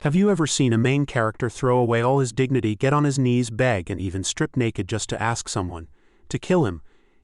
Have you ever seen a main character throw away all his dignity, get on his knees, beg, and even strip naked just to ask someone to kill him?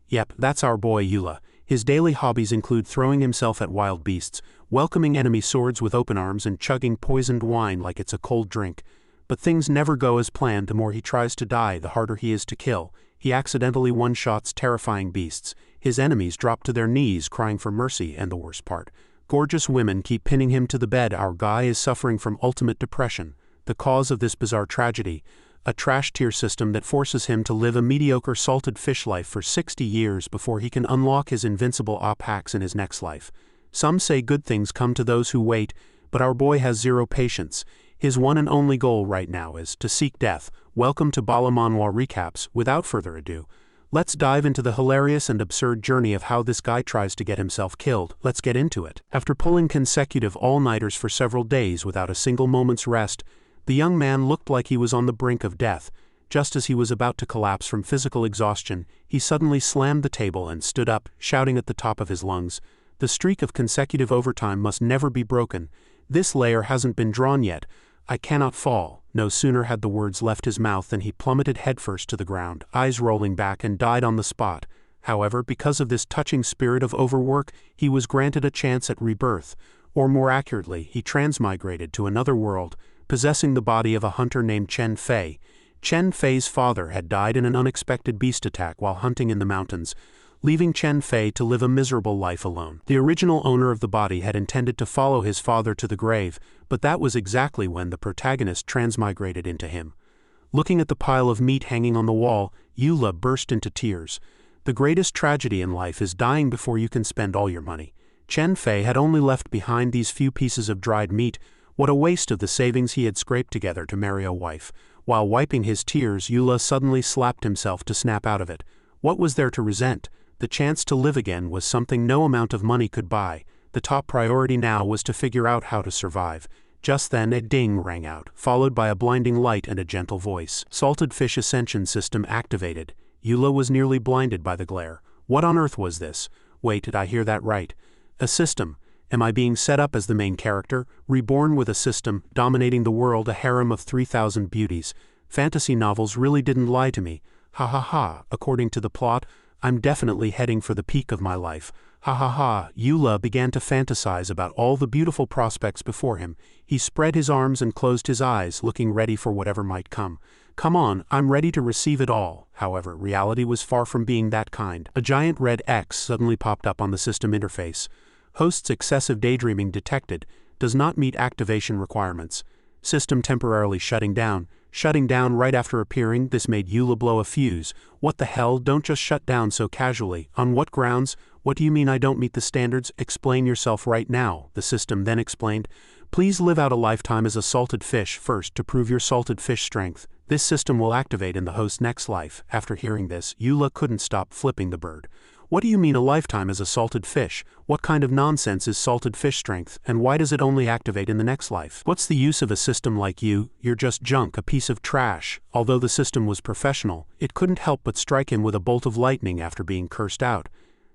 Yep, that's our boy Eula. His daily hobbies include throwing himself at wild beasts, welcoming enemy swords with open arms, and chugging poisoned wine like it's a cold drink. But things never go as planned. The more he tries to die, the harder he is to kill. He accidentally one-shots terrifying beasts. His enemies drop to their knees crying for mercy, and the worst part, gorgeous women keep pinning him to the bed. Our guy is suffering from ultimate depression. The cause of this bizarre tragedy: a trash tier system that forces him to live a mediocre salted fish life for 60 years before he can unlock his invincible op hacks in his next life. Some say good things come to those who wait, but our boy has zero patience. His one and only goal right now is to seek death. Welcome to BALA Manhua Recaps. Without further ado, let's dive into the hilarious and absurd journey of how this guy tries to get himself killed. Let's get into it. After pulling consecutive all-nighters for several days without a single moment's rest, the young man looked like he was on the brink of death. Just as he was about to collapse from physical exhaustion, he suddenly slammed the table and stood up, shouting at the top of his lungs, "The streak of consecutive overtime must never be broken. This layer hasn't been drawn yet. I cannot fall." No sooner had the words left his mouth than he plummeted headfirst to the ground, eyes rolling back, and died on the spot. However, because of this touching spirit of overwork, he was granted a chance at rebirth, or more accurately, he transmigrated to another world, possessing the body of a hunter named Chen Fei. Chen Fei's father had died in an unexpected beast attack while hunting in the mountains, leaving Chen Fei to live a miserable life alone. The original owner of the body had intended to follow his father to the grave, but that was exactly when the protagonist transmigrated into him. Looking at the pile of meat hanging on the wall, Eula burst into tears. The greatest tragedy in life is dying before you can spend all your money. Chen Fei had only left behind these few pieces of dried meat. What a waste of the savings he had scraped together to marry a wife. While wiping his tears, Eula suddenly slapped himself to snap out of it. What was there to resent? The chance to live again was something no amount of money could buy. The top priority now was to figure out how to survive. Just then a ding rang out, followed by a blinding light and a gentle voice. Salted fish ascension system activated. Eula was nearly blinded by the glare. What on earth was this? Wait, did I hear that right? A system. Am I being set up as the main character, reborn with a system, dominating the world, a harem of 3,000 beauties? Fantasy novels really didn't lie to me. Ha ha ha, according to the plot, I'm definitely heading for the peak of my life. Ha ha ha. Eula began to fantasize about all the beautiful prospects before him. He spread his arms and closed his eyes, looking ready for whatever might come. Come on, I'm ready to receive it all. However, reality was far from being that kind. A giant red X suddenly popped up on the system interface. Host's excessive daydreaming detected. Does not meet activation requirements. System temporarily shutting down right after appearing. This made Eula blow a fuse. What the hell? Don't just shut down so casually. On what grounds? What do you mean I don't meet the standards? Explain yourself right now, the system then explained. Please live out a lifetime as a salted fish first to prove your salted fish strength. This system will activate in the host's next life. After hearing this, Eula couldn't stop flipping the bird. What do you mean a lifetime as a salted fish? What kind of nonsense is salted fish strength, and why does it only activate in the next life? What's the use of a system like you? You're just junk, a piece of trash. Although the system was professional, it couldn't help but strike him with a bolt of lightning after being cursed out.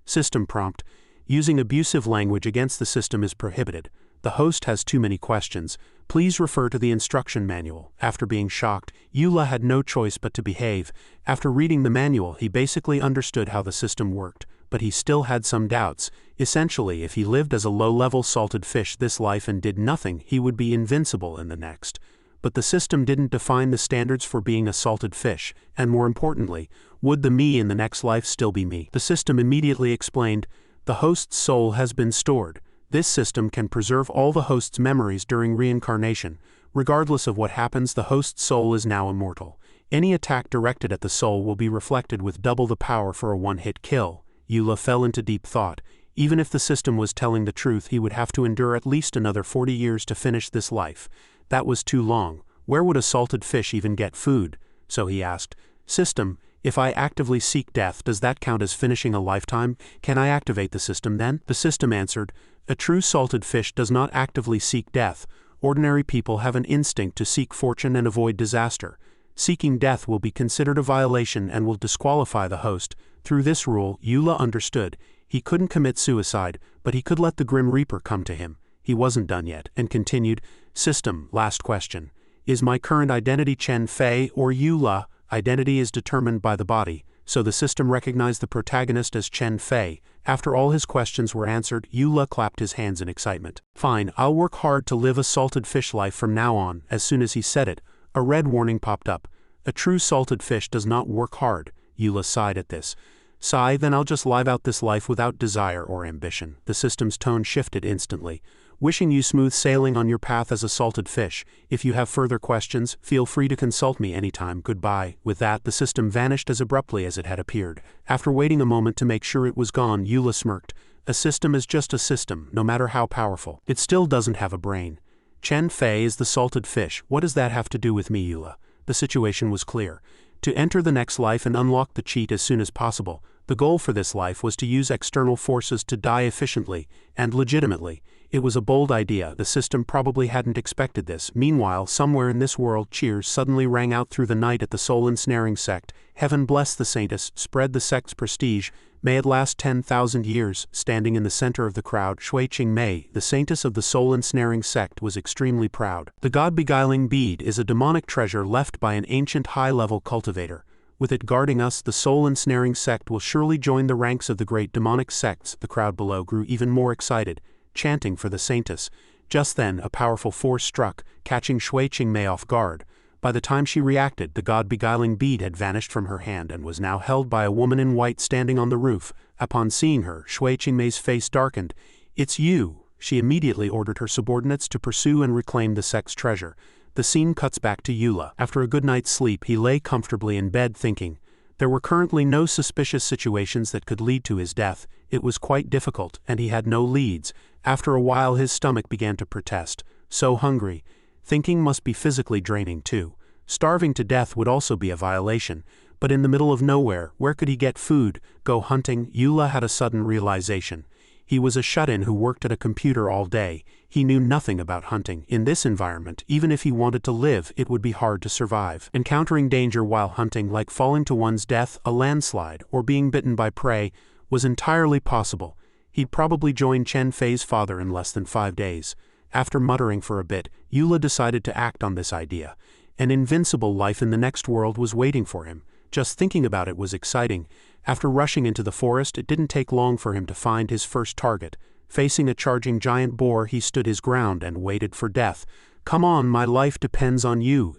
System prompt. Using abusive language against the system is prohibited. The host has too many questions. Please refer to the instruction manual. After being shocked, Eula had no choice but to behave. After reading the manual, he basically understood how the system worked, but he still had some doubts. Essentially, if he lived as a low-level salted fish this life and did nothing, he would be invincible in the next. But the system didn't define the standards for being a salted fish, and more importantly, would the me in the next life still be me? The system immediately explained, the host's soul has been stored. This system can preserve all the host's memories during reincarnation. Regardless of what happens, the host's soul is now immortal. Any attack directed at the soul will be reflected with double the power for a one-hit kill. Eula fell into deep thought. Even if the system was telling the truth, he would have to endure at least another 40 years to finish this life. That was too long. Where would a salted fish even get food? So he asked, System, if I actively seek death, does that count as finishing a lifetime? Can I activate the system then? The system answered, a true salted fish does not actively seek death. Ordinary people have an instinct to seek fortune and avoid disaster. Seeking death will be considered a violation and will disqualify the host. Through this rule, Eula understood. He couldn't commit suicide, but he could let the Grim Reaper come to him. He wasn't done yet, and continued, System, last question. Is my current identity Chen Fei or Eula? Identity is determined by the body, so the system recognized the protagonist as Chen Fei. After all his questions were answered, Eula clapped his hands in excitement. Fine, I'll work hard to live a salted fish life from now on. As soon as he said it, a red warning popped up. A true salted fish does not work hard. Eula sighed at this. Sigh, then I'll just live out this life without desire or ambition. The system's tone shifted instantly. Wishing you smooth sailing on your path as a salted fish. If you have further questions, feel free to consult me anytime. Goodbye. With that, the system vanished as abruptly as it had appeared. After waiting a moment to make sure it was gone, Eula smirked. A system is just a system, no matter how powerful. It still doesn't have a brain. Chen Fei is the salted fish. What does that have to do with me, Eula? The situation was clear. To enter the next life and unlock the cheat as soon as possible, the goal for this life was to use external forces to die efficiently and legitimately. It was a bold idea. The system probably hadn't expected this. Meanwhile, somewhere in this world, cheers suddenly rang out through the night at the soul-ensnaring sect. Heaven bless the saintess, spread the sect's prestige. May it last 10,000 years. Standing in the center of the crowd, Shui Qingmei, the saintess of the soul-ensnaring sect, was extremely proud. The god-beguiling bead is a demonic treasure left by an ancient high-level cultivator. With it guarding us, the soul-ensnaring sect will surely join the ranks of the great demonic sects. The crowd below grew even more excited, chanting for the saintess. Just then, a powerful force struck, catching Shui Qingmei off guard. By the time she reacted, the god-beguiling bead had vanished from her hand and was now held by a woman in white standing on the roof. Upon seeing her, Shui Qingmei's face darkened. "It's you!" She immediately ordered her subordinates to pursue and reclaim the sect's treasure. The scene cuts back to Eula. After a good night's sleep, he lay comfortably in bed thinking. There were currently no suspicious situations that could lead to his death. It was quite difficult, and he had no leads. After a while his stomach began to protest. So hungry. Thinking must be physically draining too. Starving to death would also be a violation. But in the middle of nowhere, where could he get food? Go hunting? Eula had a sudden realization. He was a shut-in who worked at a computer all day. He knew nothing about hunting. In this environment, even if he wanted to live, it would be hard to survive. Encountering danger while hunting, like falling to one's death, a landslide, or being bitten by prey, was entirely possible. He'd probably join Chen Fei's father in less than 5 days. After muttering for a bit, Eula decided to act on this idea. An invincible life in the next world was waiting for him. Just thinking about it was exciting. After rushing into the forest, it didn't take long for him to find his first target. Facing a charging giant boar, he stood his ground and waited for death. "Come on, my life depends on you.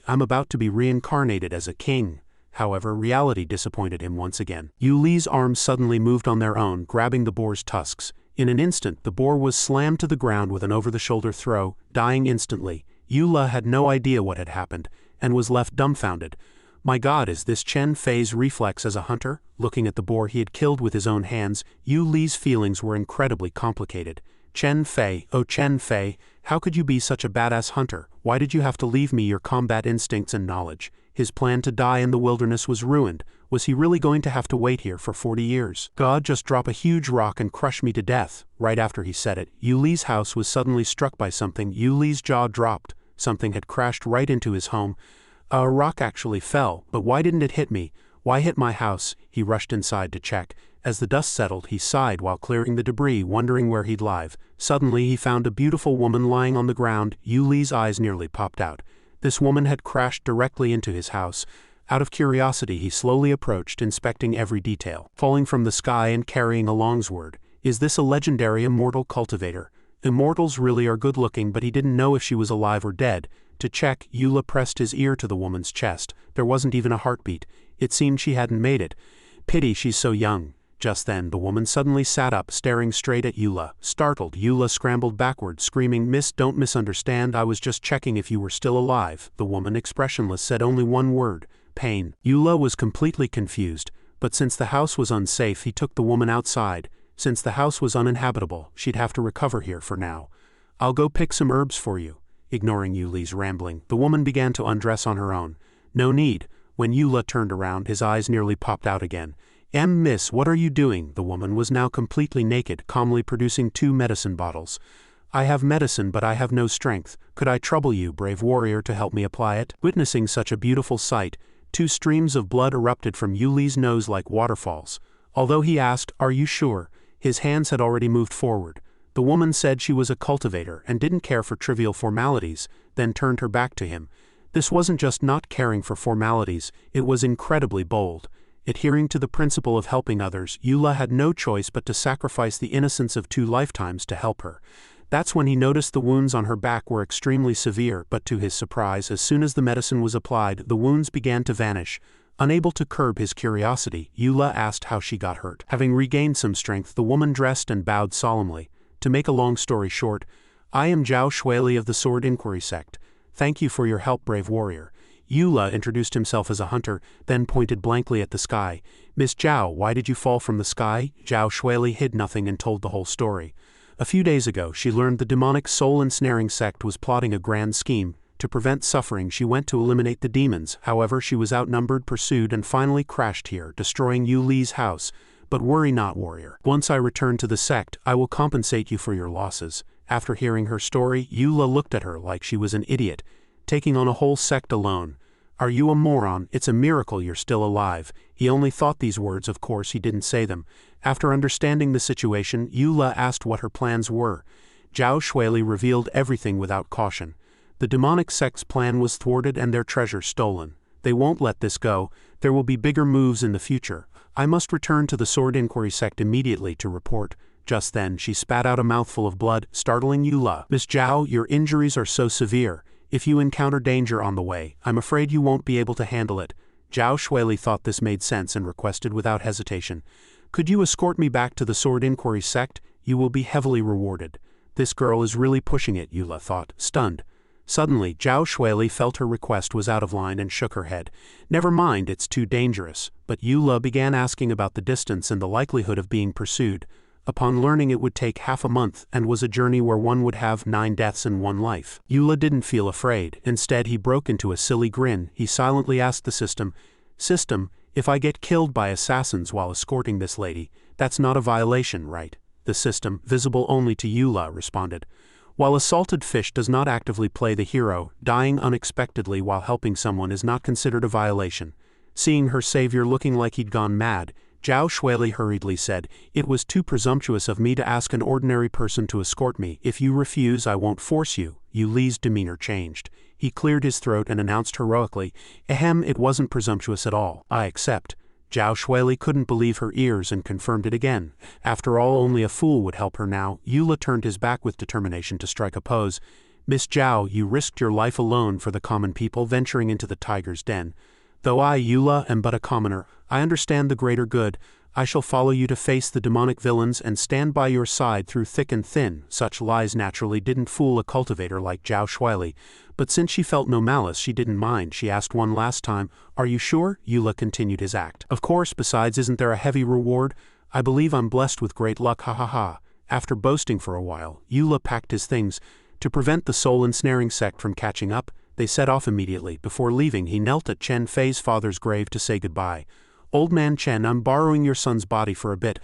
I'm about to be reincarnated as a king." However, reality disappointed him once again. Yuli's arms suddenly moved on their own, grabbing the boar's tusks. In an instant, the boar was slammed to the ground with an over-the-shoulder throw, dying instantly. Eula had no idea what had happened, and was left dumbfounded. My god, is this Chen Fei's reflex as a hunter? Looking at the boar he had killed with his own hands, Yu Li's feelings were incredibly complicated. Chen Fei, oh Chen Fei, how could you be such a badass hunter? Why did you have to leave me your combat instincts and knowledge? His plan to die in the wilderness was ruined. Was he really going to have to wait here for 40 years? God, just drop a huge rock and crush me to death. Right after he said it, Yu Li's house was suddenly struck by something. Yu Li's jaw dropped. Something had crashed right into his home. A rock actually fell, but why didn't it hit me? Why hit my house? He rushed inside to check. As the dust settled, he sighed while clearing the debris, wondering where he'd live. Suddenly, he found a beautiful woman lying on the ground. Yu Li's eyes nearly popped out. This woman had crashed directly into his house. Out of curiosity, he slowly approached, inspecting every detail. Falling from the sky and carrying a longsword. Is this a legendary immortal cultivator? Immortals really are good-looking, but he didn't know if she was alive or dead. To check, Eula pressed his ear to the woman's chest. There wasn't even a heartbeat. It seemed she hadn't made it. Pity she's so young. Just then, the woman suddenly sat up, staring straight at Eula. Startled, Eula scrambled backward, screaming, "Miss, don't misunderstand, I was just checking if you were still alive." The woman, expressionless, said only one word: pain. Eula was completely confused, but since the house was unsafe, he took the woman outside. Since the house was uninhabitable, she'd have to recover here for now. "I'll go pick some herbs for you." Ignoring Yuli's rambling, the woman began to undress on her own. "No need." When Eula turned around, his eyes nearly popped out again. Miss, what are you doing?" The woman was now completely naked, calmly producing 2 medicine bottles. "I have medicine, but I have no strength. Could I trouble you, brave warrior, to help me apply it?" Witnessing such a beautiful sight, 2 streams of blood erupted from Yuli's nose like waterfalls. Although he asked, "Are you sure?" his hands had already moved forward. The woman said she was a cultivator and didn't care for trivial formalities, then turned her back to him. This wasn't just not caring for formalities, it was incredibly bold. Adhering to the principle of helping others, Eula had no choice but to sacrifice the innocence of 2 lifetimes to help her. That's when he noticed the wounds on her back were extremely severe, but to his surprise, as soon as the medicine was applied, the wounds began to vanish. Unable to curb his curiosity, Eula asked how she got hurt. Having regained some strength, the woman dressed and bowed solemnly. To make a long story short, I am Zhao Shuili of the Sword Inquiry Sect. Thank you for your help, brave warrior. Eula introduced himself as a hunter, then pointed blankly at the sky. Miss Zhao, why did you fall from the sky? Zhao Shuili hid nothing and told the whole story. A few days ago, she learned the demonic soul-ensnaring sect was plotting a grand scheme. To prevent suffering, she went to eliminate the demons. However, she was outnumbered, pursued, and finally crashed here, destroying Yu Li's house. But worry not, warrior. Once I return to the sect, I will compensate you for your losses. After hearing her story, Eula looked at her like she was an idiot. Taking on a whole sect alone. Are you a moron? It's a miracle you're still alive. He only thought these words, of course he didn't say them. After understanding the situation, Eula asked what her plans were. Zhao Shuili revealed everything without caution. The demonic sect's plan was thwarted and their treasure stolen. They won't let this go. There will be bigger moves in the future. I must return to the Sword Inquiry Sect immediately to report. Just then, she spat out a mouthful of blood, startling Eula. Miss Zhao, your injuries are so severe. If you encounter danger on the way, I'm afraid you won't be able to handle it. Zhao Shuili thought this made sense and requested without hesitation. Could you escort me back to the Sword Inquiry Sect? You will be heavily rewarded. This girl is really pushing it, Eula thought, stunned. Suddenly, Zhao Shuili felt her request was out of line and shook her head. Never mind, it's too dangerous. But Eula began asking about the distance and the likelihood of being pursued. Upon learning it would take half a month and was a journey where one would have 9 deaths in 1 life. Eula didn't feel afraid. Instead, he broke into a silly grin. He silently asked the system, if I get killed by assassins while escorting this lady, that's not a violation, right? The system, visible only to Eula, responded. While a salted fish does not actively play the hero, dying unexpectedly while helping someone is not considered a violation. Seeing her savior looking like he'd gone mad, Zhao Shuili hurriedly said, it was too presumptuous of me to ask an ordinary person to escort me. If you refuse, I won't force you. Yu Li's demeanor changed. He cleared his throat and announced heroically, it wasn't presumptuous at all. I accept. Zhao Shuili couldn't believe her ears and confirmed it again. After all, only a fool would help her now. Eula turned his back with determination to strike a pose. Miss Zhao, you risked your life alone for the common people venturing into the tiger's den. Though I, Eula, am but a commoner, I understand the greater good. I shall follow you to face the demonic villains and stand by your side through thick and thin. Such lies naturally didn't fool a cultivator like Zhao Shuili. But since she felt no malice, she didn't mind. She asked one last time, are you sure? Eula continued his act. Of course, besides, isn't there a heavy reward? I believe I'm blessed with great luck, ha ha ha. After boasting for a while, Eula packed his things. To prevent the soul-ensnaring sect from catching up, they set off immediately. Before leaving, he knelt at Chen Fei's father's grave to say goodbye. Old man Chen, I'm borrowing your son's body for a bit.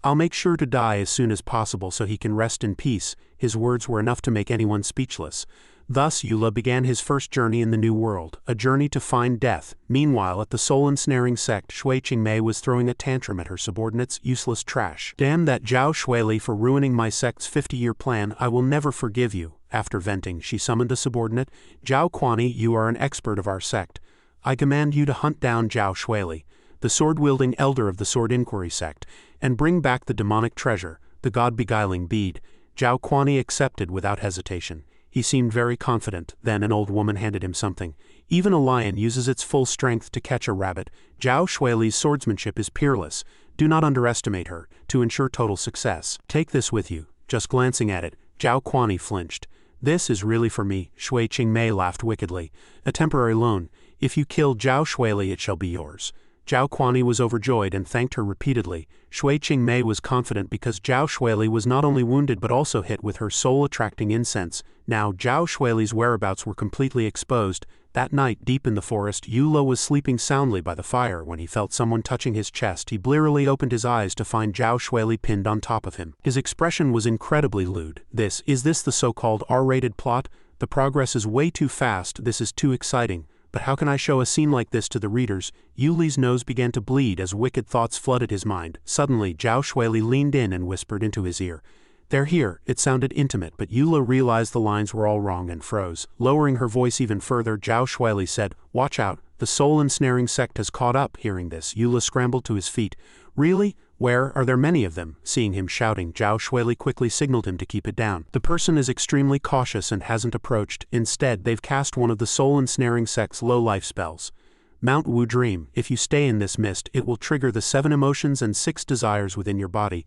I'll make sure to die as soon as possible so he can rest in peace. His words were enough to make anyone speechless. Thus, Eula began his first journey in the new world, a journey to find death. Meanwhile, at the soul-ensnaring sect, Shui Qingmei was throwing a tantrum at her subordinates, useless trash. Damn that Zhao Shuili for ruining my sect's 50-year plan, I will never forgive you. After venting, she summoned a subordinate. Zhao Quani, you are an expert of our sect. I command you to hunt down Zhao Shuili, the sword-wielding elder of the Sword Inquiry Sect, and bring back the demonic treasure, the god-beguiling bead. Zhao Quani accepted without hesitation. He seemed very confident. Then an old woman handed him something. Even a lion uses its full strength to catch a rabbit. Zhao Shuili's swordsmanship is peerless. Do not underestimate her, to ensure total success. Take this with you. Just glancing at it, Zhao Quani flinched. This is really for me, Shui Qingmei laughed wickedly. A temporary loan. If you kill Zhao Shuili, it shall be yours. Zhao Quani was overjoyed and thanked her repeatedly. Shui Qingmei was confident because Zhao Shuili was not only wounded but also hit with her soul-attracting incense. Now Zhao Shuili's whereabouts were completely exposed. That night, deep in the forest, Eula was sleeping soundly by the fire when he felt someone touching his chest. He blearily opened his eyes to find Zhao Shuili pinned on top of him. His expression was incredibly lewd. Is this the so-called R-rated plot? The progress is way too fast. This is too exciting. But how can I show a scene like this to the readers? Yu Li's nose began to bleed as wicked thoughts flooded his mind. Suddenly, Zhao Shuili leaned in and whispered into his ear. "They're here." It sounded intimate, but Eula realized the lines were all wrong and froze. Lowering her voice even further, Zhao Shuili said, "Watch out, the soul-ensnaring sect has caught up." Hearing this, Eula scrambled to his feet. "Really? Where? Are there many of them?" Seeing him shouting, Zhao Shuili quickly signaled him to keep it down. "The person is extremely cautious and hasn't approached. Instead, they've cast one of the soul-ensnaring sect's low-life spells. Mount Wu Dream. If you stay in this mist, it will trigger the 7 emotions and 6 desires within your body.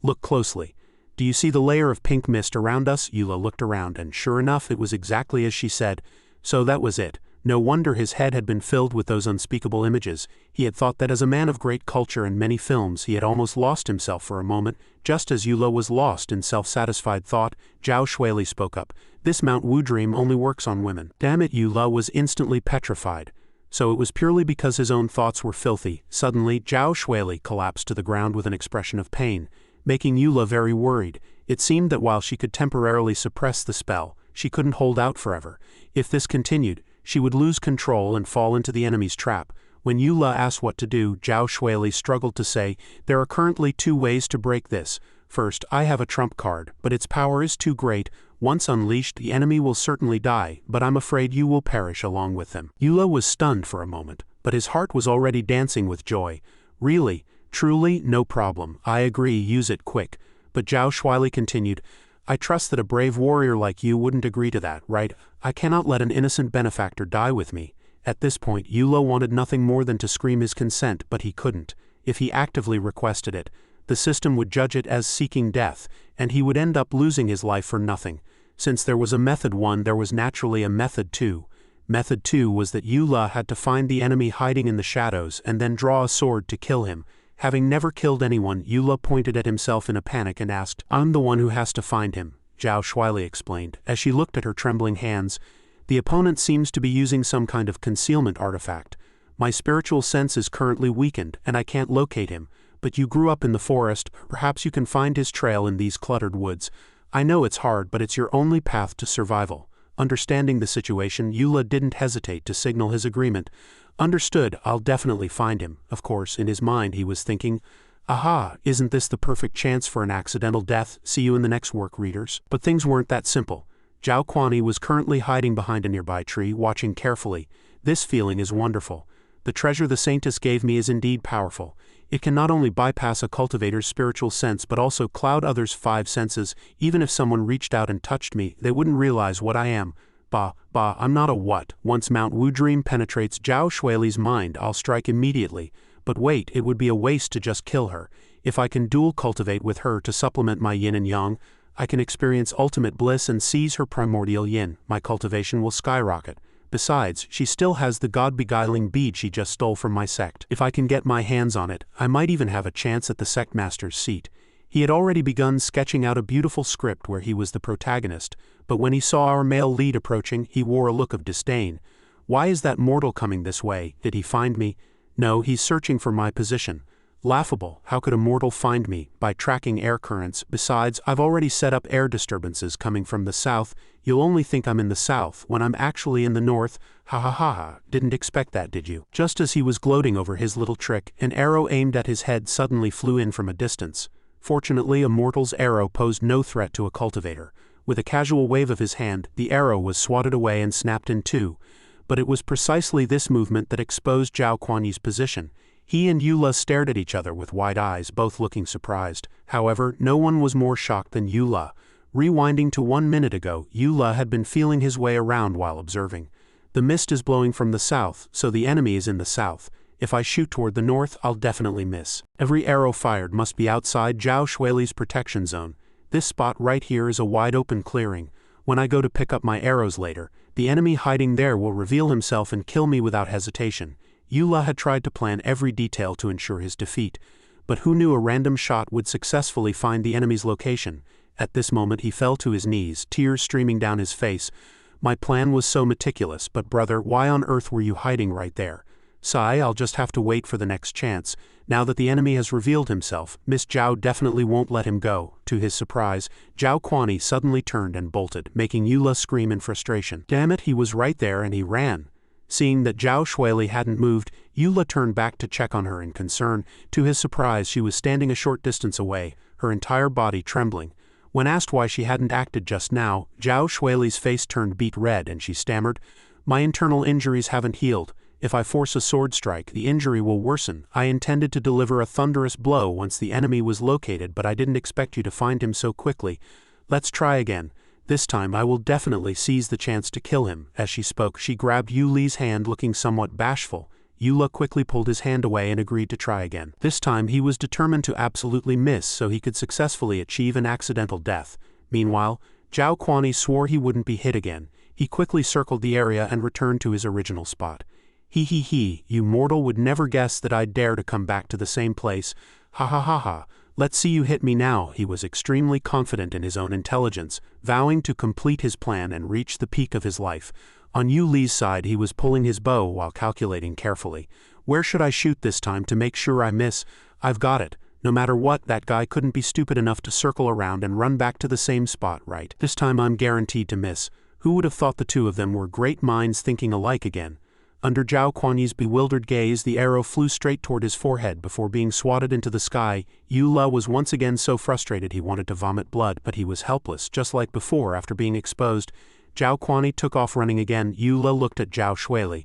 Look closely. Do you see the layer of pink mist around us?" Eula looked around, and sure enough, it was exactly as she said. So that was it. No wonder his head had been filled with those unspeakable images. He had thought that as a man of great culture and many films, he had almost lost himself for a moment. Just as Eula was lost in self-satisfied thought, Zhao Shuili spoke up. "This Mount Wu Dream only works on women." Damn it, Eula was instantly petrified. So it was purely because his own thoughts were filthy. Suddenly, Zhao Shuili collapsed to the ground with an expression of pain, making Eula very worried. It seemed that while she could temporarily suppress the spell, she couldn't hold out forever. If this continued, she would lose control and fall into the enemy's trap. When Eula asked what to do, Zhao Shuili struggled to say, "There are currently 2 ways to break this. First, I have a trump card, but its power is too great. Once unleashed, the enemy will certainly die, but I'm afraid you will perish along with them." Eula was stunned for a moment, but his heart was already dancing with joy. "Really? Truly? No problem. I agree, use it quick." But Zhao Shuili continued, "I trust that a brave warrior like you wouldn't agree to that, right? I cannot let an innocent benefactor die with me." At this point, Eula wanted nothing more than to scream his consent, but he couldn't. If he actively requested it, the system would judge it as seeking death, and he would end up losing his life for nothing. Since there was a method 1, there was naturally a method 2. Method 2 was that Eula had to find the enemy hiding in the shadows and then draw a sword to kill him. Having never killed anyone, Eula pointed at himself in a panic and asked, "I'm the one who has to find him," Zhao Shuili explained. As she looked at her trembling hands, "The opponent seems to be using some kind of concealment artifact. My spiritual sense is currently weakened, and I can't locate him. But you grew up in the forest, perhaps you can find his trail in these cluttered woods. I know it's hard, but it's your only path to survival." Understanding the situation, Eula didn't hesitate to signal his agreement. "Understood, I'll definitely find him." Of course, in his mind he was thinking, "Aha, isn't this the perfect chance for an accidental death? See you in the next work, readers." But things weren't that simple. Zhao Kuani was currently hiding behind a nearby tree, watching carefully. "This feeling is wonderful. The treasure the Saintess gave me is indeed powerful. It can not only bypass a cultivator's spiritual sense but also cloud others' 5 senses. Even if someone reached out and touched me, they wouldn't realize what I am. I'm not a what. Once Mount Wu Dream penetrates Zhao Shuili's mind, I'll strike immediately. But wait, it would be a waste to just kill her. If I can dual cultivate with her to supplement my yin and yang, I can experience ultimate bliss and seize her primordial yin. My cultivation will skyrocket. Besides, she still has the god-beguiling bead she just stole from my sect. If I can get my hands on it, I might even have a chance at the sect master's seat." He had already begun sketching out a beautiful script where he was the protagonist, but when he saw our male lead approaching, he wore a look of disdain. "Why is that mortal coming this way? Did he find me? No, he's searching for my position. Laughable, how could a mortal find me? By tracking air currents. Besides, I've already set up air disturbances coming from the south. You'll only think I'm in the south, when I'm actually in the north. Ha ha ha ha, didn't expect that, did you?" Just as he was gloating over his little trick, an arrow aimed at his head suddenly flew in from a distance. Fortunately, a mortal's arrow posed no threat to a cultivator. With a casual wave of his hand, the arrow was swatted away and snapped in 2. But it was precisely this movement that exposed Zhao Kuani's position. He and Eula stared at each other with wide eyes, both looking surprised. However, no one was more shocked than Eula. Rewinding to 1 minute ago, Eula had been feeling his way around while observing. "The mist is blowing from the south, so the enemy is in the south. If I shoot toward the north, I'll definitely miss. Every arrow fired must be outside Zhao Shuili's protection zone. This spot right here is a wide-open clearing. When I go to pick up my arrows later, the enemy hiding there will reveal himself and kill me without hesitation." Eula had tried to plan every detail to ensure his defeat, but who knew a random shot would successfully find the enemy's location? At this moment he fell to his knees, tears streaming down his face. "My plan was so meticulous, but brother, why on earth were you hiding right there?" "Sigh, I'll just have to wait for the next chance. Now that the enemy has revealed himself, Miss Zhao definitely won't let him go." To his surprise, Zhao Kuani suddenly turned and bolted, making Eula scream in frustration. Damn it, he was right there and he ran. Seeing that Zhao Shuili hadn't moved, Eula turned back to check on her in concern. To his surprise, she was standing a short distance away, her entire body trembling. When asked why she hadn't acted just now, Zhao Shuili's face turned beet red and she stammered, "My internal injuries haven't healed. If I force a sword strike, the injury will worsen. I intended to deliver a thunderous blow once the enemy was located, but I didn't expect you to find him so quickly. Let's try again. This time I will definitely seize the chance to kill him." As she spoke, she grabbed Yu Li's hand, looking somewhat bashful. Yu Li quickly pulled his hand away and agreed to try again. This time he was determined to absolutely miss so he could successfully achieve an accidental death. Meanwhile, Zhao Kuani swore he wouldn't be hit again. He quickly circled the area and returned to his original spot. He, you mortal would never guess that I'd dare to come back to the same place. Ha ha ha ha. Let's see you hit me now. He was extremely confident in his own intelligence, vowing to complete his plan and reach the peak of his life. On Yu Li's side, he was pulling his bow while calculating carefully. Where should I shoot this time to make sure I miss? I've got it. No matter what, that guy couldn't be stupid enough to circle around and run back to the same spot, right? This time I'm guaranteed to miss. Who would have thought the two of them were great minds thinking alike again? Under Zhao Kuani's bewildered gaze, the arrow flew straight toward his forehead before being swatted into the sky. Yu Li was once again so frustrated he wanted to vomit blood, but he was helpless, just like before after being exposed. Zhao Kuani took off running again. Yu Li looked at Zhao Shuili.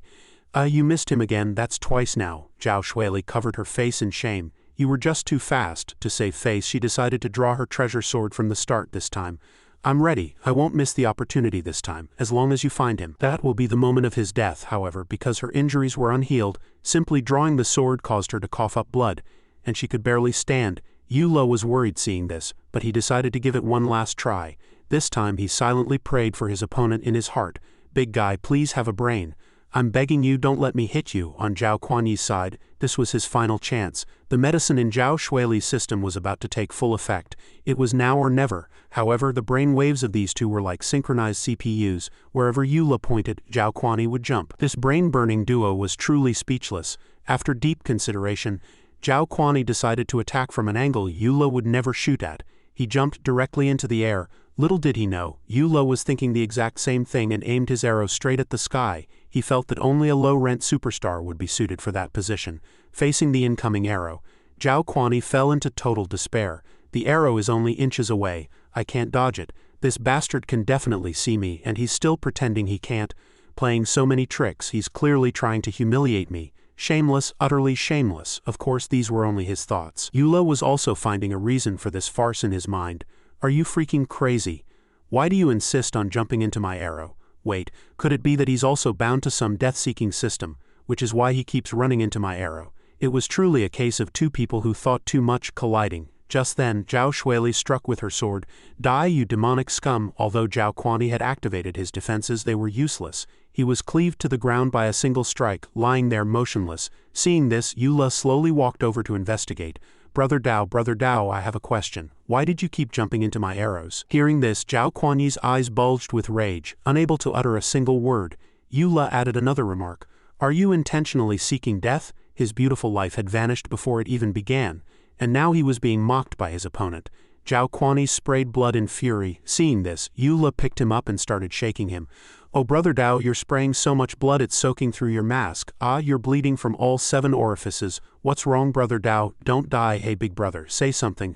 You missed him again, that's twice now." Zhao Shuili covered her face in shame. "You were just too fast." To save face, she decided to draw her treasure sword from the start this time. "I'm ready. I won't miss the opportunity this time, as long as you find him." That will be the moment of his death, however, because her injuries were unhealed. Simply drawing the sword caused her to cough up blood, and she could barely stand. Yu Li was worried seeing this, but he decided to give it one last try. This time he silently prayed for his opponent in his heart. "Big guy, please have a brain. I'm begging you, don't let me hit you." On Zhao Kuani's side, this was his final chance. The medicine in Zhao Shuili's system was about to take full effect. It was now or never. However, the brain waves of these two were like synchronized CPUs. Wherever Yu Li pointed, Zhao Kuani would jump. This brain-burning duo was truly speechless. After deep consideration, Zhao Kuani decided to attack from an angle Yu Li would never shoot at. He jumped directly into the air. Little did he know, Yu Li was thinking the exact same thing and aimed his arrow straight at the sky. He felt that only a low-rent superstar would be suited for that position. Facing the incoming arrow, Zhao Kuani fell into total despair. "The arrow is only inches away. I can't dodge it. This bastard can definitely see me, and he's still pretending he can't. Playing so many tricks, he's clearly trying to humiliate me. Shameless, utterly shameless." Of course, these were only his thoughts. Yu Li was also finding a reason for this farce in his mind. "Are you freaking crazy? Why do you insist on jumping into my arrow? Wait, could it be that he's also bound to some death-seeking system, which is why he keeps running into my arrow?" It was truly a case of two people who thought too much colliding. Just then, Zhao Shuili struck with her sword. "Die, you demonic scum!" Although Zhao Kuani had activated his defenses, they were useless. He was cleaved to the ground by a single strike, lying there motionless. Seeing this, Yu Li slowly walked over to investigate. Brother Dao, I have a question. Why did you keep jumping into my arrows?" Hearing this, Zhao Kuani's eyes bulged with rage, unable to utter a single word. Yu Li added another remark. "Are you intentionally seeking death?" His beautiful life had vanished before it even began, and now he was being mocked by his opponent. Zhao Kuani sprayed blood in fury. Seeing this, Yu Li picked him up and started shaking him. "Oh Brother Dao, you're spraying so much blood it's soaking through your mask. Ah, you're bleeding from all 7 orifices. What's wrong Brother Dao? Don't die, hey big brother, say something."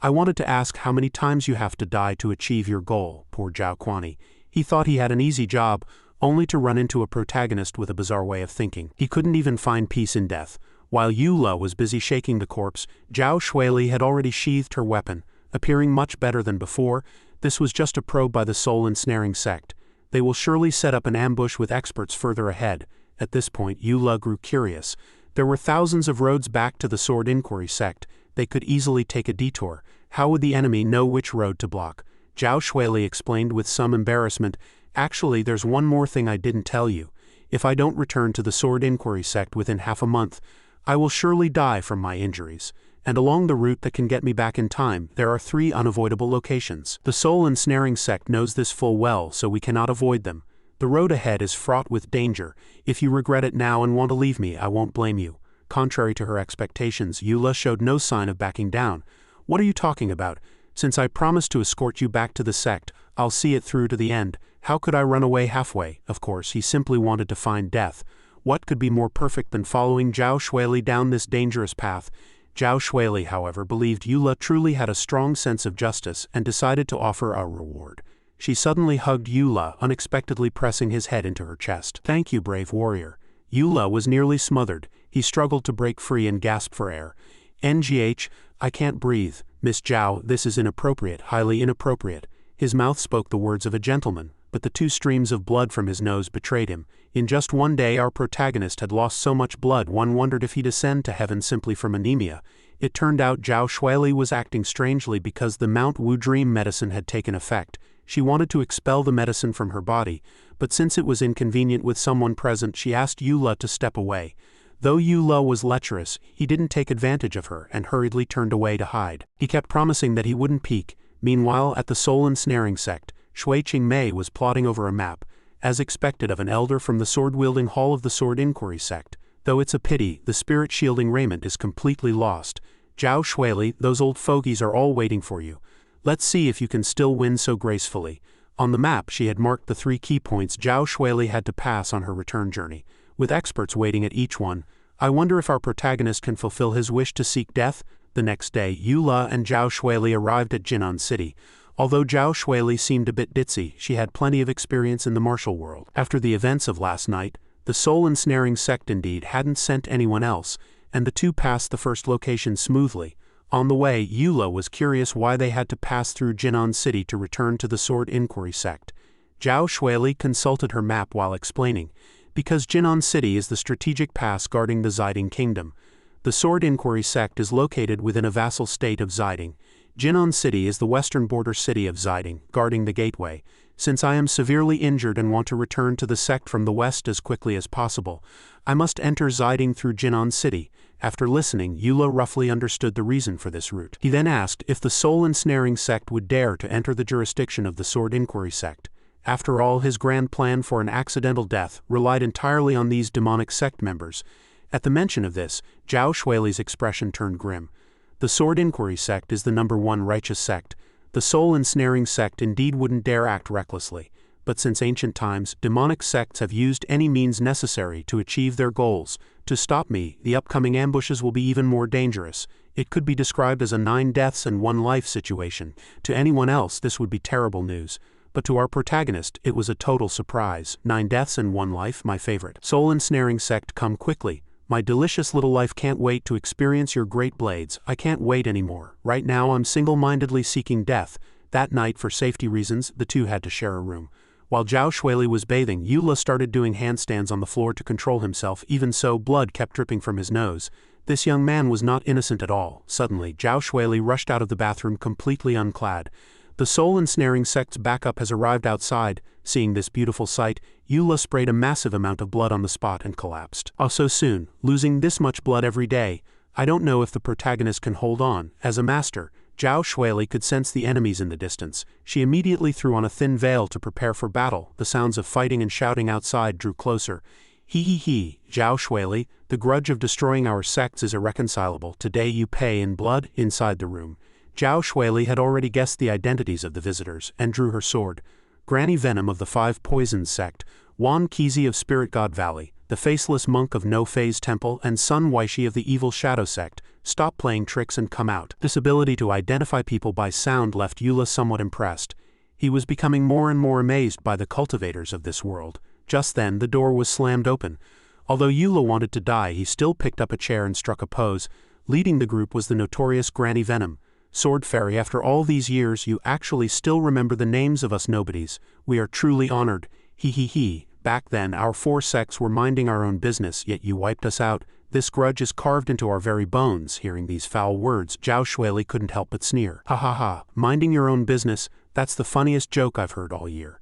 "I wanted to ask how many times you have to die to achieve your goal." Poor Zhao Kuani. He thought he had an easy job, only to run into a protagonist with a bizarre way of thinking. He couldn't even find peace in death. While Yu Li was busy shaking the corpse, Zhao Shuili had already sheathed her weapon. Appearing much better than before, this was just a probe by the soul-ensnaring sect. They will surely set up an ambush with experts further ahead. At this point, Yu Li grew curious. There were thousands of roads back to the Sword Inquiry sect. They could easily take a detour. How would the enemy know which road to block? Zhao Shuili explained with some embarrassment. "Actually, there's one more thing I didn't tell you. If I don't return to the Sword Inquiry sect within half a month, I will surely die from my injuries. And along the route that can get me back in time, there are 3 unavoidable locations. The soul-ensnaring sect knows this full well, so we cannot avoid them. The road ahead is fraught with danger. If you regret it now and want to leave me, I won't blame you." Contrary to her expectations, Yu Li showed no sign of backing down. "What are you talking about? Since I promised to escort you back to the sect, I'll see it through to the end. How could I run away halfway?" Of course, he simply wanted to find death. What could be more perfect than following Zhao Shuili down this dangerous path? Zhao Shuili, however, believed Yula truly had a strong sense of justice and decided to offer a reward. She suddenly hugged Yula, unexpectedly pressing his head into her chest. "Thank you, brave warrior." Yula was nearly smothered. He struggled to break free and gasped for air. "NGH, I can't breathe. Miss Zhao, this is inappropriate, highly inappropriate." His mouth spoke the words of a gentleman, but the 2 streams of blood from his nose betrayed him. In just one day our protagonist had lost so much blood one wondered if he'd ascend to heaven simply from anemia. It turned out Zhao Shuili was acting strangely because the Mount Wu dream medicine had taken effect. She wanted to expel the medicine from her body, but since it was inconvenient with someone present, she asked Yula to step away. Though Yula was lecherous, he didn't take advantage of her and hurriedly turned away to hide. He kept promising that he wouldn't peek. Meanwhile, at the soul-ensnaring sect, Shui Qingmei was plotting over a map, as expected of an elder from the sword-wielding hall of the Sword Inquiry sect. Though it's a pity, the spirit-shielding raiment is completely lost. Zhao Shuili, those old fogies are all waiting for you. Let's see if you can still win so gracefully. On the map she had marked the 3 key points Zhao Shuili had to pass on her return journey, with experts waiting at each one. I wonder if our protagonist can fulfill his wish to seek death? The next day, Yula and Zhao Shuili arrived at Jinan City. Although Zhao Shuili seemed a bit ditzy, she had plenty of experience in the martial world. After the events of last night, the soul-ensnaring sect indeed hadn't sent anyone else, and the 2 passed the first location smoothly. On the way, Yula was curious why they had to pass through Jinan City to return to the Sword Inquiry sect. Zhao Shuili consulted her map while explaining, because Jinan City is the strategic pass guarding the Ziding Kingdom. The Sword Inquiry sect is located within a vassal state of Ziding. Jinan City is the western border city of Ziding, guarding the gateway. Since I am severely injured and want to return to the sect from the west as quickly as possible, I must enter Ziding through Jinan City. After listening, Yula roughly understood the reason for this route. He then asked if the soul-ensnaring sect would dare to enter the jurisdiction of the Sword Inquiry sect. After all, his grand plan for an accidental death relied entirely on these demonic sect members. At the mention of this, Zhao Shuili's expression turned grim. The Sword Inquiry sect is the #1 righteous sect. The soul-ensnaring sect indeed wouldn't dare act recklessly, but since ancient times, demonic sects have used any means necessary to achieve their goals. To stop me, the upcoming ambushes will be even more dangerous. It could be described as a 9 deaths and 1 life situation. To anyone else, this would be terrible news. But to our protagonist, it was a total surprise. 9 deaths and 1 life, my favorite. Soul-ensnaring sect, come quickly. My delicious little life can't wait to experience your great blades. I can't wait anymore. Right now I'm single-mindedly seeking death. That night, for safety reasons, the 2 had to share a room. While Zhao Shuili was bathing, Yula started doing handstands on the floor to control himself. Even so, blood kept dripping from his nose. This young man was not innocent at all. Suddenly, Zhao Shuili rushed out of the bathroom completely unclad. The soul-ensnaring sect's backup has arrived outside. Seeing this beautiful sight, Yula sprayed a massive amount of blood on the spot and collapsed. Oh, so soon, losing this much blood every day. I don't know if the protagonist can hold on. As a master, Zhao Shuili could sense the enemies in the distance. She immediately threw on a thin veil to prepare for battle. The sounds of fighting and shouting outside drew closer. He, Zhao Shuili, the grudge of destroying our sects is irreconcilable. Today you pay in blood. Inside the room, Zhao Shuili had already guessed the identities of the visitors, and drew her sword. Granny Venom of the 5 Poisons sect, Wan Kizi of Spirit God Valley, the Faceless Monk of No Phase Temple, and Sun Weishi of the Evil Shadow sect, stop playing tricks and come out. This ability to identify people by sound left Yula somewhat impressed. He was becoming more and more amazed by the cultivators of this world. Just then, the door was slammed open. Although Yula wanted to die, he still picked up a chair and struck a pose. Leading the group was the notorious Granny Venom. Sword Fairy, after all these years, you actually still remember the names of us nobodies. We are truly honored. He. Back then, our 4 sects were minding our own business, yet you wiped us out. This grudge is carved into our very bones. Hearing these foul words, Zhao Shuili couldn't help but sneer. Ha. Minding your own business? That's the funniest joke I've heard all year.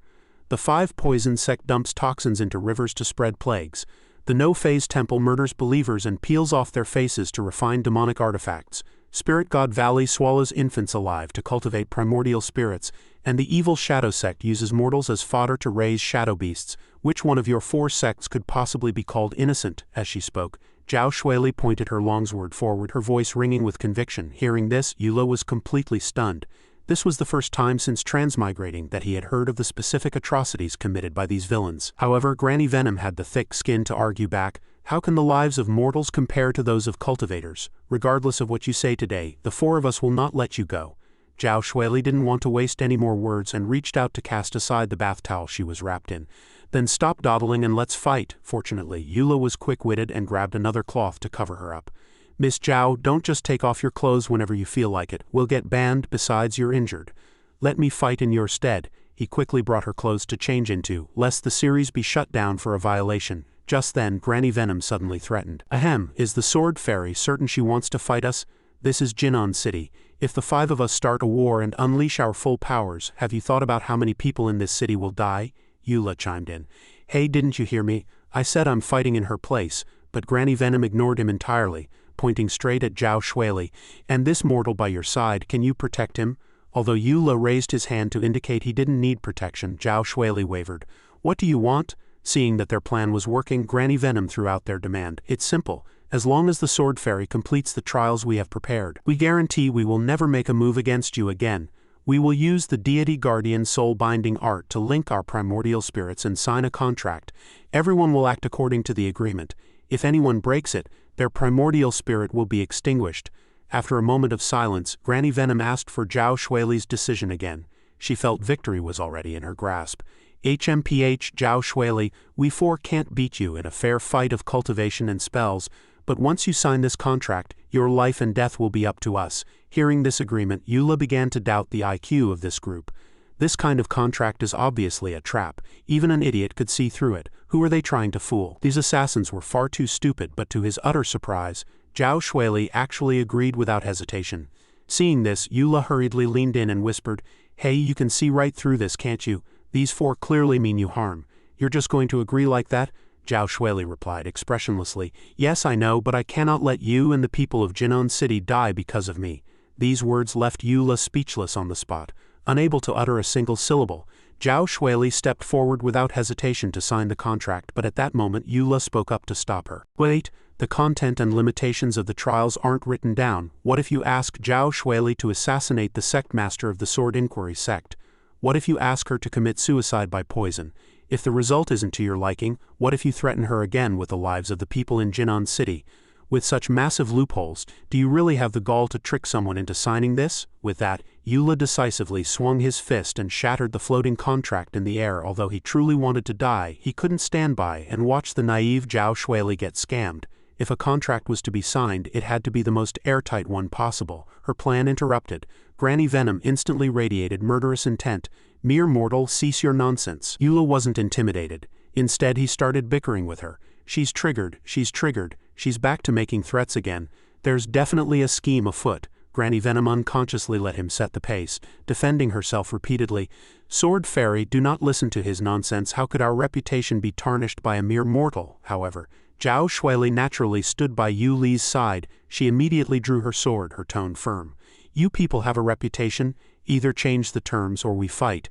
The 5 Poison sect dumps toxins into rivers to spread plagues. The No Phase Temple murders believers and peels off their faces to refine demonic artifacts. Spirit God Valley swallows infants alive to cultivate primordial spirits, and the Evil Shadow sect uses mortals as fodder to raise shadow beasts. Which one of your 4 sects could possibly be called innocent? As she spoke, Zhao Shuili pointed her longsword forward, her voice ringing with conviction. Hearing this, Yula was completely stunned. This was the first time since transmigrating that he had heard of the specific atrocities committed by these villains. However, Granny Venom had the thick skin to argue back. How can the lives of mortals compare to those of cultivators? Regardless of what you say today, the four of us will not let you go. Zhao Shuili didn't want to waste any more words and reached out to cast aside the bath towel she was wrapped in. Then stop dawdling and let's fight. Fortunately, Eula was quick-witted and grabbed another cloth to cover her up. Miss Zhao, don't just take off your clothes whenever you feel like it. We'll get banned, besides you're injured. Let me fight in your stead. He quickly brought her clothes to change into, lest the series be shut down for a violation. Just then, Granny Venom suddenly threatened. Ahem, is the Sword Fairy certain she wants to fight us? This is Jinan City. If the five of us start a war and unleash our full powers, have you thought about how many people in this city will die? Eula chimed in. Hey, didn't you hear me? I said I'm fighting in her place, but Granny Venom ignored him entirely, pointing straight at Zhao Shuili. And this mortal by your side, can you protect him? Although Eula raised his hand to indicate he didn't need protection, Zhao Shuili wavered. What do you want? Seeing that their plan was working, Granny Venom threw out their demand. It's simple. As long as the Sword Fairy completes the trials we have prepared, we guarantee we will never make a move against you again. We will use the Deity Guardian soul-binding art to link our primordial spirits and sign a contract. Everyone will act according to the agreement. If anyone breaks it, their primordial spirit will be extinguished. After a moment of silence, Granny Venom asked for Zhao Shuili's decision again. She felt victory was already in her grasp. HMPH, Zhao Shuili, we four can't beat you in a fair fight of cultivation and spells, but once you sign this contract, your life and death will be up to us. Hearing this agreement, Eula began to doubt the IQ of this group. This kind of contract is obviously a trap. Even an idiot could see through it. Who are they trying to fool? These assassins were far too stupid, but to his utter surprise, Zhao Shuili actually agreed without hesitation. Seeing this, Eula hurriedly leaned in and whispered, Hey, you can see right through this, can't you? These four clearly mean you harm. You're just going to agree like that? Zhao Shuili replied expressionlessly. Yes, I know, but I cannot let you and the people of Jinan City die because of me. These words left Eula speechless on the spot. Unable to utter a single syllable, Zhao Shuili stepped forward without hesitation to sign the contract, but at that moment Eula spoke up to stop her. Wait, the content and limitations of the trials aren't written down. What if you ask Zhao Shuili to assassinate the Sect master of the Sword Inquiry Sect? What if you ask her to commit suicide by poison? If the result isn't to your liking, what if you threaten her again with the lives of the people in Jinan City? With such massive loopholes, do you really have the gall to trick someone into signing this? With that, Eula decisively swung his fist and shattered the floating contract in the air. Although he truly wanted to die, he couldn't stand by and watch the naive Zhao Shuili get scammed. If a contract was to be signed, it had to be the most airtight one possible. Her plan interrupted. Granny Venom instantly radiated murderous intent. Mere mortal, cease your nonsense. Eula wasn't intimidated. Instead, he started bickering with her. She's triggered, she's back to making threats again. There's definitely a scheme afoot. Granny Venom unconsciously let him set the pace, defending herself repeatedly. Sword Fairy, do not listen to his nonsense. How could our reputation be tarnished by a mere mortal? However, Zhao Shuili naturally stood by Yu Li's side. She immediately drew her sword, her tone firm. You people have a reputation. Either change the terms or we fight.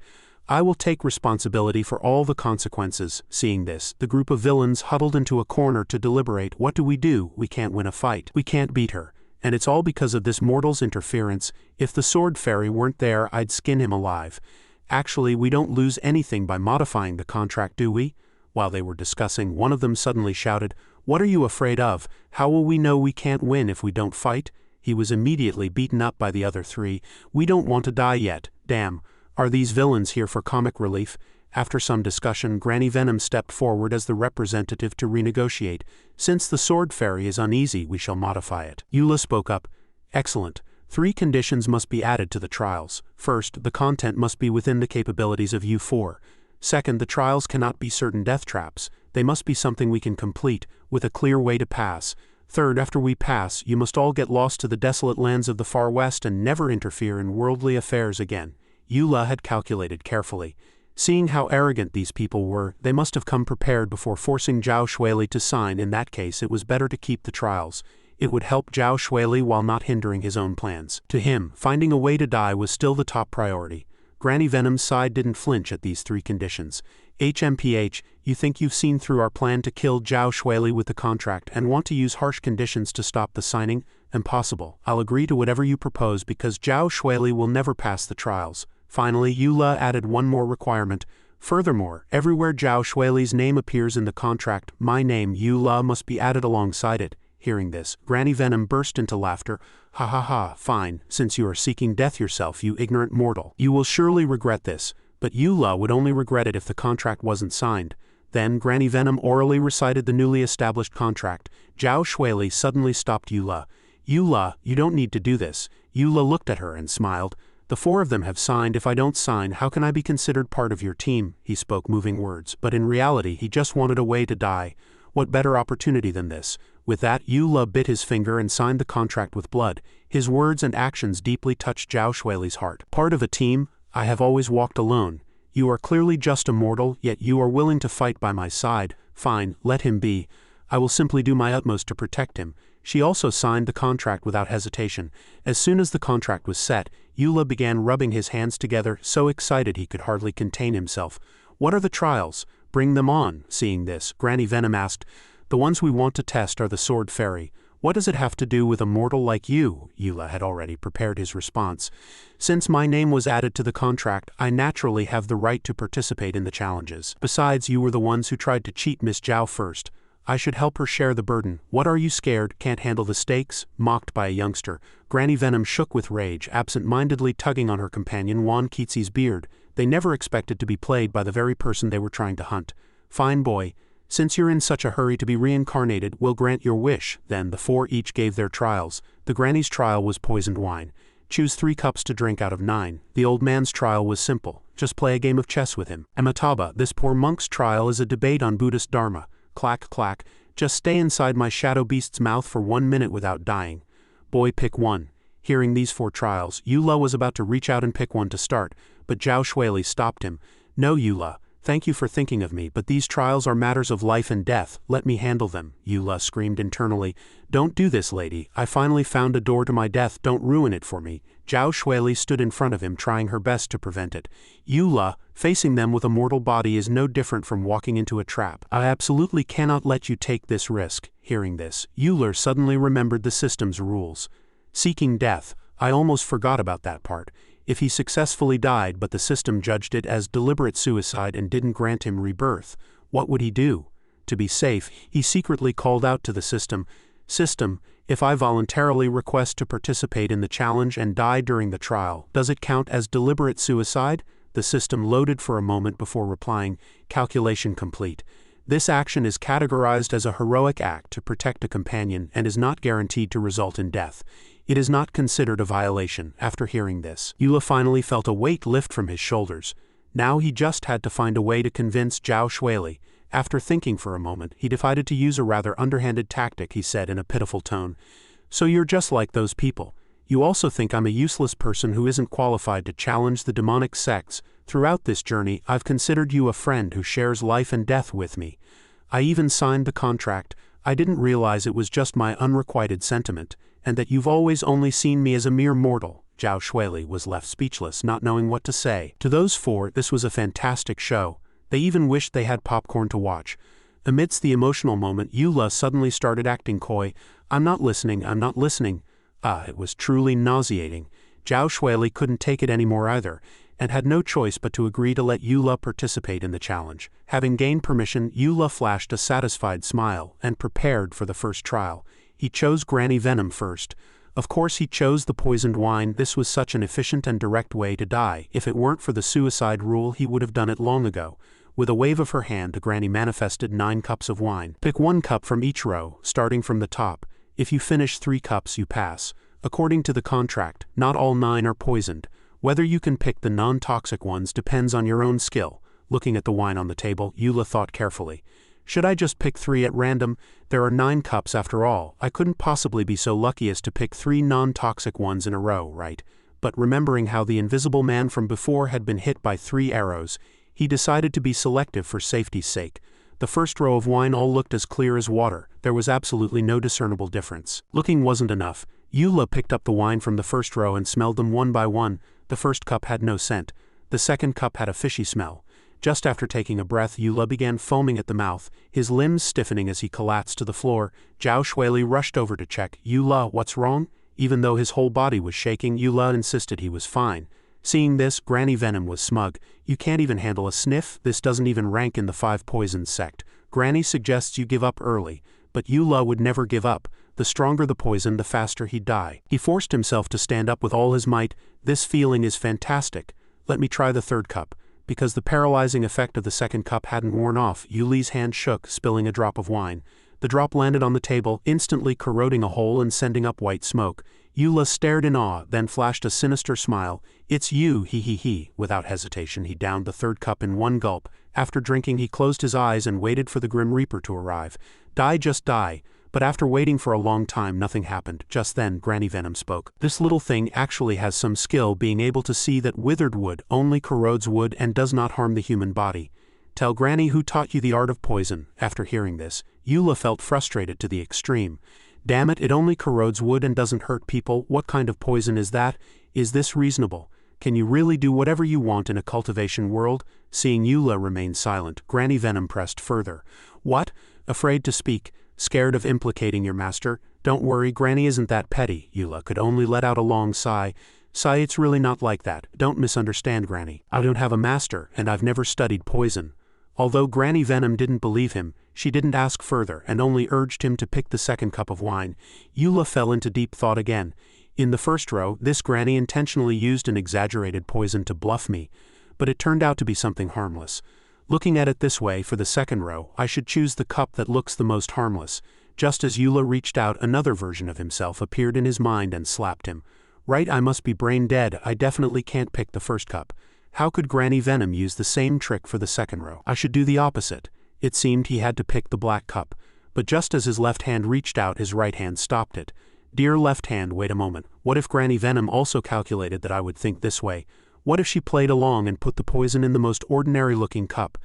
I will take responsibility for all the consequences. Seeing this, the group of villains huddled into a corner to deliberate. What do? We can't win a fight. We can't beat her. And it's all because of this mortal's interference. If the Sword Fairy weren't there, I'd skin him alive. Actually, we don't lose anything by modifying the contract, do we? While they were discussing, one of them suddenly shouted, What are you afraid of? How will we know we can't win if we don't fight? He was immediately beaten up by the other three. We don't want to die yet. Damn. Are these villains here for comic relief? After some discussion, Granny Venom stepped forward as the representative to renegotiate. Since the Sword Fairy is uneasy, we shall modify it. Eula spoke up. Excellent. 3 conditions must be added to the trials. First, the content must be within the capabilities of you 4. Second, the trials cannot be certain death traps. They must be something we can complete, with a clear way to pass. Third, after we pass, you must all get lost to the desolate lands of the Far West and never interfere in worldly affairs again. Eula had calculated carefully. Seeing how arrogant these people were, they must have come prepared before forcing Zhao Shuili to sign. In that case, it was better to keep the trials. It would help Zhao Shuili while not hindering his own plans. To him, finding a way to die was still the top priority. Granny Venom's side didn't flinch at these 3 conditions. HMPH, you think you've seen through our plan to kill Zhao Shuili with the contract and want to use harsh conditions to stop the signing? Impossible. I'll agree to whatever you propose because Zhao Shuili will never pass the trials. Finally, Eula added one more requirement. Furthermore, everywhere Zhao Shuili's name appears in the contract, my name Yula must be added alongside it. Hearing this, Granny Venom burst into laughter. Ha ha ha, fine, since you are seeking death yourself, you ignorant mortal. You will surely regret this, but Yula would only regret it if the contract wasn't signed. Then Granny Venom orally recited the newly established contract. Zhao Shuili suddenly stopped Yula. Yula, you don't need to do this. Yula looked at her and smiled. The four of them have signed. If I don't sign, how can I be considered part of your team? He spoke moving words, but in reality he just wanted a way to die. What better opportunity than this? With that, Yula bit his finger and signed the contract with blood. His words and actions deeply touched Zhao Shuili's heart. Part of a team? I have always walked alone. You are clearly just a mortal, yet you are willing to fight by my side. Fine, let him be. I will simply do my utmost to protect him. She also signed the contract without hesitation. As soon as the contract was set, Yula began rubbing his hands together, so excited he could hardly contain himself. What are the trials? Bring them on. Seeing this, Granny Venom asked, the ones we want to test are the Sword Fairy. What does it have to do with a mortal like you? Yula had already prepared his response. Since my name was added to the contract, I naturally have the right to participate in the challenges. Besides, you were the ones who tried to cheat Miss Zhao first. I should help her share the burden. What are you scared? Can't handle the stakes? Mocked by a youngster, Granny Venom shook with rage, absent-mindedly tugging on her companion Wan Keatsey's beard. They never expected to be played by the very person they were trying to hunt. Fine boy. Since you're in such a hurry to be reincarnated, we'll grant your wish. Then the four each gave their trials. The granny's trial was poisoned wine. Choose 3 cups to drink out of 9. The old man's trial was simple. Just play a game of chess with him. Amitabha, this poor monk's trial is a debate on Buddhist dharma. Clack, clack. Just stay inside my shadow beast's mouth for 1 minute without dying. Boy, pick one. Hearing these 4 trials, Yula was about to reach out and pick one to start, but Zhao Shuili stopped him. No, Yula. Thank you for thinking of me, but these trials are matters of life and death. Let me handle them. Yula screamed internally. Don't do this, lady. I finally found a door to my death. Don't ruin it for me. Zhao Shuili stood in front of him, trying her best to prevent it. Yula, facing them with a mortal body is no different from walking into a trap. I absolutely cannot let you take this risk. Hearing this, Yula suddenly remembered the system's rules. Seeking death. I almost forgot about that part. If he successfully died but the system judged it as deliberate suicide and didn't grant him rebirth, what would he do? To be safe, he secretly called out to the system, System, if I voluntarily request to participate in the challenge and die during the trial, does it count as deliberate suicide? The system loaded for a moment before replying, Calculation complete. This action is categorized as a heroic act to protect a companion and is not guaranteed to result in death. It is not considered a violation. After hearing this, Yula finally felt a weight lift from his shoulders. Now he just had to find a way to convince Zhao Shuili. After thinking for a moment, he decided to use a rather underhanded tactic. He said in a pitiful tone, So you're just like those people. You also think I'm a useless person who isn't qualified to challenge the demonic sects. Throughout this journey, I've considered you a friend who shares life and death with me. I even signed the contract. I didn't realize it was just my unrequited sentiment, and that you've always only seen me as a mere mortal. Zhao Shuili was left speechless, not knowing what to say. To those 4, this was a fantastic show. They even wished they had popcorn to watch. Amidst the emotional moment, Yula suddenly started acting coy. I'm not listening. It was truly nauseating. Zhao Shuili couldn't take it anymore either, and had no choice but to agree to let Yula participate in the challenge. Having gained permission, Yula flashed a satisfied smile, and prepared for the first trial. He chose Granny Venom first. Of course he chose the poisoned wine. This was such an efficient and direct way to die. If it weren't for the suicide rule, he would have done it long ago. With a wave of her hand, the granny manifested 9 cups of wine. Pick 1 cup from each row, starting from the top. If you finish 3 cups, you pass. According to the contract, not all 9 are poisoned. Whether you can pick the non-toxic ones depends on your own skill. Looking at the wine on the table, Yula thought carefully. Should I just pick 3 at random? There are 9 cups after all. I couldn't possibly be so lucky as to pick 3 non-toxic ones in a row, right? But remembering how the invisible man from before had been hit by 3 arrows, he decided to be selective for safety's sake. The first row of wine all looked as clear as water. There was absolutely no discernible difference. Looking wasn't enough. Yula picked up the wine from the first row and smelled them one by one. The first cup had no scent. The second cup had a fishy smell. Just after taking a breath, Yula began foaming at the mouth, his limbs stiffening as he collapsed to the floor. Zhao Shuili rushed over to check. Yula, what's wrong? Even though his whole body was shaking, Yula insisted he was fine. Seeing this, Granny Venom was smug. You can't even handle a sniff? This doesn't even rank in the 5 poisons sect. Granny suggests you give up early, but Eula would never give up. The stronger the poison, the faster he'd die. He forced himself to stand up with all his might. This feeling is fantastic. Let me try the 3rd cup. Because the paralyzing effect of the 2nd cup hadn't worn off, Yuli's hand shook, spilling a drop of wine. The drop landed on the table, instantly corroding a hole and sending up white smoke. Eula stared in awe, then flashed a sinister smile. It's you, he. Without hesitation, he downed the 3rd cup in one gulp. After drinking, he closed his eyes and waited for the Grim Reaper to arrive. Die, just die. But after waiting for a long time, nothing happened. Just then, Granny Venom spoke. This little thing actually has some skill, being able to see that withered wood only corrodes wood and does not harm the human body. Tell Granny who taught you the art of poison. After hearing this, Eula felt frustrated to the extreme. Damn it, it only corrodes wood and doesn't hurt people. What kind of poison is that? Is this reasonable? Can you really do whatever you want in a cultivation world? Seeing Eula remain silent, Granny Venom pressed further. What? Afraid to speak? Scared of implicating your master? Don't worry, Granny isn't that petty. Eula could only let out a long sigh. Sigh, it's really not like that. Don't misunderstand, Granny. I don't have a master, and I've never studied poison. Although Granny Venom didn't believe him, she didn't ask further and only urged him to pick the 2nd cup of wine. Eula fell into deep thought again. In the 1st row, this Granny intentionally used an exaggerated poison to bluff me, but it turned out to be something harmless. Looking at it this way, for the 2nd row, I should choose the cup that looks the most harmless. Just as Eula reached out, another version of himself appeared in his mind and slapped him. Right, I must be brain dead. I definitely can't pick the 1st cup. How could Granny Venom use the same trick for the 2nd row? I should do the opposite. It seemed he had to pick the black cup. But just as his left hand reached out, his right hand stopped it. Dear left hand, wait a moment. What if Granny Venom also calculated that I would think this way? What if she played along and put the poison in the most ordinary-looking cup?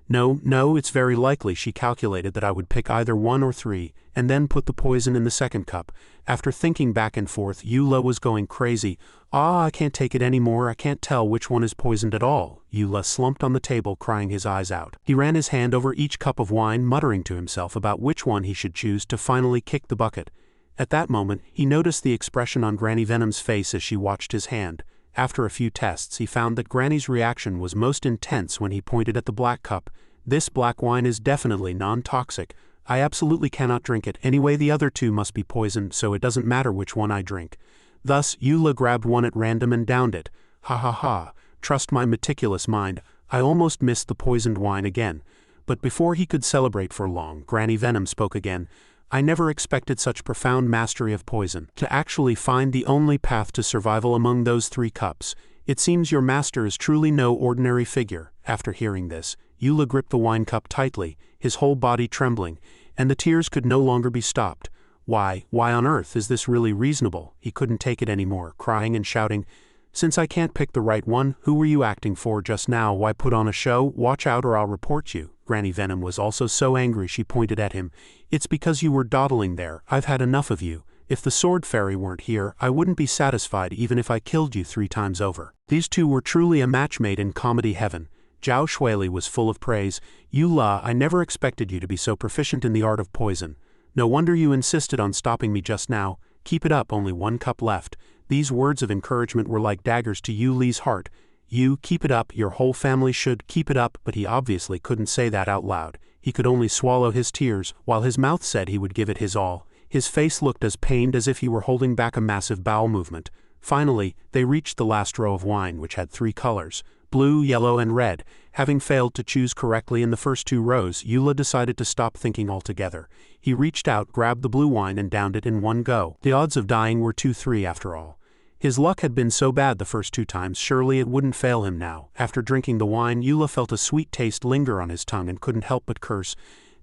No, it's very likely she calculated that I would pick either 1 or 3, and then put the poison in the 2nd cup. After thinking back and forth, Eula was going crazy. I can't take it anymore. I can't tell which one is poisoned at all. Eula slumped on the table, crying his eyes out. He ran his hand over each cup of wine, muttering to himself about which one he should choose to finally kick the bucket. At that moment, he noticed the expression on Granny Venom's face as she watched his hand. After a few tests, he found that Granny's reaction was most intense when he pointed at the black cup. This black wine is definitely non-toxic. I absolutely cannot drink it. Anyway, the other 2 must be poisoned, so it doesn't matter which one I drink. Thus, Eula grabbed one at random and downed it. Ha. Trust my meticulous mind. I almost missed the poisoned wine again. But before he could celebrate for long, Granny Venom spoke again. I never expected such profound mastery of poison. To actually find the only path to survival among those 3 cups. It seems your master is truly no ordinary figure. After hearing this, Eula gripped the wine cup tightly, his whole body trembling, and the tears could no longer be stopped. Why on earth is this really reasonable? He couldn't take it anymore, crying and shouting. Since I can't pick the right one, who were you acting for just now? Why put on a show? Watch out or I'll report you. Granny Venom was also so angry she pointed at him. It's because you were dawdling there. I've had enough of you. If the sword fairy weren't here, I wouldn't be satisfied even if I killed you 3 times over. These 2 were truly a match made in comedy heaven. Zhao Shuili was full of praise. Eula, I never expected you to be so proficient in the art of poison. No wonder you insisted on stopping me just now. Keep it up, only 1 cup left. These words of encouragement were like daggers to Yuli's heart. You, keep it up, your whole family should keep it up, but he obviously couldn't say that out loud. He could only swallow his tears, while his mouth said he would give it his all. His face looked as pained as if he were holding back a massive bowel movement. Finally, they reached the last row of wine, which had 3 colors. Blue, yellow, and red. Having failed to choose correctly in the first 2 rows, Eula decided to stop thinking altogether. He reached out, grabbed the blue wine, and downed it in one go. The odds of dying were 2-3 after all. His luck had been so bad the first 2 times, surely it wouldn't fail him now. After drinking the wine, Eula felt a sweet taste linger on his tongue and couldn't help but curse.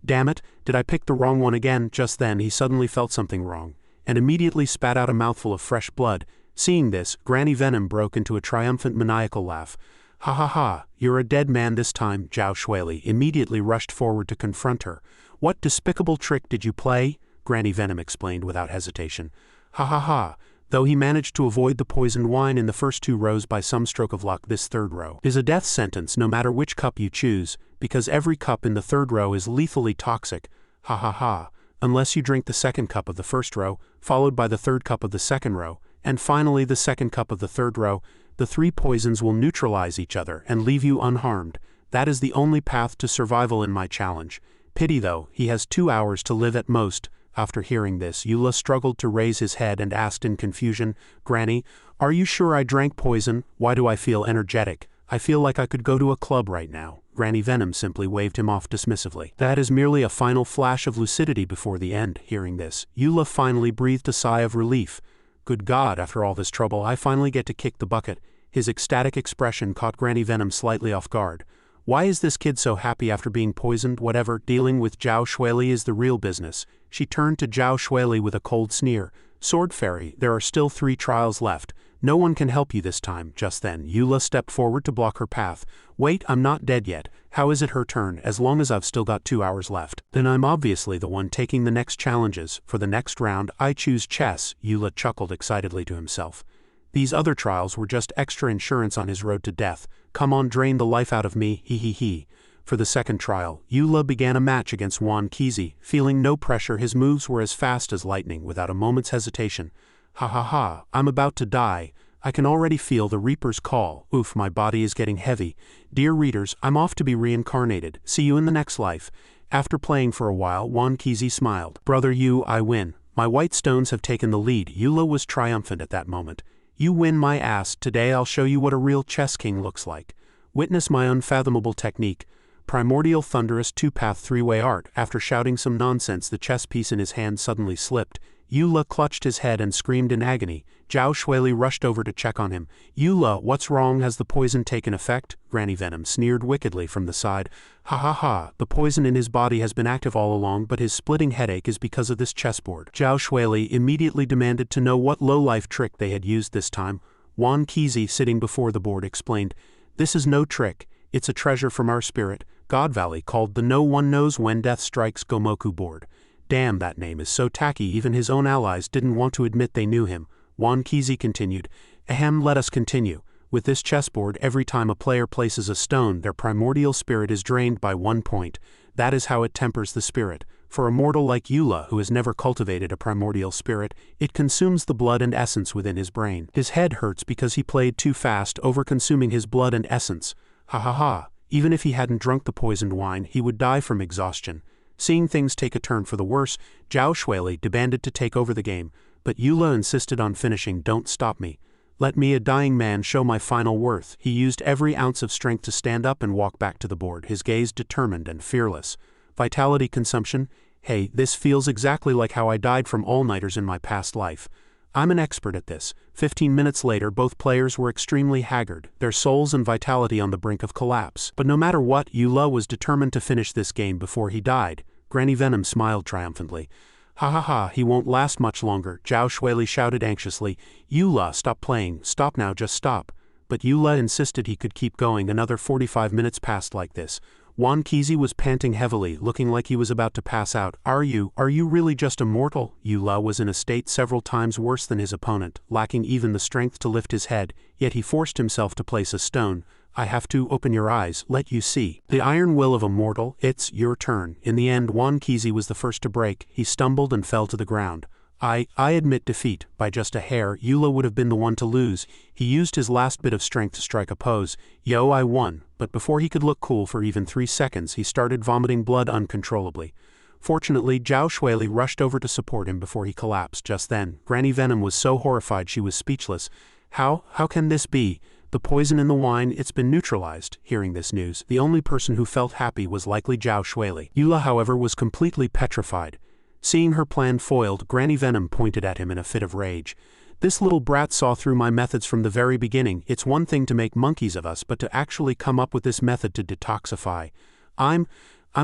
Damn it, did I pick the wrong one again? Just then, he suddenly felt something wrong, and immediately spat out a mouthful of fresh blood. Seeing this, Granny Venom broke into a triumphant maniacal laugh. Ha, you're a dead man this time. Zhao Shuili immediately rushed forward to confront her. What despicable trick did you play? Granny Venom explained without hesitation. Ha. Though he managed to avoid the poisoned wine in the first 2 rows by some stroke of luck, this 3rd row is a death sentence no matter which cup you choose, because every cup in the 3rd row is lethally toxic. Ha. Unless you drink the 2nd cup of the 1st row, followed by the 3rd cup of the 2nd row, And finally the second cup of the third row, the 3 poisons will neutralize each other and leave you unharmed. That is the only path to survival in my challenge. Pity though, he has 2 hours to live at most. After hearing this, Eula struggled to raise his head and asked in confusion, Granny, are you sure I drank poison? Why do I feel energetic? I feel like I could go to a club right now. Granny Venom simply waved him off dismissively. That is merely a final flash of lucidity before the end. Hearing this, Eula finally breathed a sigh of relief. Good God, after all this trouble, I finally get to kick the bucket. His ecstatic expression caught Granny Venom slightly off guard. Why is this kid so happy after being poisoned? Whatever, dealing with Zhao Shuili is the real business. She turned to Zhao Shuili with a cold sneer. Sword Fairy, there are still 3 trials left. No one can help you this time. Just then, Eula stepped forward to block her path. Wait, I'm not dead yet. How is it her turn? As long as I've still got 2 hours left. Then I'm obviously the one taking the next challenges. For the next round, I choose chess. Eula chuckled excitedly to himself. These other trials were just extra insurance on his road to death. Come on, drain the life out of me, hee hee hee. For the second trial, Eula began a match against Wan Kizhi. Feeling no pressure, his moves were as fast as lightning, without a moment's hesitation. Ha ha ha, I'm about to die. I can already feel the Reaper's call. Oof, my body is getting heavy. Dear readers, I'm off to be reincarnated. See you in the next life. After playing for a while, Wan Kizhi smiled. Brother Yu, I win. My white stones have taken the lead. Eula was triumphant at that moment. You win my ass. Today I'll show you what a real chess king looks like. Witness my unfathomable technique. Primordial thunderous 2-path 3-way art. After shouting some nonsense, the chess piece in his hand suddenly slipped. Eula clutched his head and screamed in agony. Zhao Shuili rushed over to check on him. Eula, what's wrong? Has the poison taken effect? Granny Venom sneered wickedly from the side. Ha ha ha, the poison in his body has been active all along, but his splitting headache is because of this chessboard. Zhao Shuili immediately demanded to know what low-life trick they had used this time. Wan Kizhi, sitting before the board, explained, This is no trick. It's a treasure from our spirit, God Valley, called the No One Knows When Death Strikes Gomoku board. Damn, that name is so tacky even his own allies didn't want to admit they knew him. Wan Kizhi continued, Ahem, let us continue. With this chessboard, every time a player places a stone, their primordial spirit is drained by 1 point. That is how it tempers the spirit. For a mortal like Eula, who has never cultivated a primordial spirit, it consumes the blood and essence within his brain. His head hurts because he played too fast, over-consuming his blood and essence. Ha ha ha, even if he hadn't drunk the poisoned wine, he would die from exhaustion. Seeing things take a turn for the worse, Zhao Shuili demanded to take over the game, but Eula insisted on finishing. Don't stop me. Let me, a dying man, show my final worth. He used every ounce of strength to stand up and walk back to the board, his gaze determined and fearless. Vitality consumption? Hey, this feels exactly like how I died from all-nighters in my past life. I'm an expert at this. 15 minutes later, both players were extremely haggard, their souls and vitality on the brink of collapse. But no matter what, Eula was determined to finish this game before he died. Granny Venom smiled triumphantly. Ha ha ha, he won't last much longer, Zhao Shuili shouted anxiously. Eula, stop playing, stop now, just stop. But Eula insisted he could keep going. Another 45 minutes passed like this. Wan Kizhi was panting heavily, looking like he was about to pass out. Are you really just a mortal? Eula was in a state several times worse than his opponent, lacking even the strength to lift his head, yet he forced himself to place a stone. I have to open your eyes, let you see. The iron will of a mortal, it's your turn. In the end, Wan Kizhi was the first to break. He stumbled and fell to the ground. I admit defeat. By just a hair, Eula would have been the one to lose. He used his last bit of strength to strike a pose. Yo, I won. But before he could look cool for even 3 seconds, he started vomiting blood uncontrollably. Fortunately, Zhao Shuili rushed over to support him before he collapsed. Just then, Granny Venom was so horrified she was speechless. How can this be? The poison in the wine, it's been neutralized. Hearing this news, the only person who felt happy was likely Zhao Shuili. Eula, however, was completely petrified. Seeing her plan foiled, Granny Venom pointed at him in a fit of rage. This little brat saw through my methods from the very beginning. It's one thing to make monkeys of us, but to actually come up with this method to detoxify. I'm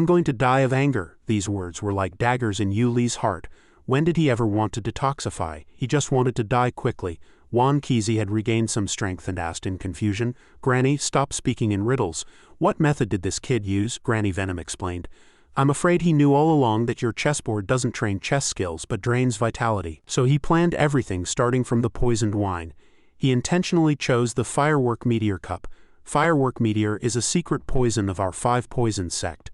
going to die of anger. These words were like daggers in Yuli's heart. When did he ever want to detoxify? He just wanted to die quickly. Wan Kizhi had regained some strength and asked in confusion, Granny, stop speaking in riddles. What method did this kid use? Granny Venom explained. I'm afraid he knew all along that your chessboard doesn't train chess skills but drains vitality. So he planned everything starting from the poisoned wine. He intentionally chose the Firework Meteor Cup. Firework Meteor is a secret poison of our 5 poison sect.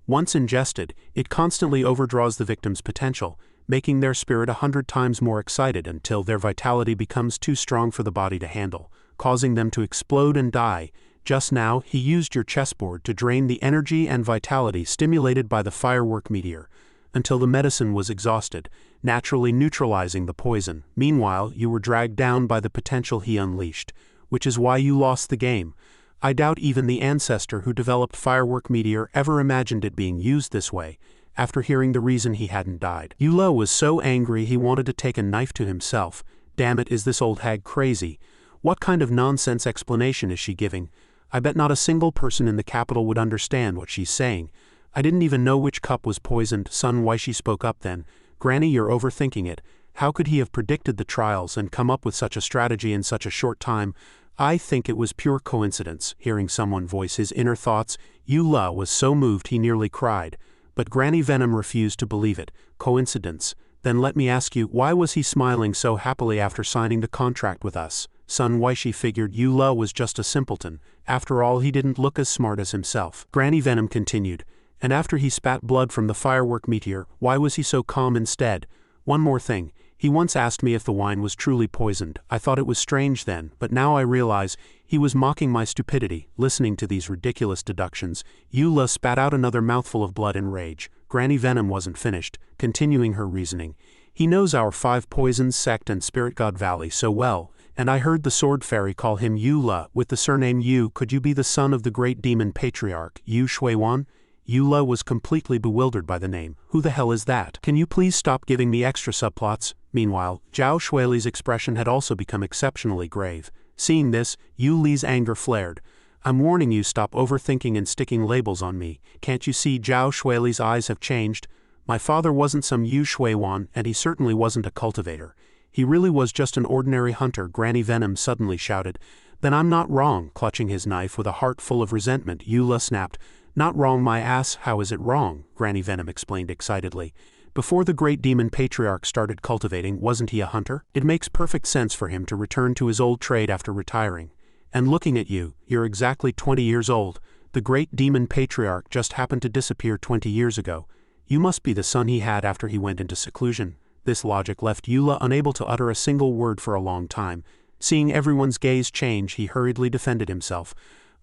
Once ingested, it constantly overdraws the victim's potential, making their spirit 100 times more excited until their vitality becomes too strong for the body to handle, causing them to explode and die. Just now, he used your chessboard to drain the energy and vitality stimulated by the firework meteor, until the medicine was exhausted, naturally neutralizing the poison. Meanwhile, you were dragged down by the potential he unleashed, which is why you lost the game. I doubt even the ancestor who developed firework meteor ever imagined it being used this way, after hearing the reason he hadn't died. Yula was so angry he wanted to take a knife to himself. Damn it, is this old hag crazy? What kind of nonsense explanation is she giving? I bet not a single person in the capital would understand what she's saying. I didn't even know which cup was poisoned. Son, why she spoke up then? Granny, you're overthinking it. How could he have predicted the trials and come up with such a strategy in such a short time? I think it was pure coincidence. Hearing someone voice his inner thoughts, Yula was so moved he nearly cried. But Granny Venom refused to believe it. Coincidence? Then let me ask you, why was he smiling so happily after signing the contract with us? Son, why she figured Yula was just a simpleton. After all, he didn't look as smart as himself. Granny Venom continued. And after he spat blood from the firework meteor, why was he so calm instead? One more thing. He once asked me if the wine was truly poisoned. I thought it was strange then, but now I realize he was mocking my stupidity. Listening to these ridiculous deductions, Yula spat out another mouthful of blood in rage. Granny Venom wasn't finished, continuing her reasoning. He knows our 5 poisons, Sect and Spirit God Valley so well, and I heard the Sword Fairy call him Yula with the surname Yu. Could you be the son of the great demon patriarch, Yu Shuiwan? Yula was completely bewildered by the name. Who the hell is that? Can you please stop giving me extra subplots? Meanwhile, Zhao Shuili's expression had also become exceptionally grave. Seeing this, Yu Li's anger flared. I'm warning you, stop overthinking and sticking labels on me. Can't you see Zhao Shuili's eyes have changed? My father wasn't some Yu Shuiwan, and he certainly wasn't a cultivator. He really was just an ordinary hunter. Granny Venom suddenly shouted. Then I'm not wrong. Clutching his knife with a heart full of resentment, Yula snapped. Not wrong, my ass, how is it wrong? Granny Venom explained excitedly. Before the great demon patriarch started cultivating, wasn't he a hunter? It makes perfect sense for him to return to his old trade after retiring. And looking at you, you're exactly 20 years old. The great demon patriarch just happened to disappear 20 years ago. You must be the son he had after he went into seclusion. This logic left Yula unable to utter a single word for a long time. Seeing everyone's gaze change, he hurriedly defended himself.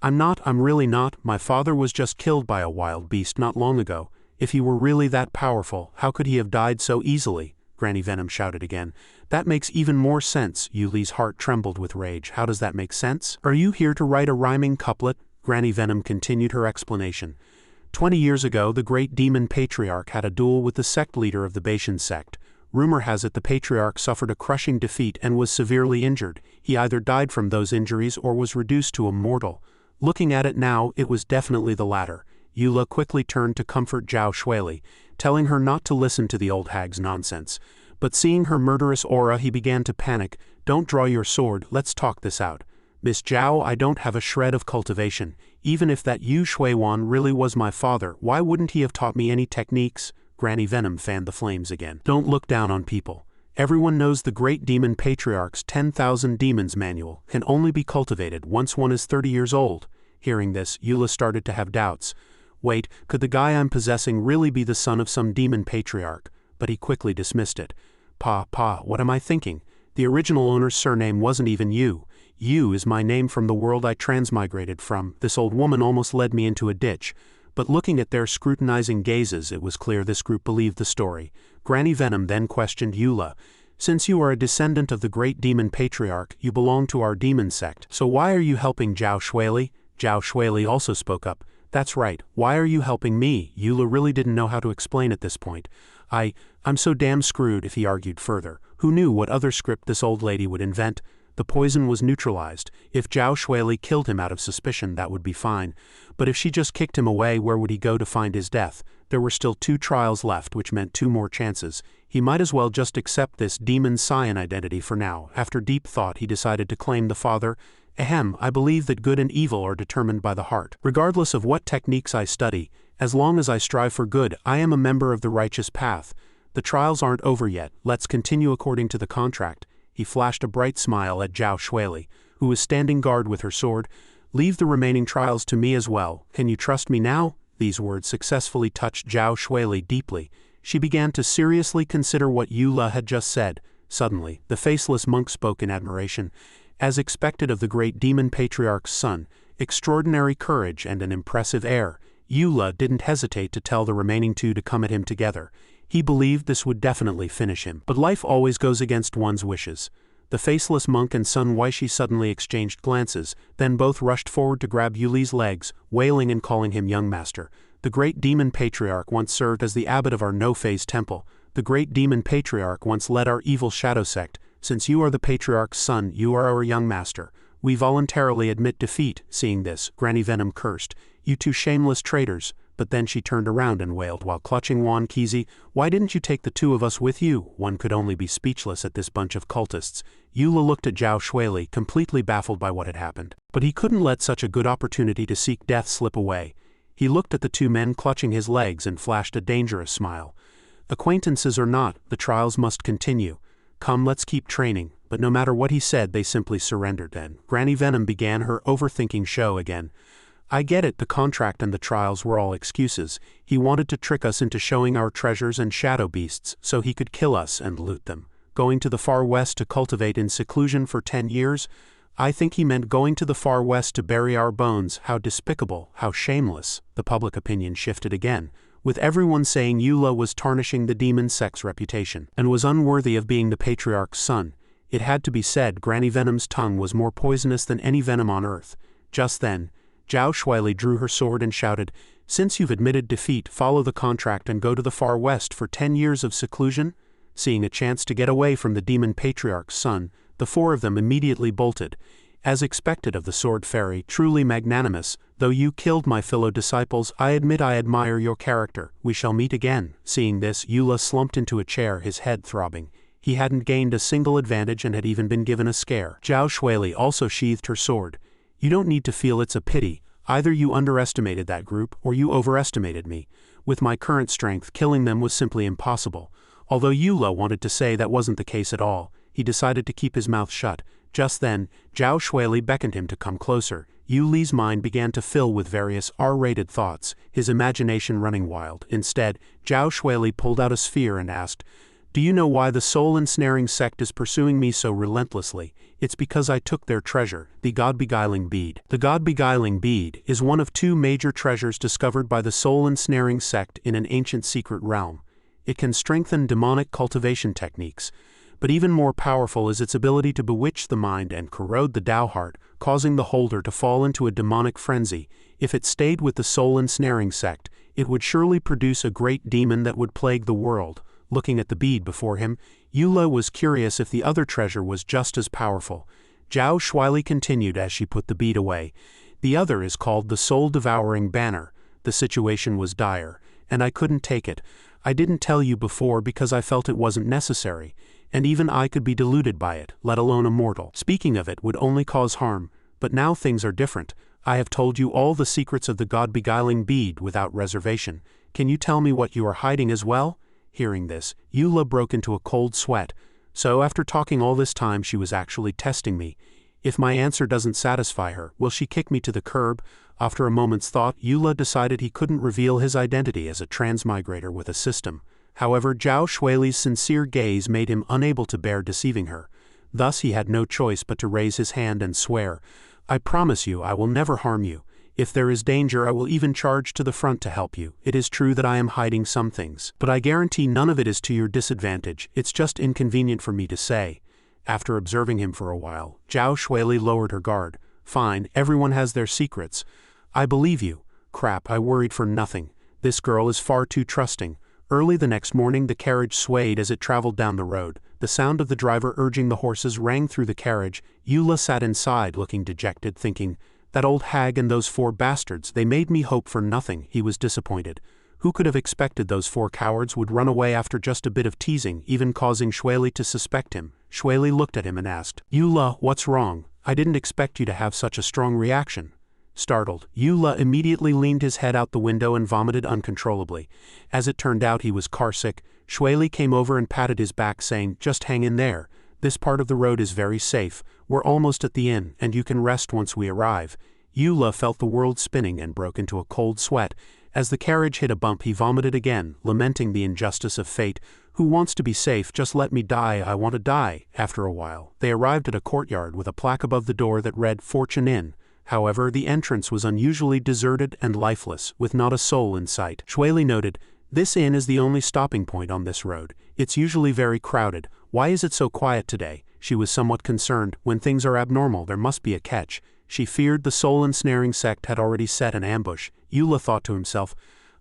I'm really not. My father was just killed by a wild beast not long ago. If he were really that powerful, how could he have died so easily? Granny Venom shouted again. That makes even more sense. Yuli's heart trembled with rage. How does that make sense? Are you here to write a rhyming couplet? Granny Venom continued her explanation. 20 years ago, the great demon patriarch had a duel with the sect leader of the Bashan sect. Rumor has it the patriarch suffered a crushing defeat and was severely injured. He either died from those injuries or was reduced to a mortal. Looking at it now, it was definitely the latter. Yula quickly turned to comfort Zhao Shuili, telling her not to listen to the old hag's nonsense. But seeing her murderous aura, he began to panic. Don't draw your sword, let's talk this out. Miss Zhao, I don't have a shred of cultivation. Even if that Yu Shuiwan really was my father, why wouldn't he have taught me any techniques? Granny Venom fanned the flames again. Don't look down on people. Everyone knows the great demon patriarch's 10,000 demons manual can only be cultivated once one is 30 years old. Hearing this, Yula started to have doubts. Wait, could the guy I'm possessing really be the son of some demon patriarch? But he quickly dismissed it. Pa, what am I thinking? The original owner's surname wasn't even Yu. Yu is my name from the world I transmigrated from. This old woman almost led me into a ditch. But looking at their scrutinizing gazes, it was clear this group believed the story. Granny Venom then questioned Yula. Since you are a descendant of the great demon patriarch, you belong to our demon sect. So why are you helping Zhao Shuili? Zhao Shuili also spoke up. That's right, why are you helping me? Yula really didn't know how to explain at this point. I'm so damn screwed, if he argued further. Who knew what other script this old lady would invent? The poison was neutralized. If Zhao Shuili killed him out of suspicion, that would be fine. But if she just kicked him away, where would he go to find his death? There were still 2 trials left, which meant 2 more chances. He might as well just accept this demon scion identity for now. After deep thought, he decided to claim the father. I believe that good and evil are determined by the heart. Regardless of what techniques I study, as long as I strive for good, I am a member of the righteous path. The trials aren't over yet. Let's continue according to the contract. He flashed a bright smile at Zhao Shuili, who was standing guard with her sword. Leave the remaining trials to me as well. Can you trust me now? These words successfully touched Zhao Shuili deeply. She began to seriously consider what Eula had just said. Suddenly, the faceless monk spoke in admiration. As expected of the great demon patriarch's son, extraordinary courage and an impressive air, Eula didn't hesitate to tell the remaining two to come at him together. He believed this would definitely finish him. But life always goes against one's wishes. The faceless monk and son Weishi suddenly exchanged glances, then both rushed forward to grab Yuli's legs, wailing and calling him young master. The great demon patriarch once served as the abbot of our no-phase temple. The great demon patriarch once led our evil shadow sect. Since you are the patriarch's son, you are our young master. We voluntarily admit defeat. Seeing this, Granny Venom cursed. You two shameless traitors. But then she turned around and wailed while clutching Wan Kizi, why didn't you take the two of us with you? One could only be speechless at this bunch of cultists. Eula looked at Zhao Shuili, completely baffled by what had happened. But he couldn't let such a good opportunity to seek death slip away. He looked at the two men clutching his legs and flashed a dangerous smile. Acquaintances or not, the trials must continue. Come, let's keep training. But no matter what he said, they simply surrendered. Then Granny Venom began her overthinking show again. I get it, the contract and the trials were all excuses. He wanted to trick us into showing our treasures and shadow beasts so he could kill us and loot them. Going to the far west to cultivate in seclusion for 10 years? I think he meant going to the far west to bury our bones. How despicable, how shameless. The public opinion shifted again, with everyone saying Eula was tarnishing the demon sect's reputation and was unworthy of being the patriarch's son. It had to be said, Granny Venom's tongue was more poisonous than any venom on earth. Just then, Zhao Shuili drew her sword and shouted, since you've admitted defeat, follow the contract and go to the far west for 10 years of seclusion? Seeing a chance to get away from the demon patriarch's son, the four of them immediately bolted. As expected of the sword fairy, truly magnanimous, though you killed my fellow disciples, I admit I admire your character. We shall meet again. Seeing this, Eula slumped into a chair, his head throbbing. He hadn't gained a single advantage and had even been given a scare. Zhao Shuili also sheathed her sword. You don't need to feel it's a pity. Either you underestimated that group, or you overestimated me. With my current strength, killing them was simply impossible. Although Eula wanted to say that wasn't the case at all, he decided to keep his mouth shut. Just then, Zhao Shuili beckoned him to come closer. Yuli's mind began to fill with various R-rated thoughts, his imagination running wild. Instead, Zhao Shuili pulled out a sphere and asked, do you know why the soul-ensnaring sect is pursuing me so relentlessly? It's because I took their treasure, the God-beguiling bead. The God-beguiling bead is one of two major treasures discovered by the soul-ensnaring sect in an ancient secret realm. It can strengthen demonic cultivation techniques, but even more powerful is its ability to bewitch the mind and corrode the Tao heart, causing the holder to fall into a demonic frenzy. If it stayed with the soul-ensnaring sect, it would surely produce a great demon that would plague the world. Looking at the bead before him, Eula was curious if the other treasure was just as powerful. Zhao Shuili continued as she put the bead away. The other is called the soul-devouring banner. The situation was dire, and I couldn't take it. I didn't tell you before because I felt it wasn't necessary, and even I could be deluded by it, let alone a mortal. Speaking of it would only cause harm, but now things are different. I have told you all the secrets of the God-beguiling bead without reservation. Can you tell me what you are hiding as well? Hearing this, Eula broke into a cold sweat. So after talking all this time she was actually testing me. If my answer doesn't satisfy her, will she kick me to the curb? After a moment's thought, Eula decided he couldn't reveal his identity as a transmigrator with a system. However, Zhao Shuili's sincere gaze made him unable to bear deceiving her. Thus he had no choice but to raise his hand and swear, I promise you I will never harm you. If there is danger, I will even charge to the front to help you. It is true that I am hiding some things, but I guarantee none of it is to your disadvantage. It's just inconvenient for me to say. After observing him for a while, Zhao Shuili lowered her guard. Fine, everyone has their secrets. I believe you. Crap, I worried for nothing. This girl is far too trusting. Early the next morning the carriage swayed as it traveled down the road. The sound of the driver urging the horses rang through the carriage. Eula sat inside looking dejected, thinking, that old hag and those 4 bastards, they made me hope for nothing. He was disappointed. Who could have expected those 4 cowards would run away after just a bit of teasing, even causing Shuili to suspect him? Shuili looked at him and asked, Eula, what's wrong? I didn't expect you to have such a strong reaction. Startled, Eula immediately leaned his head out the window and vomited uncontrollably. As it turned out he was carsick. Shuili came over and patted his back saying, just hang in there. This part of the road is very safe. We're almost at the inn, and you can rest once we arrive. Eula felt the world spinning and broke into a cold sweat. As the carriage hit a bump he vomited again, lamenting the injustice of fate. Who wants to be safe? Just let me die, I want to die. After a while, they arrived at a courtyard with a plaque above the door that read Fortune Inn. However, the entrance was unusually deserted and lifeless, with not a soul in sight. Shueli noted, "This inn is the only stopping point on this road. It's usually very crowded. Why is it so quiet today?" She was somewhat concerned. When things are abnormal, there must be a catch. She feared the soul-ensnaring sect had already set an ambush. Eula thought to himself,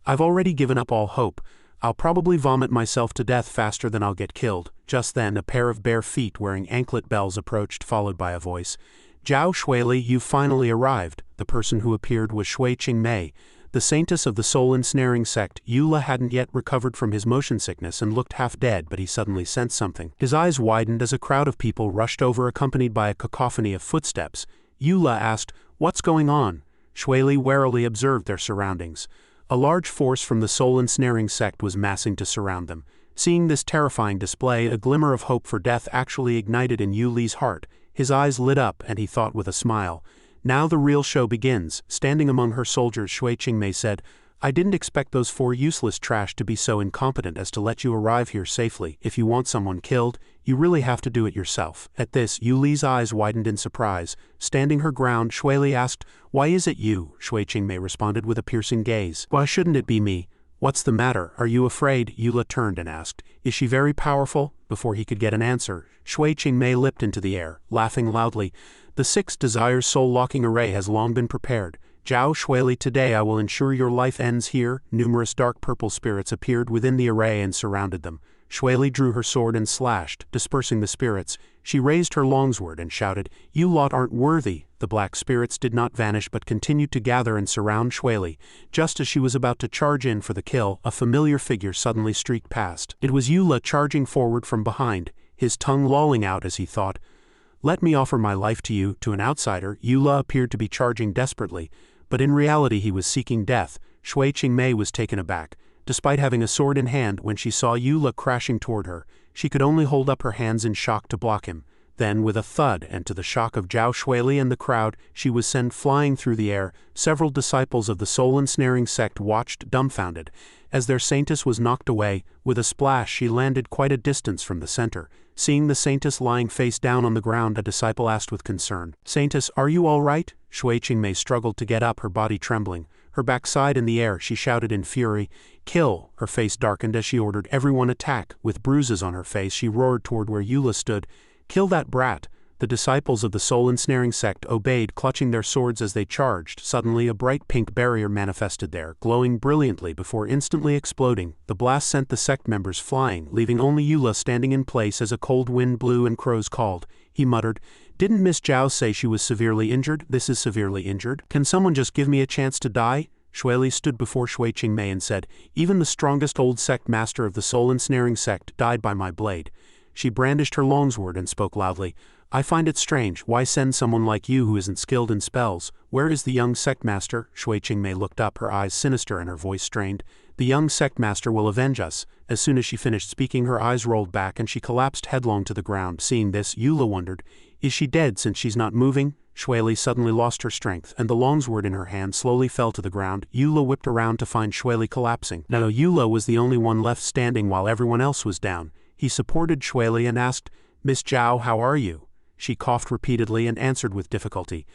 "I've already given up all hope. I'll probably vomit myself to death faster than I'll get killed." Just then, a pair of bare feet wearing anklet bells approached, followed by a voice. "Zhao Shueli, you've finally arrived." The person who appeared was Shui Qingmei, the saintess of the soul-ensnaring sect. Eula hadn't yet recovered from his motion sickness and looked half dead, but he suddenly sensed something. His eyes widened as a crowd of people rushed over, accompanied by a cacophony of footsteps. Eula asked, "What's going on?" Shueli warily observed their surroundings. A large force from the soul-ensnaring sect was massing to surround them. Seeing this terrifying display, a glimmer of hope for death actually ignited in Yuli's heart. His eyes lit up, and he thought with a smile, "Now the real show begins." Standing among her soldiers, Shui Qingmei said, "I didn't expect those 4 useless trash to be so incompetent as to let you arrive here safely. If you want someone killed, you really have to do it yourself." At this, Yuli's eyes widened in surprise. Standing her ground, Shueli asked, "Why is it you?" Shui Qingmei responded with a piercing gaze. "Why shouldn't it be me? What's the matter? Are you afraid?" Eula turned and asked, "Is she very powerful?" Before he could get an answer, Shui Qingmei leapt into the air, laughing loudly. "The 6 Desires soul-locking array has long been prepared. Zhao Shueli, today I will ensure your life ends here." Numerous dark purple spirits appeared within the array and surrounded them. Shueli drew her sword and slashed, dispersing the spirits. She raised her longsword and shouted, "You lot aren't worthy." The black spirits did not vanish but continued to gather and surround Shueli. Just as she was about to charge in for the kill, a familiar figure suddenly streaked past. It was Eula charging forward from behind, his tongue lolling out as he thought, "Let me offer my life to you." To an outsider, Eula appeared to be charging desperately, but in reality he was seeking death. Shui Qingmei was taken aback. Despite having a sword in hand, when she saw Eula crashing toward her, she could only hold up her hands in shock to block him. Then, with a thud, and to the shock of Zhao Shueli and the crowd, she was sent flying through the air. Several disciples of the soul-ensnaring sect watched, dumbfounded. As their saintess was knocked away, with a splash she landed quite a distance from the center. Seeing the saintess lying face down on the ground, a disciple asked with concern, "Saintess, are you all right?" Shui Qingmei struggled to get up, her body trembling. Her backside in the air, she shouted in fury, "Kill!" Her face darkened as she ordered, "Everyone attack!" With bruises on her face, she roared toward where Eula stood, "Kill that brat!" The disciples of the soul-ensnaring sect obeyed, clutching their swords as they charged. Suddenly a bright pink barrier manifested there, glowing brilliantly before instantly exploding. The blast sent the sect members flying, leaving only Eula standing in place as a cold wind blew and crows called. He muttered, "Didn't Miss Zhao say she was severely injured? This is severely injured. Can someone just give me a chance to die?" Shueli stood before Shui Qingmei and said, "Even the strongest old sect master of the soul-ensnaring sect died by my blade." She brandished her longsword and spoke loudly, "I find it strange. Why send someone like you who isn't skilled in spells? Where is the young sect master?" Shui Qingmei looked up, her eyes sinister and her voice strained. "The young sect master will avenge us." As soon as she finished speaking, her eyes rolled back and she collapsed headlong to the ground. Seeing this, Eula wondered, "Is she dead since she's not moving?" Shueli suddenly lost her strength, and the longsword in her hand slowly fell to the ground. Eula whipped around to find Shueli collapsing. Now Eula was the only one left standing while everyone else was down. He supported Shueli and asked, "Miss Zhao, how are you?" She coughed repeatedly and answered with difficulty,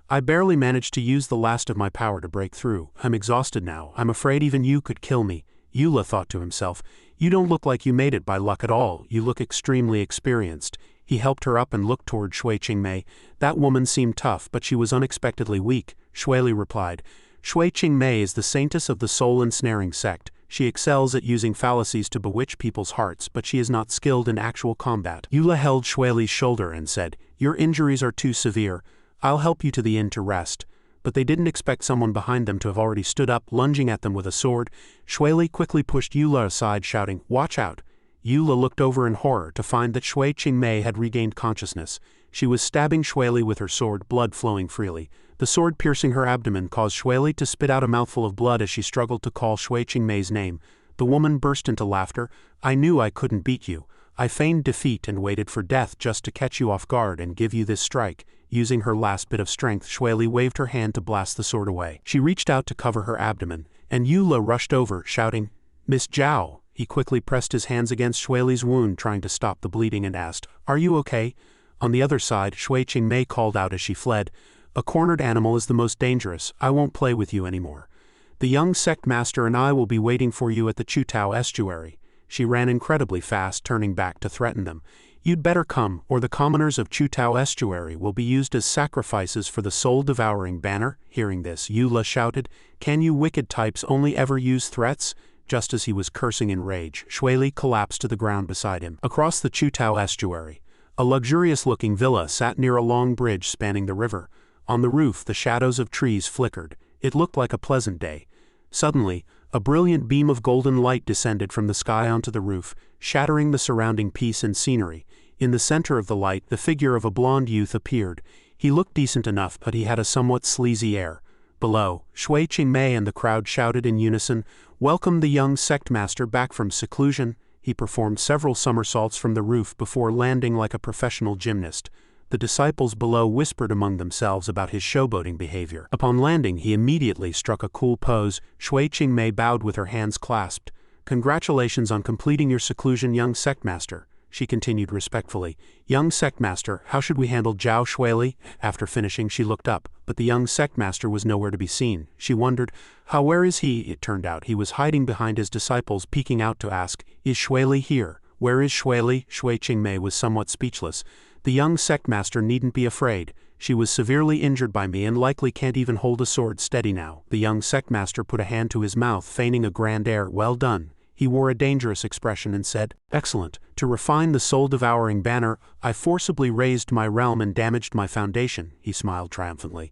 "I barely managed to use the last of my power to break through. I'm exhausted now. I'm afraid even you could kill me." Eula thought to himself, "You don't look like you made it by luck at all. You look extremely experienced." He helped her up and looked toward Shui Qingmei. That woman seemed tough, but she was unexpectedly weak. Shueli replied, "Shui Qingmei is the saintess of the soul-ensnaring sect. She excels at using fallacies to bewitch people's hearts, but she is not skilled in actual combat." Eula held Shueli's shoulder and said, "Your injuries are too severe. I'll help you to the inn to rest." But they didn't expect someone behind them to have already stood up, lunging at them with a sword. Shueli quickly pushed Eula aside, shouting, "Watch out!" Eula looked over in horror to find that Shui Qingmei had regained consciousness. She was stabbing Shueli with her sword, blood flowing freely. The sword piercing her abdomen caused Shueli to spit out a mouthful of blood as she struggled to call Shui Qingmei's name. The woman burst into laughter. "I knew I couldn't beat you. I feigned defeat and waited for death just to catch you off guard and give you this strike." Using her last bit of strength, Shueli waved her hand to blast the sword away. She reached out to cover her abdomen. and Eula rushed over, shouting, "Miss Zhao!" He quickly pressed his hands against Shuili's wound, trying to stop the bleeding, and asked, "Are you okay?" On the other side, Shui Qingmei called out as she fled, "A cornered animal is the most dangerous. I won't play with you anymore. The young sect master and I will be waiting for you at the Chutao estuary." She ran incredibly fast, turning back to threaten them. "You'd better come, or the commoners of Chutao estuary will be used as sacrifices for the soul-devouring banner." Hearing this, Eula shouted, "Can you wicked types only ever use threats?" Just as he was cursing in rage, Shuili collapsed to the ground beside him. Across the Chutao estuary, a luxurious-looking villa sat near a long bridge spanning the river. On the roof, the shadows of trees flickered. It looked like a pleasant day. Suddenly, a brilliant beam of golden light descended from the sky onto the roof, shattering the surrounding peace and scenery. In the center of the light, the figure of a blonde youth appeared. He looked decent enough, but he had a somewhat sleazy air. Below, Shui Qingmei and the crowd shouted in unison, "Welcome the young sect master back from seclusion." He performed several somersaults from the roof before landing like a professional gymnast. The disciples below whispered among themselves about his showboating behavior. Upon landing, he immediately struck a cool pose. Shui Qingmei bowed with her hands clasped. "Congratulations on completing your seclusion, young sect master," she continued respectfully. "Young sect master, how should we handle Zhao Shuili?" After finishing, she looked up, but the young sect master was nowhere to be seen. She wondered, where is he? It turned out he was hiding behind his disciples, peeking out to ask, "Is Shuili here? Where is Shuili?" Shui Qingmei was somewhat speechless. "The young sect master needn't be afraid. She was severely injured by me and likely can't even hold a sword steady now." The young sect master put a hand to his mouth, feigning a grand air. "Well done." He wore a dangerous expression and said, "Excellent. To refine the soul-devouring banner, I forcibly raised my realm and damaged my foundation." He smiled triumphantly.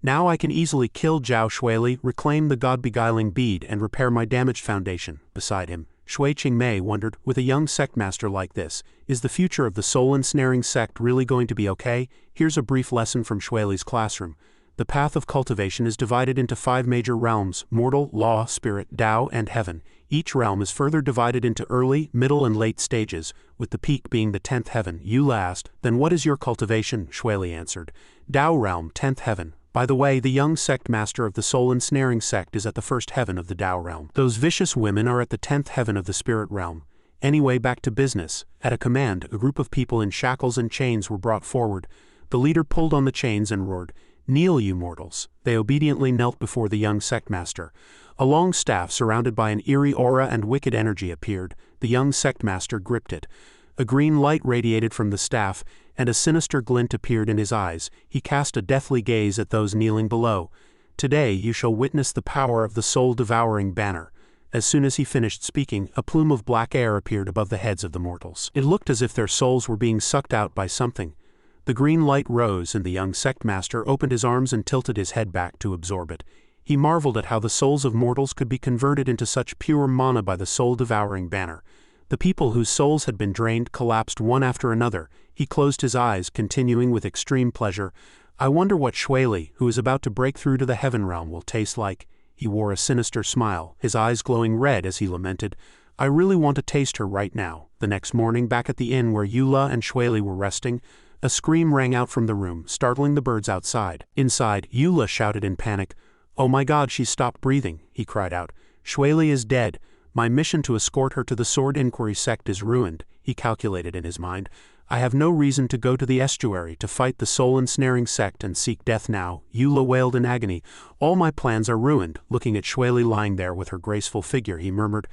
"Now I can easily kill Zhao Shuili, reclaim the god-beguiling bead, and repair my damaged foundation." Beside him, Shui Qingmei wondered, with a young sect master like this, is the future of the soul-ensnaring sect really going to be okay? Here's a brief lesson from Shuili's classroom. The path of cultivation is divided into 5 major realms: mortal, law, spirit, Tao, and heaven. Each realm is further divided into early, middle, and late stages, with the peak being the 10th heaven. Eula asked, "Then what is your cultivation?" Shuili answered, "Tao realm, 10th heaven. By the way, the young sect master of the soul-ensnaring sect is at the 1st heaven of the Tao realm. Those vicious women are at the 10th heaven of the spirit realm. Anyway, back to business." At a command, a group of people in shackles and chains were brought forward. The leader pulled on the chains and roared, "Kneel, you mortals." They obediently knelt before the young sect master. A long staff surrounded by an eerie aura and wicked energy appeared. The young sect master gripped it. A green light radiated from the staff, and a sinister glint appeared in his eyes. He cast a deathly gaze at those kneeling below. "Today you shall witness the power of the soul-devouring banner." As soon as he finished speaking, a plume of black air appeared above the heads of the mortals. It looked as if their souls were being sucked out by something. The green light rose, and the young sect master opened his arms and tilted his head back to absorb it. He marveled at how the souls of mortals could be converted into such pure mana by the soul-devouring banner. The people whose souls had been drained collapsed one after another. He closed his eyes, continuing with extreme pleasure, "I wonder what Shuili, who is about to break through to the heaven realm, will taste like." He wore a sinister smile, his eyes glowing red as he lamented, "I really want to taste her right now." The next morning, back at the inn where Eula and Shuili were resting, a scream rang out from the room, startling the birds outside. Inside, Eula shouted in panic, "Oh my god, she stopped breathing," he cried out. "Shuili is dead. My mission to escort her to the Sword Inquiry Sect is ruined," he calculated in his mind. "I have no reason to go to the estuary to fight the soul-ensnaring sect and seek death now." Eula wailed in agony, "All my plans are ruined." Looking at Shuili lying there with her graceful figure, he murmured,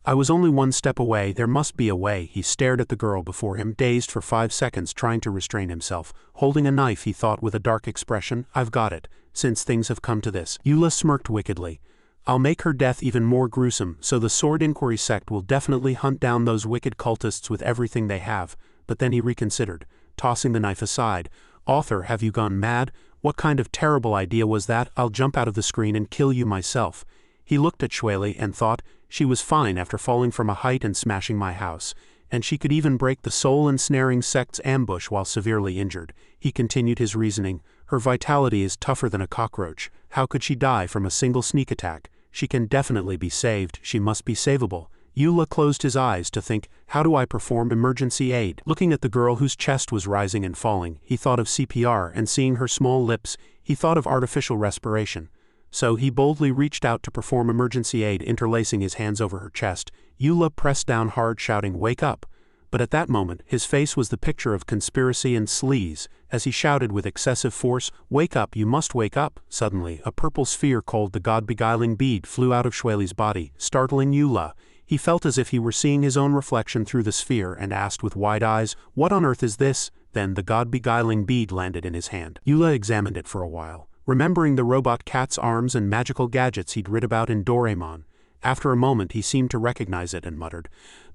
"I was only one step away, there must be a way." He stared at the girl before him, dazed for 5 seconds, trying to restrain himself. Holding a knife, he thought with a dark expression, "I've got it, since things have come to this." Eula smirked wickedly. "I'll make her death even more gruesome, so the Sword Inquiry Sect will definitely hunt down those wicked cultists with everything they have." But then he reconsidered, tossing the knife aside. "Author, have you gone mad? What kind of terrible idea was that? I'll jump out of the screen and kill you myself." He looked at Shuili and thought, she was fine after falling from a height and smashing my house, and she could even break the soul-ensnaring sect's ambush while severely injured. He continued his reasoning, "Her vitality is tougher than a cockroach. How could she die from a single sneak attack? She can definitely be saved, she must be savable." Eula closed his eyes to think, "How do I perform emergency aid?" Looking at the girl whose chest was rising and falling, he thought of CPR, and seeing her small lips, he thought of artificial respiration. so he boldly reached out to perform emergency aid, interlacing his hands over her chest. Eula pressed down hard, shouting, "Wake up!" But at that moment, his face was the picture of conspiracy and sleaze, as he shouted with excessive force, "Wake up, you must wake up!" Suddenly, a purple sphere called the God-beguiling bead flew out of Shueli's body, startling Eula. He felt as if he were seeing his own reflection through the sphere and asked with wide eyes, "What on earth is this?" Then the God-beguiling bead landed in his hand. Eula examined it for a while, remembering the robot cat's arms and magical gadgets he'd read about in Doraemon. After a moment he seemed to recognize it and muttered,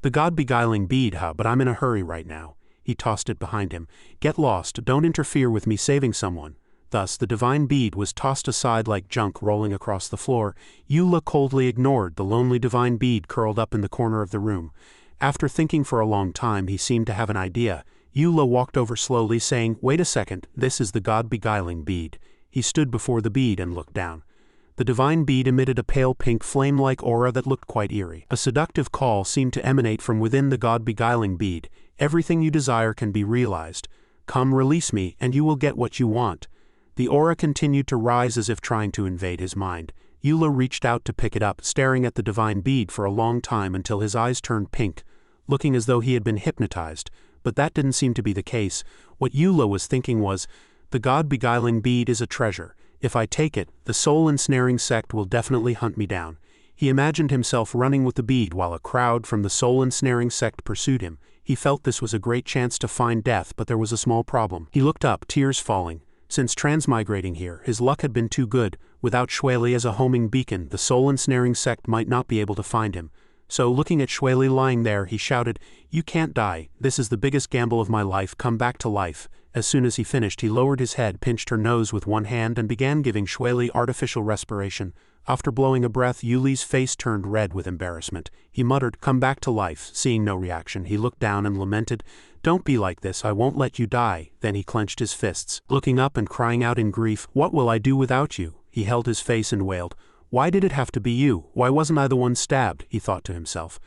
"The God-beguiling bead, huh, but I'm in a hurry right now." He tossed it behind him. "Get lost, don't interfere with me saving someone." Thus the divine bead was tossed aside like junk rolling across the floor. Eula coldly ignored the lonely divine bead curled up in the corner of the room. After thinking for a long time, he seemed to have an idea. Eula walked over slowly, saying, "Wait a second, this is the God-beguiling bead." He stood before the bead and looked down. The divine bead emitted a pale pink flame-like aura that looked quite eerie. A seductive call seemed to emanate from within the God-beguiling bead. "Everything you desire can be realized. Come, release me, and you will get what you want." The aura continued to rise as if trying to invade his mind. Eula reached out to pick it up, staring at the divine bead for a long time until his eyes turned pink, looking as though he had been hypnotized. But that didn't seem to be the case. What Eula was thinking was, "The God-beguiling bead is a treasure. If I take it, the soul-ensnaring sect will definitely hunt me down." He imagined himself running with the bead while a crowd from the soul-ensnaring sect pursued him. He felt this was a great chance to find death, but there was a small problem. He looked up, tears falling. Since transmigrating here, his luck had been too good. Without Shueli as a homing beacon, the soul-ensnaring sect might not be able to find him. So, looking at Shueli lying there, he shouted, "You can't die. This is the biggest gamble of my life. Come back to life." As soon as he finished, he lowered his head, pinched her nose with one hand, and began giving Shueli artificial respiration. After blowing a breath, Yuli's face turned red with embarrassment. He muttered, "Come back to life." Seeing no reaction, he looked down and lamented, "Don't be like this, I won't let you die." Then he clenched his fists, looking up and crying out in grief, "What will I do without you?" He held his face and wailed, "Why did it have to be you? Why wasn't I the one stabbed?" He thought to himself.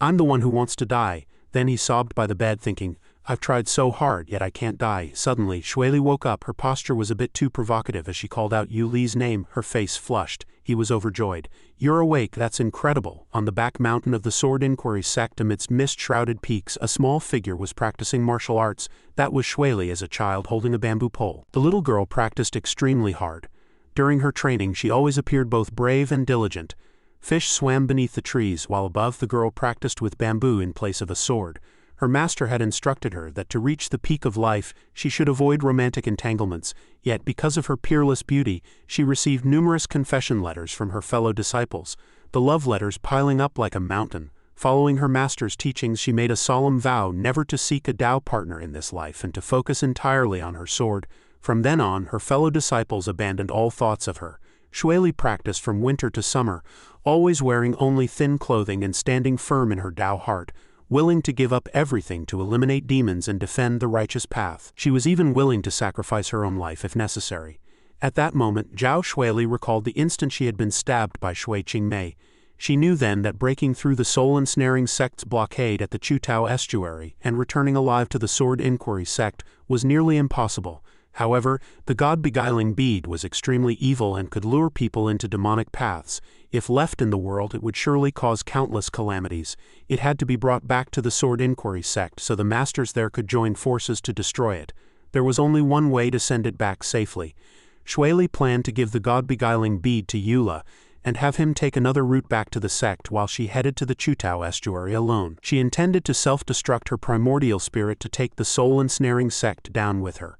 "I'm the one who wants to die." Then he sobbed by the bed, thinking, "I've tried so hard, yet I can't die." Suddenly, Shueli woke up. Her posture was a bit too provocative as she called out Yuli's name. Her face flushed. He was overjoyed. "You're awake, that's incredible." On the back mountain of the Sword Inquiry Sect, amidst mist-shrouded peaks, a small figure was practicing martial arts. That was Shueli as a child holding a bamboo pole. The little girl practiced extremely hard. During her training, she always appeared both brave and diligent. Fish swam beneath the trees, while above the girl practiced with bamboo in place of a sword. Her master had instructed her that to reach the peak of life, she should avoid romantic entanglements, yet because of her peerless beauty, she received numerous confession letters from her fellow disciples, the love letters piling up like a mountain. Following her master's teachings, she made a solemn vow never to seek a Tao partner in this life and to focus entirely on her sword. From then on, her fellow disciples abandoned all thoughts of her. Shueli practiced from winter to summer, always wearing only thin clothing and standing firm in her Tao heart, willing to give up everything to eliminate demons and defend the righteous path. She was even willing to sacrifice her own life if necessary. At that moment, Zhao Shueli recalled the instant she had been stabbed by Shui Qingmei. She knew then that breaking through the soul-ensnaring sect's blockade at the Chutao estuary and returning alive to the Sword Inquiry Sect was nearly impossible. However, the God-beguiling bead was extremely evil and could lure people into demonic paths. If left in the world, it would surely cause countless calamities. It had to be brought back to the Sword Inquiry Sect so the masters there could join forces to destroy it. There was only one way to send it back safely. Shueli planned to give the God-beguiling bead to Eula and have him take another route back to the sect while she headed to the Chutao estuary alone. She intended to self-destruct her primordial spirit to take the soul-ensnaring sect down with her.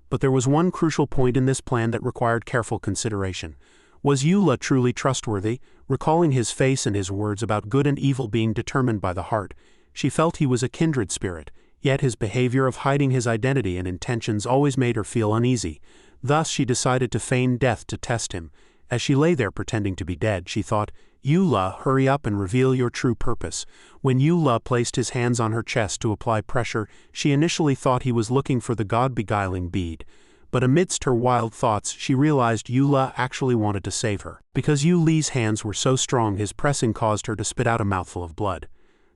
But there was one crucial point in this plan that required careful consideration. Was Eula truly trustworthy? Recalling his face and his words about good and evil being determined by the heart, she felt he was a kindred spirit, yet his behavior of hiding his identity and intentions always made her feel uneasy. Thus she decided to feign death to test him. As she lay there pretending to be dead, she thought, "Eula, hurry up and reveal your true purpose." When Eula placed his hands on her chest to apply pressure, she initially thought he was looking for the God-beguiling bead. But amidst her wild thoughts, she realized Eula actually wanted to save her. Because Yuli's hands were so strong, his pressing caused her to spit out a mouthful of blood.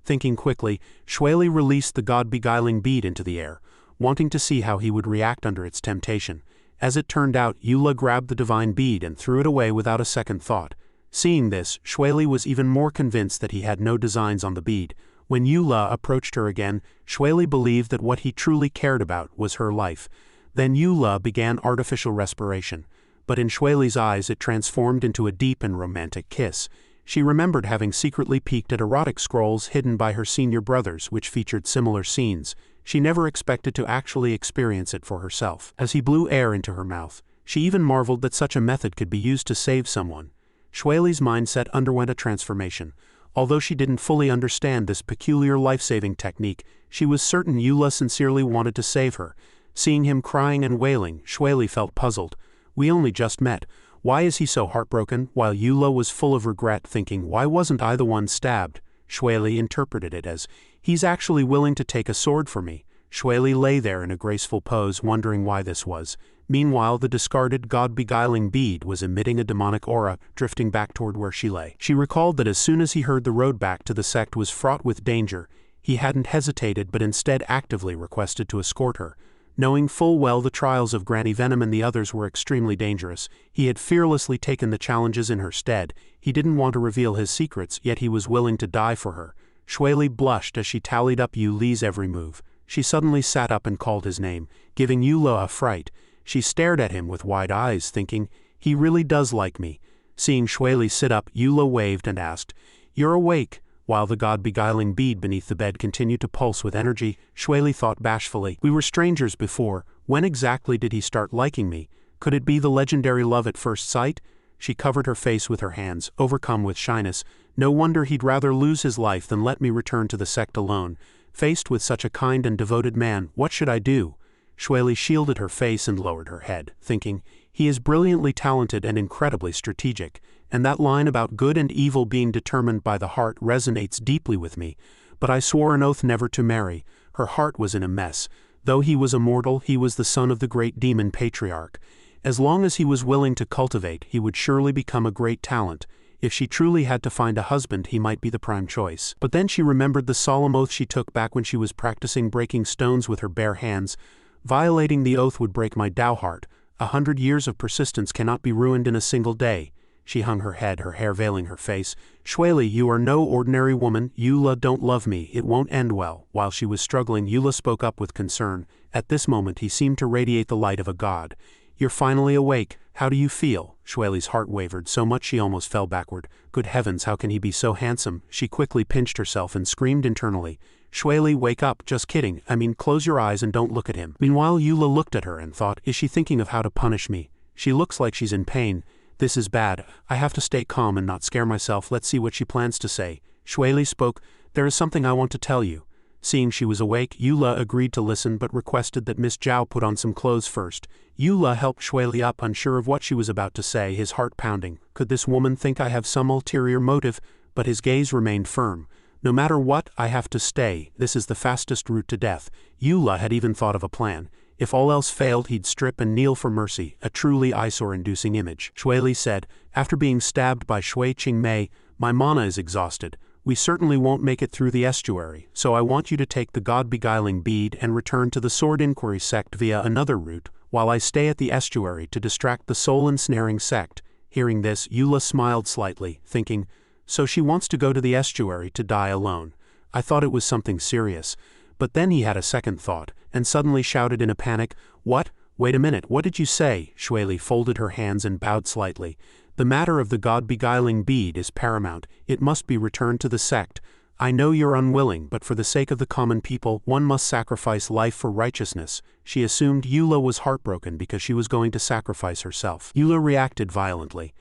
Thinking quickly, Shueli released the God-beguiling bead into the air, wanting to see how he would react under its temptation. As it turned out, Eula grabbed the divine bead and threw it away without a second thought. Seeing this, Shueli was even more convinced that he had no designs on the bead. When Eula approached her again, Shueli believed that what he truly cared about was her life. Then Eula began artificial respiration, but in Shueli's eyes it transformed into a deep and romantic kiss. She remembered having secretly peeked at erotic scrolls hidden by her senior brothers which featured similar scenes. She never expected to actually experience it for herself. As he blew air into her mouth, she even marveled that such a method could be used to save someone. Shueli's mindset underwent a transformation. Although she didn't fully understand this peculiar life-saving technique, she was certain Eula sincerely wanted to save her. Seeing him crying and wailing, Shueli felt puzzled. We only just met. Why is he so heartbroken? While Eula was full of regret, thinking, why wasn't I the one stabbed? Shueli interpreted it as, he's actually willing to take a sword for me. Shueli lay there in a graceful pose, wondering why this was. Meanwhile, the discarded god-beguiling bead was emitting a demonic aura, drifting back toward where she lay. She recalled that as soon as he heard the road back to the sect was fraught with danger, he hadn't hesitated but instead actively requested to escort her. Knowing full well the trials of Granny Venom and the others were extremely dangerous, he had fearlessly taken the challenges in her stead. He didn't want to reveal his secrets, yet he was willing to die for her. Shueli blushed as she tallied up Yuli's every move. She suddenly sat up and called his name, giving Eula a fright. She stared at him with wide eyes, thinking, he really does like me. Seeing Shueli sit up, Eula waved and asked, you're awake? While the god-beguiling bead beneath the bed continued to pulse with energy, Shueli thought bashfully, we were strangers before. When exactly did he start liking me? Could it be the legendary love at first sight? She covered her face with her hands, overcome with shyness. No wonder he'd rather lose his life than let me return to the sect alone. Faced with such a kind and devoted man, what should I do? Shueli shielded her face and lowered her head, thinking, he is brilliantly talented and incredibly strategic, and that line about good and evil being determined by the heart resonates deeply with me. But I swore an oath never to marry. Her heart was in a mess. Though he was immortal, he was the son of the great demon patriarch. As long as he was willing to cultivate, he would surely become a great talent. If she truly had to find a husband, he might be the prime choice. But then she remembered the solemn oath she took back when she was practicing breaking stones with her bare hands. Violating the oath would break my Tao heart. 100 years of persistence cannot be ruined in a single day. She hung her head, her hair veiling her face. Shueli, you are no ordinary woman. Eula don't love me. It won't end well. While she was struggling, Eula spoke up with concern. At this moment he seemed to radiate the light of a god. You're finally awake. How do you feel? Shueli's heart wavered so much she almost fell backward. Good heavens, how can he be so handsome? She quickly pinched herself and screamed internally. Shueli, wake up. Just kidding. I mean, close your eyes and don't look at him. Meanwhile, Eula looked at her and thought, is she thinking of how to punish me? She looks like she's in pain. This is bad. I have to stay calm and not scare myself. Let's see what she plans to say. Shueli spoke, there is something I want to tell you. Seeing she was awake, Eula agreed to listen but requested that Miss Zhao put on some clothes first. Eula helped Shueli up, unsure of what she was about to say, his heart pounding. Could this woman think I have some ulterior motive? But his gaze remained firm. No matter what, I have to stay. This is the fastest route to death. Eula had even thought of a plan. If all else failed, he'd strip and kneel for mercy, a truly eyesore-inducing image. Shueli said, after being stabbed by Shui Qingmei, my mana is exhausted. We certainly won't make it through the estuary, so I want you to take the god-beguiling bead and return to the Sword Inquiry sect via another route, while I stay at the estuary to distract the soul-ensnaring sect. Hearing this, Eula smiled slightly, thinking, so she wants to go to the estuary to die alone. I thought it was something serious. But then he had a second thought, and suddenly shouted in a panic, what? Wait a minute, what did you say? Shueli folded her hands and bowed slightly. The matter of the god-beguiling bead is paramount. It must be returned to the sect. I know you're unwilling, but for the sake of the common people, one must sacrifice life for righteousness. She assumed Eula was heartbroken because she was going to sacrifice herself. Eula reacted violently.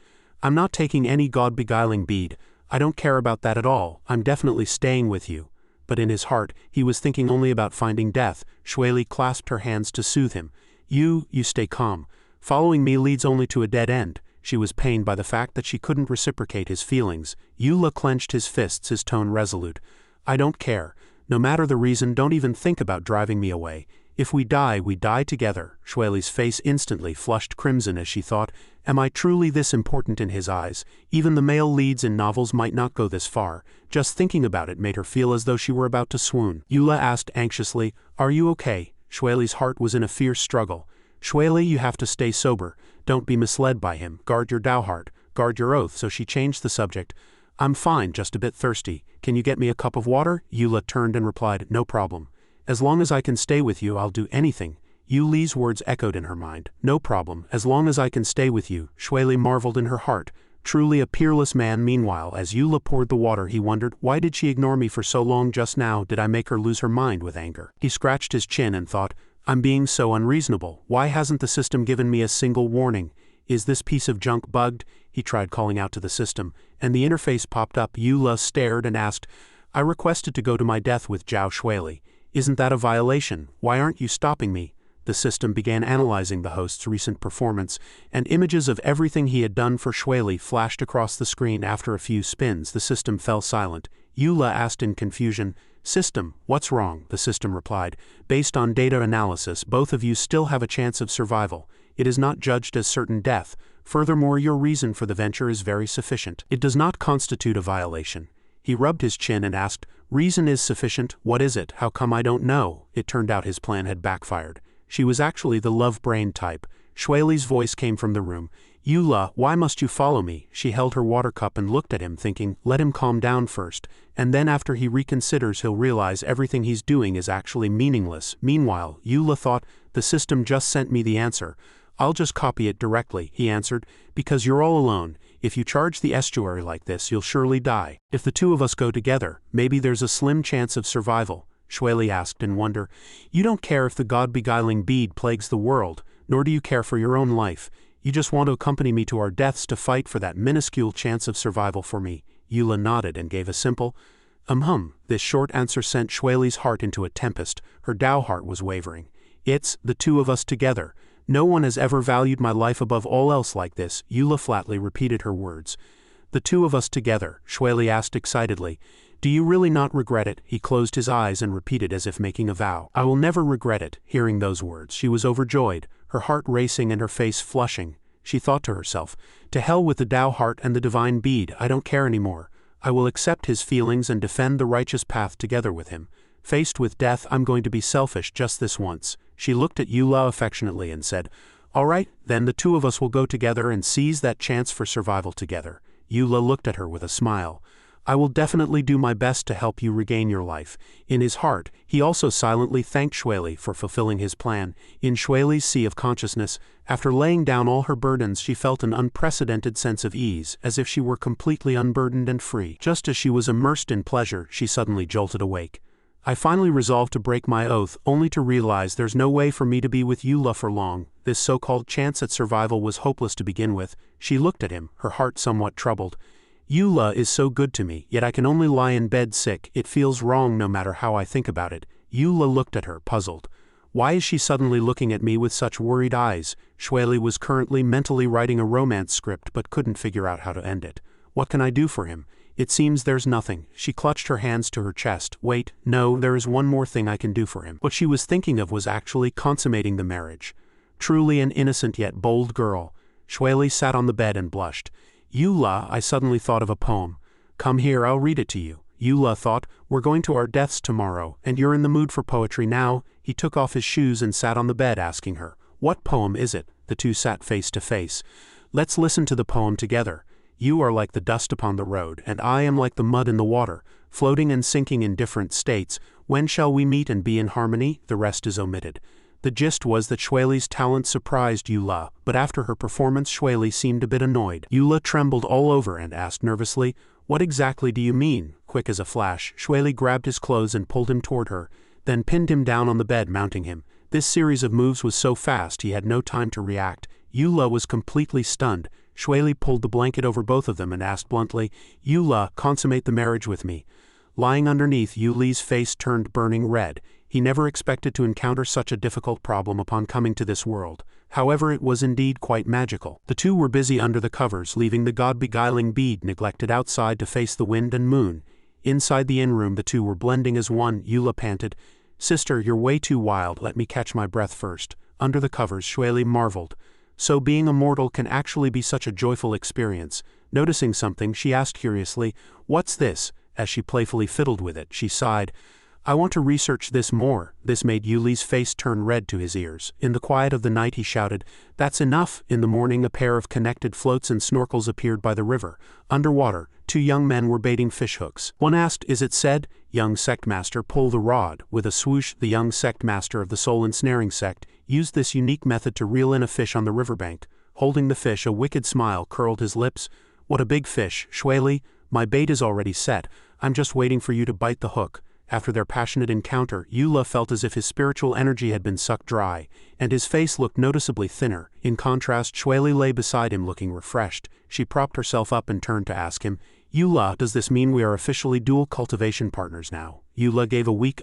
I'm not taking any god-beguiling bead. I don't care about that at all. I'm definitely staying with you. But in his heart, he was thinking only about finding death. Shueli clasped her hands to soothe him. You stay calm. Following me leads only to a dead end. She was pained by the fact that she couldn't reciprocate his feelings. Eula clenched his fists, his tone resolute. I don't care. No matter the reason, don't even think about driving me away. If we die together. Shueli's face instantly flushed crimson as she thought, am I truly this important in his eyes? Even the male leads in novels might not go this far. Just thinking about it made her feel as though she were about to swoon. Eula asked anxiously, are you okay? Shueli's heart was in a fierce struggle. Shuili, you have to stay sober. Don't be misled by him. Guard your Dao heart. Guard your oath. So she changed the subject. I'm fine, just a bit thirsty. Can you get me a cup of water? Eula turned and replied, no problem. As long as I can stay with you, I'll do anything. Yuli's words echoed in her mind. No problem, as long as I can stay with you. Shuili marveled in her heart. Truly a peerless man. Meanwhile, as Eula poured the water, he wondered, why did she ignore me for so long just now? Did I make her lose her mind with anger? He scratched his chin and thought, I'm being so unreasonable. Why hasn't the system given me a single warning? Is this piece of junk bugged? He tried calling out to the system, and the interface popped up. Eula stared and asked, I requested to go to my death with Zhao Shuili. Isn't that a violation? Why aren't you stopping me? The system began analyzing the host's recent performance, and images of everything he had done for Shuili flashed across the screen. After a few spins, the system fell silent. Eula asked in confusion, System, what's wrong? The system replied, based on data analysis, both of you still have a chance of survival. It is not judged as certain death. Furthermore, your reason for the venture is very sufficient. It does not constitute a violation. He rubbed his chin and asked, reason is sufficient? What is it? How come I don't know? It turned out his plan had backfired. She was actually the love brain type. Shuili's voice came from the room. Eula, why must you follow me? She held her water cup and looked at him, thinking, let him calm down first, and then after he reconsiders he'll realize everything he's doing is actually meaningless. Meanwhile, Eula thought, the system just sent me the answer. I'll just copy it directly, he answered, because you're all alone. If you charge the estuary like this, you'll surely die. If the two of us go together, maybe there's a slim chance of survival. Shuili asked in wonder. You don't care if the god-beguiling bead plagues the world, nor do you care for your own life. You just want to accompany me to our deaths to fight for that minuscule chance of survival for me. Eula nodded and gave a simple, This short answer sent Shuili's heart into a tempest. Her Dao heart was wavering. It's the two of us together. No one has ever valued my life above all else like this. Eula flatly repeated her words. The two of us together, Shuili asked excitedly. Do you really not regret it? He closed his eyes and repeated as if making a vow. I will never regret it. Hearing those words, she was overjoyed, her heart racing and her face flushing. She thought to herself, to hell with the Dao heart and the divine bead, I don't care anymore. I will accept his feelings and defend the righteous path together with him. Faced with death, I'm going to be selfish just this once. She looked at Eula affectionately and said, all right, then the two of us will go together and seize that chance for survival together. Eula looked at her with a smile. I will definitely do my best to help you regain your life. In his heart, he also silently thanked Shuili for fulfilling his plan. In Shuili's sea of consciousness, after laying down all her burdens, she felt an unprecedented sense of ease, as if she were completely unburdened and free. Just as she was immersed in pleasure, she suddenly jolted awake. I finally resolved to break my oath, only to realize there's no way for me to be with Eula for long. This so-called chance at survival was hopeless to begin with. She looked at him, her heart somewhat troubled. Eula is so good to me, yet I can only lie in bed sick. It feels wrong no matter how I think about it. Eula looked at her, puzzled. Why is she suddenly looking at me with such worried eyes? Shuili was currently mentally writing a romance script but couldn't figure out how to end it. What can I do for him? It seems there's nothing. She clutched her hands to her chest. Wait, no, there is one more thing I can do for him. What she was thinking of was actually consummating the marriage. Truly an innocent yet bold girl. Shuili sat on the bed and blushed. Eula, I suddenly thought of a poem. Come here, I'll read it to you. Eula thought, we're going to our deaths tomorrow, and you're in the mood for poetry now. He took off his shoes and sat on the bed asking her, what poem is it? The two sat face to face. Let's listen to the poem together. You are like the dust upon the road, and I am like the mud in the water, floating and sinking in different states. When shall we meet and be in harmony? The rest is omitted. The gist was that Shuili's talent surprised Eula, but after her performance Shuili seemed a bit annoyed. Eula trembled all over and asked nervously, what exactly do you mean? Quick as a flash, Shuili grabbed his clothes and pulled him toward her, then pinned him down on the bed, mounting him. This series of moves was so fast he had no time to react. Eula was completely stunned. Shuili pulled the blanket over both of them and asked bluntly, Eula, consummate the marriage with me. Lying underneath, Yuli's face turned burning red. He never expected to encounter such a difficult problem upon coming to this world. However, it was indeed quite magical. The two were busy under the covers, leaving the god-beguiling bead neglected outside to face the wind and moon. Inside the inn room, the two were blending as one. Eula panted, Sister, you're way too wild, let me catch my breath first. Under the covers, Shuili marveled. So being a mortal can actually be such a joyful experience. Noticing something, she asked curiously, What's this? As she playfully fiddled with it, she sighed, I want to research this more. This made Yuli's face turn red to his ears. In the quiet of the night he shouted, "That's enough!" In the morning a pair of connected floats and snorkels appeared by the river. Underwater, two young men were baiting fishhooks. One asked, "Is it said?" Young Sect Master, "Pull the rod." With a swoosh, the young Sect Master of the soul ensnaring sect used this unique method to reel in a fish on the riverbank. Holding the fish, a wicked smile curled his lips. "What a big fish, Shueli! My bait is already set. I'm just waiting for you to bite the hook." After their passionate encounter, Yula felt as if his spiritual energy had been sucked dry, and his face looked noticeably thinner. In contrast, Shueli lay beside him looking refreshed. She propped herself up and turned to ask him, "Yula, does this mean we are officially dual cultivation partners now?" Yula gave a weak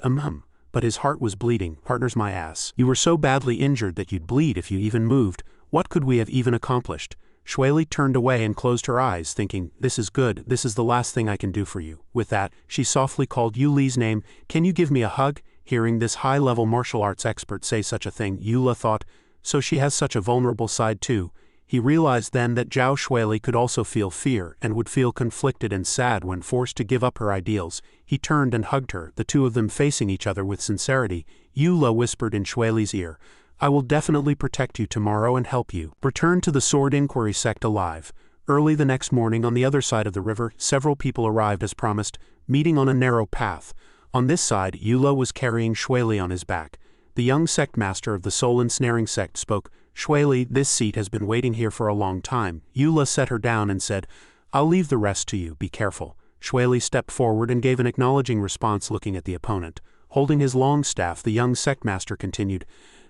but his heart was bleeding. "Partners my ass. You were so badly injured that you'd bleed if you even moved. What could we have even accomplished?" Shueli turned away and closed her eyes, thinking, "This is good, this is the last thing I can do for you." With that, she softly called Yuli's name. "Can you give me a hug?" Hearing this high-level martial arts expert say such a thing, Yula thought, so she has such a vulnerable side too. He realized then that Zhao Shueli could also feel fear and would feel conflicted and sad when forced to give up her ideals. He turned and hugged her, the two of them facing each other with sincerity. Yula whispered in Shueli's ear, "I will definitely protect you tomorrow and help you return to the Sword Inquiry Sect alive." Early the next morning on the other side of the river, several people arrived as promised, meeting on a narrow path. On this side, Yula was carrying Shueli on his back. The young Sect Master of the Soul Ensnaring Sect spoke, "Shueli, this seat has been waiting here for a long time." Yula set her down and said, "I'll leave the rest to you, be careful." Shueli stepped forward and gave an acknowledging response looking at the opponent. Holding his long staff, the young Sect Master continued,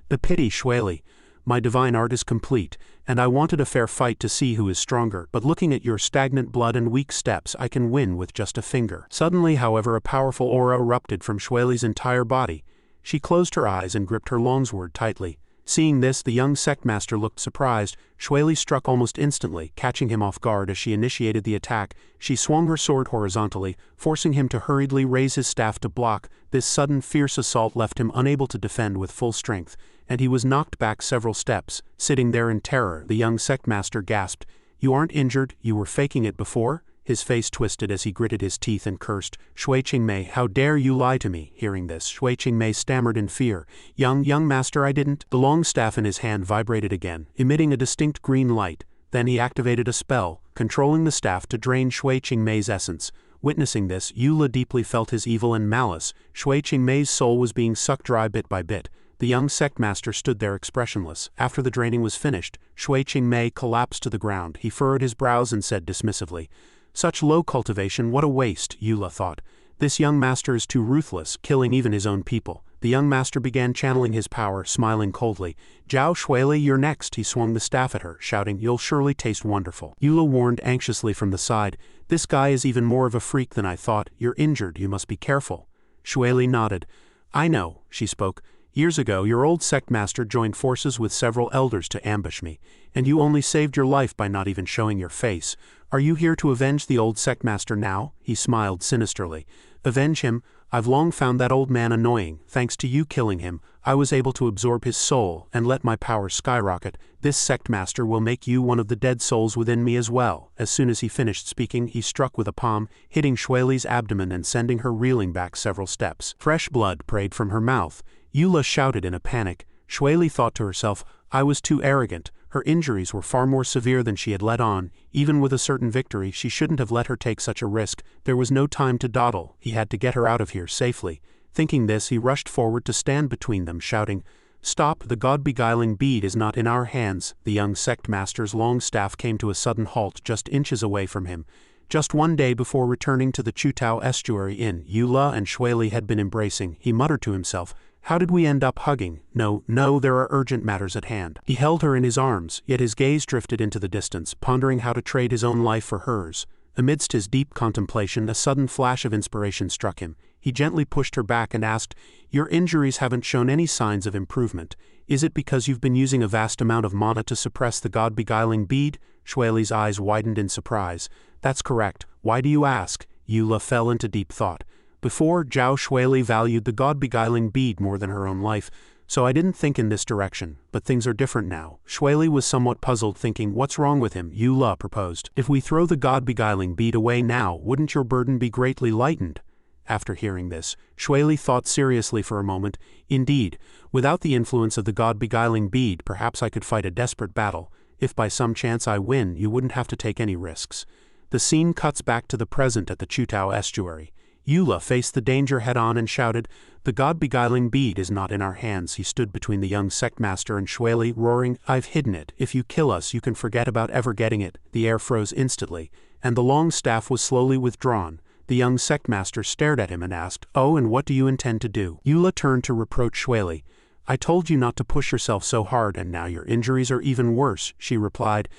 "The pity, Shueli. My divine art is complete, and I wanted a fair fight to see who is stronger, but looking at your stagnant blood and weak steps I can win with just a finger." Suddenly, however, a powerful aura erupted from Shueli's entire body. She closed her eyes and gripped her longsword tightly. Seeing this, the young Sect Master looked surprised. Shueli struck almost instantly, catching him off guard as she initiated the attack. She swung her sword horizontally, forcing him to hurriedly raise his staff to block. This sudden fierce assault left him unable to defend with full strength, and he was knocked back several steps. Sitting there in terror, the young Sect Master gasped, "You aren't injured? You were faking it before?" His face twisted as he gritted his teeth and cursed, "Shui Qingmei, how dare you lie to me?" Hearing this, Shui Qingmei stammered in fear, Young master, I didn't." The long staff in his hand vibrated again, emitting a distinct green light. Then he activated a spell, controlling the staff to drain Shui Qingmei's essence. Witnessing this, Yula deeply felt his evil and malice. Shui Qingmei's soul was being sucked dry bit by bit. The young Sect Master stood there expressionless. After the draining was finished, Shui Qingmei collapsed to the ground. He furrowed his brows and said dismissively, "Such low cultivation, what a waste," Yula thought. "This young master is too ruthless, killing even his own people." The young master began channeling his power, smiling coldly. "Zhao Shueli, you're next." He swung the staff at her, shouting, "You'll surely taste wonderful." Yula warned anxiously from the side, "This guy is even more of a freak than I thought. You're injured, you must be careful." Shueli nodded. "I know," she spoke. "Years ago, your old Sect Master joined forces with several elders to ambush me, and you only saved your life by not even showing your face. Are you here to avenge the old Sect Master now?" He smiled sinisterly. "Avenge him? I've long found that old man annoying. Thanks to you killing him, I was able to absorb his soul and let my power skyrocket. This Sect Master will make you one of the dead souls within me as well." As soon as he finished speaking, he struck with a palm, hitting Shueli's abdomen and sending her reeling back several steps. Fresh blood prayed from her mouth. Yula shouted in a panic. Shueli thought to herself, "I was too arrogant." Her injuries were far more severe than she had let on. Even with a certain victory, she shouldn't have let her take such a risk. There was no time to dawdle. He had to get her out of here safely. Thinking this, he rushed forward to stand between them, shouting, "Stop, the god-beguiling bead is not in our hands." The young Sect Master's long staff came to a sudden halt just inches away from him. Just one day before returning to the Chutao Estuary Inn, Yula and Shueli had been embracing. He muttered to himself, "How did we end up hugging? No, there are urgent matters at hand." He held her in his arms, yet his gaze drifted into the distance, pondering how to trade his own life for hers. Amidst his deep contemplation, a sudden flash of inspiration struck him. He gently pushed her back and asked, "Your injuries haven't shown any signs of improvement. Is it because you've been using a vast amount of mana to suppress the god-beguiling bead?" Shueli's eyes widened in surprise. "That's correct. Why do you ask?" Yula fell into deep thought. Before, Zhao Shueli valued the god-beguiling bead more than her own life, so I didn't think in this direction, but things are different now. Shueli was somewhat puzzled, thinking, what's wrong with him? Yula proposed, "If we throw the god-beguiling bead away now, wouldn't your burden be greatly lightened?" After hearing this, Shueli thought seriously for a moment. Indeed, without the influence of the god-beguiling bead, perhaps I could fight a desperate battle. If by some chance I win, you wouldn't have to take any risks. The scene cuts back to the present at the Chutao estuary. Eula faced the danger head-on and shouted, "The god-beguiling bead is not in our hands." He stood between the young sect master and Shueli, roaring, "I've hidden it. If you kill us, you can forget about ever getting it." The air froze instantly, and the long staff was slowly withdrawn. The young sect master stared at him and asked, "Oh, and what do you intend to do?" Eula turned to reproach Shueli. "I told you not to push yourself so hard, and now your injuries are even worse," she replied.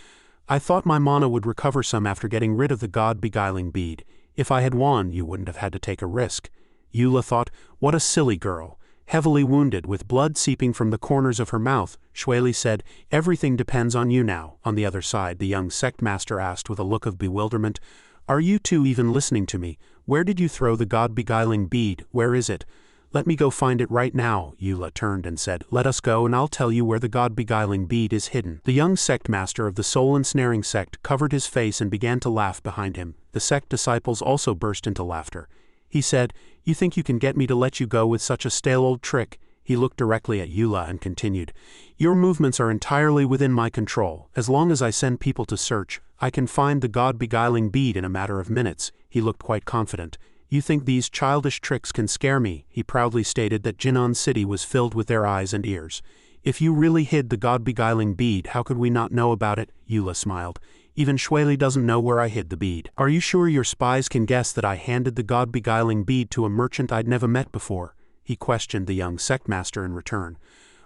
"I thought my mana would recover some after getting rid of the god-beguiling bead. If I had won, you wouldn't have had to take a risk." Eula thought, "What a silly girl." Heavily wounded, with blood seeping from the corners of her mouth, Shueli said, "Everything depends on you now." On the other side, the young sect master asked with a look of bewilderment, "Are you two even listening to me? Where did you throw the god-beguiling bead? Where is it?" "Let me go find it right now." Eula turned and said, "Let us go and I'll tell you where the god-beguiling bead is hidden." The young sect master of the soul-ensnaring sect covered his face and began to laugh behind him. The sect disciples also burst into laughter. He said, "You think you can get me to let you go with such a stale old trick?" He looked directly at Eula and continued, "Your movements are entirely within my control. As long as I send people to search, I can find the god-beguiling bead in a matter of minutes." He looked quite confident. "You think these childish tricks can scare me?" He proudly stated that Jinan City was filled with their eyes and ears. "If you really hid the god-beguiling bead, how could we not know about it?" Eula smiled. "Even Shueli doesn't know where I hid the bead." "Are you sure your spies can guess that I handed the god-beguiling bead to a merchant I'd never met before?" He questioned the young sect master in return.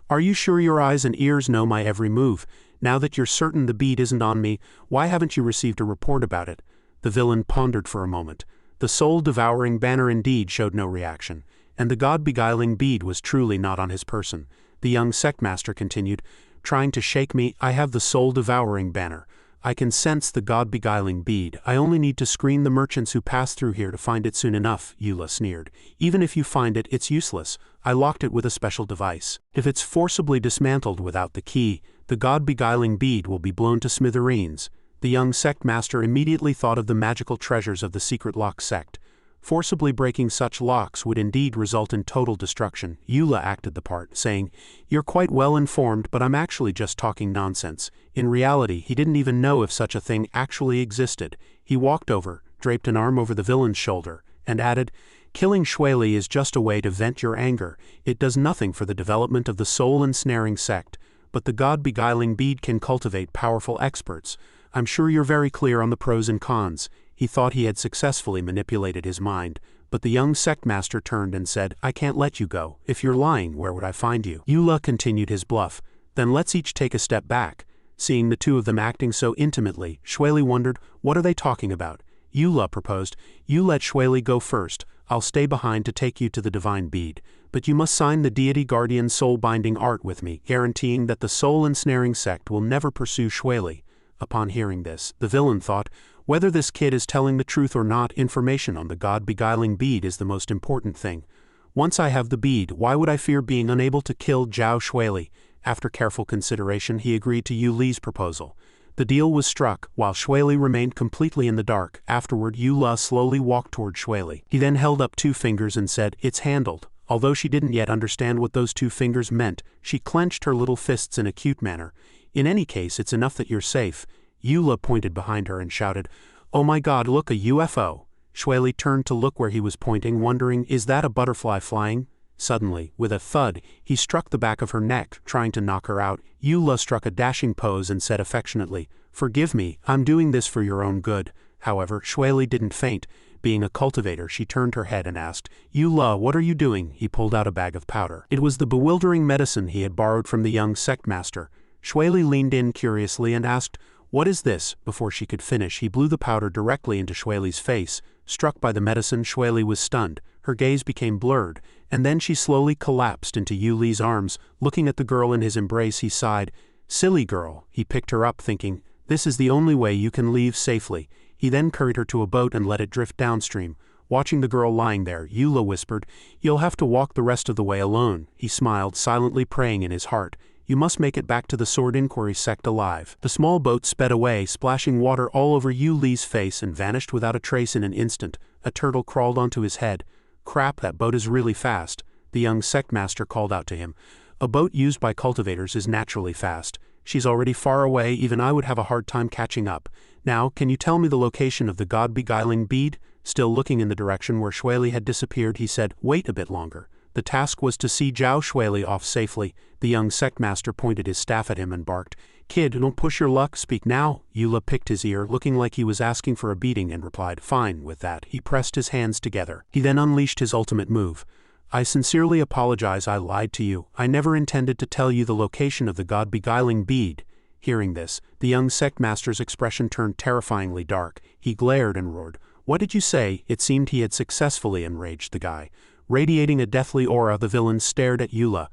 "Are you sure your eyes and ears know my every move? Now that you're certain the bead isn't on me, why haven't you received a report about it?" The villain pondered for a moment. The soul-devouring banner indeed showed no reaction, and the god-beguiling bead was truly not on his person. The young sect master continued, "Trying to shake me? I have the soul-devouring banner. I can sense the god-beguiling bead. I only need to screen the merchants who pass through here to find it soon enough." Eula sneered. "Even if you find it, it's useless. I locked it with a special device. If it's forcibly dismantled without the key, the god-beguiling bead will be blown to smithereens." The young sect master immediately thought of the magical treasures of the secret lock sect. Forcibly breaking such locks would indeed result in total destruction. Eula acted the part, saying, "You're quite well informed, but I'm actually just talking nonsense." In reality, he didn't even know if such a thing actually existed. He walked over, draped an arm over the villain's shoulder, and added, "Killing Shueli is just a way to vent your anger. It does nothing for the development of the soul-ensnaring sect, but the god-beguiling bead can cultivate powerful experts. I'm sure you're very clear on the pros and cons." He thought he had successfully manipulated his mind, but the young sect master turned and said, "I can't let you go. If you're lying, where would I find you?" Eula continued his bluff. "Then let's each take a step back." Seeing the two of them acting so intimately, Shueli wondered, what are they talking about? Eula proposed, "You let Shueli go first. I'll stay behind to take you to the divine bead. But you must sign the deity guardian soul-binding art with me, guaranteeing that the soul-ensnaring sect will never pursue Shueli." Upon hearing this, the villain thought, whether this kid is telling the truth or not, information on the god-beguiling bead is the most important thing. Once I have the bead, why would I fear being unable to kill Zhao Shueli? After careful consideration, he agreed to Yu Li's proposal. The deal was struck, while Shueli remained completely in the dark. Afterward, Eula slowly walked toward Shueli. He then held up 2 fingers and said, "It's handled." Although she didn't yet understand what those 2 fingers meant, she clenched her little fists in a cute manner. "In any case, it's enough that you're safe." Eula pointed behind her and shouted, "Oh my god, look, a UFO!" Shueli turned to look where he was pointing, wondering, is that a butterfly flying? Suddenly, with a thud, he struck the back of her neck, trying to knock her out. Eula struck a dashing pose and said affectionately, "Forgive me, I'm doing this for your own good." However, Shueli didn't faint. Being a cultivator, she turned her head and asked, "Eula, what are you doing?" He pulled out a bag of powder. It was the bewildering medicine he had borrowed from the young sect master. Shueli leaned in curiously and asked, "What is this?" Before she could finish, he blew the powder directly into Shueli's face. Struck by the medicine, Shueli was stunned. Her gaze became blurred, and then she slowly collapsed into Yu Li's arms. Looking at the girl in his embrace, he sighed, "Silly girl." He picked her up, thinking, "This is the only way you can leave safely." He then carried her to a boat and let it drift downstream. Watching the girl lying there, Eula whispered, "You'll have to walk the rest of the way alone." He smiled, silently praying in his heart, "You must make it back to the Sword Inquiry Sect alive." The small boat sped away, splashing water all over Yu Li's face, and vanished without a trace in an instant. A turtle crawled onto his head. Crap, that boat is really fast, the young sect master called out to him. A boat used by cultivators is naturally fast. She's already far away, even I would have a hard time catching up. Now, can you tell me the location of the god-beguiling bead? Still looking in the direction where Shuili had disappeared, he said, wait a bit longer. The task was to see Zhao Shuili off safely. The young sect master pointed his staff at him and barked, Kid, don't push your luck, speak now. Yula picked his ear, looking like he was asking for a beating, and replied, fine. With that, he pressed his hands together. He then unleashed his ultimate move. I sincerely apologize, I lied to you. I never intended to tell you the location of the god-beguiling bead. Hearing this, the young sect master's expression turned terrifyingly dark. He glared and roared, what did you say? It seemed he had successfully enraged the guy. Radiating a deathly aura, the villain stared at Yula.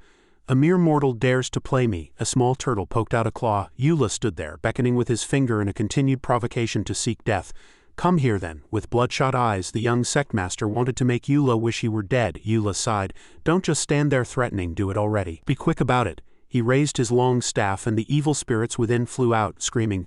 A mere mortal dares to play me. A small turtle poked out a claw. Yula stood there, beckoning with his finger in a continued provocation to seek death. Come here then. With bloodshot eyes, the young sect master wanted to make Yula wish he were dead. Yula sighed. Don't just stand there threatening, do it already. Be quick about it. He raised his long staff and the evil spirits within flew out, screaming,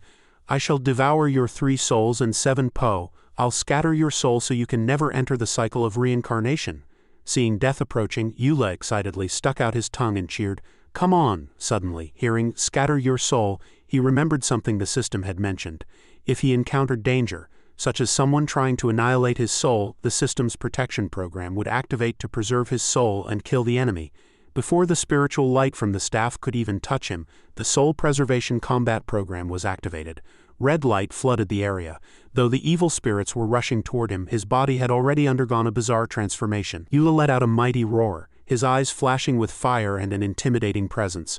I shall devour your 3 souls and 7 po. I'll scatter your soul so you can never enter the cycle of reincarnation. Seeing death approaching, Yula excitedly stuck out his tongue and cheered, come on. Suddenly, hearing scatter your soul, he remembered something the system had mentioned. If he encountered danger, such as someone trying to annihilate his soul, the system's protection program would activate to preserve his soul and kill the enemy. Before the spiritual light from the staff could even touch him, the soul preservation combat program was activated. Red light flooded the area. Though the evil spirits were rushing toward him, his body had already undergone a bizarre transformation. Yula let out a mighty roar, his eyes flashing with fire and an intimidating presence.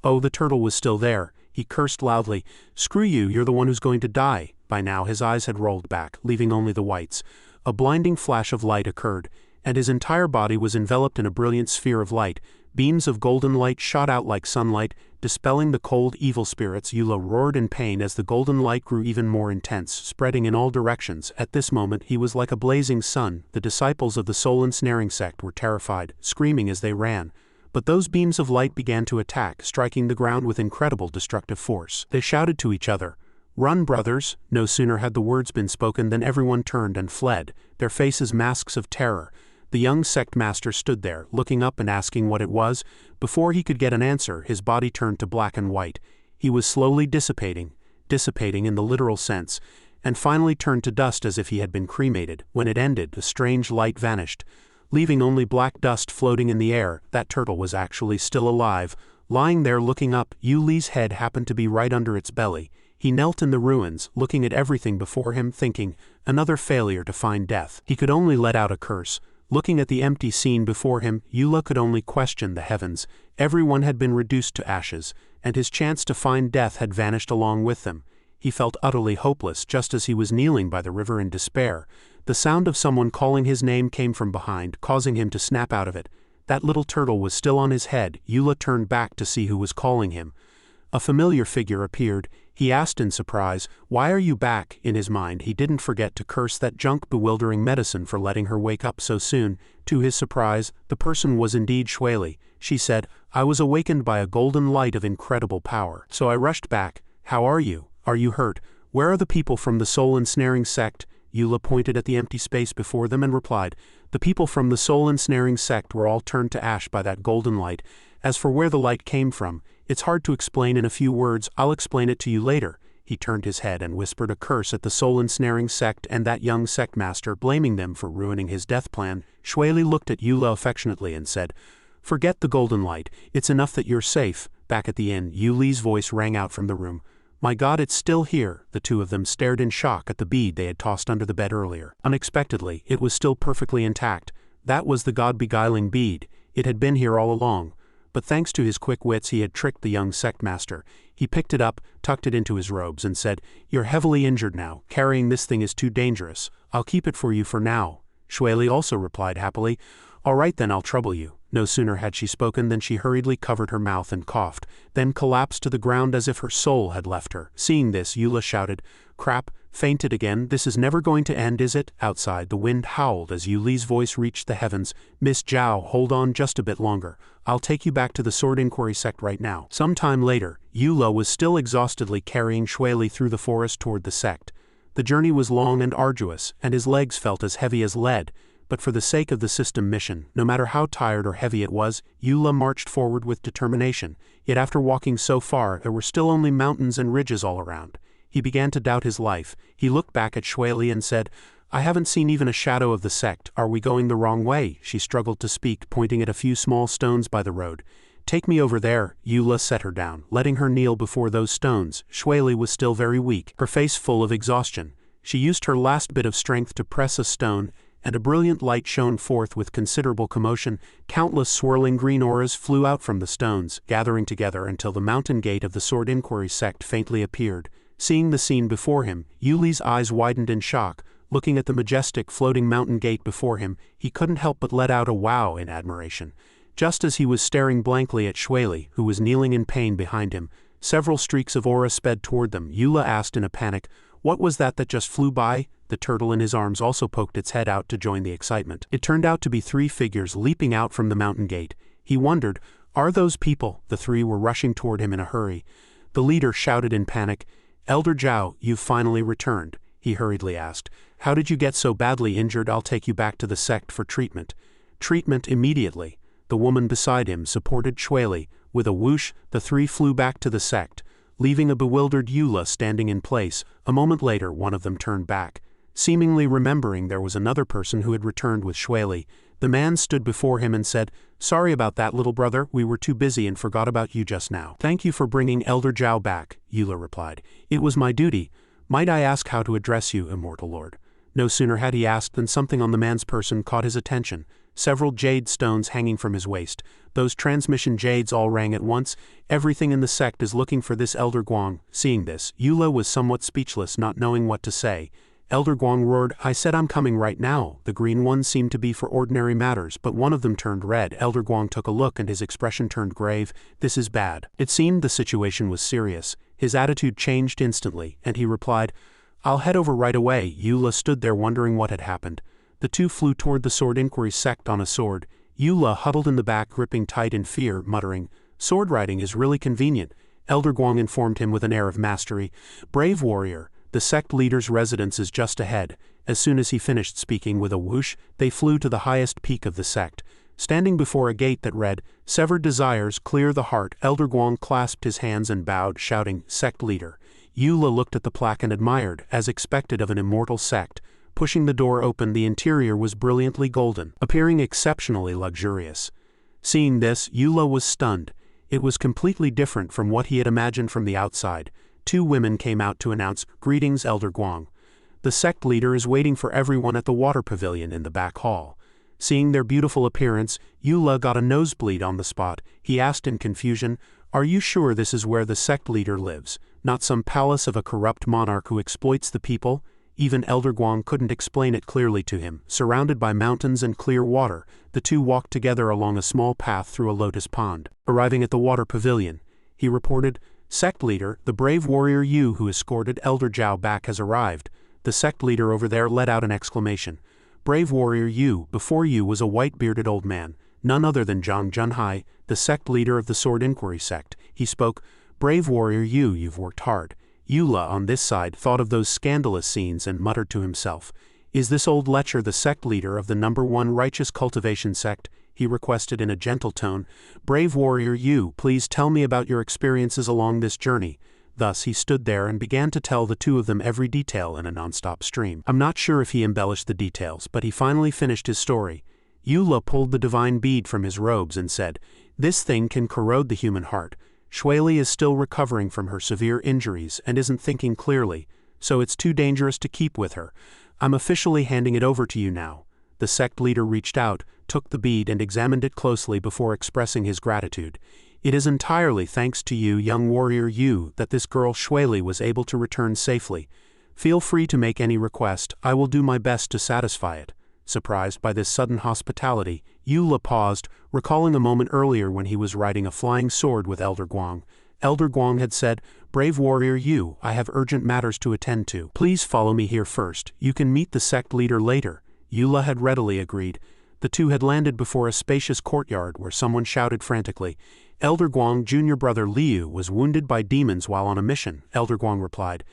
Oh, the turtle was still there. He cursed loudly, screw you, you're the one who's going to die. By now his eyes had rolled back, leaving only the whites. A blinding flash of light occurred, and his entire body was enveloped in a brilliant sphere of light. Beams of golden light shot out like sunlight, dispelling the cold evil spirits. Yula roared in pain as the golden light grew even more intense, spreading in all directions. At this moment he was like a blazing sun. The disciples of the soul ensnaring sect were terrified, screaming as they ran. But those beams of light began to attack, striking the ground with incredible destructive force. They shouted to each other, run, brothers! No sooner had the words been spoken than everyone turned and fled, their faces masks of terror. The young sect master stood there, looking up and asking what it was. Before he could get an answer, his body turned to black and white. He was slowly dissipating in the literal sense, and finally turned to dust as if he had been cremated. When it ended, the strange light vanished, leaving only black dust floating in the air. That turtle was actually still alive, lying there looking up. Yuli's head happened to be right under its belly. He knelt in the ruins, looking at everything before him, thinking, another failure to find death. He could only let out a curse. Looking at the empty scene before him, Yula could only question the heavens. Everyone had been reduced to ashes, and his chance to find death had vanished along with them. He felt utterly hopeless just as he was kneeling by the river in despair. The sound of someone calling his name came from behind, causing him to snap out of it. That little turtle was still on his head. Yula turned back to see who was calling him. A familiar figure appeared. He asked in surprise, why are you back? In his mind, he didn't forget to curse that junk bewildering medicine for letting her wake up so soon. To his surprise, the person was indeed Shuili. She said, I was awakened by a golden light of incredible power. So I rushed back. How are you? Are you hurt? Where are the people from the soul ensnaring sect? Yula pointed at the empty space before them and replied, the people from the soul ensnaring sect were all turned to ash by that golden light. As for where the light came from, it's hard to explain in a few words. I'll explain it to you later. He turned his head and whispered a curse at the soul ensnaring sect and that young sect master, blaming them for ruining his death plan. Shuili looked at Yula affectionately and said, forget the golden light. It's enough that you're safe. Back at the inn, Yuli's voice rang out from the room. My God, it's still here. The two of them stared in shock at the bead they had tossed under the bed earlier. Unexpectedly, it was still perfectly intact. That was the god-beguiling bead. It had been here all along. But thanks to his quick wits, he had tricked the young sect master. He picked it up, tucked it into his robes, and said, you're heavily injured now. Carrying this thing is too dangerous. I'll keep it for you for now. Shuili also replied happily, all right then, I'll trouble you. No sooner had she spoken than she hurriedly covered her mouth and coughed, then collapsed to the ground as if her soul had left her. Seeing this, Yula shouted, crap, fainted again. This is never going to end, is it? Outside, the wind howled as Yuli's voice reached the heavens. Miss Zhao, hold on just a bit longer. I'll take you back to the Sword Inquiry Sect right now. Some time later, Yula was still exhaustedly carrying Shuili through the forest toward the sect. The journey was long and arduous, and his legs felt as heavy as lead, but for the sake of the system mission, no matter how tired or heavy it was, Eula marched forward with determination. Yet after walking so far, there were still only mountains and ridges all around. He began to doubt his life. He looked back at Shueli and said, "I haven't seen even a shadow of the sect. Are we going the wrong way?" She struggled to speak, pointing at a few small stones by the road. "Take me over there." Eula set her down, letting her kneel before those stones. Shueli was still very weak, her face full of exhaustion. She used her last bit of strength to press a stone, and a brilliant light shone forth with considerable commotion. Countless swirling green auras flew out from the stones, gathering together until the mountain gate of the Sword Inquiry sect faintly appeared. Seeing the scene before him, Yuli's eyes widened in shock. Looking at the majestic floating mountain gate before him, he couldn't help but let out a wow in admiration. Just as he was staring blankly at Shueli, who was kneeling in pain behind him, several streaks of aura sped toward them. Eula asked in a panic, "What was that just flew by?" The turtle in his arms also poked its head out to join the excitement. It turned out to be 3 figures leaping out from the mountain gate. He wondered, "Are those people?" The 3 were rushing toward him in a hurry. The leader shouted in panic, "Elder Zhao, you've finally returned." He hurriedly asked, "How did you get so badly injured? I'll take you back to the sect for treatment." "Treatment immediately." The woman beside him supported Shueli. With a whoosh, the 3 flew back to the sect, leaving a bewildered Eula standing in place. A moment later, one of them turned back. Seemingly remembering there was another person who had returned with Shueli, the man stood before him and said, "Sorry about that, little brother, we were too busy and forgot about you just now." "Thank you for bringing Elder Zhao back," Eula replied. "It was my duty. Might I ask how to address you, Immortal Lord?" No sooner had he asked than something on the man's person caught his attention. Several jade stones hanging from his waist. Those transmission jades all rang at once. "Everything in the sect is looking for this Elder Guang." Seeing this, Eula was somewhat speechless, not knowing what to say. Elder Guang roared, "I said I'm coming right now." The green ones seemed to be for ordinary matters, but one of them turned red. Elder Guang took a look and his expression turned grave. "This is bad." It seemed the situation was serious. His attitude changed instantly, and he replied, "I'll head over right away." Eula stood there wondering what had happened. The 2 flew toward the Sword Inquiry sect on a sword. Eula huddled in the back, gripping tight in fear, muttering, "Sword riding is really convenient." Elder Guang informed him with an air of mastery, "Brave warrior, the sect leader's residence is just ahead." As soon as he finished speaking, with a whoosh, they flew to the highest peak of the sect. Standing before a gate that read, "Severed desires, clear the heart," Elder Guang clasped his hands and bowed, shouting, "Sect leader." Eula looked at the plaque and admired, as expected of an immortal sect. Pushing the door open, the interior was brilliantly golden, appearing exceptionally luxurious. Seeing this, Eula was stunned. It was completely different from what he had imagined from the outside. 2 women came out to announce, "Greetings, Elder Guang. The sect leader is waiting for everyone at the water pavilion in the back hall." Seeing their beautiful appearance, Eula got a nosebleed on the spot. He asked in confusion, "Are you sure this is where the sect leader lives? Not some palace of a corrupt monarch who exploits the people?" Even Elder Guang couldn't explain it clearly to him. Surrounded by mountains and clear water, the 2 walked together along a small path through a lotus pond. Arriving at the water pavilion, he reported, "Sect leader, the brave warrior Yu who escorted Elder Zhao back has arrived." The sect leader over there let out an exclamation. "Brave warrior Yu." Before Yu was a white-bearded old man, none other than Zhang Junhai, the sect leader of the Sword Inquiry sect. He spoke, "Brave warrior Yu, you've worked hard." Eula, on this side, thought of those scandalous scenes and muttered to himself, "Is this old lecher the sect leader of the #1 righteous cultivation sect?" He requested in a gentle tone, "Brave warrior Yu, please tell me about your experiences along this journey." Thus he stood there and began to tell the 2 of them every detail in a non-stop stream. I'm not sure if he embellished the details, but he finally finished his story. Eula pulled the divine bead from his robes and said, "This thing can corrode the human heart. Shueli is still recovering from her severe injuries and isn't thinking clearly, so it's too dangerous to keep with her. I'm officially handing it over to you now." The sect leader reached out, took the bead and examined it closely before expressing his gratitude. "It is entirely thanks to you, young warrior Yu, that this girl Shueli was able to return safely. Feel free to make any request, I will do my best to satisfy it." Surprised by this sudden hospitality, Eula paused, recalling a moment earlier when he was riding a flying sword with Elder Guang. Elder Guang had said, "Brave warrior Yu, I have urgent matters to attend to. Please follow me here first. You can meet the sect leader later." Eula had readily agreed. The 2 had landed before a spacious courtyard where someone shouted frantically, "Elder Guang, junior brother Liu was wounded by demons while on a mission." Elder Guang replied,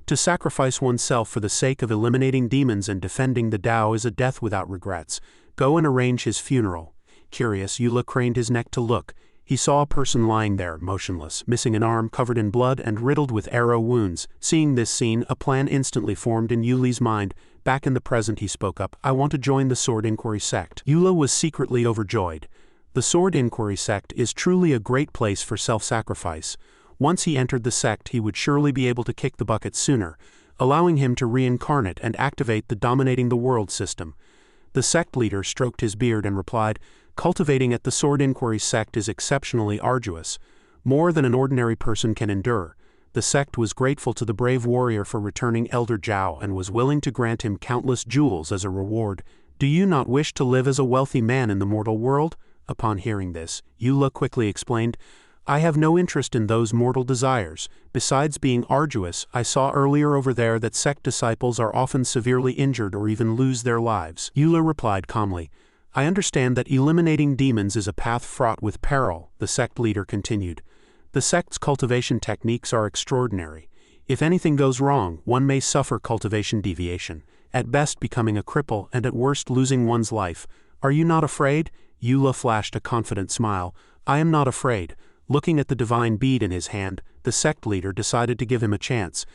To sacrifice oneself for the sake of eliminating demons and defending the Tao is a death without regrets. Go and arrange his funeral. Curious, Eula craned his neck to look. He saw a person lying there, motionless, missing an arm, covered in blood and riddled with arrow wounds. Seeing this scene, a plan instantly formed in Yuli's mind. Back in the present, he spoke up. I want to join the Sword Inquiry Sect. Eula was secretly overjoyed. The Sword Inquiry Sect is truly a great place for self-sacrifice. Once he entered the sect, he would surely be able to kick the bucket sooner, allowing him to reincarnate and activate the dominating the world system. The sect leader stroked his beard and replied, cultivating at the Sword Inquiry Sect is exceptionally arduous, more than an ordinary person can endure. The sect was grateful to the brave warrior for returning Elder Zhao and was willing to grant him countless jewels as a reward. Do you not wish to live as a wealthy man in the mortal world? Upon hearing this, Eula quickly explained, I have no interest in those mortal desires. Besides being arduous, I saw earlier over there that sect disciples are often severely injured or even lose their lives. Eula replied calmly, I understand that eliminating demons is a path fraught with peril, the sect leader continued. The sect's cultivation techniques are extraordinary. If anything goes wrong, one may suffer cultivation deviation, at best becoming a cripple and at worst losing one's life. Are you not afraid? Eula flashed a confident smile. I am not afraid. Looking at the divine bead in his hand, the sect leader decided to give him a chance.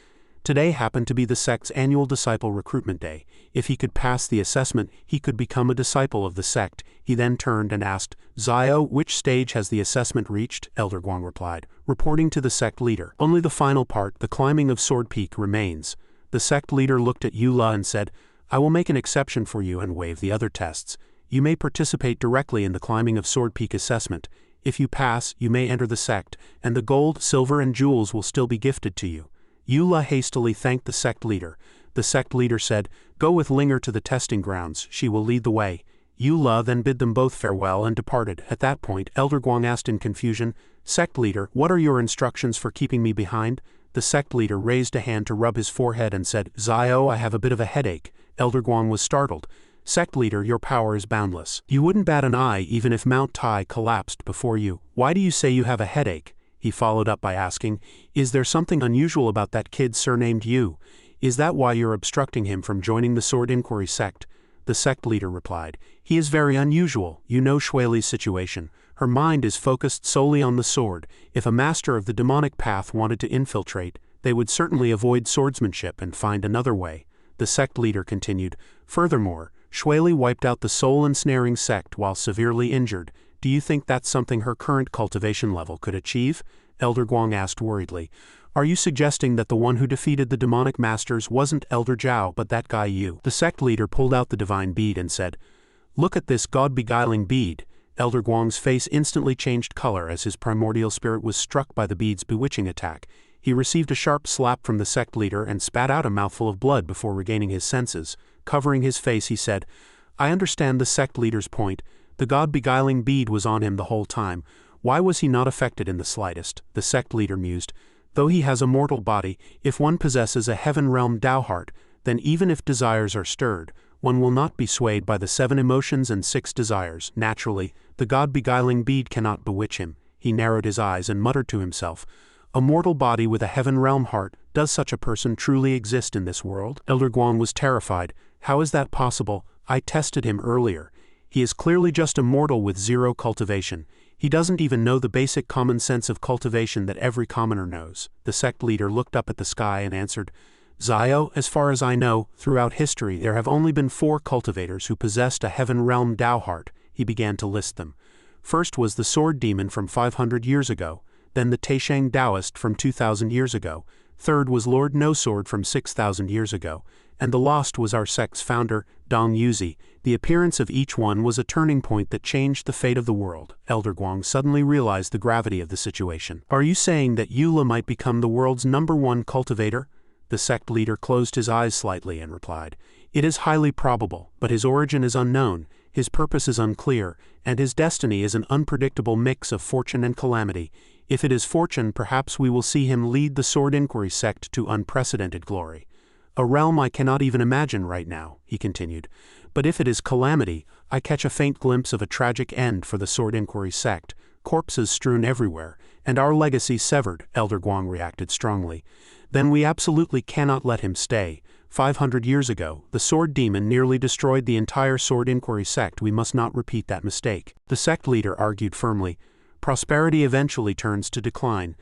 Today happened to be the sect's annual disciple recruitment day. If he could pass the assessment, he could become a disciple of the sect. He then turned and asked, Zio, which stage has the assessment reached? Elder Guang replied, reporting to the sect leader. Only the final part, the climbing of Sword Peak, remains. The sect leader looked at Eula and said, I will make an exception for you and waive the other tests. You may participate directly in the climbing of Sword Peak assessment. If you pass, you may enter the sect, and the gold, silver, and jewels will still be gifted to you. Eula hastily thanked the sect leader. The sect leader said, Go with Linger to the testing grounds, she will lead the way. Eula then bid them both farewell and departed. At that point, Elder Guang asked in confusion, Sect leader, what are your instructions for keeping me behind? The sect leader raised a hand to rub his forehead and said, Zio, I have a bit of a headache. Elder Guang was startled. Sect leader, your power is boundless. You wouldn't bat an eye even if Mount Tai collapsed before you. Why do you say you have a headache? He followed up by asking, Is there something unusual about that kid surnamed Yu? Is that why you're obstructing him from joining the Sword Inquiry Sect? The sect leader replied, He is very unusual. You know Shueli's situation. Her mind is focused solely on the sword. If a master of the demonic path wanted to infiltrate, they would certainly avoid swordsmanship and find another way. The sect leader continued, Furthermore, Shueli wiped out the soul-ensnaring sect while severely injured. Do you think that's something her current cultivation level could achieve? Elder Guang asked worriedly. Are you suggesting that the one who defeated the demonic masters wasn't Elder Zhao but that guy Yu? The sect leader pulled out the divine bead and said, Look at this god-beguiling bead. Elder Guang's face instantly changed color as his primordial spirit was struck by the bead's bewitching attack. He received a sharp slap from the sect leader and spat out a mouthful of blood before regaining his senses. Covering his face, he said, I understand the sect leader's point. The god-beguiling bead was on him the whole time. Why was he not affected in the slightest? The sect leader mused. Though he has a mortal body, if one possesses a heaven-realm Tao heart, then even if desires are stirred, one will not be swayed by the 7 emotions and 6 desires. Naturally, the god-beguiling bead cannot bewitch him. He narrowed his eyes and muttered to himself, A mortal body with a heaven-realm heart, does such a person truly exist in this world? Elder Guang was terrified. How is that possible? I tested him earlier. He is clearly just a mortal with 0 cultivation. He doesn't even know the basic common sense of cultivation that every commoner knows. The sect leader looked up at the sky and answered, Zio, as far as I know, throughout history there have only been 4 cultivators who possessed a heaven-realm Tao heart. He began to list them. First was the sword demon from 500 years ago, then the Taishang Taoist from 2,000 years ago, third was Lord No Sword from 6,000 years ago, and the last was our sect's founder, Dong Yuzi. The appearance of each one was a turning point that changed the fate of the world. Elder Guang suddenly realized the gravity of the situation. Are you saying that Eula might become the world's #1 cultivator? The sect leader closed his eyes slightly and replied, It is highly probable, but his origin is unknown, his purpose is unclear, and his destiny is an unpredictable mix of fortune and calamity. If it is fortune, perhaps we will see him lead the Sword Inquiry Sect to unprecedented glory. A realm I cannot even imagine right now, he continued. But if it is calamity, I catch a faint glimpse of a tragic end for the Sword Inquiry Sect. corpses strewn everywhere, and our legacy severed, Elder Guang reacted strongly. Then we absolutely cannot let him stay. 500 years ago, the sword demon nearly destroyed the entire Sword Inquiry sect. We must not repeat that mistake. The sect leader argued firmly. Prosperity eventually turns to decline.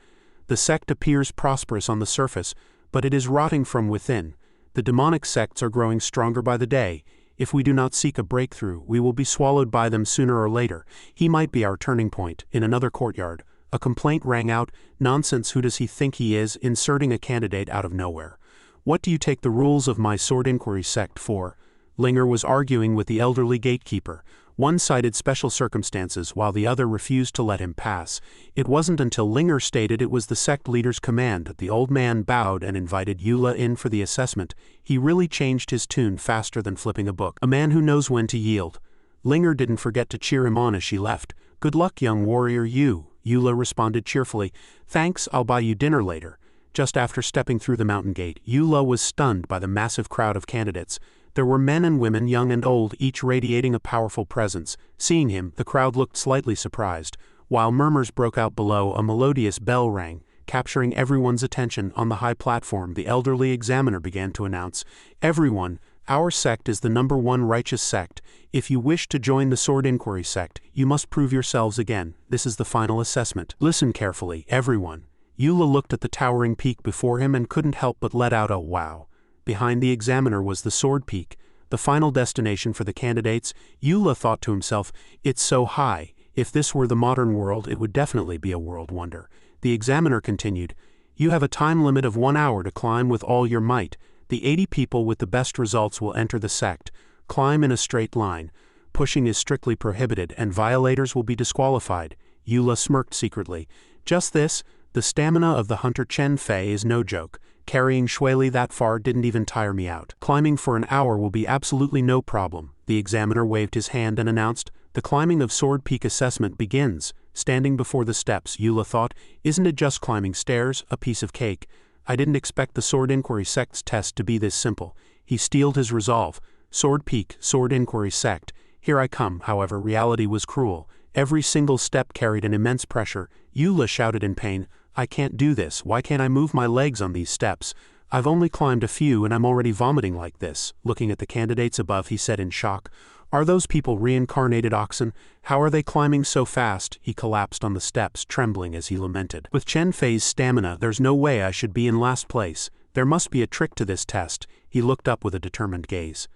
The sect appears prosperous on the surface, but it is rotting from within. The demonic sects are growing stronger by the day. If we do not seek a breakthrough, we will be swallowed by them sooner or later. He might be our turning point. In another courtyard, a complaint rang out. Nonsense, who does he think he is, inserting a candidate out of nowhere. What do you take the rules of my Sword Inquiry sect for? Linger was arguing with the elderly gatekeeper. One cited special circumstances while the other refused to let him pass. It wasn't until Linger stated it was the sect leader's command that the old man bowed and invited Eula in for the assessment. He really changed his tune faster than flipping a book. A man who knows when to yield. Linger didn't forget to cheer him on as she left. Good luck, young warrior, Eula responded cheerfully. Thanks, I'll buy you dinner later. Just after stepping through the mountain gate, Eula was stunned by the massive crowd of candidates. There were men and women, young and old, each radiating a powerful presence. Seeing him, the crowd looked slightly surprised. While murmurs broke out below, a melodious bell rang, capturing everyone's attention. On the high platform, the elderly examiner began to announce, "Everyone, our sect is the #1 righteous sect. If you wish to join the Sword Inquiry sect, you must prove yourselves again. This is the final assessment. Listen carefully, everyone." Eula looked at the towering peak before him and couldn't help but let out a wow. Behind the examiner was the Sword Peak, the final destination for the candidates. Eula thought to himself, it's so high. If this were the modern world, it would definitely be a world wonder. The examiner continued, you have a time limit of 1 hour to climb with all your might. The 80 people with the best results will enter the sect. Climb in a straight line. Pushing is strictly prohibited and violators will be disqualified. Eula smirked secretly. Just this, the stamina of the hunter Chen Fei is no joke. Carrying Shuili that far didn't even tire me out. Climbing for an hour will be absolutely no problem. The examiner waved his hand and announced, the climbing of Sword Peak assessment begins. Standing before the steps, Eula thought, isn't it just climbing stairs, a piece of cake? I didn't expect the Sword Inquiry Sect's test to be this simple. He steeled his resolve. Sword Peak, Sword Inquiry Sect. Here I come. However, reality was cruel. Every single step carried an immense pressure. Eula shouted in pain, I can't do this. Why can't I move my legs on these steps? I've only climbed a few and I'm already vomiting like this. Looking at the candidates above, he said in shock, are those people reincarnated oxen? How are they climbing so fast? He collapsed on the steps, trembling as he lamented. With Chen Fei's stamina, there's no way I should be in last place. There must be a trick to this test. He looked up with a determined gaze.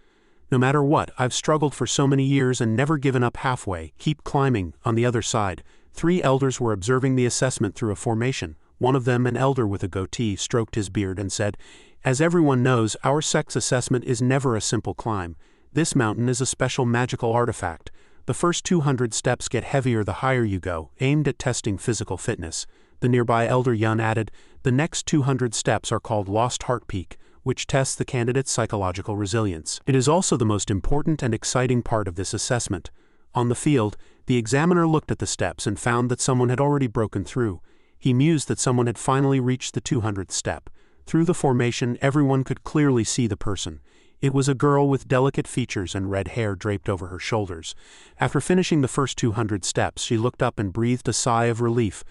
No matter what, I've struggled for so many years and never given up halfway. Keep climbing. On the other side, 3 elders were observing the assessment through a formation. One of them, an elder with a goatee, stroked his beard and said, as everyone knows, our sect's assessment is never a simple climb. This mountain is a special magical artifact. The first 200 steps get heavier the higher you go, aimed at testing physical fitness. The nearby elder Yun added, the next 200 steps are called Lost Heart Peak, which tests the candidate's psychological resilience. It is also the most important and exciting part of this assessment. On the field, the examiner looked at the steps and found that someone had already broken through. He mused that someone had finally reached the 200th step. Through the formation, everyone could clearly see the person. It was a girl with delicate features and red hair draped over her shoulders. After finishing the first 200 steps, she looked up and breathed a sigh of relief.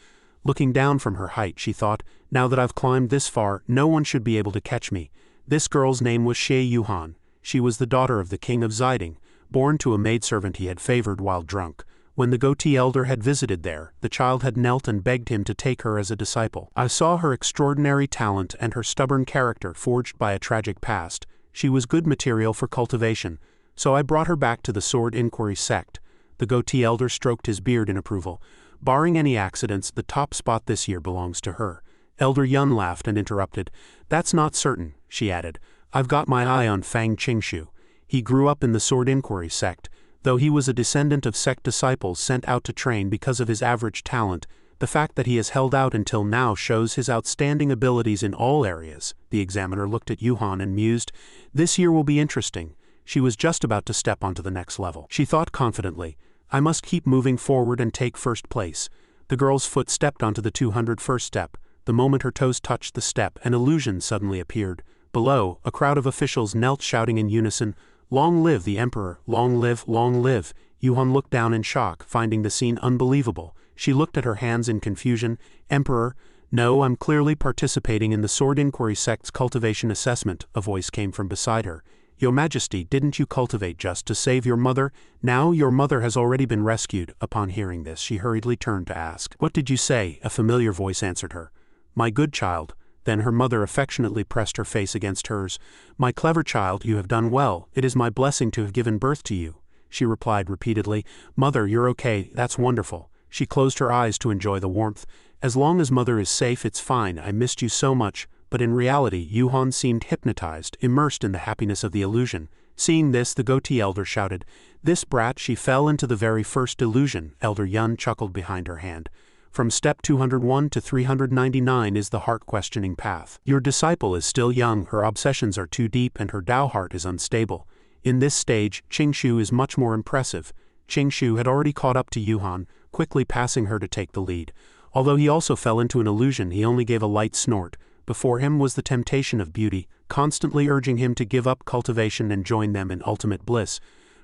Looking down from her height, she thought, now that I've climbed this far, no one should be able to catch me. This girl's name was Xie Yuhan. She was the daughter of the king of Ziding, born to a maidservant he had favored while drunk. When the goatee elder had visited there, the child had knelt and begged him to take her as a disciple. I saw her extraordinary talent and her stubborn character forged by a tragic past. She was good material for cultivation, so I brought her back to the Sword Inquiry Sect. The goatee elder stroked his beard in approval. Barring any accidents, the top spot this year belongs to her. Elder Yun laughed and interrupted. That's not certain, she added. I've got my eye on Fang Qingshu. He grew up in the Sword Inquiry Sect. Though he was a descendant of Sect disciples sent out to train because of his average talent, the fact that he has held out until now shows his outstanding abilities in all areas. The examiner looked at Yuhan and mused, this year will be interesting. She was just about to step onto the next level. She thought confidently, I must keep moving forward and take first place. The girl's foot stepped onto the 201st step. The moment her toes touched the step, an illusion suddenly appeared. Below, a crowd of officials knelt shouting in unison, long live the emperor, long live, long live. Yuhan looked down in shock, finding the scene unbelievable. She looked at her hands in confusion. Emperor, no, I'm clearly participating in the Sword Inquiry Sect's cultivation assessment, a voice came from beside her. Your Majesty, didn't you cultivate just to save your mother? Now your mother has already been rescued. Upon hearing this, she hurriedly turned to ask, What did you say? A familiar voice answered her. My good child. Then her mother affectionately pressed her face against hers. My clever child, you have done well. It is my blessing to have given birth to you. She replied repeatedly, Mother, you're okay, that's wonderful. She closed her eyes to enjoy the warmth. As long as Mother is safe, it's fine. I missed you so much. But in reality, Yuhan seemed hypnotized, immersed in the happiness of the illusion. Seeing this, the goatee elder shouted, This brat, she fell into the very first illusion. Elder Yun chuckled behind her hand. From step 201 to 399 is the heart-questioning path. Your disciple is still young, her obsessions are too deep, and her Tao heart is unstable. In this stage, Qingshu is much more impressive. Qingshu had already caught up to Yuhan, quickly passing her to take the lead. Although he also fell into an illusion, he only gave a light snort. Before him was the temptation of beauty, constantly urging him to give up cultivation and join them in ultimate bliss.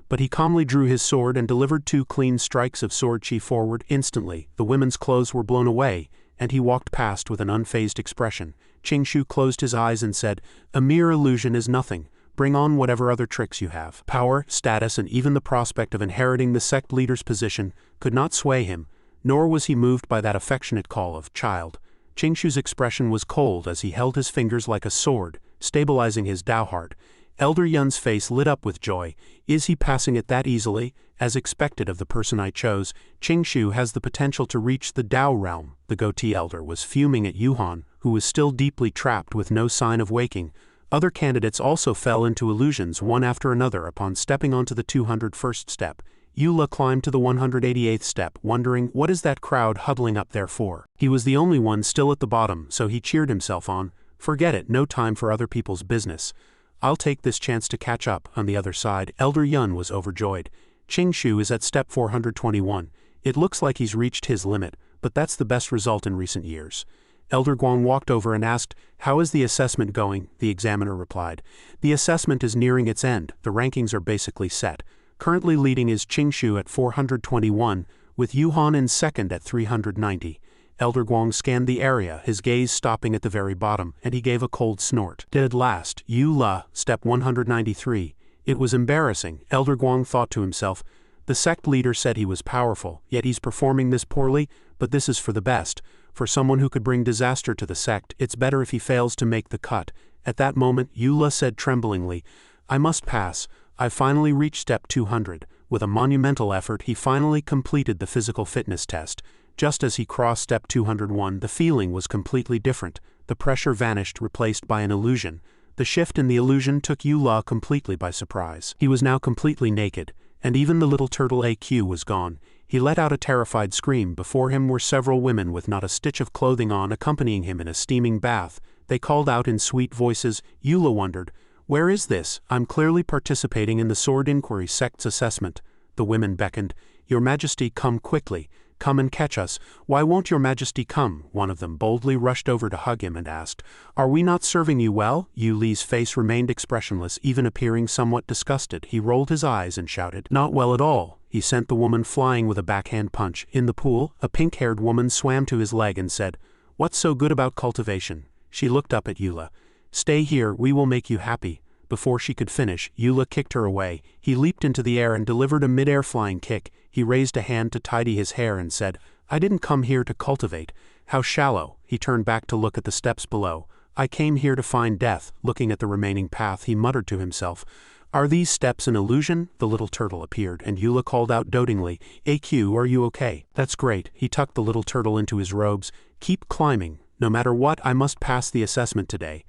But he calmly drew his sword and delivered 2 clean strikes of sword chi forward. Instantly, the women's clothes were blown away, and he walked past with an unfazed expression. Qingshu closed his eyes and said, A mere illusion is nothing. Bring on whatever other tricks you have. Power, status, and even the prospect of inheriting the sect leader's position could not sway him, nor was he moved by that affectionate call of child. Qingshu's expression was cold as he held his fingers like a sword, stabilizing his Tao heart. Elder Yun's face lit up with joy. Is he passing it that easily? As expected of the person I chose, Qingshu has the potential to reach the Tao realm. The goatee elder was fuming at Yuhan, who was still deeply trapped with no sign of waking. Other candidates also fell into illusions one after another upon stepping onto the 201st step. Eula climbed to the 188th step, wondering, what is that crowd huddling up there for? He was the only one still at the bottom, so he cheered himself on. Forget it, no time for other people's business. I'll take this chance to catch up. On the other side, Elder Yun was overjoyed. Qingshu is at step 421. It looks like he's reached his limit, but that's the best result in recent years. Elder Guang walked over and asked, How is the assessment going? The examiner replied, The assessment is nearing its end. The rankings are basically set. Currently leading is Qingshu at 421, with Yuhan in second at 390. Elder Guang scanned the area, his gaze stopping at the very bottom, and he gave a cold snort. Dead last, Eula, step 193. It was embarrassing, Elder Guang thought to himself. The sect leader said he was powerful, yet he's performing this poorly, but this is for the best. For someone who could bring disaster to the sect, it's better if he fails to make the cut. At that moment, Eula said tremblingly, I must pass. I finally reached step 200. With a monumental effort, he finally completed the physical fitness test. Just as he crossed step 201, the feeling was completely different. The pressure vanished, replaced by an illusion. The shift in the illusion took Eula completely by surprise. He was now completely naked, and even the little turtle AQ was gone. He let out a terrified scream. Before him were several women with not a stitch of clothing on, accompanying him in a steaming bath. They called out in sweet voices. Eula wondered, Where is this? I'm clearly participating in the Sword Inquiry Sect's assessment. The women beckoned. Your Majesty, come quickly. Come and catch us. Why won't your Majesty come? One of them boldly rushed over to hug him and asked, Are we not serving you well? Yu Li's face remained expressionless, even appearing somewhat disgusted. He rolled his eyes and shouted, Not well at all. He sent the woman flying with a backhand punch. In the pool, a pink-haired woman swam to his leg and said, What's so good about cultivation? She looked up at Eula. Stay here, we will make you happy. Before she could finish, Eula kicked her away. He leaped into the air and delivered a mid-air flying kick. He raised a hand to tidy his hair and said, I didn't come here to cultivate. How shallow. He turned back to look at the steps below. I came here to find death. Looking at the remaining path, he muttered to himself, Are these steps an illusion? The little turtle appeared, and Eula called out dotingly, AQ, are you okay? That's great. He tucked the little turtle into his robes. Keep climbing. No matter what, I must pass the assessment today.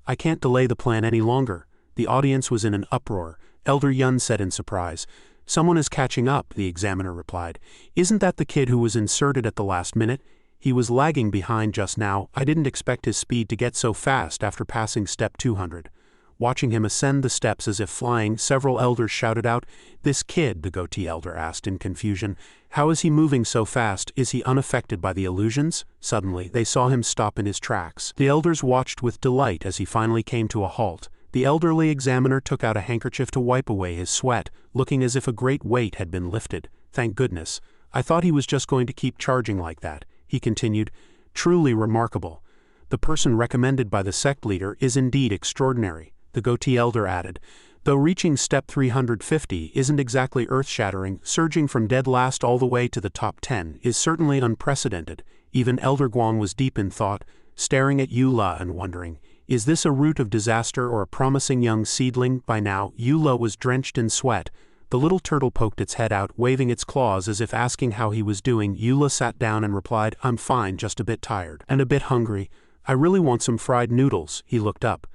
I can't delay the plan any longer. The audience was in an uproar. Elder Yun said in surprise, Someone is catching up, the examiner replied. Isn't that the kid who was inserted at the last minute? He was lagging behind just now. I didn't expect his speed to get so fast after passing step 200. Watching him ascend the steps as if flying, several elders shouted out, This kid, the goatee elder asked in confusion. How is he moving so fast? Is he unaffected by the illusions? Suddenly, they saw him stop in his tracks. The elders watched with delight as he finally came to a halt. The elderly examiner took out a handkerchief to wipe away his sweat, looking as if a great weight had been lifted. Thank goodness. I thought he was just going to keep charging like that," he continued. "Truly remarkable. The person recommended by the sect leader is indeed extraordinary," the goatee elder added. "Though reaching step 350 isn't exactly earth-shattering, surging from dead last all the way to the top 10 is certainly unprecedented." Even Elder Guang was deep in thought, staring at Eula and wondering, is this a root of disaster or a promising young seedling? By now, Eula was drenched in sweat. The little turtle poked its head out, waving its claws as if asking how he was doing. Eula sat down and replied, "I'm fine, just a bit tired. And a bit hungry. I really want some fried noodles." He looked up.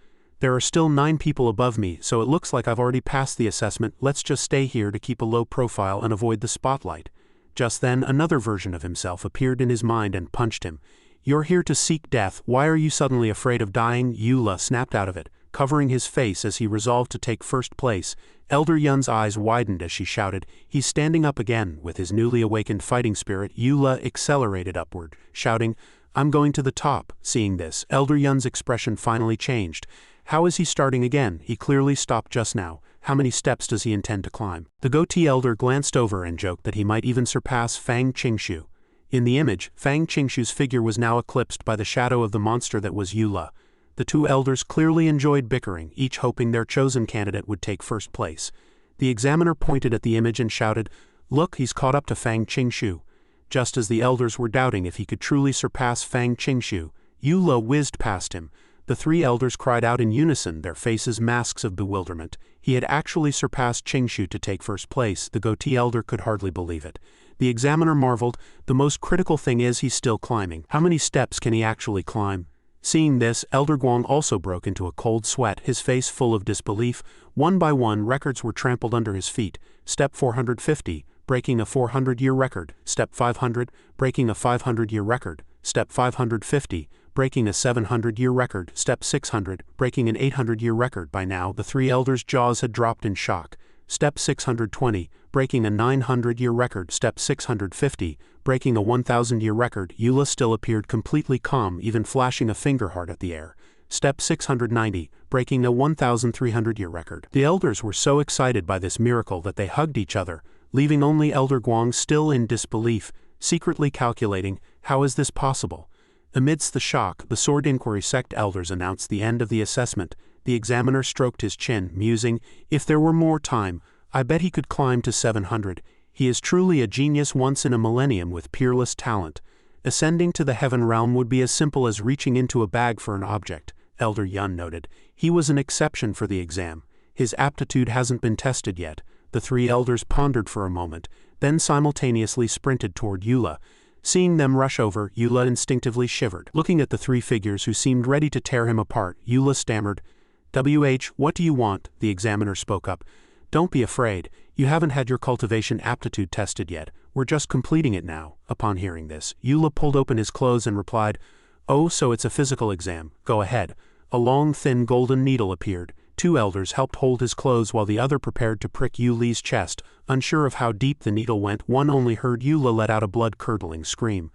"There are still 9 people above me, so it looks like I've already passed the assessment. Let's just stay here to keep a low profile and avoid the spotlight." Just then, another version of himself appeared in his mind and punched him. "You're here to seek death. Why are you suddenly afraid of dying?" Eula snapped out of it, covering his face as he resolved to take first place. Elder Yun's eyes widened as she shouted, "He's standing up again." With his newly awakened fighting spirit, Eula accelerated upward, shouting, "I'm going to the top." Seeing this, Elder Yun's expression finally changed. How is he starting again? He clearly stopped just now. How many steps does he intend to climb? The goatee elder glanced over and joked that he might even surpass Fang Qingshu. In the image, Fang Qingshu's figure was now eclipsed by the shadow of the monster that was Eula. The two elders clearly enjoyed bickering, each hoping their chosen candidate would take first place. The examiner pointed at the image and shouted, "Look, he's caught up to Fang Qingshu." Just as the elders were doubting if he could truly surpass Fang Qingshu, Eula whizzed past him. The 3 elders cried out in unison, their faces masks of bewilderment. He had actually surpassed Qingshu to take first place. The goatee elder could hardly believe it. The examiner marveled, "The most critical thing is he's still climbing. How many steps can he actually climb?" Seeing this, Elder Guang also broke into a cold sweat, his face full of disbelief. One by one, records were trampled under his feet. Step 450, breaking a 400-year record. Step 500, breaking a 500-year record. Step 550, breaking a 700-year record. Step 600, breaking an 800-year record. By now, the 3 elders' jaws had dropped in shock. Step 620, breaking a 900-year record. Step 650, breaking a 1,000-year record. Eula still appeared completely calm, even flashing a finger heart at the air. Step 690, breaking a 1,300-year record. The elders were so excited by this miracle that they hugged each other, leaving only Elder Guang still in disbelief, secretly calculating, how is this possible? Amidst the shock, the Sword Inquiry Sect elders announced the end of the assessment. The examiner stroked his chin, musing, "If there were more time, I bet he could climb to 700. He is truly a genius once in a millennium with peerless talent. Ascending to the heaven realm would be as simple as reaching into a bag for an object," Elder Yun noted. "He was an exception for the exam. His aptitude hasn't been tested yet." The 3 elders pondered for a moment, then simultaneously sprinted toward Eula. Seeing them rush over, Eula instinctively shivered. Looking at the 3 figures who seemed ready to tear him apart, Eula stammered, "WH, what do you want?" The examiner spoke up. "Don't be afraid. You haven't had your cultivation aptitude tested yet. We're just completing it now." Upon hearing this, Eula pulled open his clothes and replied, "Oh, so it's a physical exam. Go ahead." A long, thin golden needle appeared. 2 elders helped hold his clothes while the other prepared to prick Yuli's chest. Unsure of how deep the needle went, one only heard Eula let out a blood-curdling scream.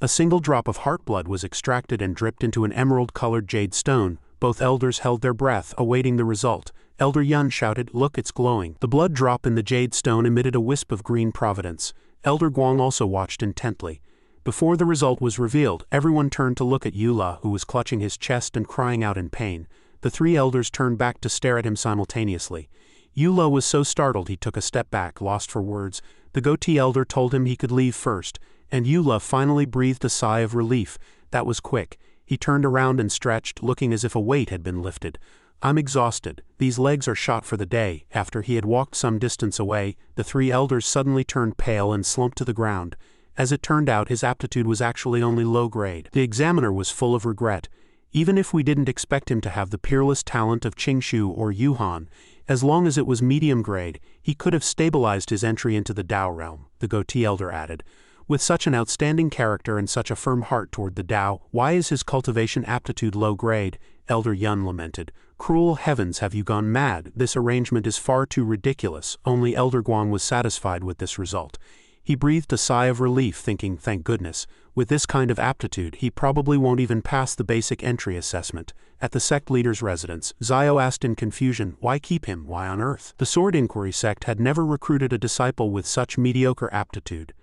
A single drop of heart blood was extracted and dripped into an emerald-colored jade stone. Both elders held their breath, awaiting the result. Elder Yun shouted, "Look, it's glowing." The blood drop in the jade stone emitted a wisp of green providence. Elder Guang also watched intently. Before the result was revealed, everyone turned to look at Eula, who was clutching his chest and crying out in pain. The 3 elders turned back to stare at him simultaneously. Eula was so startled he took a step back, lost for words. The goatee elder told him he could leave first, and Eula finally breathed a sigh of relief. That was quick. He turned around and stretched, looking as if a weight had been lifted. "I'm exhausted. These legs are shot for the day." After he had walked some distance away, the 3 elders suddenly turned pale and slumped to the ground. As it turned out, his aptitude was actually only low grade. The examiner was full of regret. Even if we didn't expect him to have the peerless talent of Qingshu or Yuhan, as long as it was medium grade, he could have stabilized his entry into the Tao realm, the goatee elder added. With such an outstanding character and such a firm heart toward the Tao, why is his cultivation aptitude low grade? Elder Yun lamented. "Cruel heavens, have you gone mad? This arrangement is far too ridiculous." Only Elder Guang was satisfied with this result. He breathed a sigh of relief, thinking, thank goodness, with this kind of aptitude, he probably won't even pass the basic entry assessment. At the sect leader's residence, Zio asked in confusion, why keep him? Why on earth? The Sword Inquiry Sect had never recruited a disciple with such mediocre aptitude.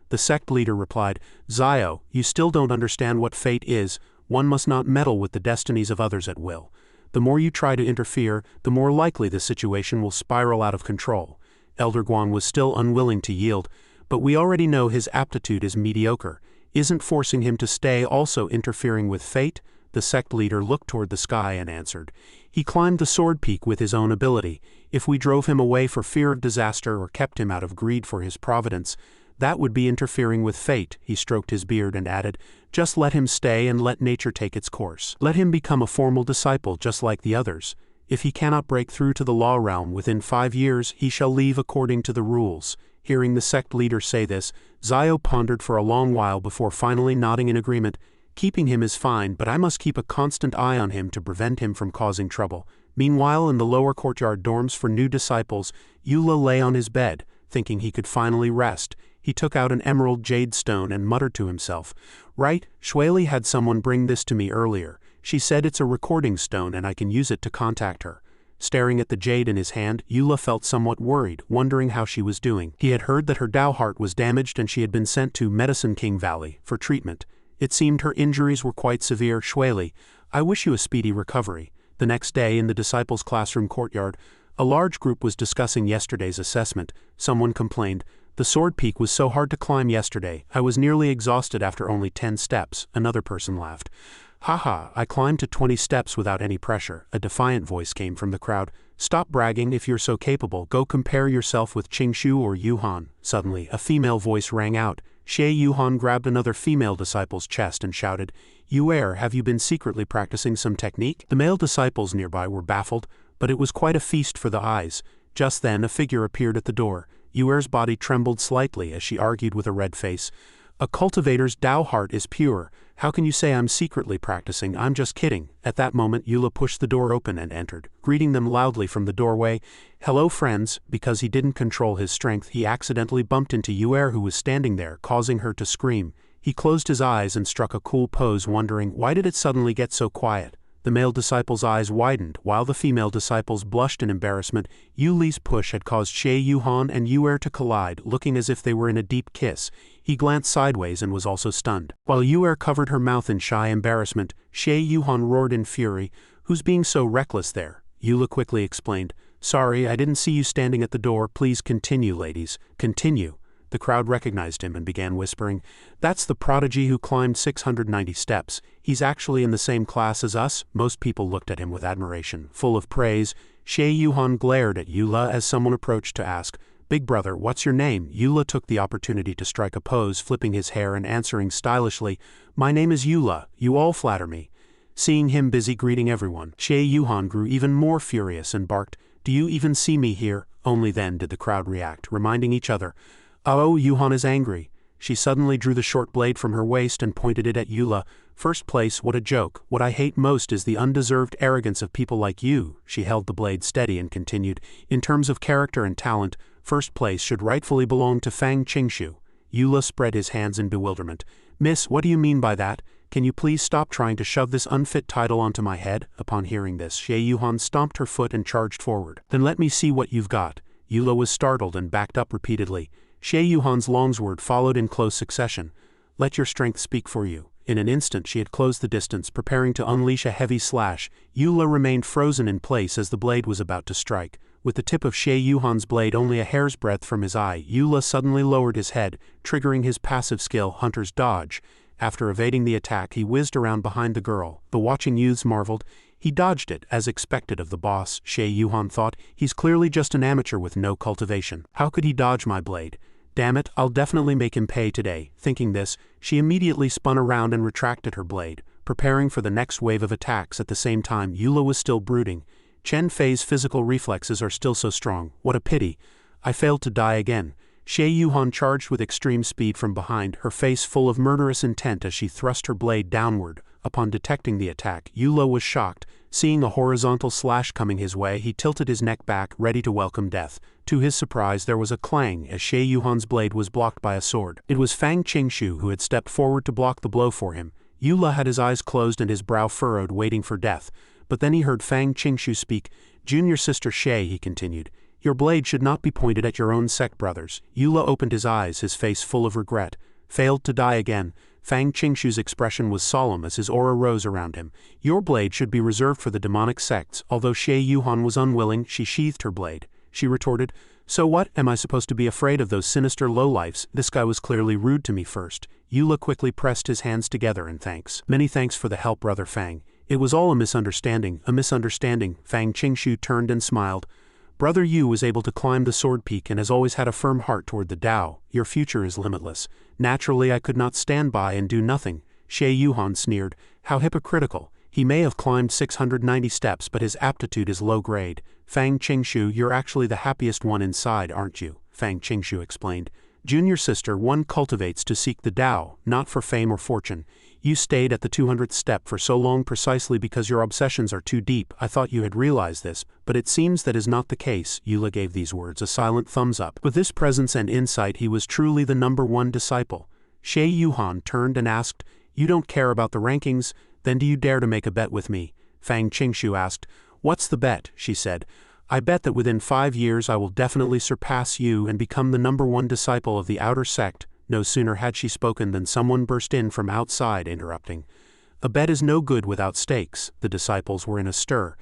The sect leader replied, Zio, you still don't understand what fate is. One must not meddle with the destinies of others at will. The more you try to interfere, the more likely the situation will spiral out of control. Elder Guan was still unwilling to yield, but we already know his aptitude is mediocre. Isn't forcing him to stay also interfering with fate? The sect leader looked toward the sky and answered. He climbed the sword peak with his own ability. If we drove him away for fear of disaster or kept him out of greed for his providence, that would be interfering with fate. He stroked his beard and added, just let him stay and let nature take its course. Let him become a formal disciple just like the others. If he cannot break through to the law realm within 5 years, he shall leave according to the rules. Hearing the sect leader say this, Zio pondered for a long while before finally nodding in agreement. Keeping him is fine, but I must keep a constant eye on him to prevent him from causing trouble. Meanwhile, in the lower courtyard dorms for new disciples, Eula lay on his bed, thinking he could finally rest. He took out an emerald jade stone and muttered to himself, Right, Shueli had someone bring this to me earlier. She said it's a recording stone and I can use it to contact her. Staring at the jade in his hand, Eula felt somewhat worried, wondering how she was doing. He had heard that her Dao heart was damaged and she had been sent to Medicine King Valley for treatment. It seemed her injuries were quite severe. Shueli, I wish you a speedy recovery. The next day, in the disciples' classroom courtyard, a large group was discussing yesterday's assessment. Someone complained, the sword peak was so hard to climb yesterday, I was nearly exhausted after only 10 steps. Another person laughed. Haha, I climbed to 20 steps without any pressure. A defiant voice came from the crowd. Stop bragging if you're so capable. Go compare yourself with Qingshu or Yuhan. Suddenly, a female voice rang out. Xie Yuhan grabbed another female disciple's chest and shouted, Yuer, have you been secretly practicing some technique? The male disciples nearby were baffled, but it was quite a feast for the eyes. Just then a figure appeared at the door. Yuer's body trembled slightly as she argued with a red face. A cultivator's Dao heart is pure. How can you say I'm secretly practicing? I'm just kidding. At that moment Eula pushed the door open and entered, greeting them loudly from the doorway. Hello friends. Because he didn't control his strength, he accidentally bumped into Yuer, who was standing there, causing her to scream. He closed his eyes and struck a cool pose, wondering, why did it suddenly get so quiet? The male disciple's eyes widened, while the female disciples blushed in embarrassment. Yuli's push had caused Xie Yuhan and Yuer to collide, looking as if they were in a deep kiss. He glanced sideways and was also stunned. While Yuer covered her mouth in shy embarrassment, Xie Yuhan roared in fury, Who's being so reckless there? Eula quickly explained, Sorry, I didn't see you standing at the door. Please continue, ladies. Continue. The crowd recognized him and began whispering, That's the prodigy who climbed 690 steps. He's actually in the same class as us. Most people looked at him with admiration, full of praise. Xie Yuhan glared at Eula as someone approached to ask, Big brother, what's your name? Eula took the opportunity to strike a pose, flipping his hair and answering stylishly, My name is Eula. You all flatter me. Seeing him busy greeting everyone, Xie Yuhan grew even more furious and barked, Do you even see me here? Only then did the crowd react, reminding each other, Oh, Yuhan is angry. She suddenly drew the short blade from her waist and pointed it at Eula. First place, what a joke. What I hate most is the undeserved arrogance of people like you. She held the blade steady and continued, In terms of character and talent, first place should rightfully belong to Fang Qingshu. Eula spread his hands in bewilderment. Miss, what do you mean by that? Can you please stop trying to shove this unfit title onto my head? Upon hearing this, Xie Yuhan stomped her foot and charged forward. Then let me see what you've got. Eula was startled and backed up repeatedly. Xie Yuhan's longsword followed in close succession. Let your strength speak for you. In an instant she had closed the distance, preparing to unleash a heavy slash. Eula remained frozen in place as the blade was about to strike. With the tip of Xie Yuhan's blade only a hair's breadth from his eye, Eula suddenly lowered his head, triggering his passive skill, Hunter's Dodge. After evading the attack, he whizzed around behind the girl. The watching youths marveled. He dodged it, as expected of the boss, Xie Yuhan thought. He's clearly just an amateur with no cultivation. How could he dodge my blade? Damn it, I'll definitely make him pay today. Thinking this, she immediately spun around and retracted her blade, preparing for the next wave of attacks. At the same time, Eula was still brooding. Chen Fei's physical reflexes are still so strong. What a pity. I failed to die again. Xie Yuhan charged with extreme speed from behind, her face full of murderous intent as she thrust her blade downward. Upon detecting the attack, Eula was shocked. Seeing a horizontal slash coming his way, he tilted his neck back, ready to welcome death. To his surprise, there was a clang as Xie Yuhan's blade was blocked by a sword. It was Fang Qingshu who had stepped forward to block the blow for him. Eula had his eyes closed and his brow furrowed, waiting for death. But then he heard Fang Qingshu speak. Junior sister Xie, he continued. Your blade should not be pointed at your own sect brothers. Eula opened his eyes, his face full of regret. Failed to die again. Fang Qingshu's expression was solemn as his aura rose around him. Your blade should be reserved for the demonic sects. Although Xie Yuhan was unwilling, she sheathed her blade. She retorted, "So what, am I supposed to be afraid of those sinister lowlifes? This guy was clearly rude to me first." Eula quickly pressed his hands together in thanks. "Many thanks for the help, Brother Fang. It was all a misunderstanding, a misunderstanding." Fang Qingshu turned and smiled. "Brother Yu was able to climb the sword peak and has always had a firm heart toward the Tao. Your future is limitless. Naturally I could not stand by and do nothing." Xie Yuhan sneered. "How hypocritical. He may have climbed 690 steps, but his aptitude is low grade." "Fang Qingshu, you're actually the happiest one inside, aren't you?" Fang Qingshu explained. "Junior sister, one cultivates to seek the Tao, not for fame or fortune. You stayed at the 200th step for so long precisely because your obsessions are too deep. I thought you had realized this, but it seems that is not the case." Eula gave these words a silent thumbs up. With this presence and insight he was truly the #1 disciple. Xie Yuhan turned and asked, "You don't care about the rankings? Then do you dare to make a bet with me?" Fang Qingshu asked. "What's the bet?" she said. "I bet that within 5 years I will definitely surpass you and become the #1 disciple of the outer sect." No sooner had she spoken than someone burst in from outside, interrupting. "A bet is no good without stakes." The disciples were in a stir.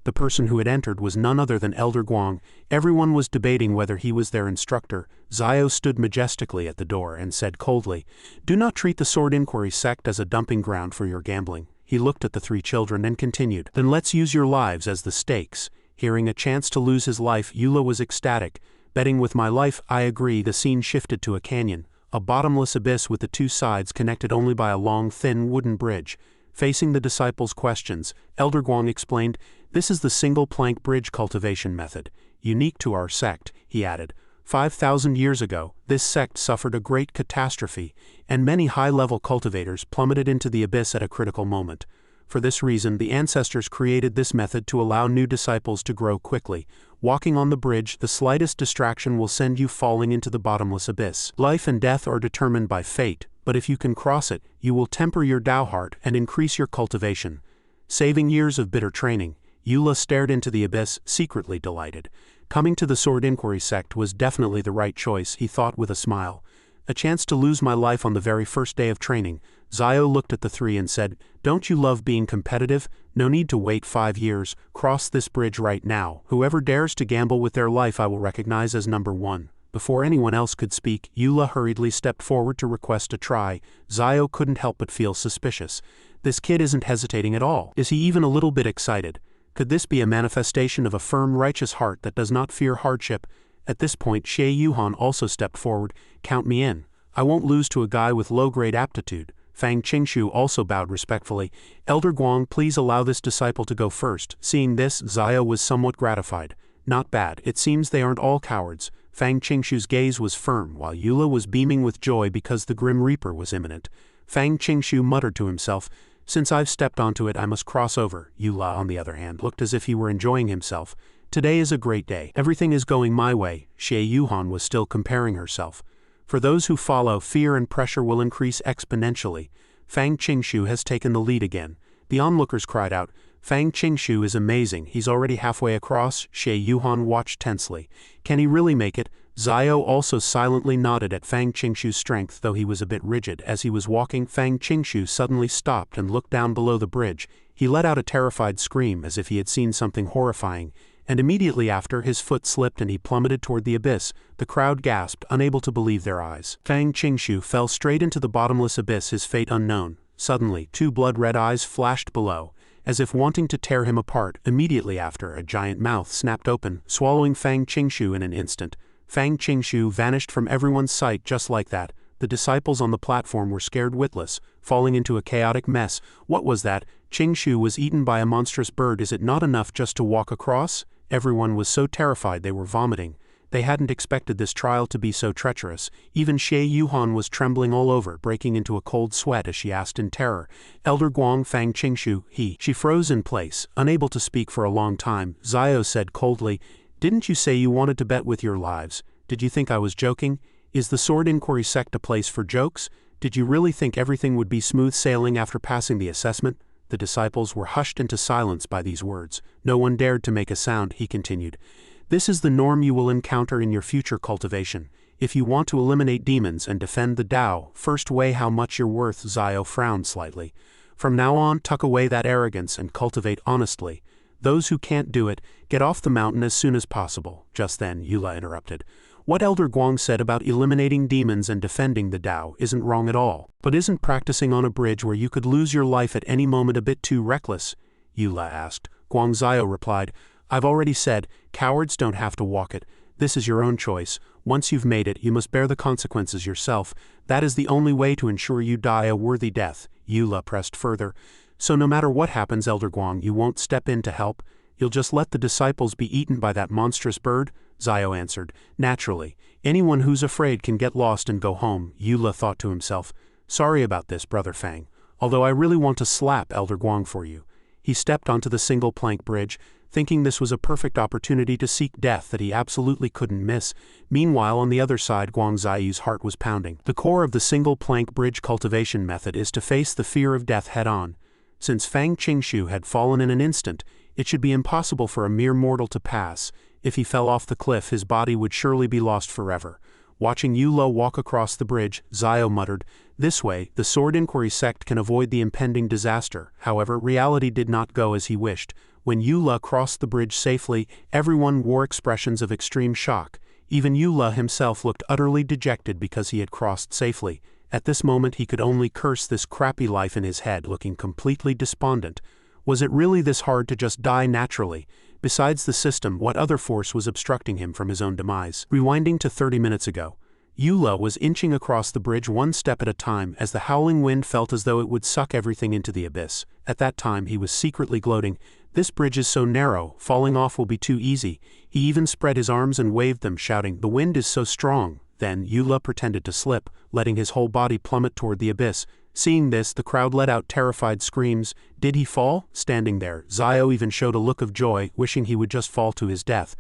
The person who had entered was none other than Elder Guang. Everyone was debating whether he was their instructor. Zio stood majestically at the door and said coldly, "Do not treat the Sword Inquiry sect as a dumping ground for your gambling." He looked at the 3 children and continued, "Then let's use your lives as the stakes." Hearing a chance to lose his life, Eula was ecstatic. "Betting with my life, I agree." The scene shifted to a canyon, a bottomless abyss with the 2 sides connected only by a long, thin wooden bridge. Facing the disciples' questions, Elder Guang explained, "This is the single-plank bridge cultivation method, unique to our sect," he added. 5,000 years ago, this sect suffered a great catastrophe, and many high-level cultivators plummeted into the abyss at a critical moment. For this reason, the ancestors created this method to allow new disciples to grow quickly. Walking on the bridge, the slightest distraction will send you falling into the bottomless abyss. Life and death are determined by fate, but if you can cross it, you will temper your Tao heart and increase your cultivation, saving years of bitter training. Eula stared into the abyss, secretly delighted. Coming to the Sword Inquiry sect was definitely the right choice, he thought with a smile. A chance to lose my life on the very first day of training. Zio looked at the 3 and said, "Don't you love being competitive? No need to wait 5 years. Cross this bridge right now. Whoever dares to gamble with their life I will recognize as #1. Before anyone else could speak, Eula hurriedly stepped forward to request a try. Zio couldn't help but feel suspicious. This kid isn't hesitating at all. Is he even a little bit excited? Could this be a manifestation of a firm, righteous heart that does not fear hardship? At this point, Xie Yuhan also stepped forward. "Count me in. I won't lose to a guy with low-grade aptitude." Fang Qingshu also bowed respectfully. "Elder Guang, please allow this disciple to go first." Seeing this, Zio was somewhat gratified. "Not bad. It seems they aren't all cowards." Fang Qingshu's gaze was firm, while Eula was beaming with joy because the Grim Reaper was imminent. Fang Qingshu muttered to himself, "Since I've stepped onto it, I must cross over." Eula, on the other hand, looked as if he were enjoying himself. "Today is a great day. Everything is going my way." Xie Yuhan was still comparing herself. "For those who follow, fear and pressure will increase exponentially." Fang Qingshu has taken the lead again. The onlookers cried out, "Fang Qingshu is amazing. He's already halfway across." Xie Yuhan watched tensely. "Can he really make it?" Zio also silently nodded at Fang Qingshu's strength, though he was a bit rigid. As he was walking, Fang Qingshu suddenly stopped and looked down below the bridge. He let out a terrified scream as if he had seen something horrifying, and immediately after, his foot slipped and he plummeted toward the abyss. The crowd gasped, unable to believe their eyes. Fang Qingshu fell straight into the bottomless abyss, his fate unknown. Suddenly, 2 blood-red eyes flashed below, as if wanting to tear him apart. Immediately after, a giant mouth snapped open, swallowing Fang Qingshu in an instant. Fang Qingshu vanished from everyone's sight just like that. The disciples on the platform were scared witless, falling into a chaotic mess. What was that? Qingshu was eaten by a monstrous bird. Is it not enough just to walk across? Everyone was so terrified they were vomiting. They hadn't expected this trial to be so treacherous. Even Xie Yuhan was trembling all over, breaking into a cold sweat as she asked in terror, "Elder Guang, Fang Qingshu, he..." She froze in place, unable to speak for a long time. Zio said coldly, "Didn't you say you wanted to bet with your lives? Did you think I was joking? Is the Sword Inquiry sect a place for jokes? Did you really think everything would be smooth sailing after passing the assessment?" The disciples were hushed into silence by these words. No one dared to make a sound. He continued, This is the norm you will encounter in your future cultivation. If you want to eliminate demons and defend the Tao, first weigh how much you're worth." Zio frowned slightly. "From now on, tuck away that arrogance and cultivate honestly. Those who can't do it, get off the mountain as soon as possible." Just then, Eula interrupted. "What Elder Guang said about eliminating demons and defending the Tao isn't wrong at all. But isn't practicing on a bridge where you could lose your life at any moment a bit too reckless?" Eula asked. Guang Zio replied, "I've already said, cowards don't have to walk it. This is your own choice. Once you've made it, you must bear the consequences yourself. That is the only way to ensure you die a worthy death." Eula pressed further. "So no matter what happens, Elder Guang, you won't step in to help? You'll just let the disciples be eaten by that monstrous bird?" Zio answered. "Naturally. Anyone who's afraid can get lost and go home." Eula thought to himself, "Sorry about this, Brother Fang. Although I really want to slap Elder Guang for you." He stepped onto the single plank bridge, thinking this was a perfect opportunity to seek death that he absolutely couldn't miss. Meanwhile, on the other side, Guang Ziyu's heart was pounding. The core of the single plank bridge cultivation method is to face the fear of death head-on. Since Fang Qingshu had fallen in an instant, it should be impossible for a mere mortal to pass. If he fell off the cliff, his body would surely be lost forever. Watching Eula walk across the bridge, Zio muttered, "This way, the Sword Inquiry Sect can avoid the impending disaster." However, reality did not go as he wished. When Eula crossed the bridge safely, everyone wore expressions of extreme shock. Even Eula himself looked utterly dejected because he had crossed safely. At this moment he could only curse this crappy life in his head, looking completely despondent. Was it really this hard to just die naturally? Besides the system, what other force was obstructing him from his own demise? Rewinding to 30 minutes ago, Eula was inching across the bridge one step at a time as the howling wind felt as though it would suck everything into the abyss. At that time he was secretly gloating, "This bridge is so narrow, falling off will be too easy." He even spread his arms and waved them, shouting, "The wind is so strong." Then Eula pretended to slip, letting his whole body plummet toward the abyss. Seeing this, the crowd let out terrified screams. Did he fall? Standing there, Zio even showed a look of joy, wishing he would just fall to his death.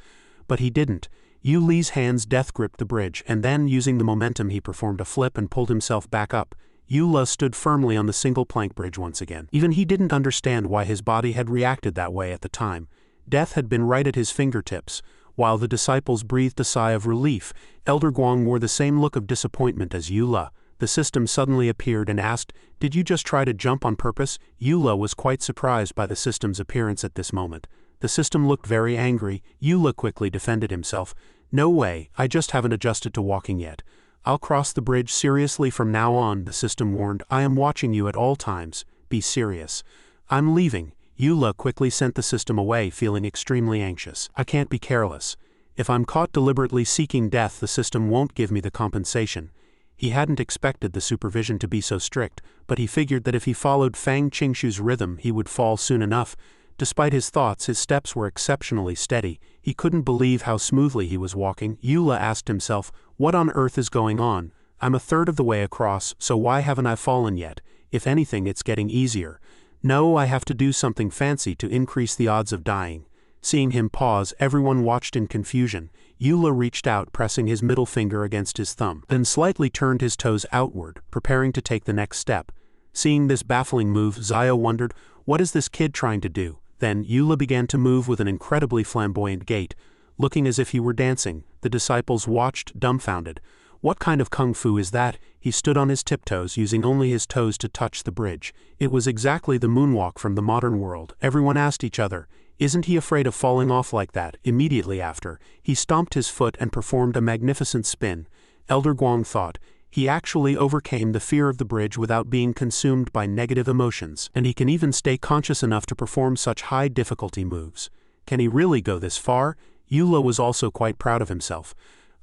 But he didn't. Yuli's hands death-gripped the bridge, and then, using the momentum, he performed a flip and pulled himself back up. Eula stood firmly on the single plank bridge once again. Even he didn't understand why his body had reacted that way at the time. Death had been right at his fingertips. While the disciples breathed a sigh of relief, Elder Guang wore the same look of disappointment as Eula. The system suddenly appeared and asked, "Did you just try to jump on purpose?" Eula was quite surprised by the system's appearance at this moment. The system looked very angry. Eula quickly defended himself. "No way, I just haven't adjusted to walking yet. I'll cross the bridge seriously from now on," the system warned. "I am watching you at all times. Be serious." "I'm leaving." Eula quickly sent the system away, feeling extremely anxious. "I can't be careless. If I'm caught deliberately seeking death, the system won't give me the compensation." He hadn't expected the supervision to be so strict, but he figured that if he followed Fang Qingshu's rhythm, he would fall soon enough. Despite his thoughts, his steps were exceptionally steady. He couldn't believe how smoothly he was walking. Eula asked himself, "What on earth is going on? I'm a third of the way across, so why haven't I fallen yet? If anything, it's getting easier. No, I have to do something fancy to increase the odds of dying." Seeing him pause, everyone watched in confusion. Eula reached out, pressing his middle finger against his thumb, then slightly turned his toes outward, preparing to take the next step. Seeing this baffling move, Zio wondered, "What is this kid trying to do?" Then Eula began to move with an incredibly flamboyant gait, looking as if he were dancing. The disciples watched, dumbfounded. "What kind of kung fu is that?" He stood on his tiptoes, using only his toes to touch the bridge. It was exactly the moonwalk from the modern world. Everyone asked each other, "Isn't he afraid of falling off like that?" Immediately after, he stomped his foot and performed a magnificent spin. Elder Guang thought, he actually overcame the fear of the bridge without being consumed by negative emotions, and he can even stay conscious enough to perform such high difficulty moves. Can he really go this far? Eula was also quite proud of himself.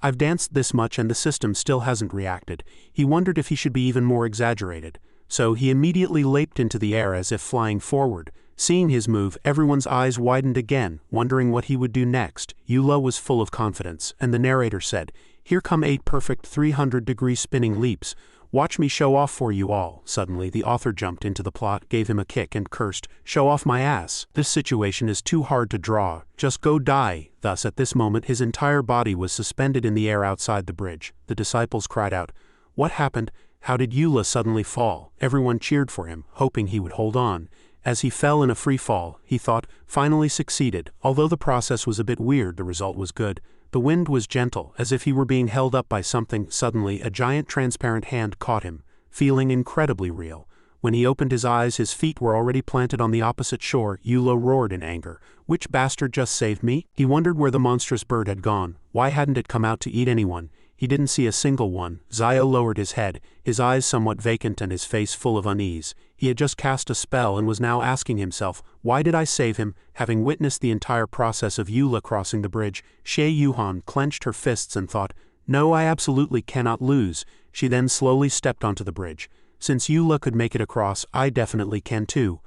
"I've danced this much and the system still hasn't reacted." He wondered if he should be even more exaggerated. So he immediately leaped into the air as if flying forward. Seeing his move, everyone's eyes widened again, wondering what he would do next. Eula was full of confidence, and the narrator said, "Here come 8 perfect 300-degree spinning leaps. Watch me show off for you all." Suddenly, the author jumped into the plot, gave him a kick and cursed, "Show off my ass. This situation is too hard to draw. Just go die." Thus, at this moment, his entire body was suspended in the air outside the bridge. The disciples cried out, "What happened? How did Eula suddenly fall?" Everyone cheered for him, hoping he would hold on. As he fell in a free fall, he thought, finally succeeded. Although the process was a bit weird, the result was good. The wind was gentle, as if he were being held up by something. Suddenly, a giant transparent hand caught him, feeling incredibly real. When he opened his eyes, his feet were already planted on the opposite shore. Eula roared in anger. Which bastard just saved me? He wondered where the monstrous bird had gone. Why hadn't it come out to eat anyone? He didn't see a single one. Zio lowered his head, his eyes somewhat vacant and his face full of unease. He had just cast a spell and was now asking himself, why did I save him? Having witnessed the entire process of Eula crossing the bridge, Shay Yuhan clenched her fists and thought, no, I absolutely cannot lose. She then slowly stepped onto the bridge. Since Eula could make it across, I definitely can too.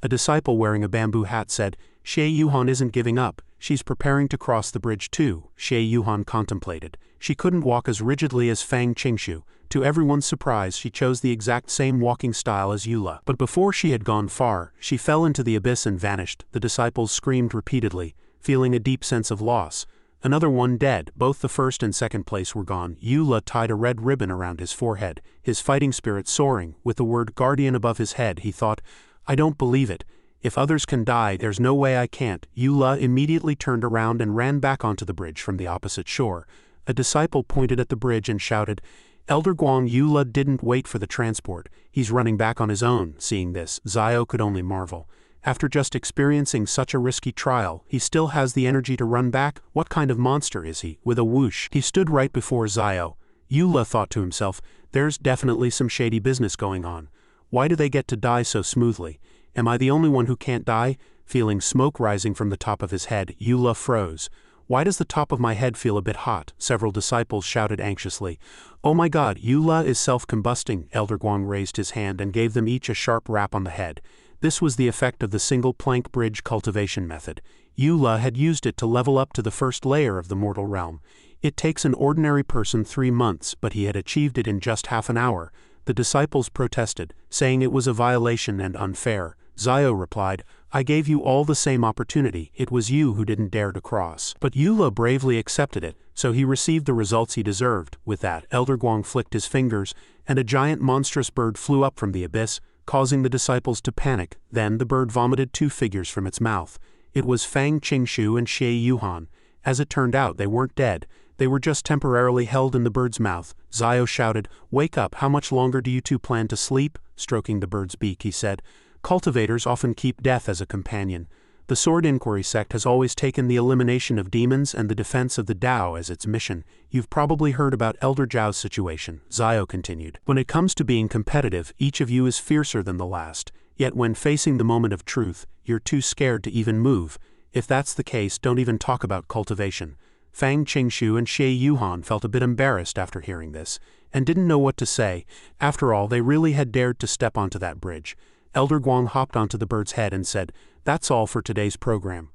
A disciple wearing a bamboo hat said, Shay Yuhan isn't giving up. She's preparing to cross the bridge too. Shay Yuhan contemplated. She couldn't walk as rigidly as Fang Qingshu. To everyone's surprise, she chose the exact same walking style as Eula. But before she had gone far, she fell into the abyss and vanished. The disciples screamed repeatedly, feeling a deep sense of loss. Another one dead. Both the first and second place were gone. Eula tied a red ribbon around his forehead, his fighting spirit soaring. With the word guardian above his head, he thought, I don't believe it. If others can die, there's no way I can't. Eula immediately turned around and ran back onto the bridge from the opposite shore. A disciple pointed at the bridge and shouted, Elder Guang, Eula didn't wait for the transport. He's running back on his own. Seeing this, Zio could only marvel. After just experiencing such a risky trial, he still has the energy to run back? What kind of monster is he? With a whoosh, he stood right before Zio. Eula thought to himself, there's definitely some shady business going on. Why do they get to die so smoothly? Am I the only one who can't die? Feeling smoke rising from the top of his head, Eula froze. Why does the top of my head feel a bit hot? Several disciples shouted anxiously. Oh my god, Eula is self-combusting. Elder Guang raised his hand and gave them each a sharp rap on the head. This was the effect of the single plank bridge cultivation method. Eula had used it to level up to the first layer of the mortal realm. It takes an ordinary person 3 months, but he had achieved it in just half an hour. The disciples protested, saying it was a violation and unfair. Zio replied, I gave you all the same opportunity. It was you who didn't dare to cross. But Eula bravely accepted it, so he received the results he deserved. With that, Elder Guang flicked his fingers, and a giant monstrous bird flew up from the abyss, causing the disciples to panic. Then the bird vomited 2 figures from its mouth. It was Fang Qingshu and Shay Yuhan. As it turned out, they weren't dead. They were just temporarily held in the bird's mouth. Zio shouted, Wake up, how much longer do you two plan to sleep? Stroking the bird's beak, he said, Cultivators often keep death as a companion. The Sword Inquiry Sect has always taken the elimination of demons and the defense of the Tao as its mission. You've probably heard about Elder Zhao's situation, Zio continued. When it comes to being competitive, each of you is fiercer than the last. Yet when facing the moment of truth, you're too scared to even move. If that's the case, don't even talk about cultivation. Fang Qingshu and Shay Yuhan felt a bit embarrassed after hearing this, and didn't know what to say. After all, they really had dared to step onto that bridge. Elder Guang hopped onto the bird's head and said, That's all for today's program.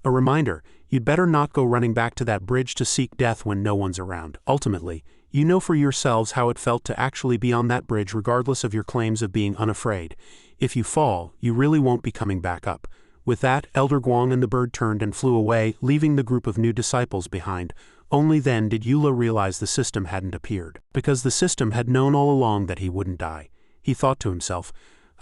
A reminder, you'd better not go running back to that bridge to seek death when no one's around. Ultimately, you know for yourselves how it felt to actually be on that bridge regardless of your claims of being unafraid. If you fall, you really won't be coming back up. With that, Elder Guang and the bird turned and flew away, leaving the group of new disciples behind. Only then did Eula realize the system hadn't appeared, because the system had known all along that he wouldn't die. He thought to himself,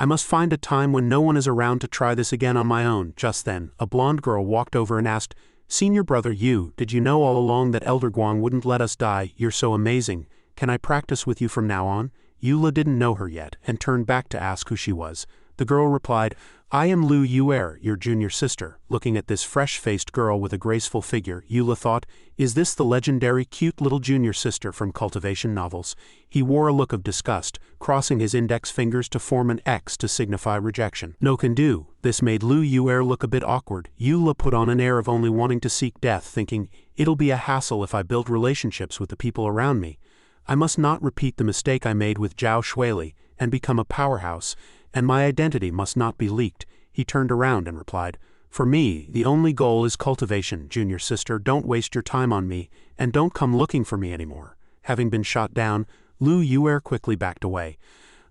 I must find a time when no one is around to try this again on my own. Just then, a blonde girl walked over and asked, Senior brother you, did you know all along that Elder Guang wouldn't let us die? You're so amazing. Can I practice with you from now on? Eula didn't know her yet, and turned back to ask who she was. The girl replied, I am Lu Yuer, your junior sister. Looking at this fresh-faced girl with a graceful figure, Eula thought, is this the legendary cute little junior sister from cultivation novels? He wore a look of disgust, crossing his index fingers to form an X to signify rejection. No can do. This made Lu Yuer look a bit awkward. Eula put on an air of only wanting to seek death, thinking, it'll be a hassle if I build relationships with the people around me. I must not repeat the mistake I made with Zhao Shuili, and become a powerhouse, and my identity must not be leaked. He turned around and replied, For me, the only goal is cultivation, junior sister. Don't waste your time on me, and don't come looking for me anymore. Having been shot down, Lu Yuer quickly backed away.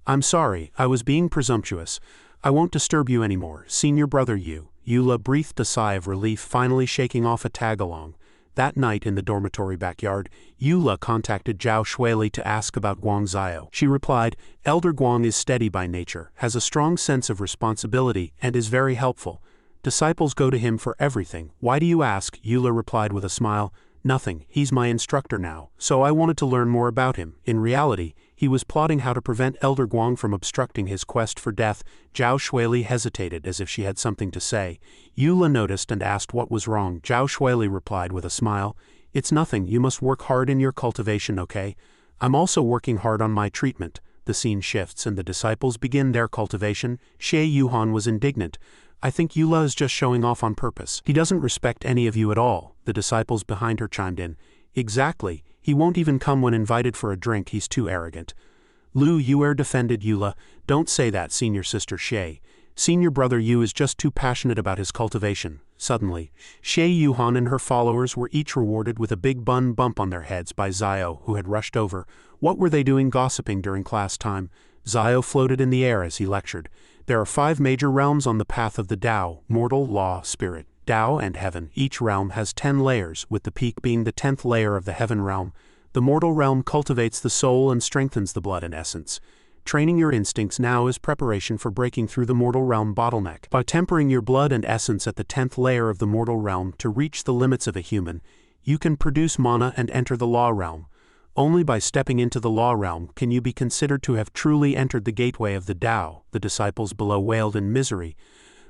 I'm sorry, I was being presumptuous. I won't disturb you anymore, senior brother you. Eula breathed a sigh of relief, finally shaking off a tag-along. That night in the dormitory backyard, Eula contacted Zhao Shuili to ask about Guang Zio. She replied, Elder Guang is steady by nature, has a strong sense of responsibility, and is very helpful. Disciples go to him for everything. Why do you ask? Eula replied with a smile. Nothing, he's my instructor now, so I wanted to learn more about him. In reality, he was plotting how to prevent Elder Guang from obstructing his quest for death. Zhao Shuili hesitated as if she had something to say. Eula noticed and asked what was wrong. Zhao Shuili replied with a smile, It's nothing, you must work hard in your cultivation, okay? I'm also working hard on my treatment. The scene shifts and the disciples begin their cultivation. Xie Yuhan was indignant. I think Eula is just showing off on purpose. He doesn't respect any of you at all. The disciples behind her chimed in. Exactly, he won't even come when invited for a drink, he's too arrogant. Lu Yuer defended Eula. Don't say that, senior sister Xie. Senior brother Yu is just too passionate about his cultivation. Suddenly, Xie Yuhan and her followers were each rewarded with a big bump on their heads by Zio, who had rushed over. What were they doing gossiping during class time? Zio floated in the air as he lectured. There are 5 major realms on the path of the Tao: mortal, law, spirit, Tao, and heaven. Each realm has 10 layers, with the peak being the 10th layer of the heaven realm. The mortal realm cultivates the soul and strengthens the blood and essence. Training your instincts now is preparation for breaking through the mortal realm bottleneck. By tempering your blood and essence at the 10th layer of the mortal realm to reach the limits of a human, you can produce mana and enter the law realm. Only by stepping into the law realm can you be considered to have truly entered the gateway of the Tao. The disciples below wailed in misery.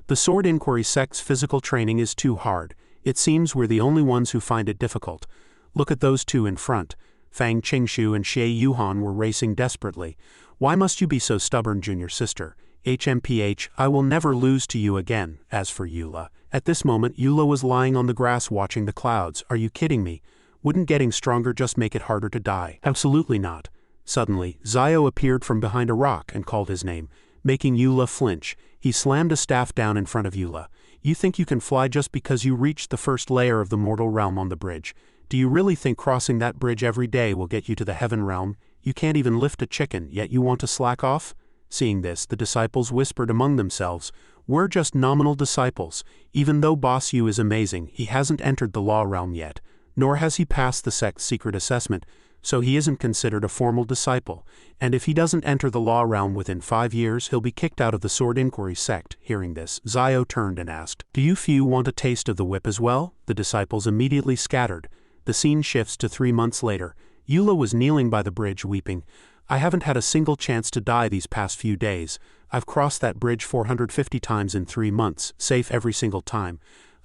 The Sword Inquiry Sect's physical training is too hard. It seems we're the only ones who find it difficult. Look at those two in front. Fang Qingshu and Xie Yuhan were racing desperately. Why must you be so stubborn, junior sister? HMPH, I will never lose to you again. As for Eula. At this moment Eula was lying on the grass watching the clouds. Are you kidding me? Wouldn't getting stronger just make it harder to die? Absolutely not. Suddenly, Zio appeared from behind a rock and called his name, making Eula flinch. He slammed a staff down in front of Eula. You think you can fly just because you reached the first layer of the mortal realm on the bridge? Do you really think crossing that bridge every day will get you to the heaven realm? You can't even lift a chicken, yet you want to slack off? Seeing this, the disciples whispered among themselves, We're just nominal disciples. Even though Boss Yu is amazing, he hasn't entered the law realm yet. Nor has he passed the Sect's secret assessment, so he isn't considered a formal disciple, and if he doesn't enter the law realm within 5 years he'll be kicked out of the Sword Inquiry Sect. Hearing this, Zio turned and asked, Do you few want a taste of the whip as well? The disciples immediately scattered. The scene shifts to 3 months later. Eula was kneeling by the bridge weeping. I haven't had a single chance to die these past few days. I've crossed that bridge 450 times in 3 months, safe every single time.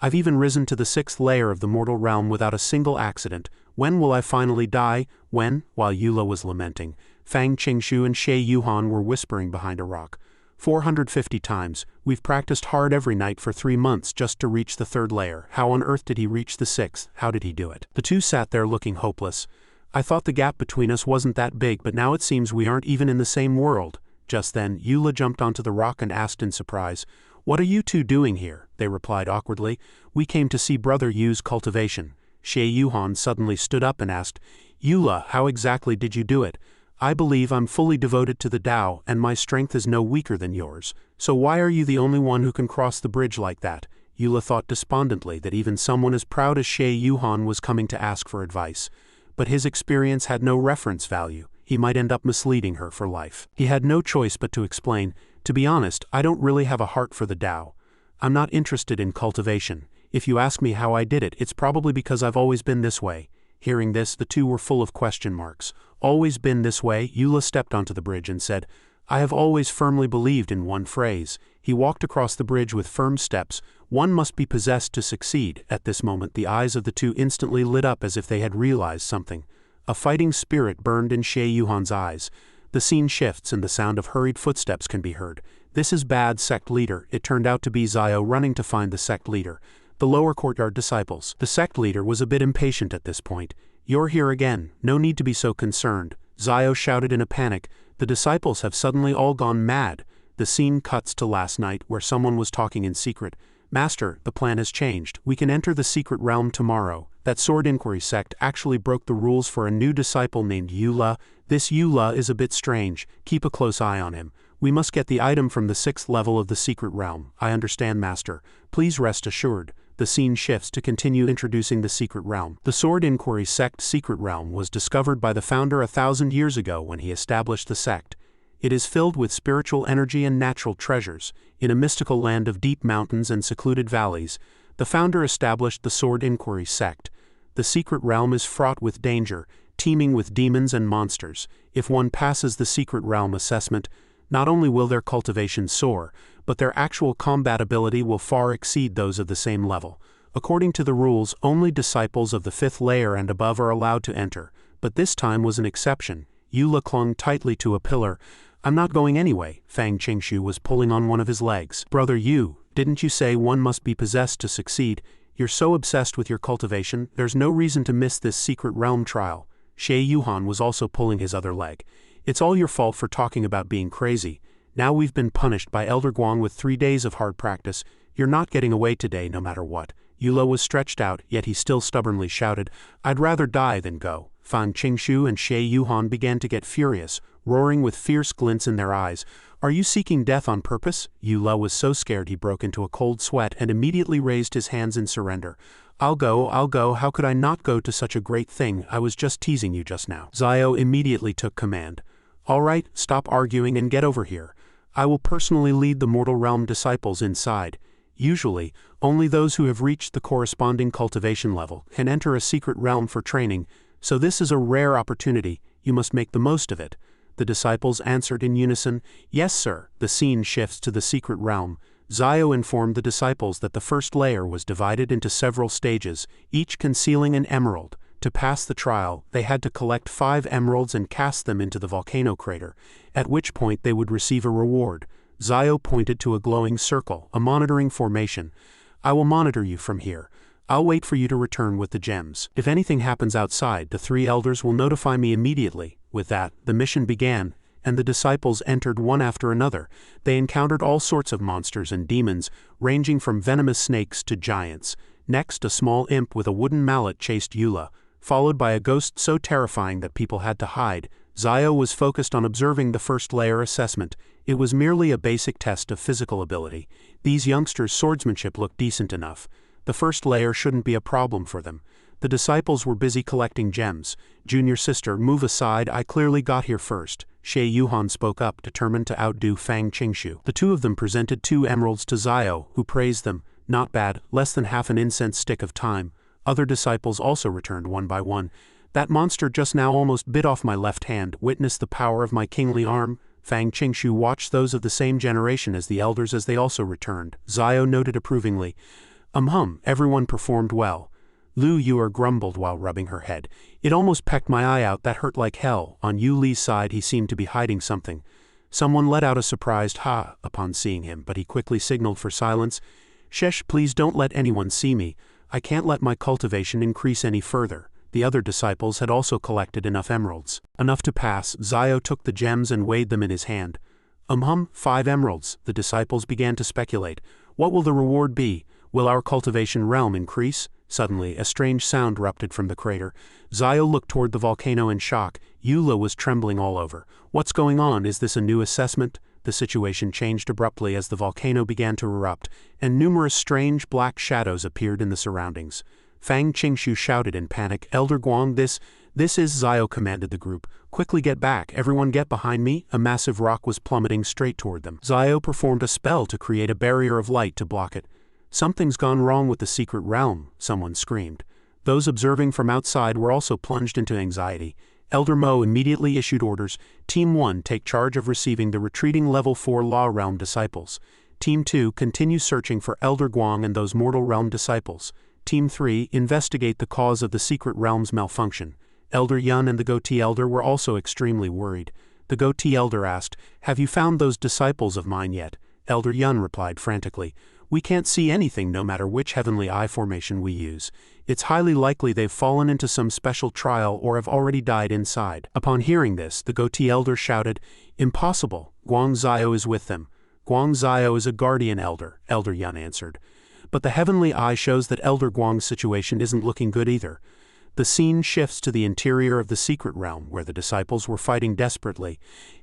I've even risen to the 6th layer of the mortal realm without a single accident. When will I finally die? When? While Eula was lamenting, Fang Qingshu and Xie Yuhan were whispering behind a rock. 450 times. We've practiced hard every night for 3 months just to reach the 3rd layer. How on earth did he reach the 6th? How did he do it? The two sat there looking hopeless. I thought the gap between us wasn't that big, but now it seems we aren't even in the same world. Just then, Eula jumped onto the rock and asked in surprise, What are you two doing here? They replied awkwardly, We came to see Brother Yu's cultivation. Xie Yuhan suddenly stood up and asked, Eula, how exactly did you do it? I believe I'm fully devoted to the Tao, and my strength is no weaker than yours. So why are you the only one who can cross the bridge like that? Eula thought despondently that even someone as proud as Xie Yuhan was coming to ask for advice. But his experience had no reference value. He might end up misleading her for life. He had no choice but to explain, To be honest, I don't really have a heart for the Tao. I'm not interested in cultivation. If you ask me how I did it, it's probably because I've always been this way. Hearing this, the two were full of question marks. Always been this way? Eula stepped onto the bridge and said, I have always firmly believed in one phrase. He walked across the bridge with firm steps. One must be possessed to succeed. At this moment, the eyes of the two instantly lit up as if they had realized something. A fighting spirit burned in Xie Yuhan's eyes. The scene shifts and the sound of hurried footsteps can be heard. This is bad, Sect leader. It turned out to be Zio running to find the Sect leader. The lower courtyard disciples. The Sect leader was a bit impatient at this point. You're here again. No need to be so concerned. Zio shouted in a panic. The disciples have suddenly all gone mad. The scene cuts to last night where someone was talking in secret. Master, the plan has changed. We can enter the secret realm tomorrow. That Sword Inquiry Sect actually broke the rules for a new disciple named Eula. This Eula is a bit strange. Keep a close eye on him. We must get the item from the 6th level of the secret realm. I understand, Master. Please rest assured. the scene shifts to continue introducing the secret realm. The Sword Inquiry Sect secret realm was discovered by the founder 1,000 years ago when he established the Sect. It is filled with spiritual energy and natural treasures. In a mystical land of deep mountains and secluded valleys, the founder established the Sword Inquiry Sect. The secret realm is fraught with danger, teeming with demons and monsters. If one passes the secret realm assessment, not only will their cultivation soar, but their actual combat ability will far exceed those of the same level. According to the rules, only disciples of the 5th layer and above are allowed to enter, but this time was an exception. Yula clung tightly to a pillar. "I'm not going anyway." Fang Qingshu was pulling on one of his legs. "Brother Yu, didn't you say one must be possessed to succeed? You're so obsessed with your cultivation, there's no reason to miss this secret realm trial." Xie Yuhan was also pulling his other leg. "It's all your fault for talking about being crazy. Now we've been punished by Elder Guang with 3 days of hard practice. You're not getting away today no matter what." Yula was stretched out, yet he still stubbornly shouted, "I'd rather die than go." Fang Qingshu and Xie Yuhan began to get furious, roaring with fierce glints in their eyes. "Are you seeking death on purpose?" Yula was so scared he broke into a cold sweat and immediately raised his hands in surrender. I'll go, how could I not go to such a great thing? I was just teasing you just now." Zio immediately took command. "All right, stop arguing and get over here. I will personally lead the Mortal Realm disciples inside. Usually, only those who have reached the corresponding cultivation level can enter a secret realm for training, so this is a rare opportunity. You must make the most of it." The disciples answered in unison, "Yes, sir." The scene shifts to the secret realm. Zio informed the disciples that the 1st layer was divided into several stages, each concealing an emerald. To pass the trial, they had to collect 5 emeralds and cast them into the volcano crater, at which point they would receive a reward. Zio pointed to a glowing circle, a monitoring formation. "I will monitor you from here. I'll wait for you to return with the gems. If anything happens outside, the 3 elders will notify me immediately." With that, the mission began, and the disciples entered one after another. They encountered all sorts of monsters and demons, ranging from venomous snakes to giants. Next, a small imp with a wooden mallet chased Yula, followed by a ghost so terrifying that people had to hide. Zio was focused on observing the 1st layer assessment. It was merely a basic test of physical ability. These youngsters' swordsmanship looked decent enough. The 1st layer shouldn't be a problem for them. The disciples were busy collecting gems. "Junior sister, move aside, I clearly got here first." Xie Yuhan spoke up, determined to outdo Fang Qingshu. The 2 of them presented 2 emeralds to Zio, who praised them. "Not bad, less than half an incense stick of time." Other disciples also returned one by one. "That monster just now almost bit off my left hand. Witness the power of my kingly arm." Fang Qingshu watched those of the same generation as the elders as they also returned. Zio noted approvingly, everyone performed well." Lu Yuer grumbled while rubbing her head. "It almost pecked my eye out, that hurt like hell." On Yu Li's side he seemed to be hiding something. Someone let out a surprised "ha" upon seeing him, but he quickly signaled for silence. "Shesh, please don't let anyone see me. I can't let my cultivation increase any further." The other disciples had also collected enough emeralds. Enough to pass. Zio took the gems and weighed them in his hand. 5 emeralds." The disciples began to speculate. "What will the reward be? Will our cultivation realm increase?" Suddenly, a strange sound erupted from the crater. Zio looked toward the volcano in shock. Yula was trembling all over. "What's going on? Is this a new assessment?" The situation changed abruptly as the volcano began to erupt, and numerous strange black shadows appeared in the surroundings. Fang Qingshu shouted in panic, "Elder Guang, this is..." Zio commanded the group. "Quickly get back, everyone get behind me." A massive rock was plummeting straight toward them. Zio performed a spell to create a barrier of light to block it. "Something's gone wrong with the secret realm," someone screamed. Those observing from outside were also plunged into anxiety. Elder Mo immediately issued orders. Team 1, take charge of receiving the retreating level 4 Law Realm disciples. Team 2, continue searching for Elder Guang and those Mortal Realm disciples. Team 3, investigate the cause of the secret realm's malfunction. Elder Yun and the Goatee Elder were also extremely worried. The Goatee Elder asked, "Have you found those disciples of mine yet?" Elder Yun replied frantically, "We can't see anything no matter which heavenly eye formation we use. It's highly likely they've fallen into some special trial or have already died inside." Upon hearing this, the Goatee Elder shouted, "Impossible, Guang Zio is with them." "Guang Zio is a guardian elder," Elder Yun answered. "But the heavenly eye shows that Elder Guang's situation isn't looking good either." The scene shifts to the interior of the secret realm, where the disciples were fighting desperately.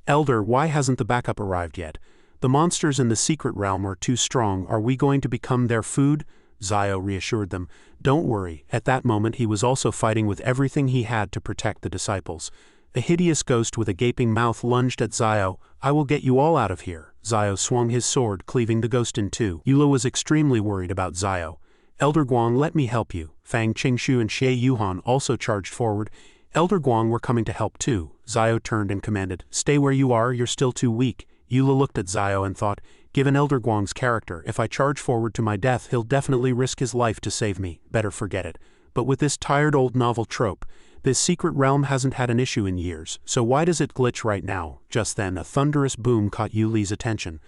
"Elder, why hasn't the backup arrived yet? The monsters in the secret realm are too strong. Are we going to become their food?" Zio reassured them. Don't worry, at that moment he was also fighting with everything he had to protect the disciples. A hideous ghost with a gaping mouth lunged at Zio. I will get you all out of here. Zio swung his sword, cleaving the ghost in two. Eula was extremely worried about Zio. Elder Guang, let me help you. Fang Qingshu and Xie Yuhan also charged forward. Elder Guang were coming to help too. Zio turned and commanded, stay where you are, you're still too weak. Eula looked at Zio and thought, given Elder Guang's character, if I charge forward to my death he'll definitely risk his life to save me, better forget it. But with this tired old novel trope, this secret realm hasn't had an issue in years, so why does it glitch right now? Just then a thunderous boom caught Yuli's attention.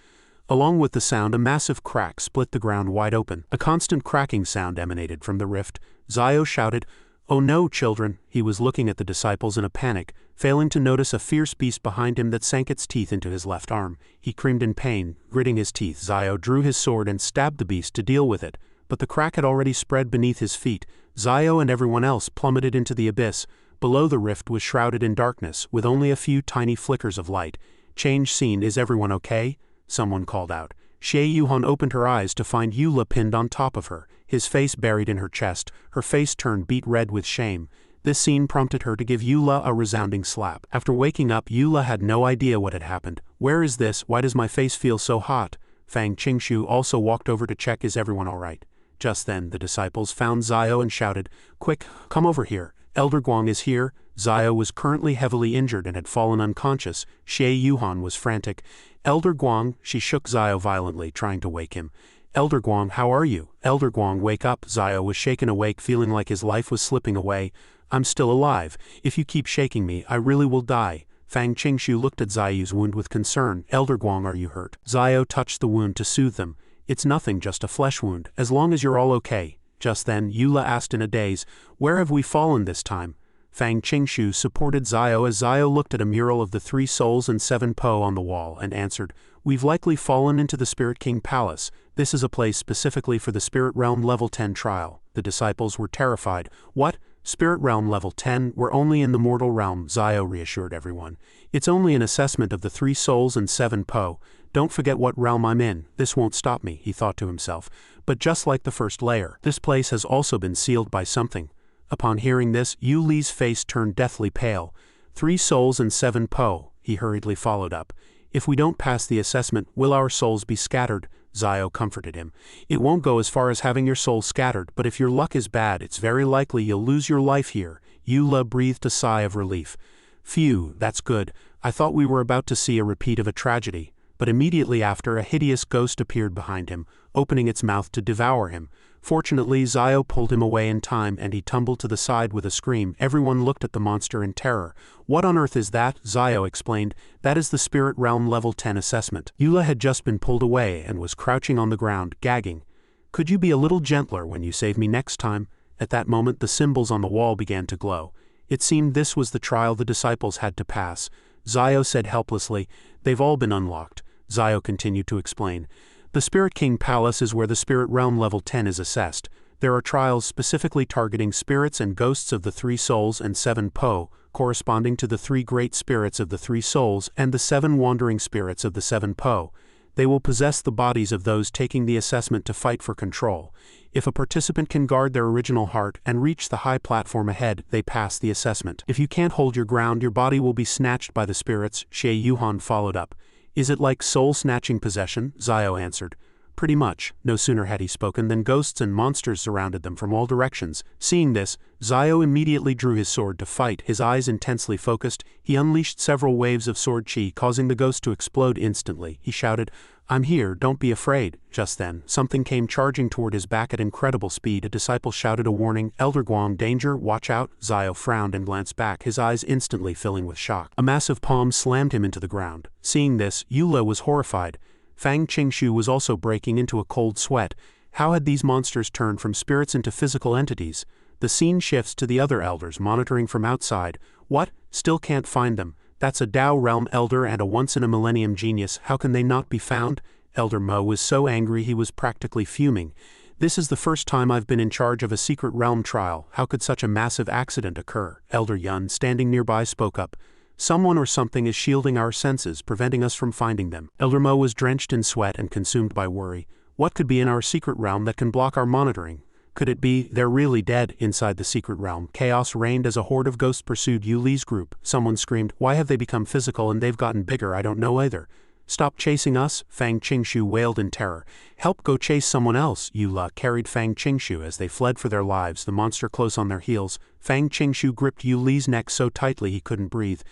Along with the sound, a massive crack split the ground wide open. A constant cracking sound emanated from the rift. Zio shouted, oh no, children! He was looking at the disciples in a panic, failing to notice a fierce beast behind him that sank its teeth into his left arm. He screamed in pain, gritting his teeth. Zio drew his sword and stabbed the beast to deal with it, but the crack had already spread beneath his feet. Zio and everyone else plummeted into the abyss. Below, the rift was shrouded in darkness, with only a few tiny flickers of light. Change scene. Is everyone okay? Someone called out. Xie Yuhan opened her eyes to find Eula pinned on top of her, his face buried in her chest, her face turned beet red with shame. This scene prompted her to give Eula a resounding slap. After waking up, Eula had no idea what had happened. Where is this? Why does my face feel so hot? Fang Qingshu also walked over to check, is everyone alright? Just then, the disciples found Zio and shouted, quick, come over here. Elder Guang is here. Zio was currently heavily injured and had fallen unconscious. Xie Yuhan was frantic. Elder Guang, she shook Zio violently, trying to wake him. Elder Guang, how are you? Elder Guang, wake up. Zio was shaken awake, feeling like his life was slipping away. I'm still alive. If you keep shaking me, I really will die. Fang Qingshu looked at Zio's wound with concern. Elder Guang, are you hurt? Zio touched the wound to soothe them. It's nothing, just a flesh wound, as long as you're all okay. Just then, Eula asked in a daze, where have we fallen this time? Fang Qingshu supported Zio as Zio looked at a mural of the 3 souls and 7 Po on the wall and answered, we've likely fallen into the Spirit King Palace. This is a place specifically for the Spirit Realm Level 10 trial. The disciples were terrified. What? Spirit Realm Level 10? We're only in the mortal realm, Zio reassured everyone. It's only an assessment of the 3 souls and 7 Po. Don't forget what realm I'm in. This won't stop me, he thought to himself. But just like the first layer, this place has also been sealed by something. Upon hearing this, Yu Li's face turned deathly pale. 3 souls and 7 Po, he hurriedly followed up. If we don't pass the assessment, will our souls be scattered? Zio comforted him. It won't go as far as having your soul scattered, but if your luck is bad, it's very likely you'll lose your life here. Eula breathed a sigh of relief. Phew, that's good. I thought we were about to see a repeat of a tragedy. But immediately after, a hideous ghost appeared behind him, opening its mouth to devour him. Fortunately, Zio pulled him away in time and he tumbled to the side with a scream. Everyone looked at the monster in terror. What on earth is that? Zio explained. That is the Spirit Realm Level 10 assessment. Eula had just been pulled away and was crouching on the ground, gagging. Could you be a little gentler when you save me next time? At that moment, the symbols on the wall began to glow. It seemed this was the trial the disciples had to pass. Zio said helplessly, they've all been unlocked. Zio continued to explain. The Spirit King Palace is where the Spirit Realm Level 10 is assessed. There are trials specifically targeting spirits and ghosts of the 3 souls and 7 Po, corresponding to the 3 great spirits of the 3 souls and the 7 wandering spirits of the 7 Po. They will possess the bodies of those taking the assessment to fight for control. If a participant can guard their original heart and reach the high platform ahead, they pass the assessment. If you can't hold your ground, your body will be snatched by the spirits, Xie Yuhan followed up. Is it like soul-snatching possession? Zio answered. Pretty much. No sooner had he spoken than ghosts and monsters surrounded them from all directions. Seeing this, Zio immediately drew his sword to fight, his eyes intensely focused. He unleashed several waves of sword chi, causing the ghost to explode instantly. He shouted, I'm here, don't be afraid. Just then, something came charging toward his back at incredible speed. A disciple shouted a warning, Elder Guang, danger, watch out. Zio frowned and glanced back, his eyes instantly filling with shock. A massive palm slammed him into the ground. Seeing this, Eula was horrified. Fang Qingshu was also breaking into a cold sweat. How had these monsters turned from spirits into physical entities? The scene shifts to the other elders monitoring from outside. What? Still can't find them. That's a Dao Realm elder and a once-in-a-millennium genius. How can they not be found? Elder Mo was so angry he was practically fuming. This is the first time I've been in charge of a secret realm trial. How could such a massive accident occur? Elder Yun, standing nearby, spoke up. Someone or something is shielding our senses, preventing us from finding them. Elder Mo was drenched in sweat and consumed by worry. What could be in our secret realm that can block our monitoring? Could it be they're really dead? Inside the secret realm, chaos reigned as a horde of ghosts pursued Yu Li's group. Someone screamed, "Why have they become physical and they've gotten bigger? I don't know either." "Stop chasing us," Fang Qingshu wailed in terror. "Help, go chase someone else." Yu Li carried Fang Qingshu as they fled for their lives, the monster close on their heels. Fang Qingshu gripped Yu Li's neck so tightly he couldn't breathe.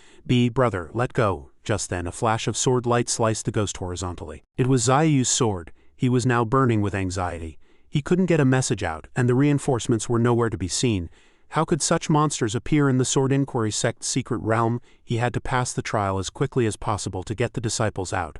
Brother, let go." Just then a flash of sword light sliced the ghost horizontally. It was Xiaoyu's sword. He was now burning with anxiety. He couldn't get a message out, and the reinforcements were nowhere to be seen. How could such monsters appear in the Sword Inquiry Sect's secret realm? He had to pass the trial as quickly as possible to get the disciples out.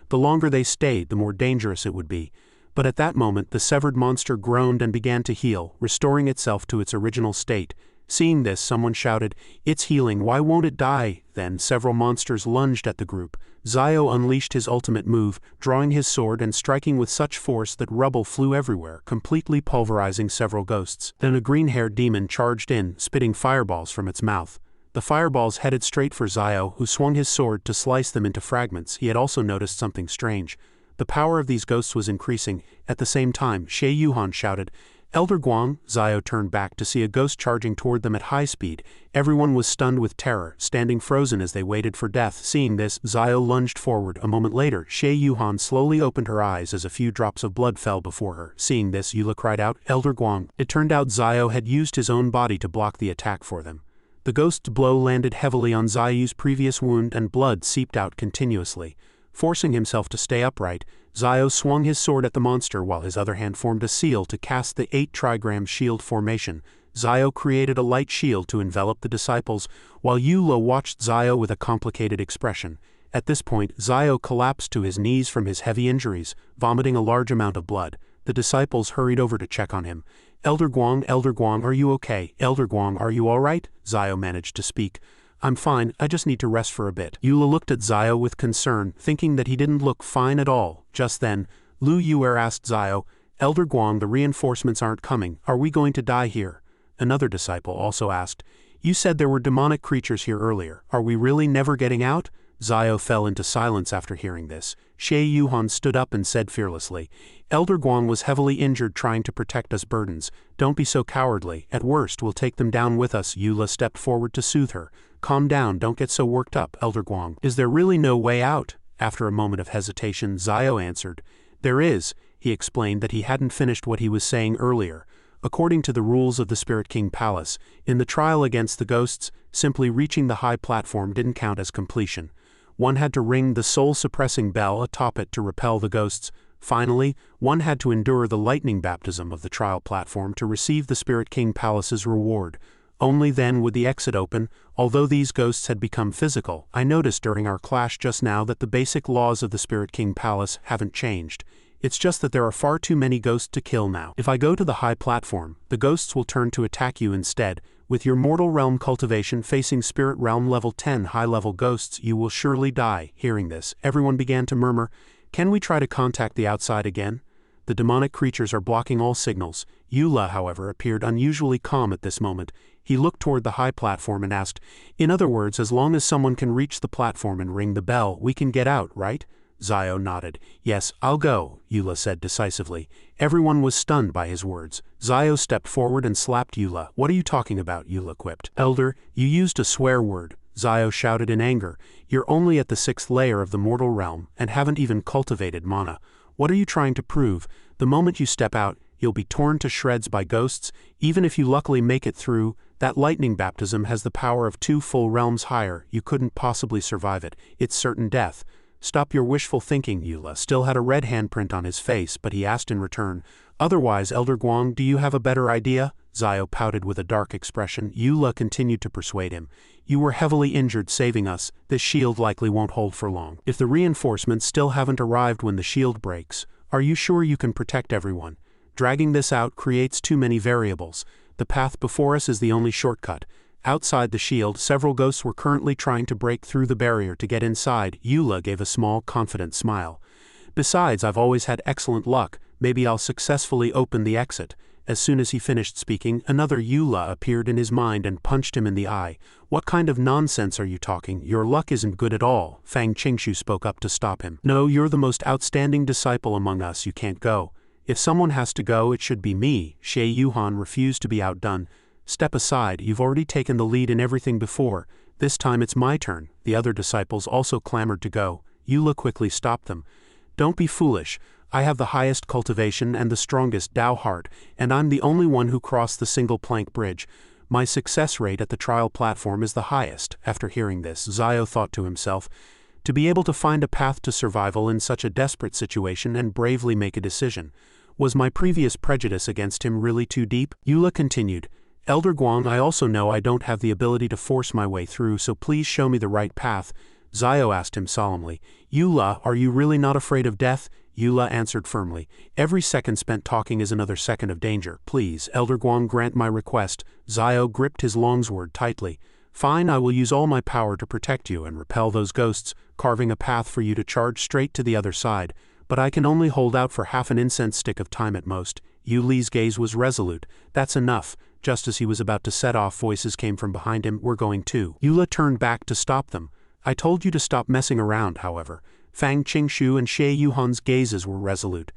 The longer they stayed, the more dangerous it would be. But at that moment the severed monster groaned and began to heal, restoring itself to its original state. Seeing this, someone shouted, "It's healing, why won't it die?" Then several monsters lunged at the group. Xiao unleashed his ultimate move, drawing his sword and striking with such force that rubble flew everywhere, completely pulverizing several ghosts. Then a green-haired demon charged in, spitting fireballs from its mouth. The fireballs headed straight for Xiao, who swung his sword to slice them into fragments. He had also noticed something strange. The power of these ghosts was increasing. At the same time, Xie Yuhan shouted, "Elder Guang." Xiao turned back to see a ghost charging toward them at high speed. Everyone was stunned with terror, standing frozen as they waited for death. Seeing this, Xiao lunged forward. A moment later, Xie Yuhan slowly opened her eyes as a few drops of blood fell before her. Seeing this, Eula cried out, "Elder Guang." It turned out Xiao had used his own body to block the attack for them. The ghost's blow landed heavily on Xiaoyu's previous wound and blood seeped out continuously. Forcing himself to stay upright, Xiao swung his sword at the monster while his other hand formed a seal to cast the 8 trigram shield formation. Xiao created a light shield to envelop the disciples, while Eula watched Xiao with a complicated expression. At this point, Xiao collapsed to his knees from his heavy injuries, vomiting a large amount of blood. The disciples hurried over to check on him. Elder Guang, are you okay? Elder Guang, are you alright?" Xiao managed to speak. "I'm fine, I just need to rest for a bit." Eula looked at Xiao with concern, thinking that he didn't look fine at all. Just then, Lu Yuer asked Xiao, "Elder Guang, the reinforcements aren't coming. Are we going to die here?" Another disciple also asked, "You said there were demonic creatures here earlier. Are we really never getting out?" Xiao fell into silence after hearing this. Xie Yuhan stood up and said fearlessly, "Elder Guang was heavily injured trying to protect us burdens. Don't be so cowardly. At worst, we'll take them down with us." Eula stepped forward to soothe her. "Calm down, don't get so worked up, Elder Guang. Is there really no way out?" After a moment of hesitation, Xiao answered, "There is." He explained that he hadn't finished what he was saying earlier. According to the rules of the Spirit King Palace, in the trial against the ghosts, simply reaching the high platform didn't count as completion. One had to ring the soul-suppressing bell atop it to repel the ghosts. Finally, one had to endure the lightning baptism of the trial platform to receive the Spirit King Palace's reward. Only then would the exit open. Although these ghosts had become physical, I noticed during our clash just now that the basic laws of the Spirit King Palace haven't changed. It's just that there are far too many ghosts to kill now. If I go to the high platform, the ghosts will turn to attack you instead. With your mortal realm cultivation facing spirit realm level 10 high-level ghosts, you will surely die. Hearing this, everyone began to murmur, "Can we try to contact the outside again?" The demonic creatures are blocking all signals. Eula, however, appeared unusually calm at this moment. He looked toward the high platform and asked, "In other words, as long as someone can reach the platform and ring the bell, we can get out, right?" Xiao nodded. "Yes, I'll go," Eula said decisively. Everyone was stunned by his words. Xiao stepped forward and slapped Eula. "What are you talking about?" Eula quipped. "Elder, you used a swear word." Xiao shouted in anger. "You're only at the 6th layer of the mortal realm, and haven't even cultivated mana. What are you trying to prove? The moment you step out, you'll be torn to shreds by ghosts. Even if you luckily make it through, that lightning baptism has the power of 2 full realms higher. You couldn't possibly survive it. It's certain death." "Stop your wishful thinking." Eula still had a red handprint on his face, but he asked in return, "Otherwise, Elder Guang, do you have a better idea?" Xiao pouted with a dark expression. Eula continued to persuade him. "You were heavily injured saving us. This shield likely won't hold for long. If the reinforcements still haven't arrived when the shield breaks, are you sure you can protect everyone? Dragging this out creates too many variables. The path before us is the only shortcut." Outside the shield, several ghosts were currently trying to break through the barrier to get inside. Eula gave a small, confident smile. "Besides, I've always had excellent luck. Maybe I'll successfully open the exit." As soon as he finished speaking, another Eula appeared in his mind and punched him in the eye. "What kind of nonsense are you talking? Your luck isn't good at all." Fang Qingshu spoke up to stop him. "No, you're the most outstanding disciple among us. You can't go. If someone has to go, it should be me." Xie Yuhan refused to be outdone. "Step aside, you've already taken the lead in everything before. This time it's my turn." The other disciples also clamored to go. Eula quickly stopped them. "Don't be foolish. I have the highest cultivation and the strongest Dao heart, and I'm the only one who crossed the single plank bridge. My success rate at the trial platform is the highest." After hearing this, Zio thought to himself, to be able to find a path to survival in such a desperate situation and bravely make a decision. Was my previous prejudice against him really too deep? Eula continued, "Elder Guang, I also know I don't have the ability to force my way through, so please show me the right path." Zio asked him solemnly, "Eula, are you really not afraid of death?" Eula answered firmly, "Every second spent talking is another second of danger. Please, Elder Guang, grant my request." Zio gripped his longsword tightly. "Fine, I will use all my power to protect you and repel those ghosts, carving a path for you to charge straight to the other side. But I can only hold out for half an incense stick of time at most." Yuli's gaze was resolute. "That's enough." Just as he was about to set off, voices came from behind him. "We're going too." Eula turned back to stop them. "I told you to stop messing around," however. Fang Qingshu and Xie Yuhan's gazes were resolute.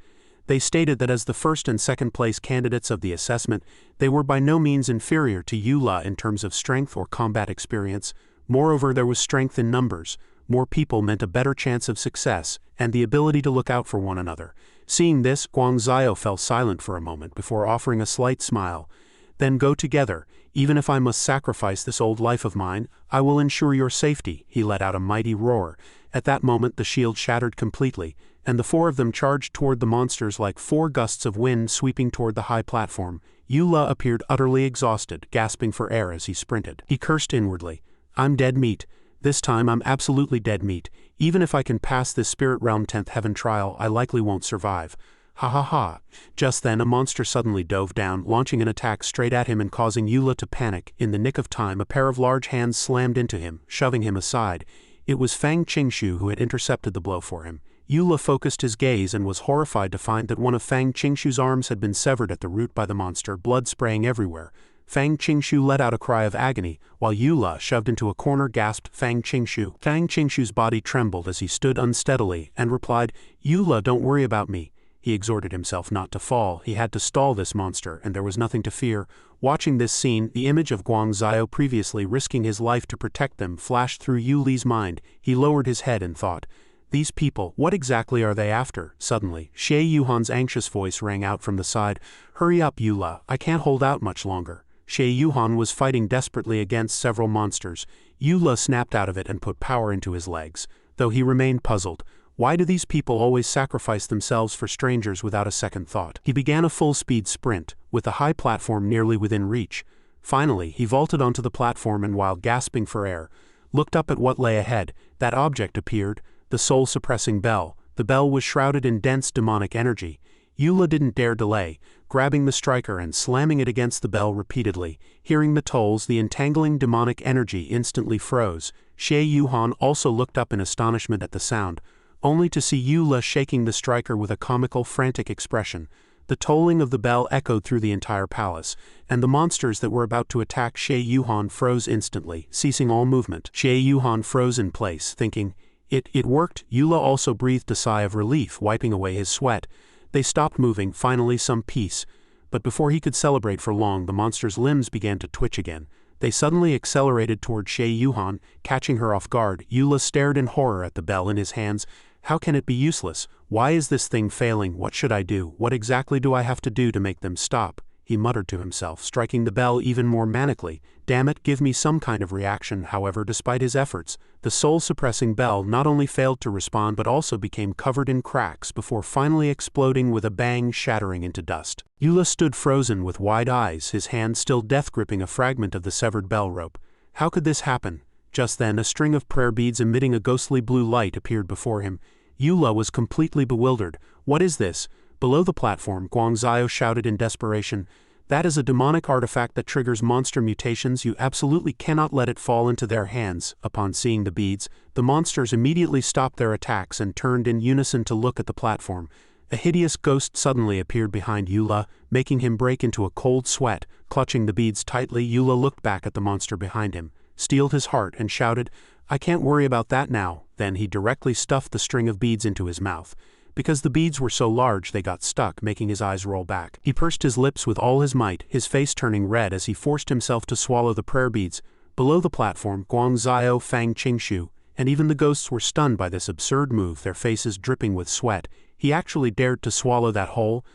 They stated that as the first and second place candidates of the assessment, they were by no means inferior to Eula in terms of strength or combat experience. Moreover, there was strength in numbers. More people meant a better chance of success, and the ability to look out for one another. Seeing this, Guang Zio fell silent for a moment before offering a slight smile. "Then go together. Even if I must sacrifice this old life of mine, I will ensure your safety." He let out a mighty roar. At that moment the shield shattered completely, and the four of them charged toward the monsters like 4 gusts of wind sweeping toward the high platform. Eula appeared utterly exhausted, gasping for air as he sprinted. He cursed inwardly. "I'm dead meat. This time I'm absolutely dead meat. Even if I can pass this Spirit Realm 10th Heaven trial, I likely won't survive. Ha ha ha." Just then a monster suddenly dove down, launching an attack straight at him and causing Eula to panic. In the nick of time, a pair of large hands slammed into him, shoving him aside. It was Fang Qingshu who had intercepted the blow for him. Eula focused his gaze and was horrified to find that one of Fang Qingshu's arms had been severed at the root by the monster, blood spraying everywhere. Fang Qingshu let out a cry of agony, while Eula, shoved into a corner, gasped, "Fang Qingshu." Fang Qingshu's body trembled as he stood unsteadily and replied, "Eula, don't worry about me." He exhorted himself not to fall. He had to stall this monster, and there was nothing to fear. Watching this scene, the image of Guang Zio previously risking his life to protect them flashed through Yuli's mind. He lowered his head and thought, "These people, what exactly are they after?" Suddenly, Xie Yuhan's anxious voice rang out from the side. "Hurry up, Eula, I can't hold out much longer." Xie Yuhan was fighting desperately against several monsters. Eula snapped out of it and put power into his legs, though he remained puzzled. Why do these people always sacrifice themselves for strangers without a second thought? He began a full-speed sprint, with the high platform nearly within reach. Finally, he vaulted onto the platform and, while gasping for air, looked up at what lay ahead. That object appeared, the soul-suppressing bell. The bell was shrouded in dense demonic energy. Eula didn't dare delay, grabbing the striker and slamming it against the bell repeatedly. Hearing the tolls, the entangling demonic energy instantly froze. Xie Yuhan also looked up in astonishment at the sound, only to see Eula shaking the striker with a comical, frantic expression. The tolling of the bell echoed through the entire palace, and the monsters that were about to attack Xie Yuhan froze instantly, ceasing all movement. Xie Yuhan froze in place, thinking, It worked." Eula also breathed a sigh of relief, wiping away his sweat. They stopped moving, finally some peace. But before he could celebrate for long, the monster's limbs began to twitch again. They suddenly accelerated toward Xie Yuhan, catching her off guard. Eula stared in horror at the bell in his hands. "How can it be useless? Why is this thing failing? What should I do? What exactly do I have to do to make them stop?" he muttered to himself, striking the bell even more manically. "Damn it, give me some kind of reaction." However, despite his efforts, the soul-suppressing bell not only failed to respond but also became covered in cracks before finally exploding with a bang, shattering into dust. Eula stood frozen with wide eyes, his hand still death-gripping a fragment of the severed bell rope. How could this happen? Just then, a string of prayer beads emitting a ghostly blue light appeared before him. Eula was completely bewildered. "What is this?" Below the platform, Guang Zio shouted in desperation, "That is a demonic artifact that triggers monster mutations. You absolutely cannot let it fall into their hands." Upon seeing the beads, the monsters immediately stopped their attacks and turned in unison to look at the platform. A hideous ghost suddenly appeared behind Eula, making him break into a cold sweat. Clutching the beads tightly, Eula looked back at the monster behind him, steeled his heart, and shouted, "I can't worry about that now." Then he directly stuffed the string of beads into his mouth. Because the beads were so large, they got stuck, making his eyes roll back. He pursed his lips with all his might, his face turning red as he forced himself to swallow the prayer beads. Below the platform, Guang Zhao, Fang Qingshu, and even the ghosts were stunned by this absurd move, their faces dripping with sweat. He actually dared to swallow that whole?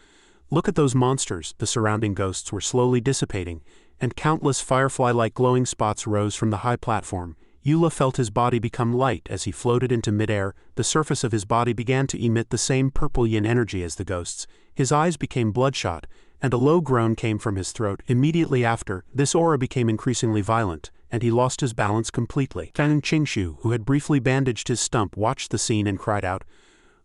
Look at those monsters. The surrounding ghosts were slowly dissipating, and countless firefly-like glowing spots rose from the high platform. Eula felt his body become light as he floated into midair. The surface of his body began to emit the same purple yin energy as the ghosts. His eyes became bloodshot, and a low groan came from his throat. Immediately after, this aura became increasingly violent, and he lost his balance completely. Fang Qingshu, who had briefly bandaged his stump, watched the scene and cried out,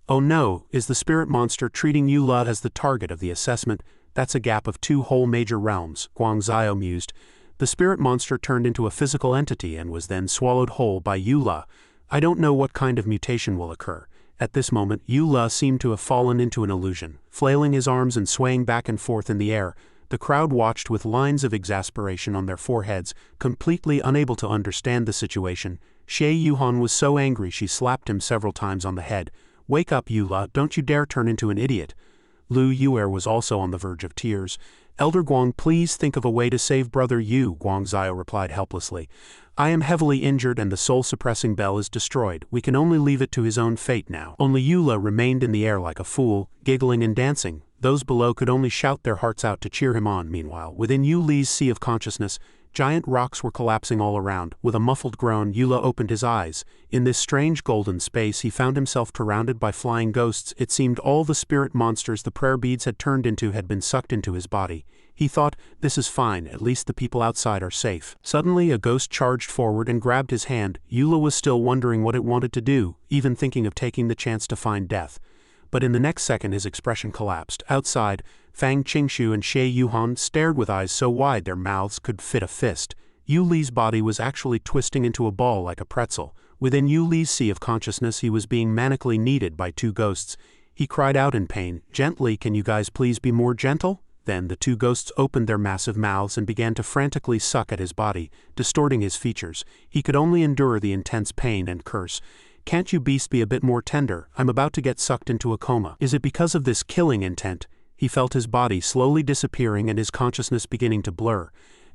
"Oh no, is the spirit monster treating Eula as the target of the assessment? That's a gap of 2 whole major realms," Guang Zhao mused. The spirit monster turned into a physical entity and was then swallowed whole by Eula. I don't know what kind of mutation will occur. At this moment, Eula seemed to have fallen into an illusion, flailing his arms and swaying back and forth in the air. The crowd watched with lines of exasperation on their foreheads, completely unable to understand the situation. Xie Yuhan was so angry she slapped him several times on the head. "Wake up, Eula, don't you dare turn into an idiot." Lu Yuer was also on the verge of tears. "Elder Guang, please think of a way to save Brother Yu," Guang Zhao replied helplessly. "I am heavily injured and the soul-suppressing bell is destroyed. We can only leave it to his own fate now." Only Eula remained in the air like a fool, giggling and dancing. Those below could only shout their hearts out to cheer him on. Meanwhile, within Yuli's sea of consciousness, giant rocks were collapsing all around. With a muffled groan, Eula opened his eyes. In this strange golden space, he found himself surrounded by flying ghosts. It seemed all the spirit monsters the prayer beads had turned into had been sucked into his body. He thought, "This is fine, at least the people outside are safe." Suddenly, a ghost charged forward and grabbed his hand. Eula was still wondering what it wanted to do, even thinking of taking the chance to find death. But in the next second, his expression collapsed. Outside, Fang Qingshu and Xie Yuhan stared with eyes so wide their mouths could fit a fist. Yu Li's body was actually twisting into a ball like a pretzel. Within Yu Li's sea of consciousness, he was being manically kneaded by 2 ghosts. He cried out in pain, "Gently, can you guys please be more gentle?" Then the 2 ghosts opened their massive mouths and began to frantically suck at his body, distorting his features. He could only endure the intense pain and curse. "Can't you beast be a bit more tender? I'm about to get sucked into a coma." Is it because of this killing intent? He felt his body slowly disappearing and his consciousness beginning to blur.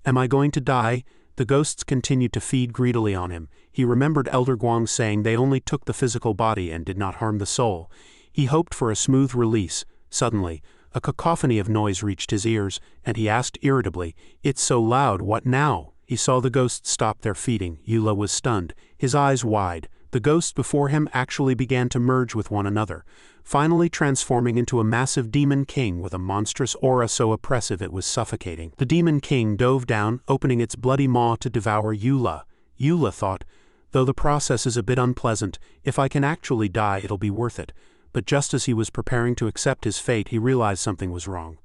"Am I going to die?" The ghosts continued to feed greedily on him. He remembered Elder Guang saying they only took the physical body and did not harm the soul. He hoped for a smooth release. Suddenly, a cacophony of noise reached his ears, and he asked irritably, "It's so loud, what now?" He saw the ghosts stop their feeding. Eula was stunned, his eyes wide. The ghosts before him actually began to merge with one another, finally transforming into a massive demon king with a monstrous aura so oppressive it was suffocating. The demon king dove down, opening its bloody maw to devour Eula. Eula thought, "Though the process is a bit unpleasant, if I can actually die it'll be worth it." But just as he was preparing to accept his fate, he realized something was wrong.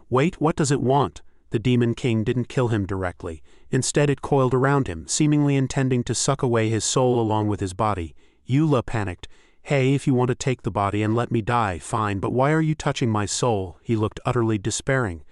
"Wait, what does it want?" The demon king didn't kill him directly. Instead it coiled around him, seemingly intending to suck away his soul along with his body. Eula panicked. "Hey, if you want to take the body and let me die, fine, but why are you touching my soul?" He looked utterly despairing.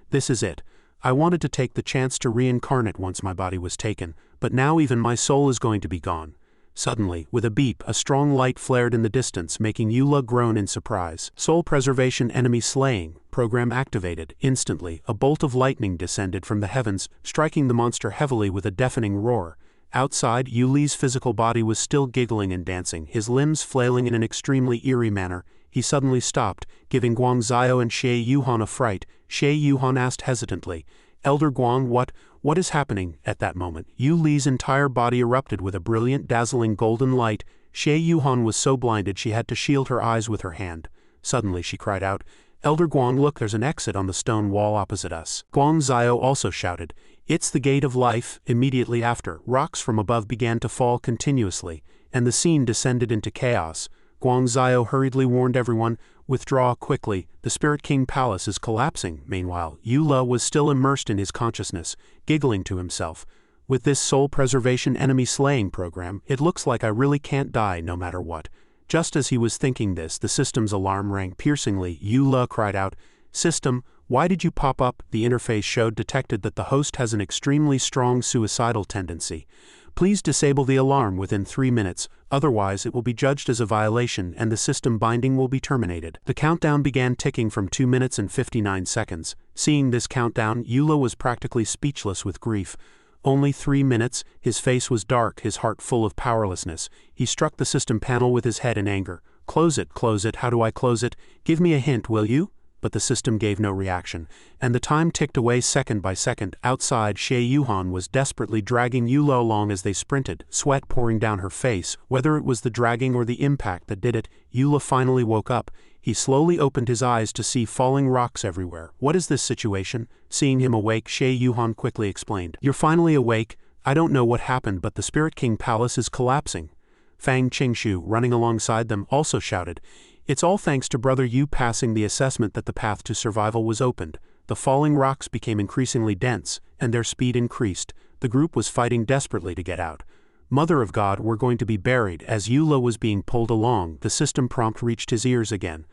"This is it. I wanted to take the chance to reincarnate once my body was taken, but now even my soul is going to be gone." Suddenly, with a beep, a strong light flared in the distance, making Eula groan in surprise. Soul preservation enemy slaying. Program activated. Instantly, a bolt of lightning descended from the heavens, striking the monster heavily with a deafening roar. Outside, Yu Li's physical body was still giggling and dancing, his limbs flailing in an extremely eerie manner. He suddenly stopped, giving Guang Zhao and Xie Yuhan a fright. Xie Yuhan asked hesitantly, "Elder Guang, what is happening?" At that moment, Yu Li's entire body erupted with a brilliant, dazzling golden light. Xie Yuhan was so blinded she had to shield her eyes with her hand. Suddenly she cried out, "Elder Guang, look, there's an exit on the stone wall opposite us." Guang Zhao also shouted, "It's the gate of life." Immediately after, rocks from above began to fall continuously, and the scene descended into chaos. Guang Zhao hurriedly warned everyone, "Withdraw quickly, the Spirit King Palace is collapsing." Meanwhile, Eula was still immersed in his consciousness, giggling to himself. "With this soul preservation enemy slaying program, it looks like I really can't die no matter what. Just as he was thinking this, the system's alarm rang piercingly. Eula cried out, "System, why did you pop up?" The interface showed detected that the host has an extremely strong suicidal tendency. Please disable the alarm within 3 minutes, otherwise it will be judged as a violation and the system binding will be terminated. The countdown began ticking from 2 minutes and 59 seconds. Seeing this countdown, Eula was practically speechless with grief. Only 3 minutes, his face was dark, his heart full of powerlessness. He struck the system panel with his head in anger. Close it, how do I close it? Give me a hint, will you?" But the system gave no reaction, and the time ticked away second by second. Outside, Xie Yuhan was desperately dragging Eula along as they sprinted, sweat pouring down her face. Whether it was the dragging or the impact that did it, Eula finally woke up. He slowly opened his eyes to see falling rocks everywhere. "What is this situation?" Seeing him awake, Xie Yuhan quickly explained. "You're finally awake. I don't know what happened, but the Spirit King Palace is collapsing." Fang Qingshu, running alongside them, also shouted, "It's all thanks to Brother Yu passing the assessment that the path to survival was opened." The falling rocks became increasingly dense, and their speed increased. The group was fighting desperately to get out. "Mother of God, we're going to be buried." As Eula was being pulled along, the system prompt reached his ears again.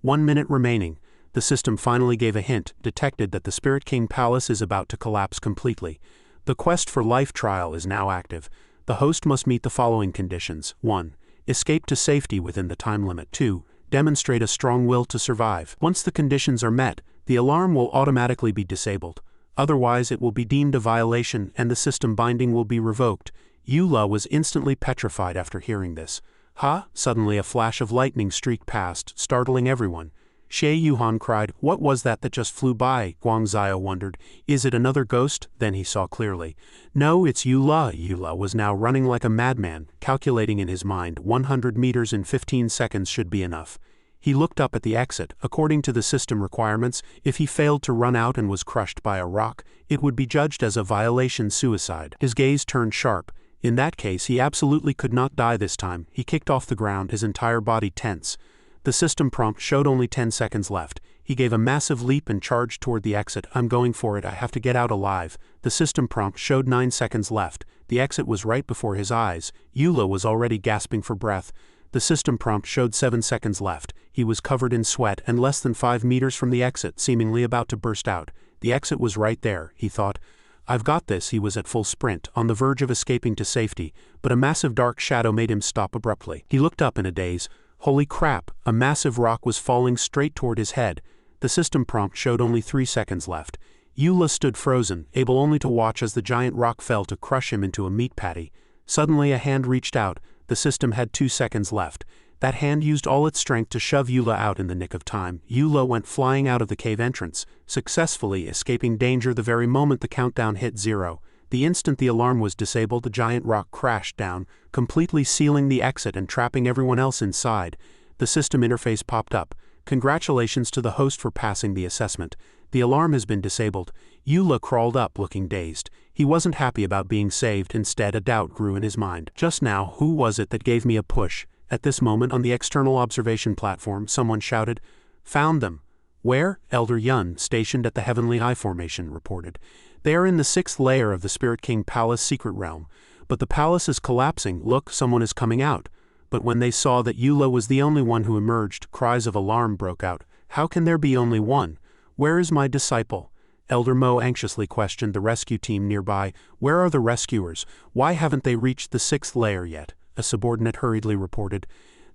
1 minute remaining. The system finally gave a hint, detected that the Spirit King Palace is about to collapse completely. The quest for life trial is now active. The host must meet the following conditions. 1. Escape to safety within the time limit. 2. Demonstrate a strong will to survive. Once the conditions are met, the alarm will automatically be disabled. Otherwise, it will be deemed a violation and the system binding will be revoked. Eula was instantly petrified after hearing this. "Ha!" Suddenly a flash of lightning streaked past, startling everyone. Xie Yuhan cried, "What was that just flew by?" Guang Zio wondered, "Is it another ghost?" Then he saw clearly. "No, it's Eula." Eula was now running like a madman, calculating in his mind 100 meters in 15 seconds should be enough. He looked up at the exit. According to the system requirements, if he failed to run out and was crushed by a rock, it would be judged as a violation suicide. His gaze turned sharp. In that case, he absolutely could not die this time. He kicked off the ground, his entire body tense. The system prompt showed only 10 seconds left. He gave a massive leap and charged toward the exit. "I'm going for it, I have to get out alive." The system prompt showed 9 seconds left. The exit was right before his eyes. Eula was already gasping for breath. The system prompt showed 7 seconds left. He was covered in sweat and less than 5 meters from the exit, seemingly about to burst out. The exit was right there, he thought. "I've got this." He was at full sprint, on the verge of escaping to safety, but a massive dark shadow made him stop abruptly. He looked up in a daze. Holy crap, a massive rock was falling straight toward his head. The system prompt showed only 3 seconds left. Eula stood frozen, able only to watch as the giant rock fell to crush him into a meat patty. Suddenly a hand reached out. The system had 2 seconds left. That hand used all its strength to shove Eula out in the nick of time. Eula went flying out of the cave entrance, successfully escaping danger the very moment the countdown hit 0. The instant the alarm was disabled, the giant rock crashed down, completely sealing the exit and trapping everyone else inside. The system interface popped up. "Congratulations to the host for passing the assessment. The alarm has been disabled." Eula crawled up looking dazed. He wasn't happy about being saved, instead a doubt grew in his mind. "Just now, who was it that gave me a push?" At this moment on the external observation platform, someone shouted, "Found them." "Where?" Elder Yun, stationed at the Heavenly Eye Formation, reported. "They are in the 6th layer of the Spirit King Palace secret realm. But the palace is collapsing. Look, someone is coming out." But when they saw that Eula was the only one who emerged, cries of alarm broke out. "How can there be only one? Where is my disciple?" Elder Mo anxiously questioned the rescue team nearby. "Where are the rescuers? Why haven't they reached the 6th layer yet?" A subordinate hurriedly reported.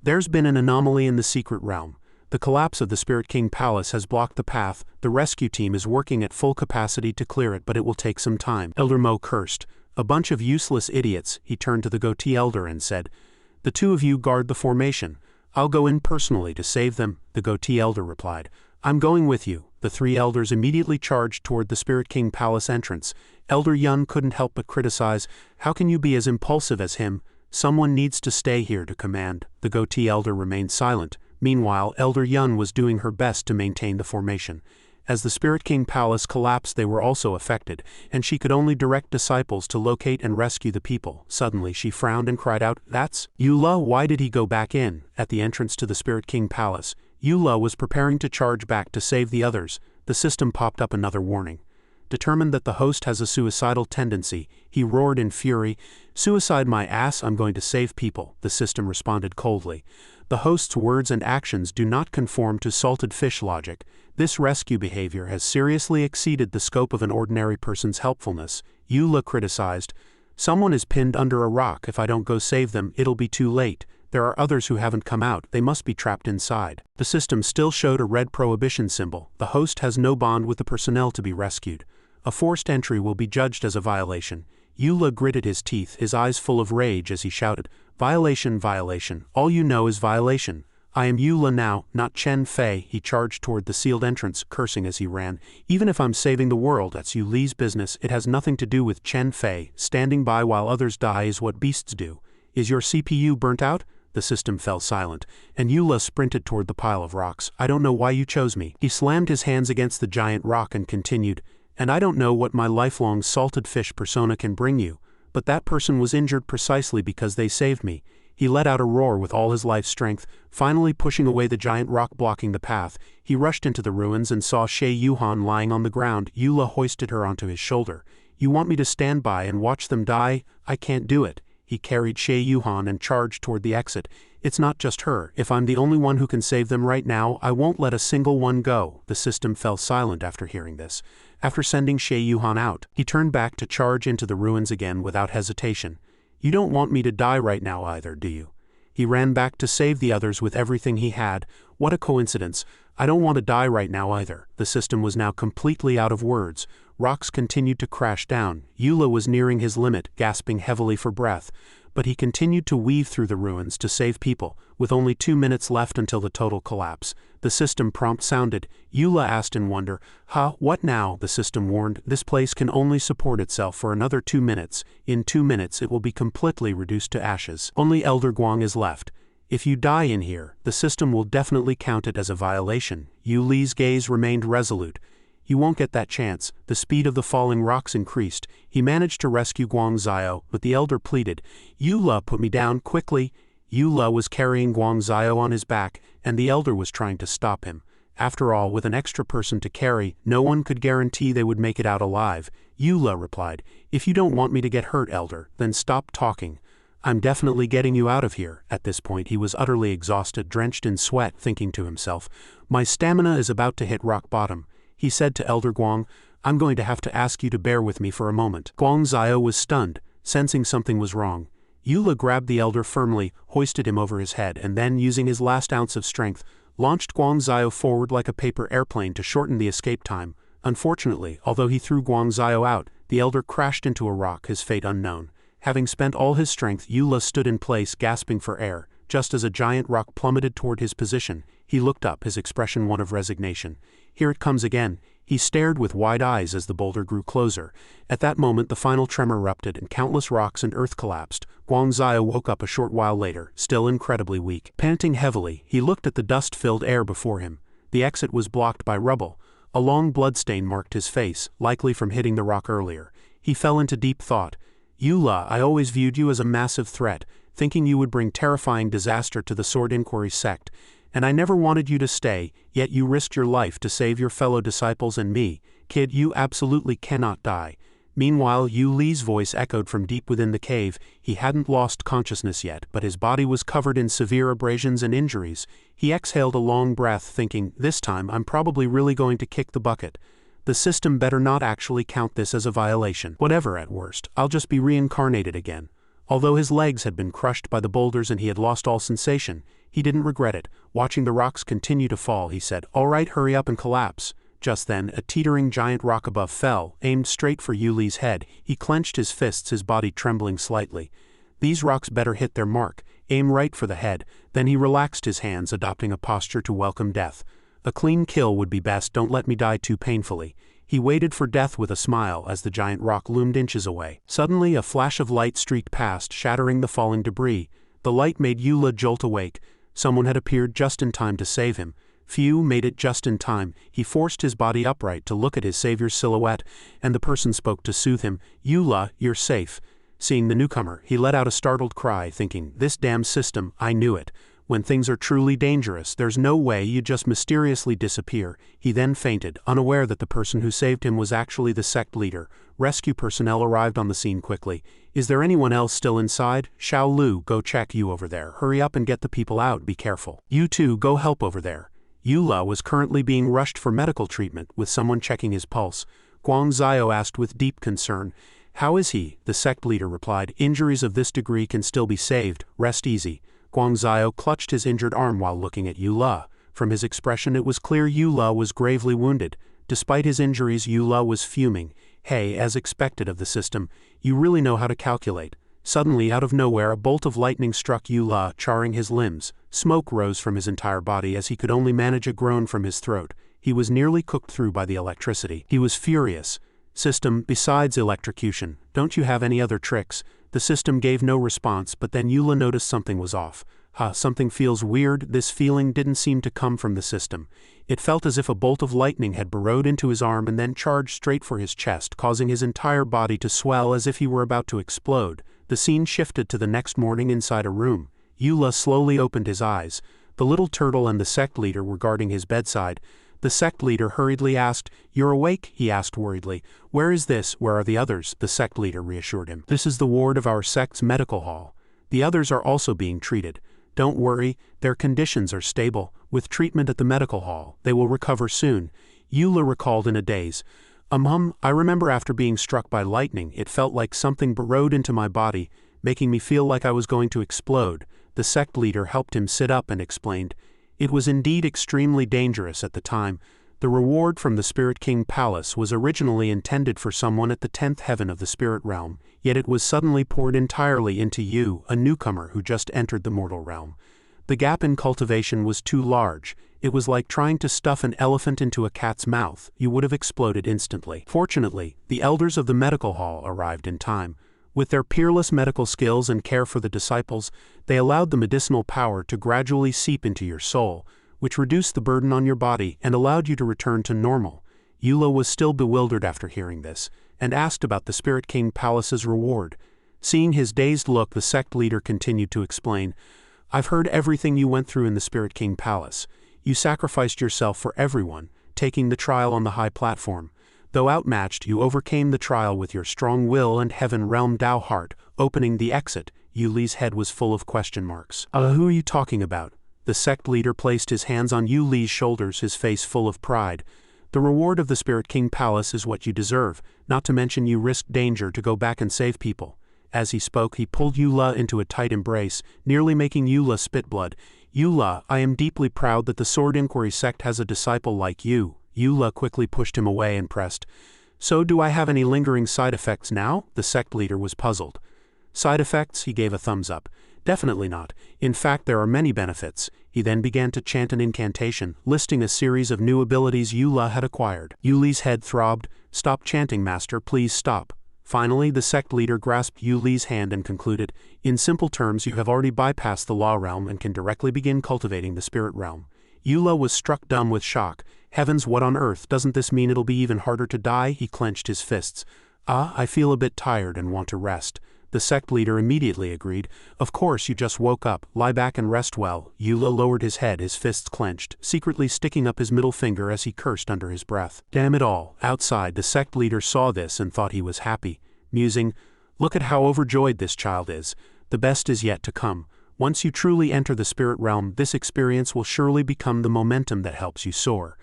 "There's been an anomaly in the secret realm. The collapse of the Spirit King Palace has blocked the path. The rescue team is working at full capacity to clear it, but it will take some time." Elder Mo cursed. "A bunch of useless idiots." He turned to the goatee elder and said, "The 2 of you guard the formation. I'll go in personally to save them." The goatee elder replied, "I'm going with you." The 3 elders immediately charged toward the Spirit King Palace entrance. Elder Yun couldn't help but criticize, "How can you be as impulsive as him? Someone needs to stay here to command." The goatee elder remained silent. Meanwhile, Elder Yun was doing her best to maintain the formation. As the Spirit King Palace collapsed, they were also affected, and she could only direct disciples to locate and rescue the people. Suddenly she frowned and cried out, "That's Eula! Why did he go back in?" At the entrance to the Spirit King Palace, Eula was preparing to charge back to save the others. The system popped up another warning. Determined that the host has a suicidal tendency, he roared in fury, "Suicide my ass, I'm going to save people." The system responded coldly. The host's words and actions do not conform to salted fish logic. This rescue behavior has seriously exceeded the scope of an ordinary person's helpfulness, Eula criticized. Someone is pinned under a rock. If I don't go save them, it'll be too late. There are others who haven't come out. They must be trapped inside. The system still showed a red prohibition symbol. The host has no bond with the personnel to be rescued. A forced entry will be judged as a violation. Eula gritted his teeth, his eyes full of rage as he shouted, "Violation, violation. All you know is violation. I am Eula now, not Chen Fei." He charged toward the sealed entrance, cursing as he ran. "Even if I'm saving the world, that's Yu Li's business. It has nothing to do with Chen Fei. Standing by while others die is what beasts do. Is your CPU burnt out?" The system fell silent, and Eula sprinted toward the pile of rocks. "I don't know why you chose me." He slammed his hands against the giant rock and continued, "And I don't know what my lifelong salted fish persona can bring you, but that person was injured precisely because they saved me." He let out a roar with all his life's strength, finally pushing away the giant rock blocking the path. He rushed into the ruins and saw Shay Yuhan lying on the ground. Eula hoisted her onto his shoulder. "You want me to stand by and watch them die? I can't do it." He carried Shay Yuhan and charged toward the exit. "It's not just her. If I'm the only one who can save them right now, I won't let a single one go." The system fell silent after hearing this. After sending Shay Yuhan out, he turned back to charge into the ruins again without hesitation. "You don't want me to die right now either, do you?" He ran back to save the others with everything he had. What a coincidence. "I don't want to die right now either." The system was now completely out of words. Rocks continued to crash down. Eula was nearing his limit, gasping heavily for breath. But he continued to weave through the ruins to save people, with only 2 minutes left until the total collapse. The system prompt sounded. Eula asked in wonder, What now?" The system warned, "This place can only support itself for another 2 minutes. In 2 minutes it will be completely reduced to ashes. Only Elder Guang is left. If you die in here, the system will definitely count it as a violation." Yu Li's gaze remained resolute. "You won't get that chance." The speed of the falling rocks increased. He managed to rescue Guang Zio, but the elder pleaded, "Eula, put me down, quickly." Eula was carrying Guang Zio on his back, and the elder was trying to stop him. After all, with an extra person to carry, no one could guarantee they would make it out alive. Eula replied, "If you don't want me to get hurt, elder, then stop talking. I'm definitely getting you out of here." At this point he was utterly exhausted, drenched in sweat, thinking to himself, "My stamina is about to hit rock bottom." He said to Elder Guang, "I'm going to have to ask you to bear with me for a moment." Guang Zio was stunned, sensing something was wrong. Eula grabbed the elder firmly, hoisted him over his head, and then, using his last ounce of strength, launched Guang Zio forward like a paper airplane to shorten the escape time. Unfortunately, although he threw Guang Zio out, the elder crashed into a rock, his fate unknown. Having spent all his strength, Eula stood in place, gasping for air. Just as a giant rock plummeted toward his position, he looked up, his expression one of resignation. "Here it comes again." He stared with wide eyes as the boulder grew closer. At that moment the final tremor erupted and countless rocks and earth collapsed. Guang Zio woke up a short while later, still incredibly weak. Panting heavily, he looked at the dust-filled air before him. The exit was blocked by rubble. A long bloodstain marked his face, likely from hitting the rock earlier. He fell into deep thought. "Eula, I always viewed you as a massive threat, thinking you would bring terrifying disaster to the Sword Inquiry Sect. And I never wanted you to stay, yet you risked your life to save your fellow disciples and me. Kid, you absolutely cannot die." Meanwhile, Yu Li's voice echoed from deep within the cave. He hadn't lost consciousness yet, but his body was covered in severe abrasions and injuries. He exhaled a long breath, thinking, "This time I'm probably really going to kick the bucket. The system better not actually count this as a violation. Whatever, at worst, I'll just be reincarnated again." Although his legs had been crushed by the boulders and he had lost all sensation, he didn't regret it. Watching the rocks continue to fall, he said, "All right, hurry up and collapse." Just then, a teetering giant rock above fell, aimed straight for Yu Li's head. He clenched his fists, his body trembling slightly. These rocks better hit their mark. Aim right for the head. Then he relaxed his hands, adopting a posture to welcome death. "A clean kill would be best. Don't let me die too painfully." He waited for death with a smile as the giant rock loomed inches away. Suddenly, a flash of light streaked past, shattering the falling debris. The light made Eula jolt awake. Someone had appeared just in time to save him. Phew, made it just in time. He forced his body upright to look at his savior's silhouette, and the person spoke to soothe him. "Eula, you're safe." Seeing the newcomer, he let out a startled cry, thinking, "This damn system, I knew it." When things are truly dangerous, there's no way you just mysteriously disappear. He then fainted, unaware that the person who saved him was actually the sect leader. Rescue personnel arrived on the scene quickly. Is there anyone else still inside? Xiao Lu, go check. You over there. Hurry up and get the people out. Be careful. You two, go help over there. Yula was currently being rushed for medical treatment, with someone checking his pulse. Guang Zhao asked with deep concern. How is he? The sect leader replied. Injuries of this degree can still be saved. Rest easy. Guang Zhao clutched his injured arm while looking at Yula. From his expression it was clear Yula was gravely wounded. Despite his injuries, Yula was fuming. Hey, as expected of the system, you really know how to calculate. Suddenly, out of nowhere, a bolt of lightning struck Yula, charring his limbs. Smoke rose from his entire body as he could only manage a groan from his throat. He was nearly cooked through by the electricity. He was furious. System, besides electrocution, don't you have any other tricks? The system gave no response, but then Yula noticed something was off. Something feels weird. This feeling didn't seem to come from the system. It felt as if a bolt of lightning had burrowed into his arm and then charged straight for his chest, causing his entire body to swell as if he were about to explode. The scene shifted to the next morning inside a room. Yula slowly opened his eyes. The little turtle and the sect leader were guarding his bedside. The sect leader hurriedly asked, "You're awake?" he asked worriedly. "Where is this? Where are the others?" The sect leader reassured him. "This is the ward of our sect's medical hall. The others are also being treated. Don't worry, their conditions are stable. With treatment at the medical hall, they will recover soon." Yula recalled in a daze. I remember after being struck by lightning, it felt like something burrowed into my body, making me feel like I was going to explode." The sect leader helped him sit up and explained. It was indeed extremely dangerous at the time. The reward from the Spirit King Palace was originally intended for someone at the 10th heaven of the spirit realm, yet it was suddenly poured entirely into you, a newcomer who just entered the mortal realm. The gap in cultivation was too large. It was like trying to stuff an elephant into a cat's mouth. You would have exploded instantly. Fortunately, the elders of the medical hall arrived in time. With their peerless medical skills and care for the disciples, they allowed the medicinal power to gradually seep into your soul, which reduced the burden on your body and allowed you to return to normal. Yula was still bewildered after hearing this, and asked about the Spirit King Palace's reward. Seeing his dazed look, the sect leader continued to explain. "I've heard everything you went through in the Spirit King Palace. You sacrificed yourself for everyone, taking the trial on the high platform. Though outmatched, you overcame the trial with your strong will and heaven realm Dao heart, opening the exit." Yuli's head was full of question marks. Who are you talking about?" The sect leader placed his hands on Yuli's shoulders, his face full of pride. "The reward of the Spirit King Palace is what you deserve, not to mention you risked danger to go back and save people." As he spoke, he pulled Yula into a tight embrace, nearly making Yula spit blood. "Yula, I am deeply proud that the Sword Inquiry sect has a disciple like you." Yula quickly pushed him away and pressed. "So do I have any lingering side effects now?" The sect leader was puzzled. "Side effects?" He gave a thumbs up. "Definitely not. In fact, there are many benefits." He then began to chant an incantation, listing a series of new abilities Yula had acquired. Yuli's head throbbed. "Stop chanting, master, please stop." Finally, the sect leader grasped Yuli's hand and concluded, "In simple terms, you have already bypassed the law realm and can directly begin cultivating the spirit realm." Yula was struck dumb with shock. "Heavens, what on earth? Doesn't this mean it'll be even harder to die?" He clenched his fists. I feel a bit tired and want to rest." The sect leader immediately agreed. "Of course, you just woke up. Lie back and rest well." Yula lowered his head, his fists clenched, secretly sticking up his middle finger as he cursed under his breath. Damn it all. Outside, the sect leader saw this and thought he was happy, musing, "Look at how overjoyed this child is. The best is yet to come. Once you truly enter the spirit realm, this experience will surely become the momentum that helps you soar."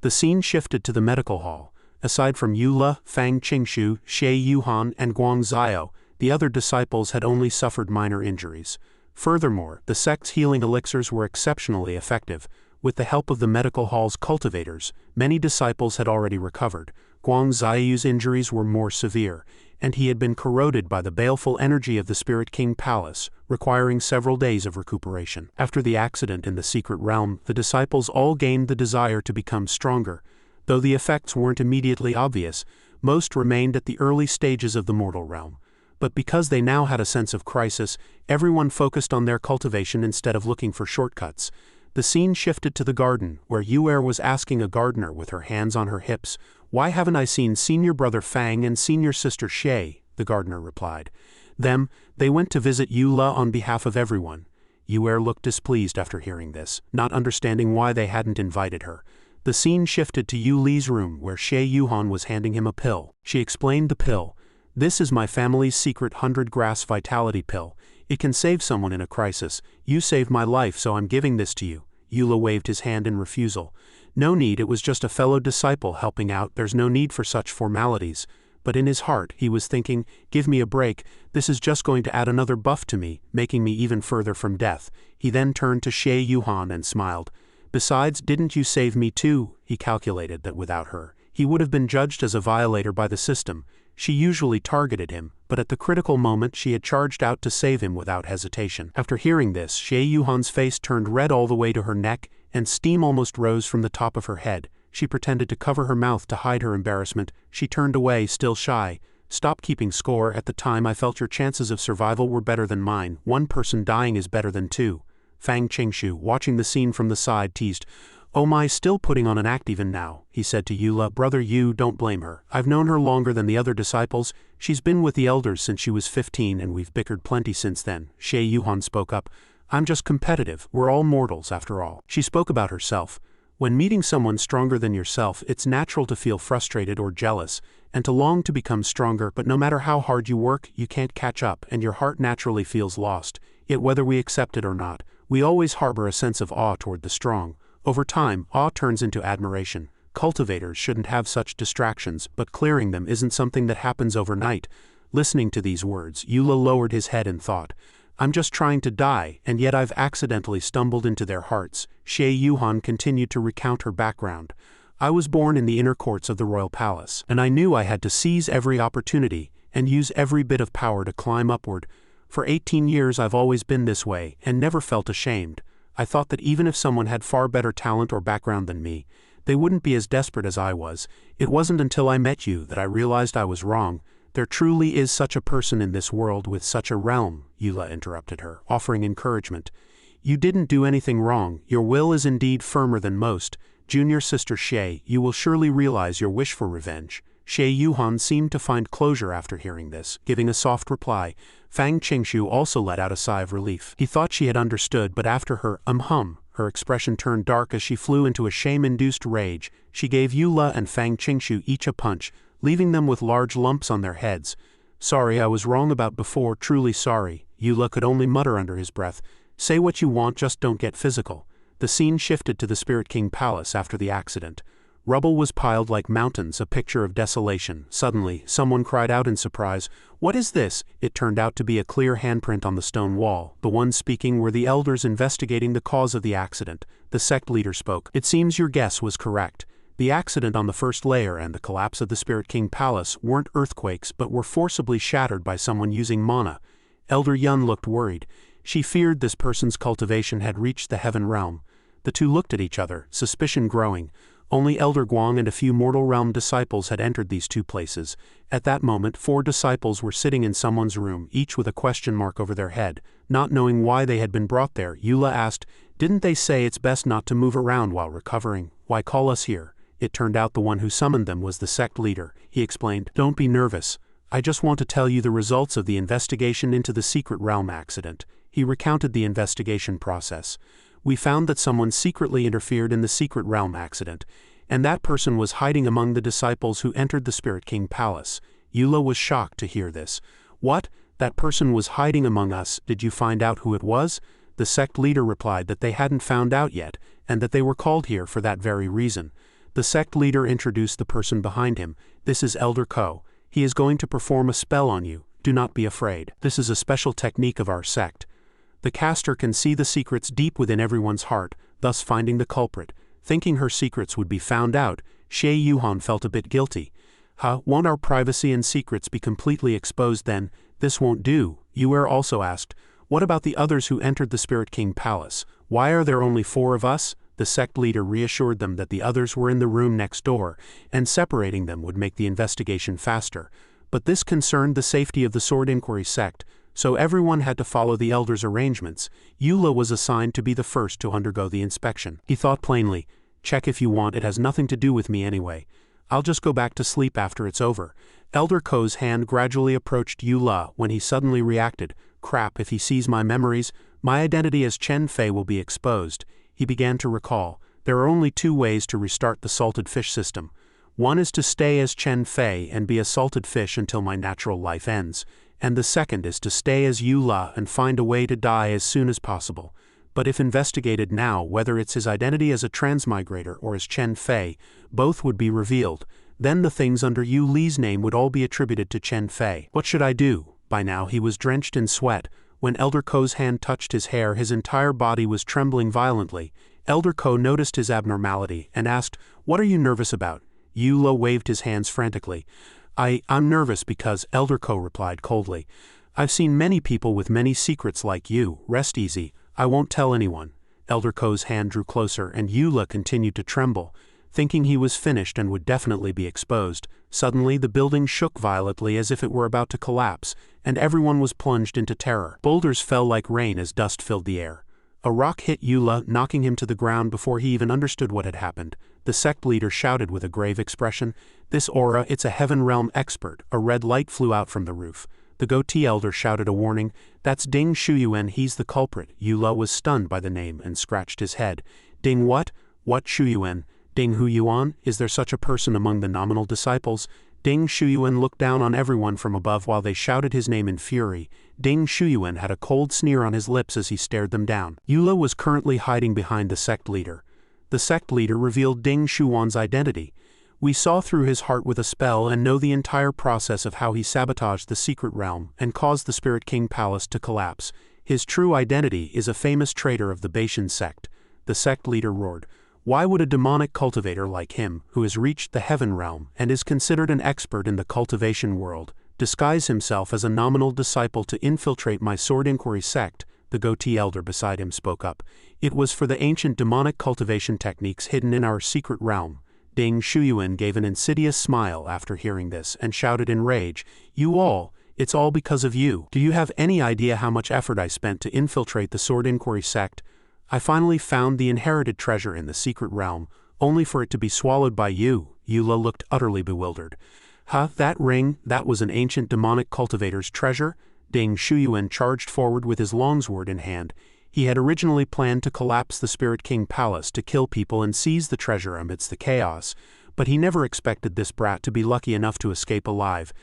The scene shifted to the medical hall. Aside from Yula, Fang Qingshu, Xie Yuhan, and Guang Zhao, the other disciples had only suffered minor injuries. Furthermore, the sect's healing elixirs were exceptionally effective. With the help of the medical hall's cultivators, many disciples had already recovered. Guang Zhao's injuries were more severe, and he had been corroded by the baleful energy of the Spirit King Palace, requiring several days of recuperation. After the accident in the secret realm, the disciples all gained the desire to become stronger. Though the effects weren't immediately obvious, most remained at the early stages of the mortal realm. But because they now had a sense of crisis, everyone focused on their cultivation instead of looking for shortcuts. The scene shifted to the garden, where Yu'er was asking a gardener with her hands on her hips, "Why haven't I seen senior brother Fang and senior sister Xie?" The gardener replied. They went to visit Yula on behalf of everyone. Yue looked displeased after hearing this, not understanding why they hadn't invited her. The scene shifted to Yu Li's room where Xie Yuhan was handing him a pill. She explained the pill. "This is my family's secret 100-grass vitality pill. It can save someone in a crisis. You saved my life, so I'm giving this to you." Yue waved his hand in refusal. "No need, it was just a fellow disciple helping out, there's no need for such formalities." But in his heart, he was thinking, "Give me a break, this is just going to add another buff to me, making me even further from death." He then turned to Xie Yuhan and smiled. "Besides, didn't you save me too?" He calculated that without her, he would have been judged as a violator by the system. She usually targeted him, but at the critical moment she had charged out to save him without hesitation. After hearing this, Xie Yuhan's face turned red all the way to her neck, and steam almost rose from the top of her head. She pretended to cover her mouth to hide her embarrassment. She turned away, still shy. "Stop keeping score. At the time I felt your chances of survival were better than mine. One person dying is better than two." Fang Qingshu, watching the scene from the side, teased. "Oh my, still putting on an act even now," he said to Yue. "Brother Yu, don't blame her. I've known her longer than the other disciples. She's been with the elders since she was 15 and we've bickered plenty since then." Xie Yuhan spoke up. "I'm just competitive. We're all mortals after all." She spoke about herself. When meeting someone stronger than yourself, it's natural to feel frustrated or jealous, and to long to become stronger, but no matter how hard you work, you can't catch up, and your heart naturally feels lost. Yet whether we accept it or not, we always harbor a sense of awe toward the strong. Over time, awe turns into admiration. Cultivators shouldn't have such distractions, but clearing them isn't something that happens overnight. Listening to these words, Yue lowered his head and thought, "I'm just trying to die, and yet I've accidentally stumbled into their hearts." Xie Yuhan continued to recount her background. "I was born in the inner courts of the royal palace, and I knew I had to seize every opportunity and use every bit of power to climb upward. For 18 years I've always been this way, and never felt ashamed. I thought that even if someone had far better talent or background than me, they wouldn't be as desperate as I was. It wasn't until I met you that I realized I was wrong. There truly is such a person in this world with such a realm," Yue interrupted her, offering encouragement. "You didn't do anything wrong. Your will is indeed firmer than most. Junior sister Xie, you will surely realize your wish for revenge." Xie Yuhan seemed to find closure after hearing this, giving a soft reply. Fang Qingshu also let out a sigh of relief. He thought she had understood, but after her her expression turned dark as she flew into a shame-induced rage. She gave Yue and Fang Qingshu each a punch, leaving them with large lumps on their heads. "Sorry, I was wrong about before, truly sorry." Yue could only mutter under his breath, "Say what you want, just don't get physical." The scene shifted to the Spirit King Palace after the accident. Rubble was piled like mountains, a picture of desolation. Suddenly, someone cried out in surprise, "What is this?" It turned out to be a clear handprint on the stone wall. The ones speaking were the elders investigating the cause of the accident. The sect leader spoke. "It seems your guess was correct. The accident on the first layer and the collapse of the Spirit King Palace weren't earthquakes but were forcibly shattered by someone using mana." Elder Yun looked worried. She feared this person's cultivation had reached the heaven realm. The two looked at each other, suspicion growing. Only Elder Guang and a few mortal realm disciples had entered these two places. At that moment, 4 disciples were sitting in someone's room, each with a question mark over their head. Not knowing why they had been brought there, Yue asked, "Didn't they say it's best not to move around while recovering? Why call us here?" It turned out the one who summoned them was the sect leader. He explained, "Don't be nervous. I just want to tell you the results of the investigation into the secret realm accident." He recounted the investigation process. "We found that someone secretly interfered in the secret realm accident, and that person was hiding among the disciples who entered the Spirit King Palace." Yue was shocked to hear this. "What? That person was hiding among us? Did you find out who it was?" The sect leader replied that they hadn't found out yet, and that they were called here for that very reason. The sect leader introduced the person behind him. "This is Elder Ko. He is going to perform a spell on you. Do not be afraid. This is a special technique of our sect. The caster can see the secrets deep within everyone's heart, thus finding the culprit." Thinking her secrets would be found out, Xie Yuhan felt a bit guilty. Won't our privacy and secrets be completely exposed then? This won't do." Yue also asked, "What about the others who entered the Spirit King Palace? Why are there only 4 of us?" The sect leader reassured them that the others were in the room next door, and separating them would make the investigation faster. But this concerned the safety of the Sword Inquiry sect, so everyone had to follow the elders' arrangements. Yue was assigned to be the first to undergo the inspection. He thought plainly, "Check if you want, it has nothing to do with me anyway. I'll just go back to sleep after it's over." Elder Ko's hand gradually approached Yue when he suddenly reacted, "Crap, if he sees my memories, My identity as Chen Fei will be exposed. He began to recall. There are only 2 ways to restart the salted fish system. One is to stay as Chen Fei and be a salted fish until my natural life ends, and the second is to stay as Yu La and find a way to die as soon as possible. But if investigated now, whether it's his identity as a transmigrator or as Chen Fei, both would be revealed. Then the things under Yu Li's name would all be attributed to Chen Fei. What should I do? By now he was drenched in sweat. When Elder Ko's hand touched his hair, his entire body was trembling violently. Elder Ko noticed his abnormality and asked, "What are you nervous about?" Yu La waved his hands frantically. I'm nervous because," Elder Ko replied coldly. "I've seen many people with many secrets like you. Rest easy. I won't tell anyone." Elder Ko's hand drew closer and Yu La continued to tremble. Thinking he was finished and would definitely be exposed, suddenly the building shook violently as if it were about to collapse, and everyone was plunged into terror. Boulders fell like rain as dust filled the air. A rock hit Yu La, knocking him to the ground before he even understood what had happened. The sect leader shouted with a grave expression, "This aura, it's a heaven realm expert." A red light flew out from the roof. The goatee elder shouted a warning, "That's Ding Shuyuan, he's the culprit." Yu La was stunned by the name and scratched his head. "Ding what? What Shuyuan? Ding Huyuan? Is there such a person among the nominal disciples?" Ding Shuyuan looked down on everyone from above while they shouted his name in fury. Ding Shuyuan had a cold sneer on his lips as he stared them down. Yu La was currently hiding behind the sect leader. The sect leader revealed Ding Shuwan's identity. "We saw through his heart with a spell and know the entire process of how he sabotaged the secret realm and caused the Spirit King Palace to collapse. His true identity is a famous traitor of the Baishan sect." The sect leader roared. "Why would a demonic cultivator like him, who has reached the heaven realm and is considered an expert in the cultivation world, disguise himself as a nominal disciple to infiltrate my sword inquiry sect?" The goatee elder beside him spoke up. "It was for the ancient demonic cultivation techniques hidden in our secret realm." Ding Shuyuan gave an insidious smile after hearing this and shouted in rage, "You all, it's all because of you. Do you have any idea how much effort I spent to infiltrate the sword inquiry sect? I finally found the inherited treasure in the secret realm, only for it to be swallowed by you." Yu La looked utterly bewildered. "Huh, that ring, that was an ancient demonic cultivator's treasure?" Ding Shuyuan charged forward with his longsword in hand. He had originally planned to collapse the Spirit King Palace to kill people and seize the treasure amidst the chaos, but he never expected this brat to be lucky enough to escape alive.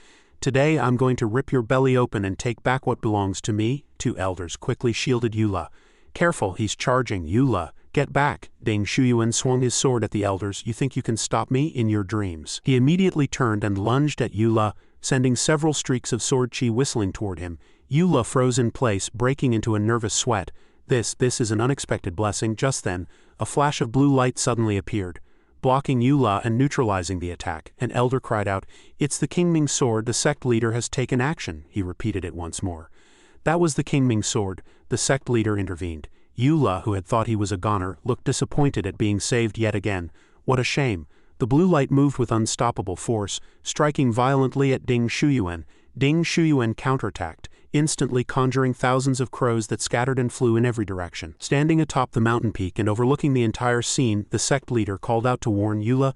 "Today I'm going to rip your belly open and take back what belongs to me." 2 elders quickly shielded Yu La. "Careful, he's charging. Yu La, get back." Ding Shuyuan swung his sword at the elders. "You think you can stop me? In your dreams." He immediately turned and lunged at Yu La, sending several streaks of sword chi whistling toward him. Yu La froze in place, breaking into a nervous sweat. This is an unexpected blessing. Just then, a flash of blue light suddenly appeared, blocking Yu La and neutralizing the attack. An elder cried out, "It's the Kingming sword. The sect leader has taken action." He repeated it once more. "That was the Kingming sword." The sect leader intervened. Yu La, who had thought he was a goner, looked disappointed at being saved yet again. What a shame. The blue light moved with unstoppable force, striking violently at Ding Shuyuan. Ding Shuyuan counterattacked, instantly conjuring thousands of crows that scattered and flew in every direction. Standing atop the mountain peak and overlooking the entire scene, the sect leader called out to warn Yu La,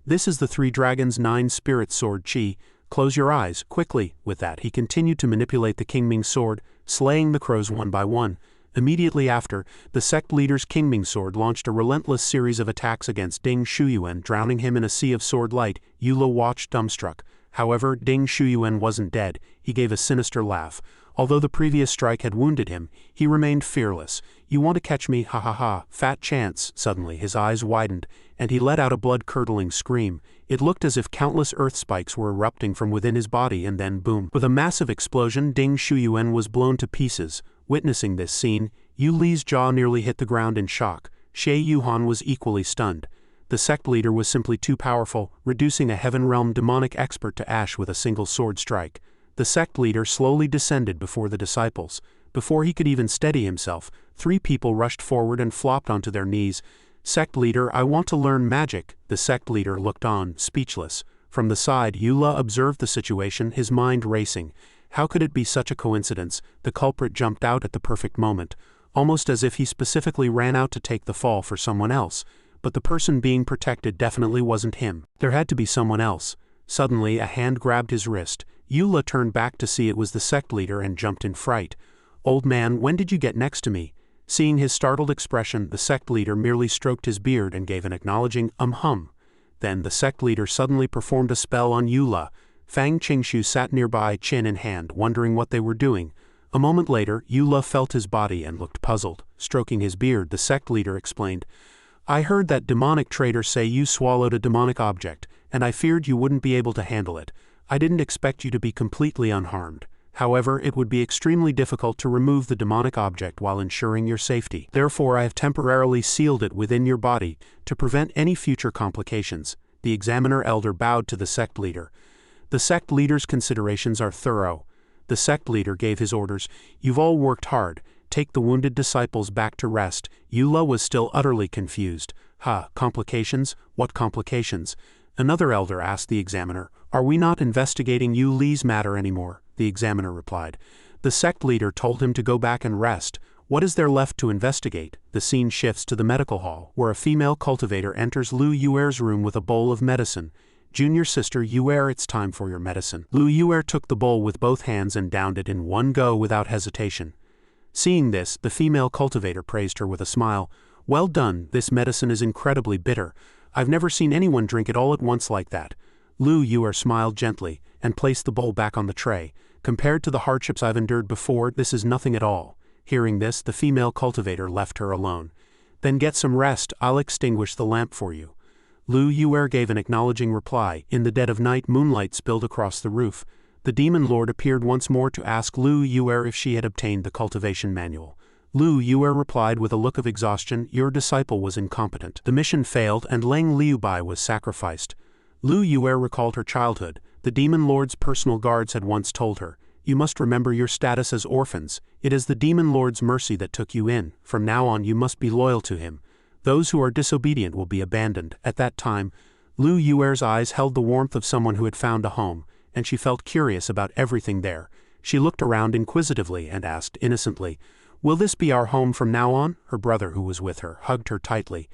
"This is the 3 Dragons' 9 Spirit Sword Chi. Close your eyes, quickly." With that, he continued to manipulate the Kingming sword, slaying the crows one by one. Immediately after, the sect leader's Kingming sword launched a relentless series of attacks against Ding Shuyuan, drowning him in a sea of sword light. Yu La watched dumbstruck. However, Ding Shuyuan wasn't dead. He gave a sinister laugh. Although the previous strike had wounded him, he remained fearless. "You want to catch me? Ha ha ha, fat chance." Suddenly his eyes widened, and he let out a blood-curdling scream. It looked as if countless earth spikes were erupting from within his body, and then boom. With a massive explosion, Ding Shuyuan was blown to pieces. Witnessing this scene, Yu Li's jaw nearly hit the ground in shock. Xie Yuhan was equally stunned. The sect leader was simply too powerful, reducing a heaven realm demonic expert to ash with a single sword strike. The sect leader slowly descended before the disciples. Before he could even steady himself, 3 people rushed forward and flopped onto their knees. "Sect leader, I want to learn magic." The sect leader looked on, speechless. From the side, Yu La observed the situation, his mind racing. How could it be such a coincidence? The culprit jumped out at the perfect moment, almost as if he specifically ran out to take the fall for someone else. But the person being protected definitely wasn't him. There had to be someone else. Suddenly, a hand grabbed his wrist. Yu La turned back to see it was the sect leader and jumped in fright. "Old man, when did you get next to me?" Seeing his startled expression, the sect leader merely stroked his beard and gave an acknowledging hum. Then the sect leader suddenly performed a spell on Eula. Fang Qingshu sat nearby, chin in hand, wondering what they were doing. A moment later, Eula felt his body and looked puzzled. Stroking his beard, the sect leader explained, "I heard that demonic traitor say you swallowed a demonic object, and I feared you wouldn't be able to handle it. I didn't expect you to be completely unharmed. However, it would be extremely difficult to remove the demonic object while ensuring your safety. Therefore, I have temporarily sealed it within your body to prevent any future complications." The examiner elder bowed to the sect leader. The sect leader's considerations are thorough. The sect leader gave his orders. "You've all worked hard. Take the wounded disciples back to rest." Eula was still utterly confused. Complications? What complications? Another elder asked the examiner. "Are we not investigating Yu Li's matter anymore?" The examiner replied. The sect leader told him to go back and rest. What is there left to investigate? The scene shifts to the medical hall, where a female cultivator enters Lu Yuer's room with a bowl of medicine. "Junior sister Yuer, it's time for your medicine." Lu Yuer took the bowl with both hands and downed it in one go without hesitation. Seeing this, the female cultivator praised her with a smile. "Well done, this medicine is incredibly bitter. I've never seen anyone drink it all at once like that." Lu Yuer smiled gently and placed the bowl back on the tray. "Compared to the hardships I've endured before, this is nothing at all." Hearing this, the female cultivator left her alone. "Then get some rest, I'll extinguish the lamp for you." Lu Yuer gave an acknowledging reply. In the dead of night, moonlight spilled across the roof. The demon lord appeared once more to ask Lu Yuer if she had obtained the cultivation manual. Lu Yuer replied with a look of exhaustion, "Your disciple was incompetent. The mission failed and Leng Liubai was sacrificed." Lu Yuer recalled her childhood. The demon lord's personal guards had once told her, "You must remember your status as orphans. It is the demon lord's mercy that took you in. From now on you must be loyal to him. Those who are disobedient will be abandoned." At that time, Lu Yuer's eyes held the warmth of someone who had found a home, and she felt curious about everything there. She looked around inquisitively and asked innocently, "Will this be our home from now on?" Her brother, who was with her, hugged her tightly.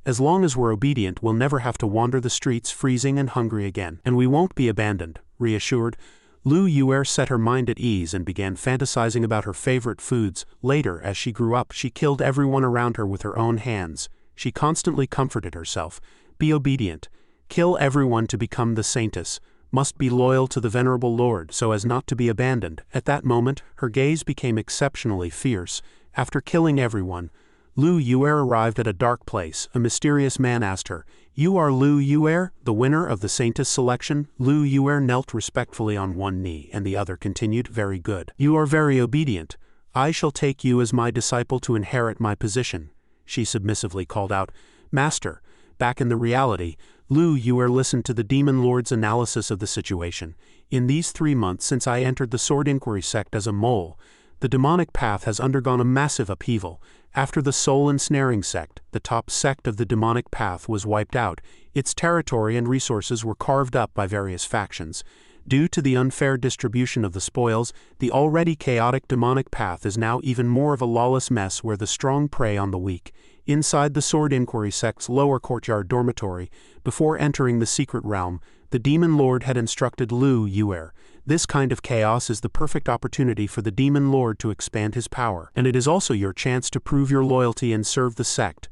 As long as we're obedient, we'll never have to wander the streets freezing and hungry again, and we won't be abandoned." Reassured, Lu Yuer set her mind at ease and began fantasizing about her favorite foods. Later, as she grew up, she killed everyone around her with her own hands. She constantly comforted herself. Be obedient. Kill everyone to become the saintess. Must be loyal to the venerable lord so as not to be abandoned. At that moment, her gaze became exceptionally fierce. After killing everyone, Lu Yuer arrived at a dark place. A mysterious man asked her, "You are Lu Yuer, the winner of the Saintess selection?" Lu Yuer knelt respectfully on one knee, and the other continued, "Very good. You are very obedient. I shall take you as my disciple to inherit my position." She submissively called out, "Master." Back in the reality, Lu Yuer listened to the demon lord's analysis of the situation. "In these 3 months since I entered the Sword Inquiry sect as a mole, the demonic path has undergone a massive upheaval. After the soul ensnaring sect, the top sect of the demonic path was wiped out. Its territory and resources were carved up by various factions. Due to the unfair distribution of the spoils, the already chaotic demonic path is now even more of a lawless mess where the strong prey on the weak." Inside the Sword Inquiry sect's lower courtyard dormitory, before entering the secret realm, the demon lord had instructed Lu Yuer, "This kind of chaos is the perfect opportunity for the demon lord to expand his power, and it is also your chance to prove your loyalty and serve the sect."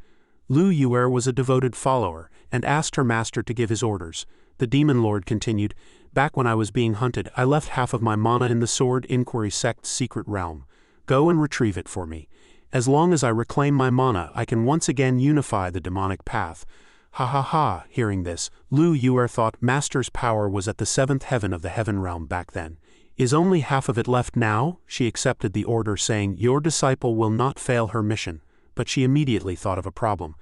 Lu Yuer was a devoted follower, and asked her master to give his orders. The demon lord continued, "Back when I was being hunted, I left half of my mana in the Sword Inquiry sect's secret realm. Go and retrieve it for me. As long as I reclaim my mana, I can once again unify the demonic path." Hearing this, Lu Yuer thought Master's power was at the 7th heaven of the heaven realm back then. "Is only half of it left now?" She accepted the order, saying, "Your disciple will not fail her mission." But she immediately thought of a problem.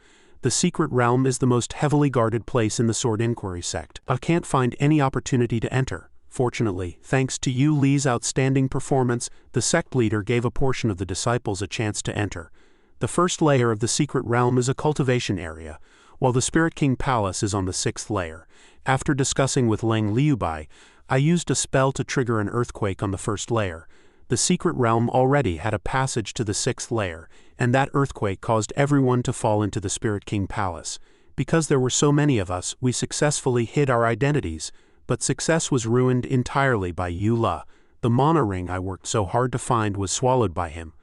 "The secret realm is the most heavily guarded place in the Sword Inquiry sect. I can't find any opportunity to enter." Fortunately, thanks to Yu Li's outstanding performance, the sect leader gave a portion of the disciples a chance to enter. The first layer of the secret realm is a cultivation area, while the Spirit King Palace is on the 6th layer. After discussing with Leng Liubai, I used a spell to trigger an earthquake on the first layer. The secret realm already had a passage to the 6th layer, and that earthquake caused everyone to fall into the Spirit King Palace. Because there were so many of us, we successfully hid our identities, but success was ruined entirely by Yu La. The mana ring I worked so hard to find was swallowed by him.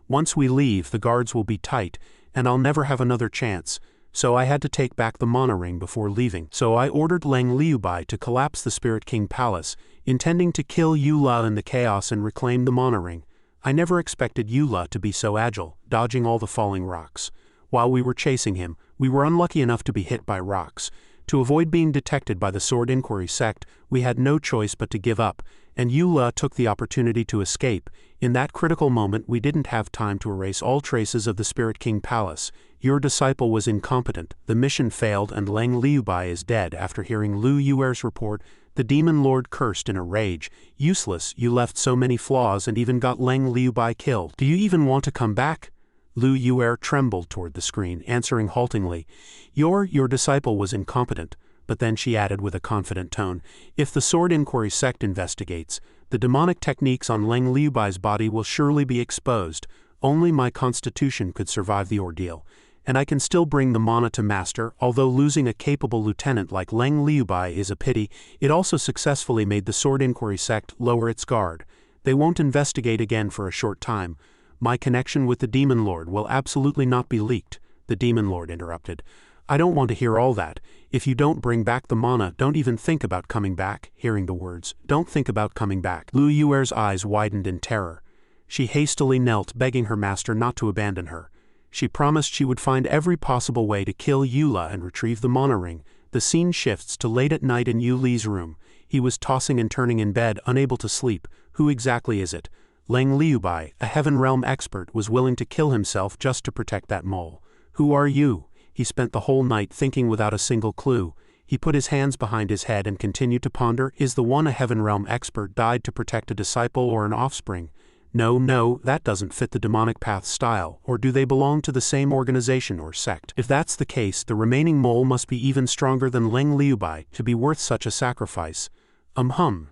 Once we leave, the guards will be tight, and I'll never have another chance. So I had to take back the mana ring before leaving. So I ordered Lang Liubai to collapse the Spirit King Palace, intending to kill Yula in the chaos and reclaim the mana ring. I never expected Yula to be so agile, dodging all the falling rocks. While we were chasing him, we were unlucky enough to be hit by rocks. To avoid being detected by the Sword Inquiry Sect, we had no choice but to give up, and Yula took the opportunity to escape. In that critical moment, we didn't have time to erase all traces of the Spirit King Palace. Your disciple was incompetent, the mission failed, and Lang Liubai is dead. After hearing Lu Yuer's report, the Demon Lord cursed in a rage. Useless, you left so many flaws and even got Lang Liubai killed. Do you even want to come back? Lu Yuer trembled toward the screen, answering haltingly. Your disciple was incompetent. But then she added with a confident tone, if the Sword Inquiry Sect investigates, the demonic techniques on Lang Liubai's body will surely be exposed. Only my constitution could survive the ordeal. And I can still bring the mana to master. Although losing a capable lieutenant like Lang Liubai is a pity, it also successfully made the Sword Inquiry Sect lower its guard. They won't investigate again for a short time. My connection with the Demon Lord will absolutely not be leaked, the Demon Lord interrupted. I don't want to hear all that. If you don't bring back the mana, don't even think about coming back. Hearing the words, don't think about coming back, Lu Yuer's eyes widened in terror. She hastily knelt, begging her master not to abandon her. She promised she would find every possible way to kill Yula and retrieve the mana ring. The scene shifts to late at night in Yu Li's room. He was tossing and turning in bed, unable to sleep. Who exactly is it? Lang Liubai, a Heaven Realm expert, was willing to kill himself just to protect that mole. Who are you? He spent the whole night thinking without a single clue. He put his hands behind his head and continued to ponder. Is the one a Heaven Realm expert died to protect a disciple or an offspring? No, that doesn't fit the demonic path style. Or do they belong to the same organization or sect? If that's the case, the remaining mole must be even stronger than Lang Liubai to be worth such a sacrifice.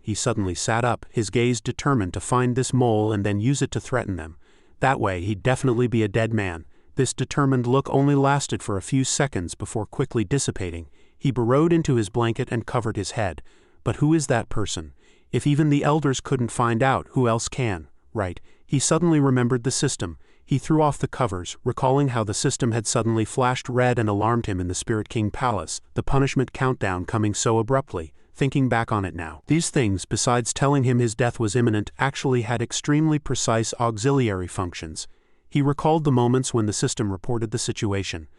He suddenly sat up, his gaze determined to find this mole and then use it to threaten them. That way he'd definitely be a dead man. This determined look only lasted for a few seconds before quickly dissipating. He burrowed into his blanket and covered his head. But who is that person? If even the elders couldn't find out, who else can? Right, he suddenly remembered the system. He threw off the covers, recalling how the system had suddenly flashed red and alarmed him in the Spirit King Palace, the punishment countdown coming so abruptly. Thinking back on it now, these things, besides telling him his death was imminent, actually had extremely precise auxiliary functions. He recalled the moments when the system reported the situation.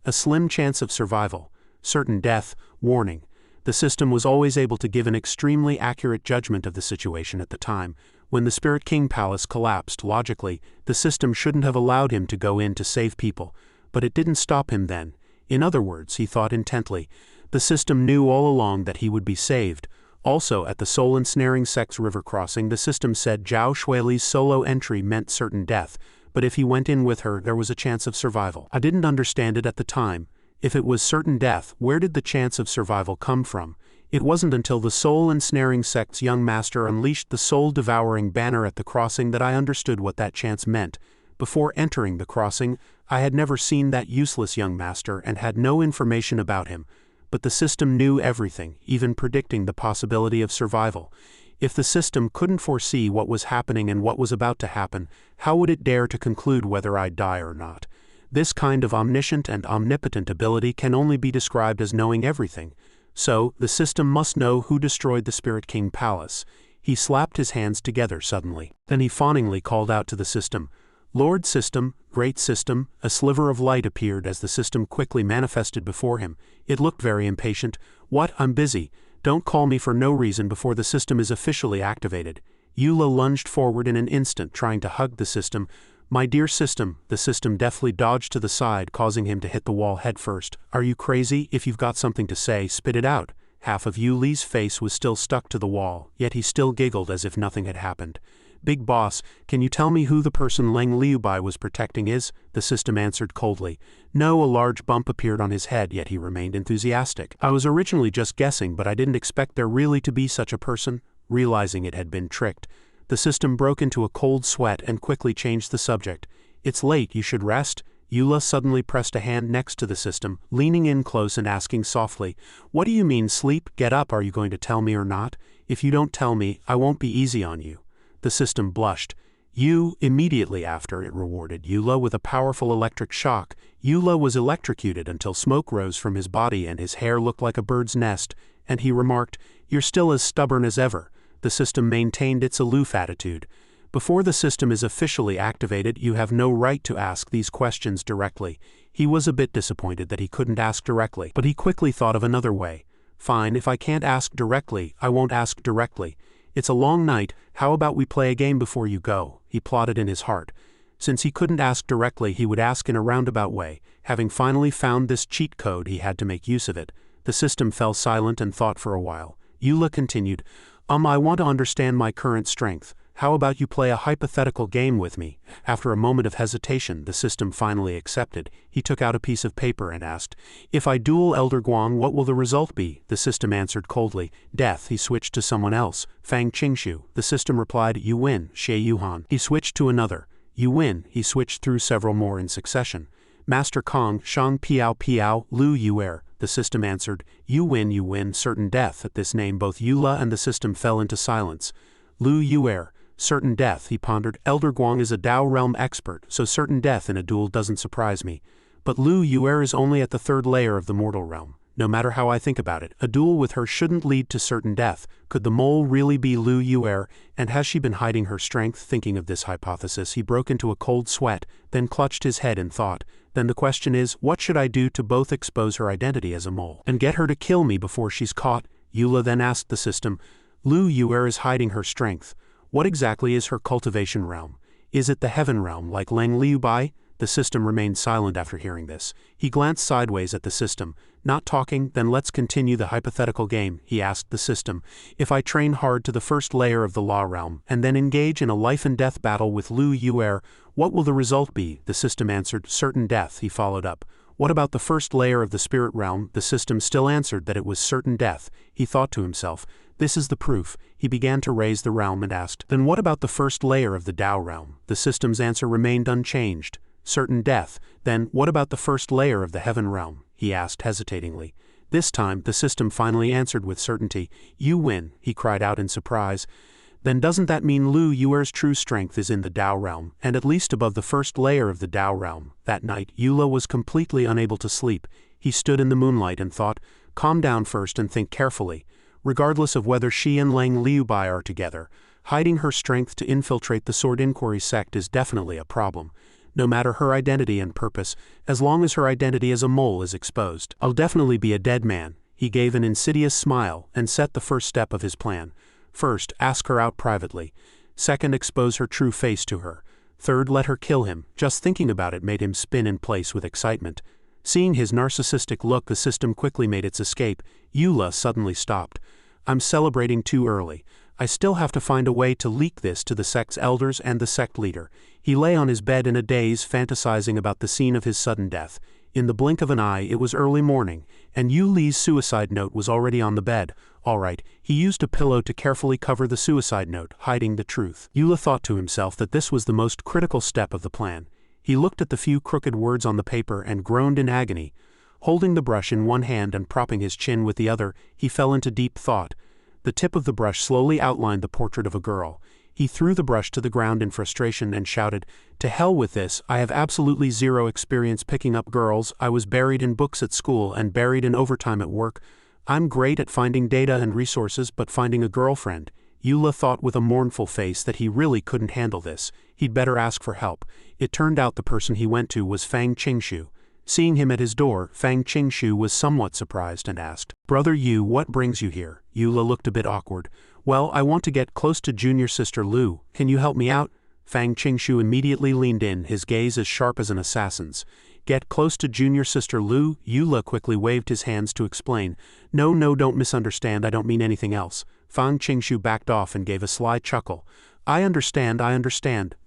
A slim chance of survival, certain death, warning. The system was always able to give an extremely accurate judgment of the situation at the time. When the Spirit King Palace collapsed, logically, the system shouldn't have allowed him to go in to save people. But it didn't stop him then. In other words, he thought intently, the system knew all along that he would be saved. Also, at the soul-ensnaring Sects river crossing, the system said Zhao Shuili's solo entry meant certain death. But if he went in with her, there was a chance of survival. I didn't understand it at the time. If it was certain death, where did the chance of survival come from? It wasn't until the soul-ensnaring Sect's young master unleashed the soul-devouring banner at the crossing that I understood what that chance meant. Before entering the crossing, I had never seen that useless young master and had no information about him. But the system knew everything, even predicting the possibility of survival. If the system couldn't foresee what was happening and what was about to happen, how would it dare to conclude whether I'd die or not? This kind of omniscient and omnipotent ability can only be described as knowing everything. So, the system must know who destroyed the Spirit King Palace. He slapped his hands together suddenly. Then he fawningly called out to the system, Lord System, Great System. A sliver of light appeared as the system quickly manifested before him. It looked very impatient. What? I'm busy. Don't call me for no reason before the system is officially activated. Yula lunged forward in an instant, trying to hug the system. My dear system. The system deftly dodged to the side, causing him to hit the wall headfirst. Are you crazy? If you've got something to say, spit it out. Half of Yu Li's face was still stuck to the wall, yet he still giggled as if nothing had happened. Big boss, can you tell me who the person Lang Liubai was protecting is? The system answered coldly. No, a large bump appeared on his head, yet he remained enthusiastic. I was originally just guessing, but I didn't expect there really to be such a person. Realizing it had been tricked, the system broke into a cold sweat and quickly changed the subject. It's late, you should rest. Yula suddenly pressed a hand next to the system, leaning in close and asking softly, What do you mean sleep? Get up, are you going to tell me or not? If you don't tell me, I won't be easy on you. The system blushed. You, immediately after, it rewarded Eula with a powerful electric shock. Eula was electrocuted until smoke rose from his body and his hair looked like a bird's nest, and he remarked, "You're still as stubborn as ever." The system maintained its aloof attitude. Before the system is officially activated, you have no right to ask these questions directly. He was a bit disappointed that he couldn't ask directly, but he quickly thought of another way. Fine, if I can't ask directly, I won't ask directly. It's a long night, how about we play a game before you go, he plotted in his heart. Since he couldn't ask directly, he would ask in a roundabout way. Having finally found this cheat code, he had to make use of it. The system fell silent and thought for a while. Eula continued, I want to understand my current strength. How about you play a hypothetical game with me? After a moment of hesitation, the system finally accepted. He took out a piece of paper and asked, "If I duel Elder Guang, what will the result be?" The system answered coldly, "Death." He switched to someone else. Fang Qingshu. The system replied, "You win." Xie Yuhan. He switched to another. "You win." He switched through several more in succession. Master Kong, Shang Piao Piao, Lu Yuer. The system answered, "You win, certain death." At this name, both Eula and the system fell into silence. Lu Yuer. Certain death, he pondered. Elder Guang is a Dao realm expert, so certain death in a duel doesn't surprise me. But Lu Yuer is only at the third layer of the mortal realm. No matter how I think about it, a duel with her shouldn't lead to certain death. Could the mole really be Lu Yuer, and has she been hiding her strength? Thinking of this hypothesis, he broke into a cold sweat, then clutched his head in thought. Then the question is, what should I do to both expose her identity as a mole and get her to kill me before she's caught? Eula then asked the system, Lu Yuer is hiding her strength. What exactly is her cultivation realm? Is it the heaven realm like Lang Liubai? The system remained silent after hearing this. He glanced sideways at the system. Not talking, then let's continue the hypothetical game, he asked the system. If I train hard to the first layer of the law realm, and then engage in a life and death battle with Lu Yuer, what will the result be? The system answered, certain death, he followed up. What about the first layer of the spirit realm? The system still answered that it was certain death. He thought to himself, this is the proof. He began to raise the realm and asked, then what about the first layer of the Dao realm? The system's answer remained unchanged. Certain death. Then, what about the first layer of the heaven realm? He asked hesitatingly. This time, the system finally answered with certainty. You win, he cried out in surprise. Then doesn't that mean Lu Yuer's true strength is in the Dao realm, and at least above the first layer of the Dao realm? That night, Eula was completely unable to sleep. He stood in the moonlight and thought, calm down first and think carefully. Regardless of whether she and Lang Liubai are together, hiding her strength to infiltrate the Sword Inquiry sect is definitely a problem. No matter her identity and purpose, as long as her identity as a mole is exposed, I'll definitely be a dead man. He gave an insidious smile and set the first step of his plan. First, ask her out privately. Second, expose her true face to her. Third, let her kill him. Just thinking about it made him spin in place with excitement. Seeing his narcissistic look, the system quickly made its escape. Eula suddenly stopped. I'm celebrating too early. I still have to find a way to leak this to the sect's elders and the sect leader. He lay on his bed in a daze, fantasizing about the scene of his sudden death. In the blink of an eye, it was early morning, and Yu Li's suicide note was already on the bed. All right, he used a pillow to carefully cover the suicide note, hiding the truth. Eula thought to himself that this was the most critical step of the plan. He looked at the few crooked words on the paper and groaned in agony. Holding the brush in one hand and propping his chin with the other, he fell into deep thought. The tip of the brush slowly outlined the portrait of a girl. He threw the brush to the ground in frustration and shouted, to hell with this, I have absolutely zero experience picking up girls. I was buried in books at school and buried in overtime at work. I'm great at finding data and resources, but finding a girlfriend. Eula thought with a mournful face that he really couldn't handle this. He'd better ask for help. It turned out the person he went to was Fang Qingshu. Seeing him at his door, Fang Qingshu was somewhat surprised and asked, Brother Yu, what brings you here? Eula looked a bit awkward. Well, I want to get close to junior sister Lu. Can you help me out? Fang Qingshu immediately leaned in, his gaze as sharp as an assassin's. Get close to junior sister Lu? Eula quickly waved his hands to explain. No, don't misunderstand, I don't mean anything else. Fang Qingshu backed off and gave a sly chuckle. I understand.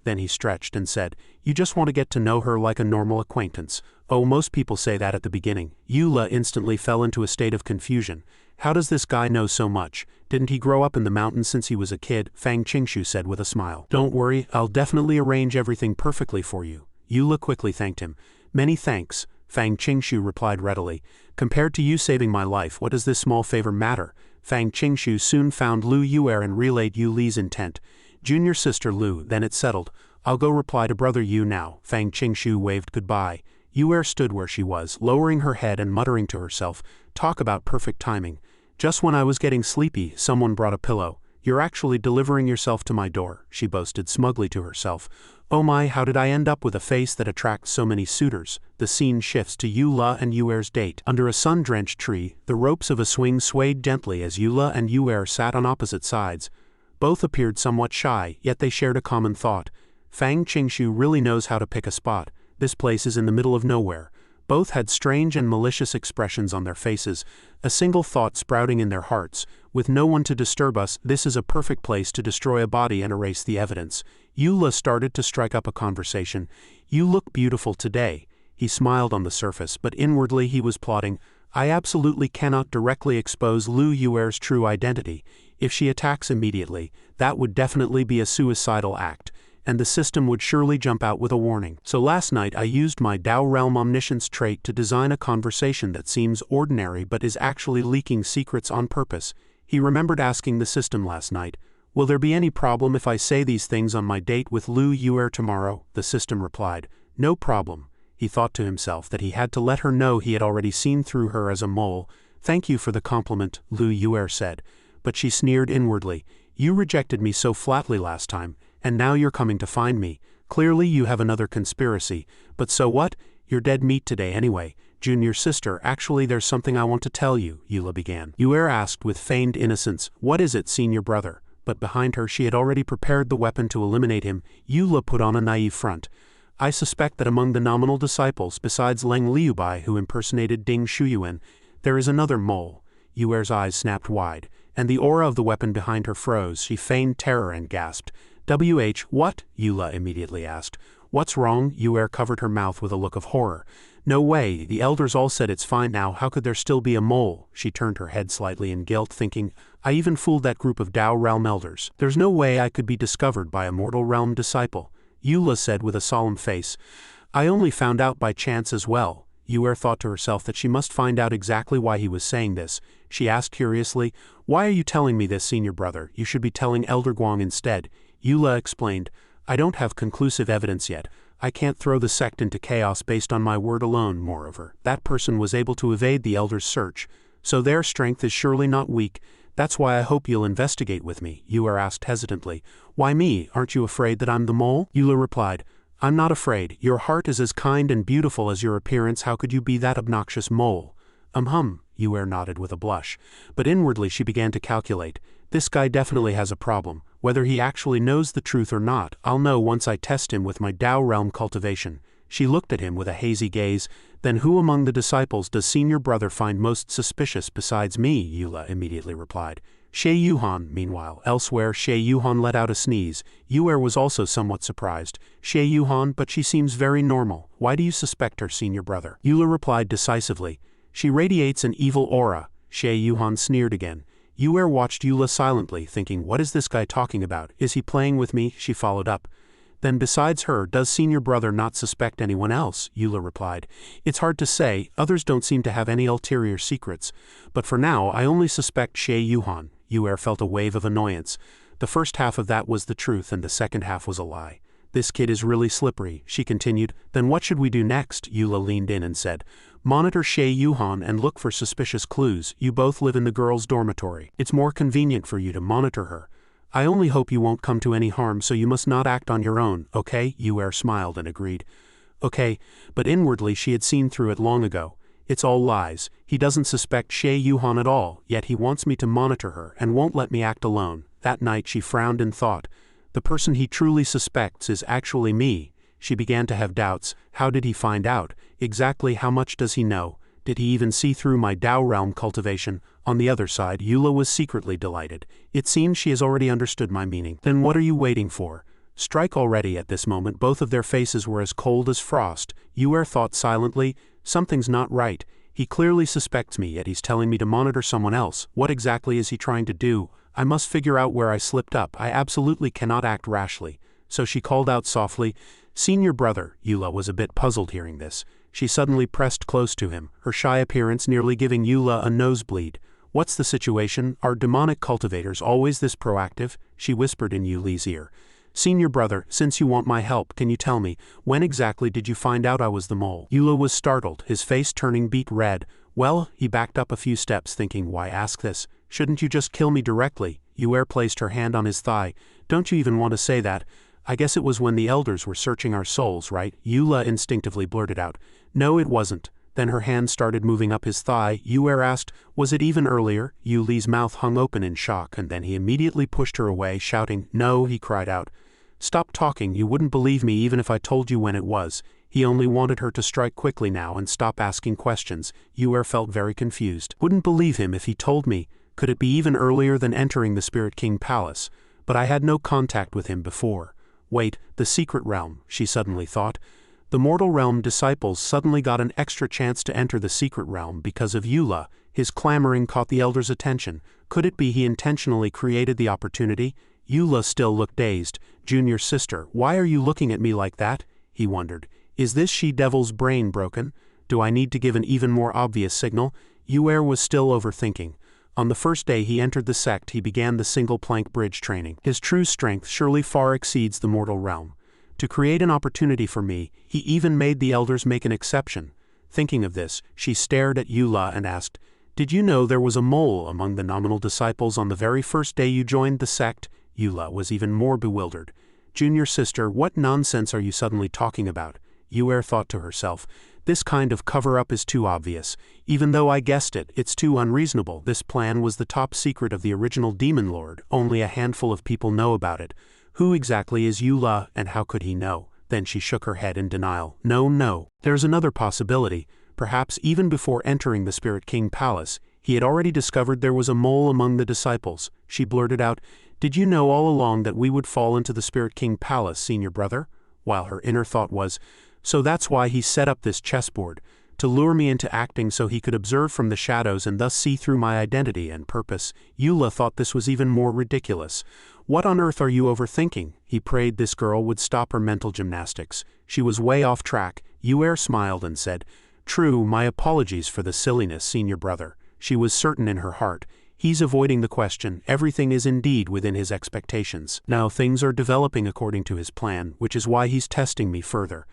Then he stretched and said, you just want to get to know her like a normal acquaintance. Oh, most people say that at the beginning. Eula instantly fell into a state of confusion. How does this guy know so much? Didn't he grow up in the mountains since he was a kid? Fang Qingshu said with a smile. Don't worry, I'll definitely arrange everything perfectly for you. Eula quickly thanked him. Many thanks, Fang Qingshu replied readily. Compared to you saving my life, what does this small favor matter? Fang Qingshu soon found Lu Yuer and relayed Yu Li's intent. Junior sister Lu, then it's settled. I'll go reply to brother Yu now. Fang Qingshu waved goodbye. Yu stood where she was, lowering her head and muttering to herself, talk about perfect timing. Just when I was getting sleepy, someone brought a pillow. You're actually delivering yourself to my door, she boasted smugly to herself. Oh my, how did I end up with a face that attracts so many suitors? The scene shifts to Yula and Yuer's date. Under a sun-drenched tree, the ropes of a swing swayed gently as Yula and Yuer sat on opposite sides. Both appeared somewhat shy, yet they shared a common thought. Fang Qingshu really knows how to pick a spot. This place is in the middle of nowhere. Both had strange and malicious expressions on their faces, a single thought sprouting in their hearts. With no one to disturb us, this is a perfect place to destroy a body and erase the evidence. Yula started to strike up a conversation. You look beautiful today. He smiled on the surface, but inwardly he was plotting. I absolutely cannot directly expose Lu Yuer's true identity. If she attacks immediately, that would definitely be a suicidal act, and the system would surely jump out with a warning. So last night I used my Dao Realm Omniscience trait to design a conversation that seems ordinary but is actually leaking secrets on purpose. He remembered asking the system last night, will there be any problem if I say these things on my date with Lu Yuer tomorrow? The system replied, no problem. He thought to himself that he had to let her know he had already seen through her as a mole. Thank you for the compliment, Lu Yuer said. But she sneered inwardly. You rejected me so flatly last time, and now you're coming to find me. Clearly you have another conspiracy. But so what? You're dead meat today anyway. Junior sister, actually there's something I want to tell you, Yula began. Yuer asked with feigned innocence, what is it, senior brother? But behind her she had already prepared the weapon to eliminate him. Yula put on a naive front. I suspect that among the nominal disciples, besides Leng Liubai who impersonated Ding Shuyuan, there is another mole. Yuer's eyes snapped wide, and the aura of the weapon behind her froze. She feigned terror and gasped. What? Yula immediately asked. What's wrong? Yuer covered her mouth with a look of horror. No way, the elders all said it's fine now, how could there still be a mole? She turned her head slightly in guilt, thinking, I even fooled that group of Dao Realm elders. There's no way I could be discovered by a mortal realm disciple. Yula said with a solemn face. I only found out by chance as well. Yuer thought to herself that she must find out exactly why he was saying this. She asked curiously, why are you telling me this, senior brother? You should be telling Elder Guang instead. Yula explained, I don't have conclusive evidence yet. I can't throw the sect into chaos based on my word alone. Moreover, that person was able to evade the elders' search, so their strength is surely not weak. That's why I hope you'll investigate with me. Yuer asked hesitantly. Why me? Aren't you afraid that I'm the mole? Yula replied, I'm not afraid. Your heart is as kind and beautiful as your appearance. How could you be that obnoxious mole? Yuer nodded with a blush, but inwardly she began to calculate. This guy definitely has a problem. Whether he actually knows the truth or not, I'll know once I test him with my Dao Realm cultivation. She looked at him with a hazy gaze. Then who among the disciples does senior brother find most suspicious besides me? Yula immediately replied. Xie Yuhan, meanwhile. Elsewhere, Xie Yuhan let out a sneeze. Yuer was also somewhat surprised. Xie Yuhan, but she seems very normal. Why do you suspect her, senior brother? Yula replied decisively. She radiates an evil aura. Xie Yuhan sneered again. Yuer watched Yula silently, thinking, what is this guy talking about? Is he playing with me? She followed up. Then besides her, does senior brother not suspect anyone else? Yula replied. It's hard to say, others don't seem to have any ulterior secrets. But for now, I only suspect Xie Yuhan. Yuer felt a wave of annoyance. The first half of that was the truth and the second half was a lie. This kid is really slippery, she continued. Then what should we do next? Yula leaned in and said. Monitor Xie Yuhan and look for suspicious clues. You both live in the girls' dormitory. It's more convenient for you to monitor her. I only hope you won't come to any harm, so you must not act on your own, okay? Yuer smiled and agreed. Okay, but inwardly she had seen through it long ago. It's all lies. He doesn't suspect Xie Yuhan at all, yet he wants me to monitor her and won't let me act alone. That night she frowned and thought, the person he truly suspects is actually me. She began to have doubts. How did he find out? Exactly how much does he know? Did he even see through my Dao Realm cultivation? On the other side, Yula was secretly delighted. It seems she has already understood my meaning. Then what are you waiting for? Strike already. At this moment both of their faces were as cold as frost. Yuer thought silently, something's not right. He clearly suspects me, yet he's telling me to monitor someone else. What exactly is he trying to do? I must figure out where I slipped up. I absolutely cannot act rashly. So she called out softly, Senior brother. Yula was a bit puzzled hearing this. She suddenly pressed close to him, her shy appearance nearly giving Yula a nosebleed. What's the situation? Are demonic cultivators always this proactive? She whispered in Yuli's ear. Senior brother, since you want my help, can you tell me, when exactly did you find out I was the mole? Yula was startled, his face turning beet red. Well, he backed up a few steps thinking, why ask this? Shouldn't you just kill me directly? Yue placed her hand on his thigh. Don't you even want to say that? I guess it was when the elders were searching our souls, right? Yula instinctively blurted out. No, it wasn't. Then her hand started moving up his thigh. Yue asked, was it even earlier? Yuli's mouth hung open in shock, and then he immediately pushed her away, shouting, no, he cried out. Stop talking, you wouldn't believe me even if I told you when it was. He only wanted her to strike quickly now and stop asking questions. Yue felt very confused. Wouldn't believe him if he told me. Could it be even earlier than entering the Spirit King Palace? But I had no contact with him before. Wait, the secret realm, she suddenly thought. The mortal realm disciples suddenly got an extra chance to enter the secret realm because of Yula. His clamoring caught the elders' attention. Could it be he intentionally created the opportunity? Yula still looked dazed. Junior sister, why are you looking at me like that? He wondered. Is this she-devil's brain broken? Do I need to give an even more obvious signal? Yue was still overthinking. On the first day he entered the sect, he began the single-plank bridge training. His true strength surely far exceeds the mortal realm. To create an opportunity for me, he even made the elders make an exception. Thinking of this, she stared at Yula and asked, did you know there was a mole among the nominal disciples on the very first day you joined the sect? Yula was even more bewildered. Junior sister, what nonsense are you suddenly talking about? Yue thought to herself. This kind of cover-up is too obvious. Even though I guessed it, it's too unreasonable. This plan was the top secret of the original Demon Lord. Only a handful of people know about it. Who exactly is Yula, and how could he know? Then she shook her head in denial. No. There's another possibility. Perhaps even before entering the Spirit King Palace, he had already discovered there was a mole among the disciples. She blurted out, did you know all along that we would fall into the Spirit King Palace, senior brother? While her inner thought was, so that's why he set up this chessboard, to lure me into acting so he could observe from the shadows and thus see through my identity and purpose. Yula thought this was even more ridiculous. What on earth are you overthinking? He prayed this girl would stop her mental gymnastics. She was way off track. Yue smiled and said, true, my apologies for the silliness, senior brother. She was certain in her heart. He's avoiding the question. Everything is indeed within his expectations. Now things are developing according to his plan, which is why he's testing me further.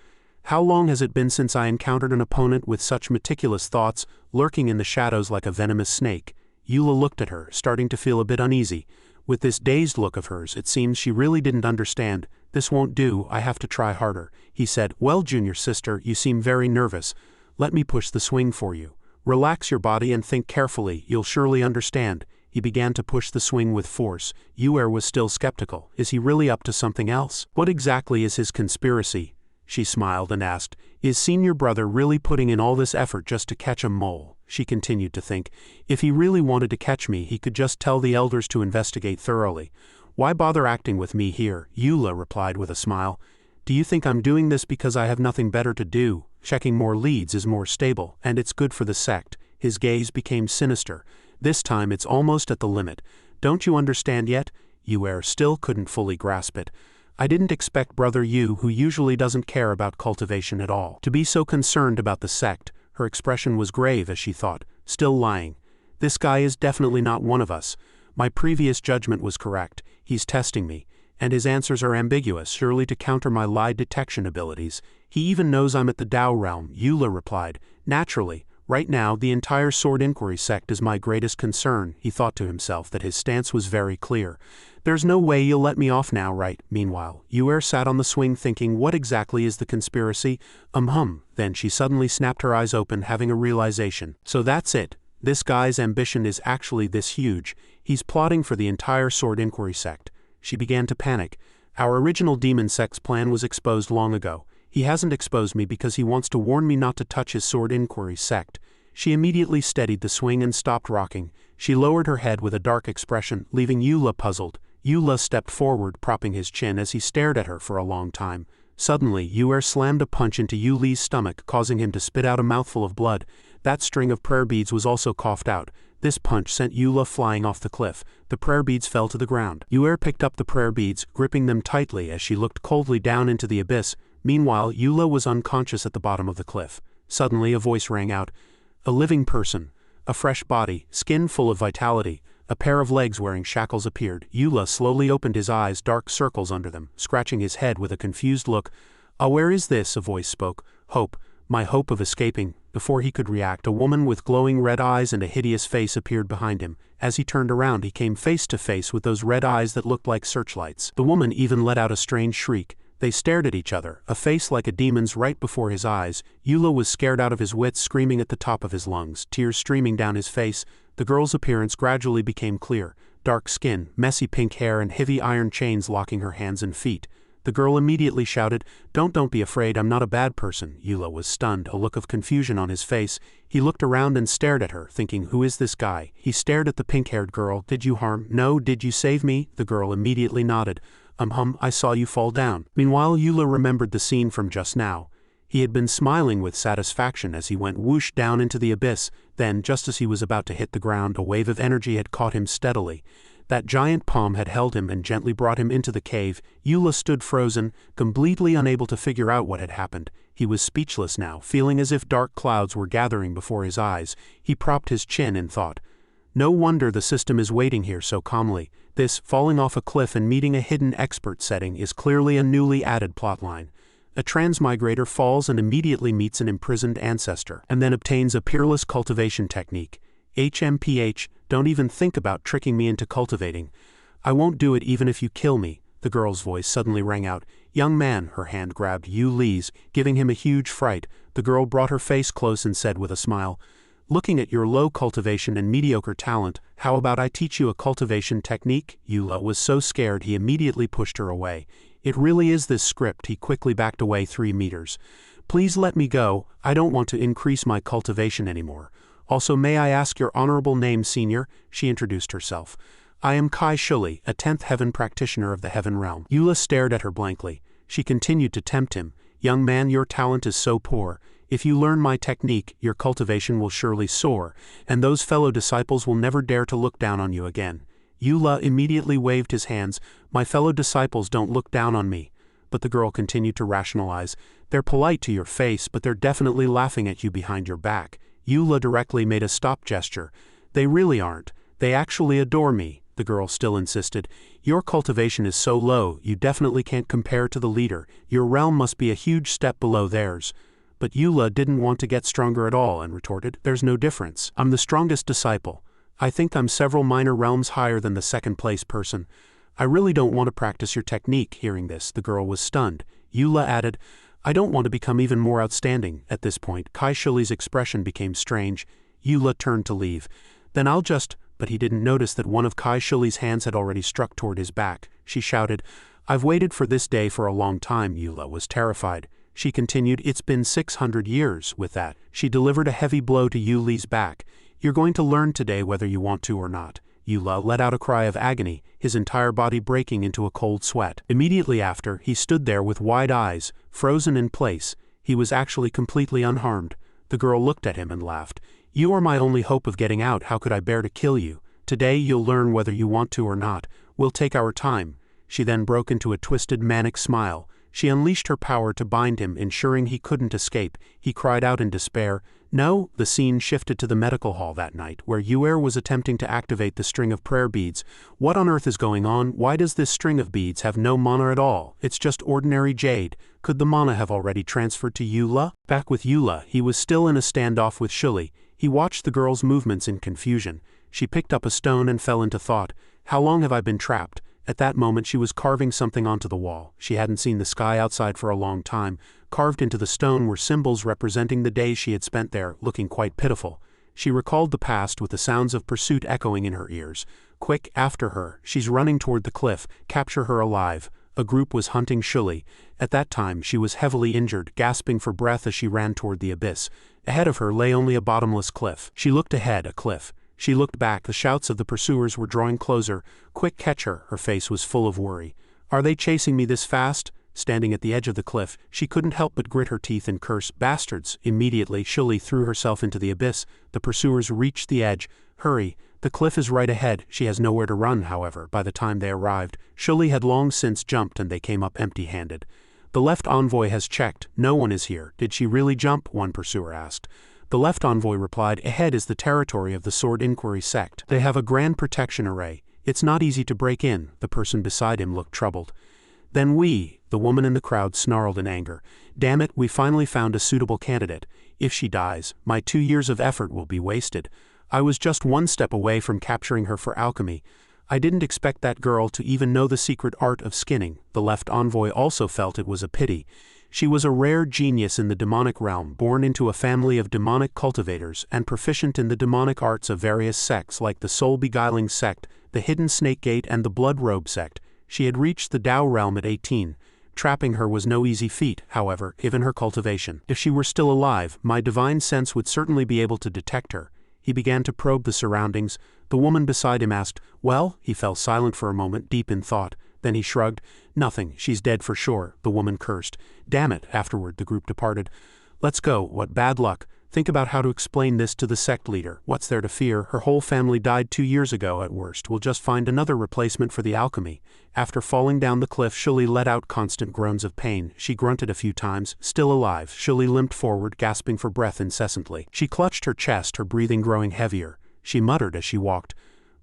How long has it been since I encountered an opponent with such meticulous thoughts, lurking in the shadows like a venomous snake? Yula looked at her, starting to feel a bit uneasy. With this dazed look of hers, it seems she really didn't understand. This won't do, I have to try harder. He said, well, junior sister, you seem very nervous. Let me push the swing for you. Relax your body and think carefully, you'll surely understand. He began to push the swing with force. Yue was still skeptical. Is he really up to something else? What exactly is his conspiracy? She smiled and asked, is senior brother really putting in all this effort just to catch a mole? She continued to think, if he really wanted to catch me, he could just tell the elders to investigate thoroughly. Why bother acting with me here? Yula replied with a smile. Do you think I'm doing this because I have nothing better to do? Checking more leads is more stable, and it's good for the sect. His gaze became sinister. This time it's almost at the limit. Don't you understand yet? Yue still couldn't fully grasp it. I didn't expect Brother Yu, who usually doesn't care about cultivation at all, to be so concerned about the sect. Her expression was grave as she thought, still lying. This guy is definitely not one of us. My previous judgment was correct. He's testing me. And his answers are ambiguous, surely to counter my lie detection abilities. He even knows I'm at the Dao realm, Yula replied. Naturally, right now the entire Sword Inquiry sect is my greatest concern. He thought to himself that his stance was very clear. There's no way you'll let me off now, right? Meanwhile, Yue sat on the swing thinking, what exactly is the conspiracy? Then she suddenly snapped her eyes open, having a realization. So that's it. This guy's ambition is actually this huge. He's plotting for the entire Sword Inquiry sect. She began to panic. Our original demon sect's plan was exposed long ago. He hasn't exposed me because he wants to warn me not to touch his Sword Inquiry sect. She immediately steadied the swing and stopped rocking. She lowered her head with a dark expression, leaving Yula puzzled. Yula stepped forward, propping his chin as he stared at her for a long time. Suddenly, Yue slammed a punch into Yu Li's stomach, causing him to spit out a mouthful of blood. That string of prayer beads was also coughed out. This punch sent Yula flying off the cliff. The prayer beads fell to the ground. Yue picked up the prayer beads, gripping them tightly as she looked coldly down into the abyss. Meanwhile, Yula was unconscious at the bottom of the cliff. Suddenly, a voice rang out. A living person. A fresh body, skin full of vitality, a pair of legs wearing shackles appeared. Eula slowly opened his eyes, dark circles under them, scratching his head with a confused look. "Ah, where is this?" a voice spoke. "Hope, my hope of escaping." Before he could react, a woman with glowing red eyes and a hideous face appeared behind him. As he turned around, he came face to face with those red eyes that looked like searchlights. The woman even let out a strange shriek. They stared at each other, a face like a demon's right before his eyes. Eula was scared out of his wits, screaming at the top of his lungs, tears streaming down his face. The girl's appearance gradually became clear. Dark skin, messy pink hair, and heavy iron chains locking her hands and feet. The girl immediately shouted, Don't be afraid, I'm not a bad person." Eula was stunned, a look of confusion on his face. He looked around and stared at her, thinking, who is this guy? He stared at the pink-haired girl. "Did you harm? No, did you save me?" The girl immediately nodded. I saw you fall down." Meanwhile, Eula remembered the scene from just now. He had been smiling with satisfaction as he went whoosh down into the abyss. Then, just as he was about to hit the ground, a wave of energy had caught him steadily. That giant palm had held him and gently brought him into the cave. Eula stood frozen, completely unable to figure out what had happened. He was speechless now, feeling as if dark clouds were gathering before his eyes. He propped his chin in thought. No wonder the system is waiting here so calmly. This, falling off a cliff and meeting a hidden expert setting, is clearly a newly added plotline. A transmigrator falls and immediately meets an imprisoned ancestor, and then obtains a peerless cultivation technique. HMPH, don't even think about tricking me into cultivating. I won't do it even if you kill me. The girl's voice suddenly rang out. Young man, her hand grabbed Yuli's, giving him a huge fright. The girl brought her face close and said with a smile, Looking at your low cultivation and mediocre talent, how about I teach you a cultivation technique? Eula was so scared he immediately pushed her away. It really is this script. He quickly backed away 3 meters. Please let me go. I don't want to increase my cultivation anymore. Also, may I ask your honorable name, senior? She introduced herself. I am Kai Shuli, a 10th heaven practitioner of the heaven realm. Eula stared at her blankly. She continued to tempt him. Young man, your talent is so poor. If you learn my technique, your cultivation will surely soar, and those fellow disciples will never dare to look down on you again. Eula immediately waved his hands. My fellow disciples don't look down on me. But the girl continued to rationalize. They're polite to your face, but they're definitely laughing at you behind your back. Eula directly made a stop gesture. They really aren't. They actually adore me. The girl still insisted. Your cultivation is so low, you definitely can't compare to the leader. Your realm must be a huge step below theirs. But Eula didn't want to get stronger at all and retorted, There's no difference. I'm the strongest disciple. I think I'm several minor realms higher than the second-place person. I really don't want to practice your technique. Hearing this, the girl was stunned. Eula added, I don't want to become even more outstanding. At this point, Kai Shuli's expression became strange. Eula turned to leave. Then I'll just... But he didn't notice that one of Kai Shuli's hands had already struck toward his back. She shouted, I've waited for this day for a long time. Eula was terrified. She continued, It's been 600 years. With that, she delivered a heavy blow to Yuli's back. You're going to learn today whether you want to or not. Eula let out a cry of agony, his entire body breaking into a cold sweat. Immediately after, he stood there with wide eyes, frozen in place. He was actually completely unharmed. The girl looked at him and laughed. You are my only hope of getting out. How could I bear to kill you? Today you'll learn whether you want to or not. We'll take our time. She then broke into a twisted manic smile. She unleashed her power to bind him, ensuring he couldn't escape. He cried out in despair. No, the scene shifted to the medical hall that night, where Yuer was attempting to activate the string of prayer beads. What on earth is going on? Why does this string of beads have no mana at all? It's just ordinary jade. Could the mana have already transferred to Eula? Back with Eula, he was still in a standoff with Shuli. He watched the girl's movements in confusion. She picked up a stone and fell into thought. How long have I been trapped? At that moment she was carving something onto the wall. She hadn't seen the sky outside for a long time. Carved into the stone were symbols representing the days she had spent there, looking quite pitiful. She recalled the past with the sounds of pursuit echoing in her ears. Quick, after her, she's running toward the cliff, capture her alive. A group was hunting Shuli. At that time she was heavily injured, gasping for breath as she ran toward the abyss. Ahead of her lay only a bottomless cliff. She looked ahead, a cliff. She looked back. The shouts of the pursuers were drawing closer. Quick, catch her. Her face was full of worry. Are they chasing me this fast? Standing at the edge of the cliff, she couldn't help but grit her teeth and curse, Bastards! Immediately, Shuli threw herself into the abyss. The pursuers reached the edge. Hurry! The cliff is right ahead. She has nowhere to run, however, by the time they arrived. Shuli had long since jumped and they came up empty-handed. The left envoy has checked. No one is here. Did she really jump? One pursuer asked. The left envoy replied, ahead is the territory of the Sword Inquiry Sect. They have a grand protection array. It's not easy to break in. The person beside him looked troubled. Then the woman in the crowd snarled in anger. Damn it, we finally found a suitable candidate. If she dies, my 2 years of effort will be wasted. I was just one step away from capturing her for alchemy. I didn't expect that girl to even know the secret art of skinning. The left envoy also felt it was a pity. She was a rare genius in the demonic realm, born into a family of demonic cultivators and proficient in the demonic arts of various sects like the soul-beguiling sect, the hidden snake gate and the blood robe sect. She had reached the Tao realm at 18. Trapping her was no easy feat, however, given her cultivation. If she were still alive, my divine sense would certainly be able to detect her. He began to probe the surroundings. The woman beside him asked, well? He fell silent for a moment, deep in thought. Then he shrugged. Nothing, she's dead for sure, the woman cursed. Damn it, afterward the group departed. Let's go, what bad luck. Think about how to explain this to the sect leader. What's there to fear? Her whole family died 2 years ago at worst. We'll just find another replacement for the alchemy. After falling down the cliff, Shuli let out constant groans of pain. She grunted a few times. Still alive, Shuli limped forward, gasping for breath incessantly. She clutched her chest, her breathing growing heavier. She muttered as she walked.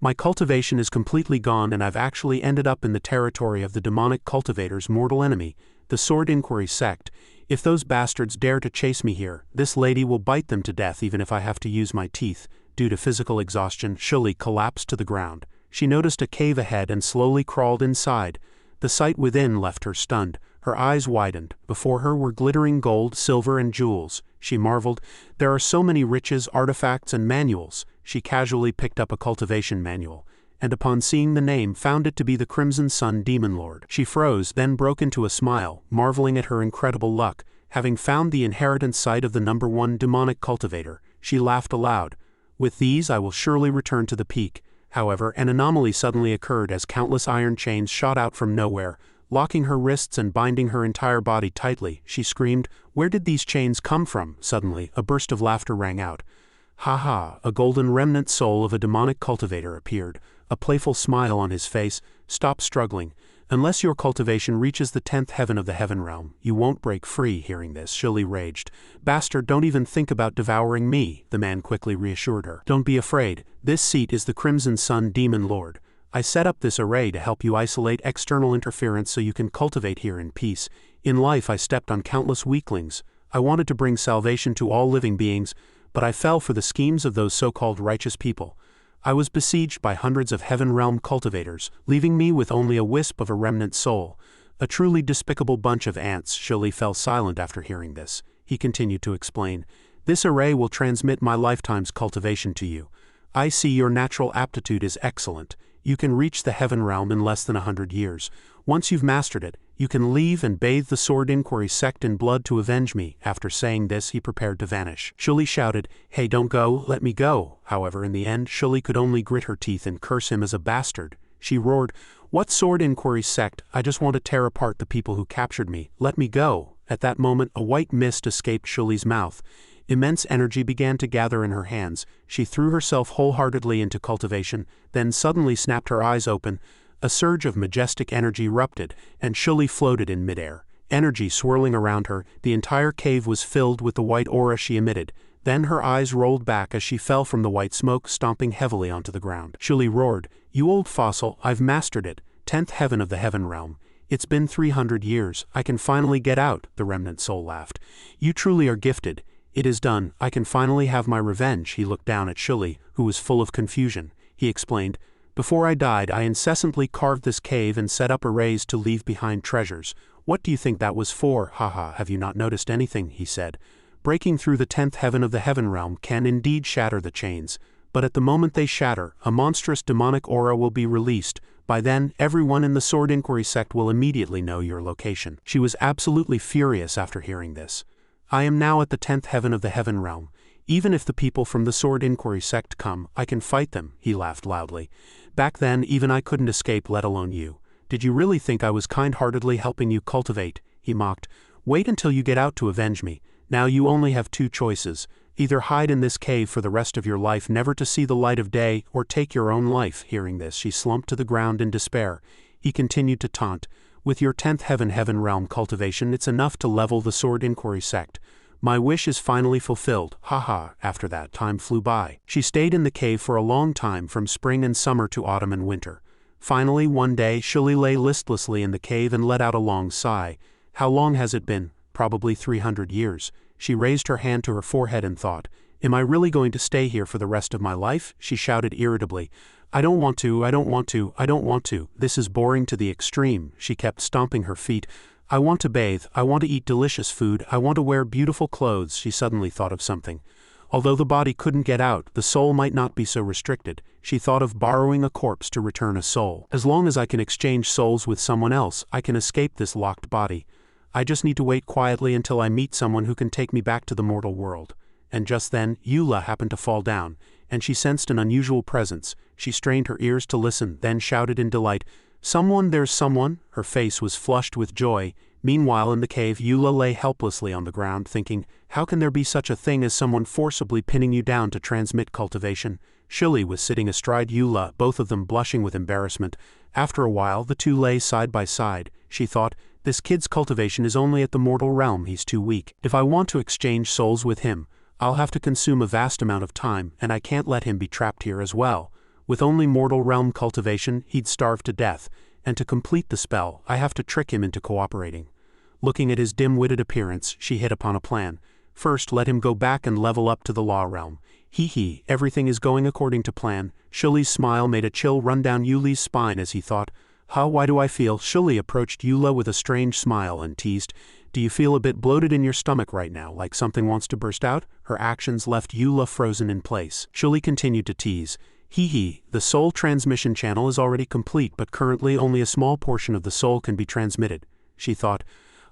My cultivation is completely gone and I've actually ended up in the territory of the demonic cultivator's mortal enemy, the Sword Inquiry Sect. If those bastards dare to chase me here, this lady will bite them to death even if I have to use my teeth. Due to physical exhaustion, Shuli collapsed to the ground. She noticed a cave ahead and slowly crawled inside. The sight within left her stunned. Her eyes widened. Before her were glittering gold, silver and jewels. She marveled, there are so many riches, artifacts and manuals. She casually picked up a cultivation manual, and upon seeing the name found it to be the Crimson Sun Demon Lord. She froze, then broke into a smile, marveling at her incredible luck. Having found the inheritance site of the #1 demonic cultivator, she laughed aloud. With these I will surely return to the peak. However, an anomaly suddenly occurred as countless iron chains shot out from nowhere, locking her wrists and binding her entire body tightly. She screamed, "Where did these chains come from?" Suddenly, a burst of laughter rang out. Ha ha, a golden remnant soul of a demonic cultivator appeared, a playful smile on his face. Stop struggling. Unless your cultivation reaches the 10th heaven of the heaven realm, you won't break free. Hearing this, Shuli raged. Bastard, don't even think about devouring me, the man quickly reassured her. Don't be afraid, this seat is the Crimson Sun Demon Lord. I set up this array to help you isolate external interference so you can cultivate here in peace. In life I stepped on countless weaklings. I wanted to bring salvation to all living beings, but I fell for the schemes of those so-called righteous people. I was besieged by hundreds of heaven realm cultivators, leaving me with only a wisp of a remnant soul. A truly despicable bunch of ants. Shuli fell silent after hearing this. He continued to explain. This array will transmit my lifetime's cultivation to you. I see your natural aptitude is excellent. You can reach the heaven realm in less than 100 years. Once you've mastered it, you can leave and bathe the Sword Inquiry Sect in blood to avenge me. After saying this, he prepared to vanish. Shuli shouted, "Hey, don't go, let me go." However, in the end, Shuli could only grit her teeth and curse him as a bastard. She roared, "What Sword Inquiry Sect? I just want to tear apart the people who captured me. Let me go." At that moment, a white mist escaped Shuli's mouth. Immense energy began to gather in her hands. She threw herself wholeheartedly into cultivation, then suddenly snapped her eyes open. A surge of majestic energy erupted, and Shuli floated in midair. Energy swirling around her, the entire cave was filled with the white aura she emitted. Then her eyes rolled back as she fell from the white smoke, stomping heavily onto the ground. Shuli roared, "You old fossil, I've mastered it. 10th heaven of the heaven realm. It's been 300 years. I can finally get out," the remnant soul laughed. "You truly are gifted. It is done. I can finally have my revenge." He looked down at Shuli, who was full of confusion. He explained, "Before I died, I incessantly carved this cave and set up arrays to leave behind treasures. What do you think that was for? Haha, have you not noticed anything?" he said. "Breaking through the 10th heaven of the heaven realm can indeed shatter the chains. But at the moment they shatter, a monstrous demonic aura will be released. By then, everyone in the Sword Inquiry Sect will immediately know your location." She was absolutely furious after hearing this. "I am now at the 10th heaven of the heaven realm. Even if the people from the Sword Inquiry Sect come, I can fight them," he laughed loudly. "Back then, even I couldn't escape, let alone you. Did you really think I was kind-heartedly helping you cultivate?" he mocked. "Wait until you get out to avenge me. Now you only have two choices. Either hide in this cave for the rest of your life, never to see the light of day, or take your own life." Hearing this, she slumped to the ground in despair. He continued to taunt, "With your 10th heaven realm cultivation, it's enough to level the Sword Inquiry Sect. My wish is finally fulfilled, haha. After that, time flew by. She stayed in the cave for a long time, from spring and summer to autumn and winter. Finally, one day, Shuli lay listlessly in the cave and let out a long sigh. How long has it been? Probably 300 years. She raised her hand to her forehead and thought, am I really going to stay here for the rest of my life? She shouted irritably. I don't want to, I don't want to, I don't want to. This is boring to the extreme. She kept stomping her feet. I want to bathe, I want to eat delicious food, I want to wear beautiful clothes. She suddenly thought of something. Although the body couldn't get out, the soul might not be so restricted. She thought of borrowing a corpse to return a soul. As long as I can exchange souls with someone else, I can escape this locked body. I just need to wait quietly until I meet someone who can take me back to the mortal world. And just then, Eula happened to fall down, and she sensed an unusual presence. She strained her ears to listen, then shouted in delight, "Someone, there's someone!" Her face was flushed with joy. Meanwhile, in the cave, Eula lay helplessly on the ground, thinking, how can there be such a thing as someone forcibly pinning you down to transmit cultivation? Shuli was sitting astride Eula, both of them blushing with embarrassment. After a while, the two lay side by side. She thought, this kid's cultivation is only at the mortal realm, he's too weak. If I want to exchange souls with him, I'll have to consume a vast amount of time, and I can't let him be trapped here as well. With only mortal realm cultivation, he'd starve to death, and to complete the spell, I have to trick him into cooperating. Looking at his dim-witted appearance, she hit upon a plan. First, let him go back and level up to the law realm. Hee, everything is going according to plan. Shuli's smile made a chill run down Yuli's spine as he thought, why do I feel? Shuli approached Eula with a strange smile and teased, do you feel a bit bloated in your stomach right now, like something wants to burst out? Her actions left Eula frozen in place. Shuli continued to tease, the soul transmission channel is already complete, but currently only a small portion of the soul can be transmitted. She thought,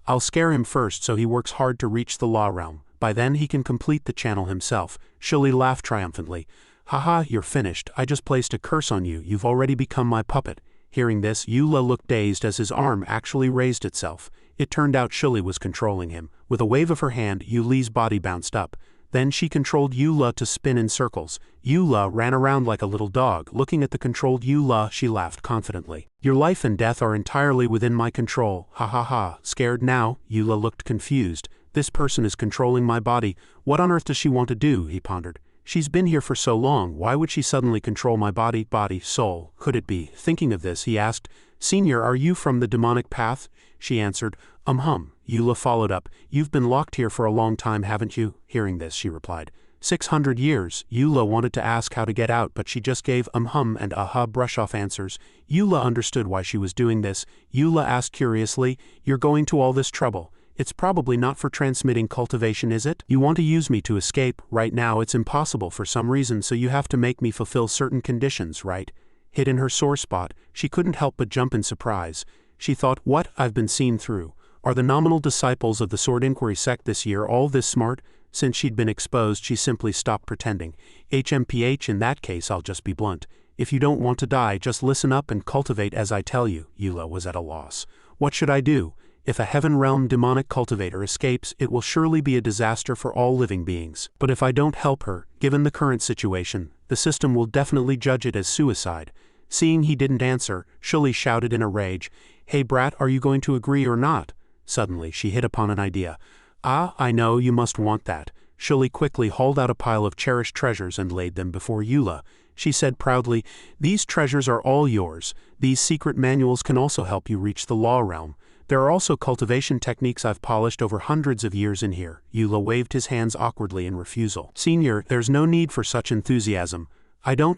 I'll scare him first so he works hard to reach the law realm. By then he can complete the channel himself. Shuli laughed triumphantly. Haha, you're finished. I just placed a curse on you. You've already become my puppet. Hearing this, Eula looked dazed as his arm actually raised itself. It turned out Shuli was controlling him. With a wave of her hand, Yuli's body bounced up. Then she controlled Eula to spin in circles. Eula ran around like a little dog. Looking at the controlled Eula, she laughed confidently. Your life and death are entirely within my control. Ha. Scared now? Eula looked confused. This person is controlling my body. What on earth does she want to do? He pondered. She's been here for so long. Why would she suddenly control my body, soul? Could it be? Thinking of this, he asked, Senior, are you from the demonic path? She answered, Eula followed up, you've been locked here for a long time, haven't you? Hearing this, she replied, 600 years. Eula wanted to ask how to get out, but she just gave and aha brush-off answers. Eula understood why she was doing this. Eula asked curiously, you're going to all this trouble. It's probably not for transmitting cultivation, is it? You want to use me to escape. Right now it's impossible for some reason, so you have to make me fulfill certain conditions, right? Hit in her sore spot, she couldn't help but jump in surprise. She thought, what? I've been seen through. Are the nominal disciples of the Sword Inquiry Sect this year all this smart? Since she'd been exposed, she simply stopped pretending. HMPH, in that case I'll just be blunt. If you don't want to die, just listen up and cultivate as I tell you. Eula was at a loss. What should I do? If a heaven realm demonic cultivator escapes, it will surely be a disaster for all living beings. But if I don't help her, given the current situation, the system will definitely judge it as suicide. Seeing he didn't answer, Shuli shouted in a rage, Hey brat, are you going to agree or not? Suddenly, she hit upon an idea. I know you must want that. Shuli quickly hauled out a pile of cherished treasures and laid them before Eula. She said proudly, these treasures are all yours. These secret manuals can also help you reach the law realm. There are also cultivation techniques I've polished over hundreds of years in here. Eula waved his hands awkwardly in refusal. Senior, there's no need for such enthusiasm.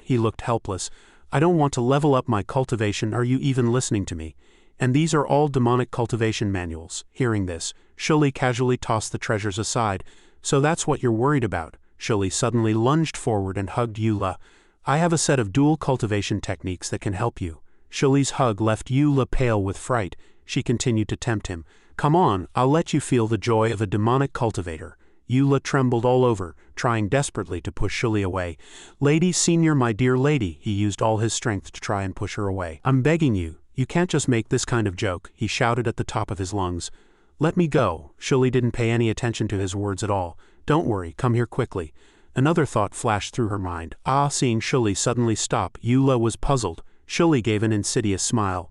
He looked helpless. I don't want to level up my cultivation. Are you even listening to me? And these are all demonic cultivation manuals. Hearing this, Shuli casually tossed the treasures aside. So that's what you're worried about. Shuli suddenly lunged forward and hugged Eula. I have a set of dual cultivation techniques that can help you. Shuli's hug left Eula pale with fright. She continued to tempt him. Come on, I'll let you feel the joy of a demonic cultivator. Eula trembled all over, trying desperately to push Shuli away. Lady, Senior, my dear lady, he used all his strength to try and push her away. I'm begging you, you can't just make this kind of joke, he shouted at the top of his lungs. Let me go. Shuli didn't pay any attention to his words at all. Don't worry, come here quickly. Another thought flashed through her mind. Seeing Shuli suddenly stop, Eula was puzzled. Shuli gave an insidious smile.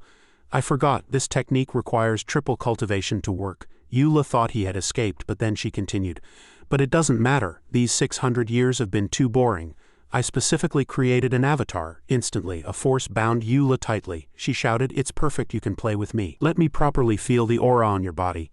I forgot, this technique requires triple cultivation to work. Eula thought he had escaped, but then she continued. But it doesn't matter, these 600 years have been too boring. I specifically created an avatar. Instantly, a force bound Eula tightly. She shouted, it's perfect, you can play with me. Let me properly feel the aura on your body.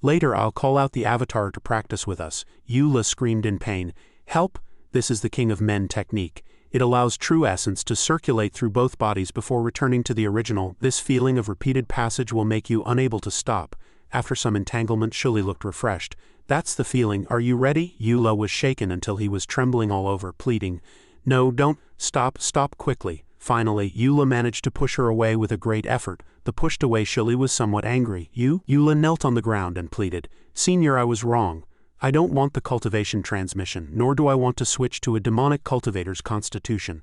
Later I'll call out the avatar to practice with us. Eula screamed in pain. Help! This is the King of Men technique. It allows true essence to circulate through both bodies before returning to the original. This feeling of repeated passage will make you unable to stop. After some entanglement, Shuli looked refreshed. That's the feeling. Are you ready? Eula was shaken until he was trembling all over, pleading. No, don't. Stop quickly. Finally, Eula managed to push her away with a great effort. The pushed away Shuli was somewhat angry. Eula knelt on the ground and pleaded. Senior, I was wrong. I don't want the cultivation transmission, nor do I want to switch to a demonic cultivator's constitution.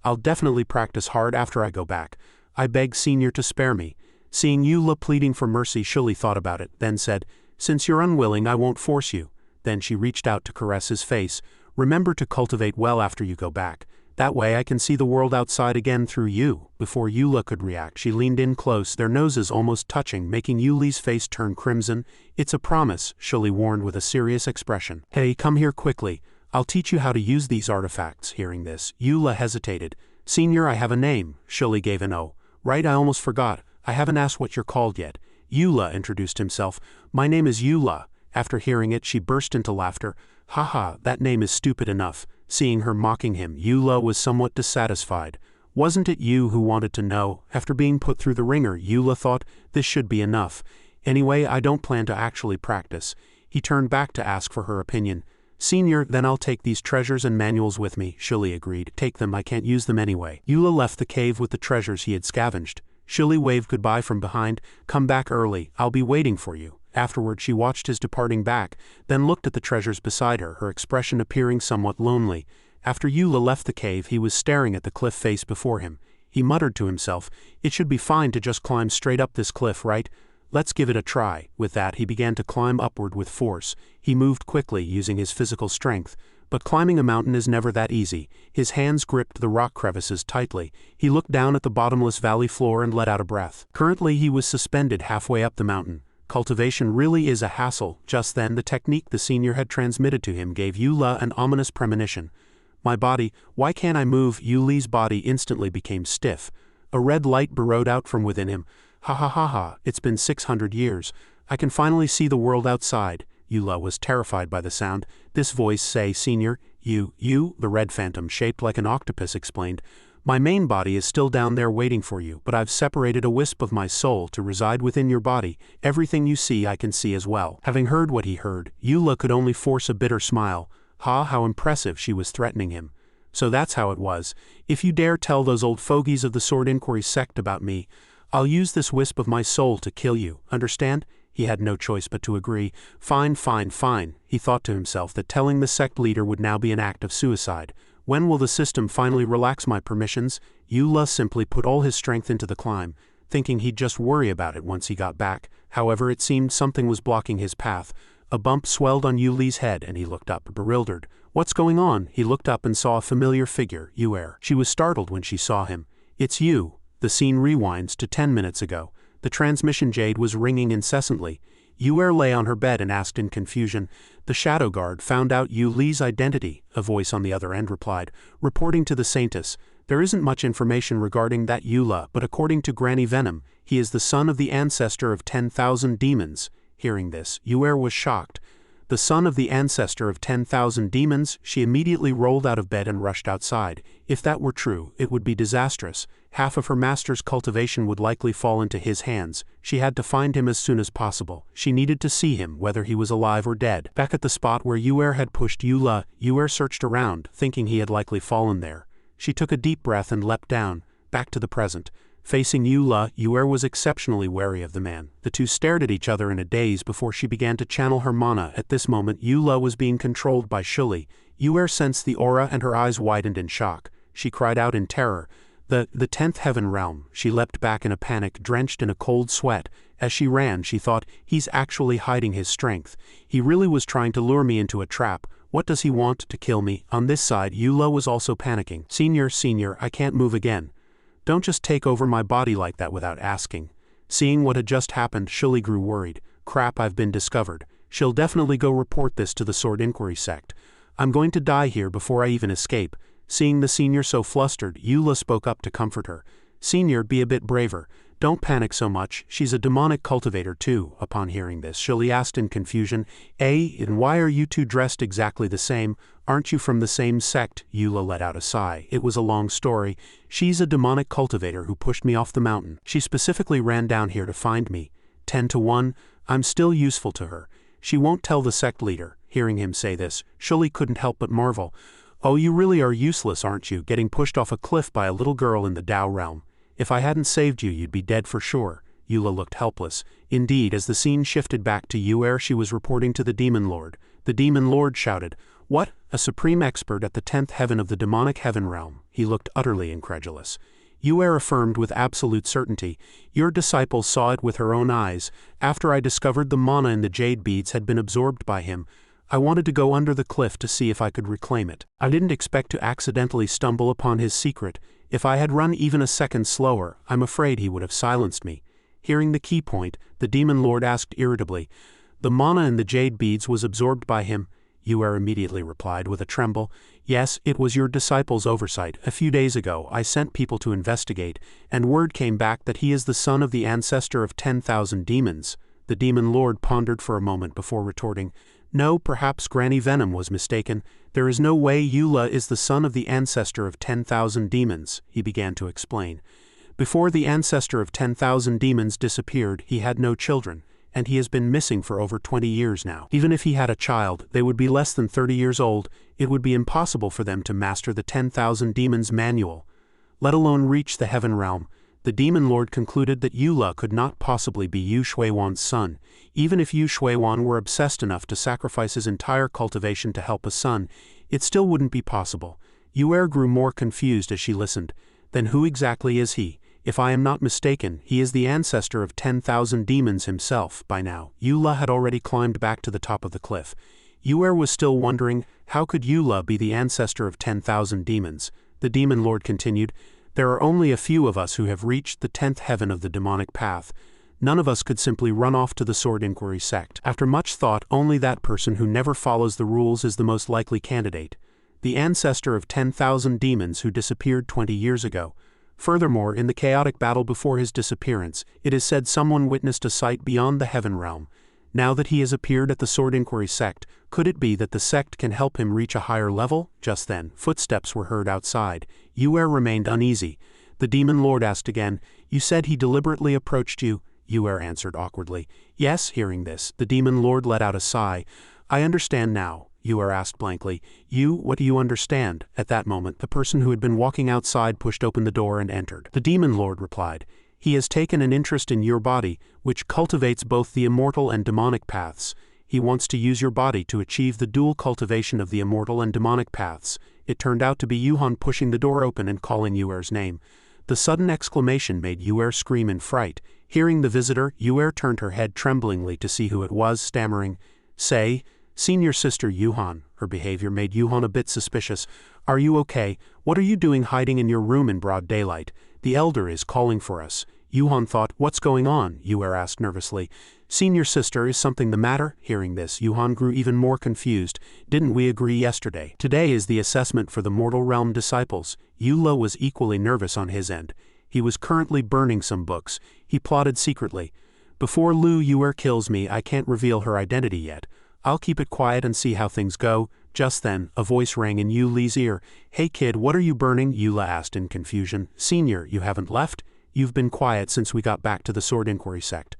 I'll definitely practice hard after I go back. I beg Senior to spare me. Seeing Eula pleading for mercy, Shuli thought about it, then said, Since you're unwilling, I won't force you. Then she reached out to caress his face. Remember to cultivate well after you go back. That way I can see the world outside again through you. Before Eula could react, she leaned in close, their noses almost touching, making Yuli's face turn crimson. It's a promise, Shuli warned with a serious expression. Hey, come here quickly. I'll teach you how to use these artifacts. Hearing this, Eula hesitated. Senior, I have a name. Shuli gave an O. Right, I almost forgot. I haven't asked what you're called yet. Eula introduced himself. My name is Eula. After hearing it, she burst into laughter. Haha, that name is stupid enough. Seeing her mocking him, Eula was somewhat dissatisfied. Wasn't it you who wanted to know? After being put through the ringer, Eula thought, this should be enough. Anyway, I don't plan to actually practice. He turned back to ask for her opinion. Senior, then I'll take these treasures and manuals with me, Shuli agreed. Take them, I can't use them anyway. Eula left the cave with the treasures he had scavenged. Shuli waved goodbye from behind. Come back early, I'll be waiting for you. Afterward she watched his departing back, then looked at the treasures beside her, her expression appearing somewhat lonely. After Eula left the cave, he was staring at the cliff face before him. He muttered to himself, it should be fine to just climb straight up this cliff, right? Let's give it a try. With that, he began to climb upward with force. He moved quickly, using his physical strength. But climbing a mountain is never that easy. His hands gripped the rock crevices tightly. He looked down at the bottomless valley floor and let out a breath. Currently he was suspended halfway up the mountain. Cultivation really is a hassle. Just then, the technique the senior had transmitted to him gave Eula an ominous premonition. My body, why can't I move? Yuli's body instantly became stiff. A red light burrowed out from within him. Ha ha ha ha, it's been 600 years. I can finally see the world outside. Eula was terrified by the sound. This voice say, Senior, you, the red phantom shaped like an octopus explained. My main body is still down there waiting for you, but I've separated a wisp of my soul to reside within your body. Everything you see I can see as well. Having heard what he heard, Eula could only force a bitter smile. Ha, how impressive, she was threatening him. So that's how it was. If you dare tell those old fogies of the Sword Inquiry Sect about me, I'll use this wisp of my soul to kill you, understand? He had no choice but to agree. Fine. He thought to himself that telling the sect leader would now be an act of suicide. When will the system finally relax my permissions? Eula simply put all his strength into the climb, thinking he'd just worry about it once he got back. However, it seemed something was blocking his path. A bump swelled on Yuli's head and he looked up, bewildered. What's going on? He looked up and saw a familiar figure, Yuer. She was startled when she saw him. It's you. The scene rewinds to 10 minutes ago. The transmission jade was ringing incessantly. Yuer lay on her bed and asked in confusion. The Shadow Guard found out Yuli's identity, a voice on the other end replied, reporting to the Saintess. There isn't much information regarding that Eula, but according to Granny Venom, he is the son of the ancestor of 10,000 demons. Hearing this, Yuer was shocked. The son of the ancestor of 10,000 demons, she immediately rolled out of bed and rushed outside. If that were true, it would be disastrous. Half of her master's cultivation would likely fall into his hands. She had to find him as soon as possible. She needed to see him, whether he was alive or dead. Back at the spot where Yuer had pushed Eula, Yuer searched around, thinking he had likely fallen there. She took a deep breath and leapt down, back to the present. Facing Eula, Yuer was exceptionally wary of the man. The two stared at each other in a daze before she began to channel her mana. At this moment, Eula was being controlled by Shuli. Yuer sensed the aura and her eyes widened in shock. She cried out in terror. The 10th heaven realm. She leapt back in a panic, drenched in a cold sweat. As she ran, she thought, he's actually hiding his strength. He really was trying to lure me into a trap. What does he want? To kill me? On this side, Eula was also panicking. Senior, I can't move again. Don't just take over my body like that without asking. Seeing what had just happened, Shuli grew worried. crap, I've been discovered. She'll definitely go report this to the Sword Inquiry Sect. I'm going to die here before I even escape." Seeing the senior so flustered, Eula spoke up to comfort her. "Senior, be a bit braver. Don't panic so much, she's a demonic cultivator too." Upon hearing this, Shirley asked in confusion, And why are you two dressed exactly the same? Aren't you from the same sect?" Eula let out a sigh. "It was a long story. She's a demonic cultivator who pushed me off the mountain. She specifically ran down here to find me. 10 to 1, I'm still useful to her. She won't tell the sect leader." Hearing him say this, Shirley couldn't help but marvel. "Oh, you really are useless, aren't you, getting pushed off a cliff by a little girl in the Dao realm? If I hadn't saved you, you'd be dead for sure." Eula looked helpless. Indeed, as the scene shifted back to Yuer, she was reporting to the Demon Lord. The Demon Lord shouted, "What? A supreme expert at the 10th heaven of the demonic heaven realm?" He looked utterly incredulous. Yuer affirmed with absolute certainty, "Your disciple saw it with her own eyes. After I discovered the mana in the jade beads had been absorbed by him, I wanted to go under the cliff to see if I could reclaim it. I didn't expect to accidentally stumble upon his secret. If I had run even a second slower, I'm afraid he would have silenced me." Hearing the key point, the Demon Lord asked irritably, "The mana in the jade beads was absorbed by him?" Yuer immediately replied with a tremble, "Yes, it was your disciple's oversight. A few days ago, I sent people to investigate, and word came back that he is the son of the ancestor of 10,000 demons." The Demon Lord pondered for a moment before retorting, "No, perhaps Granny Venom was mistaken. There is no way Eula is the son of the ancestor of 10,000 demons," he began to explain. "Before the ancestor of 10,000 demons disappeared, he had no children, and he has been missing for over 20 years now. Even if he had a child, they would be less than 30 years old. It would be impossible for them to master the 10,000 demons manual, let alone reach the heaven realm." The Demon Lord concluded that Eula could not possibly be Yu Shuiwan's son. Even if Yu Shuiwan were obsessed enough to sacrifice his entire cultivation to help a son, it still wouldn't be possible. Yuer grew more confused as she listened. "Then who exactly is he? If I am not mistaken, he is the ancestor of 10,000 demons himself." By now, Eula had already climbed back to the top of the cliff. Yuer was still wondering, how could Eula be the ancestor of 10,000 demons? The Demon Lord continued, "There are only a few of us who have reached the 10th heaven of the demonic path. None of us could simply run off to the Sword Inquiry Sect. After much thought, only that person who never follows the rules is the most likely candidate. The ancestor of 10,000 demons who disappeared 20 years ago. Furthermore, in the chaotic battle before his disappearance, it is said someone witnessed a sight beyond the heaven realm. Now that he has appeared at the Sword Inquiry Sect, could it be that the Sect can help him reach a higher level?" Just then, footsteps were heard outside. Yuer remained uneasy. The Demon Lord asked again, "You said he deliberately approached you?" Yuer answered awkwardly, "Yes." Hearing this, the Demon Lord let out a sigh. "I understand now," Yuer asked blankly. What do you understand?" At that moment, the person who had been walking outside pushed open the door and entered. The Demon Lord replied, "He has taken an interest in your body, which cultivates both the immortal and demonic paths. He wants to use your body to achieve the dual cultivation of the immortal and demonic paths." It turned out to be Yuhan pushing the door open and calling Yuer's name. The sudden exclamation made Yuer scream in fright. Hearing the visitor, Yuer turned her head tremblingly to see who it was, stammering, "Say, senior sister Yuhan." Her behavior made Yuhan a bit suspicious. "Are you okay? What are you doing hiding in your room in broad daylight? The elder is calling for us." Yuhan thought, "What's going on?" Yuer asked nervously. "Senior sister, is something the matter?" Hearing this, Yuhan grew even more confused. "Didn't we agree yesterday? Today is the assessment for the mortal realm disciples." Eula was equally nervous on his end. He was currently burning some books. He plotted secretly. "Before Lu Yuer kills me, I can't reveal her identity yet. I'll keep it quiet and see how things go." Just then, a voice rang in Yu Li's ear. "Hey kid, what are you burning?" Eula asked in confusion. "Senior, you haven't left? You've been quiet since we got back to the Sword Inquiry Sect.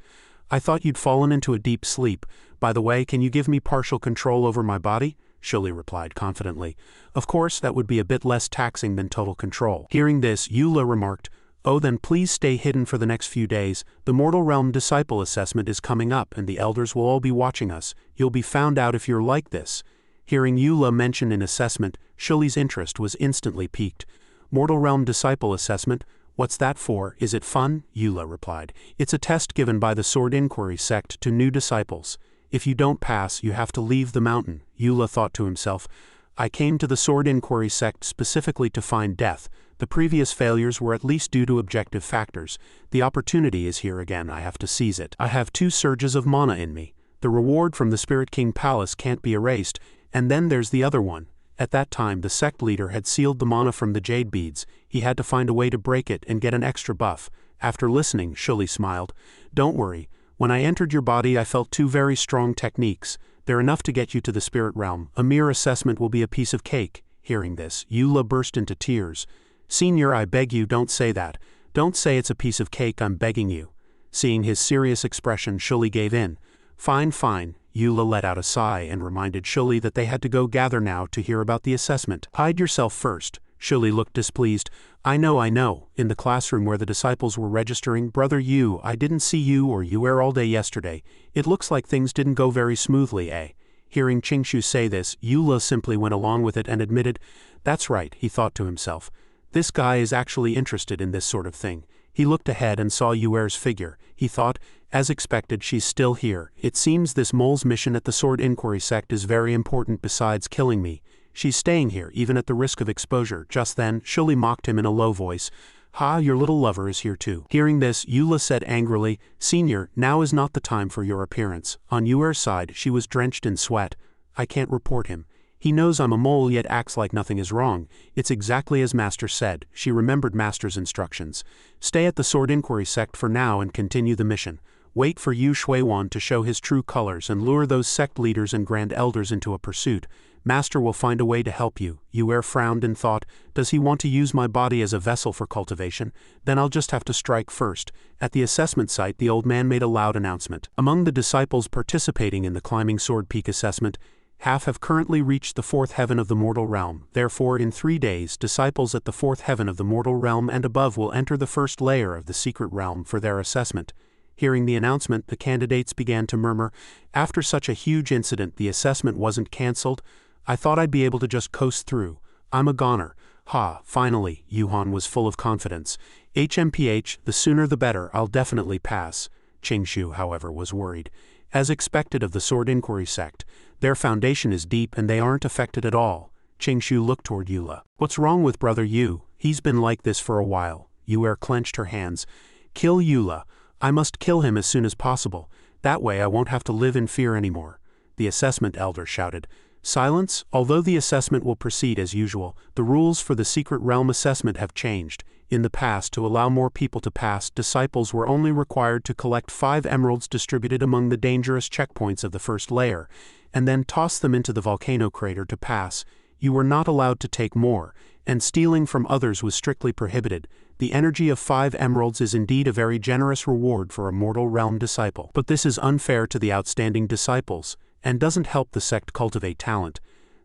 I thought you'd fallen into a deep sleep. By the way, can you give me partial control over my body?" Shirley replied confidently. "Of course, that would be a bit less taxing than total control." Hearing this, Eula remarked, "Oh, then please stay hidden for the next few days. The Mortal Realm Disciple Assessment is coming up and the elders will all be watching us. You'll be found out if you're like this." Hearing Eula mention an assessment, Shirley's interest was instantly piqued. "Mortal Realm Disciple Assessment? What's that for? Is it fun?" Eula replied. "It's a test given by the Sword Inquiry Sect to new disciples. If you don't pass, you have to leave the mountain." Eula thought to himself, "I came to the Sword Inquiry Sect specifically to find death, The previous failures were at least due to objective factors. The opportunity is here again, I have to seize it. I have 2 surges of mana in me. The reward from the Spirit King Palace can't be erased, and then there's the other one. At that time the sect leader had sealed the mana from the jade beads. He had to find a way to break it and get an extra buff. After listening, Shuli smiled. Don't worry. When I entered your body I felt 2 very strong techniques. They're enough to get you to the spirit realm. A mere assessment will be a piece of cake. Hearing this, Eula burst into tears. Senior, I beg you, don't say that. Don't say it's a piece of cake, I'm begging you. Seeing his serious expression, Shuli gave in. Fine, fine. Eula let out a sigh and reminded Shuli that they had to go gather now to hear about the assessment. Hide yourself first. Shuli looked displeased. I know. In the classroom where the disciples were registering, Brother Yu, I didn't see you or Yuer all day yesterday. It looks like things didn't go very smoothly, eh? Hearing Qingshu say this, Eula simply went along with it and admitted, that's right, he thought to himself. This guy is actually interested in this sort of thing. He looked ahead and saw Yuer's figure. He thought, as expected, she's still here. It seems this mole's mission at the Sword Inquiry Sect is very important besides killing me. She's staying here, even at the risk of exposure. Just then, Shuli mocked him in a low voice. Ha, your little lover is here too. Hearing this, Eula said angrily, Senior, now is not the time for your appearance. On Yuer's side, she was drenched in sweat. I can't report him. He knows I'm a mole yet acts like nothing is wrong. It's exactly as Master said. She remembered Master's instructions. Stay at the Sword Inquiry Sect for now and continue the mission. Wait for Yu Shuiwan to show his true colors and lure those sect leaders and grand elders into a pursuit. Master will find a way to help you. Yuer frowned and thought, does he want to use my body as a vessel for cultivation? Then I'll just have to strike first. At the assessment site, the old man made a loud announcement. Among the disciples participating in the Climbing Sword Peak assessment, half have currently reached the 4th heaven of the mortal realm. Therefore, in 3 days, disciples at the 4th heaven of the mortal realm and above will enter the first layer of the secret realm for their assessment. Hearing the announcement, the candidates began to murmur, after such a huge incident the assessment wasn't cancelled. I thought I'd be able to just coast through. I'm a goner. Ha, finally, Yuhan was full of confidence. HMPH, the sooner the better, I'll definitely pass. Qingshu, however, was worried. As expected of the Sword Inquiry Sect, their foundation is deep and they aren't affected at all. Qingshu looked toward Eula. What's wrong with Brother Yu? He's been like this for a while. Yuer clenched her hands. Kill Eula. I must kill him as soon as possible. That way I won't have to live in fear anymore. The assessment elder shouted. Silence. Although the assessment will proceed as usual, the rules for the secret realm assessment have changed. In the past, to allow more people to pass, disciples were only required to collect 5 emeralds distributed among the dangerous checkpoints of the first layer, and then toss them into the volcano crater to pass. You were not allowed to take more, and stealing from others was strictly prohibited. The energy of 5 emeralds is indeed a very generous reward for a mortal realm disciple. But this is unfair to the outstanding disciples, and doesn't help the sect cultivate talent.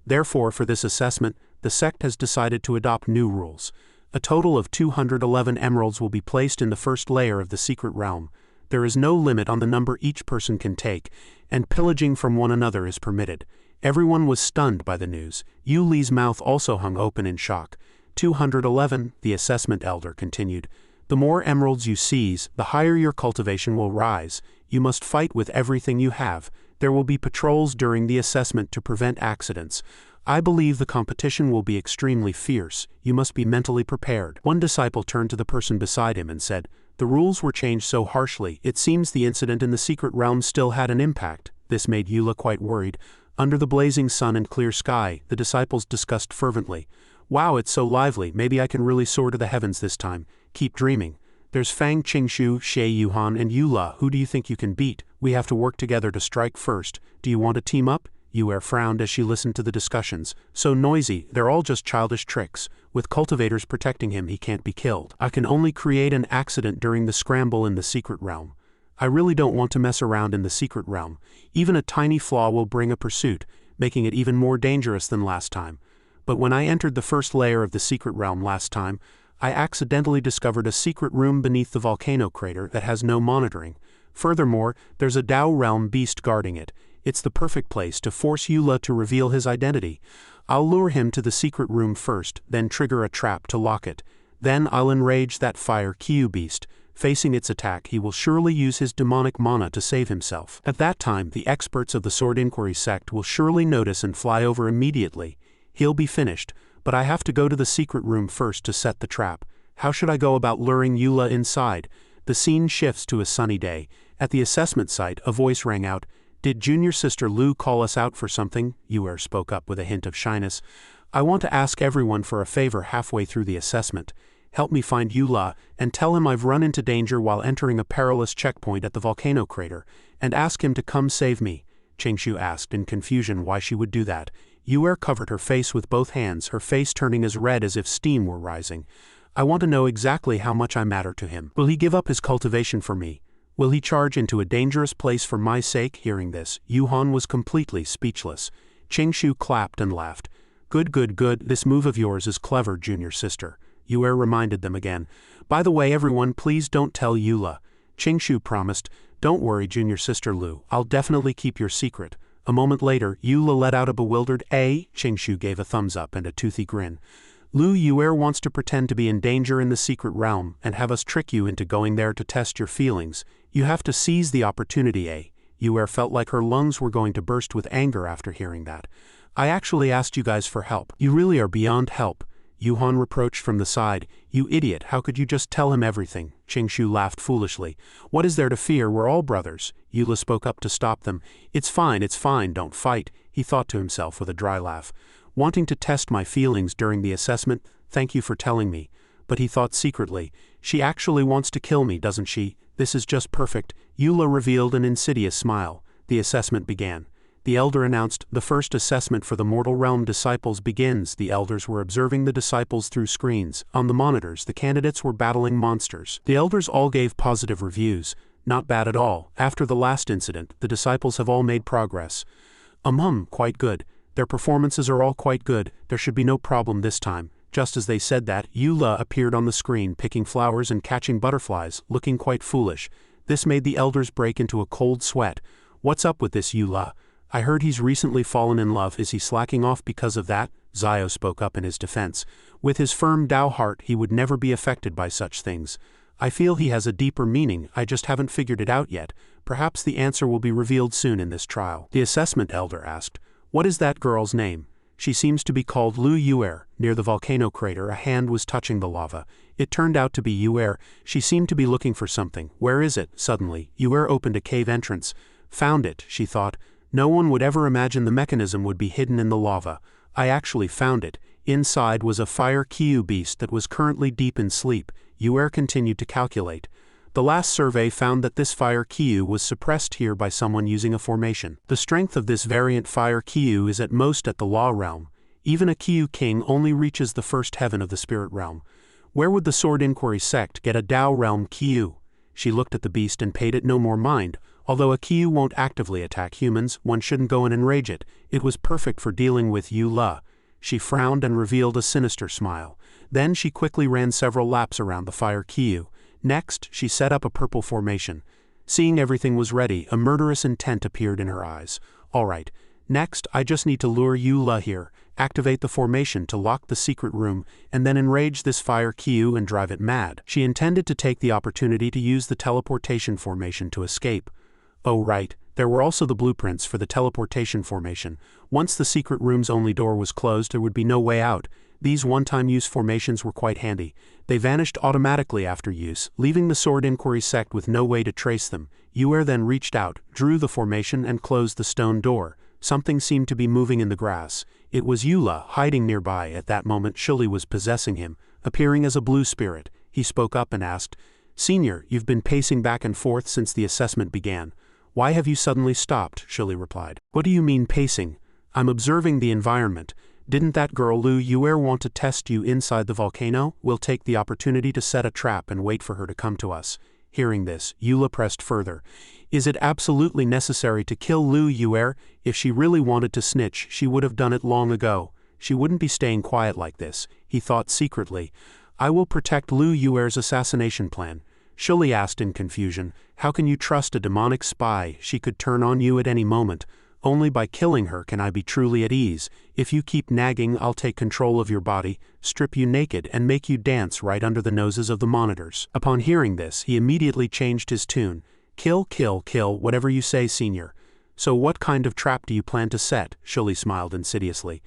Therefore, for this assessment, the sect has decided to adopt new rules. A total of 211 emeralds will be placed in the first layer of the secret realm. There is no limit on the number each person can take, and pillaging from one another is permitted. Everyone was stunned by the news. Yu Li's mouth also hung open in shock. 211, the assessment elder continued. The more emeralds you seize, the higher your cultivation will rise. You must fight with everything you have. There will be patrols during the assessment to prevent accidents. I believe the competition will be extremely fierce. You must be mentally prepared. One disciple turned to the person beside him and said, the rules were changed so harshly, it seems the incident in the secret realm still had an impact. This made Eula quite worried. Under the blazing sun and clear sky, the disciples discussed fervently. Wow, it's so lively, maybe I can really soar to the heavens this time. Keep dreaming. There's Fang Qingshu, Xie Yuhan, and Eula. Who do you think you can beat? We have to work together to strike first. Do you want to team up? Yuer frowned as she listened to the discussions. So noisy, they're all just childish tricks. With cultivators protecting him, he can't be killed. I can only create an accident during the scramble in the secret realm. I really don't want to mess around in the secret realm. Even a tiny flaw will bring a pursuit, making it even more dangerous than last time. But when I entered the first layer of the secret realm last time, I accidentally discovered a secret room beneath the volcano crater that has no monitoring. Furthermore, there's a Dao realm beast guarding it. It's the perfect place to force Eula to reveal his identity. I'll lure him to the secret room first, then trigger a trap to lock it. Then I'll enrage that fire Qiu beast. Facing its attack, he will surely use his demonic mana to save himself. At that time, the experts of the Sword Inquiry Sect will surely notice and fly over immediately. He'll be finished. but I have to go to the secret room first to set the trap. How should I go about luring Eula inside? The scene shifts to a sunny day. At the assessment site, a voice rang out. Did junior sister Lu call us out for something? Yue spoke up with a hint of shyness. I want to ask everyone for a favor halfway through the assessment. Help me find Eula, and tell him I've run into danger while entering a perilous checkpoint at the volcano crater, and ask him to come save me. Qingshu asked in confusion why she would do that. Yue covered her face with both hands, her face turning as red as if steam were rising. I want to know exactly how much I matter to him. Will he give up his cultivation for me? Will he charge into a dangerous place for my sake? Hearing this, Yuhan was completely speechless. Qingshu clapped and laughed. Good, good, good, this move of yours is clever, junior sister. Yue reminded them again. By the way, everyone, please don't tell Eula. Qingshu promised. Don't worry, junior sister Lu, I'll definitely keep your secret. A moment later, Eula let out a bewildered "Eh?" Qingshu gave a thumbs up and a toothy grin. Lu Yue wants to pretend to be in danger in the secret realm and have us trick you into going there to test your feelings. You have to seize the opportunity, eh? Yue felt like her lungs were going to burst with anger after hearing that. I actually asked you guys for help. You really are beyond help. Yuhan reproached from the side. You idiot, how could you just tell him everything? Qingshu laughed foolishly. What is there to fear? We're all brothers. Eula spoke up to stop them. It's fine, don't fight, he thought to himself with a dry laugh. Wanting to test my feelings during the assessment? Thank you for telling me. But he thought secretly, she actually wants to kill me, doesn't she? This is just perfect. Eula revealed an insidious smile. The assessment began. The elder announced, the first assessment for the mortal realm disciples begins. The elders were observing the disciples through screens. On the monitors, the candidates were battling monsters. The elders all gave positive reviews. Not bad at all. After the last incident, the disciples have all made progress. Quite good. Their performances are all quite good. There should be no problem this time. Just as they said that, Eula appeared on the screen, picking flowers and catching butterflies, looking quite foolish. This made the elders break into a cold sweat. What's up with this Eula? I heard he's recently fallen in love. Is he slacking off because of that? Zio spoke up in his defense. With his firm Dao heart, he would never be affected by such things. I feel he has a deeper meaning, I just haven't figured it out yet. Perhaps the answer will be revealed soon in this trial. The assessment elder asked, what is that girl's name? She seems to be called Lu Yue. Near the volcano crater, a hand was touching the lava. It turned out to be Yue. She seemed to be looking for something. Where is it? Suddenly, Yue opened a cave entrance. Found it, she thought. No one would ever imagine the mechanism would be hidden in the lava. I actually found it. Inside was a fire Kyu beast that was currently deep in sleep. Yue continued to calculate. The last survey found that this fire Kyu was suppressed here by someone using a formation. The strength of this variant fire Kyu is at most at the law realm. Even a Kyu king only reaches the first heaven of the spirit realm. Where would the Sword Inquiry sect get a Dao realm Kyu? She looked at the beast and paid it no more mind. Although a Kyu won't actively attack humans, one shouldn't go and enrage it. It was perfect for dealing with Eula. She frowned and revealed a sinister smile. Then she quickly ran several laps around the fire Kyu. Next, she set up a purple formation. Seeing everything was ready, a murderous intent appeared in her eyes. All right. Next, I just need to lure Eula here, activate the formation to lock the secret room, and then enrage this fire Kyu and drive it mad. She intended to take the opportunity to use the teleportation formation to escape. Oh right, there were also the blueprints for the teleportation formation. Once the secret room's only door was closed, there would be no way out. These one-time use formations were quite handy. They vanished automatically after use, leaving the Sword Inquiry sect with no way to trace them. Yue then reached out, drew the formation and closed the stone door. Something seemed to be moving in the grass. It was Eula, hiding nearby. At that moment Shuli was possessing him, appearing as a blue spirit. He spoke up and asked, Senior, you've been pacing back and forth since the assessment began. Why have you suddenly stopped? Shuli replied. What do you mean pacing? I'm observing the environment. Didn't that girl Lu Yue want to test you inside the volcano? We'll take the opportunity to set a trap and wait for her to come to us. Hearing this, Eula pressed further. Is it absolutely necessary to kill Lu Yue? If she really wanted to snitch, she would have done it long ago. She wouldn't be staying quiet like this, he thought secretly. I will protect Lu Yue's assassination plan. Shuli asked in confusion, how can you trust a demonic spy? She could turn on you at any moment. Only by killing her can I be truly at ease. If you keep nagging, I'll take control of your body, strip you naked and make you dance right under the noses of the monitors. Upon hearing this, he immediately changed his tune. Kill, kill, kill, whatever you say, Senior. So what kind of trap do you plan to set? Shuli smiled insidiously.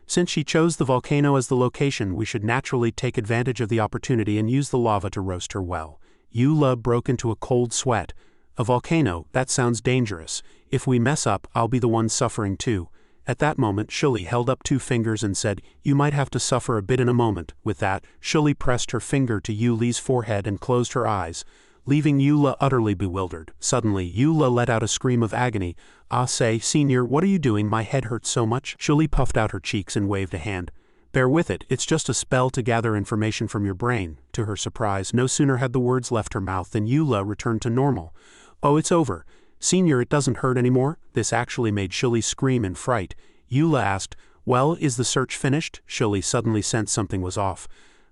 Since she chose the volcano as the location, we should naturally take advantage of the opportunity and use the lava to roast her well. Eula broke into a cold sweat. A volcano, that sounds dangerous. If we mess up, I'll be the one suffering too. At that moment, Shuli held up 2 fingers and said, "You might have to suffer a bit in a moment." With that, Shuli pressed her finger to Yuli's forehead and closed her eyes, leaving Eula utterly bewildered. Suddenly, Eula let out a scream of agony. "Ah, say, Senior, what are you doing? My head hurts so much." Shuli puffed out her cheeks and waved a hand. "Bear with it, it's just a spell to gather information from your brain." To her surprise, no sooner had the words left her mouth than Eula returned to normal. "Oh, it's over. Senior, it doesn't hurt anymore?" This actually made Shuli scream in fright. Eula asked, "Well, is the search finished?" Shuli suddenly sensed something was off.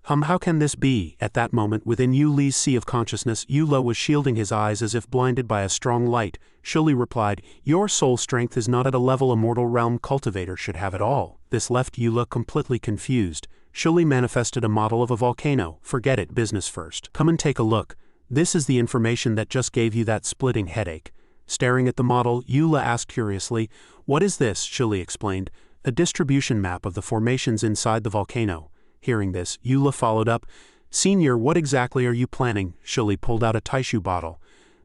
How can this be?" At that moment, within Yuli's sea of consciousness, Eula was shielding his eyes as if blinded by a strong light. Shuli replied, "Your soul strength is not at a level a mortal realm cultivator should have at all." This left Eula completely confused. Shuli manifested a model of a volcano. "Forget it, business first. Come and take a look. This is the information that just gave you that splitting headache." Staring at the model, Eula asked curiously, "What is this?" Shuli explained, "A distribution map of the formations inside the volcano." Hearing this, Eula followed up, "Senior, what exactly are you planning?" Shuli pulled out a Taishu bottle.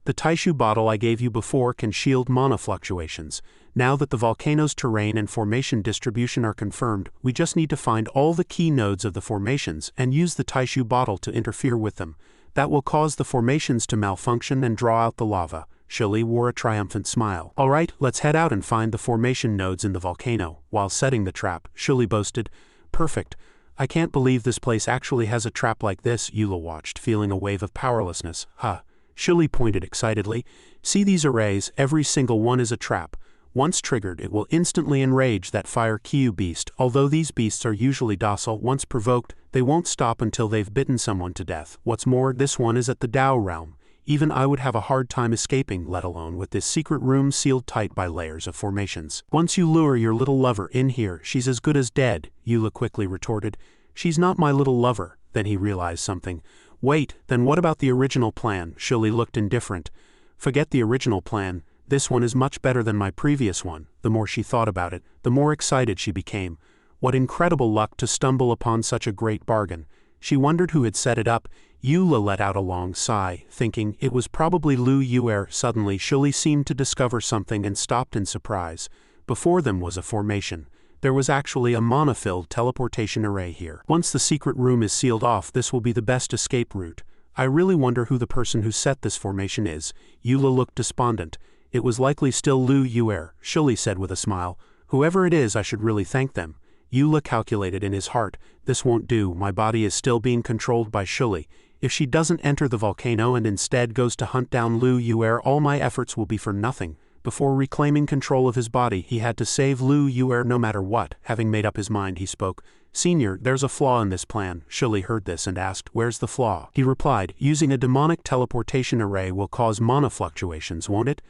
"The Taishu bottle I gave you before can shield mana fluctuations. Now that the volcano's terrain and formation distribution are confirmed, we just need to find all the key nodes of the formations and use the Taishu bottle to interfere with them. That will cause the formations to malfunction and draw out the lava." Shuli wore a triumphant smile. "All right, let's head out and find the formation nodes in the volcano." While setting the trap, Shuli boasted, "Perfect. I can't believe this place actually has a trap like this." Eula watched, feeling a wave of powerlessness. "Huh." Shuli pointed excitedly. "See these arrays? Every single one is a trap. Once triggered, it will instantly enrage that fire Kyu beast. Although these beasts are usually docile, once provoked, they won't stop until they've bitten someone to death. What's more, this one is at the Tao realm. Even I would have a hard time escaping, let alone with this secret room sealed tight by layers of formations. Once you lure your little lover in here, she's as good as dead," Eula quickly retorted. "She's not my little lover." Then he realized something. "Wait, then what about the original plan?" Shuli looked indifferent. "Forget the original plan. This one is much better than my previous one." The more she thought about it, the more excited she became. What incredible luck to stumble upon such a great bargain. She wondered who had set it up. Eula let out a long sigh, thinking it was probably Lu Yuer. Suddenly, Shuli seemed to discover something and stopped in surprise. Before them was a formation. There was actually a mana-filled teleportation array here. Once the secret room is sealed off, this will be the best escape route. I really wonder who the person who set this formation is. Eula looked despondent. "It was likely still Lu Yuer," Shuli said with a smile. "Whoever it is, I should really thank them." Eula calculated in his heart, "This won't do. My body is still being controlled by Shuli. If she doesn't enter the volcano and instead goes to hunt down Lu Yuer, all my efforts will be for nothing." Before reclaiming control of his body, he had to save Lu Yuer no matter what. Having made up his mind, he spoke. "Senior, there's a flaw in this plan." Shuli heard this and asked, "Where's the flaw?" He replied, "Using a demonic teleportation array will cause mana fluctuations, won't it?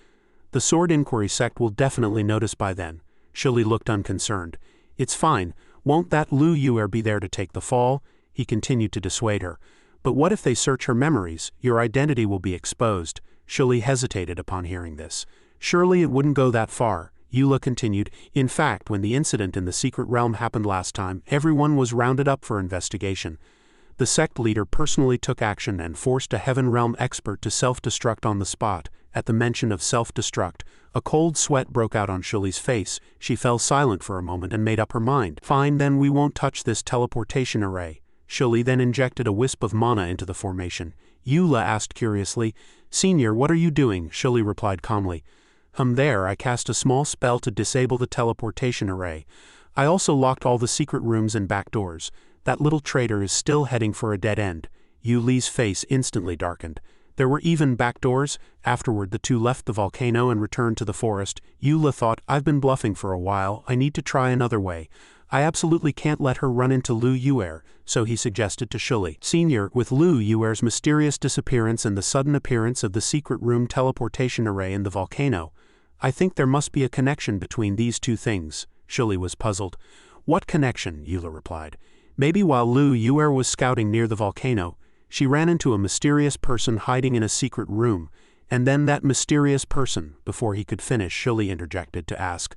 The Sword Inquiry Sect will definitely notice by then." Shuli looked unconcerned. "It's fine. Won't that Lu Yuer be there to take the fall?" He continued to dissuade her. "But what if they search her memories? Your identity will be exposed." Shuli hesitated upon hearing this. "Surely it wouldn't go that far," Eula continued. "In fact, when the incident in the secret realm happened last time, everyone was rounded up for investigation. The sect leader personally took action and forced a Heaven Realm expert to self-destruct on the spot." At the mention of self-destruct, a cold sweat broke out on Shuli's face. She fell silent for a moment and made up her mind. "Fine, then we won't touch this teleportation array." Shuli then injected a wisp of mana into the formation. Eula asked curiously, "Senior, what are you doing?" Shuli replied calmly, There, I cast a small spell to disable the teleportation array. I also locked all the secret rooms and back doors. That little traitor is still heading for a dead end." Yuli's face instantly darkened. There were even back doors. Afterward, the two left the volcano and returned to the forest. Eula thought, "I've been bluffing for a while. I need to try another way. I absolutely can't let her run into Lu Yuer," so he suggested to Shuli. "Senior, with Lu Yuer's mysterious disappearance and the sudden appearance of the secret room teleportation array in the volcano, I think there must be a connection between these two things." Shuli was puzzled. "What connection?" Eula replied. "Maybe while Lu Yuer was scouting near the volcano, she ran into a mysterious person hiding in a secret room, and then that mysterious person." Before he could finish, Shuli interjected to ask,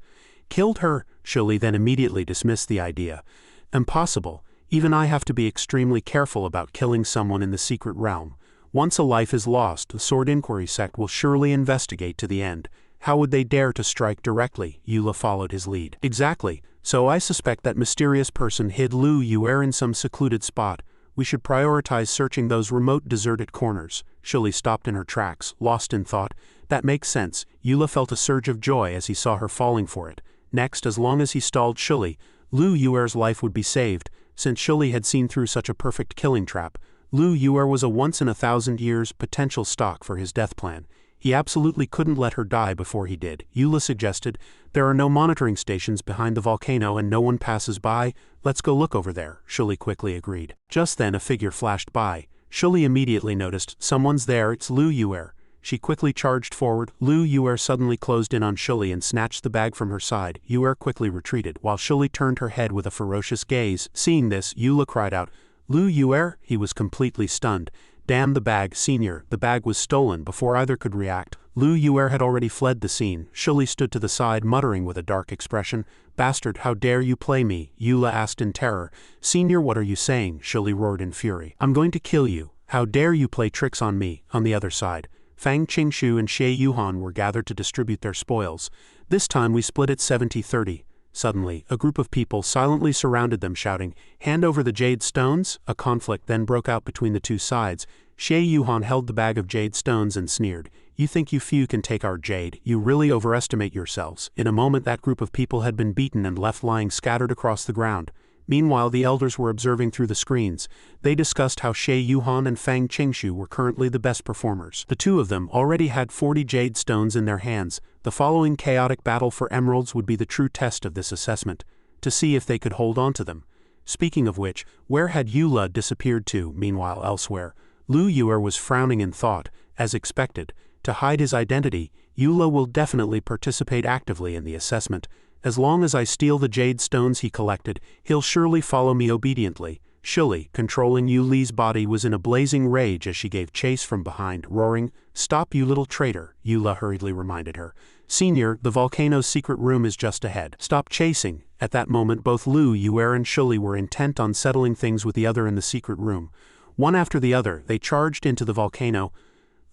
Killed her? Shuli then immediately dismissed the idea. Impossible. Even I have to be extremely careful about killing someone in the secret realm. Once a life is lost, the Sword Inquiry Sect will surely investigate to the end. How would they dare to strike directly? Eula followed his lead. Exactly. So I suspect that mysterious person hid Lu Yuer in some secluded spot. We should prioritize searching those remote deserted corners. Shuli stopped in her tracks, lost in thought. That makes sense. Eula felt a surge of joy as he saw her falling for it. Next, as long as he stalled Shuli, Lu Yuer's life would be saved. Since Shuli had seen through such a perfect killing trap, Lu Yuer was a once-in-a-thousand-years potential stock for his death plan. He absolutely couldn't let her die before he did. Eula suggested, there are no monitoring stations behind the volcano and no one passes by. Let's go look over there. Shuli quickly agreed. Just then a figure flashed by. Shuli immediately noticed, someone's there, it's Lu Yuer. She quickly charged forward. Lu Yuer suddenly closed in on Shuli and snatched the bag from her side. Yuer quickly retreated, while Shuli turned her head with a ferocious gaze. Seeing this, Eula cried out, Lu Yuer? He was completely stunned. Damn the bag, senior, the bag was stolen. Before either could react, Lu Yuer had already fled the scene. Shuli stood to the side, muttering with a dark expression. Bastard, how dare you play me? Eula asked in terror. Senior, what are you saying? Shuli roared in fury. I'm going to kill you. How dare you play tricks on me? On the other side, Fang Qingshu and Xie Yuhan were gathered to distribute their spoils. This time we split it 70-30. Suddenly, a group of people silently surrounded them, shouting, hand over the jade stones? A conflict then broke out between the two sides. Xie Yuhan held the bag of jade stones and sneered, you think you few can take our jade? You really overestimate yourselves. In a moment that group of people had been beaten and left lying scattered across the ground. Meanwhile the elders were observing through the screens. They discussed how Xie Yuhan and Fang Qingshu were currently the best performers. The two of them already had 40 jade stones in their hands. The following chaotic battle for emeralds would be the true test of this assessment, to see if they could hold on to them. Speaking of which, where had Eula disappeared to? Meanwhile elsewhere, Lu Yuer was frowning in thought. As expected, to hide his identity, Eula will definitely participate actively in the assessment. As long as I steal the jade stones he collected, he'll surely follow me obediently. Shuli, controlling Yu Li's body, was in a blazing rage as she gave chase from behind, roaring, stop you little traitor, Eula hurriedly reminded her. Senior, the volcano's secret room is just ahead. Stop chasing. At that moment both Lu Yuer and Shuli were intent on settling things with the other in the secret room. One after the other, they charged into the volcano.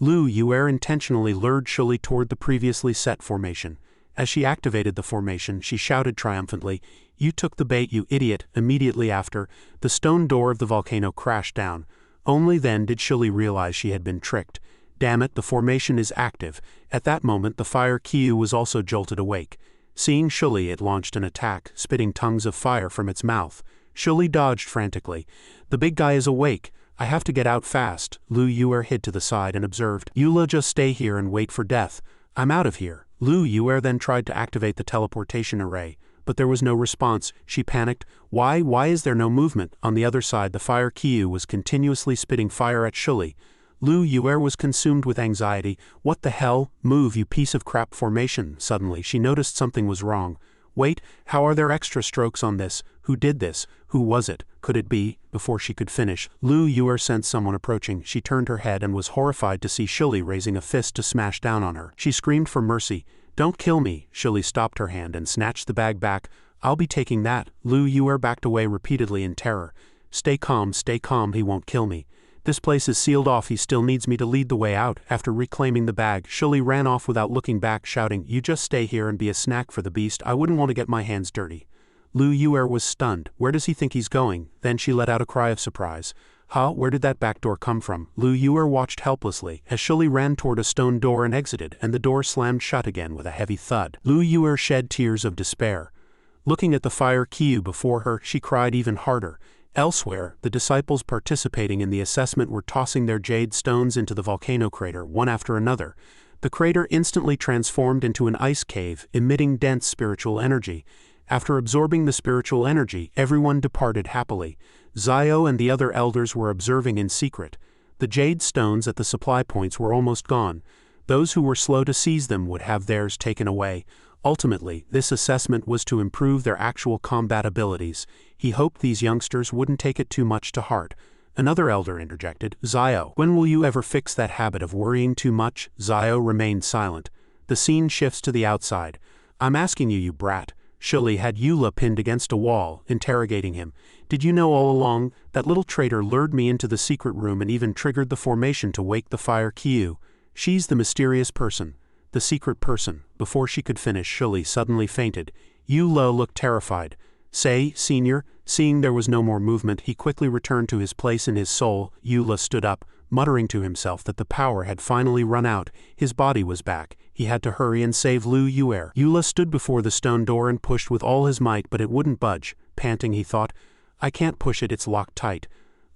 Lu Yuer intentionally lured Shuli toward the previously set formation. As she activated the formation, she shouted triumphantly, you took the bait, you idiot. Immediately after, the stone door of the volcano crashed down. Only then did Shuli realize she had been tricked. Damn it, the formation is active. At that moment the fire Kyu was also jolted awake. Seeing Shuli, it launched an attack, spitting tongues of fire from its mouth. Shuli dodged frantically. The big guy is awake. I have to get out fast. Lu Yuer hid to the side and observed. Eula, just stay here and wait for death. I'm out of here. Lu Yuer then tried to activate the teleportation array, but there was no response. She panicked. Why is there no movement? On the other side the fire Kyu was continuously spitting fire at Shuli. Lu Yuer was consumed with anxiety. What the hell? Move, you piece of crap formation. Suddenly she noticed something was wrong. Wait, how are there extra strokes on this? Who did this? Who was it? Could it be? Before she could finish, Lu Yuer sensed someone approaching. She turned her head and was horrified to see Shuli raising a fist to smash down on her. She screamed for mercy. Don't kill me. Shuli stopped her hand and snatched the bag back. I'll be taking that. Lu Yuer backed away repeatedly in terror. Stay calm, he won't kill me. This place is sealed off, he still needs me to lead the way out. After reclaiming the bag, Shuli ran off without looking back, shouting, you just stay here and be a snack for the beast, I wouldn't want to get my hands dirty. Lu Yuer was stunned. Where does he think he's going? Then she let out a cry of surprise. Huh, where did that back door come from? Lu Yuer watched helplessly as Shuli ran toward a stone door and exited, and the door slammed shut again with a heavy thud. Lu Yuer shed tears of despair. Looking at the fire Kyu before her, she cried even harder. Elsewhere, the disciples participating in the assessment were tossing their jade stones into the volcano crater one after another. The crater instantly transformed into an ice cave, emitting dense spiritual energy. After absorbing the spiritual energy, everyone departed happily. Zio and the other elders were observing in secret. The jade stones at the supply points were almost gone. Those who were slow to seize them would have theirs taken away. Ultimately, this assessment was to improve their actual combat abilities. He hoped these youngsters wouldn't take it too much to heart. Another elder interjected, Zio, when will you ever fix that habit of worrying too much? Zio remained silent. The scene shifts to the outside. I'm asking you, you brat. Shuli had Eula pinned against a wall, interrogating him. Did you know all along? That little traitor lured me into the secret room and even triggered the formation to wake the fire Kyu. She's the mysterious person. The secret person. Before she could finish, Shuli suddenly fainted. Eula looked terrified. Say, Senior. Seeing there was no more movement, he quickly returned to his place in his soul. Eula stood up, muttering to himself that the power had finally run out. His body was back. He had to hurry and save Lu Yuer. Eula stood before the stone door and pushed with all his might, but it wouldn't budge. Panting, he thought, I can't push it, it's locked tight.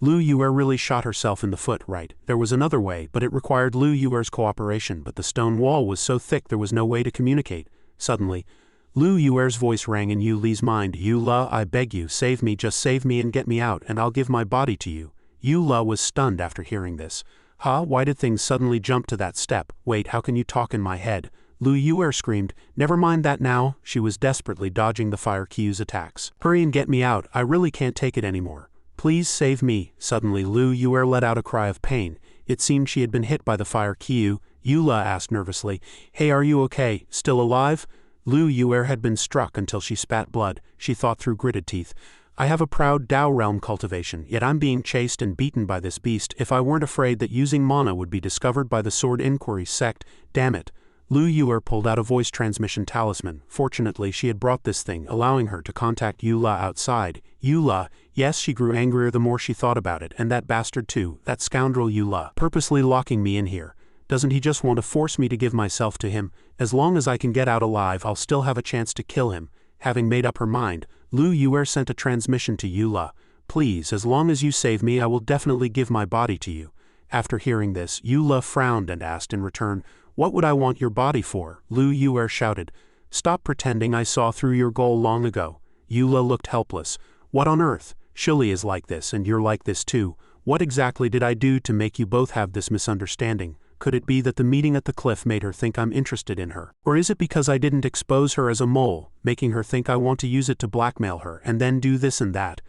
Lu Yuer really shot herself in the foot, right? There was another way, but it required Lu Yuer's cooperation, but the stone wall was so thick there was no way to communicate. Suddenly, Lu Yuer's voice rang in Yu Li's mind. Eula, I beg you, save me, just save me and get me out, and I'll give my body to you. Eula was stunned after hearing this. Huh? Why did things suddenly jump to that step? Wait, how can you talk in my head? Lu Yuer screamed. Never mind that now. She was desperately dodging the fire Kyu's attacks. Hurry and get me out, I really can't take it anymore. Please save me. Suddenly Lu Yuer let out a cry of pain. It seemed she had been hit by the fire Kyu. Eula asked nervously, Hey, are you okay? Still alive? Lu Yuer had been struck until she spat blood. She thought through gritted teeth. I have a proud Dao realm cultivation, yet I'm being chased and beaten by this beast. If I weren't afraid that using mana would be discovered by the Sword Inquiry Sect, damn it. Lu Yuer pulled out a voice transmission talisman. Fortunately, she had brought this thing, allowing her to contact Eula outside. Eula, yes, she grew angrier the more she thought about it, and that bastard too, that scoundrel Eula, purposely locking me in here. Doesn't he just want to force me to give myself to him? As long as I can get out alive, I'll still have a chance to kill him. Having made up her mind, Lu Yuer sent a transmission to Eula. Please, as long as you save me, I will definitely give my body to you. After hearing this, Eula frowned and asked in return, What would I want your body for? Lu Yuer shouted, Stop pretending I saw through your goal long ago. Eula looked helpless. What on earth? Shuli is like this and you're like this too. What exactly did I do to make you both have this misunderstanding? Could it be that the meeting at the cliff made her think I'm interested in her? Or is it because I didn't expose her as a mole, making her think I want to use it to blackmail her and then do this and that?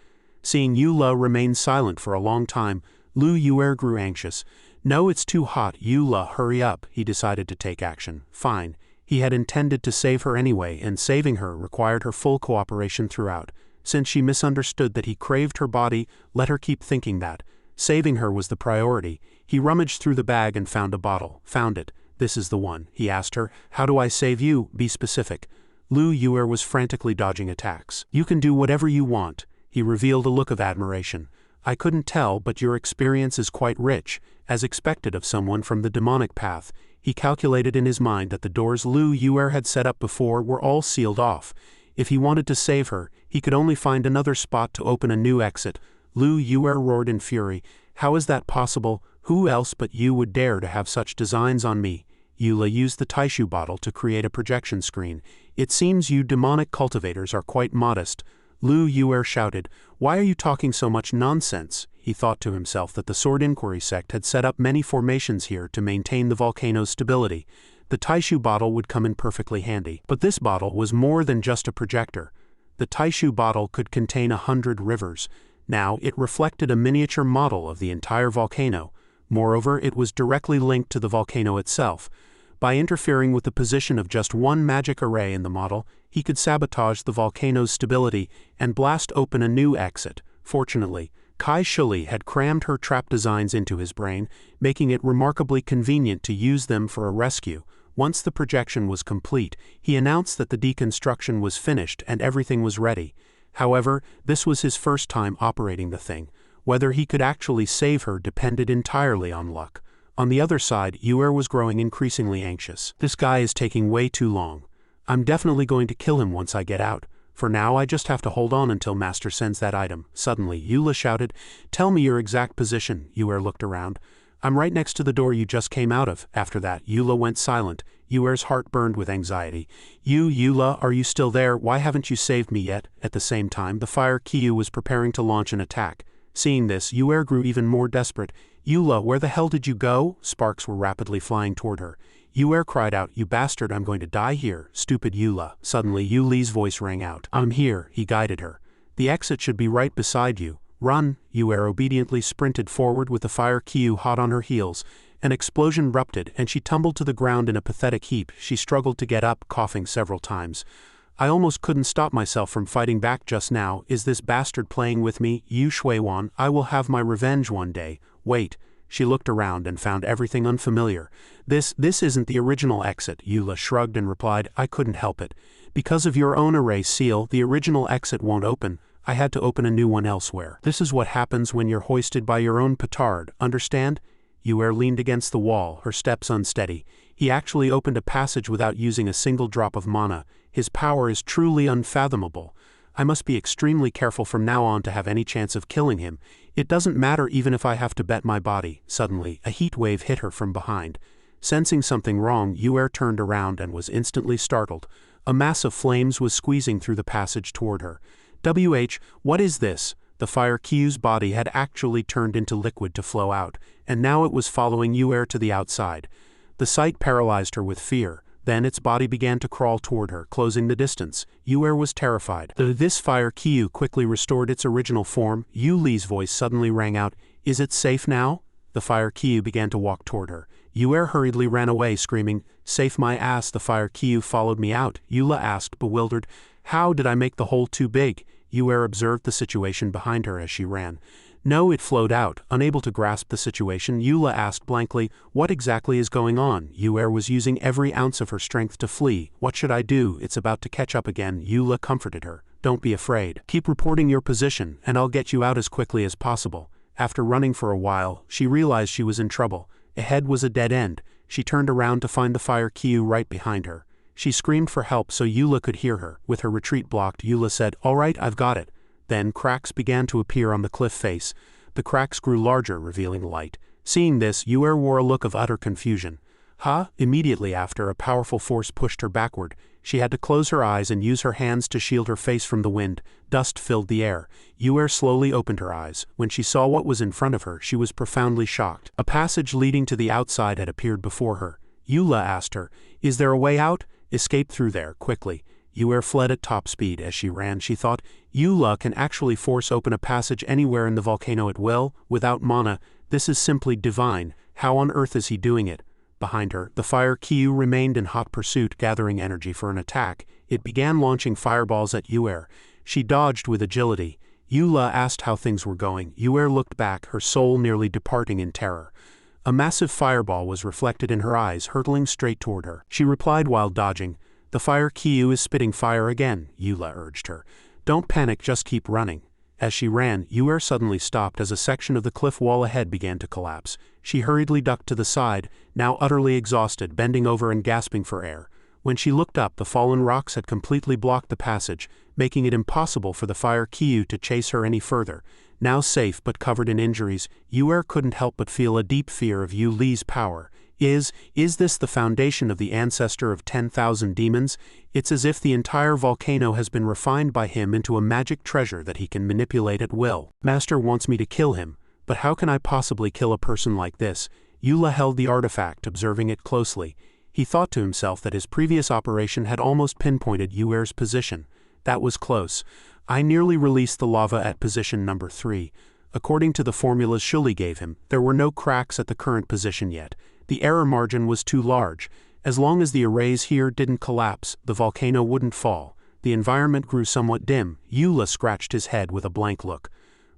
Seeing Eula remain silent for a long time, Lu Yuer grew anxious. No, it's too hot. Eula, hurry up. He decided to take action. Fine. He had intended to save her anyway, and saving her required her full cooperation throughout. Since she misunderstood that he craved her body, let her keep thinking that. Saving her was the priority. He rummaged through the bag and found a bottle. Found it. This is the one. He asked her, How do I save you? Be specific. Lu Yuer was frantically dodging attacks. You can do whatever you want. He revealed a look of admiration. I couldn't tell, but your experience is quite rich, as expected of someone from the demonic path. He calculated in his mind that the doors Lu Yuer had set up before were all sealed off. If he wanted to save her, he could only find another spot to open a new exit. Lu Yuer roared in fury. How is that possible? Who else but you would dare to have such designs on me? Eula used the Taishu bottle to create a projection screen. It seems you demonic cultivators are quite modest. Lu Yuer shouted, Why are you talking so much nonsense? He thought to himself that the Sword Inquiry Sect had set up many formations here to maintain the volcano's stability. The Taishu bottle would come in perfectly handy. But this bottle was more than just a projector. The Taishu bottle could contain 100 rivers. Now, it reflected a miniature model of the entire volcano. Moreover, it was directly linked to the volcano itself. By interfering with the position of just one magic array in the model, he could sabotage the volcano's stability and blast open a new exit. Fortunately, Kai Shuli had crammed her trap designs into his brain, making it remarkably convenient to use them for a rescue. Once the projection was complete, he announced that the deconstruction was finished and everything was ready. However, this was his first time operating the thing. Whether he could actually save her depended entirely on luck. On the other side, Yuer was growing increasingly anxious. This guy is taking way too long. I'm definitely going to kill him once I get out. For now, I just have to hold on until Master sends that item. Suddenly, Eula shouted, Tell me your exact position. Yuer looked around. I'm right next to the door you just came out of. After that, Eula went silent. Yuer's heart burned with anxiety. Eula, are you still there? Why haven't you saved me yet? At the same time, the fire Kyu was preparing to launch an attack. Seeing this, Yuer grew even more desperate. Eula, where the hell did you go? Sparks were rapidly flying toward her. Yuer cried out, You bastard, I'm going to die here, stupid Eula. Suddenly, Yu Li's voice rang out. I'm here, he guided her. The exit should be right beside you. Run! Yuer obediently sprinted forward with the fire Kyu hot on her heels. An explosion erupted, and she tumbled to the ground in a pathetic heap. She struggled to get up, coughing several times. I almost couldn't stop myself from fighting back just now. Is this bastard playing with me? Yu Shuiwan, I will have my revenge one day. Wait. She looked around and found everything unfamiliar. This isn't the original exit. Eula shrugged and replied, I couldn't help it. Because of your own array seal, the original exit won't open. I had to open a new one elsewhere. This is what happens when you're hoisted by your own petard, understand? Yuer leaned against the wall, her steps unsteady. He actually opened a passage without using a single drop of mana. His power is truly unfathomable. I must be extremely careful from now on to have any chance of killing him. It doesn't matter even if I have to bet my body. Suddenly, a heat wave hit her from behind. Sensing something wrong, Yuer turned around and was instantly startled. A mass of flames was squeezing through the passage toward her. What is this? The fire Kyu's body had actually turned into liquid to flow out, and now it was following Yuer to the outside. The sight paralyzed her with fear. Then its body began to crawl toward her, closing the distance. Yuer was terrified. This fire Kyu quickly restored its original form. Yu Li's voice suddenly rang out, Is it safe now? The fire Kyu began to walk toward her. Yuer hurriedly ran away, screaming, Safe my ass. The fire Kyu followed me out. Eula asked, bewildered, How did I make the hole too big? Yuer observed the situation behind her as she ran. No, it flowed out. Unable to grasp the situation, Eula asked blankly, What exactly is going on? Yuer was using every ounce of her strength to flee. What should I do? It's about to catch up again. Eula comforted her. Don't be afraid. Keep reporting your position, and I'll get you out as quickly as possible. After running for a while, she realized she was in trouble. Ahead was a dead end. She turned around to find the fire Kyu right behind her. She screamed for help so Eula could hear her. With her retreat blocked, Eula said, All right, I've got it. Then cracks began to appear on the cliff face. The cracks grew larger, revealing light. Seeing this, Yuer wore a look of utter confusion. Immediately after, a powerful force pushed her backward. She had to close her eyes and use her hands to shield her face from the wind. Dust filled the air. Yuer slowly opened her eyes. When she saw what was in front of her, she was profoundly shocked. A passage leading to the outside had appeared before her. Eula asked her, Is there a way out? Escape through there, quickly. Yuer fled at top speed. As she ran, she thought, Eula can actually force open a passage anywhere in the volcano at will, without mana. This is simply divine. How on earth is he doing it? Behind her, the fire Kyu remained in hot pursuit, gathering energy for an attack. It began launching fireballs at Yuer. She dodged with agility. Eula asked how things were going. Yuer looked back, her soul nearly departing in terror. A massive fireball was reflected in her eyes, hurtling straight toward her. She replied while dodging, The fire Kyu is spitting fire again, Eula urged her. Don't panic, just keep running. As she ran, Yuer suddenly stopped as a section of the cliff wall ahead began to collapse. She hurriedly ducked to the side, now utterly exhausted, bending over and gasping for air. When she looked up, the fallen rocks had completely blocked the passage, making it impossible for the fire Kyu to chase her any further. Now safe but covered in injuries, Yuer couldn't help but feel a deep fear of Yu Li's power. Is this the foundation of the ancestor of 10,000 demons? It's as if the entire volcano has been refined by him into a magic treasure that he can manipulate at will. Master wants me to kill him, but how can I possibly kill a person like this? Eula held the artifact, observing it closely. He thought to himself that his previous operation had almost pinpointed Yuer's position. That was close. I nearly released the lava at position number 3. According to the formulas Shuli gave him, there were no cracks at the current position yet. The error margin was too large. As long as the arrays here didn't collapse, the volcano wouldn't fall. The environment grew somewhat dim. Eula scratched his head with a blank look.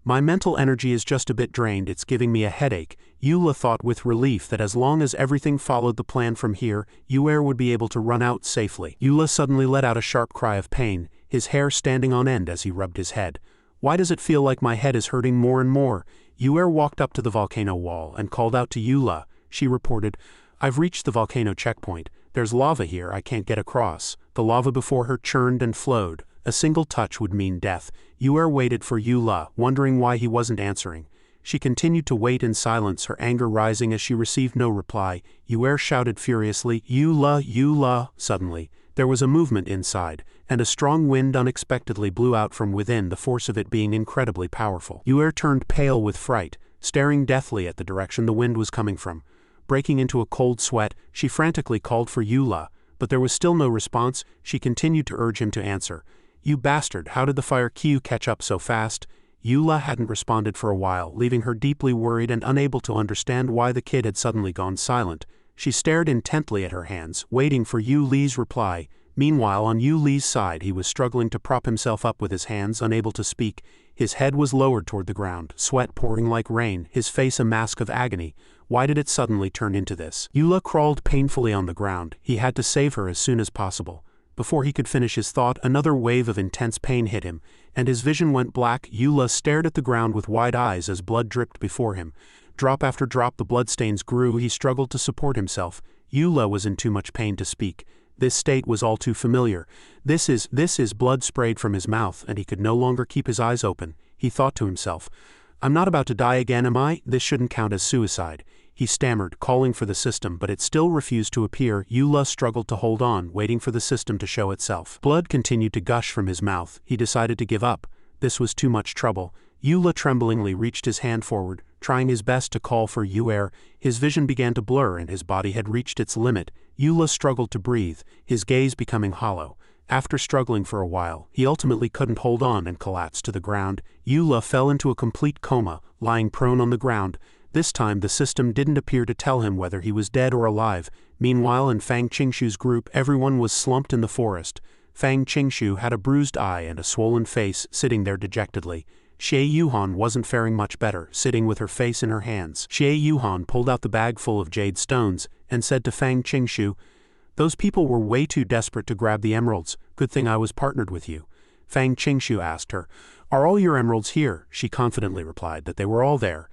My mental energy is just a bit drained, it's giving me a headache. Eula thought with relief that as long as everything followed the plan from here, Yuer would be able to run out safely. Eula suddenly let out a sharp cry of pain, his hair standing on end as he rubbed his head. Why does it feel like my head is hurting more and more? Yuer walked up to the volcano wall and called out to Eula. She reported, I've reached the volcano checkpoint. There's lava here, I can't get across. The lava before her churned and flowed. A single touch would mean death. Yuer waited for Eula, wondering why he wasn't answering. She continued to wait in silence, her anger rising as she received no reply. Yuer shouted furiously, Eula, Eula! Suddenly, there was a movement inside, and a strong wind unexpectedly blew out from within, the force of it being incredibly powerful. Yuer turned pale with fright, staring deathly at the direction the wind was coming from. Breaking into a cold sweat, she frantically called for Eula, but there was still no response. She continued to urge him to answer. You bastard, how did the fire Kyu catch up so fast? Eula hadn't responded for a while, leaving her deeply worried and unable to understand why the kid had suddenly gone silent. She stared intently at her hands, waiting for Yu Li's reply. Meanwhile, on Yu Li's side, he was struggling to prop himself up with his hands, unable to speak. His head was lowered toward the ground, sweat pouring like rain, his face a mask of agony. Why did it suddenly turn into this? Eula crawled painfully on the ground. He had to save her as soon as possible. Before he could finish his thought, another wave of intense pain hit him, and his vision went black. Eula stared at the ground with wide eyes as blood dripped before him. Drop after drop the bloodstains grew. He struggled to support himself. Eula was in too much pain to speak. This state was all too familiar. This is blood sprayed from his mouth, and he could no longer keep his eyes open. He thought to himself, I'm not about to die again, am I? This shouldn't count as suicide. He stammered, calling for the system, but it still refused to appear. Eula struggled to hold on, waiting for the system to show itself. Blood continued to gush from his mouth. He decided to give up. This was too much trouble. Eula tremblingly reached his hand forward, trying his best to call for Yuer. His vision began to blur and his body had reached its limit. Eula struggled to breathe, his gaze becoming hollow. After struggling for a while, he ultimately couldn't hold on and collapsed to the ground. Eula fell into a complete coma, lying prone on the ground. This time the system didn't appear to tell him whether he was dead or alive. Meanwhile, in Fang Qingshu's group, everyone was slumped in the forest. Fang Qingshu had a bruised eye and a swollen face, sitting there dejectedly. Xie Yuhan wasn't faring much better, sitting with her face in her hands. Xie Yuhan pulled out the bag full of jade stones and said to Fang Qingshu, Those people were way too desperate to grab the emeralds. Good thing I was partnered with you. Fang Qingshu asked her, Are all your emeralds here? She confidently replied that they were all there.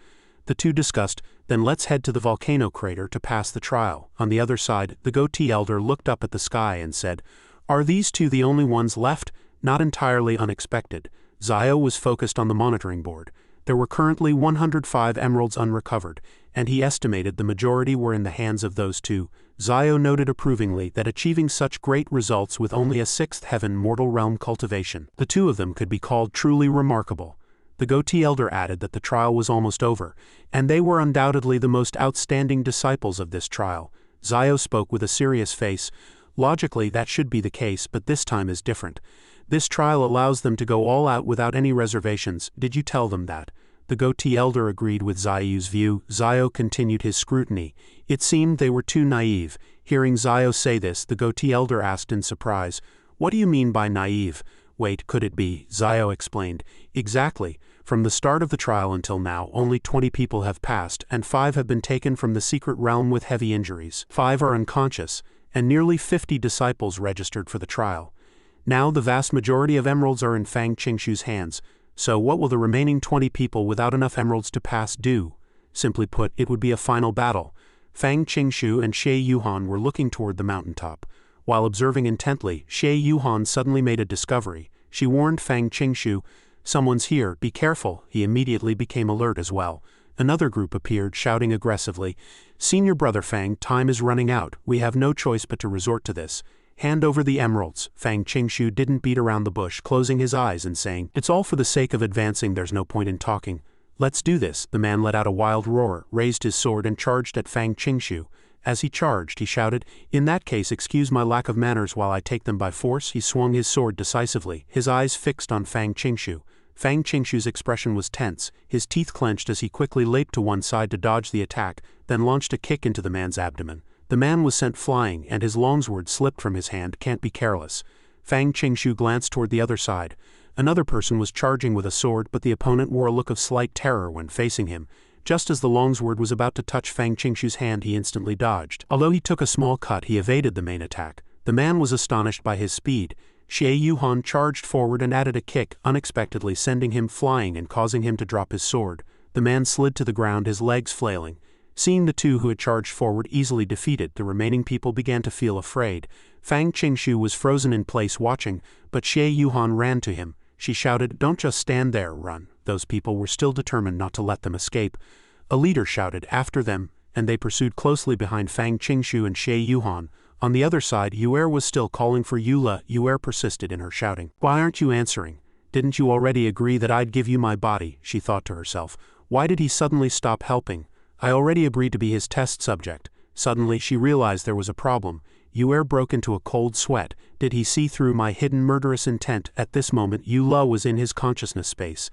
The two discussed, Then let's head to the volcano crater to pass the trial. On the other side, the goatee elder looked up at the sky and said, Are these two the only ones left? Not entirely unexpected. Zio was focused on the monitoring board. There were currently 105 emeralds unrecovered, and he estimated the majority were in the hands of those two. Zio noted approvingly that achieving such great results with only a sixth heaven mortal realm cultivation, the two of them could be called truly remarkable. The goatee elder added that the trial was almost over, and they were undoubtedly the most outstanding disciples of this trial. Zio spoke with a serious face. Logically, that should be the case, but this time is different. This trial allows them to go all out without any reservations. Did you tell them that? The goatee elder agreed with Zio's view. Zio continued his scrutiny. It seemed they were too naive. Hearing Zio say this, the goatee elder asked in surprise, What do you mean by naive? Wait, could it be? Zio explained. Exactly. From the start of the trial until now, only 20 people have passed, and 5 have been taken from the secret realm with heavy injuries. 5 are unconscious, and nearly 50 disciples registered for the trial. Now the vast majority of emeralds are in Fang Qingshu's hands, so what will the remaining 20 people without enough emeralds to pass do? Simply put, it would be a final battle. Fang Qingshu and Xie Yuhan were looking toward the mountaintop. While observing intently, Xie Yuhan suddenly made a discovery. She warned Fang Qingshu, Someone's here, be careful. He immediately became alert as well. Another group appeared, shouting aggressively, Senior Brother Fang, time is running out. We have no choice but to resort to this. Hand over the emeralds. Fang Qingshu didn't beat around the bush, closing his eyes and saying, It's all for the sake of advancing, there's no point in talking. Let's do this. The man let out a wild roar, raised his sword and charged at Fang Qingshu. As he charged, he shouted, In that case, excuse my lack of manners while I take them by force. He swung his sword decisively, his eyes fixed on Fang Qingshu. Fang Qingshu's expression was tense, his teeth clenched as he quickly leaped to one side to dodge the attack, then launched a kick into the man's abdomen. The man was sent flying, and his longsword slipped from his hand. Can't be careless. Fang Qingshu glanced toward the other side. Another person was charging with a sword, but the opponent wore a look of slight terror when facing him. Just as the longsword was about to touch Fang Qingshu's hand, he instantly dodged. Although he took a small cut, he evaded the main attack. The man was astonished by his speed. Xie Yuhan charged forward and added a kick, unexpectedly sending him flying and causing him to drop his sword. The man slid to the ground, his legs flailing. Seeing the two who had charged forward easily defeated, the remaining people began to feel afraid. Fang Qingshu was frozen in place watching, but Xie Yuhan ran to him. She shouted, Don't just stand there, run. Those people were still determined not to let them escape. A leader shouted, After them, and they pursued closely behind Fang Qingshu and Xie Yuhan. On the other side, Yuer was still calling for Eula. Yuer persisted in her shouting. Why aren't you answering? Didn't you already agree that I'd give you my body? She thought to herself. Why did he suddenly stop helping? I already agreed to be his test subject. Suddenly she realized there was a problem. Yuer broke into a cold sweat. Did he see through my hidden murderous intent? At this moment, Eula was in his consciousness space.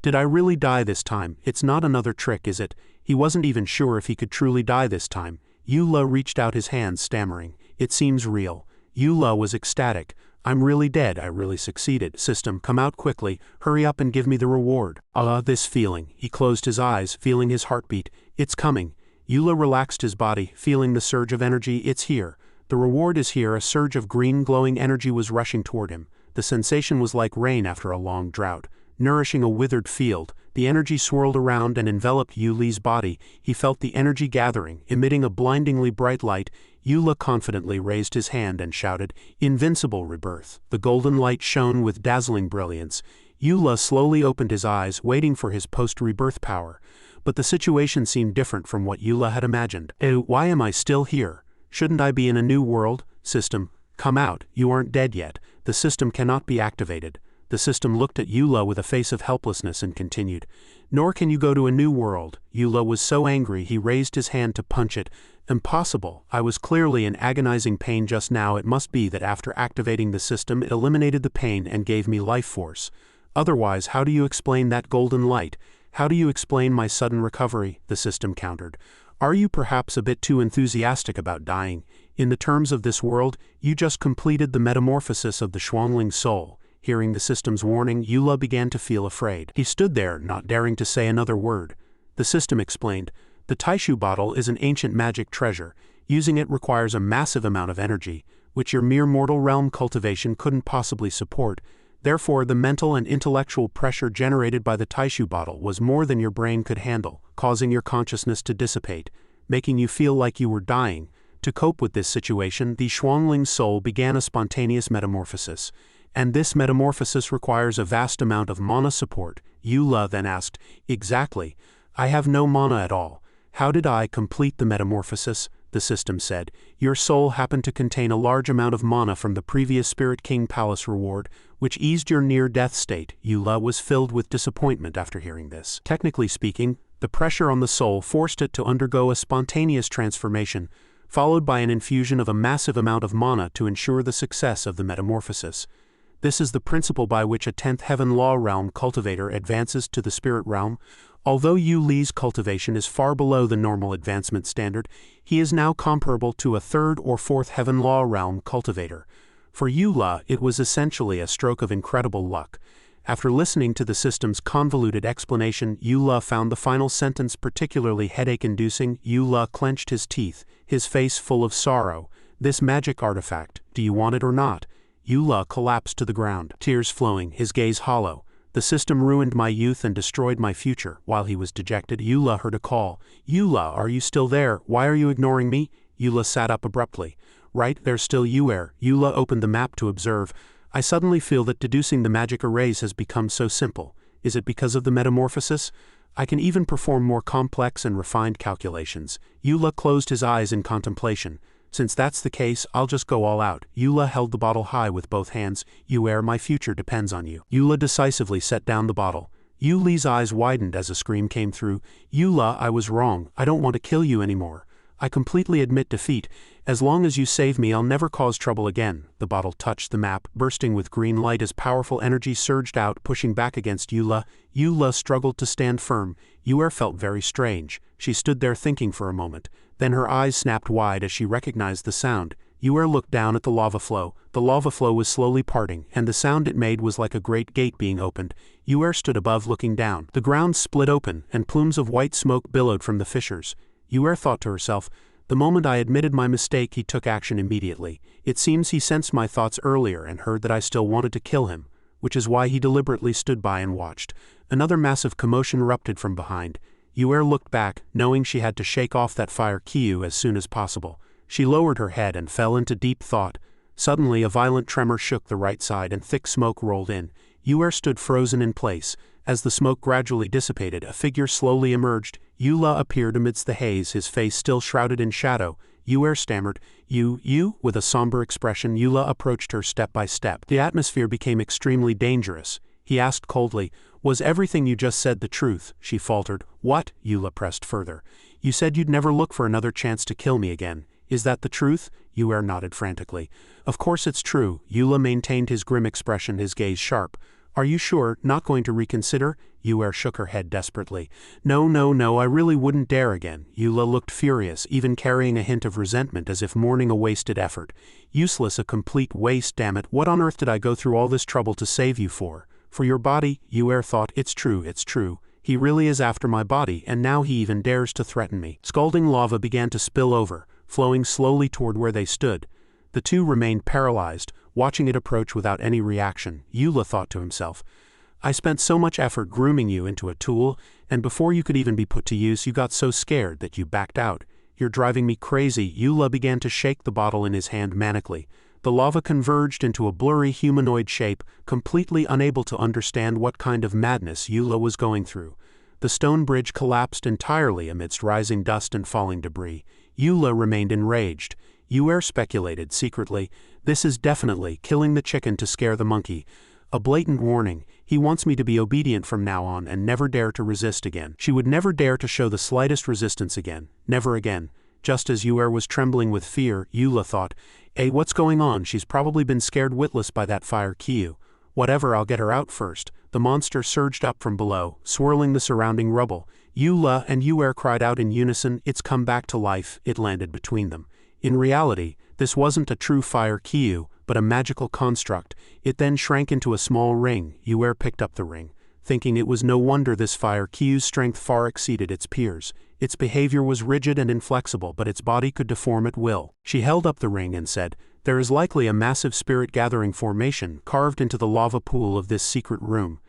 Did I really die this time? It's not another trick, is it? He wasn't even sure if he could truly die this time. Eula reached out his hands, stammering. It seems real. Yula was ecstatic. I'm really dead, I really succeeded. System, come out quickly, hurry up and give me the reward. This feeling. He closed his eyes, feeling his heartbeat. It's coming. Yula relaxed his body, feeling the surge of energy. It's here. The reward is here. A surge of green glowing energy was rushing toward him. The sensation was like rain after a long drought, nourishing a withered field. The energy swirled around and enveloped Yuli's body. He felt the energy gathering, emitting a blindingly bright light. Yula confidently raised his hand and shouted, "Invincible rebirth." The golden light shone with dazzling brilliance. Yula slowly opened his eyes, waiting for his post-rebirth power. But the situation seemed different from what Yula had imagined. Why am I still here? Shouldn't I be in a new world? System, come out, you aren't dead yet. The system cannot be activated. The system looked at Yula with a face of helplessness and continued, "Nor can you go to a new world." Yula was so angry he raised his hand to punch it. "Impossible. I was clearly in agonizing pain just now. It must be that after activating the system it eliminated the pain and gave me life force. Otherwise, how do you explain that golden light? How do you explain my sudden recovery?" the system countered. "Are you perhaps a bit too enthusiastic about dying? In the terms of this world, you just completed the metamorphosis of the Xuangling's soul." Hearing the system's warning, Yula began to feel afraid. He stood there, not daring to say another word. The system explained, "The Taishu bottle is an ancient magic treasure. Using it requires a massive amount of energy, which your mere mortal realm cultivation couldn't possibly support. Therefore, the mental and intellectual pressure generated by the Taishu bottle was more than your brain could handle, causing your consciousness to dissipate, making you feel like you were dying. To cope with this situation, the Xuangling's soul began a spontaneous metamorphosis. And this metamorphosis requires a vast amount of mana support." Yula then asked, "Exactly. I have no mana at all. How did I complete the metamorphosis?" The system said, "Your soul happened to contain a large amount of mana from the previous Spirit King Palace reward, which eased your near-death state." Yula was filled with disappointment after hearing this. Technically speaking, the pressure on the soul forced it to undergo a spontaneous transformation, followed by an infusion of a massive amount of mana to ensure the success of the metamorphosis. This is the principle by which a 10th Heaven Law Realm cultivator advances to the spirit realm. Although Yu Li's cultivation is far below the normal advancement standard, he is now comparable to a 3rd or 4th Heaven Law Realm cultivator. For Yula, it was essentially a stroke of incredible luck. After listening to the system's convoluted explanation, Yula found the final sentence particularly headache-inducing. Yula clenched his teeth, his face full of sorrow. "This magic artifact, do you want it or not?" Yula collapsed to the ground, tears flowing, his gaze hollow. "The system ruined my youth and destroyed my future." While he was dejected, Yula heard a call. "Yula, are you still there? Why are you ignoring me?" Yula sat up abruptly. "Right, there's still Yuer." Yula opened the map to observe. "I suddenly feel that deducing the magic arrays has become so simple. Is it because of the metamorphosis? I can even perform more complex and refined calculations." Yula closed his eyes in contemplation. "Since that's the case, I'll just go all out." Yula held the bottle high with both hands. "Yuer, my future depends on you." Yula decisively set down the bottle. Yu Li's eyes widened as a scream came through. "Yula, I was wrong. I don't want to kill you anymore. I completely admit defeat. As long as you save me, I'll never cause trouble again." The bottle touched the map, bursting with green light as powerful energy surged out, pushing back against Yula. Yula struggled to stand firm. Yuer felt very strange. She stood there thinking for a moment. Then her eyes snapped wide as she recognized the sound. Yuer looked down at the lava flow. The lava flow was slowly parting, and the sound it made was like a great gate being opened. Yuer stood above looking down. The ground split open, and plumes of white smoke billowed from the fissures. Yuer thought to herself, "The moment I admitted my mistake, he took action immediately. It seems he sensed my thoughts earlier and heard that I still wanted to kill him, which is why he deliberately stood by and watched." Another massive commotion erupted from behind. Yuer looked back, knowing she had to shake off that fire Kiyu as soon as possible. She lowered her head and fell into deep thought. Suddenly a violent tremor shook the right side and thick smoke rolled in. Yuer stood frozen in place. As the smoke gradually dissipated, a figure slowly emerged. Yula appeared amidst the haze, his face still shrouded in shadow. Yuer stammered, You? With a somber expression, Yula approached her step by step. The atmosphere became extremely dangerous. He asked coldly, "Was everything you just said the truth?" She faltered. "What?" Yula pressed further. "You said you'd never look for another chance to kill me again. Is that the truth?" Yuer nodded frantically. "Of course it's true." Yula maintained his grim expression, his gaze sharp. Are you sure, not going to reconsider? Yue shook her head desperately. No, I really wouldn't dare again. Eula looked furious, even carrying a hint of resentment as if mourning a wasted effort. Useless, a complete waste, damn it, what on earth did I go through all this trouble to save you for? For your body? Yue thought, it's true. He really is after my body, and now he even dares to threaten me. Scalding lava began to spill over, flowing slowly toward where they stood. The two remained paralyzed, watching it approach without any reaction. Eula thought to himself, I spent so much effort grooming you into a tool, and before you could even be put to use you got so scared that you backed out. You're driving me crazy. Eula began to shake the bottle in his hand manically. The lava converged into a blurry humanoid shape, completely unable to understand what kind of madness Eula was going through. The stone bridge collapsed entirely amidst rising dust and falling debris. Eula remained enraged. Yue speculated secretly, this is definitely killing the chicken to scare the monkey. A blatant warning, he wants me to be obedient from now on and never dare to resist again. She would never dare to show the slightest resistance again, never again. Just as Yue was trembling with fear, Eula thought, hey, what's going on? She's probably been scared witless by that fire Kyu. Whatever, I'll get her out first. The monster surged up from below, swirling the surrounding rubble. Eula and Yue cried out in unison, it's come back to life. It landed between them. In reality, this wasn't a true fire Kyu, but a magical construct. It then shrank into a small ring. Yue picked up the ring, thinking it was no wonder this fire Kyu's strength far exceeded its peers. Its behavior was rigid and inflexible, but its body could deform at will. She held up the ring and said, there is likely a massive spirit-gathering formation carved into the lava pool of this secret room.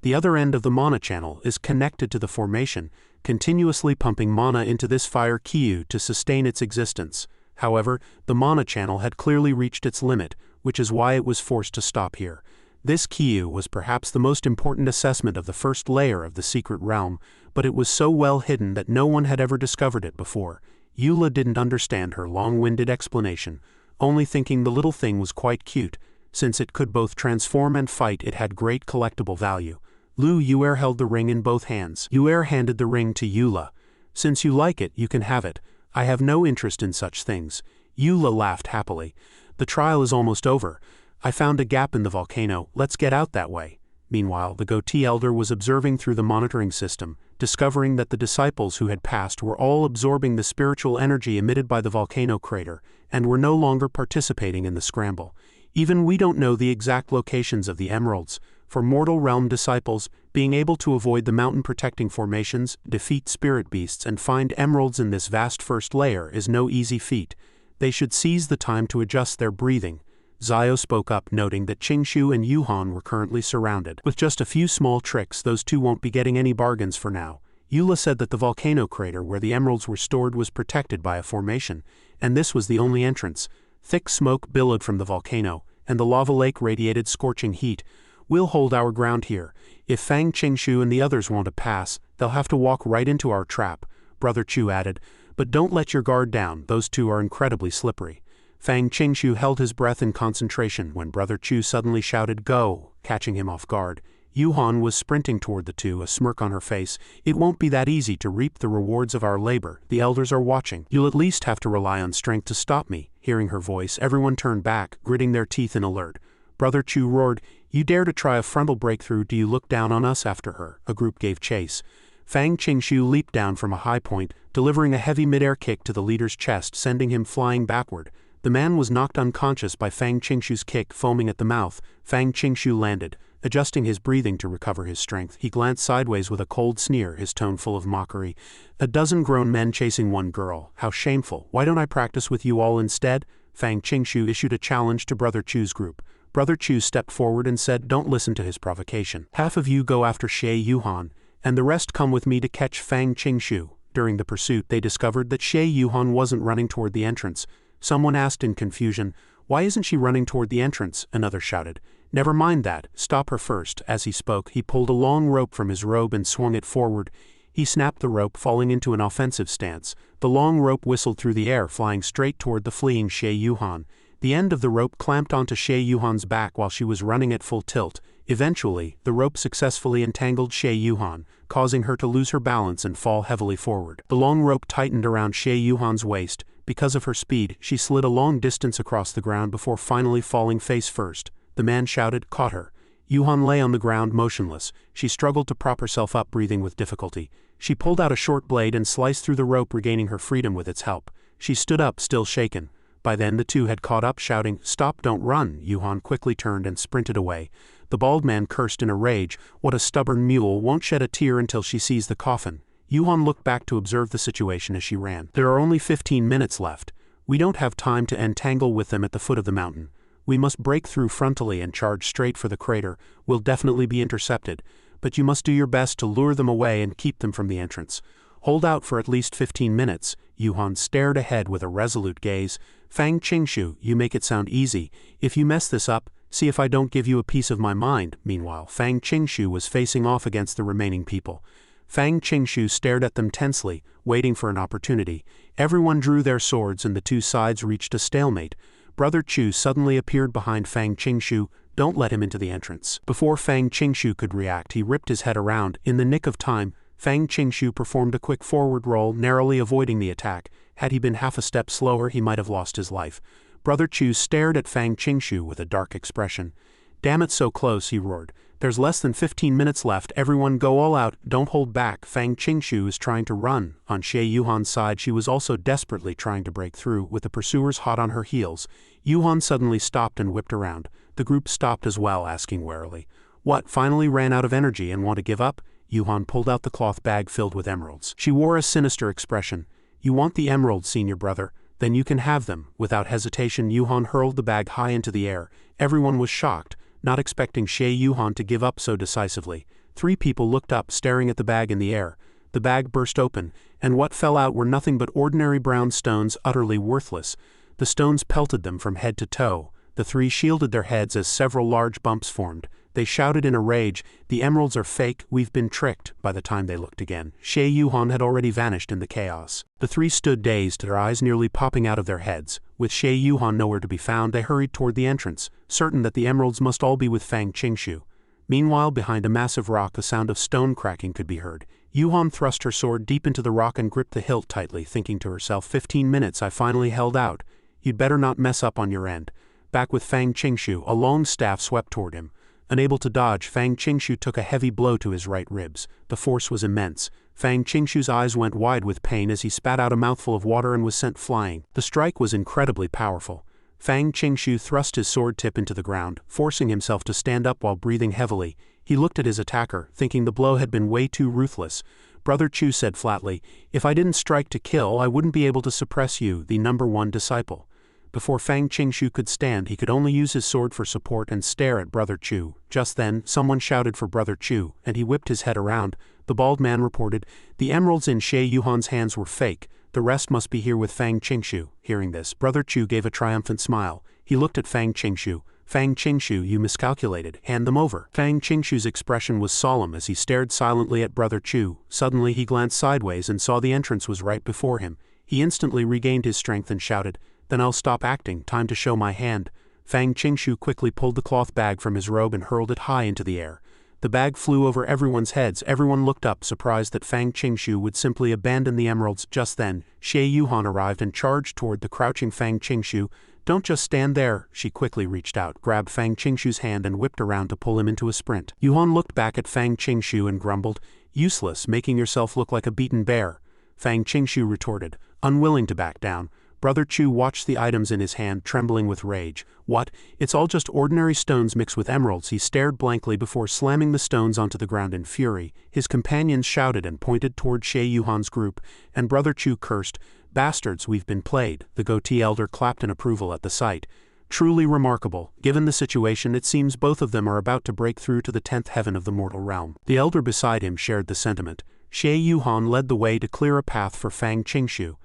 The other end of the mana channel is connected to the formation, continuously pumping mana into this fire Kyu to sustain its existence. However, the mana channel had clearly reached its limit, which is why it was forced to stop here. This Kyu was perhaps the most important assessment of the first layer of the secret realm, but it was so well hidden that no one had ever discovered it before. Eula didn't understand her long-winded explanation, only thinking the little thing was quite cute. Since it could both transform and fight, it had great collectible value. Yue held the ring in both hands. Yue handed the ring to Eula. Since you like it, you can have it. I have no interest in such things. Eula laughed happily. The trial is almost over. I found a gap in the volcano, let's get out that way. Meanwhile, the goatee elder was observing through the monitoring system, discovering that the disciples who had passed were all absorbing the spiritual energy emitted by the volcano crater, and were no longer participating in the scramble. Even we don't know the exact locations of the emeralds. For mortal realm disciples, being able to avoid the mountain-protecting formations, defeat spirit beasts and find emeralds in this vast first layer is no easy feat. They should seize the time to adjust their breathing. Zio spoke up, noting that Qingshu and Yuhan were currently surrounded. With just a few small tricks, those two won't be getting any bargains for now. Eula said that the volcano crater where the emeralds were stored was protected by a formation, and this was the only entrance. Thick smoke billowed from the volcano, and the lava lake radiated scorching heat. We'll hold our ground here. If Fang Qingshu and the others want to pass, they'll have to walk right into our trap, Brother Chu added. But don't let your guard down, those two are incredibly slippery. Fang Qingshu held his breath in concentration when Brother Chu suddenly shouted, go, catching him off guard. Yuhan was sprinting toward the two, a smirk on her face. It won't be that easy to reap the rewards of our labor. The elders are watching. You'll at least have to rely on strength to stop me. Hearing her voice, everyone turned back, gritting their teeth in alert. Brother Chu roared, you dare to try a frontal breakthrough? Do you look down on us after her? A group gave chase. Fang Qingshu leaped down from a high point, delivering a heavy midair kick to the leader's chest, sending him flying backward. The man was knocked unconscious by Fang Qingshu's kick, foaming at the mouth. Fang Qingshu landed, adjusting his breathing to recover his strength. He glanced sideways with a cold sneer, his tone full of mockery. A dozen grown men chasing one girl. How shameful. Why don't I practice with you all instead? Fang Qingshu issued a challenge to Brother Chu's group. Brother Chu stepped forward and said, don't listen to his provocation. Half of you go after Xie Yuhan, and the rest come with me to catch Fang Qingshu. During the pursuit, they discovered that Xie Yuhan wasn't running toward the entrance. Someone asked in confusion, why isn't she running toward the entrance? Another shouted, never mind that, stop her first. As he spoke, he pulled a long rope from his robe and swung it forward. He snapped the rope, falling into an offensive stance. The long rope whistled through the air, flying straight toward the fleeing Xie Yuhan. The end of the rope clamped onto Xie Yuhan's back while she was running at full tilt. Eventually, the rope successfully entangled Xie Yuhan, causing her to lose her balance and fall heavily forward. The long rope tightened around Xie Yuhan's waist. Because of her speed, she slid a long distance across the ground before finally falling face first. The man shouted, caught her. Yuhan lay on the ground motionless. She struggled to prop herself up, breathing with difficulty. She pulled out a short blade and sliced through the rope, regaining her freedom with its help. She stood up, still shaken. By then the two had caught up, shouting, "Stop, don't run!" Yuhan quickly turned and sprinted away. The bald man cursed in a rage. What a stubborn mule, won't shed a tear until she sees the coffin. Yuhan looked back to observe the situation as she ran. There are only 15 minutes left. We don't have time to entangle with them at the foot of the mountain. We must break through frontally and charge straight for the crater. We'll definitely be intercepted, but you must do your best to lure them away and keep them from the entrance. Hold out for at least 15 minutes. Yuhan stared ahead with a resolute gaze. Fang Qingshu, you make it sound easy. If you mess this up, see if I don't give you a piece of my mind. Meanwhile, Fang Qingshu was facing off against the remaining people. Fang Qingshu stared at them tensely, waiting for an opportunity. Everyone drew their swords and the two sides reached a stalemate. Brother Chu suddenly appeared behind Fang Qingshu. Don't let him into the entrance. Before Fang Qingshu could react, he ripped his head around. In the nick of time, Fang Qingshu performed a quick forward roll, narrowly avoiding the attack. Had he been half a step slower, he might have lost his life. Brother Chu stared at Fang Qingshu with a dark expression. "Damn it, so close," he roared. "There's less than 15 minutes left. Everyone go all out. Don't hold back." Fang Qingshu is trying to run. On Xie Yuhan's side, she was also desperately trying to break through, with the pursuers hot on her heels. Yuhan suddenly stopped and whipped around. The group stopped as well, asking warily, "What, finally ran out of energy and want to give up?" Yuhan pulled out the cloth bag filled with emeralds. She wore a sinister expression. "You want the emeralds, senior brother? Then you can have them." Without hesitation, Yuhan hurled the bag high into the air. Everyone was shocked, not expecting Xie Yuhan to give up so decisively. 3 people looked up, staring at the bag in the air. The bag burst open, and what fell out were nothing but ordinary brown stones, utterly worthless. The stones pelted them from head to toe. The 3 shielded their heads as several large bumps formed. They shouted in a rage, "The emeralds are fake, we've been tricked." By the time they looked again, Xie Yuhan had already vanished in the chaos. The 3 stood dazed, their eyes nearly popping out of their heads. With Xie Yuhan nowhere to be found, they hurried toward the entrance, certain that the emeralds must all be with Fang Qingshu. Meanwhile, behind a massive rock, a sound of stone cracking could be heard. Yuhan thrust her sword deep into the rock and gripped the hilt tightly, thinking to herself, 15 minutes, I finally held out. You'd better not mess up on your end. Back with Fang Qingshu, a long staff swept toward him. Unable to dodge, Fang Qingshu took a heavy blow to his right ribs. The force was immense. Fang Qingshu's eyes went wide with pain as he spat out a mouthful of water and was sent flying. The strike was incredibly powerful. Fang Qingshu thrust his sword tip into the ground, forcing himself to stand up while breathing heavily. He looked at his attacker, thinking the blow had been way too ruthless. Brother Chu said flatly, "If I didn't strike to kill, I wouldn't be able to suppress you, the #1 disciple." Before Fang Qingshu could stand, he could only use his sword for support and stare at Brother Chu. Just then, someone shouted for Brother Chu, and he whipped his head around. The bald man reported, "The emeralds in Xie Yuhan's hands were fake. The rest must be here with Fang Qingshu." Hearing this, Brother Chu gave a triumphant smile. He looked at Fang Qingshu. "Fang Qingshu, you miscalculated. Hand them over." Fang Qingshu's expression was solemn as he stared silently at Brother Chu. Suddenly he glanced sideways and saw the entrance was right before him. He instantly regained his strength and shouted, "Then I'll stop acting. Time to show my hand." Fang Qingshu quickly pulled the cloth bag from his robe and hurled it high into the air. The bag flew over everyone's heads. Everyone looked up, surprised that Fang Qingshu would simply abandon the emeralds. Just then, Xie Yuhan arrived and charged toward the crouching Fang Qingshu. "Don't just stand there." She quickly reached out, grabbed Fang Qingshu's hand and whipped around to pull him into a sprint. Yuhan looked back at Fang Qingshu and grumbled, "Useless, making yourself look like a beaten bear." Fang Qingshu retorted, unwilling to back down. Brother Chu watched the items in his hand, trembling with rage. "What? It's all just ordinary stones mixed with emeralds." He stared blankly before slamming the stones onto the ground in fury. His companions shouted and pointed toward Xie Yuhan's group, and Brother Chu cursed, "Bastards, we've been played." The goatee elder clapped in approval at the sight. "Truly remarkable. Given the situation, it seems both of them are about to break through to the 10th heaven of the mortal realm." The elder beside him shared the sentiment. Xie Yuhan led the way to clear a path for Fang Qingshu,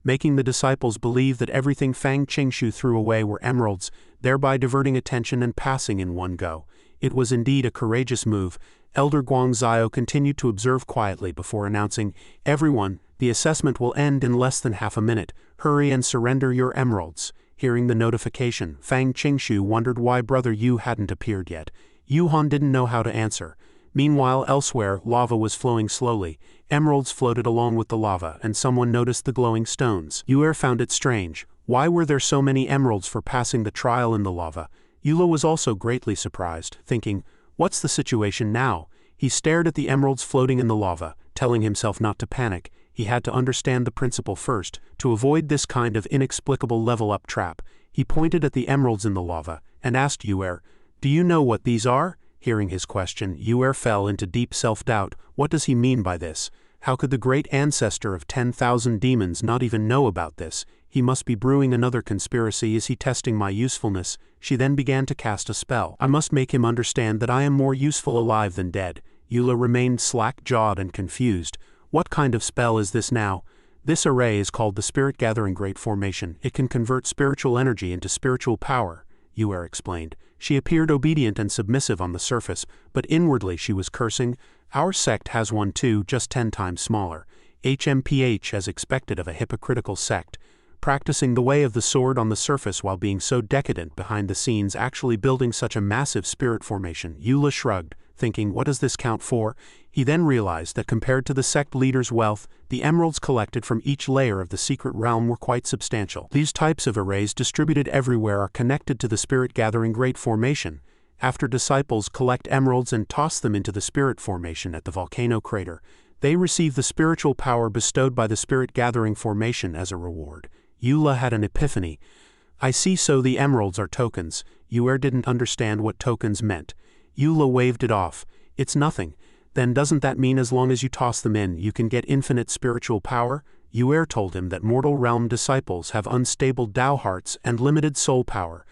making the disciples believe that everything Fang Qingshu threw away were emeralds, thereby diverting attention and passing in one go. It was indeed a courageous move. Elder Guang Zhao continued to observe quietly before announcing, "Everyone, the assessment will end in less than half a minute. Hurry and surrender your emeralds." Hearing the notification, Fang Qingshu wondered why Brother Yu hadn't appeared yet. Yuhan didn't know how to answer. Meanwhile, elsewhere, lava was flowing slowly. Emeralds floated along with the lava, and someone noticed the glowing stones. Yuer found it strange. Why were there so many emeralds for passing the trial in the lava? Yula was also greatly surprised, thinking, What's the situation now? He stared at the emeralds floating in the lava, telling himself not to panic. He had to understand the principle first, to avoid this kind of inexplicable level-up trap. He pointed at the emeralds in the lava, and asked Yuer, "Do you know what these are?" Hearing his question, Yuer fell into deep self-doubt. What does he mean by this? How could the great ancestor of 10,000 demons not even know about this? He must be brewing another conspiracy. Is he testing my usefulness? She then began to cast a spell. I must make him understand that I am more useful alive than dead. Eula remained slack-jawed and confused. What kind of spell is this now? This array is called the Spirit Gathering Great Formation. It can convert spiritual energy into spiritual power, Yuer explained. She appeared obedient and submissive on the surface, but inwardly she was cursing. Our sect has one too, just 10 times smaller. HMPH as expected of a hypocritical sect. Practicing the way of the sword on the surface while being so decadent behind the scenes, actually building such a massive spirit formation. Eula shrugged, thinking, what does this count for? He then realized that compared to the sect leader's wealth, the emeralds collected from each layer of the secret realm were quite substantial. These types of arrays distributed everywhere are connected to the Spirit Gathering Great Formation. After disciples collect emeralds and toss them into the spirit formation at the volcano crater, they receive the spiritual power bestowed by the Spirit Gathering Formation as a reward. Eula had an epiphany. I see, so the emeralds are tokens. Yuer didn't understand what tokens meant. Eula waved it off. It's nothing. Then doesn't that mean as long as you toss them in, you can get infinite spiritual power? Yuer told him that mortal realm disciples have unstable Dao hearts and limited soul power.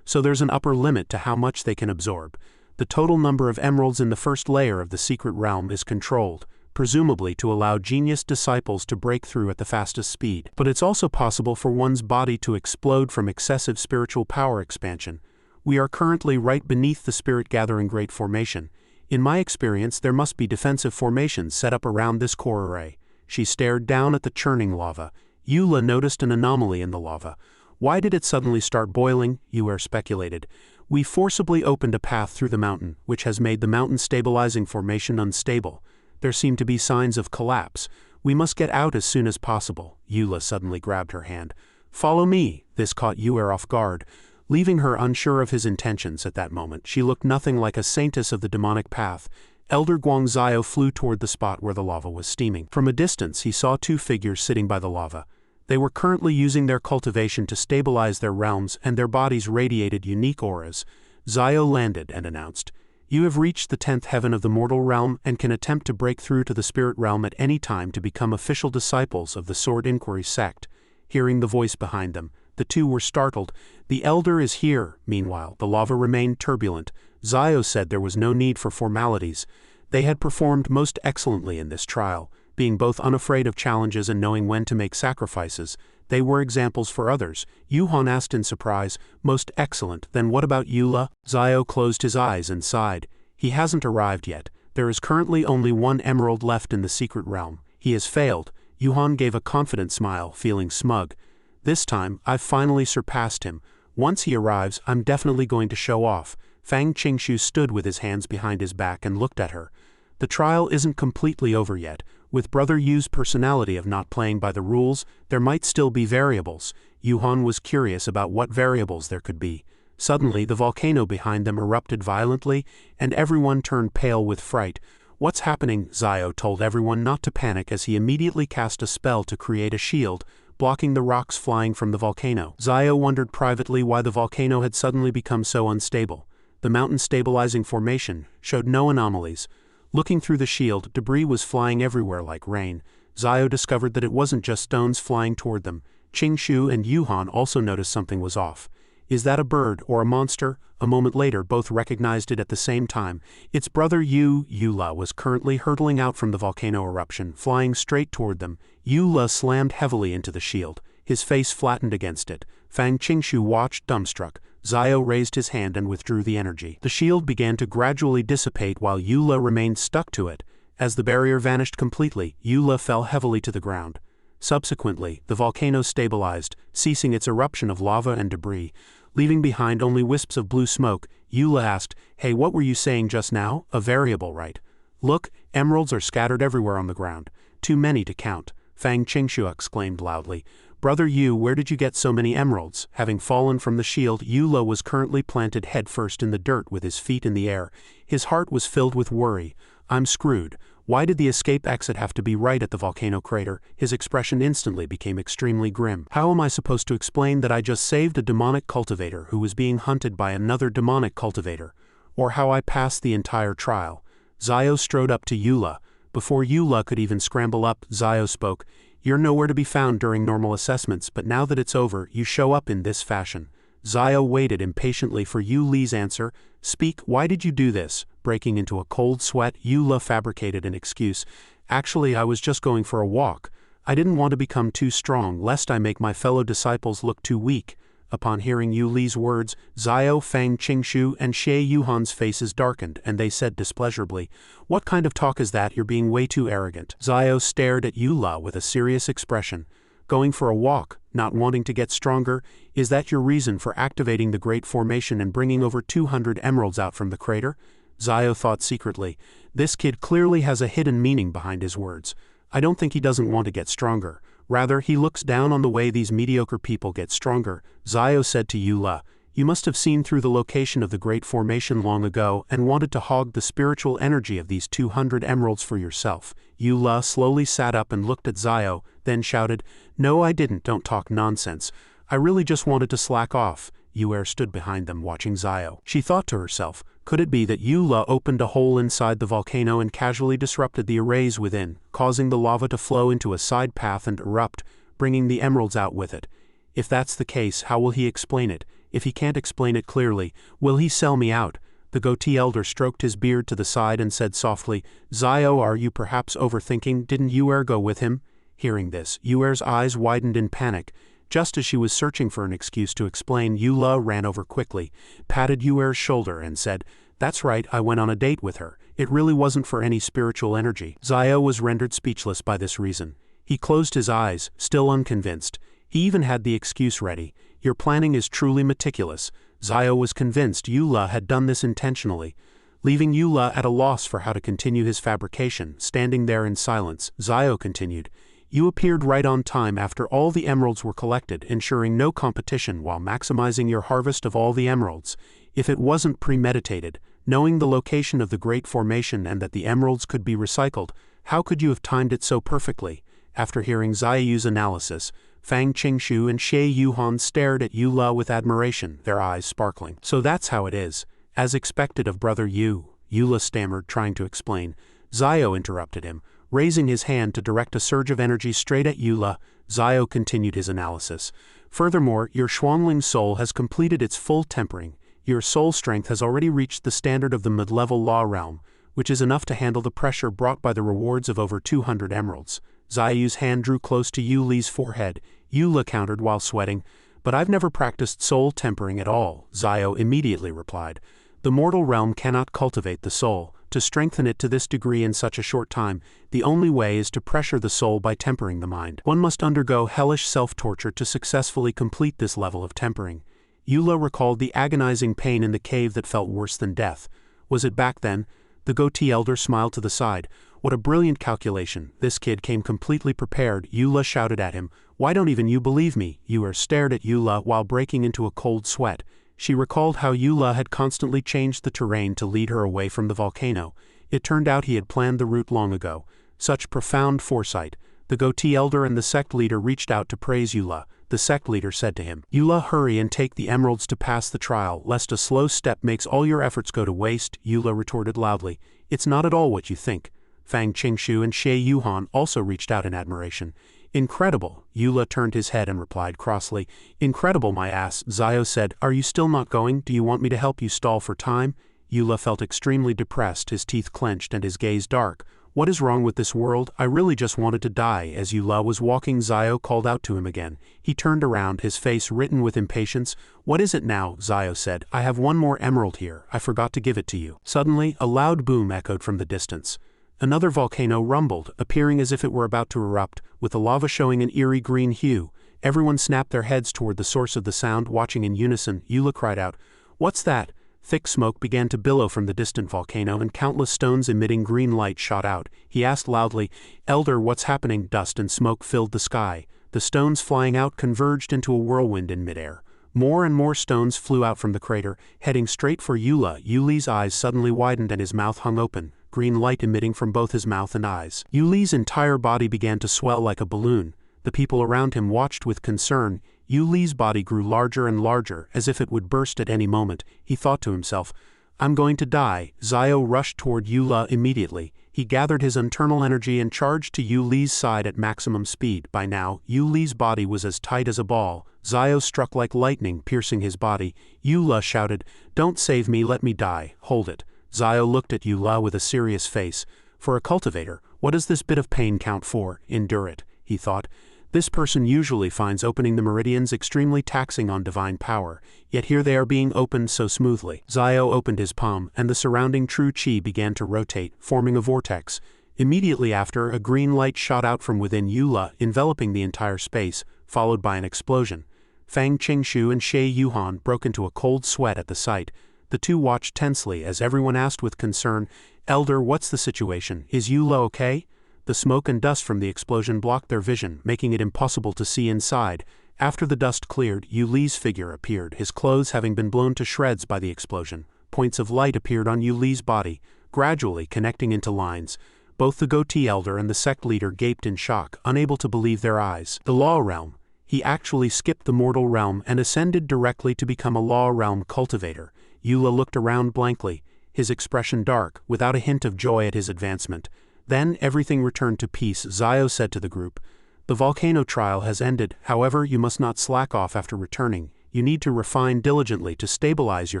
So there's an upper limit to how much they can absorb. The total number of emeralds in the first layer of the secret realm is controlled, presumably to allow genius disciples to break through at the fastest speed. But it's also possible for one's body to explode from excessive spiritual power expansion. We are currently right beneath the Spirit Gathering Great Formation. In my experience, there must be defensive formations set up around this core array. She stared down at the churning lava. Eula noticed an anomaly in the lava. Why did it suddenly start boiling? Yuer speculated. We forcibly opened a path through the mountain, which has made the mountain stabilizing formation unstable. There seem to be signs of collapse. We must get out as soon as possible. Eula suddenly grabbed her hand. Follow me. This caught Yuer off guard. Leaving her unsure of his intentions at that moment, she looked nothing like a saintess of the demonic path. Elder Guangzio flew toward the spot where the lava was steaming. From a distance, he saw 2 figures sitting by the lava. They were currently using their cultivation to stabilize their realms, and their bodies radiated unique auras. Zio landed and announced, "You have reached the 10th heaven of the mortal realm and can attempt to break through to the spirit realm at any time to become official disciples of the Sword Inquiry Sect." Hearing the voice behind them, the 2 were startled. The elder is here. Meanwhile, the lava remained turbulent. Zio said there was no need for formalities. They had performed most excellently in this trial. Being both unafraid of challenges and knowing when to make sacrifices, they were examples for others. Yuhan asked in surprise, "Most excellent, then what about Eula?" Zio closed his eyes and sighed. He hasn't arrived yet. There is currently only 1 emerald left in the secret realm. He has failed. Yuhan gave a confident smile, feeling smug. This time, I've finally surpassed him. Once he arrives, I'm definitely going to show off. Fang Qingshu stood with his hands behind his back and looked at her. The trial isn't completely over yet. With Brother Yu's personality of not playing by the rules, there might still be variables. Yuhan was curious about what variables there could be. Suddenly, the volcano behind them erupted violently, and everyone turned pale with fright. What's happening? Zio told everyone not to panic as he immediately cast a spell to create a shield, blocking the rocks flying from the volcano. Zio wondered privately why the volcano had suddenly become so unstable. The mountain stabilizing formation showed no anomalies. Looking through the shield, debris was flying everywhere like rain. Zio discovered that it wasn't just stones flying toward them. Qingshu and Yuhan also noticed something was off. Is that a bird or a monster? A moment later, both recognized it at the same time. Its brother Yu. Eula was currently hurtling out from the volcano eruption, flying straight toward them. Eula slammed heavily into the shield. His face flattened against it. Fang Qingshu watched, dumbstruck. Zio raised his hand and withdrew the energy. The shield began to gradually dissipate while Eula remained stuck to it. As the barrier vanished completely, Eula fell heavily to the ground. Subsequently, the volcano stabilized, ceasing its eruption of lava and debris. Leaving behind only wisps of blue smoke, Eula asked, "Hey, what were you saying just now? A variable, right? Look, emeralds are scattered everywhere on the ground. Too many to count." Fang Qingshu exclaimed loudly. "Brother Yu, where did you get so many emeralds?" Having fallen from the shield, Eula was currently planted headfirst in the dirt with his feet in the air. His heart was filled with worry. "I'm screwed. Why did the escape exit have to be right at the volcano crater?" His expression instantly became extremely grim. "How am I supposed to explain that I just saved a demonic cultivator who was being hunted by another demonic cultivator? Or how I passed the entire trial?" Zio strode up to Eula. Before Eula could even scramble up, Zio spoke. "You're nowhere to be found during normal assessments, but now that it's over, you show up in this fashion." Zio waited impatiently for Yuli's answer. "Speak, why did you do this?" Breaking into a cold sweat, Eula fabricated an excuse. "Actually, I was just going for a walk. I didn't want to become too strong, lest I make my fellow disciples look too weak." Upon hearing Yuli's words, Zio, Fang Qingshu, and Xie Yuhan's faces darkened, and they said displeasurably, "What kind of talk is that? You're being way too arrogant." Zio stared at Eula with a serious expression. "Going for a walk, not wanting to get stronger, is that your reason for activating the Great Formation and bringing over 200 emeralds out from the crater?" Zio thought secretly. This kid clearly has a hidden meaning behind his words. I don't think he doesn't want to get stronger. Rather, he looks down on the way these mediocre people get stronger. Zio said to Eula, "You must have seen through the location of the Great Formation long ago and wanted to hog the spiritual energy of these 200 emeralds for yourself." Eula slowly sat up and looked at Zio, then shouted, "No, I didn't. Don't talk nonsense. I really just wanted to slack off." Yuer stood behind them watching Zio. She thought to herself, could it be that Eula opened a hole inside the volcano and casually disrupted the arrays within, causing the lava to flow into a side path and erupt, bringing the emeralds out with it? If that's the case, how will he explain it? If he can't explain it clearly, will he sell me out? The goatee elder stroked his beard to the side and said softly, "Zio, are you perhaps overthinking? Didn't Yuer go with him?" Hearing this, Yuer's eyes widened in panic. Just as she was searching for an excuse to explain, Eula ran over quickly, patted Yuer's shoulder and said, "That's right, I went on a date with her. It really wasn't for any spiritual energy." Zio was rendered speechless by this reason. He closed his eyes, still unconvinced. He even had the excuse ready. "Your planning is truly meticulous." Zio was convinced Eula had done this intentionally. Leaving Eula at a loss for how to continue his fabrication, standing there in silence, Zio continued, "You appeared right on time after all the emeralds were collected, ensuring no competition while maximizing your harvest of all the emeralds. If it wasn't premeditated, knowing the location of the Great Formation and that the emeralds could be recycled, how could you have timed it so perfectly?" After hearing Ziyu's analysis, Fang Qingshu and Xie Yuhan stared at Eula with admiration, their eyes sparkling. "So that's how it is. As expected of Brother Yu," Eula stammered, trying to explain. Zio interrupted him, raising his hand to direct a surge of energy straight at Eula. Zio continued his analysis. "Furthermore, your Xuanling soul has completed its full tempering. Your soul strength has already reached the standard of the mid-level law realm, which is enough to handle the pressure brought by the rewards of over 200 emeralds." Ziyu's hand drew close to Yuli's forehead. Eula countered while sweating, "But I've never practiced soul tempering at all," Zio immediately replied. "The mortal realm cannot cultivate the soul. To strengthen it to this degree in such a short time, the only way is to pressure the soul by tempering the mind. One must undergo hellish self-torture to successfully complete this level of tempering." Eula recalled the agonizing pain in the cave that felt worse than death. Was it back then? The goatee elder smiled to the side. "What a brilliant calculation. This kid came completely prepared." Eula shouted at him, "Why don't even you believe me?" Yuer stared at Eula while breaking into a cold sweat. She recalled how Eula had constantly changed the terrain to lead her away from the volcano. It turned out he had planned the route long ago. Such profound foresight. The goatee elder and the sect leader reached out to praise Eula. The sect leader said to him, "Eula, hurry and take the emeralds to pass the trial, lest a slow step makes all your efforts go to waste." Eula retorted loudly, "It's not at all what you think." Fang Qingshu and Xie Yuhan also reached out in admiration. "Incredible." Eula turned his head and replied crossly, "Incredible, my ass." Zio said, "Are you still not going? Do you want me to help you stall for time?" Eula felt extremely depressed, his teeth clenched and his gaze dark. "What is wrong with this world? I really just wanted to die." As Eula was walking, Zio called out to him again. He turned around, his face written with impatience. "What is it now?" Zio said. "I have one more emerald here. I forgot to give it to you." Suddenly, a loud boom echoed from the distance. Another volcano rumbled, appearing as if it were about to erupt, with the lava showing an eerie green hue. Everyone snapped their heads toward the source of the sound, watching in unison. Eula cried out, "What's that?" Thick smoke began to billow from the distant volcano and countless stones emitting green light shot out. He asked loudly, "Elder, what's happening?" Dust and smoke filled the sky. The stones flying out converged into a whirlwind in midair. More and more stones flew out from the crater, heading straight for Eula. Yuli's eyes suddenly widened and his mouth hung open, green light emitting from both his mouth and eyes. Yuli's entire body began to swell like a balloon. The people around him watched with concern. Yuli's body grew larger and larger, as if it would burst at any moment. He thought to himself, "I'm going to die." Zio rushed toward Eula immediately. He gathered his internal energy and charged to Yuli's side at maximum speed. By now, Yuli's body was as tight as a ball. Zio struck like lightning, piercing his body. Eula shouted, "Don't save me, let me die. Hold it." Zio looked at Eula with a serious face. For a cultivator, what does this bit of pain count for? Endure it, he thought. This person usually finds opening the meridians extremely taxing on divine power, yet here they are being opened so smoothly. Zio opened his palm, and the surrounding true chi began to rotate, forming a vortex. Immediately after, a green light shot out from within Eula, enveloping the entire space, followed by an explosion. Fang Qingshu and Shay Yuhan broke into a cold sweat at the sight. The two watched tensely as everyone asked with concern, "Elder, what's the situation? Is Eula okay?" The smoke and dust from the explosion blocked their vision, making it impossible to see inside. After the dust cleared, Yuli's figure appeared, his clothes having been blown to shreds by the explosion. Points of light appeared on Yuli's body, gradually connecting into lines. Both the goatee elder and the sect leader gaped in shock, unable to believe their eyes. The Law Realm. He actually skipped the mortal realm and ascended directly to become a Law Realm cultivator. Eula looked around blankly, his expression dark, without a hint of joy at his advancement. Then everything returned to peace. Zio said to the group, "The volcano trial has ended, however you must not slack off after returning. You need to refine diligently to stabilize your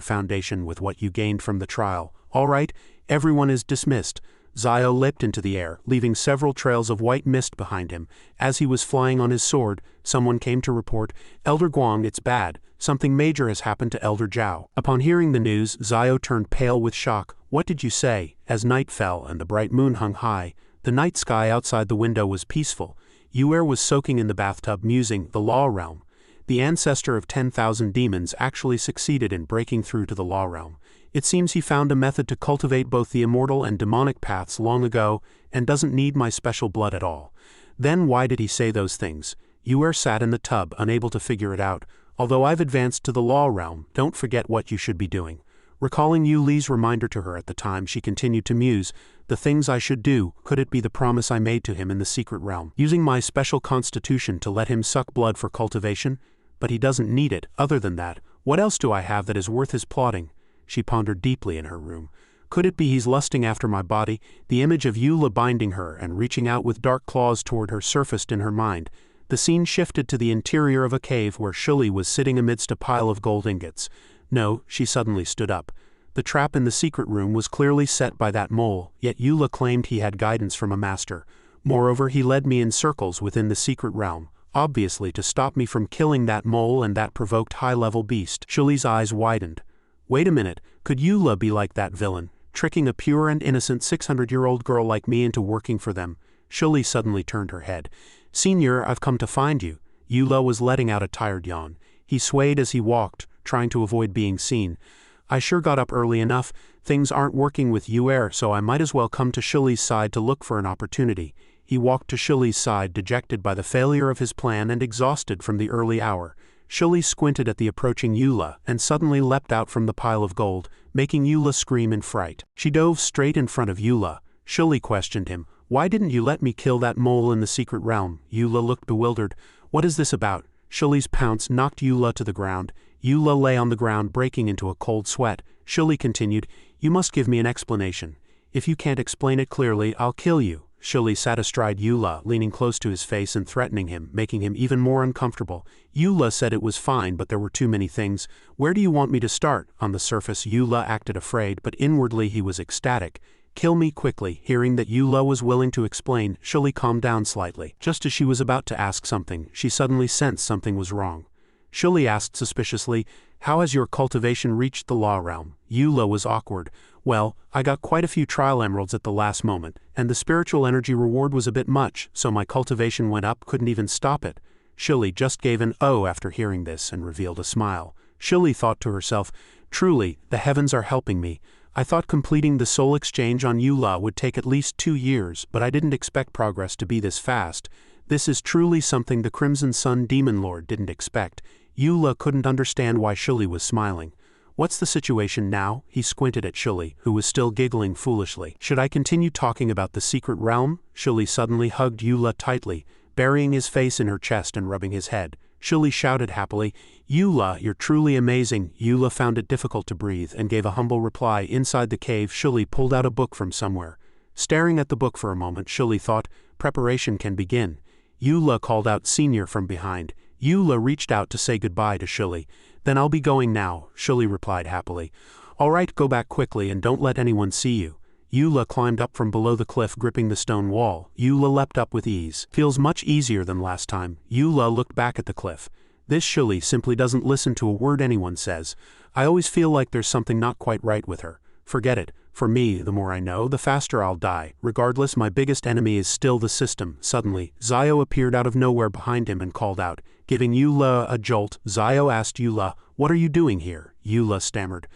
foundation with what you gained from the trial. All right, everyone is dismissed." Zio leapt into the air, leaving several trails of white mist behind him. As he was flying on his sword, someone came to report, "Elder Guang, it's bad. Something major has happened to Elder Zhao." Upon hearing the news, Zio turned pale with shock. "What did you say?" As night fell and the bright moon hung high, the night sky outside the window was peaceful. Yuer was soaking in the bathtub musing, "The Law Realm." The ancestor of 10,000 demons actually succeeded in breaking through to the Law Realm. It seems he found a method to cultivate both the immortal and demonic paths long ago, and doesn't need my special blood at all. Then why did he say those things? Yuer sat in the tub, unable to figure it out. "Although I've advanced to the Law Realm, don't forget what you should be doing." Recalling Yuli's reminder to her at the time, she continued to muse, "The things I should do, could it be the promise I made to him in the secret realm? Using my special constitution to let him suck blood for cultivation? But he doesn't need it. Other than that, what else do I have that is worth his plotting?" She pondered deeply in her room. Could it be he's lusting after my body? The image of Eula binding her and reaching out with dark claws toward her surfaced in her mind. The scene shifted to the interior of a cave where Shuli was sitting amidst a pile of gold ingots. No, she suddenly stood up. The trap in the secret room was clearly set by that mole, yet Eula claimed he had guidance from a master. Moreover, he led me in circles within the secret realm, obviously to stop me from killing that mole and that provoked high-level beast. Shuli's eyes widened. Wait a minute, could Eula be like that villain, tricking a pure and innocent 600-year-old girl like me into working for them? Shuli suddenly turned her head. "Senior, I've come to find you." Eula was letting out a tired yawn. He swayed as he walked, trying to avoid being seen. "I sure got up early enough. Things aren't working with Yuer, so I might as well come to Shuli's side to look for an opportunity." He walked to Shuli's side, dejected by the failure of his plan and exhausted from the early hour. Shuli squinted at the approaching Eula and suddenly leapt out from the pile of gold, making Eula scream in fright. She dove straight in front of Eula. Shuli questioned him, "Why didn't you let me kill that mole in the secret realm?" Eula looked bewildered. "What is this about?" Shuli's pounce knocked Eula to the ground. Eula lay on the ground, breaking into a cold sweat. Shuli continued, "You must give me an explanation. If you can't explain it clearly, I'll kill you." Shuli sat astride Eula, leaning close to his face and threatening him, making him even more uncomfortable. Eula said it was fine, but there were too many things. "Where do you want me to start?" On the surface, Eula acted afraid, but inwardly he was ecstatic. "Kill me quickly." Hearing that Eula was willing to explain, Shuli calmed down slightly. Just as she was about to ask something, she suddenly sensed something was wrong. Shuli asked suspiciously, "How has your cultivation reached the Law Realm?" Eula was awkward. "Well, I got quite a few trial emeralds at the last moment, and the spiritual energy reward was a bit much, so my cultivation went up, couldn't even stop it." Shuli just gave an "oh" after hearing this and revealed a smile. Shuli thought to herself, "Truly, the heavens are helping me. I thought completing the soul exchange on Eula would take at least 2 years, but I didn't expect progress to be this fast." This is truly something the Crimson Sun Demon Lord didn't expect. Eula couldn't understand why Shuli was smiling. What's the situation now? He squinted at Shuli, who was still giggling foolishly. Should I continue talking about the secret realm? Shuli suddenly hugged Eula tightly, burying his face in her chest and rubbing his head. Shuli shouted happily, "Eula, you're truly amazing." Eula found it difficult to breathe and gave a humble reply. Inside the cave, Shuli pulled out a book from somewhere. Staring at the book for a moment, Shuli thought, preparation can begin. Eula called out Senior from behind. Eula reached out to say goodbye to Shuli. "Then I'll be going now," Shuli replied happily. "All right, go back quickly and don't let anyone see you." Eula climbed up from below the cliff, gripping the stone wall. Eula leapt up with ease. "Feels much easier than last time." Eula looked back at the cliff. "This Shuli simply doesn't listen to a word anyone says. I always feel like there's something not quite right with her. Forget it. For me, the more I know, the faster I'll die. Regardless, my biggest enemy is still the system." Suddenly, Zio appeared out of nowhere behind him and called out, giving Eula a jolt. Zio asked Eula, "What are you doing here?" Eula stammered,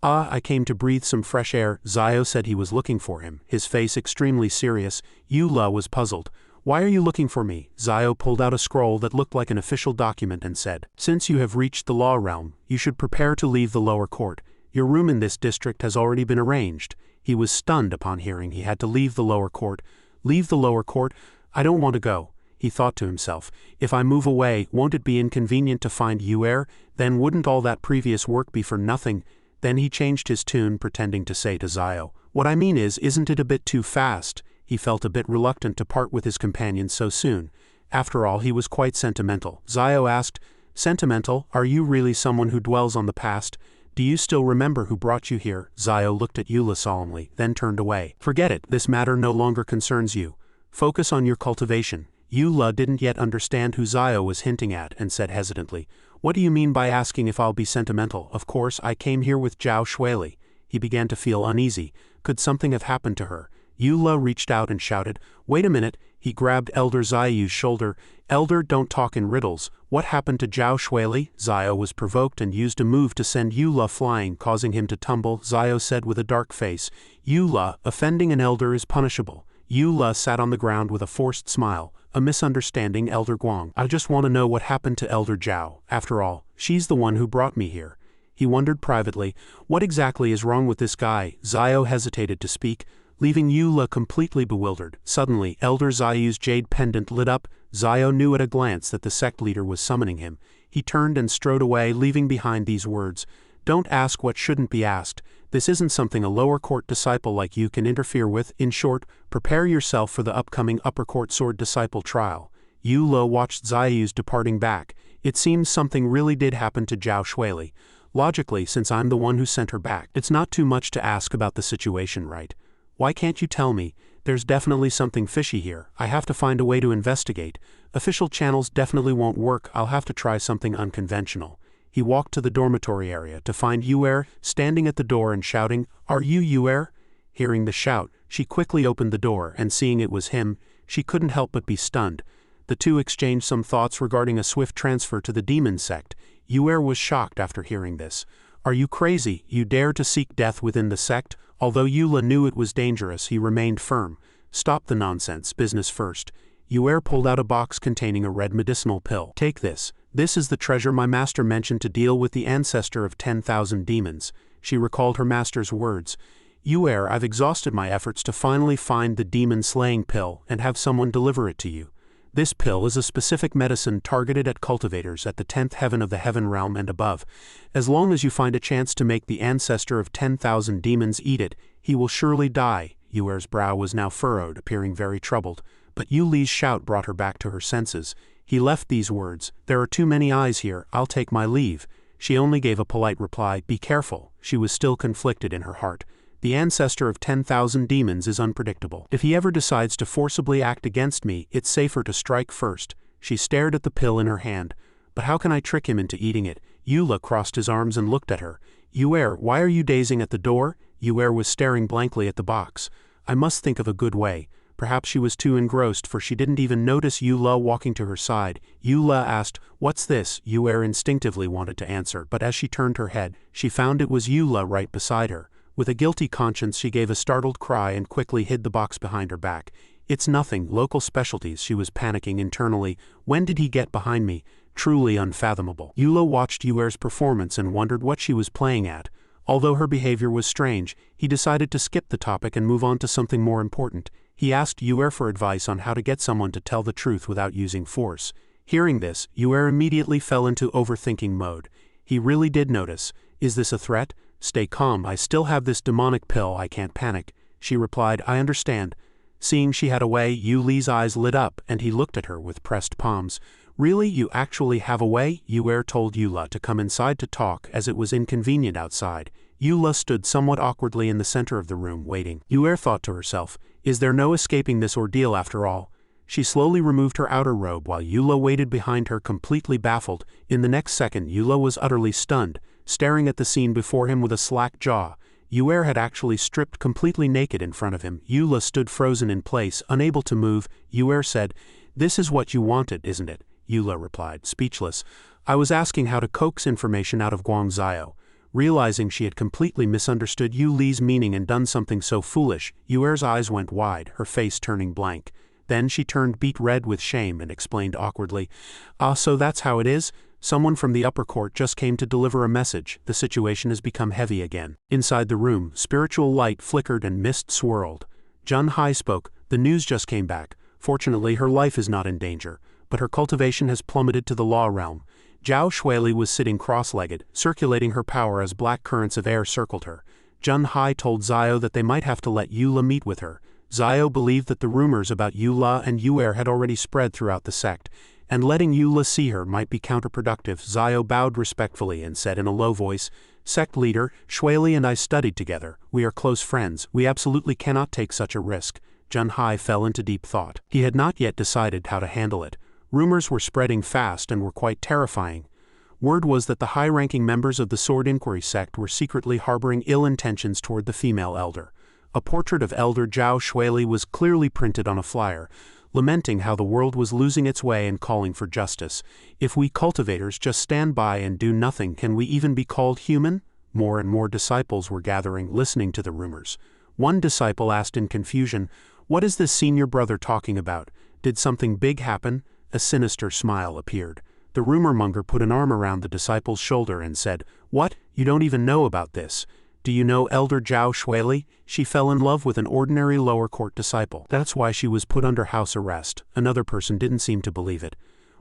I came to breathe some fresh air." Zio said he was looking for him, his face extremely serious. Eula was puzzled. "Why are you looking for me?" Zio pulled out a scroll that looked like an official document and said, "Since you have reached the law realm, you should prepare to leave the lower court. Your room in this district has already been arranged." He was stunned upon hearing he had to leave the lower court. "Leave the lower court? I don't want to go." He thought to himself, "If I move away, won't it be inconvenient to find Yuer? Then wouldn't all that previous work be for nothing?" Then he changed his tune, pretending to say to Zio, "What I mean is, isn't it a bit too fast?" He felt a bit reluctant to part with his companion so soon. After all, he was quite sentimental. Zio asked, "Sentimental? Are you really someone who dwells on the past? Do you still remember who brought you here?" Zio looked at Eula solemnly, then turned away. "Forget it, this matter no longer concerns you. Focus on your cultivation." Eula didn't yet understand who Zio was hinting at and said hesitantly, "What do you mean by asking if I'll be sentimental? Of course, I came here with Zhao Shuili." He began to feel uneasy. Could something have happened to her? Eula reached out and shouted, "Wait a minute." He grabbed Elder Zio's shoulder. "Elder, don't talk in riddles. What happened to Zhao Shuili?" Zio was provoked and used a move to send Eula flying, causing him to tumble. Zio said with a dark face, "Eula, offending an elder is punishable." Eula sat on the ground with a forced smile. "A misunderstanding, Elder Guang. I just want to know what happened to Elder Zhao. After all, she's the one who brought me here." He wondered privately, what exactly is wrong with this guy? Zio hesitated to speak, leaving Eula completely bewildered. Suddenly, Elder Zio's jade pendant lit up. Zio knew at a glance that the sect leader was summoning him. He turned and strode away, leaving behind these words, "Don't ask what shouldn't be asked. This isn't something a lower court disciple like you can interfere with. In short, prepare yourself for the upcoming upper court sword disciple trial." Eula watched Zio's departing back. It seems something really did happen to Zhao Shuili. Logically, since I'm the one who sent her back, it's not too much to ask about the situation, right? Why can't you tell me? There's definitely something fishy here. I have to find a way to investigate. Official channels definitely won't work. I'll have to try something unconventional. He walked to the dormitory area to find Yuer standing at the door and shouting, "Are you Yuer?" Hearing the shout, she quickly opened the door, and seeing it was him, she couldn't help but be stunned. The two exchanged some thoughts regarding a swift transfer to the demon sect. Yuer was shocked after hearing this. "Are you crazy? You dare to seek death within the sect?" Although Eula knew it was dangerous, he remained firm. "Stop the nonsense, business first." Yuer pulled out a box containing a red medicinal pill. "Take this. This is the treasure my master mentioned to deal with the ancestor of 10,000 demons." She recalled her master's words. "Yuer, I've exhausted my efforts to finally find the demon-slaying pill and have someone deliver it to you. This pill is a specific medicine targeted at cultivators at the 10th heaven of the heaven realm and above. As long as you find a chance to make the ancestor of 10,000 demons eat it, he will surely die." Yuer's brow was now furrowed, appearing very troubled. But Yu Li's shout brought her back to her senses. He left these words, "There are too many eyes here, I'll take my leave." She only gave a polite reply, "Be careful." She was still conflicted in her heart. The ancestor of 10,000 demons is unpredictable. If he ever decides to forcibly act against me, it's safer to strike first. She stared at the pill in her hand. "But how can I trick him into eating it?" Eula crossed his arms and looked at her. "Yuer, why are you dazing at the door?" Yuer was staring blankly at the box. "I must think of a good way." Perhaps she was too engrossed, for she didn't even notice Eula walking to her side. Eula asked, "What's this?" Yuer instinctively wanted to answer, but as she turned her head, she found it was Eula right beside her. With a guilty conscience, she gave a startled cry and quickly hid the box behind her back. It's nothing, local specialties, she was panicking internally. When did he get behind me? Truly unfathomable. Eula watched Yuer's performance and wondered what she was playing at. Although her behavior was strange, he decided to skip the topic and move on to something more important. He asked Yuer for advice on how to get someone to tell the truth without using force. Hearing this, Yuer immediately fell into overthinking mode. He really did notice. Is this a threat? Stay calm, I still have this demonic pill, I can't panic. She replied, I understand. Seeing she had a way, Yu Li's eyes lit up and he looked at her with pressed palms. Really, you actually have a way? Yuer told Eula to come inside to talk as it was inconvenient outside. Eula stood somewhat awkwardly in the center of the room, waiting. Yuer thought to herself, is there no escaping this ordeal after all? She slowly removed her outer robe while Eula waited behind her, completely baffled. In the next second, Eula was utterly stunned, staring at the scene before him with a slack jaw. Yuer had actually stripped completely naked in front of him. Eula stood frozen in place, unable to move. Yuer said, this is what you wanted, isn't it? Eula replied, speechless. I was asking how to coax information out of Guangzhou. Realizing she had completely misunderstood Yu Li's meaning and done something so foolish, Yuer's eyes went wide, her face turning blank. Then she turned beet red with shame and explained awkwardly, so that's how it is? Someone from the upper court just came to deliver a message. The situation has become heavy again. Inside the room, spiritual light flickered and mist swirled. Jun Hai spoke, the news just came back. Fortunately, her life is not in danger, but her cultivation has plummeted to the law realm. Zhao Shuili was sitting cross-legged, circulating her power as black currents of air circled her. Jun Hai told Zio that they might have to let Eula meet with her. Zio believed that the rumors about Eula and Yuer had already spread throughout the sect, and letting Eula see her might be counterproductive. Zio bowed respectfully and said in a low voice, Sect leader, Shuili and I studied together. We are close friends. We absolutely cannot take such a risk. Jun Hai fell into deep thought. He had not yet decided how to handle it. Rumors were spreading fast and were quite terrifying. Word was that the high-ranking members of the Sword Inquiry sect were secretly harboring ill intentions toward the female elder. A portrait of Elder Zhao Shuili was clearly printed on a flyer, lamenting how the world was losing its way and calling for justice. If we cultivators just stand by and do nothing, can we even be called human? More and more disciples were gathering, listening to the rumors. One disciple asked in confusion, what is this senior brother talking about? Did something big happen? A sinister smile appeared. The rumor monger put an arm around the disciple's shoulder and said, what? You don't even know about this. Do you know Elder Zhao Shuili? She fell in love with an ordinary lower court disciple. That's why she was put under house arrest. Another person didn't seem to believe it.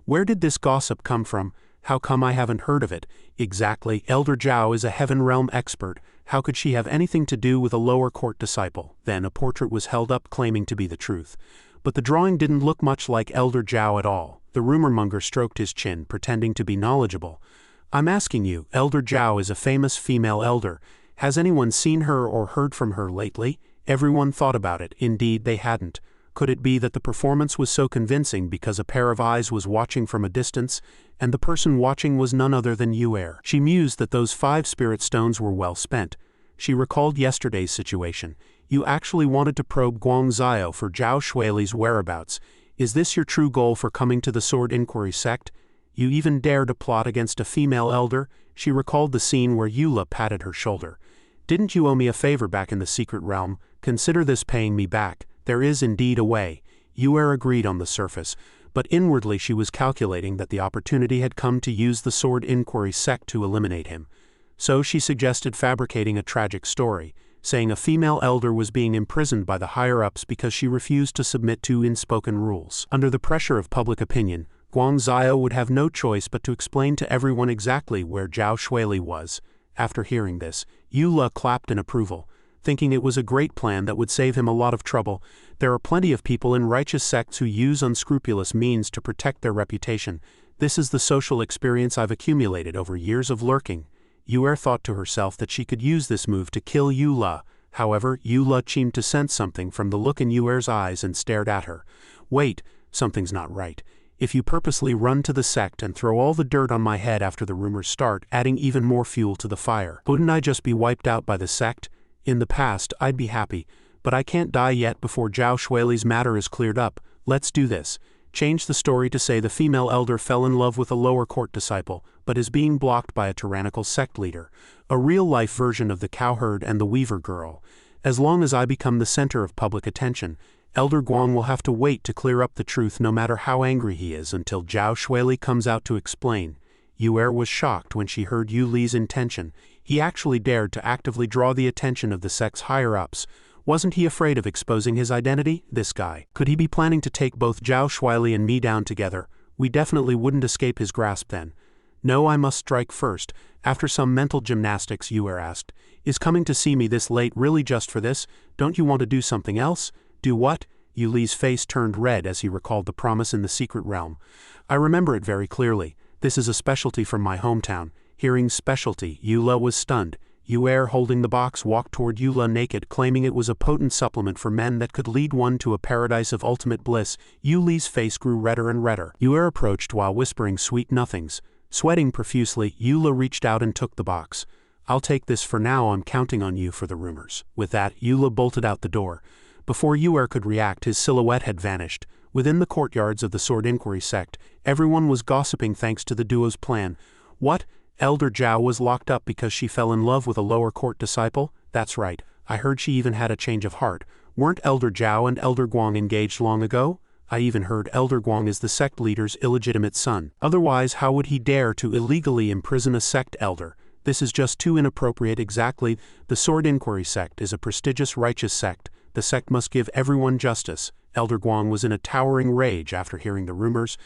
Where did this gossip come from? How come I haven't heard of it? Exactly, Elder Zhao is a heaven realm expert. How could she have anything to do with a lower court disciple? Then a portrait was held up claiming to be the truth. But the drawing didn't look much like Elder Zhao at all. The rumor monger stroked his chin, pretending to be knowledgeable. I'm asking you, Elder Zhao is a famous female elder. Has anyone seen her or heard from her lately? Everyone thought about it. Indeed, they hadn't. Could it be that the performance was so convincing because a pair of eyes was watching from a distance, and the person watching was none other than Yuer? She mused that those 5 spirit stones were well spent. She recalled yesterday's situation. You actually wanted to probe Guangzhou for Zhao Shuili's whereabouts. Is this your true goal for coming to the Sword Inquiry sect? You even dare to plot against a female elder? She recalled the scene where Eula patted her shoulder. Didn't you owe me a favor back in the secret realm? Consider this paying me back. There is indeed a way. Yuer agreed on the surface, but inwardly she was calculating that the opportunity had come to use the Sword Inquiry sect to eliminate him. So she suggested fabricating a tragic story, saying a female elder was being imprisoned by the higher-ups because she refused to submit to unspoken rules. Under the pressure of public opinion, Guangzhou would have no choice but to explain to everyone exactly where Zhao Shuili was. After hearing this, Eula clapped in approval, thinking it was a great plan that would save him a lot of trouble. There are plenty of people in righteous sects who use unscrupulous means to protect their reputation. This is the social experience I've accumulated over years of lurking. Yuer thought to herself that she could use this move to kill Eula. However, Eula seemed to sense something from the look in Yuer's eyes and stared at her. Wait, something's not right. If you purposely run to the sect and throw all the dirt on my head after the rumors start, adding even more fuel to the fire, wouldn't I just be wiped out by the sect? In the past, I'd be happy, but I can't die yet before Zhao Shuili's matter is cleared up. Let's do this. Change the story to say the female elder fell in love with a lower court disciple, but is being blocked by a tyrannical sect leader. A real-life version of the cowherd and the weaver girl. As long as I become the center of public attention, Elder Guang will have to wait to clear up the truth no matter how angry he is until Zhao Shuili comes out to explain. Yu'er was shocked when she heard Yu Li's intention. He actually dared to actively draw the attention of the sect's higher-ups. Wasn't he afraid of exposing his identity, this guy? Could he be planning to take both Zhao Shuili and me down together? We definitely wouldn't escape his grasp then. No, I must strike first. After some mental gymnastics, Yu'er asked. Is coming to see me this late really just for this? Don't you want to do something else? Do what? Yu Li's face turned red as he recalled the promise in the secret realm. I remember it very clearly. This is a specialty from my hometown. Hearing specialty, Yula was stunned. Yu'er, holding the box, walked toward Yula naked, claiming it was a potent supplement for men that could lead one to a paradise of ultimate bliss. Yu Li's face grew redder and redder. Yu'er approached while whispering sweet nothings. Sweating profusely, Yula reached out and took the box. I'll take this for now, I'm counting on you for the rumors. With that, Yula bolted out the door. Before Yu'er could react, his silhouette had vanished. Within the courtyards of the Sword Inquiry Sect, everyone was gossiping thanks to the duo's plan. What? Elder Zhao was locked up because she fell in love with a lower court disciple? That's right, I heard she even had a change of heart. Weren't Elder Zhao and Elder Guang engaged long ago? I even heard Elder Guang is the sect leader's illegitimate son. Otherwise, how would he dare to illegally imprison a sect elder? This is just too inappropriate. Exactly. The Sword Inquiry Sect is a prestigious righteous sect. The sect must give everyone justice. Elder Guang was in a towering rage after hearing the rumors.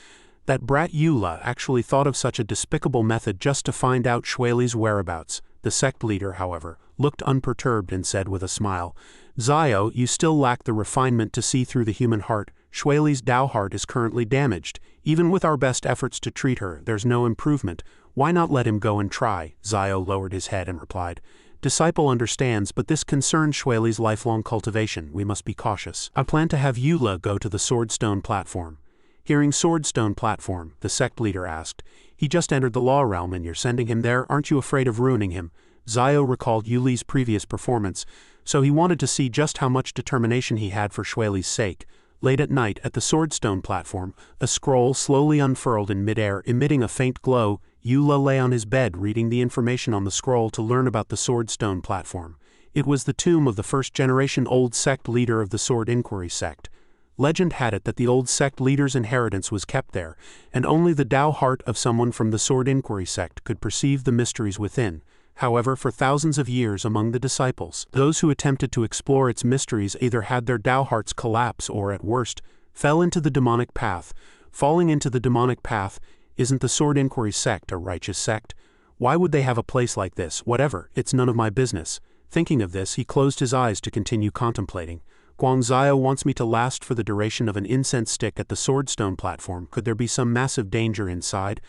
That brat Yula actually thought of such a despicable method just to find out Shuili's whereabouts. The sect leader, however, looked unperturbed and said with a smile, Zio, you still lack the refinement to see through the human heart. Shuili's Dao heart is currently damaged. Even with our best efforts to treat her, there's no improvement. Why not let him go and try? Zio lowered his head and replied, Disciple understands, but this concerns Shuili's lifelong cultivation. We must be cautious. I plan to have Yula go to the Swordstone platform. Hearing Swordstone platform, the sect leader asked, He just entered the law realm and you're sending him there, aren't you afraid of ruining him? Zio recalled Yu Li's previous performance, so he wanted to see just how much determination he had for Shuili's sake. Late at night, at the Swordstone platform, a scroll slowly unfurled in midair, emitting a faint glow. Yula lay on his bed reading the information on the scroll to learn about the Swordstone platform. It was the tomb of the first-generation old sect leader of the Sword Inquiry Sect. Legend had it that the old sect leader's inheritance was kept there, and only the Dao heart of someone from the Sword Inquiry Sect could perceive the mysteries within. However, for thousands of years among the disciples, those who attempted to explore its mysteries either had their Dao hearts collapse or, at worst, fell into the demonic path. Falling into the demonic path, isn't the Sword Inquiry Sect a righteous sect? Why would they have a place like this? Whatever, it's none of my business. Thinking of this, he closed his eyes to continue contemplating. Guangzio wants me to last for the duration of an incense stick at the Swordstone platform. Could there be some massive danger inside?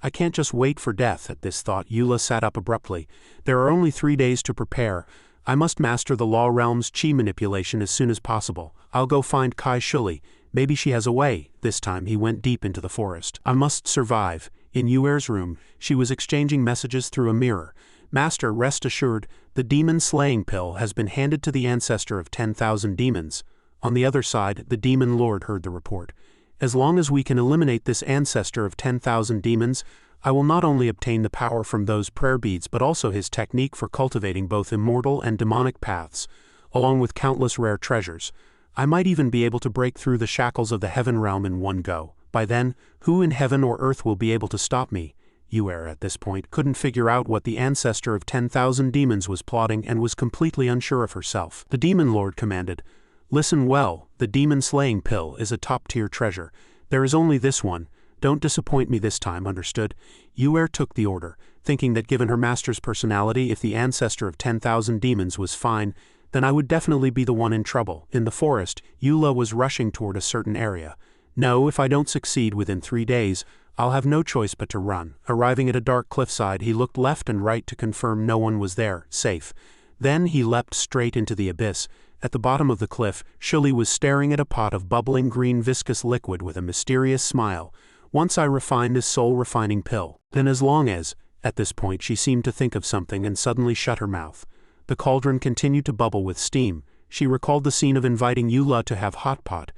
I can't just wait for death. At this thought, Yula sat up abruptly. There are only 3 days to prepare. I must master the law realm's chi manipulation as soon as possible. I'll go find Kai Shuli. Maybe she has a way. This time he went deep into the forest. I must survive. In Yuer's room, she was exchanging messages through a mirror. Master, rest assured, the demon-slaying pill has been handed to the ancestor of 10,000 demons. On the other side, the demon lord heard the report. As long as we can eliminate this ancestor of 10,000 demons, I will not only obtain the power from those prayer beads but also his technique for cultivating both immortal and demonic paths, along with countless rare treasures. I might even be able to break through the shackles of the heaven realm in one go. By then, who in heaven or earth will be able to stop me? Yuer, at this point, couldn't figure out what the ancestor of 10,000 demons was plotting and was completely unsure of herself. The demon lord commanded, Listen well, the demon-slaying pill is a top-tier treasure. There is only this one. Don't disappoint me this time, understood? Yuer took the order, thinking that given her master's personality, if the ancestor of 10,000 demons was fine, then I would definitely be the one in trouble. In the forest, Yula was rushing toward a certain area. No, if I don't succeed within 3 days, I'll have no choice but to run. Arriving at a dark cliffside, he looked left and right to confirm no one was there, safe. Then he leapt straight into the abyss. At the bottom of the cliff, Shuli was staring at a pot of bubbling green viscous liquid with a mysterious smile. Once I refine this soul-refining pill, then as long as... At this point she seemed to think of something and suddenly shut her mouth. The cauldron continued to bubble with steam. She recalled the scene of inviting Yula to have hot pot.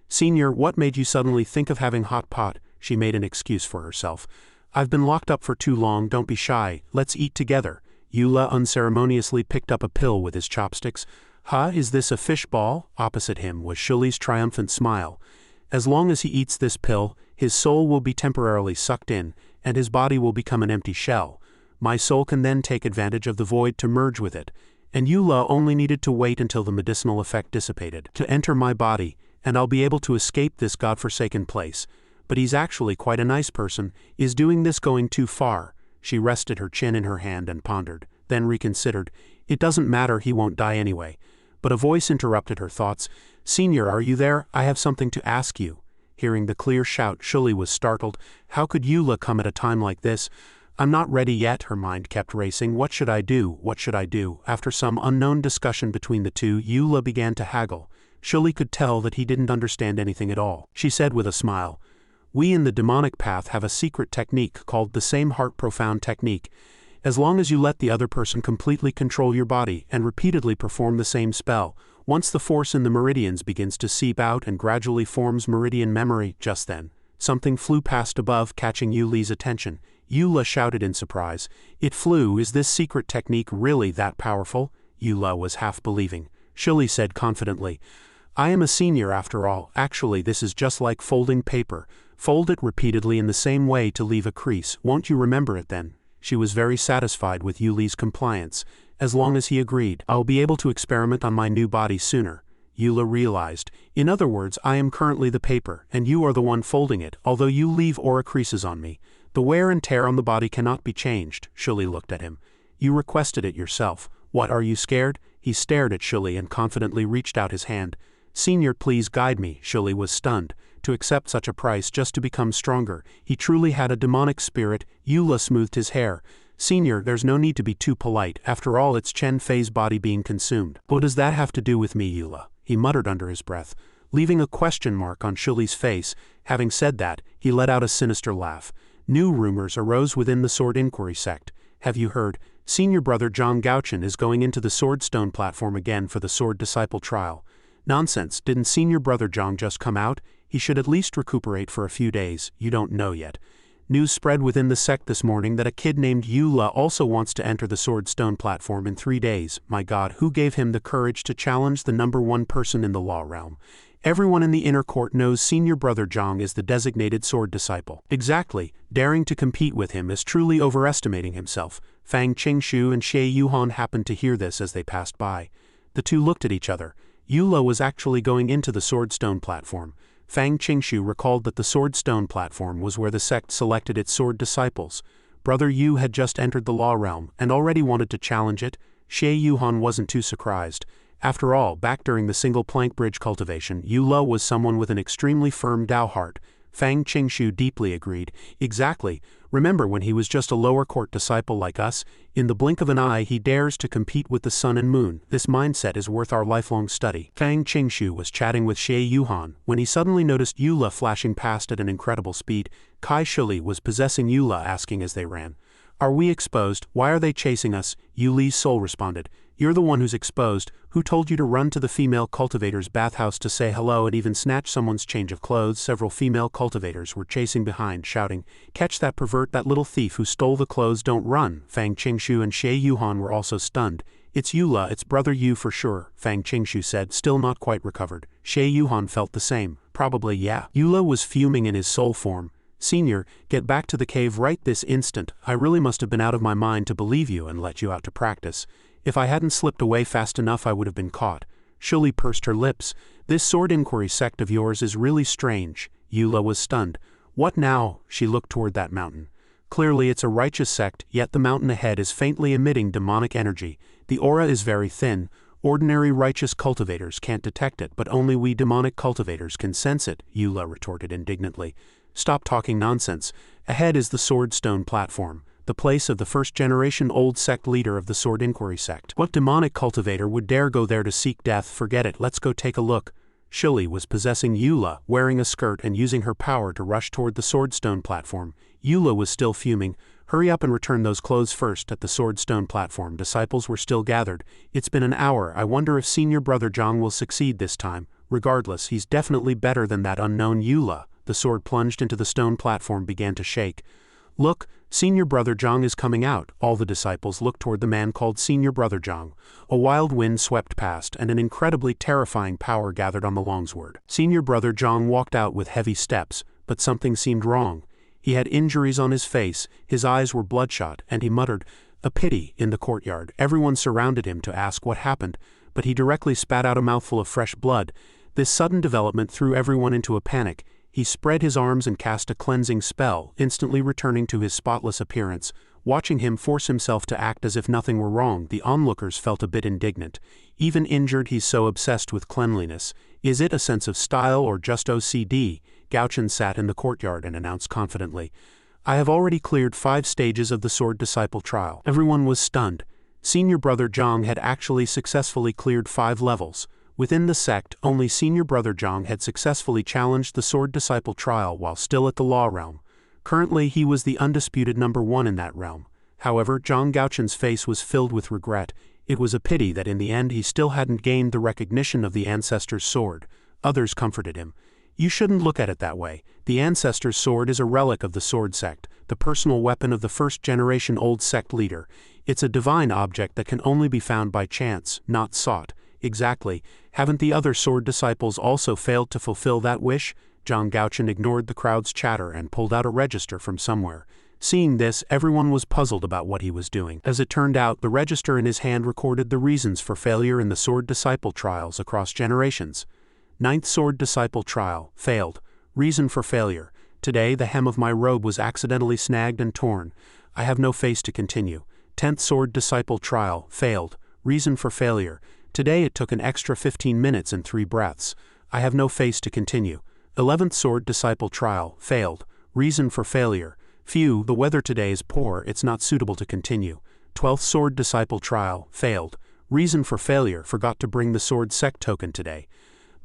Senior, what made you suddenly think of having hot pot? She made an excuse for herself. I've been locked up for too long, don't be shy, let's eat together. Yula unceremoniously picked up a pill with his chopsticks. "Ha, is this a fish ball?" Opposite him was Shuli's triumphant smile. "As long as he eats this pill, his soul will be temporarily sucked in, and his body will become an empty shell. My soul can then take advantage of the void to merge with it, and Eula only needed to wait until the medicinal effect dissipated to enter my body, and I'll be able to escape this godforsaken place. But he's actually quite a nice person. Is doing this going too far?" She rested her chin in her hand and pondered, then reconsidered. "It doesn't matter, he won't die anyway." But a voice interrupted her thoughts. "Senior, are you there? I have something to ask you." Hearing the clear shout, Shuli was startled. How could Eula come at a time like this? "I'm not ready yet," her mind kept racing. What should I do? What should I do? After some unknown discussion between the two, Eula began to haggle. Shuli could tell that he didn't understand anything at all. She said with a smile, "We in the demonic path have a secret technique called the same heart profound technique. As long as you let the other person completely control your body and repeatedly perform the same spell, once the force in the meridians begins to seep out and gradually forms meridian memory." Just then, something flew past above, catching Yuli's attention. Eula shouted in surprise. "It flew. Is this secret technique really that powerful?" Eula was half believing. Shuli said confidently, "I am a senior after all. Actually, this is just like folding paper. Fold it repeatedly in the same way to leave a crease. Won't you remember it then?" She was very satisfied with Yuli's compliance. As long as he agreed, "I'll be able to experiment on my new body sooner." Eula realized. "In other words, I am currently the paper, and you are the one folding it, although you leave aura creases on me. The wear and tear on the body cannot be changed." Shuli looked at him. "You requested it yourself. What, are you scared?" He stared at Shuli and confidently reached out his hand. "Senior, please guide me." Shuli was stunned. To accept such a price just to become stronger. He truly had a demonic spirit. Eula smoothed his hair. "Senior, there's no need to be too polite. After all, it's Chen Fei's body being consumed." "What does that have to do with me, Eula?" he muttered under his breath, leaving a question mark on Shuli's face. Having said that, he let out a sinister laugh. New rumors arose within the Sword Inquiry Sect. "Have you heard? Senior brother Zhang Gaochen is going into the Sword Stone platform again for the Sword Disciple trial." "Nonsense, didn't senior brother Zhang just come out? He should at least recuperate for a few days." "You don't know yet. News spread within the sect this morning that a kid named Eula also wants to enter the Sword Stone platform in 3 days. My God, who gave him the courage to challenge the #1 person in the law realm? Everyone in the inner court knows senior brother Zhang is the designated sword disciple." "Exactly. Daring to compete with him is truly overestimating himself." Fang Qingshu and Xie Yuhan happened to hear this as they passed by. The two looked at each other. Eula was actually going into the Sword Stone platform. Fang Qingshu recalled that the Sword Stone platform was where the sect selected its sword disciples. Brother Yu had just entered the law realm and already wanted to challenge it. Xie Yuhan wasn't too surprised. After all, back during the single plank bridge cultivation, Eula was someone with an extremely firm Dao heart. Fang Qingshu deeply agreed. "Exactly. Remember when he was just a lower court disciple like us? In the blink of an eye he dares to compete with the sun and moon. This mindset is worth our lifelong study." Fang Qingshu was chatting with Xie Yuhan when he suddenly noticed Eula flashing past at an incredible speed. Kai Shuli was possessing Eula, asking as they ran, "Are we exposed? Why are they chasing us?" Yuli's soul responded, "You're the one who's exposed. Who told you to run to the female cultivator's bathhouse to say hello and even snatch someone's change of clothes?" Several female cultivators were chasing behind, shouting, "Catch that pervert, that little thief who stole the clothes, don't run!" Fang Qingshu and Xie Yuhan were also stunned. "It's Eula, it's brother Yu for sure," Fang Qingshu said, still not quite recovered. Xie Yuhan felt the same. "Probably, yeah." Eula was fuming in his soul form. "Senior, get back to the cave right this instant. I really must have been out of my mind to believe you and let you out to practice. If I hadn't slipped away fast enough I would have been caught." Shuli pursed her lips. "This Sword Inquiry sect of yours is really strange." Eula was stunned. "What now?" She looked toward that mountain. Clearly it's a righteous sect, yet the mountain ahead is faintly emitting demonic energy. The aura is very thin. Ordinary righteous cultivators can't detect it, but only we demonic cultivators can sense it, Eula retorted indignantly. "Stop talking nonsense. Ahead is the Sword Stone platform, the place of the first-generation old sect leader of the Sword Inquiry sect. What demonic cultivator would dare go there to seek death? Forget it, let's go take a look." Shuli was possessing Eula, wearing a skirt and using her power to rush toward the Swordstone platform. Eula was still fuming. "Hurry up and return those clothes first." At the Swordstone platform, disciples were still gathered. "It's been an hour. I wonder if senior brother Zhang will succeed this time. Regardless, he's definitely better than that unknown Eula." The sword plunged into the stone platform, began to shake. Look, Senior Brother Zhang is coming out. All the disciples looked toward the man called Senior Brother Zhang. A wild wind swept past and an incredibly terrifying power gathered on the longsword. Senior Brother Zhang walked out with heavy steps, but something seemed wrong. He had injuries on his face, his eyes were bloodshot, and he muttered, "A pity," in the courtyard. Everyone surrounded him to ask what happened, but he directly spat out a mouthful of fresh blood. This sudden development threw everyone into a panic. He spread his arms and cast a cleansing spell, instantly returning to his spotless appearance. Watching him force himself to act as if nothing were wrong, the onlookers felt a bit indignant. Even injured, he's so obsessed with cleanliness. Is it a sense of style or just OCD? Gauchen sat in the courtyard and announced confidently, "I have already cleared 5 stages of the Sword Disciple trial." Everyone was stunned. Senior Brother Zhang had actually successfully cleared 5 levels. Within the sect, only Senior Brother Zhang had successfully challenged the Sword Disciple trial while still at the law realm. Currently, he was the undisputed number 1 in that realm. However, Zhang Gauchen's face was filled with regret. It was a pity that in the end he still hadn't gained the recognition of the Ancestor's sword. Others comforted him. "You shouldn't look at it that way. The Ancestor's sword is a relic of the Sword Sect, the personal weapon of the first-generation old sect leader. It's a divine object that can only be found by chance, not sought." "Exactly. Haven't the other sword disciples also failed to fulfill that wish?" Zhang Gauchen ignored the crowd's chatter and pulled out a register from somewhere. Seeing this, everyone was puzzled about what he was doing. As it turned out, the register in his hand recorded the reasons for failure in the Sword Disciple trials across generations. 9th Sword Disciple trial, failed. Reason for failure: today the hem of my robe was accidentally snagged and torn. I have no face to continue. 10th Sword Disciple trial, failed. Reason for failure: today it took an extra 15 minutes and 3 breaths. I have no face to continue. 11th Sword Disciple trial, failed. Reason for failure: phew, the weather today is poor, it's not suitable to continue. 12th Sword Disciple trial, failed. Reason for failure: forgot to bring the Sword Sect token today.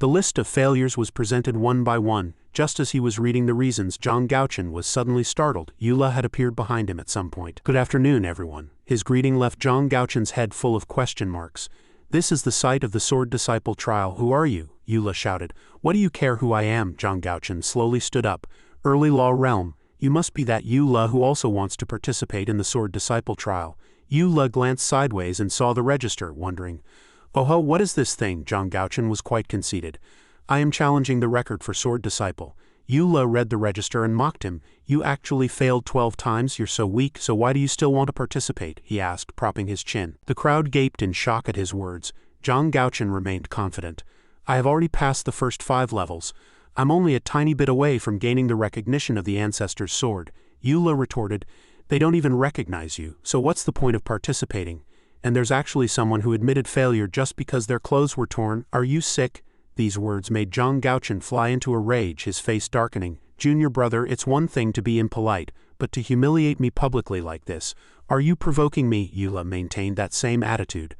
The list of failures was presented one by one. Just as he was reading the reasons, Zhang Gauchen was suddenly startled. Yula had appeared behind him at some point. "Good afternoon, everyone." His greeting left Zhang Gauchen's head full of question marks. "This is the site of the Sword Disciple trial. Who are you?" Yula shouted. "What do you care who I am?" Zhang Gauchen slowly stood up. "Early Law Realm. You must be that Yula who also wants to participate in the Sword Disciple trial." Yula glanced sideways and saw the register, wondering, "Oh, what is this thing?" Zhang Gauchen was quite conceited. "I am challenging the record for Sword Disciple." Yula read the register and mocked him. "You actually failed 12 times, you're so weak, so why do you still want to participate?" he asked, propping his chin. The crowd gaped in shock at his words. Zhang Gauchen remained confident. "I have already passed the first 5 levels. I'm only a tiny bit away from gaining the recognition of the Ancestor's sword." Yula retorted, "They don't even recognize you, so what's the point of participating? And there's actually someone who admitted failure just because their clothes were torn. Are you sick?" These words made Zhang Gauchen fly into a rage, his face darkening. "Junior brother, it's one thing to be impolite, but to humiliate me publicly like this. Are you provoking me?" Yula maintained that same attitude.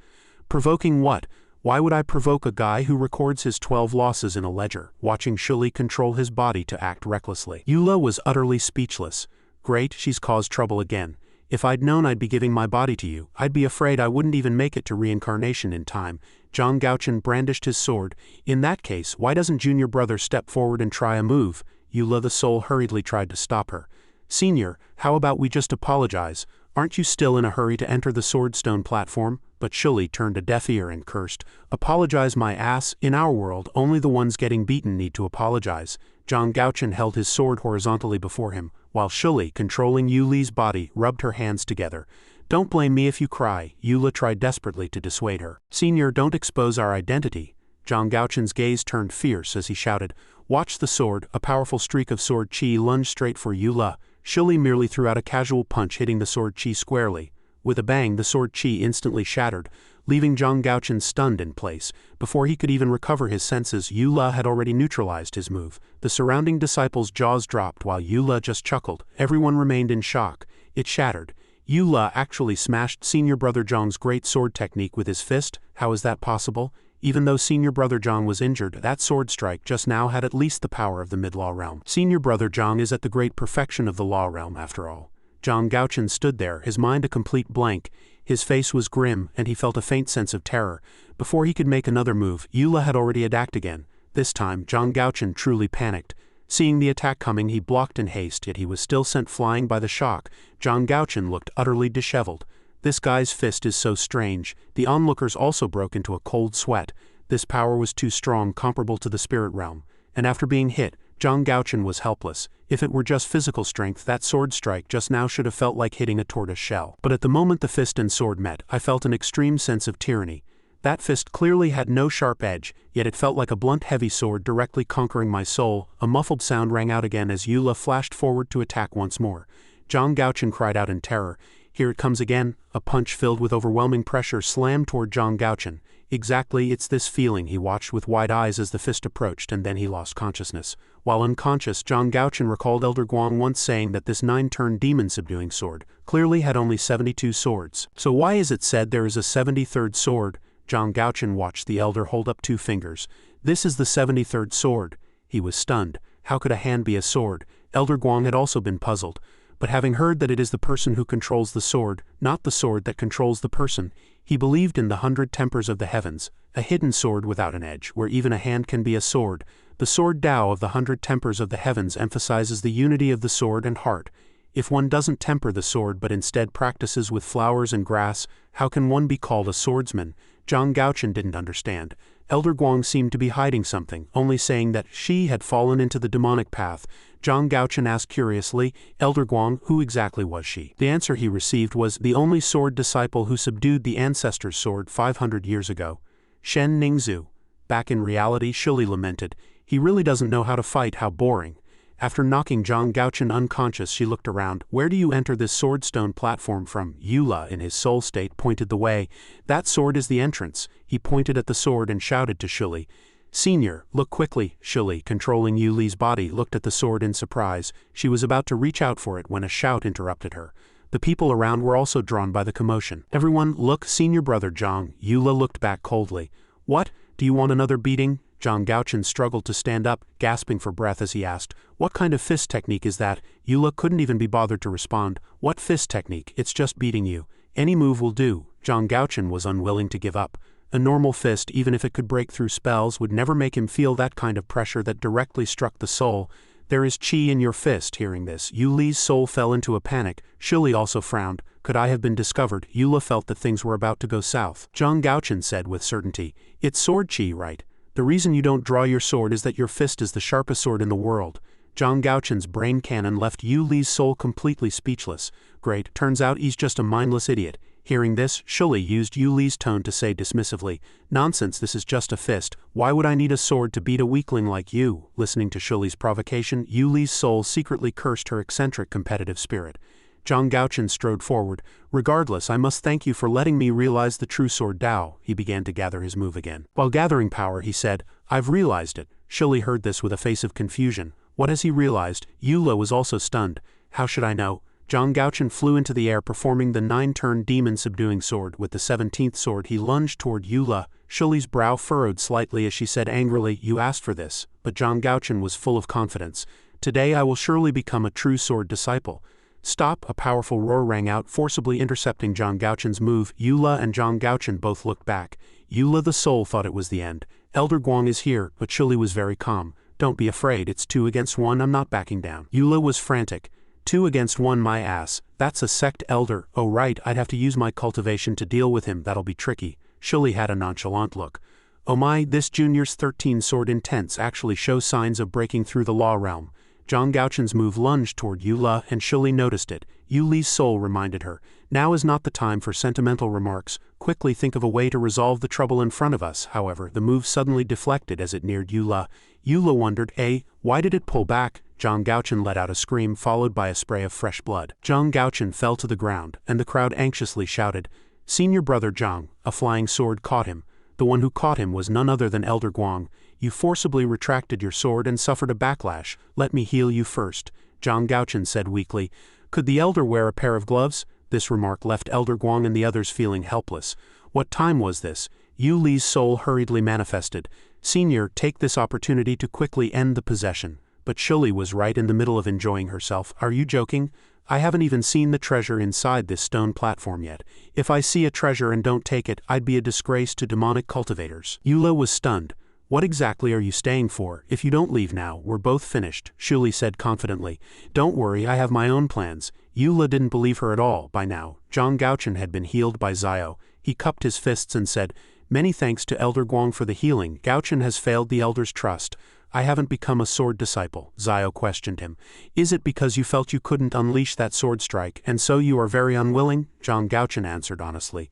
"Provoking what? Why would I provoke a guy who records his 12 losses in a ledger?" Watching Shuli control his body to act recklessly, Yula was utterly speechless. "Great, she's caused trouble again. If I'd known I'd be giving my body to you, I'd be afraid I wouldn't even make it to reincarnation in time." Zhang Gauchen brandished his sword. "In that case, why doesn't Junior Brother step forward and try a move?" Yula the Soul hurriedly tried to stop her. "Senior, how about we just apologize? Aren't you still in a hurry to enter the Swordstone platform?" But Shuli turned a deaf ear and cursed. "Apologize my ass. In our world, only the ones getting beaten need to apologize." Zhang Gauchen held his sword horizontally before him, while Shuli, controlling Yuli's body, rubbed her hands together. "Don't blame me if you cry." Yula tried desperately to dissuade her. "Senior, don't expose our identity." Zhang Gauchen's gaze turned fierce as he shouted, "Watch the sword." A powerful streak of sword chi lunged straight for Yula. Shuli merely threw out a casual punch, hitting the sword chi squarely. With a bang, the sword chi instantly shattered, leaving Zhang Gauchen stunned in place. Before he could even recover his senses, Yula had already neutralized his move. The surrounding disciples' jaws dropped while Yula just chuckled. Everyone remained in shock. It shattered. Yula actually smashed Senior Brother Zhang's great sword technique with his fist. How is that possible? Even though Senior Brother Zhang was injured, that sword strike just now had at least the power of the mid-law realm. Senior Brother Zhang is at the great perfection of the law realm after all. Zhang Gauchen stood there, his mind a complete blank. His face was grim, and he felt a faint sense of terror. Before he could make another move, Yula had already attacked again. This time, Zhang Gauchen truly panicked. Seeing the attack coming, he blocked in haste, yet he was still sent flying by the shock. Zhang Gaochen looked utterly disheveled. This guy's fist is so strange. The onlookers also broke into a cold sweat. This power was too strong, comparable to the spirit realm. And after being hit, Zhang Gaochen was helpless. If it were just physical strength, that sword strike just now should have felt like hitting a tortoise shell. But at the moment the fist and sword met, I felt an extreme sense of tyranny. That fist clearly had no sharp edge, yet it felt like a blunt heavy sword directly conquering my soul. A muffled sound rang out again as Eula flashed forward to attack once more. Zhang Gaochen cried out in terror. Here it comes again. A punch filled with overwhelming pressure slammed toward Zhang Gaochen. Exactly, it's this feeling. He watched with wide eyes as the fist approached, and then he lost consciousness. While unconscious, Zhang Gaochen recalled Elder Guang once saying that this 9-turn demon-subduing sword clearly had only 72 swords. So why is it said there is a 73rd sword? Zhang Gaochen watched the elder hold up 2 fingers. This is the 73rd sword. He was stunned. How could a hand be a sword? Elder Guang had also been puzzled. But having heard that it is the person who controls the sword, not the sword that controls the person, he believed in the 100 tempers of the heavens, a hidden sword without an edge, where even a hand can be a sword. The sword Tao of the 100 tempers of the heavens emphasizes the unity of the sword and heart. If one doesn't temper the sword but instead practices with flowers and grass, how can one be called a swordsman? Zhang Gaochen didn't understand. Elder Guang seemed to be hiding something, only saying that she had fallen into the demonic path. Zhang Gaochen asked curiously, Elder Guang, who exactly was she? The answer he received was the only sword disciple who subdued the ancestor's sword 500 years ago. Shen Ningzhu. Back in reality, Shili lamented. He really doesn't know how to fight, how boring. After knocking Zhang Gaochen unconscious, she looked around. Where do you enter this swordstone platform from? Eula, in his soul state, pointed the way. That sword is the entrance. He pointed at the sword and shouted to Shili. Senior, look quickly. Shili, controlling Yuli's body, looked at the sword in surprise. She was about to reach out for it when a shout interrupted her. The people around were also drawn by the commotion. Everyone, look, senior brother Zhang. Eula looked back coldly. What? Do you want another beating? Zhang Gaochen struggled to stand up, gasping for breath as he asked, What kind of fist technique is that? Eula couldn't even be bothered to respond. What fist technique? It's just beating you. Any move will do. Zhang Gaochen was unwilling to give up. A normal fist, even if it could break through spells, would never make him feel that kind of pressure that directly struck the soul. There is chi in your fist. Hearing this, Yuli's soul fell into a panic. Shili also frowned. Could I have been discovered? Eula felt that things were about to go south. Zhang Gaochen said with certainty, It's sword chi, right? The reason you don't draw your sword is that your fist is the sharpest sword in the world. Zhang Gaochen's brain cannon left Yuli's soul completely speechless. Great, turns out he's just a mindless idiot. Hearing this, Shili used Yuli's tone to say dismissively, Nonsense, this is just a fist. Why would I need a sword to beat a weakling like you? Listening to Shili's provocation, Yuli's soul secretly cursed her eccentric competitive spirit. Zhang Gaochen strode forward. Regardless, I must thank you for letting me realize the true sword Tao. He began to gather his move again. While gathering power, he said, I've realized it. Shili heard this with a face of confusion. What has he realized? Eula was also stunned. How should I know? Zhang Gaochen flew into the air, performing the 9-turn demon-subduing sword. With the 17th sword, he lunged toward Eula. Shili's brow furrowed slightly as she said angrily, You asked for this. But Zhang Gaochen was full of confidence. Today I will surely become a true sword disciple. Stop! A powerful roar rang out, forcibly intercepting Zhang Gaochen's move. Eula and Zhang Gaochen both looked back. Eula the soul thought it was the end. Elder Guang is here, but Shili was very calm. Don't be afraid, it's 2 against 1, I'm not backing down. Eula was frantic. 2 against 1, my ass. That's a sect elder. Oh right, I'd have to use my cultivation to deal with him, that'll be tricky. Shili had a nonchalant look. Oh my, this junior's 13 sword intense actually shows signs of breaking through the law realm. Zhang Gaochen's move lunged toward Eula, and Shili noticed it. Yuli's soul reminded her, Now is not the time for sentimental remarks. Quickly think of a way to resolve the trouble in front of us. However, the move suddenly deflected as it neared Eula. Eula wondered, why did it pull back? Zhang Gaochen let out a scream followed by a spray of fresh blood. Zhang Gaochen fell to the ground, and the crowd anxiously shouted, Senior brother Zhang. A flying sword caught him. The one who caught him was none other than Elder Guang. You forcibly retracted your sword and suffered a backlash. Let me heal you first. Zhang Gaochen said weakly. Could the elder wear a pair of gloves? This remark left Elder Guang and the others feeling helpless. What time was this? Yuli's soul hurriedly manifested. Senior, take this opportunity to quickly end the possession. But Shili was right in the middle of enjoying herself. Are you joking? I haven't even seen the treasure inside this stone platform yet. If I see a treasure and don't take it, I'd be a disgrace to demonic cultivators. Eula was stunned. What exactly are you staying for? If you don't leave now, we're both finished, Shuli said confidently. Don't worry, I have my own plans. Eula didn't believe her at all. By now, Zhang Gaochen had been healed by Zio. He cupped his fists and said, "Many thanks to Elder Guang for the healing. Gaochen has failed the Elder's trust." "I haven't become a sword disciple," Zio questioned him. "Is it because you felt you couldn't unleash that sword strike, and so you are very unwilling?" Zhang Gaochen answered honestly.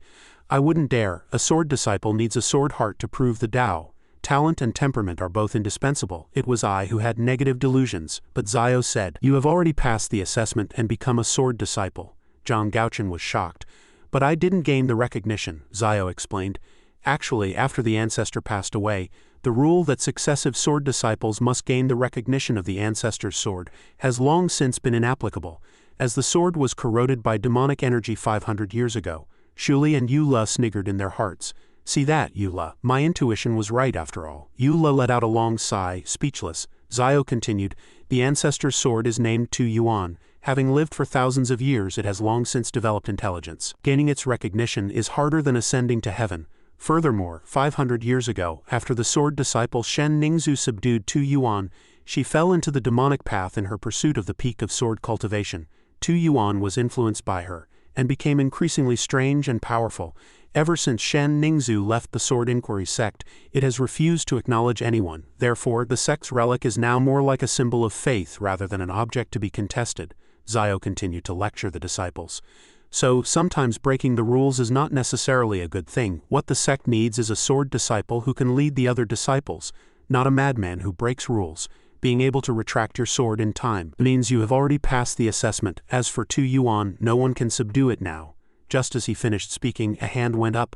"I wouldn't dare. A sword disciple needs a sword heart to prove the Tao. Talent and temperament are both indispensable." It was I who had negative delusions, but Zio said, "You have already passed the assessment and become a sword disciple." Zhang Gaochen was shocked. "But I didn't gain the recognition," Zio explained. "Actually, after the ancestor passed away, the rule that successive sword disciples must gain the recognition of the ancestor's sword has long since been inapplicable, as the sword was corroded by demonic energy 500 years ago." Shuli and Eula sniggered in their hearts. "See that, Eula, my intuition was right after all." Eula let out a long sigh, speechless. Zio continued, "The ancestor's sword is named Tu Yuan. Having lived for thousands of years, it has long since developed intelligence. Gaining its recognition is harder than ascending to heaven. Furthermore, 500 years ago, after the sword disciple Shen Ningzhu subdued Tu Yuan, she fell into the demonic path in her pursuit of the peak of sword cultivation. Tu Yuan was influenced by her, and became increasingly strange and powerful. Ever since Shen Ningzhu left the Sword Inquiry Sect, it has refused to acknowledge anyone. Therefore, the Sect's relic is now more like a symbol of faith rather than an object to be contested." Zio continued to lecture the disciples. "So, sometimes breaking the rules is not necessarily a good thing. What the Sect needs is a sword disciple who can lead the other disciples, not a madman who breaks rules. Being able to retract your sword in time means you have already passed the assessment. As for Tu Yuan, no one can subdue it now." Just as he finished speaking, a hand went up.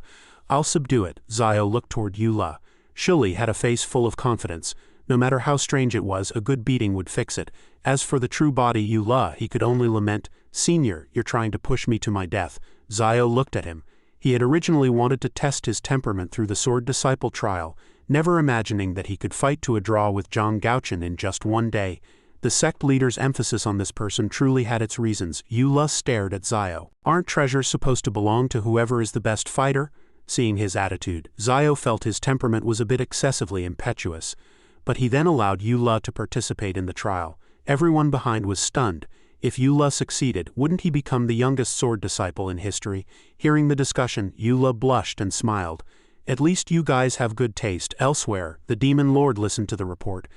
"I'll subdue it." Zio looked toward Eula. Shuli had a face full of confidence. No matter how strange it was, a good beating would fix it. As for the true body Eula, he could only lament, "Senior, you're trying to push me to my death." Zio looked at him. He had originally wanted to test his temperament through the sword disciple trial, never imagining that he could fight to a draw with Zhang Gaochen in just one day. The sect leader's emphasis on this person truly had its reasons. Eula stared at Zio. "Aren't treasures supposed to belong to whoever is the best fighter?" Seeing his attitude, Zio felt his temperament was a bit excessively impetuous. But he then allowed Eula to participate in the trial. Everyone behind was stunned. If Eula succeeded, wouldn't he become the youngest sword disciple in history? Hearing the discussion, Eula blushed and smiled. "At least you guys have good taste." Elsewhere, the demon lord listened to the report.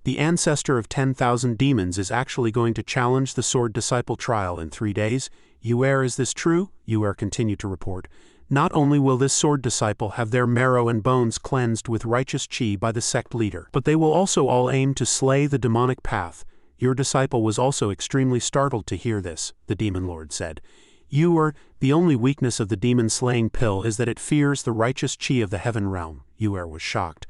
"The ancestor of 10,000 demons is actually going to challenge the sword disciple trial in 3 days. Yuer, is this true?" Yuer continued to report. "Not only will this sword disciple have their marrow and bones cleansed with righteous chi by the sect leader, but they will also all aim to slay the demonic path." Your disciple was also extremely startled to hear this, the demon lord said. "Yuer, the only weakness of the demon-slaying pill is that it fears the righteous chi of the heaven realm." Yuer was shocked.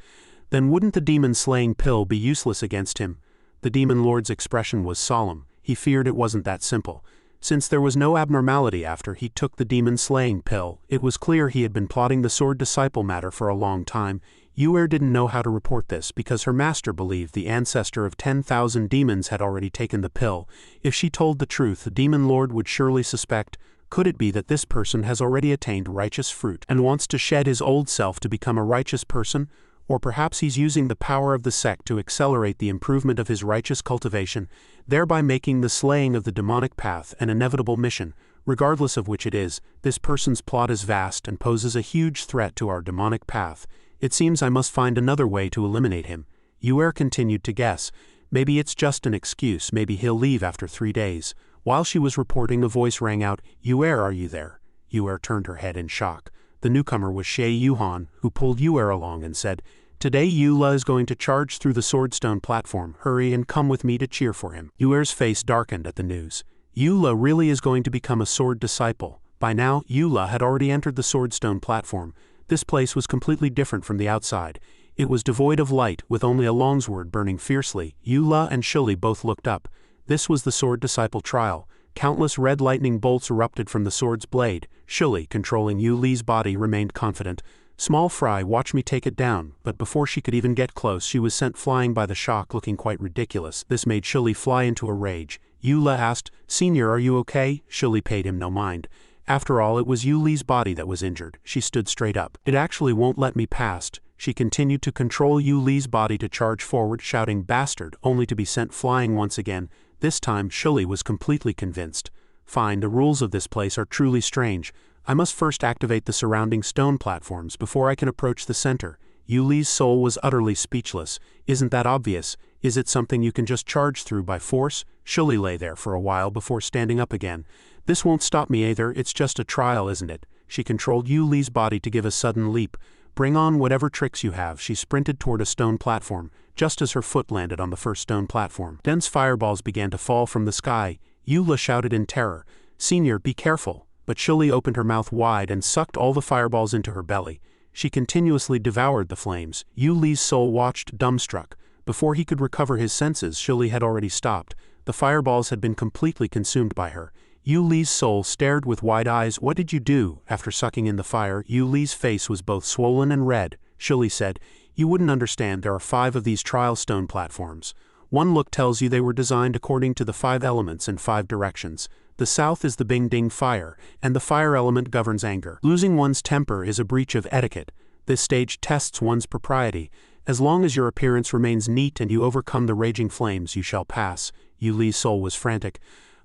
"Then wouldn't the demon-slaying pill be useless against him?" The demon lord's expression was solemn. He feared it wasn't that simple. Since there was no abnormality after he took the demon-slaying pill, it was clear he had been plotting the sword disciple matter for a long time. Yuer didn't know how to report this because her master believed the ancestor of 10,000 demons had already taken the pill. If she told the truth, the demon lord would surely suspect. Could it be that this person has already attained righteous fruit and wants to shed his old self to become a righteous person? Or perhaps he's using the power of the sect to accelerate the improvement of his righteous cultivation, thereby making the slaying of the demonic path an inevitable mission. Regardless of which it is, this person's plot is vast and poses a huge threat to our demonic path. It seems I must find another way to eliminate him." Yuer continued to guess. Maybe it's just an excuse, maybe he'll leave after 3 days. While she was reporting, a voice rang out, "Yuer, are you there?" Yuer turned her head in shock. The newcomer was Shay Yuhan, who pulled Yuer along and said, "Today Eula is going to charge through the swordstone platform. Hurry and come with me to cheer for him." Yuer's face darkened at the news. Eula really is going to become a sword disciple. By now, Eula had already entered the swordstone platform. This place was completely different from the outside. It was devoid of light, with only a longsword burning fiercely. Eula and Shuli both looked up. This was the sword disciple trial. Countless red lightning bolts erupted from the sword's blade. Shuli, controlling Yuli's body, remained confident. "Small fry, watch me take it down." But before she could even get close, she was sent flying by the shock, looking quite ridiculous. This made Shuli fly into a rage. Eula asked, "Senior, are you okay?" Shuli paid him no mind. After all, it was Yuli's body that was injured. She stood straight up. "It actually won't let me past." She continued to control Yu Li's body to charge forward, shouting "bastard," only to be sent flying once again. This time, Shuli was completely convinced. Fine, the rules of this place are truly strange. I must first activate the surrounding stone platforms before I can approach the center. Yu Li's soul was utterly speechless. Isn't that obvious? Is it something you can just charge through by force? Shuli lay there for a while before standing up again. This won't stop me either, it's just a trial, isn't it? She controlled Yu Li's body to give a sudden leap. Bring on whatever tricks you have. She sprinted toward a stone platform, just as her foot landed on the first stone platform. Dense fireballs began to fall from the sky. Yu Li shouted in terror, "Senior, be careful." But Shuli opened her mouth wide and sucked all the fireballs into her belly. She continuously devoured the flames. Yu Li's soul watched, dumbstruck. Before he could recover his senses, Shuli had already stopped. The fireballs had been completely consumed by her. Yu Li's soul stared with wide eyes. "What did you do?" After sucking in the fire, Yu Li's face was both swollen and red. Shuli said, "You wouldn't understand, there are 5 of these trial stone platforms. One look tells you they were designed according to the 5 elements in 5 directions. The south is the Bing Ding fire, and the fire element governs anger. Losing one's temper is a breach of etiquette. This stage tests one's propriety. As long as your appearance remains neat and you overcome the raging flames, you shall pass." Yu Li's soul was frantic.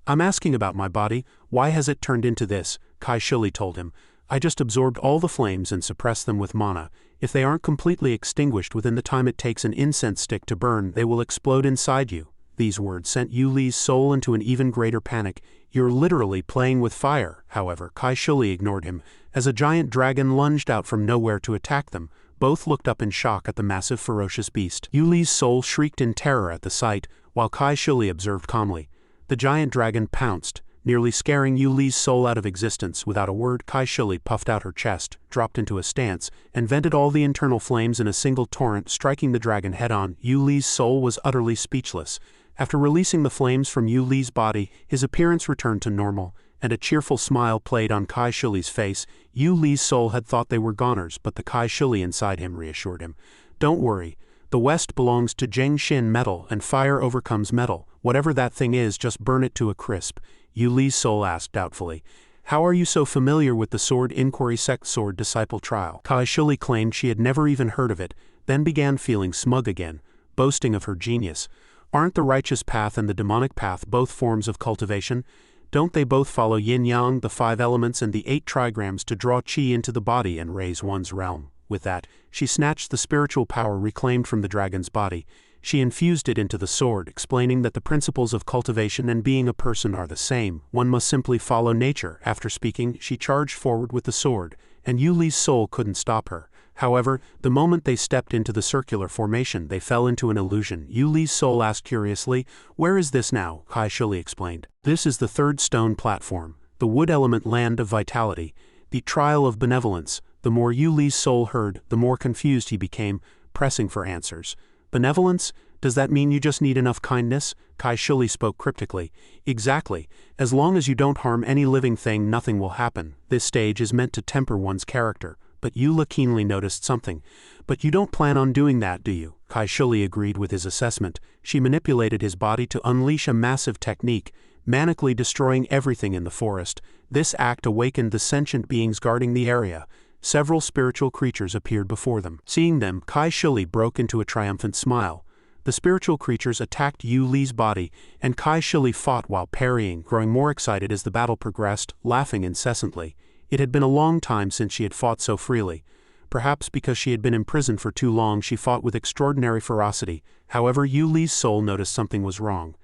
"I'm asking about my body. Why has it turned into this?" Kai Shuli told him. "I just absorbed all the flames and suppressed them with mana. If they aren't completely extinguished within the time it takes an incense stick to burn, they will explode inside you." These words sent Yu Li's soul into an even greater panic. "You're literally playing with fire." However, Kai Shuli ignored him. As a giant dragon lunged out from nowhere to attack them, both looked up in shock at the massive ferocious beast. Yu Li's soul shrieked in terror at the sight, while Kai Shuli observed calmly. The giant dragon pounced, nearly scaring Yu Li's soul out of existence. Without a word, Kai Shuli puffed out her chest, dropped into a stance, and vented all the internal flames in a single torrent, striking the dragon head-on. Yu Li's soul was utterly speechless. After releasing the flames from Yu Li's body, his appearance returned to normal, and a cheerful smile played on Kai Shuli's face. Yu Li's soul had thought they were goners, but the Kai Shuli inside him reassured him. "Don't worry. The West belongs to Zheng Xin metal, and fire overcomes metal. Whatever that thing is, just burn it to a crisp." Yu Li's soul asked doubtfully, "How are you so familiar with the Sword Inquiry Sect Sword Disciple Trial?" Kai Shuli claimed she had never even heard of it, then began feeling smug again, boasting of her genius. "Aren't the righteous path and the demonic path both forms of cultivation? Don't they both follow yin-yang, the 5 elements and the 8 trigrams to draw chi into the body and raise one's realm?" With that, she snatched the spiritual power reclaimed from the dragon's body. She infused it into the sword, explaining that the principles of cultivation and being a person are the same. One must simply follow nature. After speaking, she charged forward with the sword, and Yu Li's soul couldn't stop her. However, the moment they stepped into the circular formation, they fell into an illusion. Yu Li's soul asked curiously, "Where is this now?" Kai Shuli explained. "This is the 3rd stone platform, the wood element land of vitality, the trial of benevolence." The more Yu Li's soul heard, the more confused he became, pressing for answers. "Benevolence? Does that mean you just need enough kindness?" Kai Shuli spoke cryptically. "Exactly. As long as you don't harm any living thing, nothing will happen. This stage is meant to temper one's character." But Yu Li keenly noticed something. "But you don't plan on doing that, do you?" Kai Shuli agreed with his assessment. She manipulated his body to unleash a massive technique, manically destroying everything in the forest. This act awakened the sentient beings guarding the area. Several spiritual creatures appeared before them. Seeing them, Kai Shuli broke into a triumphant smile. The spiritual creatures attacked Yu Li's body, and Kai Shuli fought while parrying, growing more excited as the battle progressed, laughing incessantly. It had been a long time since she had fought so freely. Perhaps because she had been imprisoned for too long, she fought with extraordinary ferocity. However, Yu Li's soul noticed something was wrong.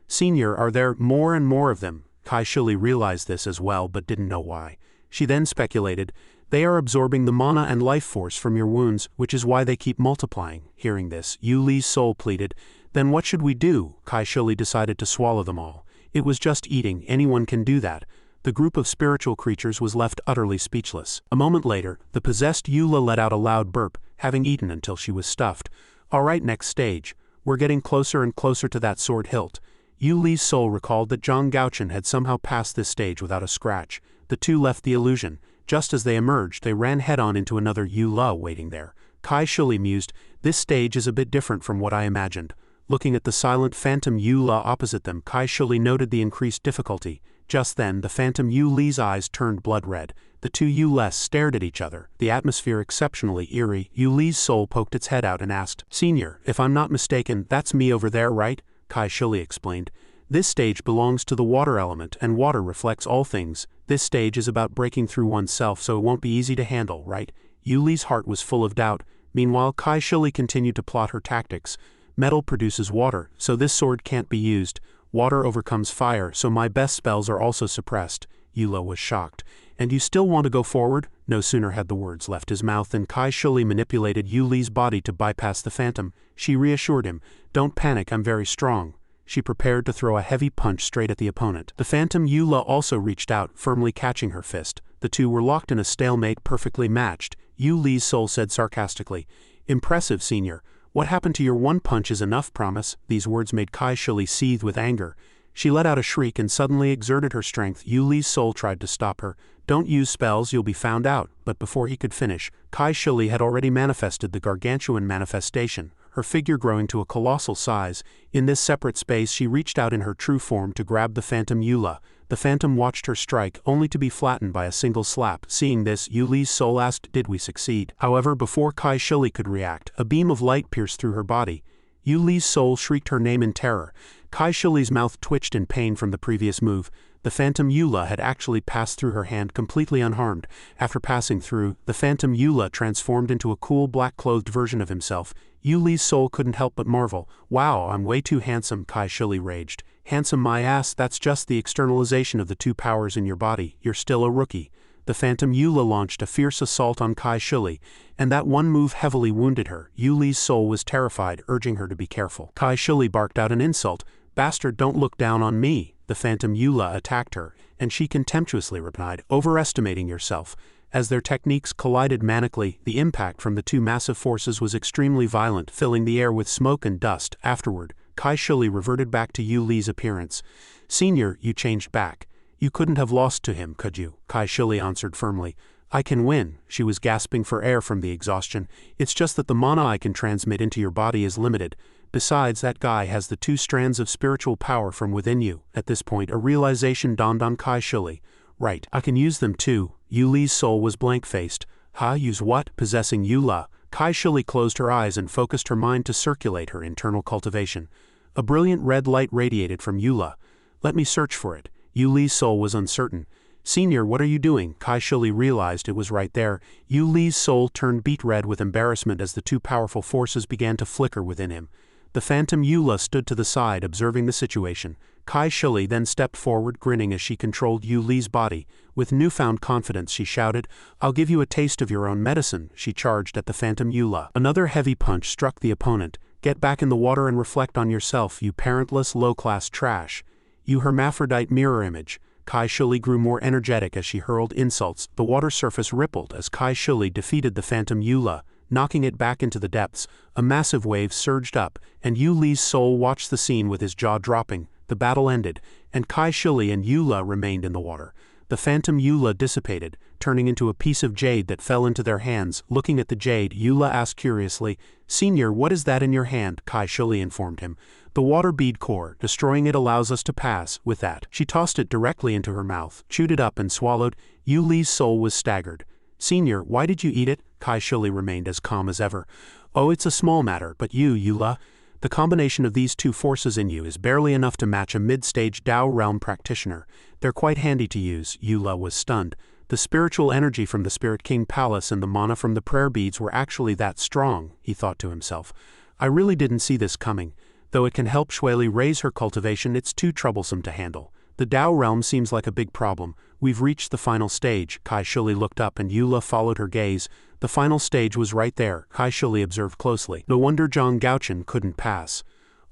"Senior, are there more and more of them?" Kai Shuli realized this as well, but didn't know why. She then speculated, "They are absorbing the mana and life force from your wounds, which is why they keep multiplying." Hearing this, Yu Li's soul pleaded, "Then what should we do?" Kai Shuli decided to swallow them all. It was just eating, anyone can do that. The group of spiritual creatures was left utterly speechless. A moment later, the possessed Yu Li let out a loud burp, having eaten until she was stuffed. "All right, next stage. We're getting closer and closer to that sword hilt." Yu Li's soul recalled that Zhang Gaochen had somehow passed this stage without a scratch. The two left the illusion. Just as they emerged, they ran head-on into another Yu Li waiting there. Kai Shuli mused, "This stage is a bit different from what I imagined." Looking at the silent phantom Yu Li opposite them, Kai Shuli noted the increased difficulty. Just then, the phantom Yu Li's eyes turned blood red. The two Yu-Les stared at each other, the atmosphere exceptionally eerie. Yu-Li's soul poked its head out and asked, "Senior, if I'm not mistaken, that's me over there, right?" Kai Shili explained. "This stage belongs to the water element, and water reflects all things. This stage is about breaking through oneself, so it won't be easy to handle, right?" Yu-Li's heart was full of doubt. Meanwhile, Kai Shili continued to plot her tactics. "Metal produces water, so this sword can't be used. Water overcomes fire, so my best spells are also suppressed." Yula was shocked. "And you still want to go forward?" No sooner had the words left his mouth than Kai Shili manipulated Yu-Li's body to bypass the phantom. She reassured him, "Don't panic, I'm very strong." She prepared to throw a heavy punch straight at the opponent. The phantom Yula also reached out, firmly catching her fist. The two were locked in a stalemate, perfectly matched. Yu-Li's soul said sarcastically, "Impressive, Senior. What happened to your one punch is enough, promise." These words made Kai Shili seethe with anger. She let out a shriek and suddenly exerted her strength. Yu-Li's soul tried to stop her. "Don't use spells, you'll be found out." But before he could finish, Kai Shili had already manifested the gargantuan manifestation, her figure growing to a colossal size. In this separate space she reached out in her true form to grab the phantom Yula. The phantom watched her strike, only to be flattened by a single slap. Seeing this, Yu-Li's soul asked, "Did we succeed?" However, before Kai Shili could react, a beam of light pierced through her body. Yu-Li's soul shrieked her name in terror. Kai Shili's mouth twitched in pain from the previous move. The phantom Yula had actually passed through her hand completely unharmed. After passing through, the phantom Yula transformed into a cool black-clothed version of himself. Yu-Li's soul couldn't help but marvel. "Wow, I'm way too handsome," Kai Shili raged. "Handsome my ass, that's just the externalization of the two powers in your body. You're still a rookie." The phantom Yula launched a fierce assault on Kai Shili, and that one move heavily wounded her. Yu-Li's soul was terrified, urging her to be careful. Kai Shili barked out an insult. "Bastard, don't look down on me." The phantom Yula attacked her, and she contemptuously replied, "Overestimating yourself." As their techniques collided manically, the impact from the two massive forces was extremely violent, filling the air with smoke and dust. Afterward, Kai Shili reverted back to Yu-Li's appearance. "Senior, you changed back. You couldn't have lost to him, could you?" Kai Shili answered firmly. "I can win." She was gasping for air from the exhaustion. "It's just that the mana I can transmit into your body is limited. Besides, that guy has the two strands of spiritual power from within you." At this point, a realization dawned on Kai Shili. "Right, I can use them too." Yu-Li's soul was blank-faced. "Huh, use what?" Possessing Yula. Kai Shili closed her eyes and focused her mind to circulate her internal cultivation. A brilliant red light radiated from Yula. "Let me search for it." Yu-Li's soul was uncertain. "Senior, what are you doing?" Kai Shili realized it was right there. Yu-Li's soul turned beet red with embarrassment as the two powerful forces began to flicker within him. The phantom Yula stood to the side, observing the situation. Kai Shili then stepped forward, grinning as she controlled Yu-Li's body. With newfound confidence she shouted, "I'll give you a taste of your own medicine." She charged at the phantom Yula. Another heavy punch struck the opponent. "Get back in the water and reflect on yourself, you parentless low-class trash. You hermaphrodite mirror image." Kai Shili grew more energetic as she hurled insults. The water surface rippled as Kai Shili defeated the phantom Yula, knocking it back into the depths. A massive wave surged up, and Yu-Li's soul watched the scene with his jaw dropping. The battle ended, and Kai Shili and Yula remained in the water. The phantom Yula dissipated, turning into a piece of jade that fell into their hands. Looking at the jade, Yula asked curiously, "Senior, what is that in your hand?" Kai Shili informed him. "The water bead core. Destroying it allows us to pass." With that, she tossed it directly into her mouth, chewed it up and swallowed. Yu-Li's soul was staggered. "Senior, why did you eat it?" Kai Shili remained as calm as ever. "Oh, it's a small matter, but you, Yula, the combination of these two forces in you is barely enough to match a mid-stage Dao realm practitioner. They're quite handy to use." Yula was stunned. The spiritual energy from the Spirit King Palace and the mana from the prayer beads were actually that strong, he thought to himself. "I really didn't see this coming. Though it can help Shueli raise her cultivation, it's too troublesome to handle. The Dao realm seems like a big problem. We've reached the final stage." Kai Shili looked up and Yula followed her gaze. The final stage was right there, Kai Shili observed closely. No wonder Zhang Gaochen couldn't pass.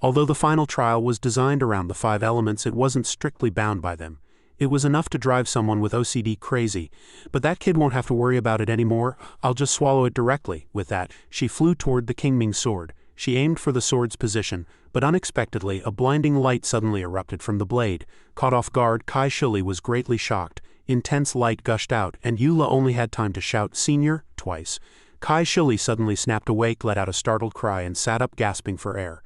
Although the final trial was designed around the 5 elements, it wasn't strictly bound by them. It was enough to drive someone with OCD crazy. But that kid won't have to worry about it anymore. I'll just swallow it directly. With that, she flew toward the Kingming sword. She aimed for the sword's position, but unexpectedly a blinding light suddenly erupted from the blade. Caught off guard, Kai Shili was greatly shocked. Intense light gushed out, and Yula only had time to shout, "Senior," twice. Kai Shili suddenly snapped awake, let out a startled cry, and sat up gasping for air.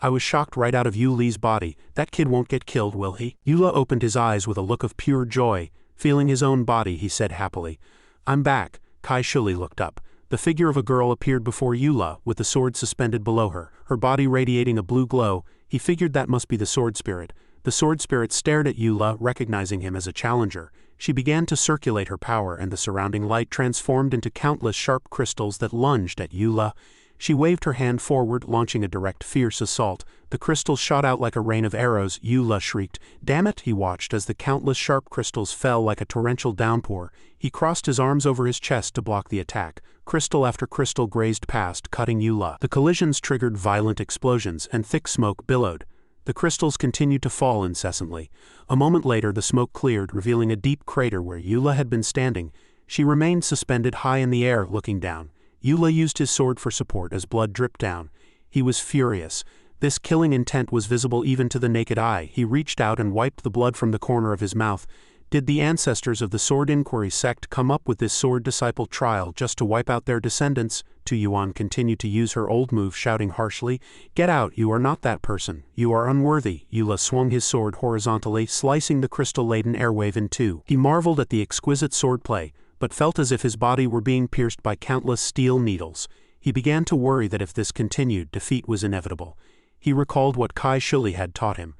"I was shocked right out of Yu-Li's body. That kid won't get killed, will he?" Yula opened his eyes with a look of pure joy. Feeling his own body, he said happily, "I'm back." Kai Shuli looked up. The figure of a girl appeared before Eula, with the sword suspended below her body radiating a blue glow. He figured that must be the sword spirit. The sword spirit stared at Eula, recognizing him as a challenger. She began to circulate her power, and the surrounding light transformed into countless sharp crystals that lunged at Eula. She waved her hand forward, launching a direct, fierce assault. The crystals shot out like a rain of arrows. Eula shrieked. "Damn it!" He watched as the countless sharp crystals fell like a torrential downpour. He crossed his arms over his chest to block the attack. Crystal after crystal grazed past, cutting Eula. The collisions triggered violent explosions, and thick smoke billowed. The crystals continued to fall incessantly. A moment later the smoke cleared, revealing a deep crater where Eula had been standing. She remained suspended high in the air, looking down. Eula used his sword for support as blood dripped down. He was furious. This killing intent was visible even to the naked eye. He reached out and wiped the blood from the corner of his mouth. Did the ancestors of the Sword Inquiry Sect come up with this sword disciple trial just to wipe out their descendants? Tu Yuan continued to use her old move, shouting harshly, "Get out, you are not that person. You are unworthy." Eula swung his sword horizontally, slicing the crystal-laden airwave in two. He marveled at the exquisite swordplay, but felt as if his body were being pierced by countless steel needles. He began to worry that if this continued, defeat was inevitable. He recalled what Kai Shuli had taught him.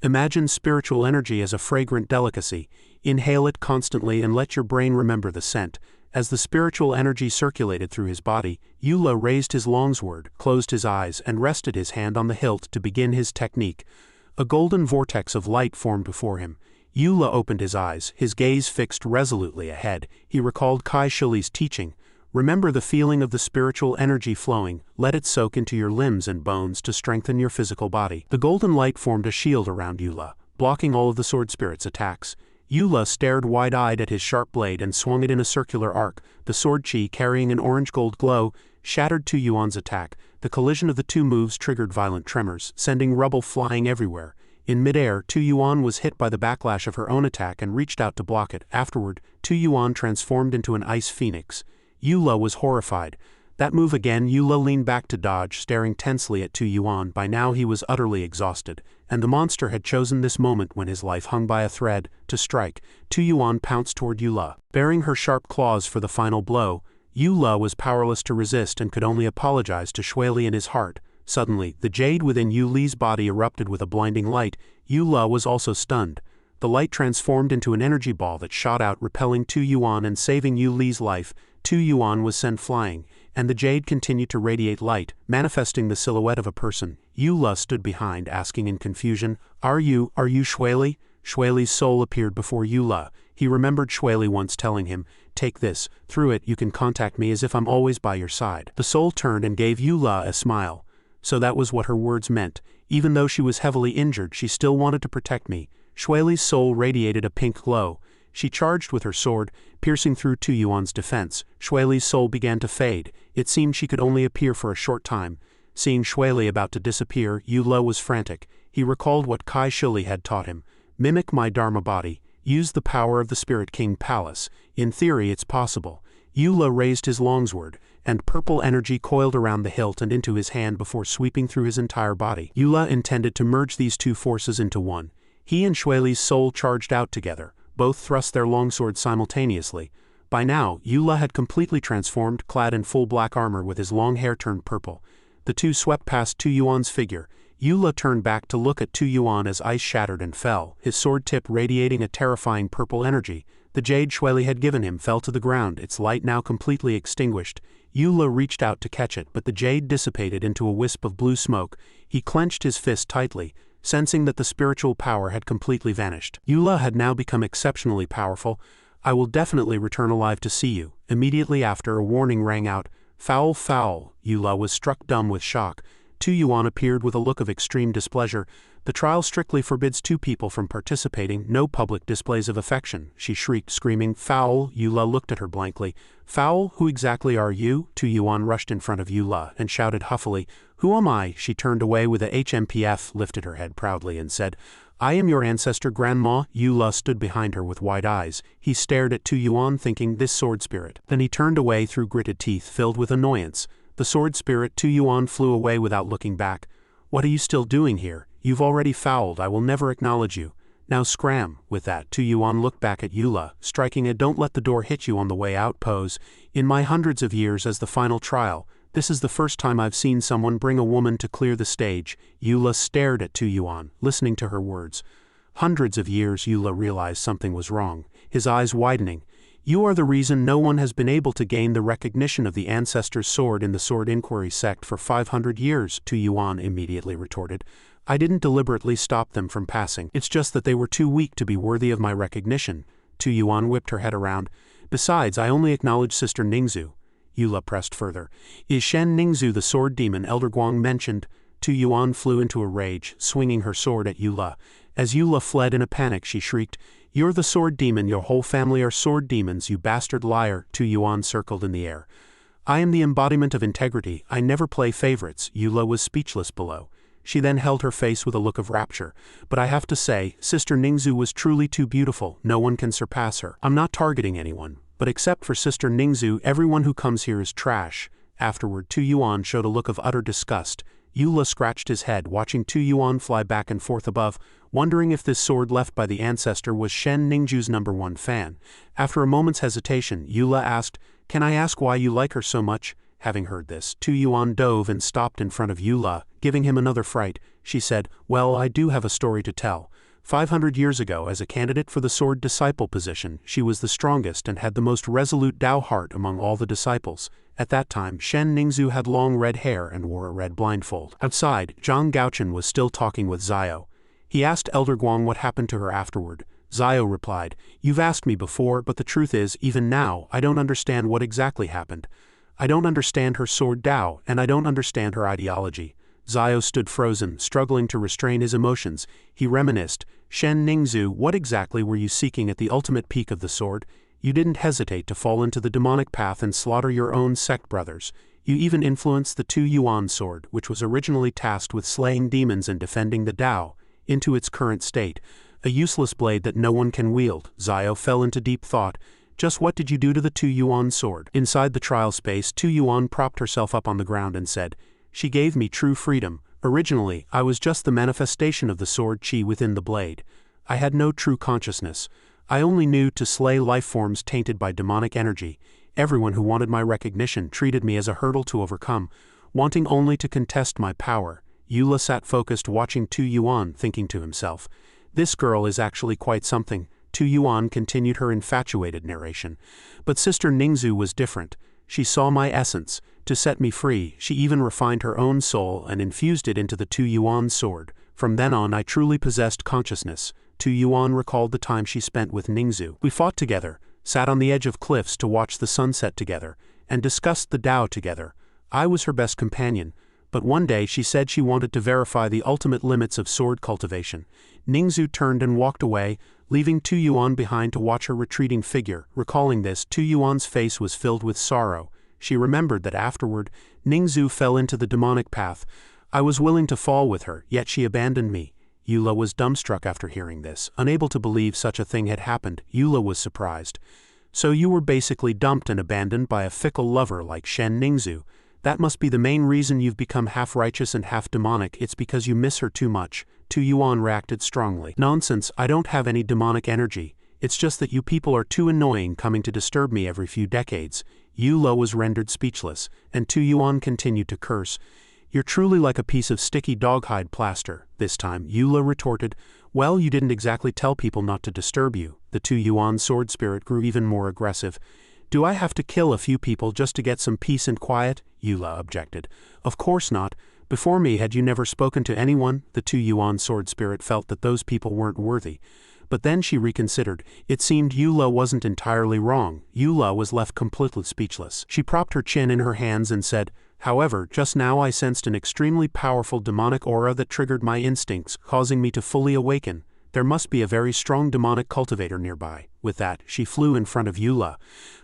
Imagine spiritual energy as a fragrant delicacy. Inhale it constantly and let your brain remember the scent. As the spiritual energy circulated through his body, Eula raised his longsword, closed his eyes, and rested his hand on the hilt to begin his technique. A golden vortex of light formed before him. Eula opened his eyes, his gaze fixed resolutely ahead. He recalled Kai Shuli's teaching. Remember the feeling of the spiritual energy flowing. Let it soak into your limbs and bones to strengthen your physical body. The golden light formed a shield around Eula, blocking all of the sword spirit's attacks. Eula stared wide-eyed at his sharp blade and swung it in a circular arc. The sword chi, carrying an orange-gold glow, shattered Tu Yuan's attack. The collision of the two moves triggered violent tremors, sending rubble flying everywhere. In midair, Tu Yuan was hit by the backlash of her own attack and reached out to block it. Afterward, Tu Yuan transformed into an ice phoenix. Eula was horrified. That move again. Eula leaned back to dodge, staring tensely at Tu Yuan. By now he was utterly exhausted, and the monster had chosen this moment when his life hung by a thread, to strike. Tu Yuan pounced toward Eula, baring her sharp claws for the final blow. Eula was powerless to resist and could only apologize to Shueli in his heart. Suddenly, the jade within Yuli's body erupted with a blinding light. Eula was also stunned. The light transformed into an energy ball that shot out, repelling Tu Yuan and saving Yuli's life. Tu Yuan was sent flying, and the jade continued to radiate light, manifesting the silhouette of a person. Eula stood behind, asking in confusion, Are you Shueli?" Shueli's soul appeared before Eula. He remembered Shueli once telling him, "Take this. Through it you can contact me as if I'm always by your side." The soul turned and gave Eula a smile. So that was what her words meant. Even though she was heavily injured, she still wanted to protect me. Shueli's soul radiated a pink glow. She charged with her sword, piercing through Tu Yuan's defense. Shueli's soul began to fade. It seemed she could only appear for a short time. Seeing Shueli about to disappear, Eula was frantic. He recalled what Kai Shuli had taught him. Mimic my Dharma body. Use the power of the Spirit King Palace. In theory, it's possible. Eula raised his longsword, and purple energy coiled around the hilt and into his hand before sweeping through his entire body. Eula intended to merge these two forces into one. He and Shueli's soul charged out together. Both thrust their longswords simultaneously. By now, Eula had completely transformed, clad in full black armor with his long hair turned purple. The two swept past Tu Yuan's figure. Eula turned back to look at Tu Yuan as ice shattered and fell, his sword tip radiating a terrifying purple energy. The jade Shueli had given him fell to the ground, its light now completely extinguished. Eula reached out to catch it, but the jade dissipated into a wisp of blue smoke. He clenched his fist tightly, sensing that the spiritual power had completely vanished. Eula had now become exceptionally powerful. "I will definitely return alive to see you." Immediately after, a warning rang out. "Foul, foul." Eula was struck dumb with shock. Tu Yuan appeared with a look of extreme displeasure. "The trial strictly forbids two people from participating. No public displays of affection," she shrieked, screaming. "Foul." Eula looked at her blankly. "Foul? Who exactly are you?" Tu Yuan rushed in front of Eula and shouted huffily, "Who am I?" She turned away with a HMPF, lifted her head proudly and said, "I am your ancestor grandma." Eula stood behind her with wide eyes. He stared at Tu Yuan, thinking, this sword spirit. Then he turned away through gritted teeth filled with annoyance. The sword spirit. Tu Yuan flew away without looking back. "What are you still doing here? You've already fouled. I will never acknowledge you." Now scram. With that, Tu Yuan looked back at Eula, striking a don't let the door hit you on the way out pose. In my hundreds of years as the final trial, this is the first time I've seen someone bring a woman to clear the stage. Eula stared at Tu Yuan, listening to her words. Hundreds of years. Eula realized something was wrong, his eyes widening. You are the reason no one has been able to gain the recognition of the ancestor's sword in the Sword Inquiry Sect for 500 years, Tu Yuan immediately retorted. I didn't deliberately stop them from passing. It's just that they were too weak to be worthy of my recognition. Tu Yuan whipped her head around. Besides, I only acknowledge Sister Ningzu. Eula pressed further. Is Shen Ningzu the sword demon Elder Guang mentioned? Tu Yuan flew into a rage, swinging her sword at Eula. As Eula fled in a panic, she shrieked, You're the sword demon, your whole family are sword demons, you bastard liar. Tu Yuan circled in the air. I am the embodiment of integrity, I never play favorites. Eula was speechless below. She then held her face with a look of rapture. But I have to say, Sister Ningzu was truly too beautiful, no one can surpass her. I'm not targeting anyone, but except for Sister Ningzu, everyone who comes here is trash. Afterward, Tu Yuan showed a look of utter disgust. Eula scratched his head, watching Tu Yuan fly back and forth above, wondering if this sword left by the ancestor was Shen Ningzu's #1 fan. After a moment's hesitation, Eula asked, Can I ask why you like her so much? Having heard this, Tu Yuan dove and stopped in front of Eula, giving him another fright. She said, Well, I do have a story to tell. 500 years ago, as a candidate for the sword disciple position, she was the strongest and had the most resolute Dao heart among all the disciples. At that time, Shen Ningzu had long red hair and wore a red blindfold. Outside, Zhang Gaochen was still talking with Zio. He asked Elder Guang what happened to her afterward. Zio replied, You've asked me before, but the truth is, even now, I don't understand what exactly happened. I don't understand her sword Dao, and I don't understand her ideology. Zio stood frozen, struggling to restrain his emotions. He reminisced, Shen Ningzu, what exactly were you seeking at the ultimate peak of the sword? You didn't hesitate to fall into the demonic path and slaughter your own sect brothers. You even influenced the Tu Yuan sword, which was originally tasked with slaying demons and defending the Dao, into its current state. A useless blade that no one can wield. Zio fell into deep thought. Just what did you do to the Tu Yuan sword? Inside the trial space, Tu Yuan propped herself up on the ground and said, She gave me true freedom. Originally, I was just the manifestation of the sword chi within the blade. I had no true consciousness. I only knew to slay life forms tainted by demonic energy. Everyone who wanted my recognition treated me as a hurdle to overcome, wanting only to contest my power. Eula sat focused watching Tu Yuan, thinking to himself, This girl is actually quite something. Tu Yuan continued her infatuated narration. But Sister Ningzu was different. She saw my essence. To set me free, she even refined her own soul and infused it into the Tu Yuan sword. From then on, I truly possessed consciousness. Tu Yuan recalled the time she spent with Ningzu. We fought together, sat on the edge of cliffs to watch the sunset together, and discussed the Dao together. I was her best companion. But one day she said she wanted to verify the ultimate limits of sword cultivation. Ningzu turned and walked away, leaving Tu Yuan behind to watch her retreating figure. Recalling this, Tu Yuan's face was filled with sorrow. She remembered that afterward, Ningzu fell into the demonic path. I was willing to fall with her, yet she abandoned me. Eula was dumbstruck after hearing this, unable to believe such a thing had happened. Eula was surprised. So you were basically dumped and abandoned by a fickle lover like Shen Ningzu. That must be the main reason you've become half righteous and half demonic. It's because you miss her too much. Tu Yuan reacted strongly. Nonsense, I don't have any demonic energy. It's just that you people are too annoying, coming to disturb me every few decades. Eula was rendered speechless, and Tu Yuan continued to curse. You're truly like a piece of sticky dog-hide plaster. This time, Eula retorted, Well, you didn't exactly tell people not to disturb you. The Tu Yuan sword spirit grew even more aggressive. Do I have to kill a few people just to get some peace and quiet? Eula objected. Of course not. Before me, had you never spoken to anyone? The Tu Yuan sword spirit felt that those people weren't worthy. But then she reconsidered. It seemed Eula wasn't entirely wrong. Eula was left completely speechless. She propped her chin in her hands and said, However, just now I sensed an extremely powerful demonic aura that triggered my instincts, causing me to fully awaken. There must be a very strong demonic cultivator nearby. With that, she flew in front of Eula.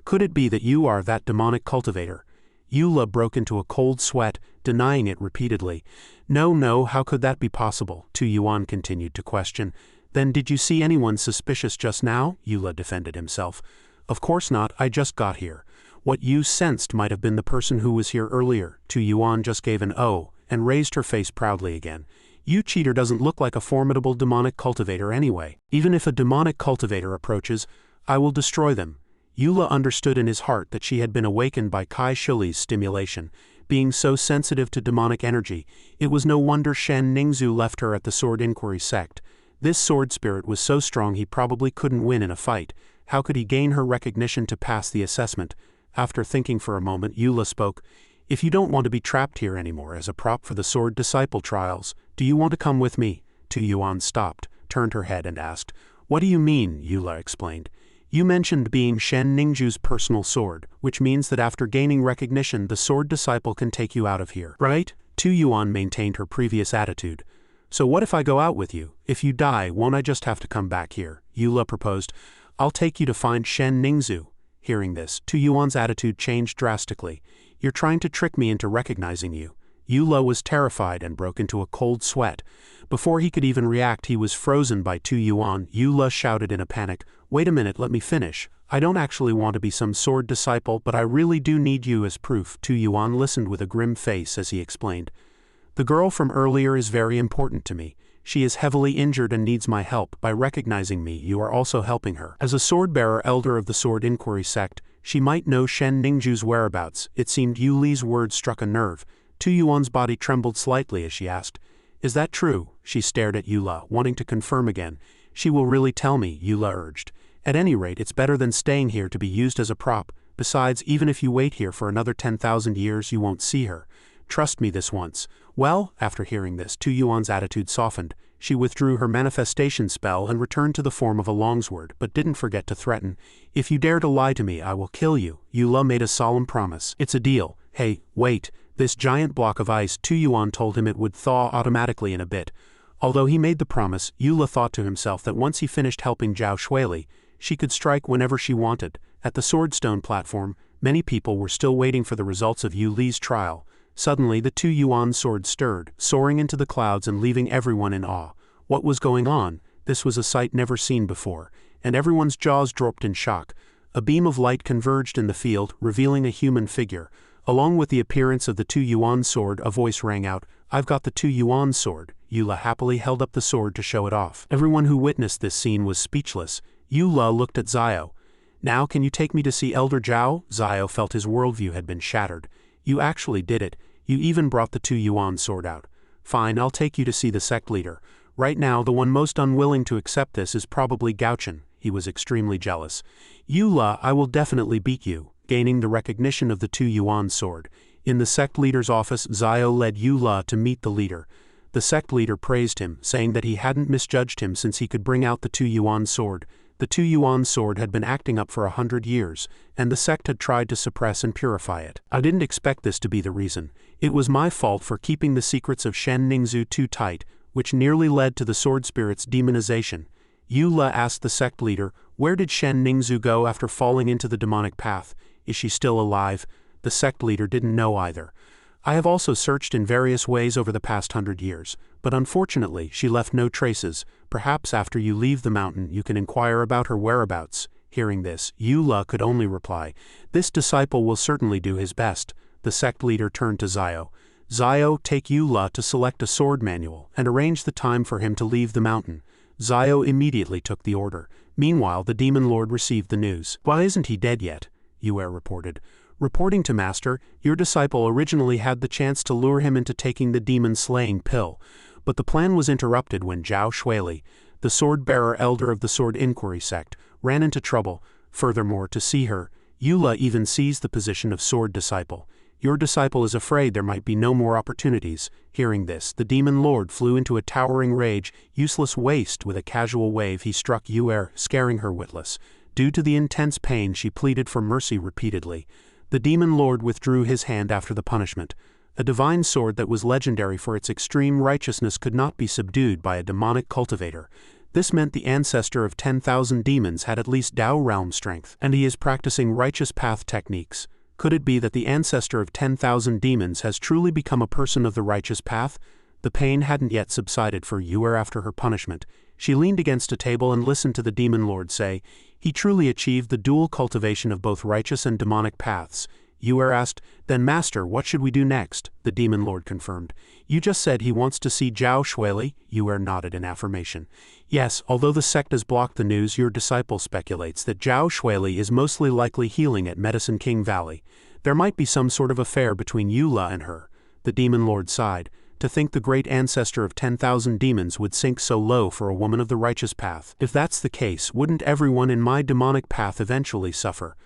Could it be that you are that demonic cultivator? Eula broke into a cold sweat, denying it repeatedly. No, how could that be possible? Tu Yuan continued to question. Then did you see anyone suspicious just now? Eula defended himself. Of course not, I just got here. What you sensed might have been the person who was here earlier. Tu Yuan just gave an "oh" and raised her face proudly again. You cheater doesn't look like a formidable demonic cultivator anyway. Even if a demonic cultivator approaches, I will destroy them. Eula understood in his heart that she had been awakened by Kai Shuli's stimulation. Being so sensitive to demonic energy, it was no wonder Shen Ningzhu left her at the Sword Inquiry Sect. This sword spirit was so strong he probably couldn't win in a fight. How could he gain her recognition to pass the assessment? After thinking for a moment, Eula spoke. If you don't want to be trapped here anymore as a prop for the Sword Disciple trials, do you want to come with me? Tu Yuan stopped, turned her head and asked. What do you mean? Eula explained. You mentioned being Shen Ningzhu's personal sword, which means that after gaining recognition the Sword Disciple can take you out of here, right? Tu Yuan maintained her previous attitude. So what if I go out with you? If you die, won't I just have to come back here? Eula proposed. I'll take you to find Shen Ningzhu. Hearing this, Tu Yuan's attitude changed drastically. You're trying to trick me into recognizing you. Eula was terrified and broke into a cold sweat. Before he could even react, he was frozen by Tu Yuan. Eula shouted in a panic, Wait a minute, let me finish. I don't actually want to be some sword disciple, but I really do need you as proof. Tu Yuan listened with a grim face as he explained. The girl from earlier is very important to me. She is heavily injured and needs my help. By recognizing me, you are also helping her. As a sword-bearer elder of the Sword Inquiry Sect, she might know Shen Ningzhu's whereabouts. It seemed Yu Li's words struck a nerve. Tu Yuan's body trembled slightly as she asked, Is that true? She stared at Eula, wanting to confirm again. She will really tell me, Eula urged. At any rate, it's better than staying here to be used as a prop. Besides, even if you wait here for another 10,000 years, you won't see her. Trust me this once. Well, after hearing this, Tu Yuan's attitude softened. She withdrew her manifestation spell and returned to the form of a longsword, but didn't forget to threaten. If you dare to lie to me, I will kill you. Eula made a solemn promise. It's a deal. Hey, wait. This giant block of ice, Tu Yuan told him it would thaw automatically in a bit. Although he made the promise, Eula thought to himself that once he finished helping Zhao Shuili, she could strike whenever she wanted. At the Swordstone platform, many people were still waiting for the results of Yu Li's trial. Suddenly the Tu Yuan sword stirred, soaring into the clouds and leaving everyone in awe. What was going on? This was a sight never seen before, and everyone's jaws dropped in shock. A beam of light converged in the field, revealing a human figure. Along with the appearance of the Tu Yuan sword, a voice rang out, I've got the Tu Yuan sword. Eula happily held up the sword to show it off. Everyone who witnessed this scene was speechless. Eula looked at Zio. Now can you take me to see Elder Zhao? Zio felt his worldview had been shattered. You actually did it. You even brought the Tu Yuan sword out. Fine, I'll take you to see the sect leader. Right now, the one most unwilling to accept this is probably Gaochen. He was extremely jealous. Eula, I will definitely beat you, gaining the recognition of the Tu Yuan sword. In the sect leader's office, Zio led Eula to meet the leader. The sect leader praised him, saying that he hadn't misjudged him since he could bring out the Tu Yuan sword. The Tu Yuan sword had been acting up for 100 years, and the sect had tried to suppress and purify it. I didn't expect this to be the reason. It was my fault for keeping the secrets of Shen Ningzhu too tight, which nearly led to the sword spirit's demonization. Eula asked the sect leader, where did Shen Ningzhu go after falling into the demonic path? Is she still alive? The sect leader didn't know either. I have also searched in various ways over the past 100 years, but unfortunately she left no traces. Perhaps after you leave the mountain you can inquire about her whereabouts. Hearing this, Eula could only reply, This disciple will certainly do his best. The sect leader turned to Zio. Zio, take Eula to select a sword manual and arrange the time for him to leave the mountain. Zio immediately took the order. Meanwhile, the demon lord received the news. Why isn't he dead yet? Yue reported. Reporting to Master, your disciple originally had the chance to lure him into taking the demon-slaying pill, but the plan was interrupted when Zhao Shuili, the sword-bearer elder of the Sword Inquiry Sect, ran into trouble. Furthermore, to see her, Eula even seized the position of sword disciple. Your disciple is afraid there might be no more opportunities. Hearing this, the demon lord flew into a towering rage. Useless waste. With a casual wave he struck Yue, scaring her witless. Due to the intense pain, she pleaded for mercy repeatedly. The demon lord withdrew his hand after the punishment. A divine sword that was legendary for its extreme righteousness could not be subdued by a demonic cultivator. This meant the ancestor of 10,000 demons had at least Dao realm strength, and he is practicing righteous path techniques. Could it be that the ancestor of 10,000 demons has truly become a person of the righteous path? The pain hadn't yet subsided for Yue after her punishment. She leaned against a table and listened to the demon lord say, He truly achieved the dual cultivation of both righteous and demonic paths. Yue asked. Then master, what should we do next? The demon lord confirmed. You just said he wants to see Zhao Shuili. Yue nodded in affirmation. Yes, although the sect has blocked the news, your disciple speculates that Zhao Shuili is mostly likely healing at Medicine King Valley. There might be some sort of affair between Eula and her. The demon lord sighed. To think the great ancestor of 10,000 demons would sink so low for a woman of the righteous path. If that's the case, wouldn't everyone in my demonic path eventually suffer?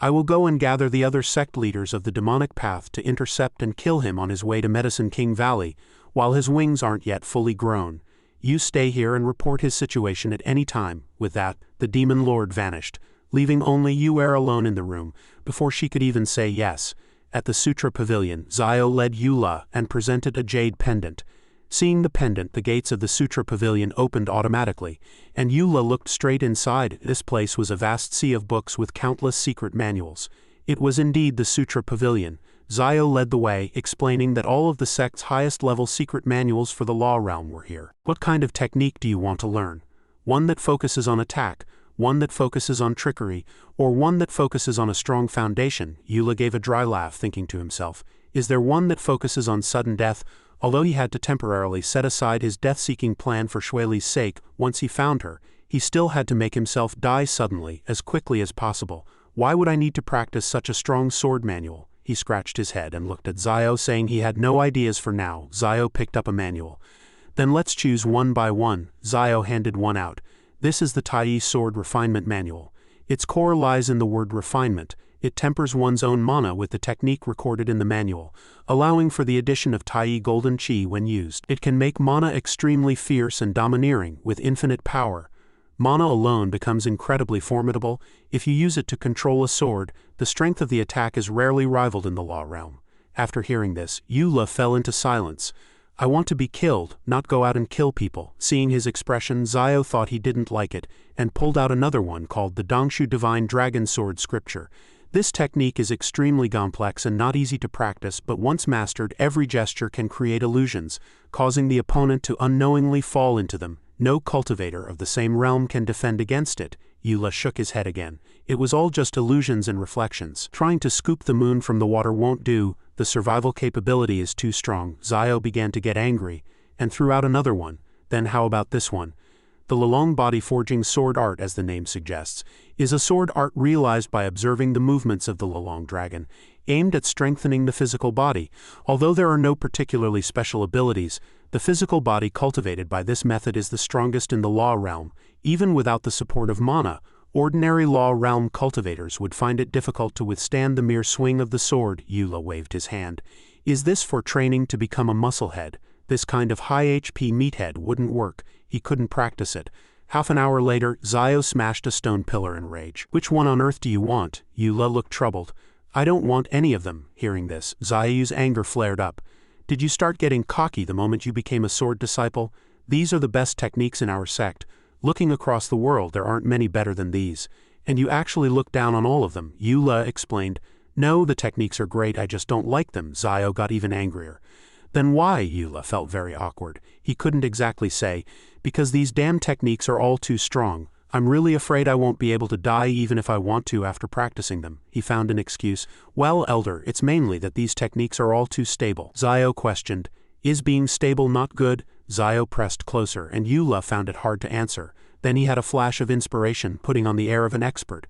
I will go and gather the other sect leaders of the demonic path to intercept and kill him on his way to Medicine King Valley, while his wings aren't yet fully grown. You stay here and report his situation at any time. With that, the demon lord vanished, leaving only Yue alone in the room, before she could even say yes. At the Sutra Pavilion, Zio led Eula and presented a jade pendant. Seeing the pendant, the gates of the Sutra Pavilion opened automatically, and Eula looked straight inside. This place was a vast sea of books with countless secret manuals. It was indeed the Sutra Pavilion. Zio led the way, explaining that all of the sect's highest-level secret manuals for the law realm were here. What kind of technique do you want to learn? One that focuses on attack, one that focuses on trickery, or one that focuses on a strong foundation? Eula gave a dry laugh, thinking to himself, is there one that focuses on sudden death? Although he had to temporarily set aside his death-seeking plan for Shuili's sake, once he found her, he still had to make himself die suddenly, as quickly as possible. Why would I need to practice such a strong sword manual? He scratched his head and looked at Zio, saying he had no ideas for now. Zio picked up a manual. Then let's choose one by one. Zio handed one out. This is the Tai Sword Refinement Manual. Its core lies in the word refinement. It tempers one's own mana with the technique recorded in the manual, allowing for the addition of Tai Golden Chi when used. It can make mana extremely fierce and domineering, with infinite power. Mana alone becomes incredibly formidable. If you use it to control a sword, the strength of the attack is rarely rivaled in the law realm. After hearing this, Eula fell into silence. I want to be killed, not go out and kill people. Seeing his expression, Zio thought he didn't like it, and pulled out another one called the Dongshu Divine Dragon Sword Scripture. This technique is extremely complex and not easy to practice, but once mastered, every gesture can create illusions, causing the opponent to unknowingly fall into them. No cultivator of the same realm can defend against it. Eula shook his head again. It was all just illusions and reflections. Trying to scoop the moon from the water won't do. The survival capability is too strong. Zio began to get angry, and threw out another one. Then how about this one? The Lelong Body Forging Sword Art, as the name suggests, is a sword art realized by observing the movements of the Lelong dragon, aimed at strengthening the physical body. Although there are no particularly special abilities, the physical body cultivated by this method is the strongest in the law realm. Even without the support of mana, ordinary law realm cultivators would find it difficult to withstand the mere swing of the sword. Eula waved his hand. Is this for training to become a musclehead? This kind of high HP meathead wouldn't work. He couldn't practice it. Half an hour later, Zio smashed a stone pillar in rage. Which one on earth do you want? Eula looked troubled. I don't want any of them. Hearing this, Zio's anger flared up. Did you start getting cocky the moment you became a sword disciple? These are the best techniques in our sect. Looking across the world, there aren't many better than these. And you actually look down on all of them. Eula explained. No, the techniques are great, I just don't like them. Zio got even angrier. Then why? Eula felt very awkward. He couldn't exactly say. Because these damn techniques are all too strong. I'm really afraid I won't be able to die even if I want to after practicing them. He found an excuse. Well, Elder, it's mainly that these techniques are all too stable. Zio questioned. Is being stable not good? Zio pressed closer, and Eula found it hard to answer. Then he had a flash of inspiration, putting on the air of an expert.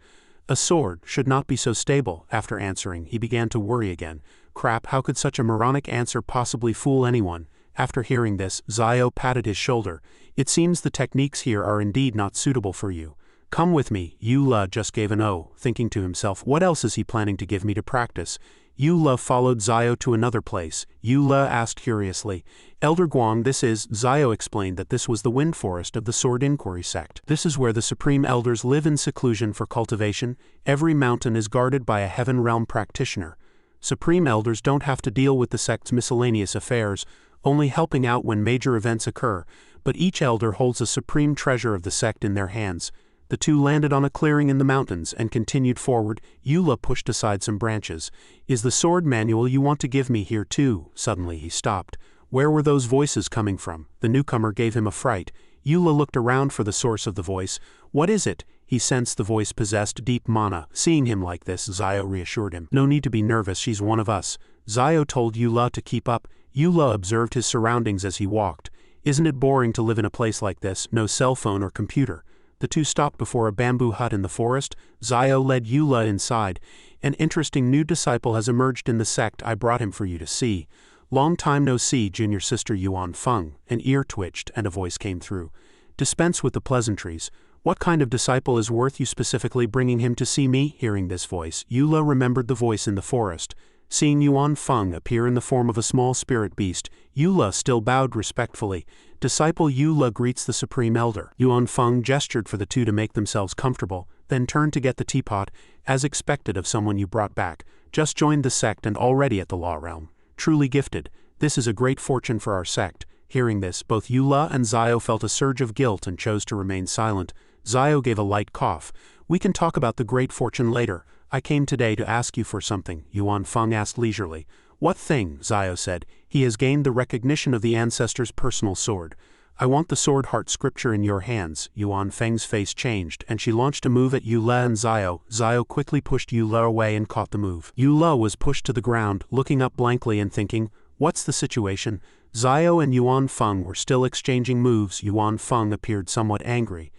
A sword should not be so stable. After answering, he began to worry again. Crap, how could such a moronic answer possibly fool anyone? After hearing this, Zio patted his shoulder. It seems the techniques here are indeed not suitable for you. Come with me. Eula just gave an O, thinking to himself, what else is he planning to give me to practice? Eula followed Zio to another place. Eula asked curiously, Elder Guang, this is? Zio explained that this was the wind forest of the Sword Inquiry Sect. This is where the Supreme Elders live in seclusion for cultivation. Every mountain is guarded by a Heaven Realm practitioner. Supreme Elders don't have to deal with the sect's miscellaneous affairs, only helping out when major events occur, but each elder holds a supreme treasure of the sect in their hands. The two landed on a clearing in the mountains and continued forward. Eula pushed aside some branches. Is the sword manual you want to give me here too? Suddenly he stopped. Where were those voices coming from? The newcomer gave him a fright. Eula looked around for the source of the voice. What is it? He sensed the voice possessed deep mana. Seeing him like this, Zio reassured him. No need to be nervous, she's one of us. Zio told Eula to keep up. Eula observed his surroundings as he walked. Isn't it boring to live in a place like this, no cell phone or computer? The two stopped before a bamboo hut in the forest. Zio led Eula inside. An interesting new disciple has emerged in the sect. I brought him for you to see. Long time no see, junior sister Yuan Feng. An ear twitched and a voice came through. Dispense with the pleasantries. What kind of disciple is worth you specifically bringing him to see me? Hearing this voice, Eula remembered the voice in the forest. Seeing Yuan Feng appear in the form of a small spirit beast, Eula still bowed respectfully. Disciple Eula greets the Supreme Elder. Yuan Feng gestured for the two to make themselves comfortable, then turned to get the teapot, as expected of someone you brought back. Just joined the sect and already at the law realm. Truly gifted. This is a great fortune for our sect. Hearing this, both Eula and Zio felt a surge of guilt and chose to remain silent. Zio gave a light cough. We can talk about the great fortune later. I came today to ask you for something, Yuan Feng asked leisurely. What thing? Zio said. He has gained the recognition of the ancestor's personal sword. I want the sword heart scripture in your hands. Yuan Feng's face changed, and she launched a move at Eula and Zio. Zio quickly pushed Eula away and caught the move. Eula was pushed to the ground, looking up blankly and thinking, what's the situation? Zio and Yuan Feng were still exchanging moves. Yuan Feng appeared somewhat angry.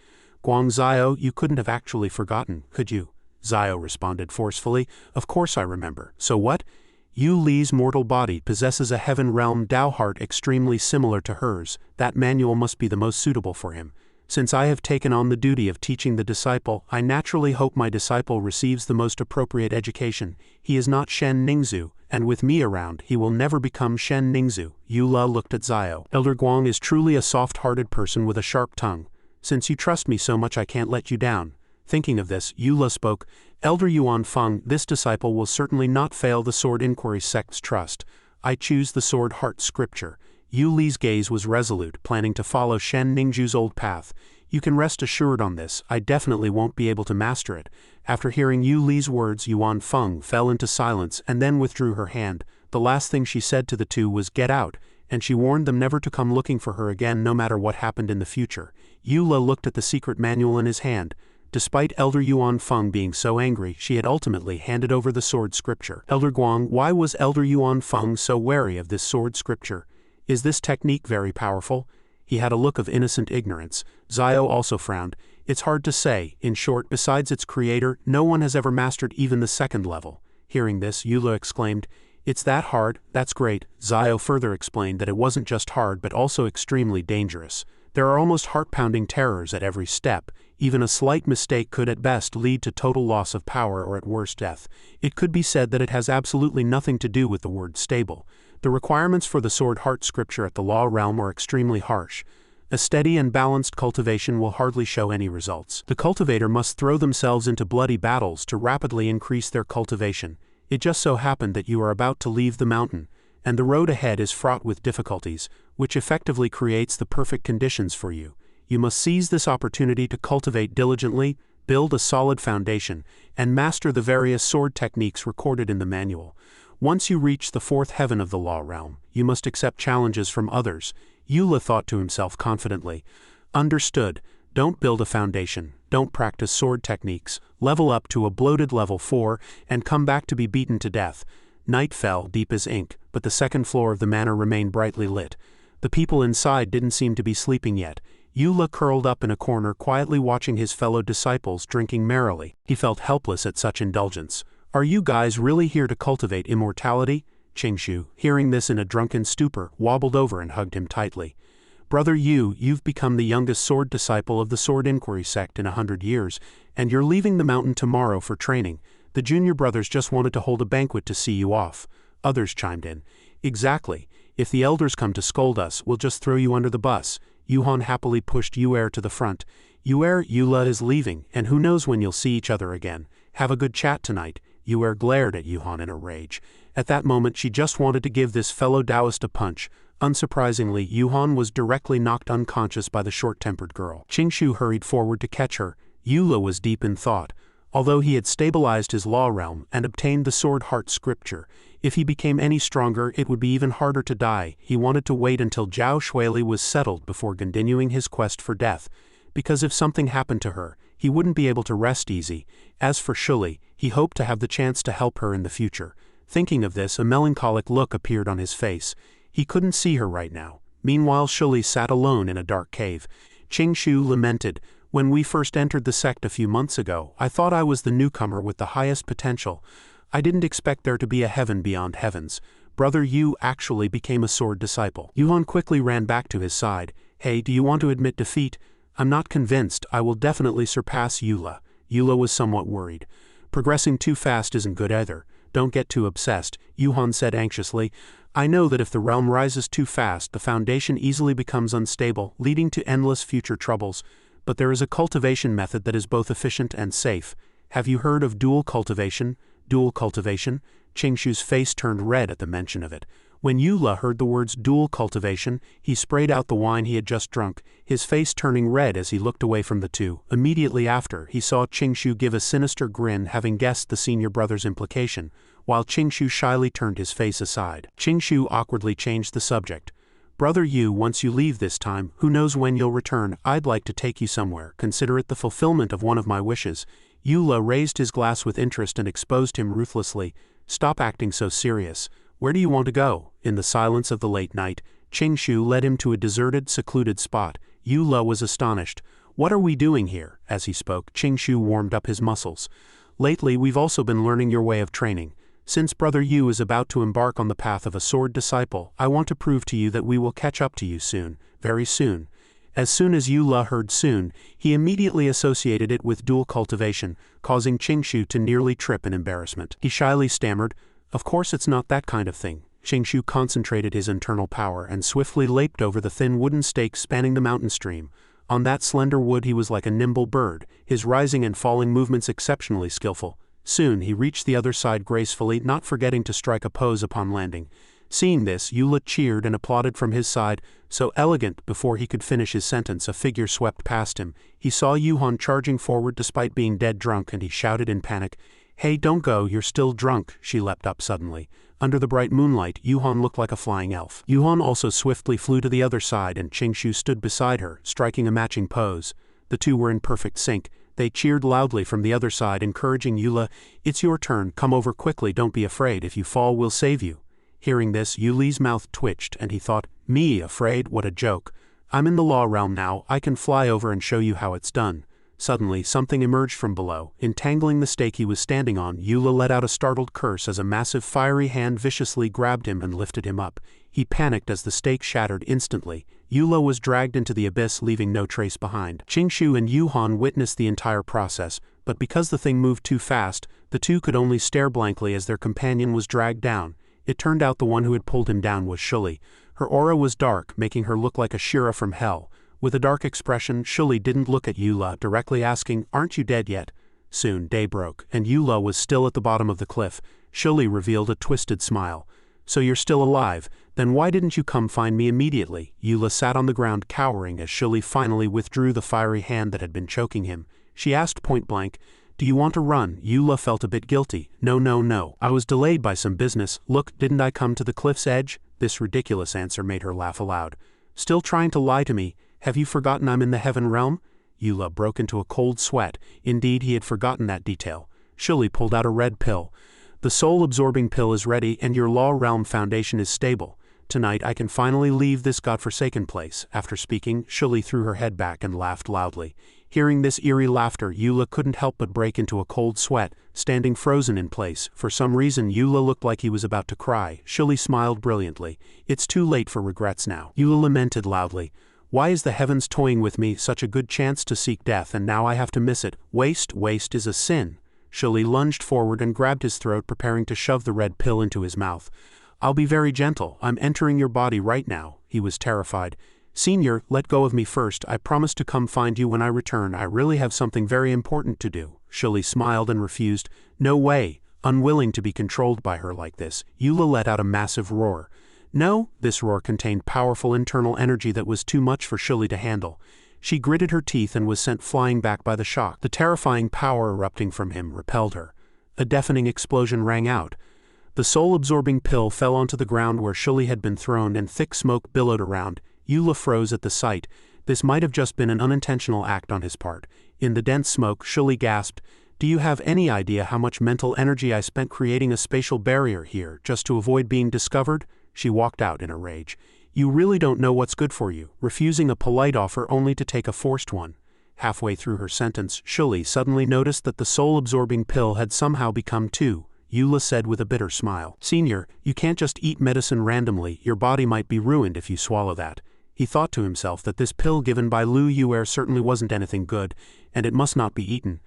Guang Zio, you couldn't have actually forgotten, could you? Zio responded forcefully. Of course I remember. So what? Yu Li's mortal body possesses a heaven realm Dao heart extremely similar to hers. That manual must be the most suitable for him. Since I have taken on the duty of teaching the disciple, I naturally hope my disciple receives the most appropriate education. He is not Shen Ningzu, and with me around, he will never become Shen Ningzu. Eula looked at Zio. Elder Guang is truly a soft-hearted person with a sharp tongue. Since you trust me so much, I can't let you down. Thinking of this, Eula spoke. Elder Yuan Feng, this disciple will certainly not fail the Sword Inquiry Sect's trust. I choose the Sword Heart Scripture. Yu Li's gaze was resolute, planning to follow Shen Ningju's old path. You can rest assured on this, I definitely won't be able to master it. After hearing Yu Li's words, Yuan Feng fell into silence and then withdrew her hand. The last thing she said to the two was, get out, and she warned them never to come looking for her again no matter what happened in the future. Eula looked at the secret manual in his hand. Despite Elder Yuan Feng being so angry, she had ultimately handed over the sword scripture. Elder Guang, why was Elder Yuan Feng so wary of this sword scripture? Is this technique very powerful? He had a look of innocent ignorance. Zio also frowned. It's hard to say. In short, besides its creator, no one has ever mastered even the second level. Hearing this, Eula exclaimed, it's that hard? That's great. Zio further explained that it wasn't just hard but also extremely dangerous. There are almost heart-pounding terrors at every step. Even a slight mistake could at best lead to total loss of power or at worst death. It could be said that it has absolutely nothing to do with the word stable. The requirements for the Sword Heart Scripture at the Law Realm are extremely harsh. A steady and balanced cultivation will hardly show any results. The cultivator must throw themselves into bloody battles to rapidly increase their cultivation. It just so happened that you are about to leave the mountain, and the road ahead is fraught with difficulties, which effectively creates the perfect conditions for you. You must seize this opportunity to cultivate diligently, build a solid foundation, and master the various sword techniques recorded in the manual. Once you reach the fourth heaven of the law realm, you must accept challenges from others. Eula thought to himself confidently. Understood. Don't build a foundation, don't practice sword techniques, level up to a bloated level 4, and come back to be beaten to death. Night fell, deep as ink, but the second floor of the manor remained brightly lit. The people inside didn't seem to be sleeping yet. Eula curled up in a corner quietly watching his fellow disciples drinking merrily. He felt helpless at such indulgence. Are you guys really here to cultivate immortality? Qingshu, hearing this in a drunken stupor, wobbled over and hugged him tightly. Brother Yu, you've become the youngest sword disciple of the Sword Inquiry Sect in 100 years, and you're leaving the mountain tomorrow for training. The junior brothers just wanted to hold a banquet to see you off. Others chimed in. Exactly. If the elders come to scold us, we'll just throw you under the bus. Yuhan happily pushed Yuer to the front. Eula is leaving, and who knows when you'll see each other again. Have a good chat tonight. Yuer glared at Yuhan in a rage. At that moment she just wanted to give this fellow Taoist a punch. Unsurprisingly, Yuhan was directly knocked unconscious by the short-tempered girl. Qingshu hurried forward to catch her. Eula was deep in thought. Although he had stabilized his law realm and obtained the Sword Heart Scripture, if he became any stronger it would be even harder to die. He wanted to wait until Zhao Shuili was settled before continuing his quest for death, because if something happened to her, he wouldn't be able to rest easy. As for Shuli, he hoped to have the chance to help her in the future. Thinking of this, a melancholic look appeared on his face. He couldn't see her right now. Meanwhile, Shuli sat alone in a dark cave. Qingshu lamented, "When we first entered the sect a few months ago, I thought I was the newcomer with the highest potential. I didn't expect there to be a heaven beyond heavens. Brother Yu actually became a sword disciple." Yuhan quickly ran back to his side. "Hey, do you want to admit defeat?" "I'm not convinced. I will definitely surpass Eula." Eula was somewhat worried. "Progressing too fast isn't good either. Don't get too obsessed," Yuhan said anxiously. "I know that if the realm rises too fast, the foundation easily becomes unstable, leading to endless future troubles. But there is a cultivation method that is both efficient and safe. Have you heard of dual cultivation?" "Dual cultivation?" Qingshu's face turned red at the mention of it. When Eula heard the words dual cultivation, he sprayed out the wine he had just drunk, his face turning red as he looked away from the two. Immediately after, he saw Qingshu give a sinister grin, having guessed the senior brother's implication, while Qingshu shyly turned his face aside. Qingshu awkwardly changed the subject. "Brother Yu, once you leave this time, who knows when you'll return, I'd like to take you somewhere. Consider it the fulfillment of one of my wishes." Eula raised his glass with interest and exposed him ruthlessly. "Stop acting so serious. Where do you want to go?" In the silence of the late night, Qingshu led him to a deserted, secluded spot. Eula was astonished. "What are we doing here?" As he spoke, Qingshu warmed up his muscles. "Lately, we've also been learning your way of training. Since Brother Yu is about to embark on the path of a sword disciple, I want to prove to you that we will catch up to you soon, very soon." As soon as Eula heard soon, he immediately associated it with dual cultivation, causing Qingshu to nearly trip in embarrassment. He shyly stammered, "Of course it's not that kind of thing." Qingshu concentrated his internal power and swiftly leaped over the thin wooden stake spanning the mountain stream. On that slender wood he was like a nimble bird, his rising and falling movements exceptionally skillful. Soon he reached the other side gracefully, not forgetting to strike a pose upon landing. Seeing this, Eula cheered and applauded from his side. So elegant. Before he could finish his sentence, a figure swept past him. He saw Yuhan charging forward despite being dead drunk, and he shouted in panic, "Hey, don't go, you're still drunk." She leapt up suddenly. Under the bright moonlight, Yuhan looked like a flying elf. Yuhan also swiftly flew to the other side, and Qingshu stood beside her, striking a matching pose. The two were in perfect sync. They cheered loudly from the other side, encouraging Eula, "It's your turn, come over quickly, don't be afraid, if you fall we'll save you." Hearing this, Yuli's mouth twitched, and he thought, "Me afraid? What a joke. I'm in the law realm now, I can fly over and show you how it's done." Suddenly, something emerged from below. Entangling the stake he was standing on, Eula let out a startled curse as a massive fiery hand viciously grabbed him and lifted him up. He panicked as the stake shattered instantly. Eula was dragged into the abyss, leaving no trace behind. Qingshu and Yuhan witnessed the entire process, but because the thing moved too fast, the two could only stare blankly as their companion was dragged down. It turned out the one who had pulled him down was Shuli. Her aura was dark, making her look like a Shira from hell. With a dark expression, Shuli didn't look at Eula, directly asking, "Aren't you dead yet?" Soon, day broke, and Eula was still at the bottom of the cliff. Shuli revealed a twisted smile. "So you're still alive? Then why didn't you come find me immediately?" Eula sat on the ground cowering as Shuli finally withdrew the fiery hand that had been choking him. She asked point blank, "Do you want to run?" Eula felt a bit guilty. No. I was delayed by some business. Look, didn't I come to the cliff's edge?" This ridiculous answer made her laugh aloud. "Still trying to lie to me? Have you forgotten I'm in the heaven realm?" Eula broke into a cold sweat. Indeed, he had forgotten that detail. Shuli pulled out a red pill. "The soul-absorbing pill is ready, and your law realm foundation is stable. Tonight I can finally leave this godforsaken place." After speaking, Shuli threw her head back and laughed loudly. Hearing this eerie laughter, Eula couldn't help but break into a cold sweat, standing frozen in place. For some reason, Eula looked like he was about to cry. Shuli smiled brilliantly. "It's too late for regrets now." Eula lamented loudly. "Why is the heavens toying with me? Such a good chance to seek death, and now I have to miss it. Waste is a sin." Shuli lunged forward and grabbed his throat, preparing to shove the red pill into his mouth. "I'll be very gentle. I'm entering your body right now." He was terrified. "Senior, let go of me first. I promise to come find you when I return. I really have something very important to do." Shuli smiled and refused. "No way." Unwilling to be controlled by her like this, Eula let out a massive roar. "No." This roar contained powerful internal energy that was too much for Shuli to handle. She gritted her teeth and was sent flying back by the shock. The terrifying power erupting from him repelled her. A deafening explosion rang out. The soul-absorbing pill fell onto the ground where Shuli had been thrown, and thick smoke billowed around. Eula froze at the sight. This might have just been an unintentional act on his part. In the dense smoke, Shuli gasped, "Do you have any idea how much mental energy I spent creating a spatial barrier here just to avoid being discovered?" She walked out in a rage. "You really don't know what's good for you, refusing a polite offer only to take a forced one." Halfway through her sentence, Shuli suddenly noticed that the soul-absorbing pill had somehow become two. Eula said with a bitter smile, "Senior, you can't just eat medicine randomly, your body might be ruined if you swallow that." He thought to himself that this pill given by Lu Yuer certainly wasn't anything good, and it must not be eaten.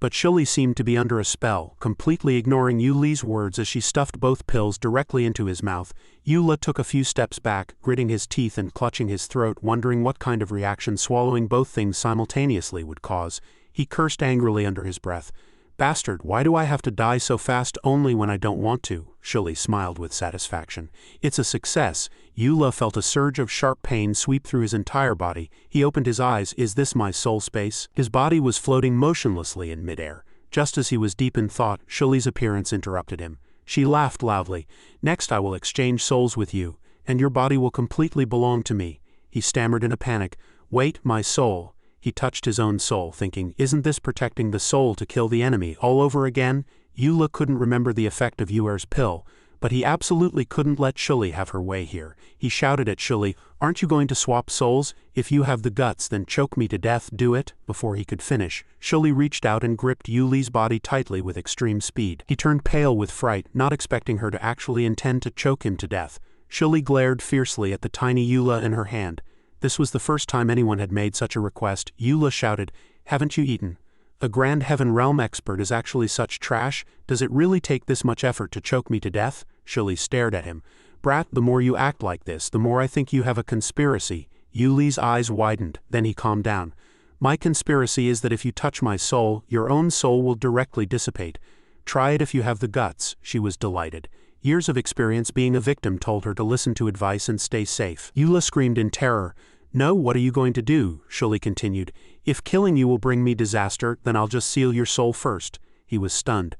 But Shuli seemed to be under a spell, completely ignoring Yuli's words as she stuffed both pills directly into his mouth. Eula took a few steps back, gritting his teeth and clutching his throat, wondering what kind of reaction swallowing both things simultaneously would cause. He cursed angrily under his breath. "Bastard, why do I have to die so fast only when I don't want to?" Shuli smiled with satisfaction. "It's a success." Eula felt a surge of sharp pain sweep through his entire body. He opened his eyes. "Is this my soul space?" His body was floating motionlessly in midair. Just as he was deep in thought, Shuli's appearance interrupted him. She laughed loudly. "Next I will exchange souls with you, and your body will completely belong to me." He stammered in a panic. "Wait, my soul." He touched his own soul, thinking, "Isn't this protecting the soul to kill the enemy all over again?" Eula couldn't remember the effect of Yuer's pill, but he absolutely couldn't let Shuli have her way here. He shouted at Shuli, "Aren't you going to swap souls? If you have the guts, then choke me to death, do it." Before he could finish, Shuli reached out and gripped Yuli's body tightly with extreme speed. He turned pale with fright, not expecting her to actually intend to choke him to death. Shuli glared fiercely at the tiny Eula in her hand. This was the first time anyone had made such a request. Eula shouted, "Haven't you eaten? A Grand Heaven Realm expert is actually such trash? Does it really take this much effort to choke me to death?" Shuli stared at him. "Brat, the more you act like this, the more I think you have a conspiracy." Yuli's eyes widened, then he calmed down. "My conspiracy is that if you touch my soul, your own soul will directly dissipate. Try it if you have the guts." She was delighted. Years of experience being a victim told her to listen to advice and stay safe. Eula screamed in terror. "No, what are you going to do?" Shuli continued. "If killing you will bring me disaster, then I'll just seal your soul first." He was stunned.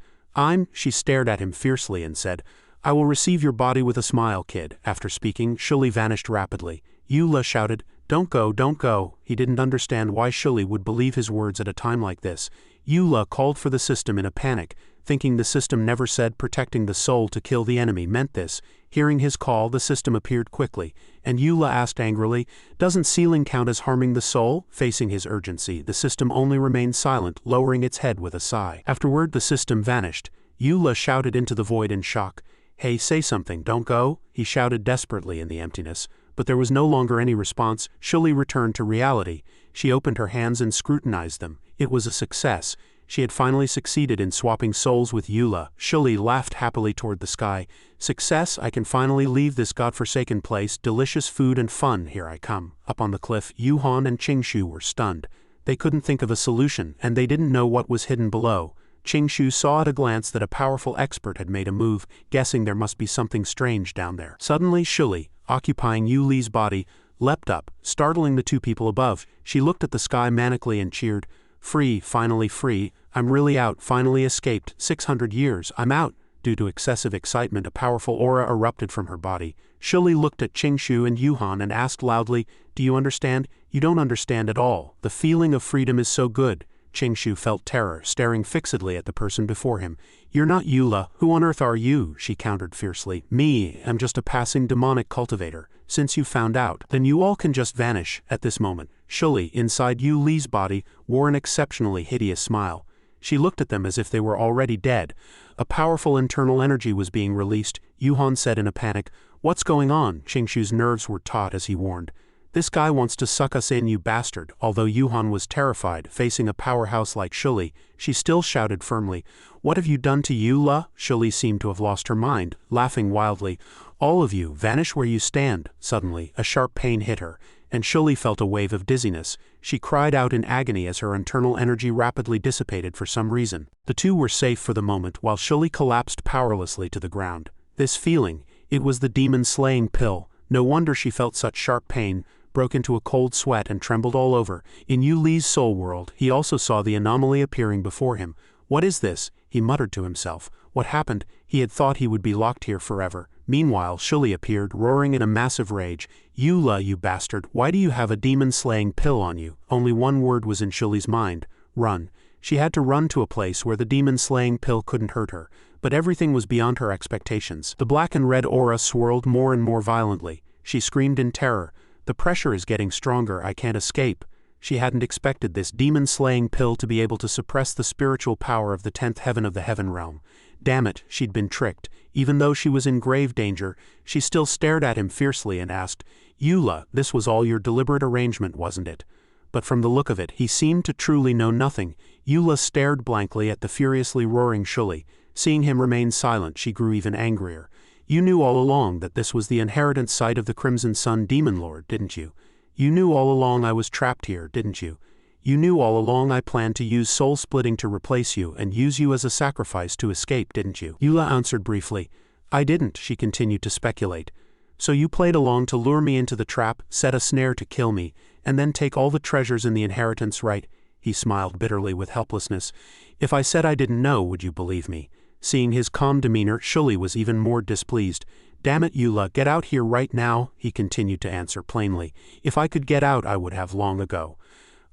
She stared at him fiercely and said, "I will receive your body with a smile, kid." After speaking, Shuli vanished rapidly. Eula shouted, "Don't go, don't go." He didn't understand why Shuli would believe his words at a time like this. Eula called for the system in a panic, thinking the system never said protecting the soul to kill the enemy meant this. Hearing his call, the system appeared quickly, and Eula asked angrily, "Doesn't sealing count as harming the soul?" Facing his urgency, the system only remained silent, lowering its head with a sigh. Afterward, the system vanished. Eula shouted into the void in shock. "Hey, say something, don't go." He shouted desperately in the emptiness, but there was no longer any response. Shuli returned to reality. She opened her hands and scrutinized them. It was a success. She had finally succeeded in swapping souls with Eula. Shuli laughed happily toward the sky. "Success, I can finally leave this godforsaken place. Delicious food and fun, here I come." Up on the cliff, Yuhan and Qingshu were stunned. They couldn't think of a solution, and they didn't know what was hidden below. Qingshu saw at a glance that a powerful expert had made a move, guessing there must be something strange down there. Suddenly, Shuli, occupying Yuli's body, leapt up, startling the two people above. She looked at the sky manically and cheered, "Free, finally free. I'm really out, finally escaped. 600 years, I'm out." Due to excessive excitement, a powerful aura erupted from her body. Shuli looked at Qingshu and Yuhan and asked loudly, "Do you understand?" "You don't understand at all. The feeling of freedom is so good." Qingshu felt terror, staring fixedly at the person before him. "You're not Eula. Who on earth are you?" she countered fiercely. "Me, I'm just a passing demonic cultivator. Since you found out, then you all can just vanish." At this moment, Shuli, inside Yuli's body, wore an exceptionally hideous smile. She looked at them as if they were already dead. A powerful internal energy was being released. Yuhan said in a panic, "What's going on?" Qingshu's nerves were taut as he warned, "This guy wants to suck us in, you bastard." Although Yuhan was terrified, facing a powerhouse like Shuli, she still shouted firmly, "What have you done to Eula?" Shuli seemed to have lost her mind, laughing wildly. "All of you, vanish where you stand." Suddenly, a sharp pain hit her, and Shuli felt a wave of dizziness. She cried out in agony as her internal energy rapidly dissipated for some reason. The two were safe for the moment while Shuli collapsed powerlessly to the ground. This feeling, it was the demon-slaying pill. No wonder she felt such sharp pain, broke into a cold sweat and trembled all over. In Yuli's soul world, he also saw the anomaly appearing before him. "What is this?" he muttered to himself. What happened? He had thought he would be locked here forever. Meanwhile, Shuli appeared, roaring in a massive rage. "Eula, you bastard, why do you have a demon-slaying pill on you?" Only one word was in Shuli's mind. Run. She had to run to a place where the demon-slaying pill couldn't hurt her, but everything was beyond her expectations. The black and red aura swirled more and more violently. She screamed in terror. The pressure is getting stronger, I can't escape. She hadn't expected this demon-slaying pill to be able to suppress the spiritual power of the 10th heaven of the heaven realm. Damn it, she'd been tricked. Even though she was in grave danger, she still stared at him fiercely and asked, "Eula, this was all your deliberate arrangement, wasn't it?" But from the look of it, he seemed to truly know nothing. Eula stared blankly at the furiously roaring Shuli. Seeing him remain silent, she grew even angrier. "You knew all along that this was the inheritance site of the Crimson Sun Demon Lord, didn't you? You knew all along I was trapped here, didn't you? You knew all along I planned to use soul splitting to replace you and use you as a sacrifice to escape, didn't you?" Eula answered briefly. "I didn't," she continued to speculate. "So you played along to lure me into the trap, set a snare to kill me, and then take all the treasures in the inheritance, right?" He smiled bitterly with helplessness. "If I said I didn't know, would you believe me?" Seeing his calm demeanor, Shuli was even more displeased. "Damn it, Eula, get out here right now," he continued to answer plainly. "If I could get out, I would have long ago."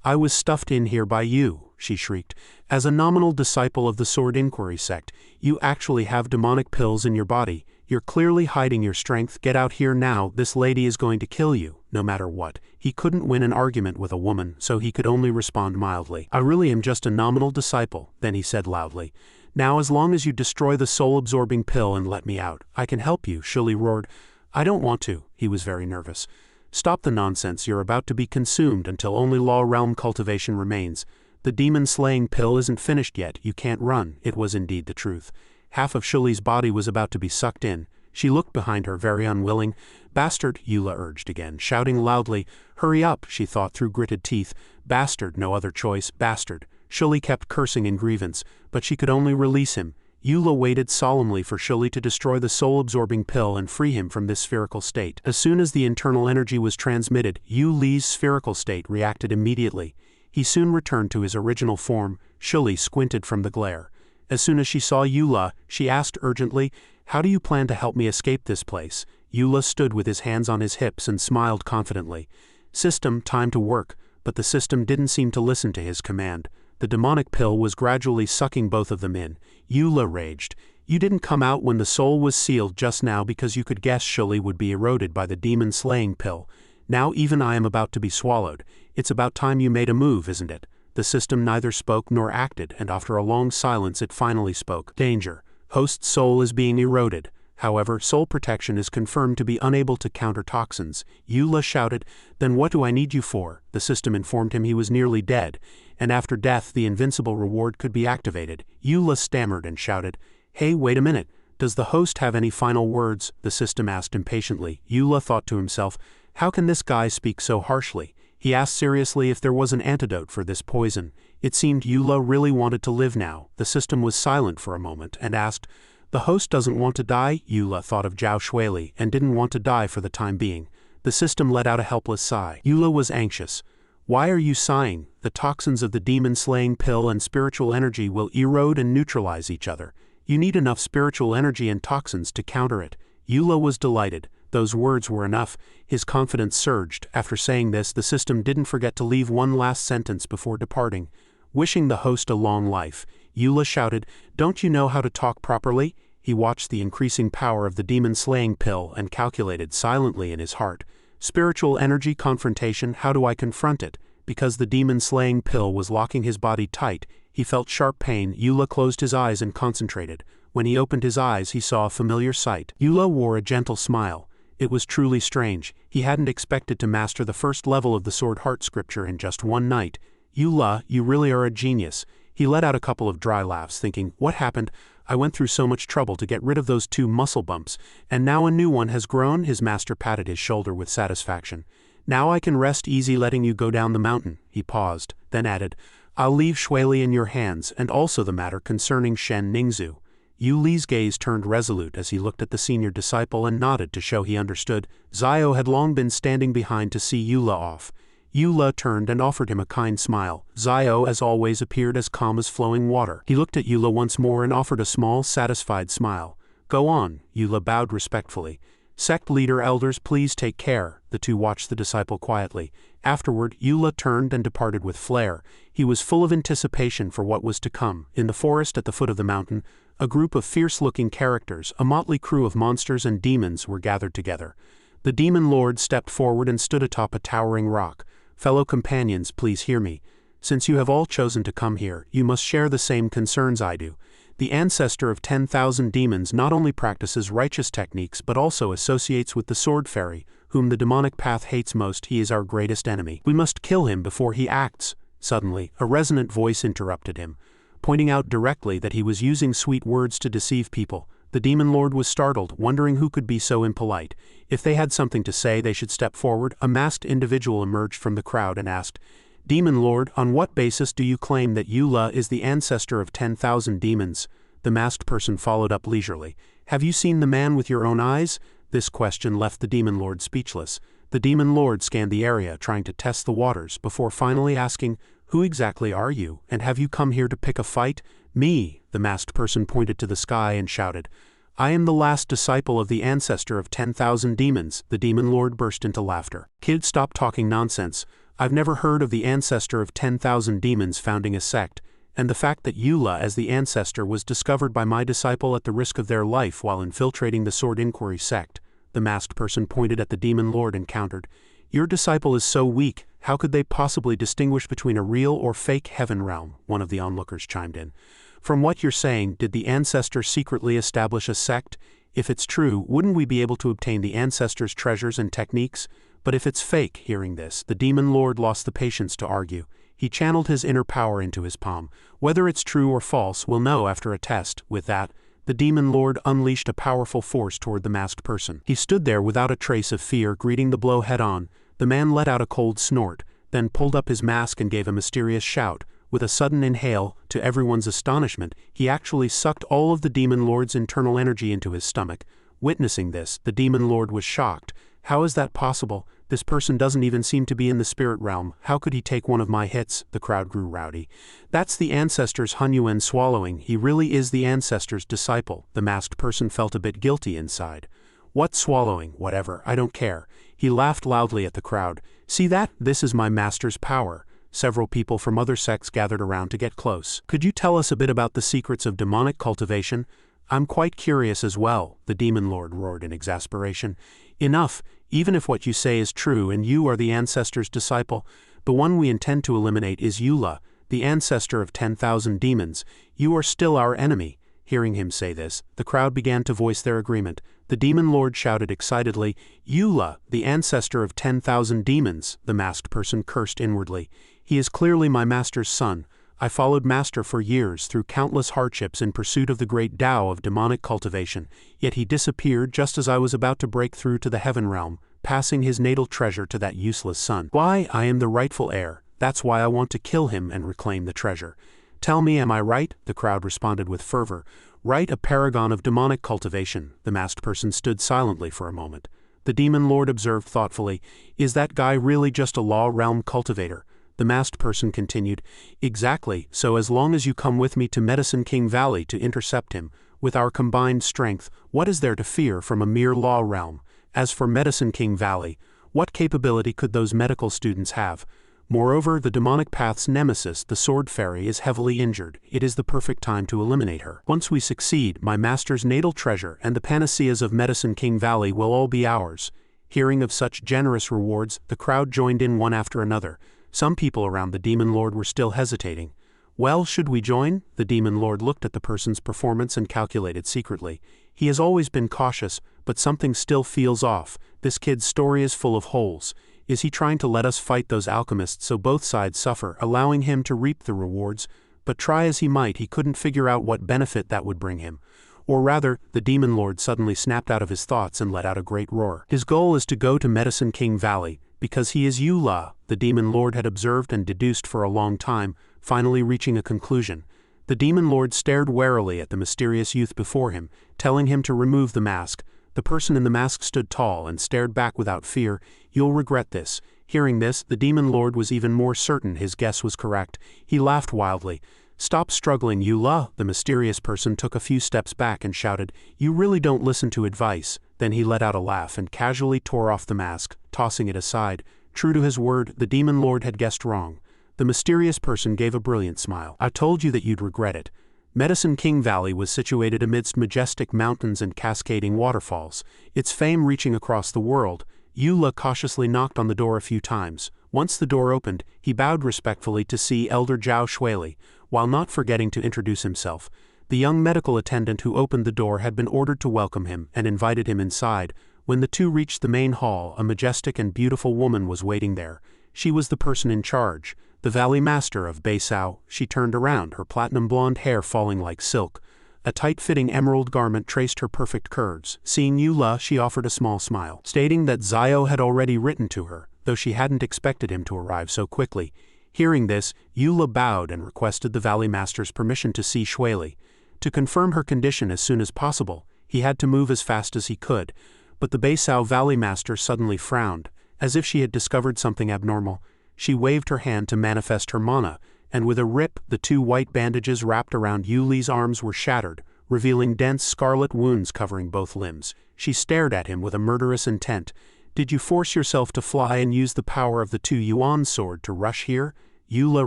"I was stuffed in here by you," she shrieked. "As a nominal disciple of the Sword Inquiry Sect, you actually have demonic pills in your body. You're clearly hiding your strength. Get out here now, this lady is going to kill you, no matter what." He couldn't win an argument with a woman, so he could only respond mildly. "I really am just a nominal disciple," then he said loudly. "Now as long as you destroy the soul-absorbing pill and let me out, I can help you," Shuli roared. "I don't want to." He was very nervous. "Stop the nonsense, you're about to be consumed until only law realm cultivation remains. The demon-slaying pill isn't finished yet, you can't run." It was indeed the truth. Half of Shuli's body was about to be sucked in. She looked behind her, very unwilling. "Bastard," Eula urged again, shouting loudly. "Hurry up," she thought through gritted teeth. "Bastard, no other choice, bastard." Shuli kept cursing in grievance, but she could only release him. Eula waited solemnly for Shuli to destroy the soul-absorbing pill and free him from this spherical state. As soon as the internal energy was transmitted, Yuli's spherical state reacted immediately. He soon returned to his original form. Shuli squinted from the glare. As soon as she saw Eula, she asked urgently, "How do you plan to help me escape this place?" Eula stood with his hands on his hips and smiled confidently. "System, time to work," but the system didn't seem to listen to his command. The demonic pill was gradually sucking both of them in. Eula raged. "You didn't come out when the soul was sealed just now because you could guess Shuli would be eroded by the demon-slaying pill. Now even I am about to be swallowed. It's about time you made a move, isn't it?" The system neither spoke nor acted, and after a long silence it finally spoke. "Danger. Host's soul is being eroded. However, soul protection is confirmed to be unable to counter toxins." Eula shouted. "Then what do I need you for?" The system informed him he was nearly dead, and after death the invincible reward could be activated. Eula stammered and shouted, "Hey, wait a minute. Does the host have any final words?" the system asked impatiently. Eula thought to himself, "How can this guy speak so harshly?" He asked seriously if there was an antidote for this poison. It seemed Eula really wanted to live now. The system was silent for a moment and asked, "The host doesn't want to die?" Eula thought of Zhao Shuili and didn't want to die for the time being. The system let out a helpless sigh. Eula was anxious. "Why are you sighing? The toxins of the demon-slaying pill and spiritual energy will erode and neutralize each other. You need enough spiritual energy and toxins to counter it." Eula was delighted. Those words were enough. His confidence surged. After saying this, the system didn't forget to leave one last sentence before departing. "Wishing the host a long life." Eula shouted, "Don't you know how to talk properly?" He watched the increasing power of the demon-slaying pill and calculated silently in his heart. "Spiritual energy confrontation, how do I confront it?" Because the demon-slaying pill was locking his body tight, he felt sharp pain. Eula closed his eyes and concentrated. When he opened his eyes, he saw a familiar sight. Eula wore a gentle smile. It was truly strange. He hadn't expected to master the first level of the Sword Heart scripture in just one night. "Eula, you really are a genius." He let out a couple of dry laughs, thinking, "What happened? I went through so much trouble to get rid of those 2 muscle bumps, and now a new one has grown." His master patted his shoulder with satisfaction. "Now I can rest easy letting you go down the mountain." He paused, then added, "I'll leave Shuili in your hands, and also the matter concerning Shen Ningzu." Yuli's gaze turned resolute as he looked at the senior disciple and nodded to show he understood. Zio had long been standing behind to see Eula off. Eula turned and offered him a kind smile. Zio, as always, appeared as calm as flowing water. He looked at Eula once more and offered a small, satisfied smile. "Go on." Eula bowed respectfully. Sect leader elders, please take care. The two watched the disciple quietly. Afterward, Eula turned and departed with flair. He was full of anticipation for what was to come. In the forest at the foot of the mountain, a group of fierce-looking characters, a motley crew of monsters and demons, were gathered together. The demon lord stepped forward and stood atop a towering rock. Fellow companions, please hear me. Since you have all chosen to come here, you must share the same concerns I do. The ancestor of 10,000 demons not only practices righteous techniques but also associates with the sword fairy, whom the demonic path hates most. He is our greatest enemy. We must kill him before he acts. Suddenly, a resonant voice interrupted him, pointing out directly that he was using sweet words to deceive people. The demon lord was startled, wondering who could be so impolite. If they had something to say, they should step forward. A masked individual emerged from the crowd and asked, "Demon Lord, on what basis do you claim that Eula is the ancestor of 10,000 demons?" The masked person followed up leisurely. "Have you seen the man with your own eyes?" This question left the demon lord speechless. The demon lord scanned the area, trying to test the waters, before finally asking, "Who exactly are you, and have you come here to pick a fight?" "Me," the masked person pointed to the sky and shouted. "I am the last disciple of the ancestor of 10,000 demons." The demon lord burst into laughter. "Kid, stop talking nonsense. I've never heard of the ancestor of 10,000 demons founding a sect, and the fact that Eula as the ancestor was discovered by my disciple at the risk of their life while infiltrating the Sword Inquiry sect." The masked person pointed at the demon lord and countered, "Your disciple is so weak, how could they possibly distinguish between a real or fake heaven realm?" One of the onlookers chimed in. "From what you're saying, did the ancestor secretly establish a sect? If it's true, wouldn't we be able to obtain the ancestor's treasures and techniques? But if it's fake," hearing this, the demon lord lost the patience to argue. He channeled his inner power into his palm. "Whether it's true or false, we'll know after a test." With that, the demon lord unleashed a powerful force toward the masked person. He stood there without a trace of fear, greeting the blow head-on. The man let out a cold snort, then pulled up his mask and gave a mysterious shout. With a sudden inhale, to everyone's astonishment, he actually sucked all of the demon lord's internal energy into his stomach. Witnessing this, the demon lord was shocked. "How is that possible? This person doesn't even seem to be in the spirit realm. How could he take one of my hits?" The crowd grew rowdy. "That's the ancestor's Hunyuan swallowing. He really is the ancestor's disciple." The masked person felt a bit guilty inside. "What swallowing? Whatever, I don't care." He laughed loudly at the crowd. "See that? This is my master's power." Several people from other sects gathered around to get close. "Could you tell us a bit about the secrets of demonic cultivation?" "I'm quite curious as well," the demon lord roared in exasperation. "Enough, even if what you say is true and you are the ancestor's disciple. The one we intend to eliminate is Eula, the ancestor of 10,000 demons. You are still our enemy." Hearing him say this, the crowd began to voice their agreement. The demon lord shouted excitedly, "Eula, the ancestor of 10,000 demons." The masked person cursed inwardly. "He is clearly my master's son. I followed Master for years through countless hardships in pursuit of the great Tao of demonic cultivation, yet he disappeared just as I was about to break through to the heaven realm, passing his natal treasure to that useless son. Why, I am the rightful heir. That's why I want to kill him and reclaim the treasure. Tell me, am I right?" The crowd responded with fervor. "Right, a paragon of demonic cultivation." The masked person stood silently for a moment. The demon lord observed thoughtfully, "Is that guy really just a law realm cultivator?" The masked person continued, "Exactly, so as long as you come with me to Medicine King Valley to intercept him, with our combined strength, what is there to fear from a mere law realm? As for Medicine King Valley, what capability could those medical students have? Moreover, the demonic path's nemesis, the Sword Fairy, is heavily injured. It is the perfect time to eliminate her. Once we succeed, my master's natal treasure and the panaceas of Medicine King Valley will all be ours." Hearing of such generous rewards, the crowd joined in one after another. Some people around the demon lord were still hesitating. "Well, should we join?" The demon lord looked at the person's performance and calculated secretly. He has always been cautious, but something still feels off. This kid's story is full of holes. Is he trying to let us fight those alchemists so both sides suffer, allowing him to reap the rewards? But try as he might, he couldn't figure out what benefit that would bring him. Or rather, the demon lord suddenly snapped out of his thoughts and let out a great roar. "His goal is to go to Medicine King Valley, because he is Eula," the demon lord had observed and deduced for a long time, finally reaching a conclusion. The demon lord stared warily at the mysterious youth before him, telling him to remove the mask. The person in the mask stood tall and stared back without fear. "You'll regret this." Hearing this, the demon lord was even more certain his guess was correct. He laughed wildly. "Stop struggling, Eula." The mysterious person took a few steps back and shouted, "You really don't listen to advice." Then he let out a laugh and casually tore off the mask, tossing it aside. True to his word, the demon lord had guessed wrong. The mysterious person gave a brilliant smile. I told you that you'd regret it. Medicine King Valley was situated amidst majestic mountains and cascading waterfalls, its fame reaching across the world. Eula cautiously knocked on the door a few times. Once the door opened, he bowed respectfully to see Elder Zhao Shuili, while not forgetting to introduce himself. The young medical attendant who opened the door had been ordered to welcome him and invited him inside. When the two reached the main hall, a majestic and beautiful woman was waiting there. She was the person in charge, the Valley Master of Beisao. She turned around, her platinum blonde hair falling like silk. A tight-fitting emerald garment traced her perfect curves. Seeing Eula, she offered a small smile, stating that Zio had already written to her, though she hadn't expected him to arrive so quickly. Hearing this, Eula bowed and requested the Valley Master's permission to see Shuili. To confirm her condition as soon as possible, he had to move as fast as he could, but the Beisao Valley Master suddenly frowned, as if she had discovered something abnormal. She waved her hand to manifest her mana, and with a rip, the two white bandages wrapped around Yuli's arms were shattered, revealing dense scarlet wounds covering both limbs. She stared at him with a murderous intent. Did you force yourself to fly and use the power of the 2-yuan sword to rush here? Eula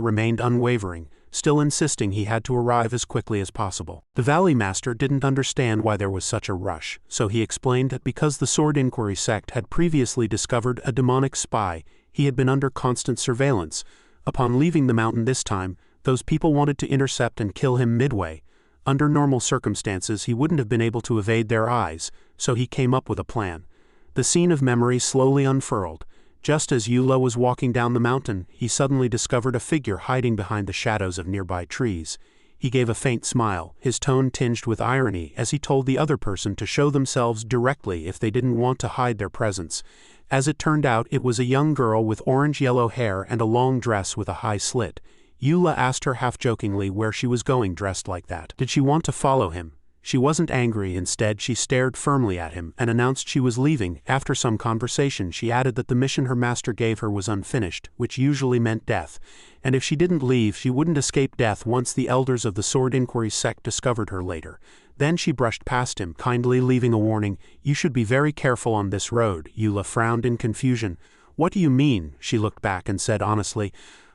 remained unwavering, still insisting he had to arrive as quickly as possible. The Valley Master didn't understand why there was such a rush, so he explained that because the Sword Inquiry Sect had previously discovered a demonic spy, he had been under constant surveillance. Upon leaving the mountain this time, those people wanted to intercept and kill him midway. Under normal circumstances, he wouldn't have been able to evade their eyes, so he came up with a plan. The scene of memory slowly unfurled. Just as Eula was walking down the mountain, he suddenly discovered a figure hiding behind the shadows of nearby trees. He gave a faint smile, his tone tinged with irony as he told the other person to show themselves directly if they didn't want to hide their presence. As it turned out, it was a young girl with orange-yellow hair and a long dress with a high slit. Eula asked her half-jokingly where she was going dressed like that. Did she want to follow him? She wasn't angry, instead she stared firmly at him and announced she was leaving. After some conversation, she added that the mission her master gave her was unfinished, which usually meant death, and if she didn't leave she wouldn't escape death once the elders of the Sword Inquiry Sect discovered her later. Then she brushed past him, kindly leaving a warning. You should be very careful on this road. Eula frowned in confusion. What do you mean? She looked back and said honestly,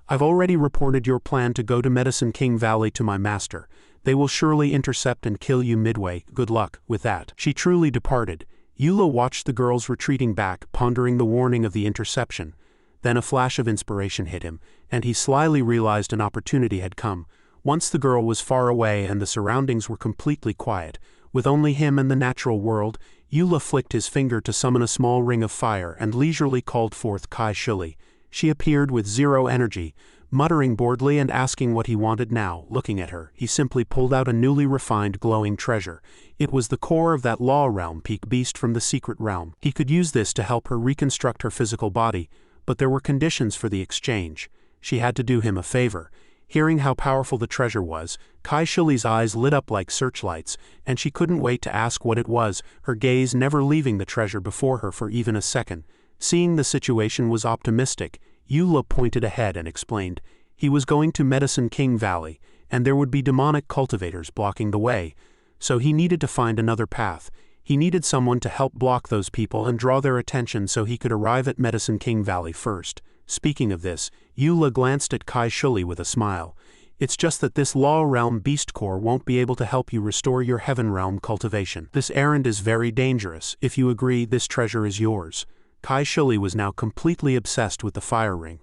I've already reported your plan to go to Medicine King Valley to my master. They will surely intercept and kill you midway. Good luck with that. She truly departed. Eula watched the girls retreating back, pondering the warning of the interception. Then a flash of inspiration hit him, and he slyly realized an opportunity had come. Once the girl was far away and the surroundings were completely quiet, with only him and the natural world, Eula flicked his finger to summon a small ring of fire and leisurely called forth Kai Shuli. She appeared with zero energy, muttering boredly and asking what he wanted now. Looking at her, he simply pulled out a newly refined glowing treasure. It was the core of that law realm peak beast from the secret realm. He could use this to help her reconstruct her physical body, but there were conditions for the exchange. She had to do him a favor. Hearing how powerful the treasure was, Kai Shuli's eyes lit up like searchlights, and she couldn't wait to ask what it was, her gaze never leaving the treasure before her for even a second. Seeing the situation was optimistic, Eula pointed ahead and explained. He was going to Medicine King Valley, and there would be demonic cultivators blocking the way, so he needed to find another path. He needed someone to help block those people and draw their attention so he could arrive at Medicine King Valley first. Speaking of this, Eula glanced at Kai Shuli with a smile. It's just that this Law Realm Beast Core won't be able to help you restore your Heaven Realm cultivation. This errand is very dangerous. If you agree, this treasure is yours. Kai Shuli was now completely obsessed with the fire ring.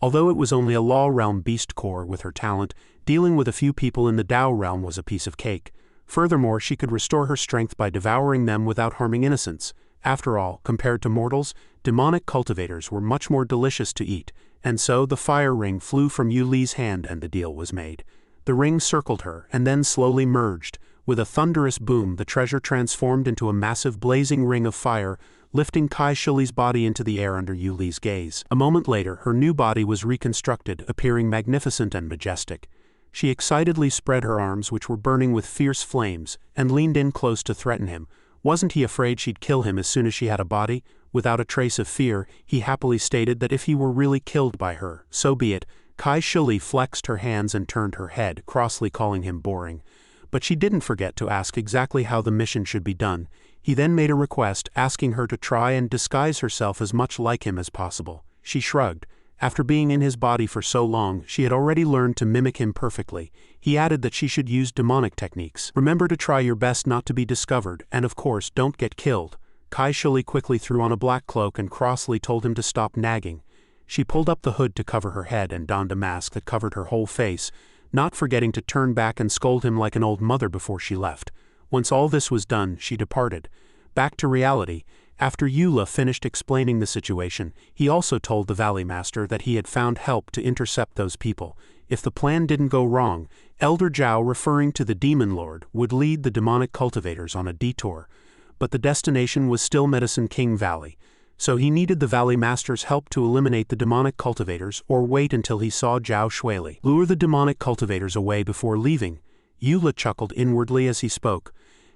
Although it was only a Law Realm Beast Core with her talent, dealing with a few people in the Tao Realm was a piece of cake. Furthermore, she could restore her strength by devouring them without harming innocents. After all, compared to mortals, demonic cultivators were much more delicious to eat, and so the fire ring flew from Yuli's hand and the deal was made. The ring circled her and then slowly merged. With a thunderous boom, the treasure transformed into a massive blazing ring of fire, lifting Kai Shuli's body into the air under Yuli's gaze. A moment later, her new body was reconstructed, appearing magnificent and majestic. She excitedly spread her arms, which were burning with fierce flames, and leaned in close to threaten him. Wasn't he afraid she'd kill him as soon as she had a body? Without a trace of fear, he happily stated that if he were really killed by her, so be it. Kai Shuli flexed her hands and turned her head, crossly calling him boring. But she didn't forget to ask exactly how the mission should be done. He then made a request, asking her to try and disguise herself as much like him as possible. She shrugged. After being in his body for so long, she had already learned to mimic him perfectly. He added that she should use demonic techniques. Remember to try your best not to be discovered, and of course, don't get killed. Kai Shuli quickly threw on a black cloak and crossly told him to stop nagging. She pulled up the hood to cover her head and donned a mask that covered her whole face, not forgetting to turn back and scold him like an old mother before she left. Once all this was done, she departed. Back to reality. After Eula finished explaining the situation, he also told the Valley Master that he had found help to intercept those people. If the plan didn't go wrong, Elder Zhao, referring to the Demon Lord, would lead the demonic cultivators on a detour. But the destination was still Medicine King Valley, so he needed the Valley Master's help to eliminate the demonic cultivators or wait until he saw Zhao Shuili. Lure the demonic cultivators away before leaving. Eula chuckled inwardly as he spoke.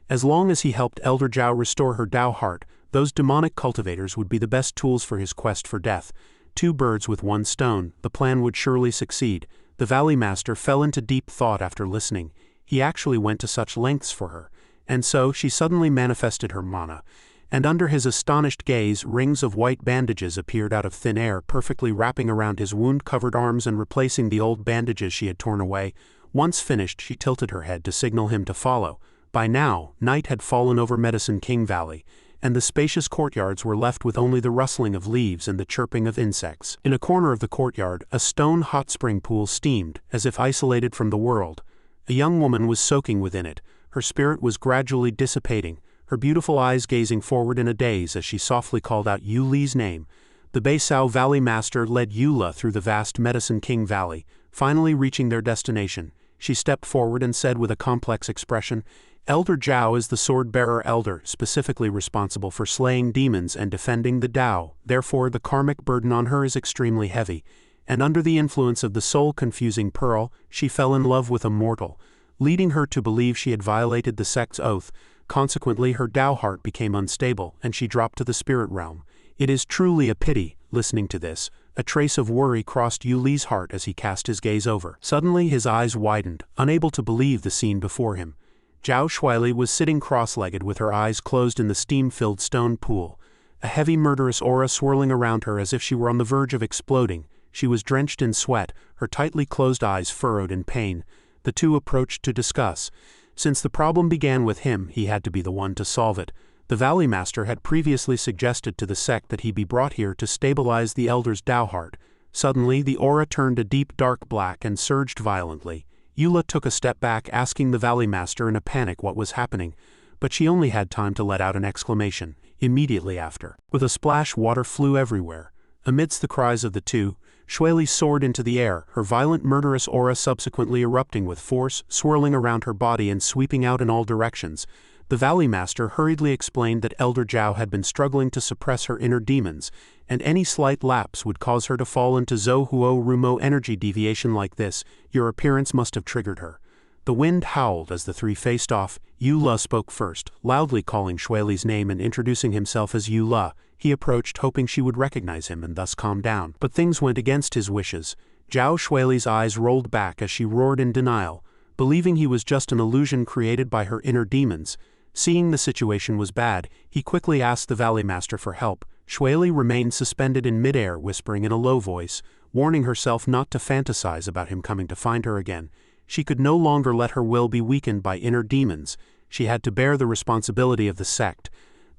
As long as he helped Elder Zhao restore her Dao heart, those demonic cultivators would be the best tools for his quest for death. 2 birds with 1 stone, the plan would surely succeed. The Valley Master fell into deep thought after listening. He actually went to such lengths for her. And so she suddenly manifested her mana. And under his astonished gaze, rings of white bandages appeared out of thin air, perfectly wrapping around his wound-covered arms and replacing the old bandages she had torn away. Once finished, she tilted her head to signal him to follow. By now, night had fallen over Medicine King Valley, and the spacious courtyards were left with only the rustling of leaves and the chirping of insects. In a corner of the courtyard, a stone hot spring pool steamed, as if isolated from the world. A young woman was soaking within it. Her spirit was gradually dissipating, her beautiful eyes gazing forward in a daze as she softly called out Yuli's name. The Beisao Valley Master led Eula through the vast Medicine King Valley, finally reaching their destination. She stepped forward and said with a complex expression, "Elder Zhao is the sword-bearer elder, specifically responsible for slaying demons and defending the Dao, therefore the karmic burden on her is extremely heavy, and under the influence of the soul-confusing pearl, she fell in love with a mortal, leading her to believe she had violated the Sect's oath. Consequently her Dao heart became unstable, and she dropped to the spirit realm. It is truly a pity." Listening to this, a trace of worry crossed Yuli's heart as he cast his gaze over. Suddenly his eyes widened, unable to believe the scene before him. Zhao Shuili was sitting cross-legged with her eyes closed in the steam-filled stone pool, a heavy murderous aura swirling around her as if she were on the verge of exploding. She was drenched in sweat, her tightly closed eyes furrowed in pain. The two approached to discuss. Since the problem began with him, he had to be the one to solve it. The Valley Master had previously suggested to the Sect that he be brought here to stabilize the Elder's Dao heart. Suddenly the aura turned a deep dark black and surged violently. Eula took a step back, asking the Valley Master in a panic what was happening, but she only had time to let out an exclamation. Immediately after, with a splash, water flew everywhere. Amidst the cries of the two, Shuili soared into the air, her violent murderous aura subsequently erupting with force, swirling around her body and sweeping out in all directions. The Valley Master hurriedly explained that Elder Zhao had been struggling to suppress her inner demons, and any slight lapse would cause her to fall into Zhouhuo Rumo energy deviation like this. Your appearance must have triggered her. The wind howled as the three faced off. Eula spoke first, loudly calling Shuili's name and introducing himself as Eula. He approached, hoping she would recognize him and thus calm down. But things went against his wishes. Zhao Shuili's eyes rolled back as she roared in denial, believing he was just an illusion created by her inner demons. Seeing the situation was bad, he quickly asked the Valley Master for help. Shuili remained suspended in midair, whispering in a low voice, warning herself not to fantasize about him coming to find her again. She could no longer let her will be weakened by inner demons. She had to bear the responsibility of the Sect.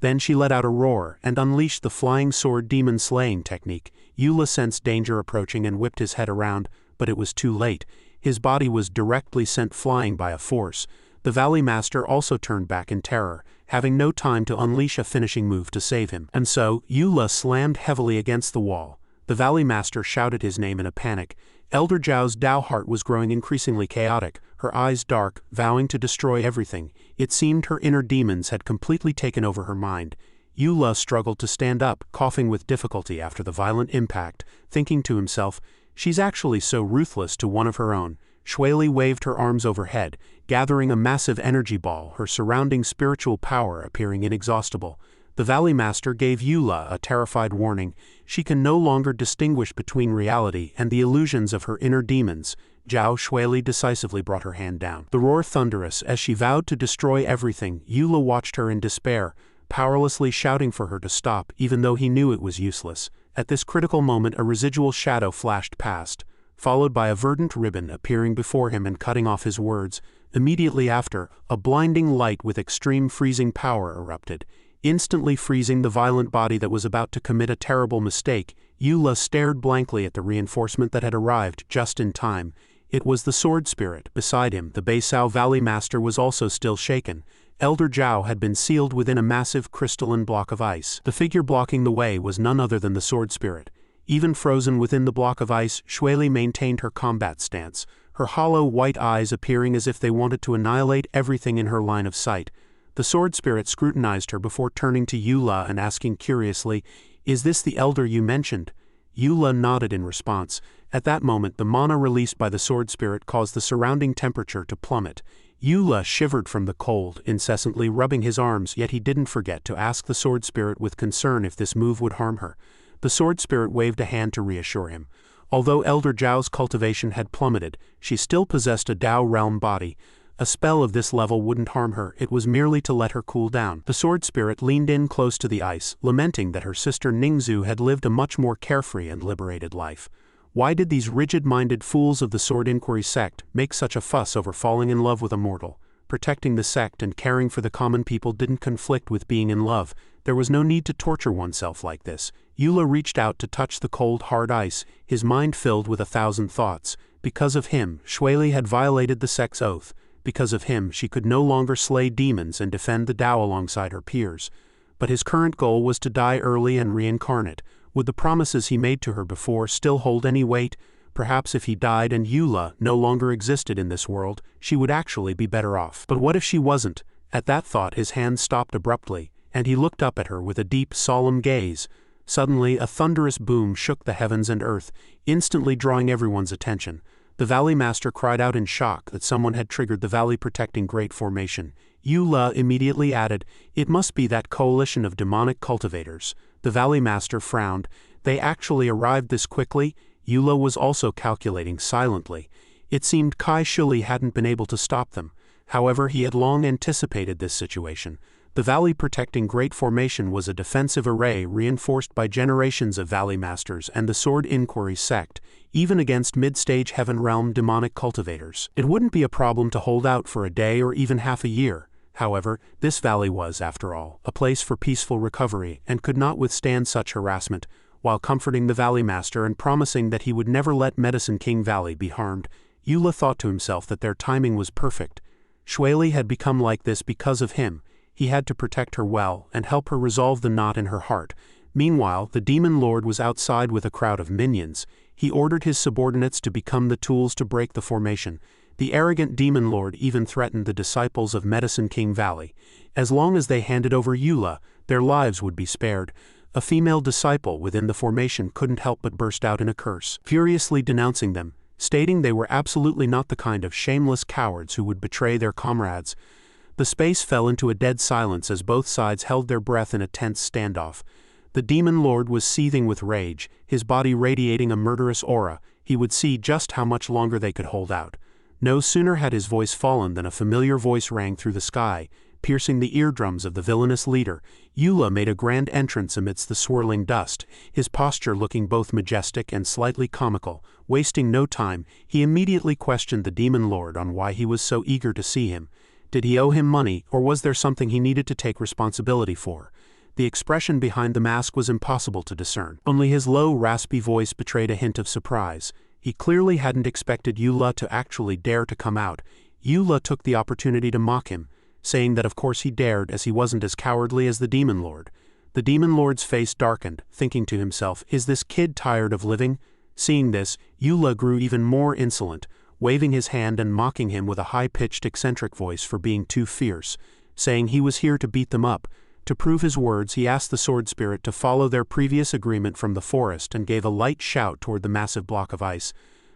Then she let out a roar and unleashed the flying sword demon slaying technique. Eula sensed danger approaching and whipped his head around, but it was too late. His body was directly sent flying by a force. The Valley Master also turned back in terror, having no time to unleash a finishing move to save him. And so, Eula slammed heavily against the wall. The Valley Master shouted his name in a panic. Elder Zhao's Dao heart was growing increasingly chaotic, her eyes dark, vowing to destroy everything. It seemed her inner demons had completely taken over her mind. Eula struggled to stand up, coughing with difficulty after the violent impact, thinking to himself, "She's actually so ruthless to one of her own." Shuili waved her arms overhead, gathering a massive energy ball, her surrounding spiritual power appearing inexhaustible. The Valley Master gave Eula a terrified warning. She can no longer distinguish between reality and the illusions of her inner demons. Zhao Shuili decisively brought her hand down. The roar thunderous as she vowed to destroy everything. Eula watched her in despair, powerlessly shouting for her to stop even though he knew it was useless. At this critical moment a residual shadow flashed past, followed by a verdant ribbon appearing before him and cutting off his words. Immediately after, a blinding light with extreme freezing power erupted, instantly freezing the violent body that was about to commit a terrible mistake. Eula stared blankly at the reinforcement that had arrived just in time. It was the sword spirit. Beside him, the Baisao Valley Master was also still shaken. Elder Zhao had been sealed within a massive crystalline block of ice. The figure blocking the way was none other than the sword spirit. Even frozen within the block of ice, Xueli maintained her combat stance, her hollow white eyes appearing as if they wanted to annihilate everything in her line of sight. The sword spirit scrutinized her before turning to Eula and asking curiously, "Is this the elder you mentioned?" Eula nodded in response. At that moment the mana released by the sword spirit caused the surrounding temperature to plummet. Eula shivered from the cold, incessantly rubbing his arms, yet he didn't forget to ask the sword spirit with concern if this move would harm her. The sword spirit waved a hand to reassure him. Although Elder Zhao's cultivation had plummeted, she still possessed a Dao realm body. A spell of this level wouldn't harm her, it was merely to let her cool down. The sword spirit leaned in close to the ice, lamenting that her sister Ningzu had lived a much more carefree and liberated life. Why did these rigid-minded fools of the Sword Inquiry sect make such a fuss over falling in love with a mortal? Protecting the sect and caring for the common people didn't conflict with being in love. There was no need to torture oneself like this. Eula reached out to touch the cold, hard ice, his mind filled with 1,000 thoughts. Because of him, Xueli had violated the sect's oath. Because of him, she could no longer slay demons and defend the Dao alongside her peers. But his current goal was to die early and reincarnate. Would the promises he made to her before still hold any weight? Perhaps if he died and Eula no longer existed in this world, she would actually be better off. But what if she wasn't? At that thought his hand stopped abruptly, and he looked up at her with a deep, solemn gaze. Suddenly a thunderous boom shook the heavens and earth, instantly drawing everyone's attention. The Valley Master cried out in shock that someone had triggered the valley-protecting Great Formation. Eula immediately added, "It must be that coalition of demonic cultivators." The Valley Master frowned. They actually arrived this quickly? Eula was also calculating silently. It seemed Kai Shuli hadn't been able to stop them. However, he had long anticipated this situation. The valley-protecting Great Formation was a defensive array reinforced by generations of Valley Masters and the Sword Inquiry sect, even against mid-stage Heaven Realm demonic cultivators. It wouldn't be a problem to hold out for a day or even half a year. However, this valley was, after all, a place for peaceful recovery and could not withstand such harassment. While comforting the Valley Master and promising that he would never let Medicine King Valley be harmed, Eula thought to himself that their timing was perfect. Xueli had become like this because of him. He had to protect her well and help her resolve the knot in her heart. Meanwhile, the Demon Lord was outside with a crowd of minions. He ordered his subordinates to become the tools to break the formation. The arrogant Demon Lord even threatened the disciples of Medicine King Valley. As long as they handed over Eula, their lives would be spared. A female disciple within the formation couldn't help but burst out in a curse, furiously denouncing them, stating they were absolutely not the kind of shameless cowards who would betray their comrades. The space fell into a dead silence as both sides held their breath in a tense standoff. The Demon Lord was seething with rage, his body radiating a murderous aura. He would see just how much longer they could hold out. No sooner had his voice fallen than a familiar voice rang through the sky, piercing the eardrums of the villainous leader. Eula made a grand entrance amidst the swirling dust, his posture looking both majestic and slightly comical. Wasting no time, he immediately questioned the Demon Lord on why he was so eager to see him. Did he owe him money, or was there something he needed to take responsibility for? The expression behind the mask was impossible to discern. Only his low, raspy voice betrayed a hint of surprise. He clearly hadn't expected Eula to actually dare to come out. Eula took the opportunity to mock him, saying that of course he dared as he wasn't as cowardly as the Demon Lord. The Demon Lord's face darkened, thinking to himself, "Is this kid tired of living?" Seeing this, Eula grew even more insolent, waving his hand and mocking him with a high-pitched eccentric voice for being too fierce, saying he was here to beat them up. To prove his words, he asked the Sword Spirit to follow their previous agreement from the forest and gave a light shout toward the massive block of ice.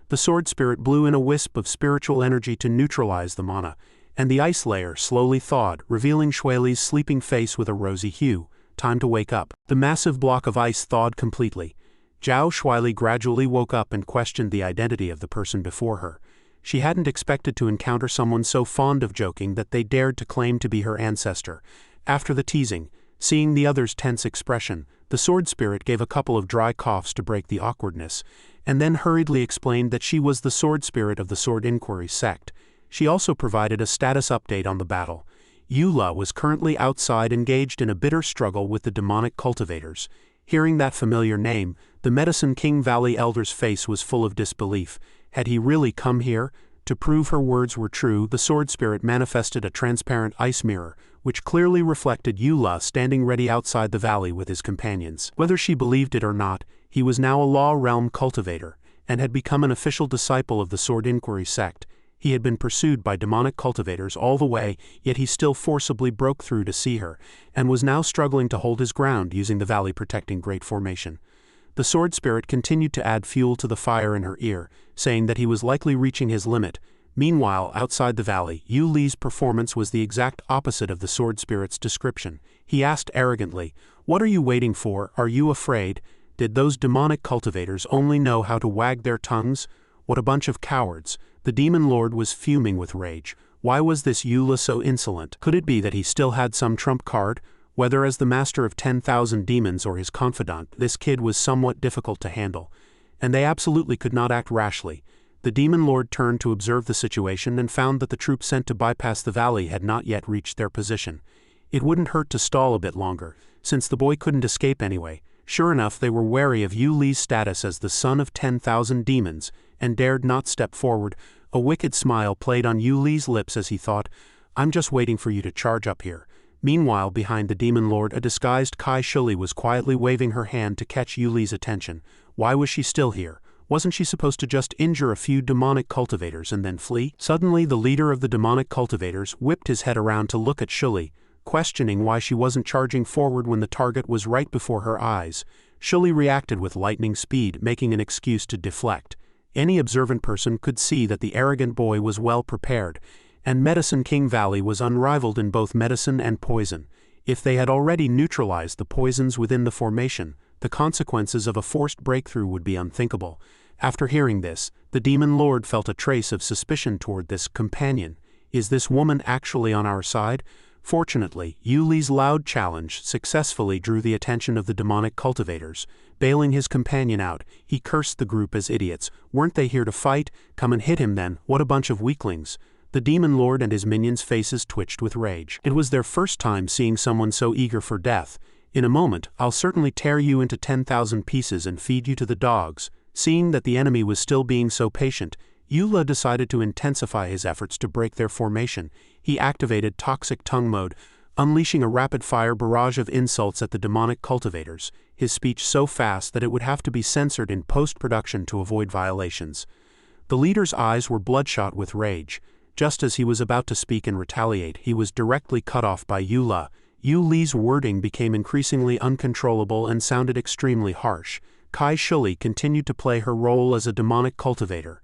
The Sword Spirit blew in a wisp of spiritual energy to neutralize the mana, and the ice layer slowly thawed, revealing Xueli's sleeping face with a rosy hue. Time to wake up. The massive block of ice thawed completely. Zhao Xueli gradually woke up and questioned the identity of the person before her. She hadn't expected to encounter someone so fond of joking that they dared to claim to be her ancestor. After the teasing, Seeing the other's tense expression, the sword spirit gave a couple of dry coughs to break the awkwardness, and then hurriedly explained that she was the sword spirit of the Sword Inquiry Sect. She also provided a status update on the battle. Eula was currently outside engaged in a bitter struggle with the demonic cultivators. Hearing that familiar name, the Medicine King Valley Elder's face was full of disbelief. Had he really come here? To prove her words were true, the sword spirit manifested a transparent ice mirror, which clearly reflected Eula standing ready outside the valley with his companions. Whether she believed it or not, he was now a Law Realm cultivator, and had become an official disciple of the Sword Inquiry Sect. He had been pursued by demonic cultivators all the way, yet he still forcibly broke through to see her, and was now struggling to hold his ground using the valley-protecting Great Formation. The sword spirit continued to add fuel to the fire in her ear, saying that he was likely reaching his limit. Meanwhile, outside the valley, Yu Li's performance was the exact opposite of the sword spirit's description. He asked arrogantly, "What are you waiting for? Are you afraid? Did those demonic cultivators only know how to wag their tongues? What a bunch of cowards." The demon lord was fuming with rage. Why was this Eula so insolent? Could it be that he still had some trump card? Whether as the master of 10,000 demons or his confidant, this kid was somewhat difficult to handle. And they absolutely could not act rashly. The demon lord turned to observe the situation and found that the troops sent to bypass the valley had not yet reached their position. It wouldn't hurt to stall a bit longer, since the boy couldn't escape anyway. Sure enough, they were wary of Yu Li's status as the son of 10,000 demons, and dared not step forward. A wicked smile played on Yu Li's lips as he thought, "I'm just waiting for you to charge up here." Meanwhile, behind the demon lord, a disguised Kai Shuli was quietly waving her hand to catch Yu Li's attention. Why was she still here? Wasn't she supposed to just injure a few demonic cultivators and then flee? Suddenly, the leader of the demonic cultivators whipped his head around to look at Shuli, questioning why she wasn't charging forward when the target was right before her eyes. Shuli reacted with lightning speed, making an excuse to deflect. Any observant person could see that the arrogant boy was well prepared, and Medicine King Valley was unrivaled in both medicine and poison. If they had already neutralized the poisons within the formation, the consequences of a forced breakthrough would be unthinkable. After hearing this, the demon lord felt a trace of suspicion toward this companion. Is this woman actually on our side? Fortunately, Yu Li's loud challenge successfully drew the attention of the demonic cultivators. Bailing his companion out, he cursed the group as idiots. Weren't they here to fight? Come and hit him then, what a bunch of weaklings. The demon lord and his minions' faces twitched with rage. It was their first time seeing someone so eager for death. In a moment, I'll certainly tear you into 10,000 pieces and feed you to the dogs. Seeing that the enemy was still being so patient, Eula decided to intensify his efforts to break their formation. He activated Toxic Tongue Mode, unleashing a rapid-fire barrage of insults at the demonic cultivators, his speech so fast that it would have to be censored in post-production to avoid violations. The leader's eyes were bloodshot with rage. Just as he was about to speak and retaliate, he was directly cut off by Eula. Yu Li's wording became increasingly uncontrollable and sounded extremely harsh. Kai Shuli continued to play her role as a demonic cultivator.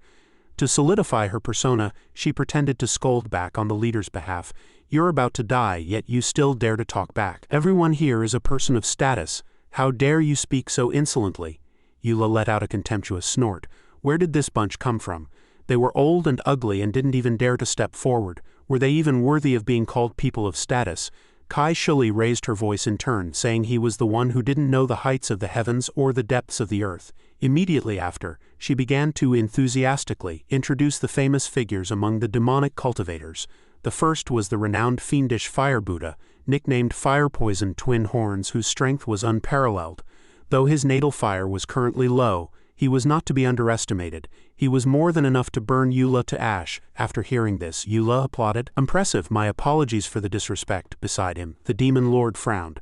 To solidify her persona, she pretended to scold back on the leader's behalf. "You're about to die, yet you still dare to talk back. Everyone here is a person of status. How dare you speak so insolently?" Eula let out a contemptuous snort. Where did this bunch come from? They were old and ugly and didn't even dare to step forward. Were they even worthy of being called people of status? Kai Shuli raised her voice in turn, saying he was the one who didn't know the heights of the heavens or the depths of the earth. Immediately after, she began to enthusiastically introduce the famous figures among the demonic cultivators. The first was the renowned fiendish Fire Buddha, nicknamed Fire Poison Twin Horns, whose strength was unparalleled. Though his natal fire was currently low, he was not to be underestimated. He was more than enough to burn Eula to ash. After hearing this, Eula applauded. "Impressive, my apologies for the disrespect." Beside him, the demon lord frowned.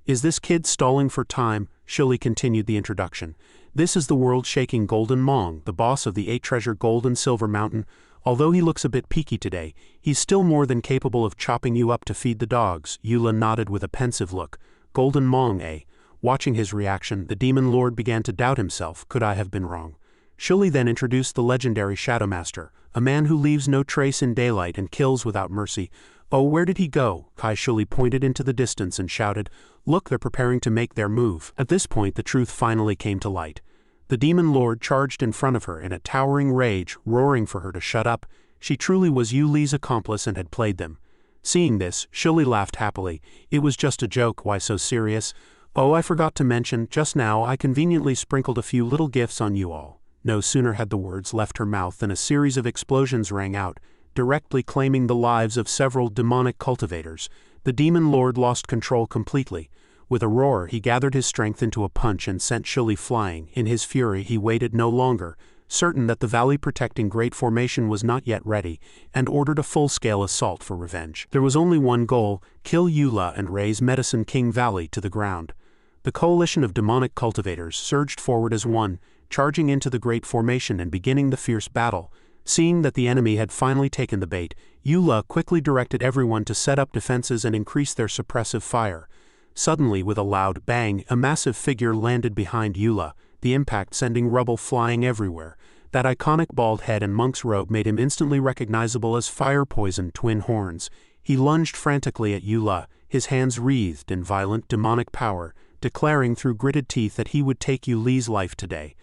"Is this kid stalling for time?" Shuli continued the introduction. "This is the world-shaking Golden Mong, the boss of the 8-treasure Gold and Silver Mountain. Although he looks a bit peaky today, he's still more than capable of chopping you up to feed the dogs." Eula nodded with a pensive look. "Golden Mong, eh?" Watching his reaction, the demon lord began to doubt himself. Could I have been wrong? Shuli then introduced the legendary Shadowmaster, a man who leaves no trace in daylight and kills without mercy. "Oh, where did he go?" Kai Shuli pointed into the distance and shouted, "Look, they're preparing to make their move." At this point, the truth finally came to light. The demon lord charged in front of her in a towering rage, roaring for her to shut up. She truly was Yu Li's accomplice and had played them. Seeing this, Shuli laughed happily. It was just a joke, why so serious? Oh, I forgot to mention, just now I conveniently sprinkled a few little gifts on you all. No sooner had the words left her mouth than a series of explosions rang out, directly claiming the lives of several demonic cultivators. The demon lord lost control completely. With a roar, he gathered his strength into a punch and sent Shuli flying. In his fury, he waited no longer, certain that the valley-protecting Great Formation was not yet ready, and ordered a full-scale assault for revenge. There was only one goal: kill Eula and raze Medicine King Valley to the ground. The coalition of demonic cultivators surged forward as one, charging into the Great Formation and beginning the fierce battle. Seeing that the enemy had finally taken the bait, Eula quickly directed everyone to set up defenses and increase their suppressive fire. Suddenly, with a loud bang, a massive figure landed behind Eula, the impact sending rubble flying everywhere. That iconic bald head and monk's robe made him instantly recognizable as fire-poisoned twin horns. He lunged frantically at Eula, his hands wreathed in violent demonic power, declaring through gritted teeth that he would take Yuli's life today.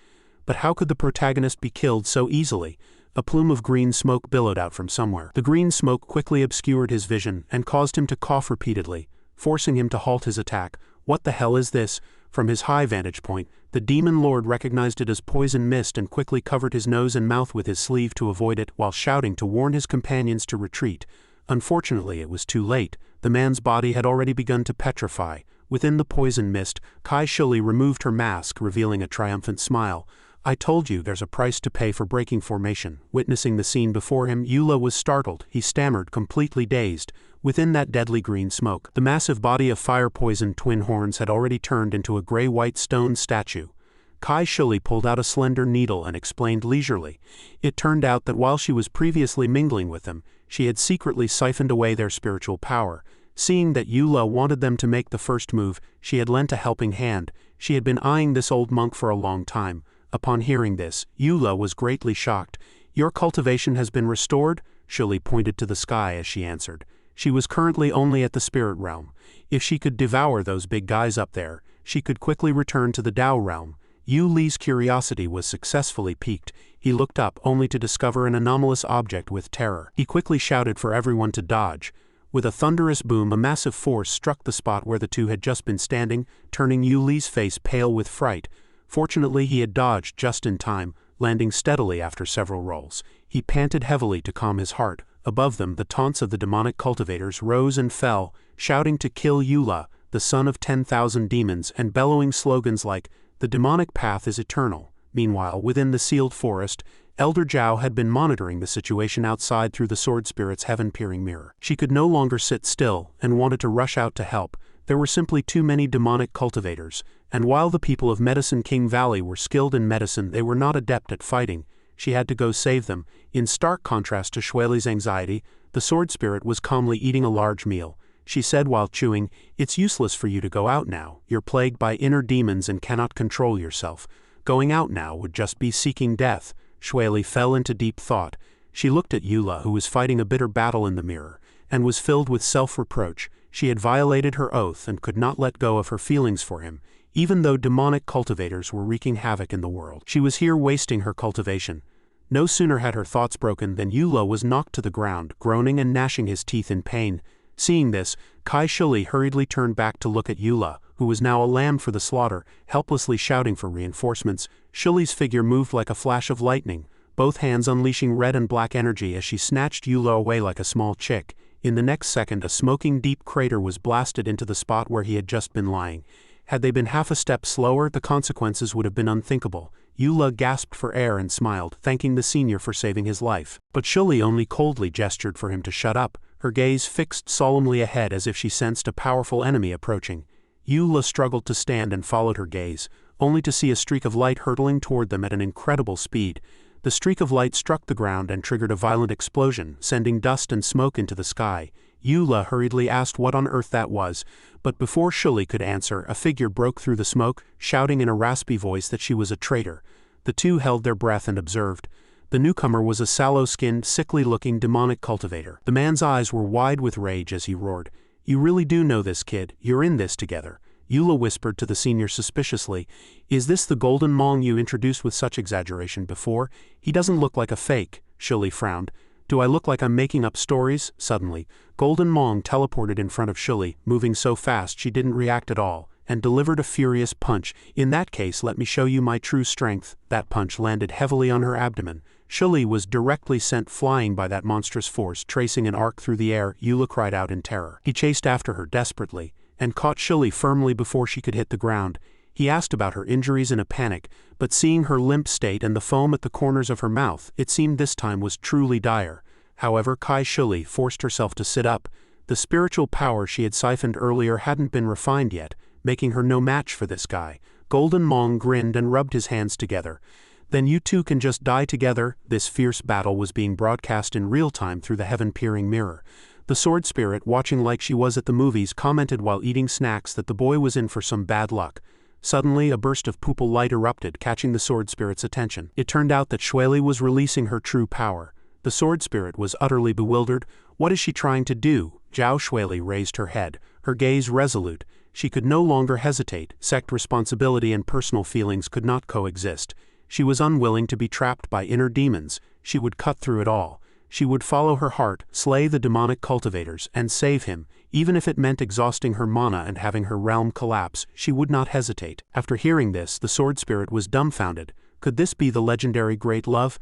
But how could the protagonist be killed so easily? A plume of green smoke billowed out from somewhere. The green smoke quickly obscured his vision and caused him to cough repeatedly, forcing him to halt his attack. What the hell is this? From his high vantage point, the demon lord recognized it as poison mist and quickly covered his nose and mouth with his sleeve to avoid it, while shouting to warn his companions to retreat. Unfortunately, it was too late. The man's body had already begun to petrify. Within the poison mist, Kai Shuli removed her mask, revealing a triumphant smile. I told you there's a price to pay for breaking formation. Witnessing the scene before him, Eula was startled. He stammered, completely dazed. Within that deadly green smoke, the massive body of fire-poisoned twin horns had already turned into a gray-white stone statue. Kai Shuli pulled out a slender needle and explained leisurely. It turned out that while she was previously mingling with them, she had secretly siphoned away their spiritual power. Seeing that Eula wanted them to make the first move, she had lent a helping hand. She had been eyeing this old monk for a long time. Upon hearing this, Eula was greatly shocked. Your cultivation has been restored? Shuli pointed to the sky as she answered. She was currently only at the spirit realm. If she could devour those big guys up there, she could quickly return to the Tao realm. Yu Li's curiosity was successfully piqued. He looked up only to discover an anomalous object with terror. He quickly shouted for everyone to dodge. With a thunderous boom, a massive force struck the spot where the two had just been standing, turning Yu Li's face pale with fright. Fortunately, he had dodged just in time, landing steadily after several rolls. He panted heavily to calm his heart. Above them, the taunts of the demonic cultivators rose and fell, shouting to kill Eula, the son of 10,000 demons, and bellowing slogans like, "The demonic path is eternal." Meanwhile, within the sealed forest, Elder Zhao had been monitoring the situation outside through the sword spirit's heaven-peering mirror. She could no longer sit still, and wanted to rush out to help. There were simply too many demonic cultivators, and while the people of Medicine King Valley were skilled in medicine, they were not adept at fighting. She had to go save them. In stark contrast to Shueli's anxiety, the sword spirit was calmly eating a large meal. She said while chewing, "It's useless for you to go out now. You're plagued by inner demons and cannot control yourself. Going out now would just be seeking death." Shueli fell into deep thought. She looked at Eula, who was fighting a bitter battle in the mirror, and was filled with self-reproach. She had violated her oath and could not let go of her feelings for him, even though demonic cultivators were wreaking havoc in the world. She was here wasting her cultivation. No sooner had her thoughts broken than Eula was knocked to the ground, groaning and gnashing his teeth in pain. Seeing this, Kai Shuli hurriedly turned back to look at Eula, who was now a lamb for the slaughter, helplessly shouting for reinforcements. Shuli's figure moved like a flash of lightning, both hands unleashing red and black energy as she snatched Eula away like a small chick. In the next second, a smoking deep crater was blasted into the spot where he had just been lying. Had they been half a step slower, the consequences would have been unthinkable. Eula gasped for air and smiled, thanking the senior for saving his life. But Shuli only coldly gestured for him to shut up, her gaze fixed solemnly ahead as if she sensed a powerful enemy approaching. Eula struggled to stand and followed her gaze, only to see a streak of light hurtling toward them at an incredible speed. The streak of light struck the ground and triggered a violent explosion, sending dust and smoke into the sky. Eula hurriedly asked what on earth that was, but before Shuli could answer, a figure broke through the smoke, shouting in a raspy voice that she was a traitor. The two held their breath and observed. The newcomer was a sallow-skinned, sickly-looking demonic cultivator. The man's eyes were wide with rage as he roared. "You really do know this kid, you're in this together." Eula whispered to the senior suspiciously, "Is this the golden Mong you introduced with such exaggeration before? He doesn't look like a fake." Shuli frowned. Do I look like I'm making up stories? Suddenly, Golden Mong teleported in front of Shuli, moving so fast she didn't react at all, and delivered a furious punch. In that case, let me show you my true strength. That punch landed heavily on her abdomen. Shuli was directly sent flying by that monstrous force, tracing an arc through the air. Eula cried out in terror. He chased after her desperately, and caught Shuli firmly before she could hit the ground. He asked about her injuries in a panic, but seeing her limp state and the foam at the corners of her mouth, it seemed this time was truly dire. However, Kai Shuli forced herself to sit up. The spiritual power she had siphoned earlier hadn't been refined yet, making her no match for this guy. Golden Mong grinned and rubbed his hands together. Then you two can just die together. This fierce battle was being broadcast in real time through the heaven-peering mirror. The sword spirit, watching like she was at the movies, commented while eating snacks that the boy was in for some bad luck. Suddenly, a burst of pupil light erupted, catching the sword spirit's attention. It turned out that Shueli was releasing her true power. The sword spirit was utterly bewildered. What is she trying to do? Zhao Shueli raised her head, her gaze resolute. She could no longer hesitate. Sect responsibility and personal feelings could not coexist. She was unwilling to be trapped by inner demons. She would cut through it all. She would follow her heart, slay the demonic cultivators, and save him. Even if it meant exhausting her mana and having her realm collapse, she would not hesitate. After hearing this, the sword spirit was dumbfounded. Could this be the legendary Great Love?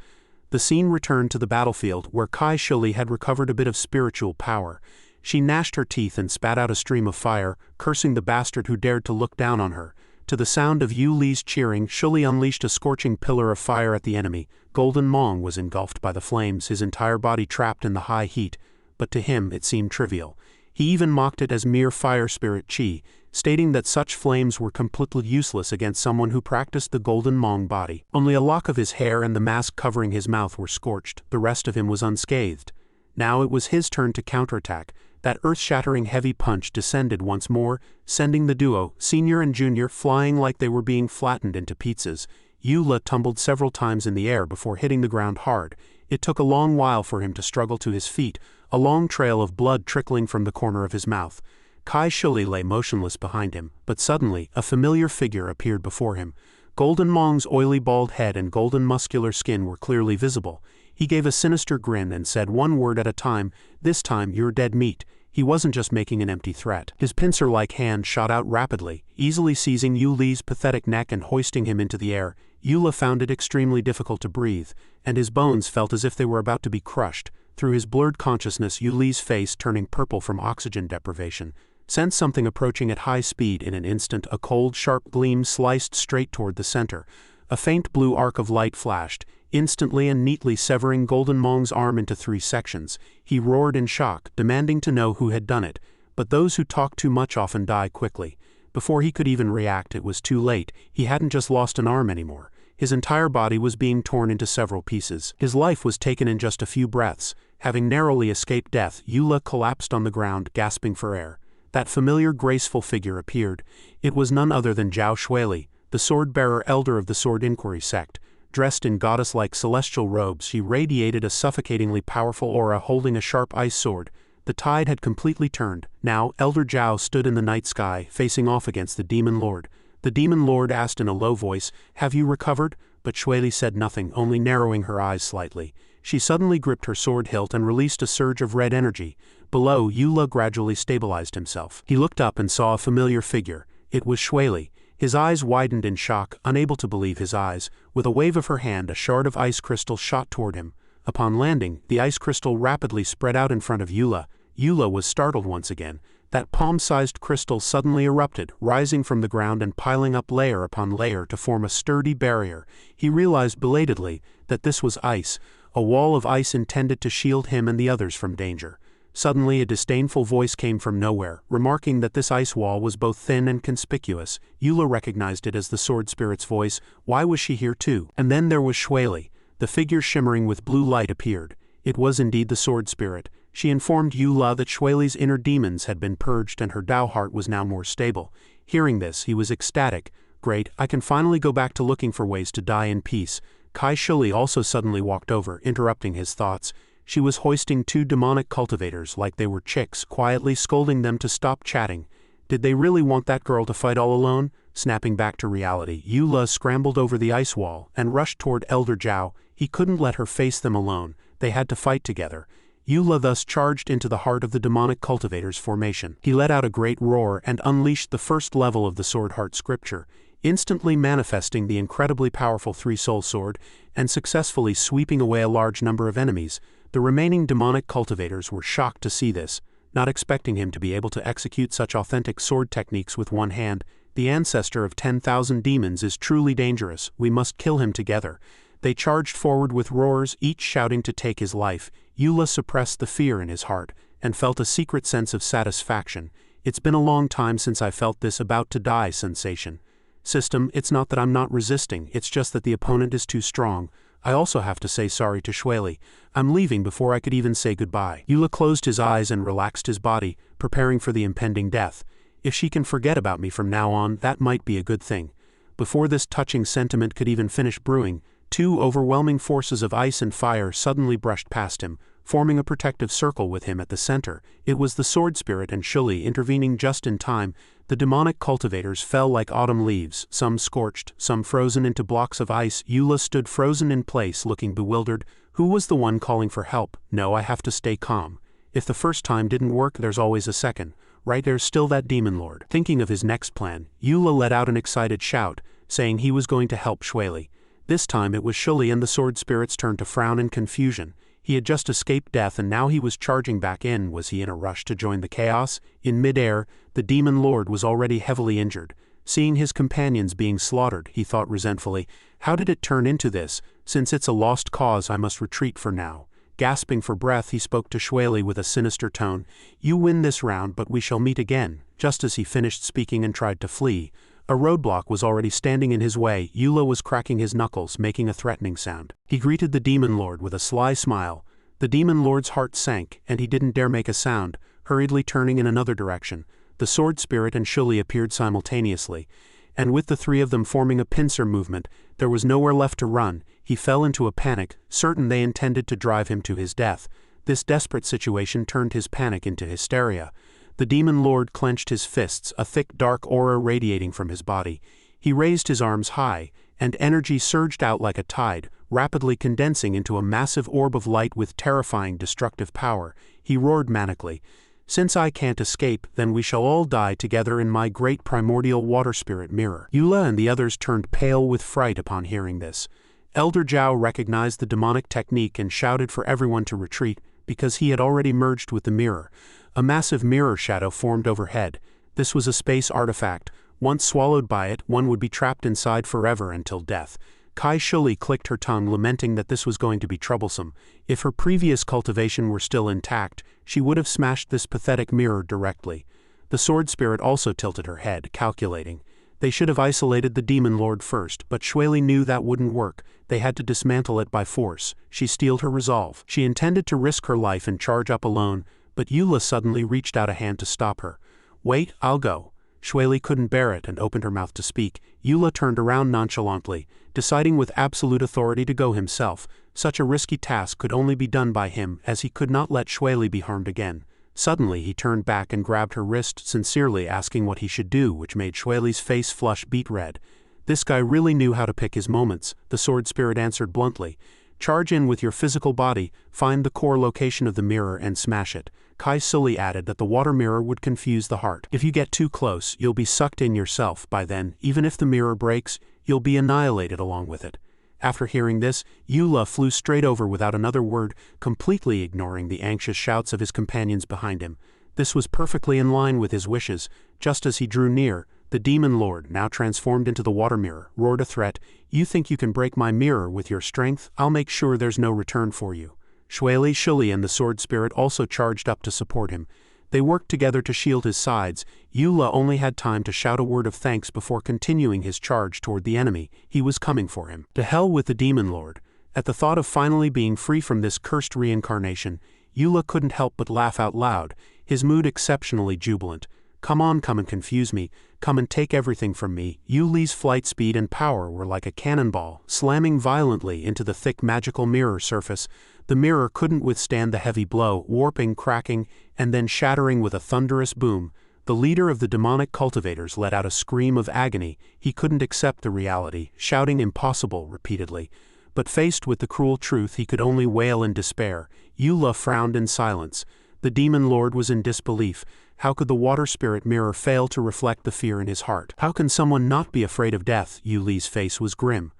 The scene returned to the battlefield, where Kai Shuli had recovered a bit of spiritual power. She gnashed her teeth and spat out a stream of fire, cursing the bastard who dared to look down on her. To the sound of Yu Li's cheering, Shuli unleashed a scorching pillar of fire at the enemy. Golden Mong was engulfed by the flames, his entire body trapped in the high heat, but to him it seemed trivial. He even mocked it as mere fire spirit chi, stating that such flames were completely useless against someone who practiced the Golden Mong body. Only a lock of his hair and the mask covering his mouth were scorched. The rest of him was unscathed. Now it was his turn to counterattack. That earth-shattering heavy punch descended once more, sending the duo, senior and junior, flying like they were being flattened into pizzas. Eula tumbled several times in the air before hitting the ground hard. It took a long while for him to struggle to his feet, a long trail of blood trickling from the corner of his mouth. Kai Shuli lay motionless behind him, but suddenly, a familiar figure appeared before him. Golden Mong's oily bald head and golden muscular skin were clearly visible. He gave a sinister grin and said one word at a time, "This time you're dead meat." He wasn't just making an empty threat. His pincer-like hand shot out rapidly, easily seizing Yu Li's pathetic neck and hoisting him into the air. Eula found it extremely difficult to breathe, and his bones felt as if they were about to be crushed. Through his blurred consciousness, Yu Li's face, turning purple from oxygen deprivation, sensed something approaching at high speed. In an instant, a cold, sharp gleam sliced straight toward the center. A faint blue arc of light flashed, instantly and neatly severing Golden Mong's arm into 3 sections. He roared in shock, demanding to know who had done it, but those who talk too much often die quickly. Before he could even react, it was too late. He hadn't just lost an arm anymore. His entire body was being torn into several pieces. His life was taken in just a few breaths. Having narrowly escaped death, Eula collapsed on the ground, gasping for air. That familiar, graceful figure appeared. It was none other than Zhao Shueli, the sword-bearer elder of the Sword Inquiry Sect. Dressed in goddess-like celestial robes, she radiated a suffocatingly powerful aura, holding a sharp ice sword. The tide had completely turned. Now, Elder Zhao stood in the night sky, facing off against the Demon Lord. The Demon Lord asked in a low voice, "Have you recovered?" But Shueli said nothing, only narrowing her eyes slightly. She suddenly gripped her sword hilt and released a surge of red energy. Below, Eula gradually stabilized himself. He looked up and saw a familiar figure. It was Shueli. His eyes widened in shock, unable to believe his eyes. With a wave of her hand, a shard of ice crystal shot toward him. Upon landing, the ice crystal rapidly spread out in front of Eula. Eula was startled once again. That palm-sized crystal suddenly erupted, rising from the ground and piling up layer upon layer to form a sturdy barrier. He realized belatedly that this was ice, a wall of ice intended to shield him and the others from danger. Suddenly, a disdainful voice came from nowhere, remarking that this ice wall was both thin and conspicuous. Eula recognized it as the sword spirit's voice. Why was she here too? And then there was Shueli. The figure shimmering with blue light appeared. It was indeed the sword spirit. She informed Eula that Shueli's inner demons had been purged and her Dao heart was now more stable. Hearing this, he was ecstatic. Great, I can finally go back to looking for ways to die in peace. Kai Shuli also suddenly walked over, interrupting his thoughts. She was hoisting 2 demonic cultivators like they were chicks, quietly scolding them to stop chatting. Did they really want that girl to fight all alone? Snapping back to reality, Eula scrambled over the ice wall and rushed toward Elder Zhao. He couldn't let her face them alone. They had to fight together. Eula thus charged into the heart of the demonic cultivator's formation. He let out a great roar and unleashed the first level of the Sword Heart scripture, instantly manifesting the incredibly powerful three-soul sword and successfully sweeping away a large number of enemies. The remaining demonic cultivators were shocked to see this, not expecting him to be able to execute such authentic sword techniques with one hand. The ancestor of 10,000 demons is truly dangerous. We must kill him together. They charged forward with roars, each shouting to take his life. Eula suppressed the fear in his heart and felt a secret sense of satisfaction. It's been a long time since I felt this about-to-die sensation. System, it's not that I'm not resisting, it's just that the opponent is too strong. I also have to say sorry to Shueli. I'm leaving before I could even say goodbye. Eula closed his eyes and relaxed his body, preparing for the impending death. If she can forget about me from now on, that might be a good thing. Before this touching sentiment could even finish brewing, two overwhelming forces of ice and fire suddenly brushed past him, forming a protective circle with him at the center. It was the Sword Spirit and Shueli intervening just in time. The demonic cultivators fell like autumn leaves, some scorched, some frozen into blocks of ice. Eula stood frozen in place, looking bewildered. Who was the one calling for help? No, I have to stay calm. If the first time didn't work, there's always a second. Right, there's still that demon lord. Thinking of his next plan, Eula let out an excited shout, saying he was going to help Shueli. This time it was Shueli and the Sword Spirit's turn to frown in confusion. He had just escaped death and now he was charging back in. Was he in a rush to join the chaos? In midair, the demon lord was already heavily injured. Seeing his companions being slaughtered, he thought resentfully, how did it turn into this? Since it's a lost cause, I must retreat for now. Gasping for breath, he spoke to Shueli with a sinister tone. You win this round, but we shall meet again. Just as he finished speaking and tried to flee, a roadblock was already standing in his way. Eula was cracking his knuckles, making a threatening sound. He greeted the demon lord with a sly smile. The demon lord's heart sank, and he didn't dare make a sound, hurriedly turning in another direction. The Sword Spirit and Shueli appeared simultaneously, and with the three of them forming a pincer movement, there was nowhere left to run. He fell into a panic, certain they intended to drive him to his death. This desperate situation turned his panic into hysteria. The demon lord clenched his fists, a thick dark aura radiating from his body. He raised his arms high, and energy surged out like a tide, rapidly condensing into a massive orb of light with terrifying destructive power. He roared manically, since I can't escape, then we shall all die together in my great primordial water spirit mirror. Eula and the others turned pale with fright upon hearing this. Elder Zhao recognized the demonic technique and shouted for everyone to retreat, because he had already merged with the mirror. A massive mirror shadow formed overhead. This was a space artifact. Once swallowed by it, one would be trapped inside forever until death. Kai Shueli clicked her tongue, lamenting that this was going to be troublesome. If her previous cultivation were still intact, she would have smashed this pathetic mirror directly. The Sword Spirit also tilted her head, calculating. They should have isolated the demon lord first, but Shueli knew that wouldn't work. They had to dismantle it by force. She steeled her resolve. She intended to risk her life and charge up alone, but Eula suddenly reached out a hand to stop her. Wait, I'll go. Shueli couldn't bear it and opened her mouth to speak. Eula turned around nonchalantly, deciding with absolute authority to go himself. Such a risky task could only be done by him, as he could not let Shueli be harmed again. Suddenly he turned back and grabbed her wrist, sincerely asking what he should do, which made Shueli's face flush beet red. This guy really knew how to pick his moments, the Sword Spirit answered bluntly. Charge in with your physical body, find the core location of the mirror and smash it. Kai Shueli added that the water mirror would confuse the heart. If you get too close, you'll be sucked in yourself. By then, even if the mirror breaks, you'll be annihilated along with it. After hearing this, Eula flew straight over without another word, completely ignoring the anxious shouts of his companions behind him. This was perfectly in line with his wishes. Just as he drew near, the demon lord, now transformed into the water mirror, roared a threat. You think you can break my mirror with your strength? I'll make sure there's no return for you. Shueli and the Sword Spirit also charged up to support him. They worked together to shield his sides. Eula only had time to shout a word of thanks before continuing his charge toward the enemy. He was coming for him. To hell with the demon lord. At the thought of finally being free from this cursed reincarnation, Eula couldn't help but laugh out loud, his mood exceptionally jubilant. Come on, come and confuse me, come and take everything from me. Euli's flight speed and power were like a cannonball, slamming violently into the thick magical mirror surface. The mirror couldn't withstand the heavy blow, warping, cracking, and then shattering with a thunderous boom. The leader of the demonic cultivators let out a scream of agony. He couldn't accept the reality, shouting impossible repeatedly. But faced with the cruel truth, he could only wail in despair. Eula frowned in silence. The demon lord was in disbelief. How could the water spirit mirror fail to reflect the fear in his heart? How can someone not be afraid of death? Yuli's face was grim.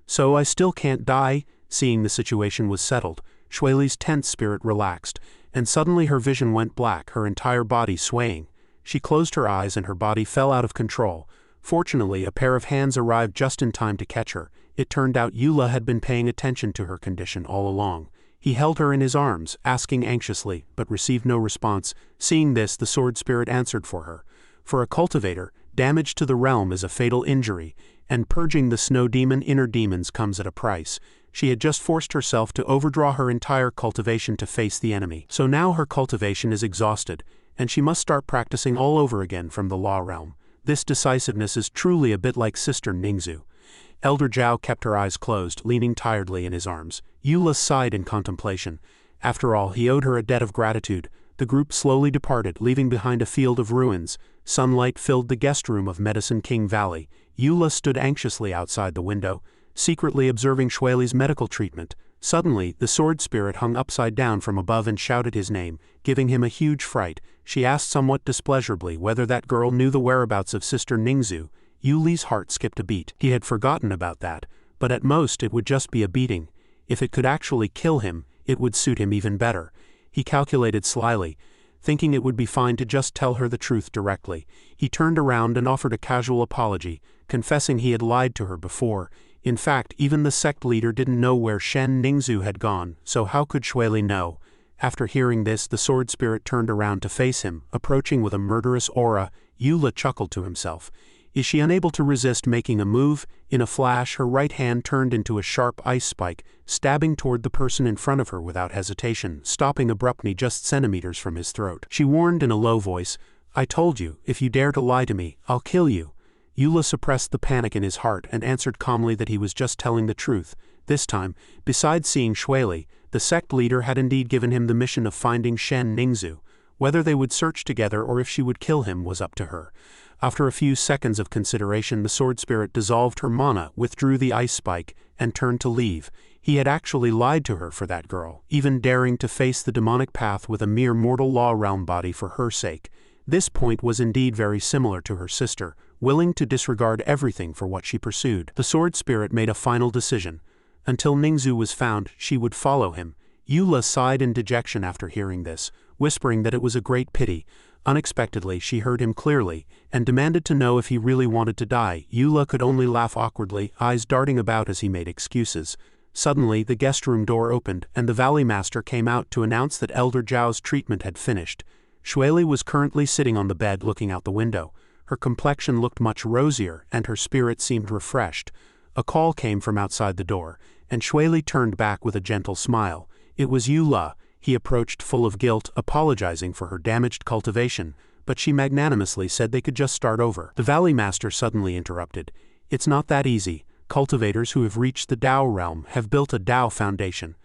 So I still can't die? Seeing the situation was settled, Shueli's tense spirit relaxed, and suddenly her vision went black, her entire body swaying. She closed her eyes and her body fell out of control. Fortunately, a pair of hands arrived just in time to catch her. It turned out Eula had been paying attention to her condition all along. He held her in his arms, asking anxiously, but received no response. Seeing this, the sword spirit answered for her. For a cultivator, damage to the realm is a fatal injury, and purging the snow demon inner demons comes at a price. She had just forced herself to overdraw her entire cultivation to face the enemy. So now her cultivation is exhausted, and she must start practicing all over again from the law realm. This decisiveness is truly a bit like Sister Ningzu. Elder Zhao kept her eyes closed, leaning tiredly in his arms. Eula sighed in contemplation. After all, he owed her a debt of gratitude. The group slowly departed, leaving behind a field of ruins. Sunlight filled the guest room of Medicine King Valley. Eula stood anxiously outside the window, secretly observing Shueli's medical treatment. Suddenly, the sword spirit hung upside down from above and shouted his name, giving him a huge fright. She asked somewhat displeasurably whether that girl knew the whereabouts of Sister Ningzu. Yuli's heart skipped a beat. He had forgotten about that, but at most it would just be a beating. If it could actually kill him, it would suit him even better. He calculated slyly, thinking it would be fine to just tell her the truth directly. He turned around and offered a casual apology, confessing he had lied to her before. In fact, even the sect leader didn't know where Shen Ningzu had gone, so how could Shueli know? After hearing this, the sword spirit turned around to face him, approaching with a murderous aura. Eula chuckled to himself. Is she unable to resist making a move? In a flash, her right hand turned into a sharp ice spike, stabbing toward the person in front of her without hesitation, stopping abruptly just centimeters from his throat. She warned in a low voice, "I told you, if you dare to lie to me, I'll kill you." Eula suppressed the panic in his heart and answered calmly that he was just telling the truth. This time, besides seeing Shueli, the sect leader had indeed given him the mission of finding Shen Ningzu. Whether they would search together or if she would kill him was up to her. After a few seconds of consideration, the sword spirit dissolved her mana, withdrew the ice spike, and turned to leave. He had actually lied to her for that girl, even daring to face the demonic path with a mere mortal law realm body for her sake. This point was indeed very similar to her sister, willing to disregard everything for what she pursued. The sword spirit made a final decision. Until Ningzu was found, she would follow him. Eula sighed in dejection after hearing this, whispering that it was a great pity. Unexpectedly, she heard him clearly, and demanded to know if he really wanted to die. Eula could only laugh awkwardly, eyes darting about as he made excuses. Suddenly, the guest room door opened, and the Valley Master came out to announce that Elder Zhao's treatment had finished. Shueli was currently sitting on the bed looking out the window. Her complexion looked much rosier, and her spirit seemed refreshed. A call came from outside the door, and Shueli turned back with a gentle smile. It was Eula. He approached full of guilt, apologizing for her damaged cultivation, but she magnanimously said they could just start over. The Valley Master suddenly interrupted. It's not that easy. Cultivators who have reached the Dao realm have built a Dao foundation.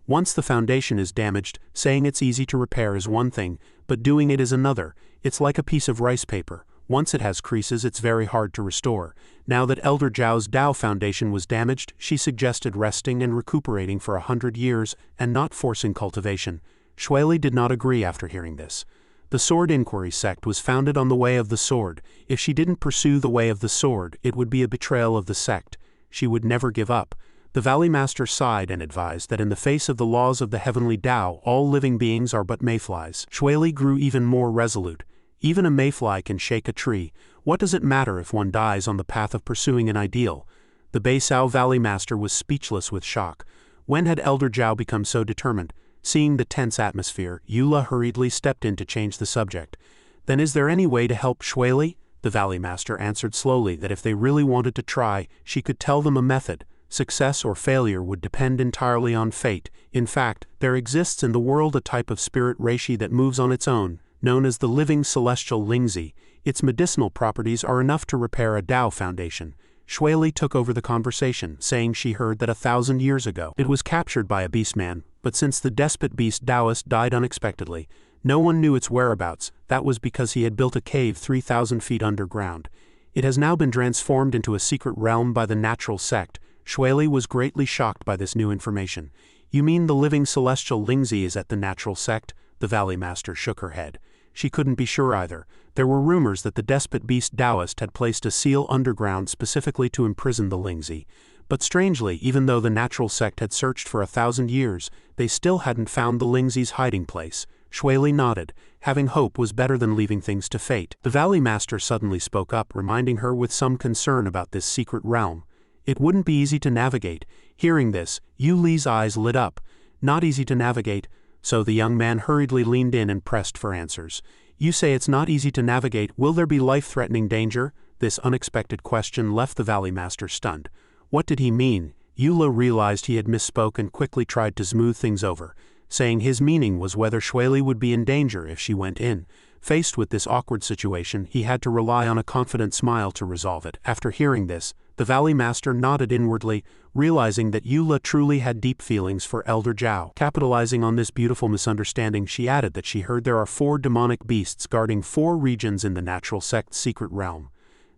Once the foundation is damaged, saying it's easy to repair is one thing, but doing it is another. It's like a piece of rice paper. Once it has creases, it's very hard to restore. Now that Elder Zhao's Dao foundation was damaged, she suggested resting and recuperating for 100 years and not forcing cultivation. Shueli did not agree after hearing this. The Sword Inquiry sect was founded on the way of the sword. If she didn't pursue the way of the sword, it would be a betrayal of the sect. She would never give up. The Valley Master sighed and advised that in the face of the laws of the heavenly Dao, all living beings are but mayflies. Shueli grew even more resolute. Even a mayfly can shake a tree. What does it matter if one dies on the path of pursuing an ideal? The Beisao Valley Master was speechless with shock. When had Elder Zhao become so determined? Seeing the tense atmosphere, Eula hurriedly stepped in to change the subject. Then is there any way to help Shueli? The Valley Master answered slowly that if they really wanted to try, she could tell them a method. Success or failure would depend entirely on fate. In fact, there exists in the world a type of spirit reishi that moves on its own, known as the living celestial Lingzi. Its medicinal properties are enough to repair a Dao foundation. Shueli took over the conversation, saying she heard that 1,000 years ago it was captured by a beastman, but since the despot beast Taoist died unexpectedly, no one knew its whereabouts. That was because he had built a cave 3,000 feet underground. It has now been transformed into a secret realm by the natural sect. Shuili was greatly shocked by this new information. You mean the living celestial Lingzi is at the natural sect? The Valley Master shook her head. She couldn't be sure either. There were rumors that the despot beast Taoist had placed a seal underground specifically to imprison the Lingzi. But strangely, even though the natural sect had searched for 1,000 years, they still hadn't found the Lingzi's hiding place. Shuili nodded. Having hope was better than leaving things to fate. The Valley Master suddenly spoke up, reminding her with some concern about this secret realm. It wouldn't be easy to navigate. Hearing this, Yu Li's eyes lit up. Not easy to navigate, so the young man hurriedly leaned in and pressed for answers. You say it's not easy to navigate. Will there be life-threatening danger? This unexpected question left the Valley Master stunned. What did he mean? Eula realized he had misspoke and quickly tried to smooth things over, saying his meaning was whether Shuili would be in danger if she went in. Faced with this awkward situation, he had to rely on a confident smile to resolve it. After hearing this, the Valley Master nodded inwardly, realizing that Eula truly had deep feelings for Elder Zhao. Capitalizing on this beautiful misunderstanding, she added that she heard there are 4 demonic beasts guarding 4 regions in the natural sect's secret realm.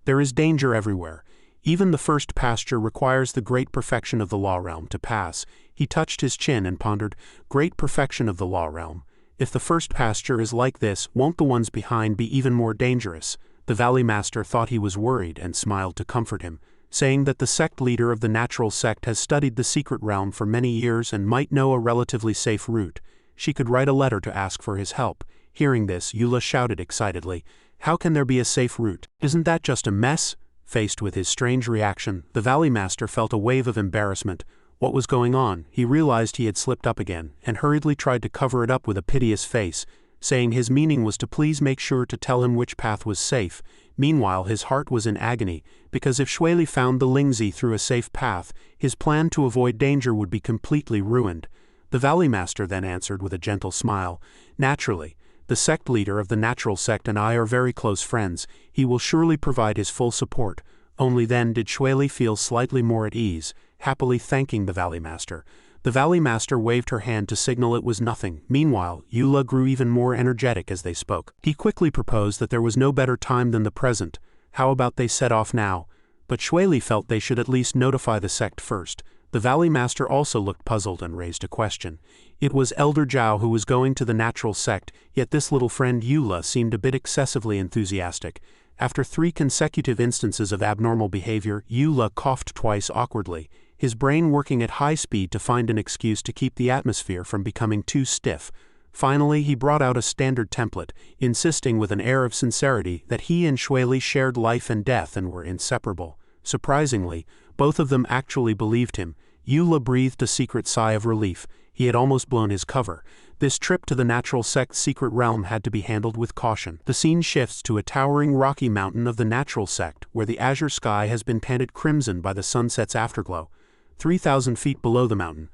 There is danger everywhere. Even the first pasture requires the great perfection of the law realm to pass. He touched his chin and pondered, great perfection of the law realm. If the first pasture is like this, won't the ones behind be even more dangerous? The Valley Master thought he was worried and smiled to comfort him, saying that the sect leader of the natural sect has studied the secret realm for many years and might know a relatively safe route. She could write a letter to ask for his help. Hearing this, Eula shouted excitedly, "How can there be a safe route? Isn't that just a mess?" Faced with his strange reaction, the Valley Master felt a wave of embarrassment. What was going on? He realized he had slipped up again, and hurriedly tried to cover it up with a piteous face, saying his meaning was to please make sure to tell him which path was safe. Meanwhile, his heart was in agony, because if Shuili found the Lingzi through a safe path, his plan to avoid danger would be completely ruined. The Valley Master then answered with a gentle smile, "Naturally. The sect leader of the natural sect and I are very close friends. He will surely provide his full support." Only then did Shuili feel slightly more at ease, happily thanking the Valley Master. The Valley Master waved her hand to signal it was nothing. Meanwhile, Eula grew even more energetic as they spoke. He quickly proposed that there was no better time than the present. How about they set off now? But Shuili felt they should at least notify the sect first. The Valley Master also looked puzzled and raised a question. It was Elder Zhao who was going to the natural sect, yet this little friend Eula seemed a bit excessively enthusiastic. After 3 consecutive instances of abnormal behavior, Eula coughed twice awkwardly, his brain working at high speed to find an excuse to keep the atmosphere from becoming too stiff. Finally, he brought out a standard template, insisting with an air of sincerity that he and Shuili shared life and death and were inseparable. Surprisingly, both of them actually believed him. Eula breathed a secret sigh of relief. He had almost blown his cover. This trip to the natural sect's secret realm had to be handled with caution. The scene shifts to a towering rocky mountain of the natural sect, where the azure sky has been painted crimson by the sunset's afterglow. 3,000 feet below the mountain,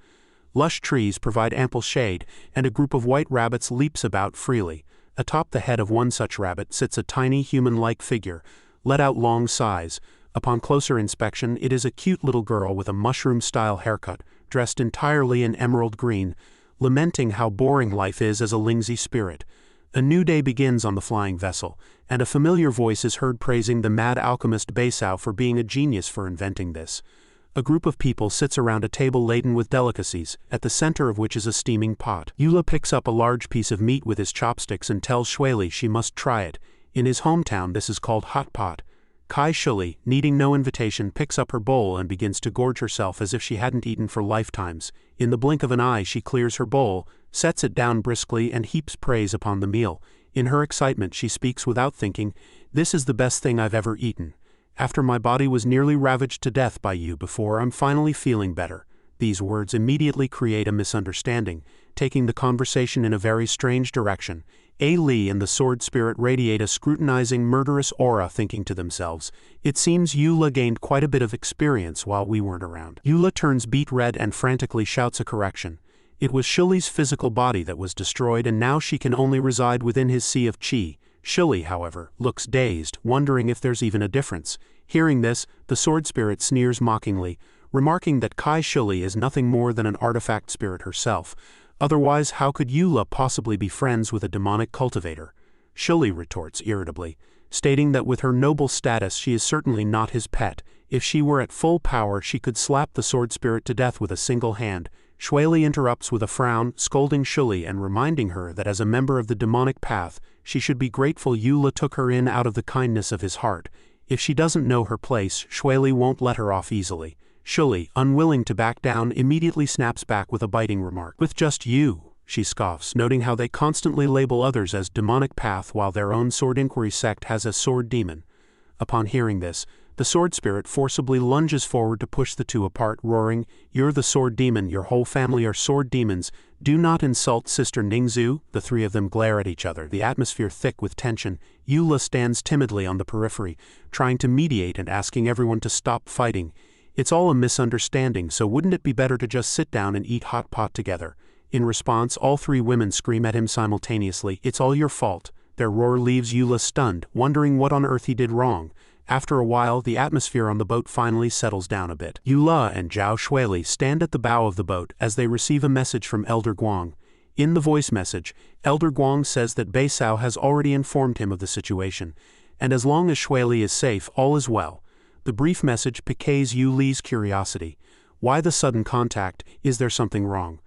lush trees provide ample shade, and a group of white rabbits leaps about freely. Atop the head of one such rabbit sits a tiny human-like figure, let out long sighs. Upon closer inspection, it is a cute little girl with a mushroom-style haircut, dressed entirely in emerald green, lamenting how boring life is as a Lingzi spirit. A new day begins on the flying vessel, and a familiar voice is heard praising the mad alchemist Baisao for being a genius for inventing this. A group of people sits around a table laden with delicacies, at the center of which is a steaming pot. Eula picks up a large piece of meat with his chopsticks and tells Shuili she must try it. In his hometown this is called hot pot. Kai Shuli, needing no invitation, picks up her bowl and begins to gorge herself as if she hadn't eaten for lifetimes. In the blink of an eye she clears her bowl, sets it down briskly and heaps praise upon the meal. In her excitement she speaks without thinking, "This is the best thing I've ever eaten. After my body was nearly ravaged to death by you before, I'm finally feeling better." These words immediately create a misunderstanding, taking the conversation in a very strange direction. A. Li and the Sword Spirit radiate a scrutinizing, murderous aura, thinking to themselves, "It seems Eula gained quite a bit of experience while we weren't around." Eula turns beet red and frantically shouts a correction. It was Shuli's physical body that was destroyed, and now she can only reside within his sea of chi. Shuli, however, looks dazed, wondering if there's even a difference. Hearing this, the Sword Spirit sneers mockingly, remarking that Kai Shuli is nothing more than an artifact spirit herself. Otherwise, how could Eula possibly be friends with a demonic cultivator? Shuli retorts irritably, stating that with her noble status she is certainly not his pet. If she were at full power, she could slap the sword spirit to death with a single hand. Shui Li interrupts with a frown, scolding Shuli and reminding her that as a member of the demonic path, she should be grateful Eula took her in out of the kindness of his heart. If she doesn't know her place, Shui Li won't let her off easily. Shuli, unwilling to back down, immediately snaps back with a biting remark. "With just you," she scoffs, noting how they constantly label others as demonic path while their own sword inquiry sect has a sword demon. Upon hearing this, the sword spirit forcibly lunges forward to push the two apart, roaring, "You're the sword demon, your whole family are sword demons. Do not insult Sister Ningzu." The three of them glare at each other, the atmosphere thick with tension. Eula stands timidly on the periphery, trying to mediate and asking everyone to stop fighting. It's all a misunderstanding, so wouldn't it be better to just sit down and eat hot pot together? In response, all three women scream at him simultaneously, "It's all your fault." Their roar leaves Eula stunned, wondering what on earth he did wrong. After a while, the atmosphere on the boat finally settles down a bit. Eula and Zhao Shuili stand at the bow of the boat as they receive a message from Elder Guang. In the voice message, Elder Guang says that Beisao has already informed him of the situation, and as long as Shuili is safe, all is well. The brief message piques Yu Li's curiosity. Why the sudden contact? Is there something wrong?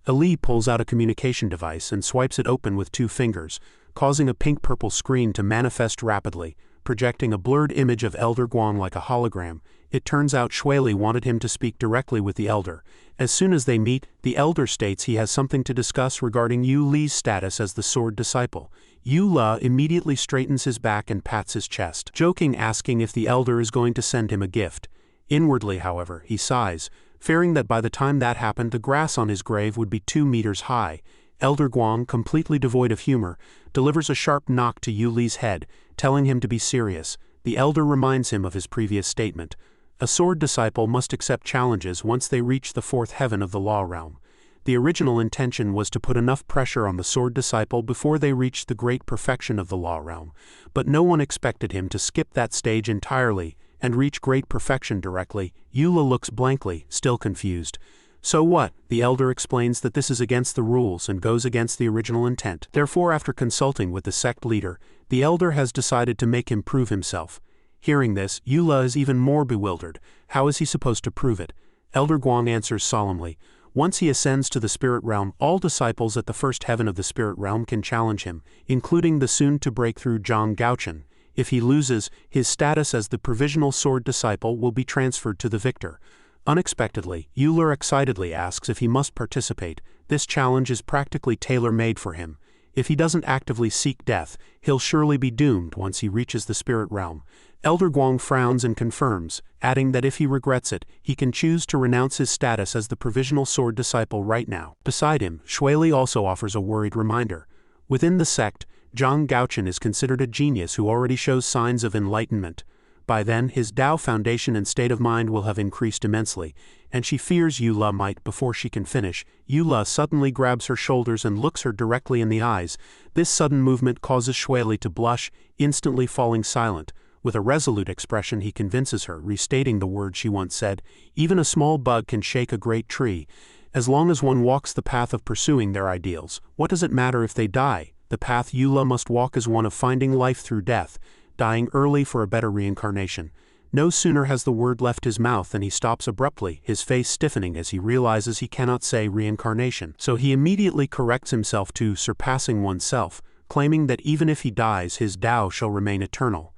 Ali pulls out a communication device and swipes it open with 2 fingers, causing a pink-purple screen to manifest rapidly, projecting a blurred image of Elder Guang like a hologram. It turns out Shuili wanted him to speak directly with the Elder. As soon as they meet, the Elder states he has something to discuss regarding Yu Li's status as the sword disciple. Eula immediately straightens his back and pats his chest, joking, asking if the Elder is going to send him a gift. Inwardly, however, he sighs, fearing that by the time that happened the grass on his grave would be 2 meters high. Elder Guang, completely devoid of humor, delivers a sharp knock to Yu Li's head, telling him to be serious. The Elder reminds him of his previous statement. A sword disciple must accept challenges once they reach the 4th heaven of the law realm. The original intention was to put enough pressure on the sword disciple before they reached the great perfection of the law realm, but no one expected him to skip that stage entirely and reach great perfection directly. Eula looks blankly, still confused. So what? The Elder explains that this is against the rules and goes against the original intent. Therefore, after consulting with the sect leader, the Elder has decided to make him prove himself. Hearing this, Eula is even more bewildered. How is he supposed to prove it? Elder Guang answers solemnly. Once he ascends to the spirit realm, all disciples at the 1st heaven of the spirit realm can challenge him, including the soon-to-breakthrough Zhang Gaochen. If he loses, his status as the provisional sword disciple will be transferred to the victor. Unexpectedly, Eula excitedly asks if he must participate. This challenge is practically tailor-made for him. If he doesn't actively seek death, he'll surely be doomed once he reaches the spirit realm. Elder Guang frowns and confirms, adding that if he regrets it, he can choose to renounce his status as the provisional sword disciple right now. Beside him, Shuili also offers a worried reminder. Within the sect, Zhang Gaochen is considered a genius who already shows signs of enlightenment. By then, his Tao foundation and state of mind will have increased immensely, and she fears Eula might before she can finish. Eula suddenly grabs her shoulders and looks her directly in the eyes. This sudden movement causes Shuili to blush, instantly falling silent. With a resolute expression, he convinces her, restating the words she once said, "Even a small bug can shake a great tree. As long as one walks the path of pursuing their ideals, what does it matter if they die? The path Eula must walk is one of finding life through death, dying early for a better reincarnation." No sooner has the word left his mouth than he stops abruptly, his face stiffening as he realizes he cannot say reincarnation. So he immediately corrects himself to surpassing oneself, claiming that even if he dies, his Tao shall remain eternal.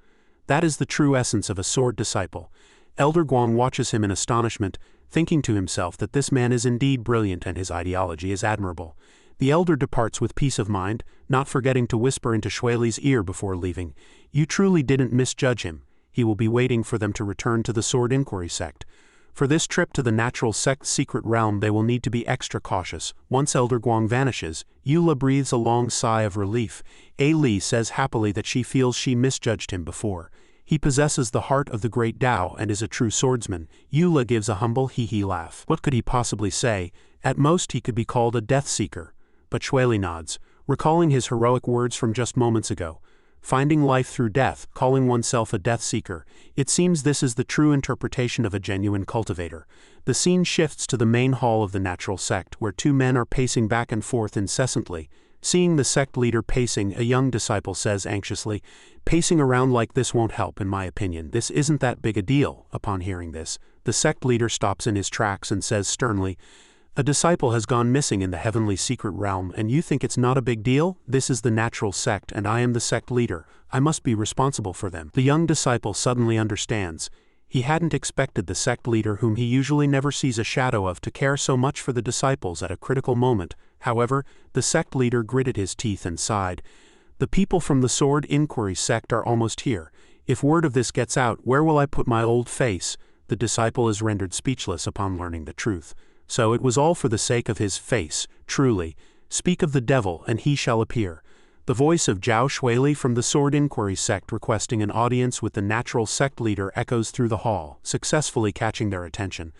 That is the true essence of a sword disciple. Elder Guang watches him in astonishment, thinking to himself that this man is indeed brilliant and his ideology is admirable. The Elder departs with peace of mind, not forgetting to whisper into Shuili's ear before leaving, "You truly didn't misjudge him. He will be waiting for them to return to the Sword Inquiry Sect. For this trip to the Natural Sect's secret realm they will need to be extra cautious." Once Elder Guang vanishes, Eula breathes a long sigh of relief. Li says happily that she feels she misjudged him before. He possesses the heart of the great Tao and is a true swordsman. Eula gives a humble hee-hee laugh. What could he possibly say? At most he could be called a death seeker. But Shuili nods, recalling his heroic words from just moments ago. Finding life through death, calling oneself a death seeker. It seems this is the true interpretation of a genuine cultivator. The scene shifts to the main hall of the Natural Sect, where 2 men are pacing back and forth incessantly. Seeing the sect leader pacing, a young disciple says anxiously, "Pacing around like this won't help in my opinion. This isn't that big a deal." Upon hearing this, the sect leader stops in his tracks and says sternly, "A disciple has gone missing in the heavenly secret realm, and you think it's not a big deal? This is the natural sect, and I am the sect leader. I must be responsible for them." The young disciple suddenly understands. He hadn't expected the sect leader, whom he usually never sees a shadow of, to care so much for the disciples at a critical moment. However, the sect leader gritted his teeth and sighed. "The people from the Sword Inquiry sect are almost here. If word of this gets out, where will I put my old face?" The disciple is rendered speechless upon learning the truth. So it was all for the sake of his face, truly. "Speak of the devil, and he shall appear." The voice of Zhao Shuili from the Sword Inquiry sect requesting an audience with the natural sect leader echoes through the hall, successfully catching their attention.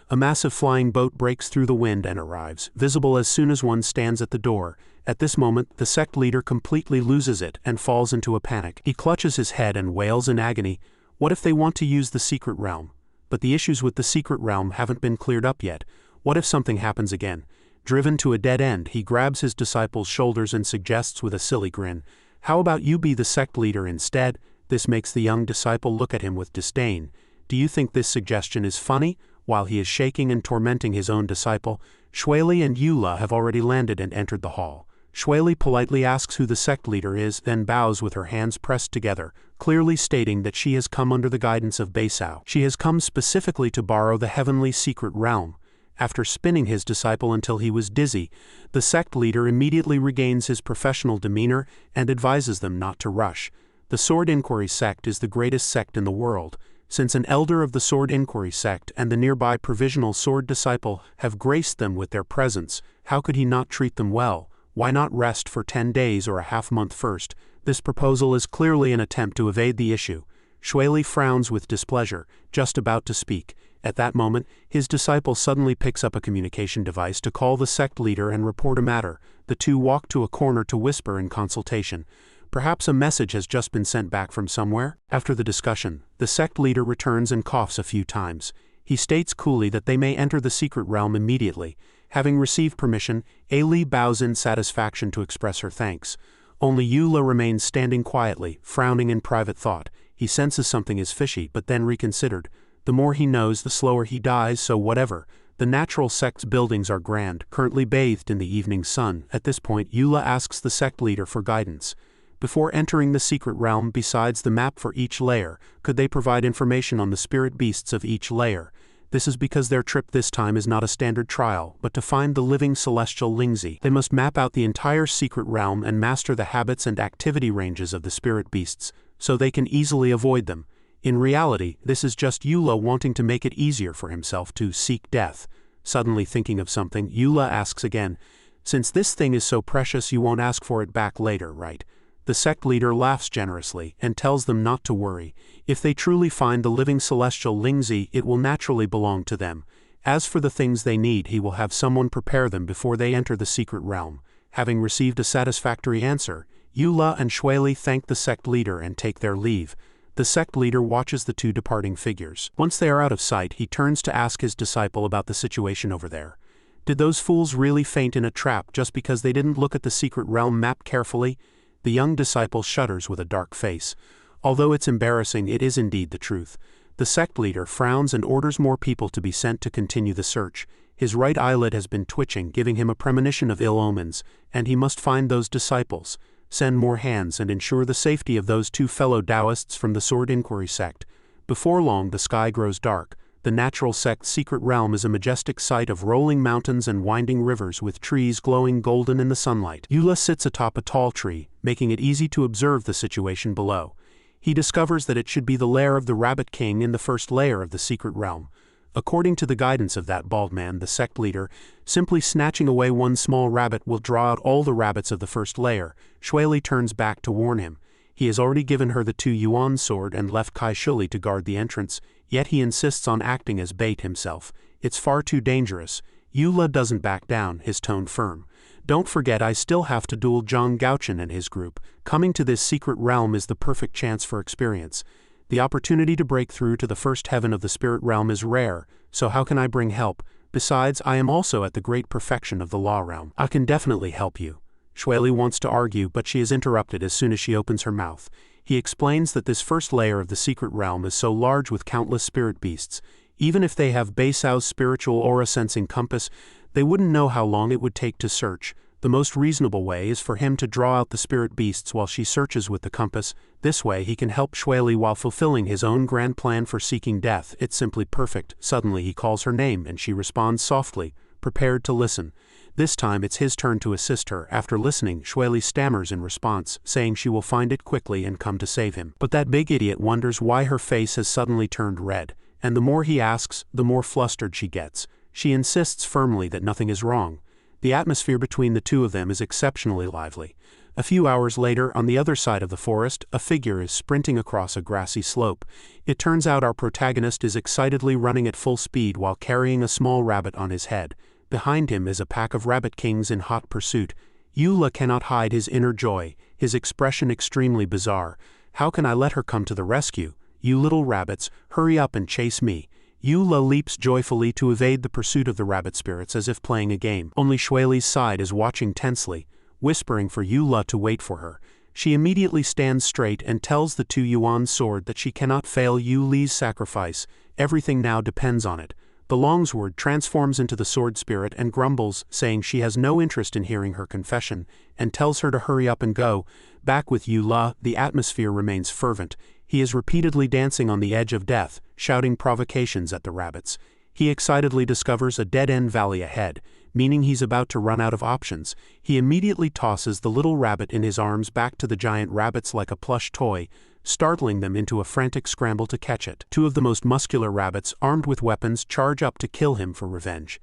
A massive flying boat breaks through the wind and arrives, visible as soon as one stands at the door. At this moment, the sect leader completely loses it and falls into a panic. He clutches his head and wails in agony. What if they want to use the secret realm? But the issues with the secret realm haven't been cleared up yet. What if something happens again? Driven to a dead end, he grabs his disciple's shoulders and suggests with a silly grin, "How about you be the sect leader instead?" This makes the young disciple look at him with disdain. Do you think this suggestion is funny? While he is shaking and tormenting his own disciple, Shuili and Eula have already landed and entered the hall. Shuili politely asks who the sect leader is, then bows with her hands pressed together, clearly stating that she has come under the guidance of Beisao. She has come specifically to borrow the heavenly secret realm. After spinning his disciple until he was dizzy, the sect leader immediately regains his professional demeanor and advises them not to rush. The Sword Inquiry sect is the greatest sect in the world. Since an elder of the Sword Inquiry sect and the nearby provisional sword disciple have graced them with their presence, how could he not treat them well? Why not rest for 10 days or a half-month first? This proposal is clearly an attempt to evade the issue. Shuili frowns with displeasure, just about to speak. At that moment, his disciple suddenly picks up a communication device to call the sect leader and report a matter. The two walk to a corner to whisper in consultation. Perhaps a message has just been sent back from somewhere? After the discussion, the sect leader returns and coughs a few times. He states coolly that they may enter the secret realm immediately. Having received permission, Ailey bows in satisfaction to express her thanks. Only Eula remains standing quietly, frowning in private thought. He senses something is fishy, but then reconsidered. The more he knows, the slower he dies, so whatever. The natural sect's buildings are grand, currently bathed in the evening sun. At this point, Eula asks the sect leader for guidance. Before entering the secret realm, besides the map for each layer, could they provide information on the spirit beasts of each layer? This is because their trip this time is not a standard trial, but to find the living celestial Lingzi. They must map out the entire secret realm and master the habits and activity ranges of the spirit beasts, so they can easily avoid them. In reality, this is just Eula wanting to make it easier for himself to seek death. Suddenly thinking of something, Eula asks again, "Since this thing is so precious, you won't ask for it back later, right?" The sect leader laughs generously and tells them not to worry. If they truly find the living celestial Lingzi, it will naturally belong to them. As for the things they need, he will have someone prepare them before they enter the secret realm. Having received a satisfactory answer, Eula and Shuili thank the sect leader and take their leave. The sect leader watches the two departing figures. Once they are out of sight, he turns to ask his disciple about the situation over there. Did those fools really faint in a trap just because they didn't look at the secret realm map carefully? The young disciple shudders with a dark face. Although it's embarrassing, it is indeed the truth. The sect leader frowns and orders more people to be sent to continue the search. His right eyelid has been twitching, giving him a premonition of ill omens, and he must find those disciples, send more hands, and ensure the safety of those two fellow Taoists from the Sword Inquiry sect. Before long, the sky grows dark. The natural sect's secret realm is a majestic sight of rolling mountains and winding rivers with trees glowing golden in the sunlight. Eula sits atop a tall tree, making it easy to observe the situation below. He discovers that it should be the lair of the Rabbit King in the first layer of the secret realm. According to the guidance of that bald man, the sect leader, simply snatching away one small rabbit will draw out all the rabbits of the first layer. Shuili turns back to warn him. He has already given her the 2 yuan sword and left Kai Shuli to guard the entrance, yet he insists on acting as bait himself. It's far too dangerous. Eula doesn't back down, his tone firm. Don't forget, I still have to duel Zhang Gaochen and his group. Coming to this secret realm is the perfect chance for experience. The opportunity to break through to the first heaven of the spirit realm is rare, so how can I bring help? Besides, I am also at the great perfection of the law realm. I can definitely help you. Shueli wants to argue, but she is interrupted as soon as she opens her mouth. He explains that this first layer of the secret realm is so large with countless spirit beasts. Even if they have Beisao's spiritual aura-sensing compass, they wouldn't know how long it would take to search. The most reasonable way is for him to draw out the spirit beasts while she searches with the compass. This way he can help Shueli while fulfilling his own grand plan for seeking death. It's simply perfect. Suddenly he calls her name and she responds softly, prepared to listen. This time it's his turn to assist her. After listening, Shueli stammers in response, saying she will find it quickly and come to save him. But that big idiot wonders why her face has suddenly turned red, and the more he asks, the more flustered she gets. She insists firmly that nothing is wrong. The atmosphere between the two of them is exceptionally lively. A few hours later, on the other side of the forest, a figure is sprinting across a grassy slope. It turns out our protagonist is excitedly running at full speed while carrying a small rabbit on his head. Behind him is a pack of rabbit kings in hot pursuit. Eula cannot hide his inner joy, his expression extremely bizarre. How can I let her come to the rescue? You little rabbits, hurry up and chase me. Eula leaps joyfully to evade the pursuit of the rabbit spirits as if playing a game. Only Shueli's side is watching tensely, whispering for Eula to wait for her. She immediately stands straight and tells the 2-yuan sword that she cannot fail Yuli's sacrifice. Everything now depends on it. The longsword transforms into the sword spirit and grumbles, saying she has no interest in hearing her confession, and tells her to hurry up and go. Back with Eula, the atmosphere remains fervent. He is repeatedly dancing on the edge of death, shouting provocations at the rabbits. He excitedly discovers a dead-end valley ahead, meaning he's about to run out of options. He immediately tosses the little rabbit in his arms back to the giant rabbits like a plush toy, startling them into a frantic scramble to catch it. Two of the most muscular rabbits, armed with weapons, charge up to kill him for revenge.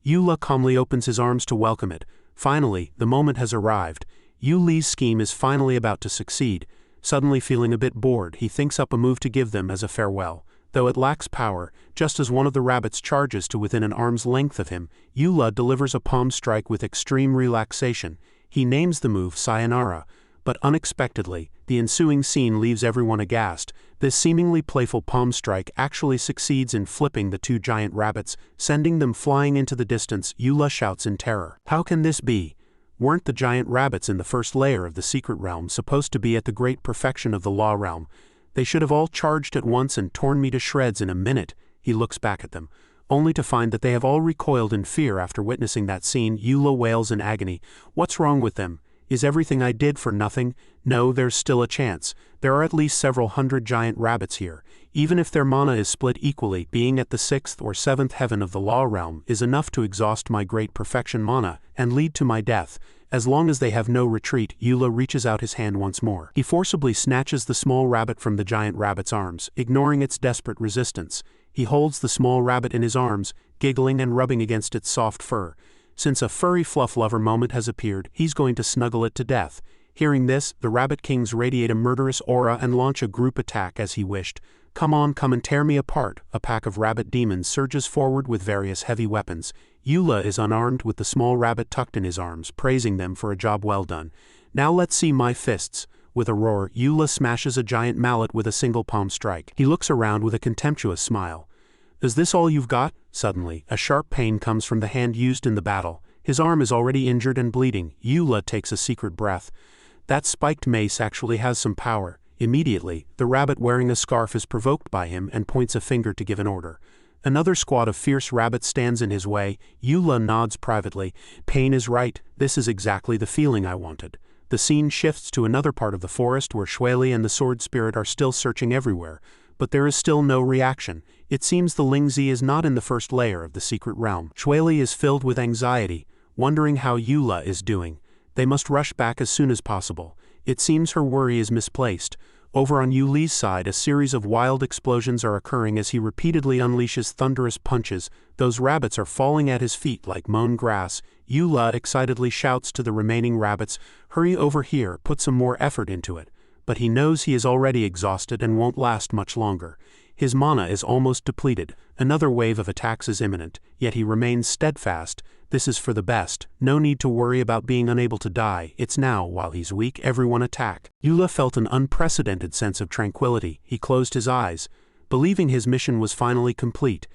Eula calmly opens his arms to welcome it. Finally, the moment has arrived. Yuli's scheme is finally about to succeed. Suddenly feeling a bit bored, he thinks up a move to give them as a farewell. Though it lacks power, just as one of the rabbits charges to within an arm's length of him, Eula delivers a palm strike with extreme relaxation. He names the move Sayonara, but unexpectedly, the ensuing scene leaves everyone aghast. This seemingly playful palm strike actually succeeds in flipping the two giant rabbits, sending them flying into the distance. Eula shouts in terror. How can this be? Weren't the giant rabbits in the first layer of the secret realm supposed to be at the great perfection of the law realm? They should have all charged at once and torn me to shreds in a minute. He looks back at them, only to find that they have all recoiled in fear after witnessing that scene. Eula wails in agony. What's wrong with them? Is everything I did for nothing? No, there's still a chance. There are at least several hundred giant rabbits here. Even if their mana is split equally, being at the 6th or 7th heaven of the law realm is enough to exhaust my great perfection mana and lead to my death. As long as they have no retreat, Eula reaches out his hand once more. He forcibly snatches the small rabbit from the giant rabbit's arms, ignoring its desperate resistance. He holds the small rabbit in his arms, giggling and rubbing against its soft fur. Since a furry fluff lover moment has appeared, he's going to snuggle it to death. Hearing this, the rabbit kings radiate a murderous aura and launch a group attack as he wished. Come on, come and tear me apart. A pack of rabbit demons surges forward with various heavy weapons. Eula is unarmed with the small rabbit tucked in his arms, praising them for a job well done. Now let's see my fists. With a roar, Eula smashes a giant mallet with a single palm strike. He looks around with a contemptuous smile. Is this all you've got? Suddenly, a sharp pain comes from the hand used in the battle. His arm is already injured and bleeding. Eula takes a secret breath. That spiked mace actually has some power. Immediately, the rabbit wearing a scarf is provoked by him and points a finger to give an order. Another squad of fierce rabbits stands in his way. Eula nods privately. Pain is right. This is exactly the feeling I wanted. The scene shifts to another part of the forest where Shueli and the sword spirit are still searching everywhere, but there is still no reaction. It seems the Lingzi is not in the first layer of the secret realm. Shueli is filled with anxiety, wondering how Eula is doing. They must rush back as soon as possible. It seems her worry is misplaced. Over on Yuli's side, a series of wild explosions are occurring as he repeatedly unleashes thunderous punches. Those rabbits are falling at his feet like mown grass. Eula excitedly shouts to the remaining rabbits, "Hurry over here, put some more effort into it." But he knows he is already exhausted and won't last much longer. His mana is almost depleted. Another wave of attacks is imminent, yet he remains steadfast. This is for the best. No need to worry about being unable to die. It's now, while he's weak, everyone attack. Eula felt an unprecedented sense of tranquility. He closed his eyes, believing his mission was finally complete.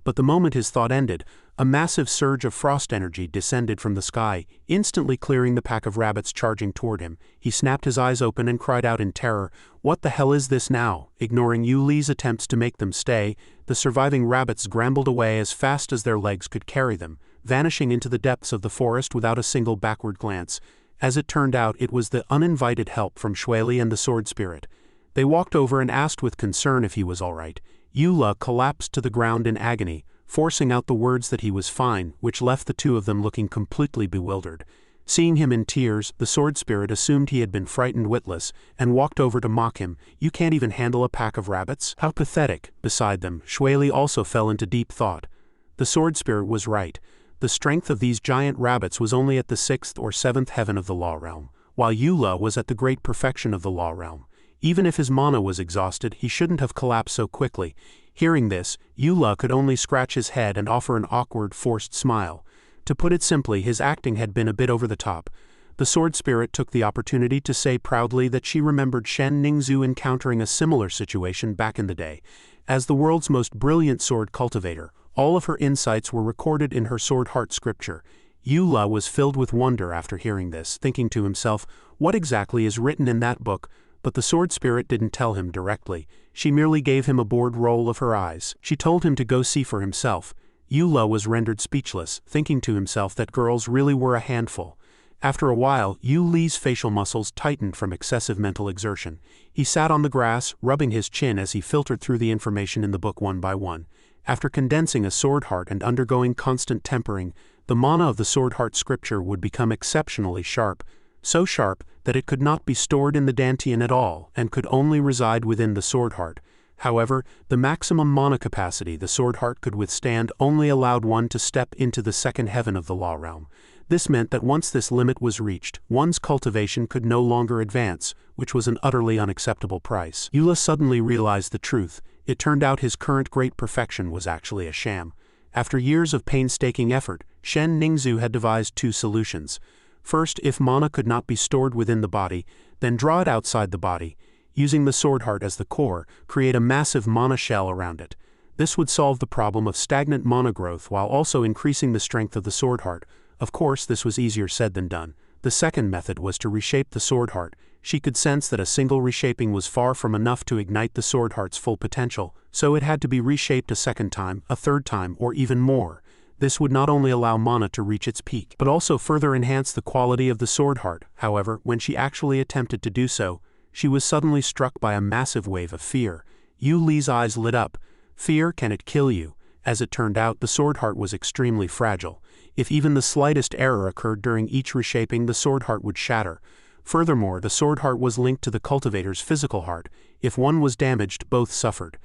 but the moment his thought ended, a massive surge of frost energy descended from the sky, instantly clearing the pack of rabbits charging toward him. He snapped his eyes open and cried out in terror, "What the hell is this now?" Ignoring Yu Li's attempts to make them stay, the surviving rabbits scrambled away as fast as their legs could carry them, vanishing into the depths of the forest without a single backward glance. As it turned out, it was the uninvited help from Shui Li and the sword spirit. They walked over and asked with concern if he was all right. Yu Li collapsed to the ground in agony, forcing out the words that he was fine, which left the two of them looking completely bewildered. Seeing him in tears, the sword spirit assumed he had been frightened witless, and walked over to mock him. "You can't even handle a pack of rabbits? How pathetic." Beside them, Shui Li also fell into deep thought. The sword spirit was right. The strength of these giant rabbits was only at the 6th or 7th heaven of the law realm, while Yu Li was at the great perfection of the law realm. Even if his mana was exhausted, he shouldn't have collapsed so quickly. Hearing this, Yu Li could only scratch his head and offer an awkward, forced smile. To put it simply, his acting had been a bit over the top. The sword spirit took the opportunity to say proudly that she remembered Shen Ningzhu encountering a similar situation back in the day. As the world's most brilliant sword cultivator, all of her insights were recorded in her sword heart scripture. Yu Li was filled with wonder after hearing this, thinking to himself, what exactly is written in that book? But the sword spirit didn't tell him directly. She merely gave him a bored roll of her eyes. She told him to go see for himself. Yu Li was rendered speechless, thinking to himself that girls really were a handful. After a while, Yu Li's facial muscles tightened from excessive mental exertion. He sat on the grass, rubbing his chin as he filtered through the information in the book one by one. After condensing a sword heart and undergoing constant tempering, the mana of the sword heart scripture would become exceptionally sharp, so sharp that it could not be stored in the dantian at all and could only reside within the sword heart. However, the maximum mana capacity the sword heart could withstand only allowed one to step into the 2nd heaven of the law realm. This meant that once this limit was reached, one's cultivation could no longer advance, which was an utterly unacceptable price. Yu Li suddenly realized the truth. It turned out his current great perfection was actually a sham. After years of painstaking effort, Shen Ningzhu had devised two solutions. First, if mana could not be stored within the body, then draw it outside the body. Using the sword heart as the core, create a massive mana shell around it. This would solve the problem of stagnant mana growth while also increasing the strength of the sword heart. Of course, this was easier said than done. The second method was to reshape the sword heart. She could sense that a single reshaping was far from enough to ignite the sword heart's full potential, so it had to be reshaped a second time, a third time, or even more. This would not only allow mana to reach its peak, but also further enhance the quality of the sword heart. However, when she actually attempted to do so, she was suddenly struck by a massive wave of fear. Yu Li's eyes lit up. Fear, can it kill you? As it turned out, the sword heart was extremely fragile. If even the slightest error occurred during each reshaping, the sword heart would shatter. Furthermore, the sword heart was linked to the cultivator's physical heart. If one was damaged, both suffered.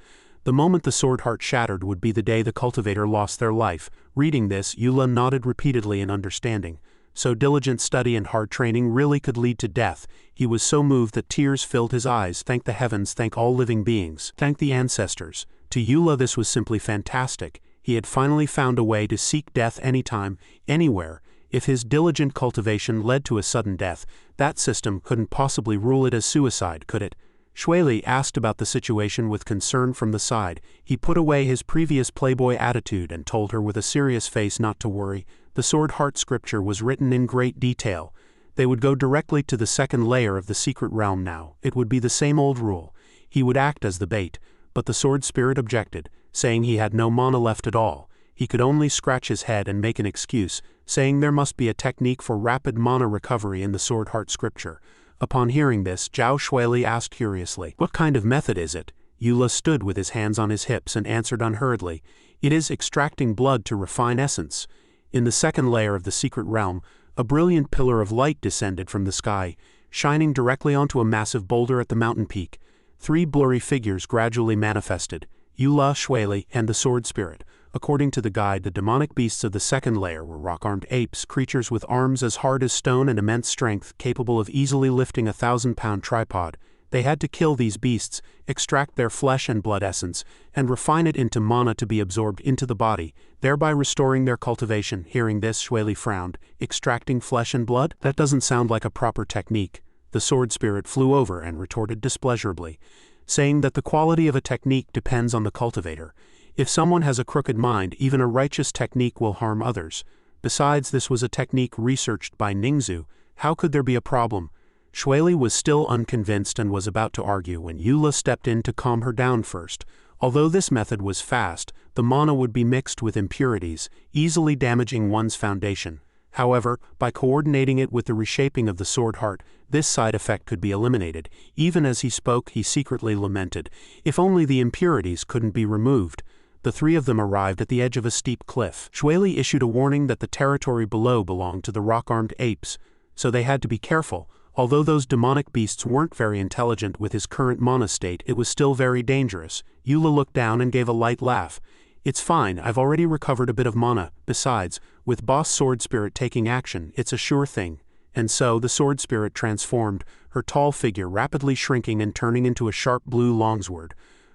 The moment the sword heart shattered would be the day the cultivator lost their life. Reading this, Yu Li nodded repeatedly in understanding. So diligent study and hard training really could lead to death. He was so moved that tears filled his eyes. Thank the heavens, thank all living beings, thank the ancestors. To Yu Li this was simply fantastic. He had finally found a way to seek death anytime, anywhere. If his diligent cultivation led to a sudden death, that system couldn't possibly rule it as suicide, could it? Shui Li asked about the situation with concern from the side. He put away his previous playboy attitude and told her with a serious face not to worry. The sword heart scripture was written in great detail. They would go directly to the 2nd layer of the secret realm now. It would be the same old rule. He would act as the bait, but the sword spirit objected, saying he had no mana left at all. He could only scratch his head and make an excuse, saying there must be a technique for rapid mana recovery in the sword heart scripture. Upon hearing this, Zhao Shuili asked curiously, "What kind of method is it?" Yu Li stood with his hands on his hips and answered unhurriedly, "It is extracting blood to refine essence." In the 2nd layer of the secret realm, a brilliant pillar of light descended from the sky, shining directly onto a massive boulder at the mountain peak. 3 blurry figures gradually manifested, Yu Li, Shuili, and the sword spirit. According to the guide, the demonic beasts of the 2nd layer were rock-armed apes, creatures with arms as hard as stone and immense strength, capable of easily lifting a 1,000-pound tripod. They had to kill these beasts, extract their flesh and blood essence, and refine it into mana to be absorbed into the body, thereby restoring their cultivation. Hearing this, Shuili frowned. Extracting flesh and blood? That doesn't sound like a proper technique. The sword spirit flew over and retorted displeasurably, saying that the quality of a technique depends on the cultivator. If someone has a crooked mind, even a righteous technique will harm others. Besides, this was a technique researched by Ningzu. How could there be a problem? Shueli was still unconvinced and was about to argue when Eula stepped in to calm her down first. Although this method was fast, the mana would be mixed with impurities, easily damaging one's foundation. However, by coordinating it with the reshaping of the sword heart, this side effect could be eliminated. Even as he spoke, he secretly lamented, if only the impurities couldn't be removed. The three of them arrived at the edge of a steep cliff. Shueli issued a warning that the territory below belonged to the rock-armed apes, so they had to be careful. Although those demonic beasts weren't very intelligent with his current mana state, it was still very dangerous. Eula looked down and gave a light laugh. It's fine, I've already recovered a bit of mana. Besides, with Boss Sword Spirit taking action, it's a sure thing. And so, the Sword Spirit transformed, her tall figure rapidly shrinking and turning into a sharp blue longsword.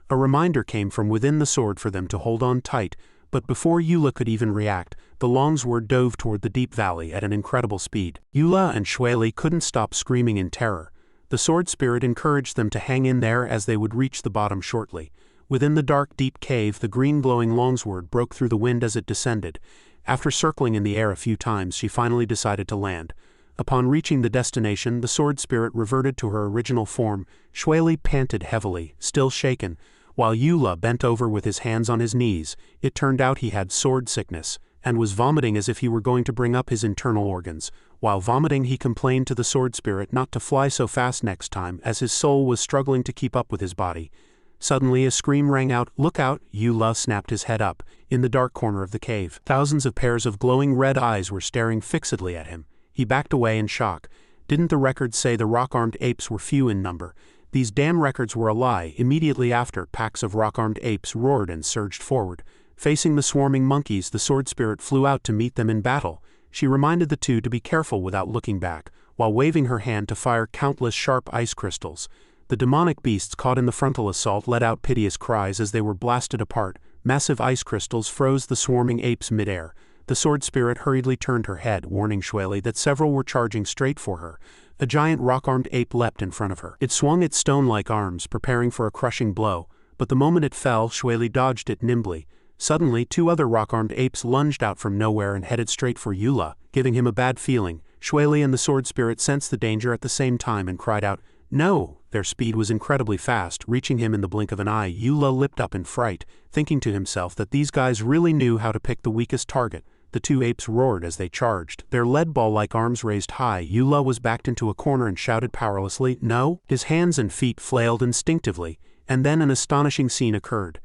A reminder came from within the sword for them to hold on tight, but before Eula could even react, the longsword dove toward the deep valley at an incredible speed. Eula and Shueli couldn't stop screaming in terror. The Sword Spirit encouraged them to hang in there as they would reach the bottom shortly. Within the dark, deep cave, the green glowing longsword broke through the wind as it descended. After circling in the air a few times, she finally decided to land. Upon reaching the destination, the Sword Spirit reverted to her original form. Shueli panted heavily, still shaken, while Eula bent over with his hands on his knees. It turned out he had sword sickness, and was vomiting as if he were going to bring up his internal organs. While vomiting, he complained to the Sword Spirit not to fly so fast next time, as his soul was struggling to keep up with his body. Suddenly a scream rang out. "Look out!" Eula snapped his head up. In the dark corner of the cave, thousands of pairs of glowing red eyes were staring fixedly at him. He backed away in shock. Didn't the records say the rock-armed apes were few in number? These damn records were a lie. Immediately after, packs of rock-armed apes roared and surged forward. Facing the swarming monkeys, the Sword Spirit flew out to meet them in battle. She reminded the two to be careful without looking back, while waving her hand to fire countless sharp ice crystals. The demonic beasts caught in the frontal assault let out piteous cries as they were blasted apart. Massive ice crystals froze the swarming apes midair. The Sword Spirit hurriedly turned her head, warning Shueli that several were charging straight for her. A giant rock-armed ape leapt in front of her. It swung its stone-like arms, preparing for a crushing blow, but the moment it fell, Shueli dodged it nimbly. Suddenly, two other rock-armed apes lunged out from nowhere and headed straight for Eula, giving him a bad feeling. Shueli and the Sword Spirit sensed the danger at the same time and cried out, "No!" Their speed was incredibly fast, reaching him in the blink of an eye. Eula lipped up in fright, thinking to himself that these guys really knew how to pick the weakest target. The two apes roared as they charged, their lead ball-like arms raised high. Eula was backed into a corner and shouted powerlessly, "No!" His hands and feet flailed instinctively, and then an astonishing scene occurred.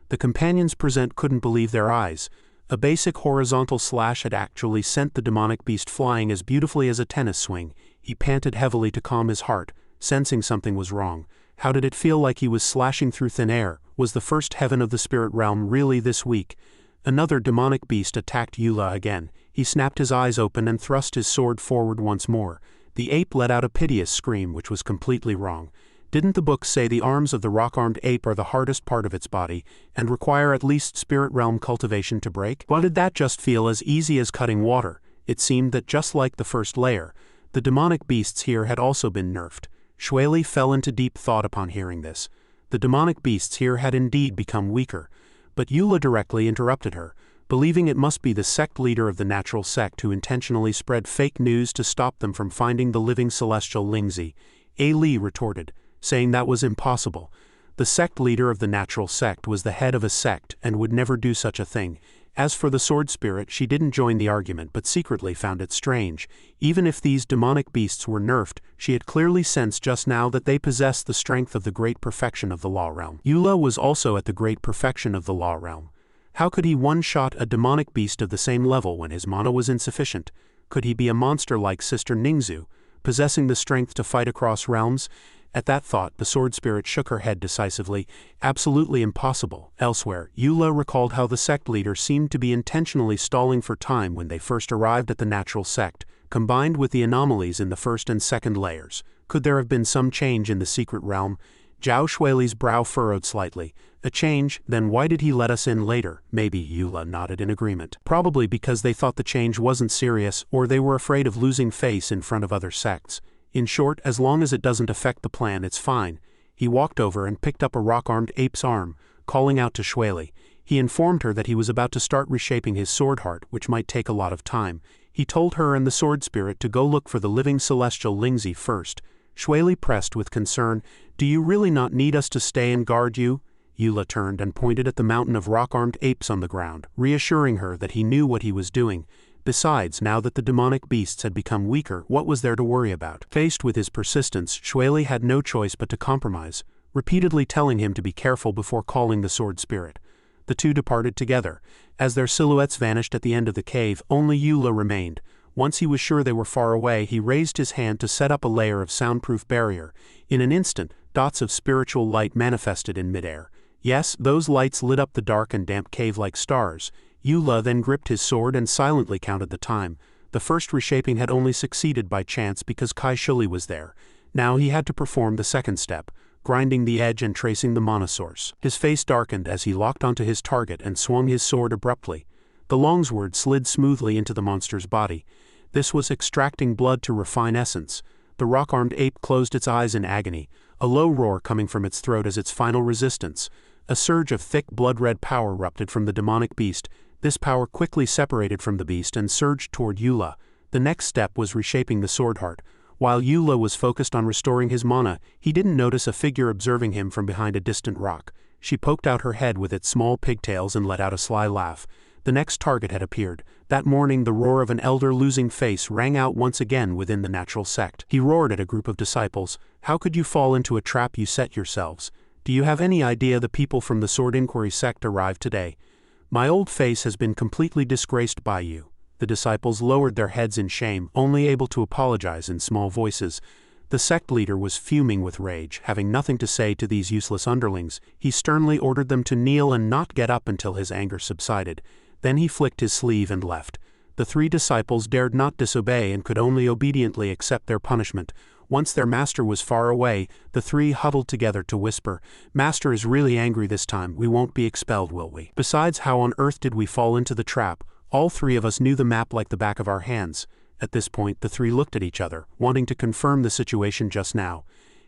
The companions present couldn't believe their eyes. A basic horizontal slash had actually sent the demonic beast flying as beautifully as a tennis swing. He panted heavily to calm his heart, sensing something was wrong. How did it feel like he was slashing through thin air? Was the first heaven of the spirit realm really this weak? Another demonic beast attacked Eula again. He snapped his eyes open and thrust his sword forward once more. The ape let out a piteous scream, which was completely wrong. Didn't the book say the arms of the rock-armed ape are the hardest part of its body, and require at least spirit realm cultivation to break? Why did that just feel as easy as cutting water? It seemed that just like the first layer, the demonic beasts here had also been nerfed. Shueli fell into deep thought upon hearing this. The demonic beasts here had indeed become weaker. But Eula directly interrupted her, believing it must be the sect leader of the natural sect who intentionally spread fake news to stop them from finding the living celestial Lingzi. A Li retorted, saying that was impossible. The sect leader of the natural sect was the head of a sect and would never do such a thing. As for the Sword Spirit, she didn't join the argument but secretly found it strange. Even if these demonic beasts were nerfed, she had clearly sensed just now that they possessed the strength of the great perfection of the law realm. Eula was also at the great perfection of the law realm. How could he one-shot a demonic beast of the same level when his mana was insufficient? Could he be a monster like Sister Ningzu, possessing the strength to fight across realms? At that thought, the Sword Spirit shook her head decisively. Absolutely impossible. Elsewhere, Eula recalled how the sect leader seemed to be intentionally stalling for time when they first arrived at the natural sect, combined with the anomalies in the first and second layers. Could there have been some change in the secret realm? Zhao Shueli's brow furrowed slightly. A change? Then why did he let us in later? Maybe. Eula nodded in agreement. Probably because they thought the change wasn't serious, or they were afraid of losing face in front of other sects. In short, as long as it doesn't affect the plan, it's fine. He walked over and picked up a rock-armed ape's arm, calling out to Shueli. He informed her that he was about to start reshaping his sword heart, which might take a lot of time. He told her and the sword spirit to go look for the living celestial Lingzi first. Shuili pressed with concern, "Do you really not need us to stay and guard you?" Eula turned and pointed at the mountain of rock-armed apes on the ground, reassuring her that he knew what he was doing. Besides, now that the demonic beasts had become weaker, what was there to worry about? Faced with his persistence, Shuili had no choice but to compromise, repeatedly telling him to be careful before calling the sword spirit. The two departed together. As their silhouettes vanished at the end of the cave, only Eula remained. Once he was sure they were far away, he raised his hand to set up a layer of soundproof barrier. In an instant, dots of spiritual light manifested in midair. Yes, those lights lit up the dark and damp cave like stars. Eula then gripped his sword and silently counted the time. The first reshaping had only succeeded by chance because Kai Shuli was there. Now he had to perform the second step, grinding the edge and tracing the mana source. His face darkened as he locked onto his target and swung his sword abruptly. The longsword slid smoothly into the monster's body. This was extracting blood to refine essence. The rock-armed ape closed its eyes in agony, a low roar coming from its throat as its final resistance. A surge of thick blood-red power erupted from the demonic beast. This power quickly separated from the beast and surged toward Eula. The next step was reshaping the sword heart. While Eula was focused on restoring his mana, he didn't notice a figure observing him from behind a distant rock. She poked out her head with its small pigtails and let out a sly laugh. The next target had appeared. That morning the roar of an elder losing face rang out once again within the natural sect. He roared at a group of disciples, "How could you fall into a trap you set yourselves? Do you have any idea the people from the Sword Inquiry sect arrived today? My old face has been completely disgraced by you." The disciples lowered their heads in shame, only able to apologize in small voices. The sect leader was fuming with rage, having nothing to say to these useless underlings. He sternly ordered them to kneel and not get up until his anger subsided. Then he flicked his sleeve and left. The three disciples dared not disobey and could only obediently accept their punishment. Once their master was far away, the three huddled together to whisper, "Master is really angry this time. We won't be expelled, will we?" Besides, how on earth did we fall into the trap? All three of us knew the map like the back of our hands. At this point, the three looked at each other, wanting to confirm the situation just now.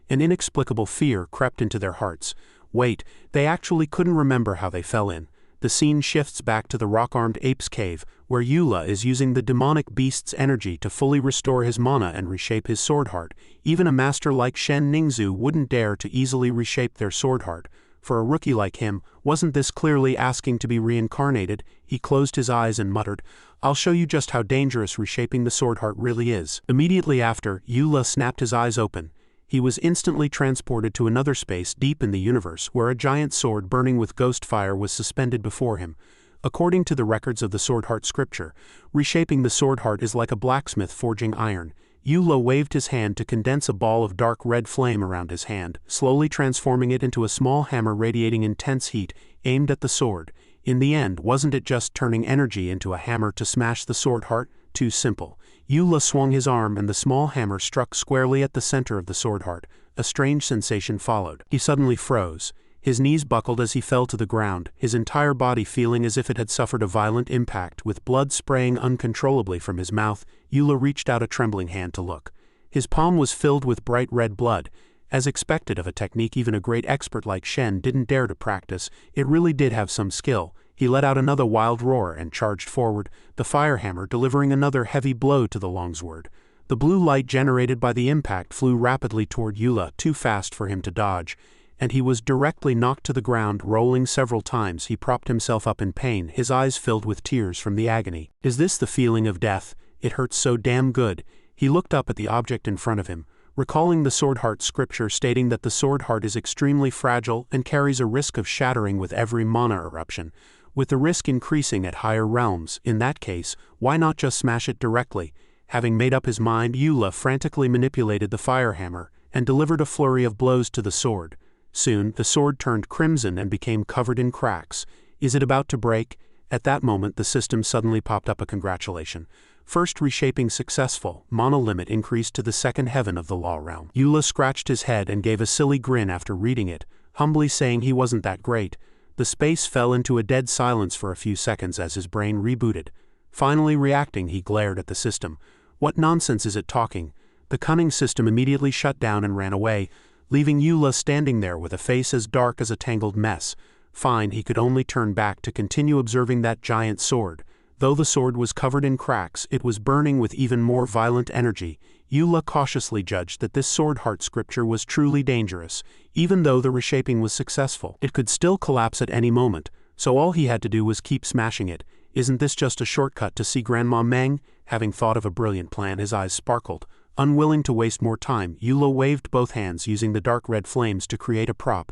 An inexplicable fear crept into their hearts. Wait, they actually couldn't remember how they fell in. The scene shifts back to the rock-armed ape's cave, where Eula is using the demonic beast's energy to fully restore his mana and reshape his sword heart. Even a master like Shen Ningzu wouldn't dare to easily reshape their sword heart. For a rookie like him, wasn't this clearly asking to be reincarnated? He closed his eyes and muttered, "I'll show you just how dangerous reshaping the sword heart really is." Immediately after, Eula snapped his eyes open. He was instantly transported to another space deep in the universe, where a giant sword burning with ghost fire was suspended before him. According to the records of the Sword Heart scripture, reshaping the sword heart is like a blacksmith forging iron. Eula waved his hand to condense a ball of dark red flame around his hand, slowly transforming it into a small hammer radiating intense heat, aimed at the sword. In the end, wasn't it just turning energy into a hammer to smash the sword heart? Too simple. Eula swung his arm and the small hammer struck squarely at the center of the sword heart. A strange sensation followed. He suddenly froze. His knees buckled as he fell to the ground, his entire body feeling as if it had suffered a violent impact. With blood spraying uncontrollably from his mouth, Eula reached out a trembling hand to look. His palm was filled with bright red blood. As expected of a technique even a great expert like Shen didn't dare to practice, it really did have some skill. He let out another wild roar and charged forward, the fire hammer delivering another heavy blow to the longsword. The blue light generated by the impact flew rapidly toward Eula, too fast for him to dodge, and he was directly knocked to the ground, rolling several times. He propped himself up in pain, his eyes filled with tears from the agony. Is this the feeling of death? It hurts so damn good. He looked up at the object in front of him, recalling the Sword Heart scripture stating that the sword heart is extremely fragile and carries a risk of shattering with every mana eruption, with the risk increasing at higher realms. In that case, why not just smash it directly? Having made up his mind, Eula frantically manipulated the fire hammer and delivered a flurry of blows to the sword. Soon, the sword turned crimson and became covered in cracks. Is it about to break? At that moment, the system suddenly popped up a congratulation. First reshaping successful, mana limit increased to the second heaven of the law realm. Eula scratched his head and gave a silly grin after reading it, humbly saying he wasn't that great. The space fell into a dead silence for a few seconds as his brain rebooted. Finally reacting, he glared at the system. What nonsense is it talking? The cunning system immediately shut down and ran away, leaving Eula standing there with a face as dark as a tangled mess. Fine, he could only turn back to continue observing that giant sword. Though the sword was covered in cracks, it was burning with even more violent energy. Eula cautiously judged that this sword heart scripture was truly dangerous. Even though the reshaping was successful, it could still collapse at any moment, so all he had to do was keep smashing it. Isn't this just a shortcut to see Grandma Meng? Having thought of a brilliant plan, his eyes sparkled. Unwilling to waste more time, Eula waved both hands using the dark red flames to create a prop.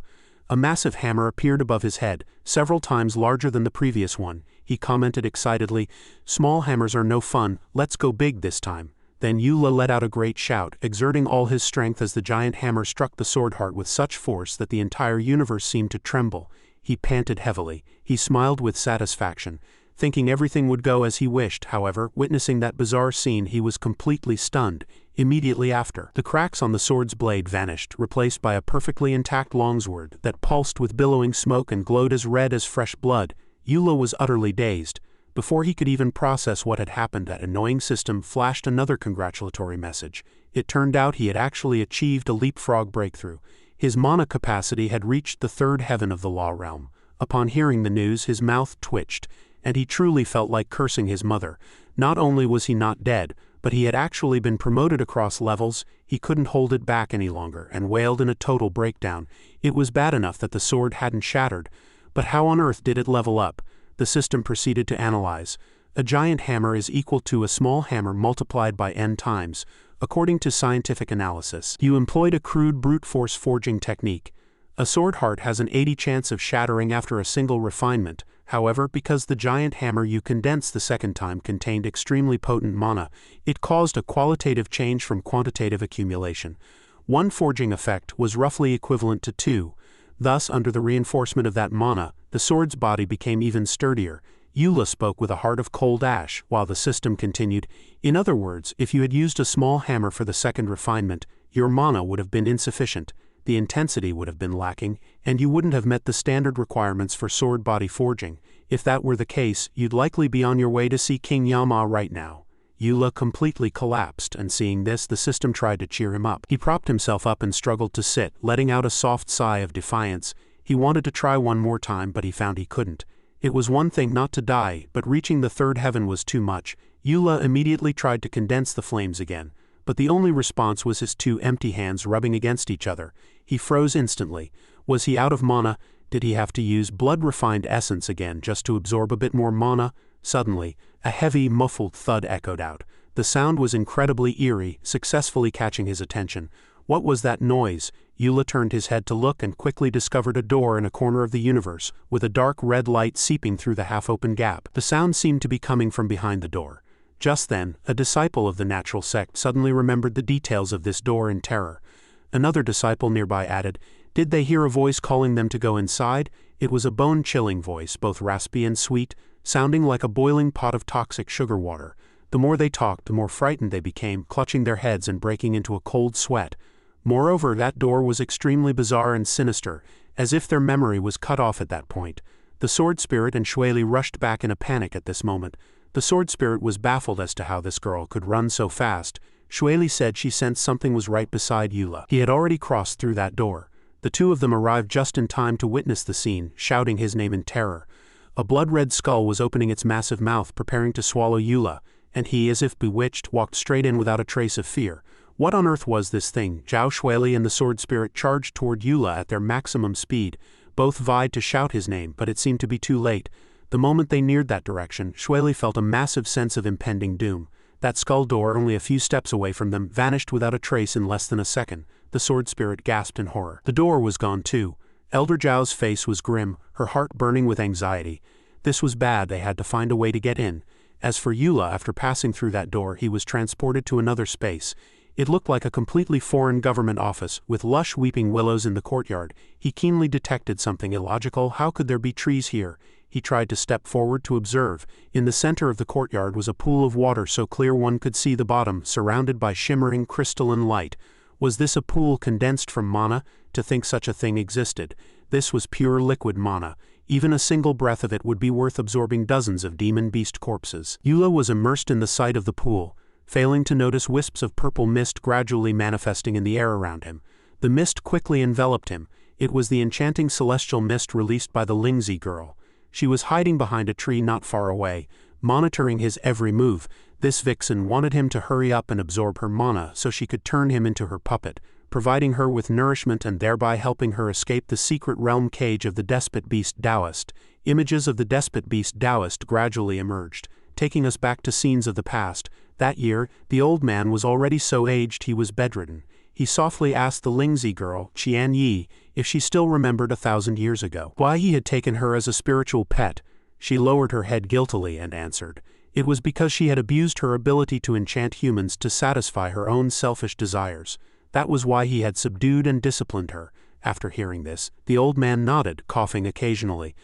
A massive hammer appeared above his head, several times larger than the previous one. He commented excitedly, "Small hammers are no fun, let's go big this time." Then Eula let out a great shout, exerting all his strength as the giant hammer struck the sword heart with such force that the entire universe seemed to tremble. He panted heavily. He smiled with satisfaction, thinking everything would go as he wished. However, witnessing that bizarre scene, he was completely stunned. Immediately after, the cracks on the sword's blade vanished, replaced by a perfectly intact longsword that pulsed with billowing smoke and glowed as red as fresh blood. Eula was utterly dazed. Before he could even process what had happened, that annoying system flashed another congratulatory message. It turned out he had actually achieved a leapfrog breakthrough. His mana capacity had reached the third heaven of the law realm. Upon hearing the news, his mouth twitched, and he truly felt like cursing his mother. Not only was he not dead, but he had actually been promoted across levels. He couldn't hold it back any longer and wailed in a total breakdown. It was bad enough that the sword hadn't shattered, but how on earth did it level up? The system proceeded to analyze. A giant hammer is equal to a small hammer multiplied by n times. According to scientific analysis, you employed a crude brute force forging technique. A sword heart has an 80% chance of shattering after a single refinement. However, because the giant hammer you condensed the second time contained extremely potent mana, it caused a qualitative change from quantitative accumulation. One forging effect was roughly equivalent to 2. Thus, under the reinforcement of that mana, the sword's body became even sturdier. Eula spoke with a heart of cold ash, while the system continued. In other words, if you had used a small hammer for the second refinement, your mana would have been insufficient, the intensity would have been lacking, and you wouldn't have met the standard requirements for sword body forging. If that were the case, you'd likely be on your way to see King Yama right now. Eula completely collapsed, and seeing this, the system tried to cheer him up. He propped himself up and struggled to sit, letting out a soft sigh of defiance. He wanted to try one more time, but he found he couldn't. It was one thing not to die, but reaching the third heaven was too much. Eula immediately tried to condense the flames again, but the only response was his two empty hands rubbing against each other. He froze instantly. Was he out of mana? Did he have to use blood-refined essence again just to absorb a bit more mana? Suddenly, a heavy, muffled thud echoed out. The sound was incredibly eerie, successfully catching his attention. What was that noise? Eula turned his head to look and quickly discovered a door in a corner of the universe, with a dark red light seeping through the half-open gap. The sound seemed to be coming from behind the door. Just then, a disciple of the natural sect suddenly remembered the details of this door in terror. Another disciple nearby added, "Did they hear a voice calling them to go inside?" It was a bone-chilling voice, both raspy and sweet, sounding like a boiling pot of toxic sugar water. The more they talked, the more frightened they became, clutching their heads and breaking into a cold sweat. Moreover, that door was extremely bizarre and sinister, as if their memory was cut off at that point. The sword spirit and Shueli rushed back in a panic at this moment. The sword spirit was baffled as to how this girl could run so fast. Shueli said she sensed something was right beside Eula. He had already crossed through that door. The two of them arrived just in time to witness the scene, shouting his name in terror. A blood-red skull was opening its massive mouth, preparing to swallow Eula, and he, as if bewitched, walked straight in without a trace of fear. What on earth was this thing? Zhao Shueli and the sword spirit charged toward Eula at their maximum speed. Both vied to shout his name, but it seemed to be too late. The moment they neared that direction, Shueli felt a massive sense of impending doom. That skull door, only a few steps away from them, vanished without a trace in less than a second. The sword spirit gasped in horror. The door was gone too. Elder Zhao's face was grim, her heart burning with anxiety. This was bad, they had to find a way to get in. As for Eula, after passing through that door, he was transported to another space. It looked like a completely foreign government office, with lush weeping willows in the courtyard. He keenly detected something illogical. How could there be trees here? He tried to step forward to observe. In the center of the courtyard was a pool of water so clear one could see the bottom, surrounded by shimmering crystalline light. Was this a pool condensed from mana? To think such a thing existed. This was pure liquid mana. Even a single breath of it would be worth absorbing dozens of demon beast corpses. Eula was immersed in the sight of the pool, failing to notice wisps of purple mist gradually manifesting in the air around him. The mist quickly enveloped him. It was the enchanting celestial mist released by the Lingzi girl. She was hiding behind a tree not far away, monitoring his every move. This vixen wanted him to hurry up and absorb her mana so she could turn him into her puppet, providing her with nourishment and thereby helping her escape the secret realm cage of the despot beast Taoist. Images of the despot beast Taoist gradually emerged, taking us back to scenes of the past. That year, the old man was already so aged he was bedridden. He softly asked the Lingzi girl, Qian Yi, if she still remembered 1,000 years ago why he had taken her as a spiritual pet. She lowered her head guiltily and answered, it was because she had abused her ability to enchant humans to satisfy her own selfish desires. That was why he had subdued and disciplined her. After hearing this, the old man nodded, coughing occasionally.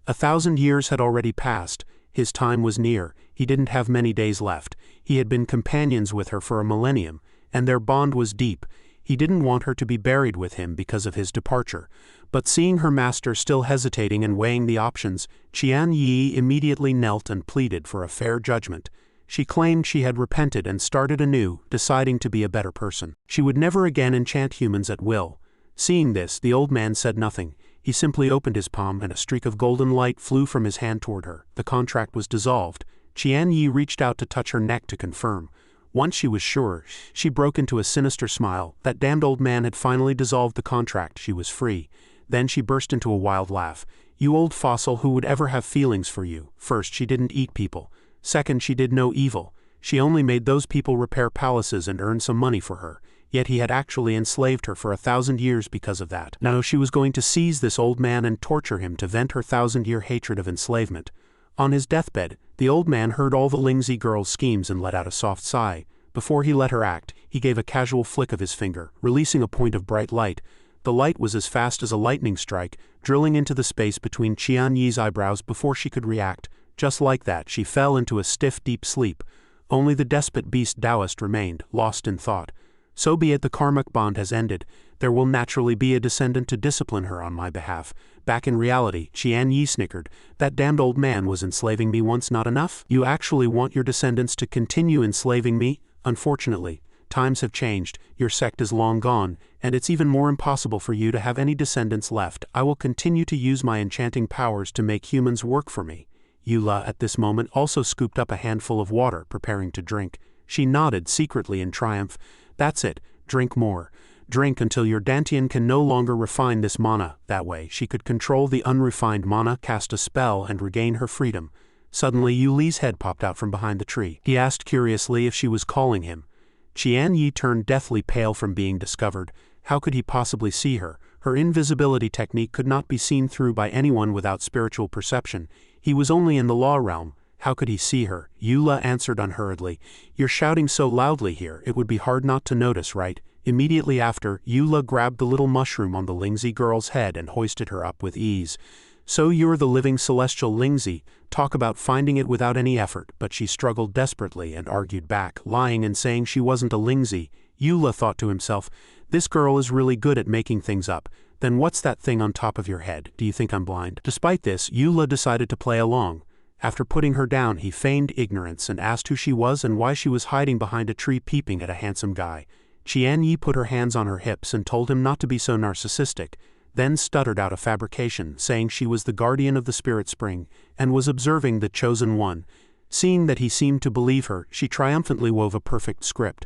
1,000 years had already passed. His time was near. He didn't have many days left. He had been companions with her for a millennium, and their bond was deep. He didn't want her to be buried with him because of his departure. But seeing her master still hesitating and weighing the options, Qian Yi immediately knelt and pleaded for a fair judgment. She claimed she had repented and started anew, deciding to be a better person. She would never again enchant humans at will. Seeing this, the old man said nothing. He simply opened his palm and a streak of golden light flew from his hand toward her. The contract was dissolved. Qian Yi reached out to touch her neck to confirm. Once she was sure, she broke into a sinister smile. That damned old man had finally dissolved the contract. She was free. Then she burst into a wild laugh. You old fossil, who would ever have feelings for you? First, she didn't eat people. Second, she did no evil. She only made those people repair palaces and earn some money for her. Yet he had actually enslaved her for 1,000 years because of that. Now she was going to seize this old man and torture him to vent her 1,000-year hatred of enslavement. On his deathbed, the old man heard all the Lingzi girl's schemes and let out a soft sigh. Before he let her act, he gave a casual flick of his finger, releasing a point of bright light. The light was as fast as a lightning strike, drilling into the space between Qian Yi's eyebrows before she could react. Just like that, she fell into a stiff, deep sleep. Only the despot beast Taoist remained, lost in thought. So be it, the karmic bond has ended. There will naturally be a descendant to discipline her on my behalf. Back in reality, Qian Yi snickered. That damned old man was enslaving me once not enough? You actually want your descendants to continue enslaving me? Unfortunately, times have changed. Your sect is long gone, and it's even more impossible for you to have any descendants left. I will continue to use my enchanting powers to make humans work for me. Eula at this moment also scooped up a handful of water, preparing to drink. She nodded secretly in triumph. That's it, drink more. Drink until your Dantian can no longer refine this mana. That way, she could control the unrefined mana, cast a spell, and regain her freedom. Suddenly, Yuli's head popped out from behind the tree. He asked curiously if she was calling him. Qian Yi turned deathly pale from being discovered. How could he possibly see her? Her invisibility technique could not be seen through by anyone without spiritual perception. He was only in the law realm. How could he see her? Eula answered unhurriedly. You're shouting so loudly here, it would be hard not to notice, right? Immediately after, Eula grabbed the little mushroom on the Lingzi girl's head and hoisted her up with ease. So you're the living celestial Lingzi. Talk about finding it without any effort. But she struggled desperately and argued back, lying and saying she wasn't a Lingzi. Eula thought to himself, this girl is really good at making things up. Then what's that thing on top of your head? Do you think I'm blind? Despite this, Eula decided to play along. After putting her down, he feigned ignorance and asked who she was and why she was hiding behind a tree peeping at a handsome guy. Qian Yi put her hands on her hips and told him not to be so narcissistic, then stuttered out a fabrication, saying she was the guardian of the spirit spring, and was observing the chosen one. Seeing that he seemed to believe her, she triumphantly wove a perfect script.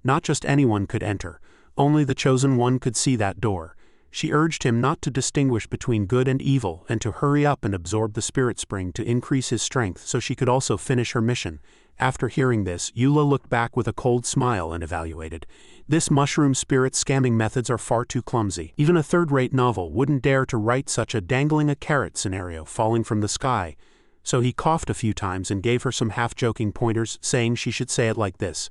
Not just anyone could enter, only the chosen one could see that door. She urged him not to distinguish between good and evil and to hurry up and absorb the spirit spring to increase his strength so she could also finish her mission. After hearing this, Eula looked back with a cold smile and evaluated. This mushroom spirit scamming methods are far too clumsy. Even a third-rate novel wouldn't dare to write such a dangling a carrot scenario falling from the sky. So he coughed a few times and gave her some half-joking pointers, saying she should say it like this.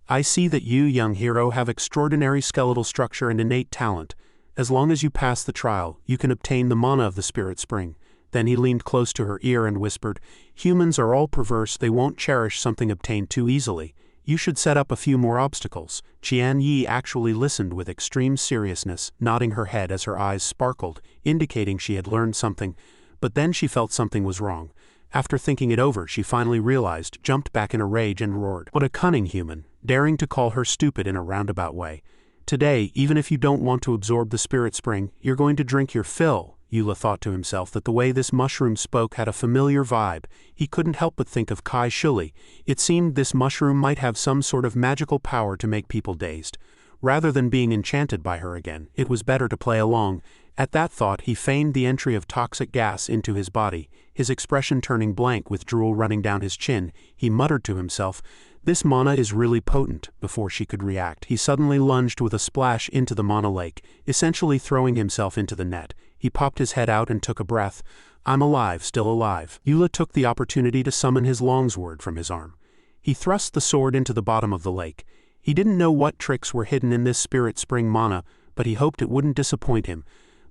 I see that you, young hero, have extraordinary skeletal structure and innate talent. As long as you pass the trial, you can obtain the mana of the spirit spring. Then he leaned close to her ear and whispered, humans are all perverse, they won't cherish something obtained too easily. You should set up a few more obstacles. Qian Yi actually listened with extreme seriousness, nodding her head as her eyes sparkled, indicating she had learned something. But then she felt something was wrong. After thinking it over, she finally realized, jumped back in a rage and roared. What a cunning human, daring to call her stupid in a roundabout way. Today, even if you don't want to absorb the spirit spring, you're going to drink your fill. Eula thought to himself that the way this mushroom spoke had a familiar vibe. He couldn't help but think of Kai Shuli. It seemed this mushroom might have some sort of magical power to make people dazed. Rather than being enchanted by her again, it was better to play along. At that thought, he feigned the entry of toxic gas into his body, his expression turning blank with drool running down his chin. He muttered to himself, "This mana is really potent." Before she could react, he suddenly lunged with a splash into the mana lake, essentially throwing himself into the net. He popped his head out and took a breath. "I'm alive, still alive." Eula took the opportunity to summon his longsword from his arm. He thrust the sword into the bottom of the lake. He didn't know what tricks were hidden in this spirit spring mana, but he hoped it wouldn't disappoint him.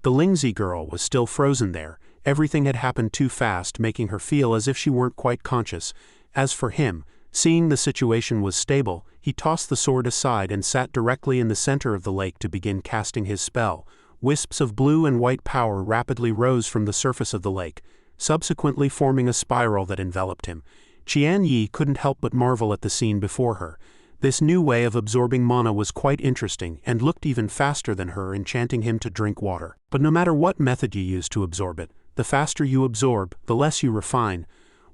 The Lingzi girl was still frozen there. Everything had happened too fast, making her feel as if she weren't quite conscious. As for him, seeing the situation was stable, he tossed the sword aside and sat directly in the center of the lake to begin casting his spell. Wisps of blue and white power rapidly rose from the surface of the lake, subsequently forming a spiral that enveloped him. Qian Yi couldn't help but marvel at the scene before her. This new way of absorbing mana was quite interesting and looked even faster than her enchanting him to drink water. But no matter what method you use to absorb it, the faster you absorb, the less you refine.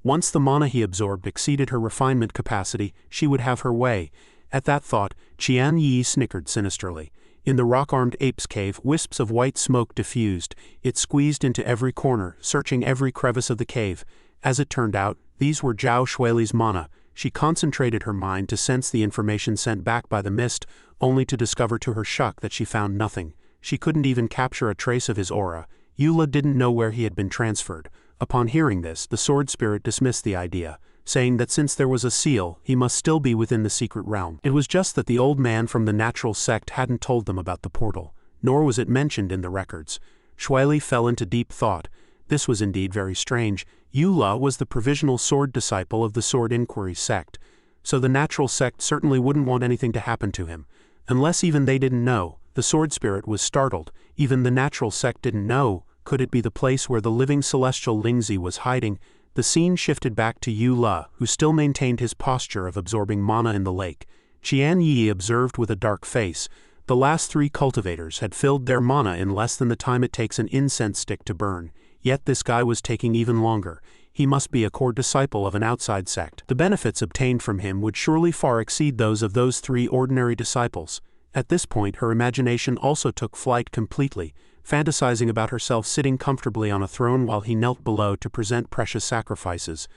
Once the mana he absorbed exceeded her refinement capacity, she would have her way. At that thought, Qian Yi snickered sinisterly. In the rock-armed ape's cave, wisps of white smoke diffused. It squeezed into every corner, searching every crevice of the cave. As it turned out, these were Zhao Shuili's mana. She concentrated her mind to sense the information sent back by the mist, only to discover to her shock that she found nothing. She couldn't even capture a trace of his aura. Eula didn't know where he had been transferred. Upon hearing this, the sword spirit dismissed the idea, saying that since there was a seal, he must still be within the secret realm. It was just that the old man from the natural sect hadn't told them about the portal, nor was it mentioned in the records. Shuili fell into deep thought. This was indeed very strange. Eula was the provisional sword disciple of the Sword Inquiry sect, so the natural sect certainly wouldn't want anything to happen to him. Unless even they didn't know, the sword spirit was startled. Even the natural sect didn't know. Could it be the place where the living celestial Lingzi was hiding? The scene shifted back to Eula, who still maintained his posture of absorbing mana in the lake. Qian Yi observed with a dark face. The last 3 cultivators had filled their mana in less than the time it takes an incense stick to burn. Yet this guy was taking even longer. He must be a core disciple of an outside sect. The benefits obtained from him would surely far exceed those of those 3 ordinary disciples. At this point, her imagination also took flight completely, fantasizing about herself sitting comfortably on a throne while he knelt below to present precious sacrifices.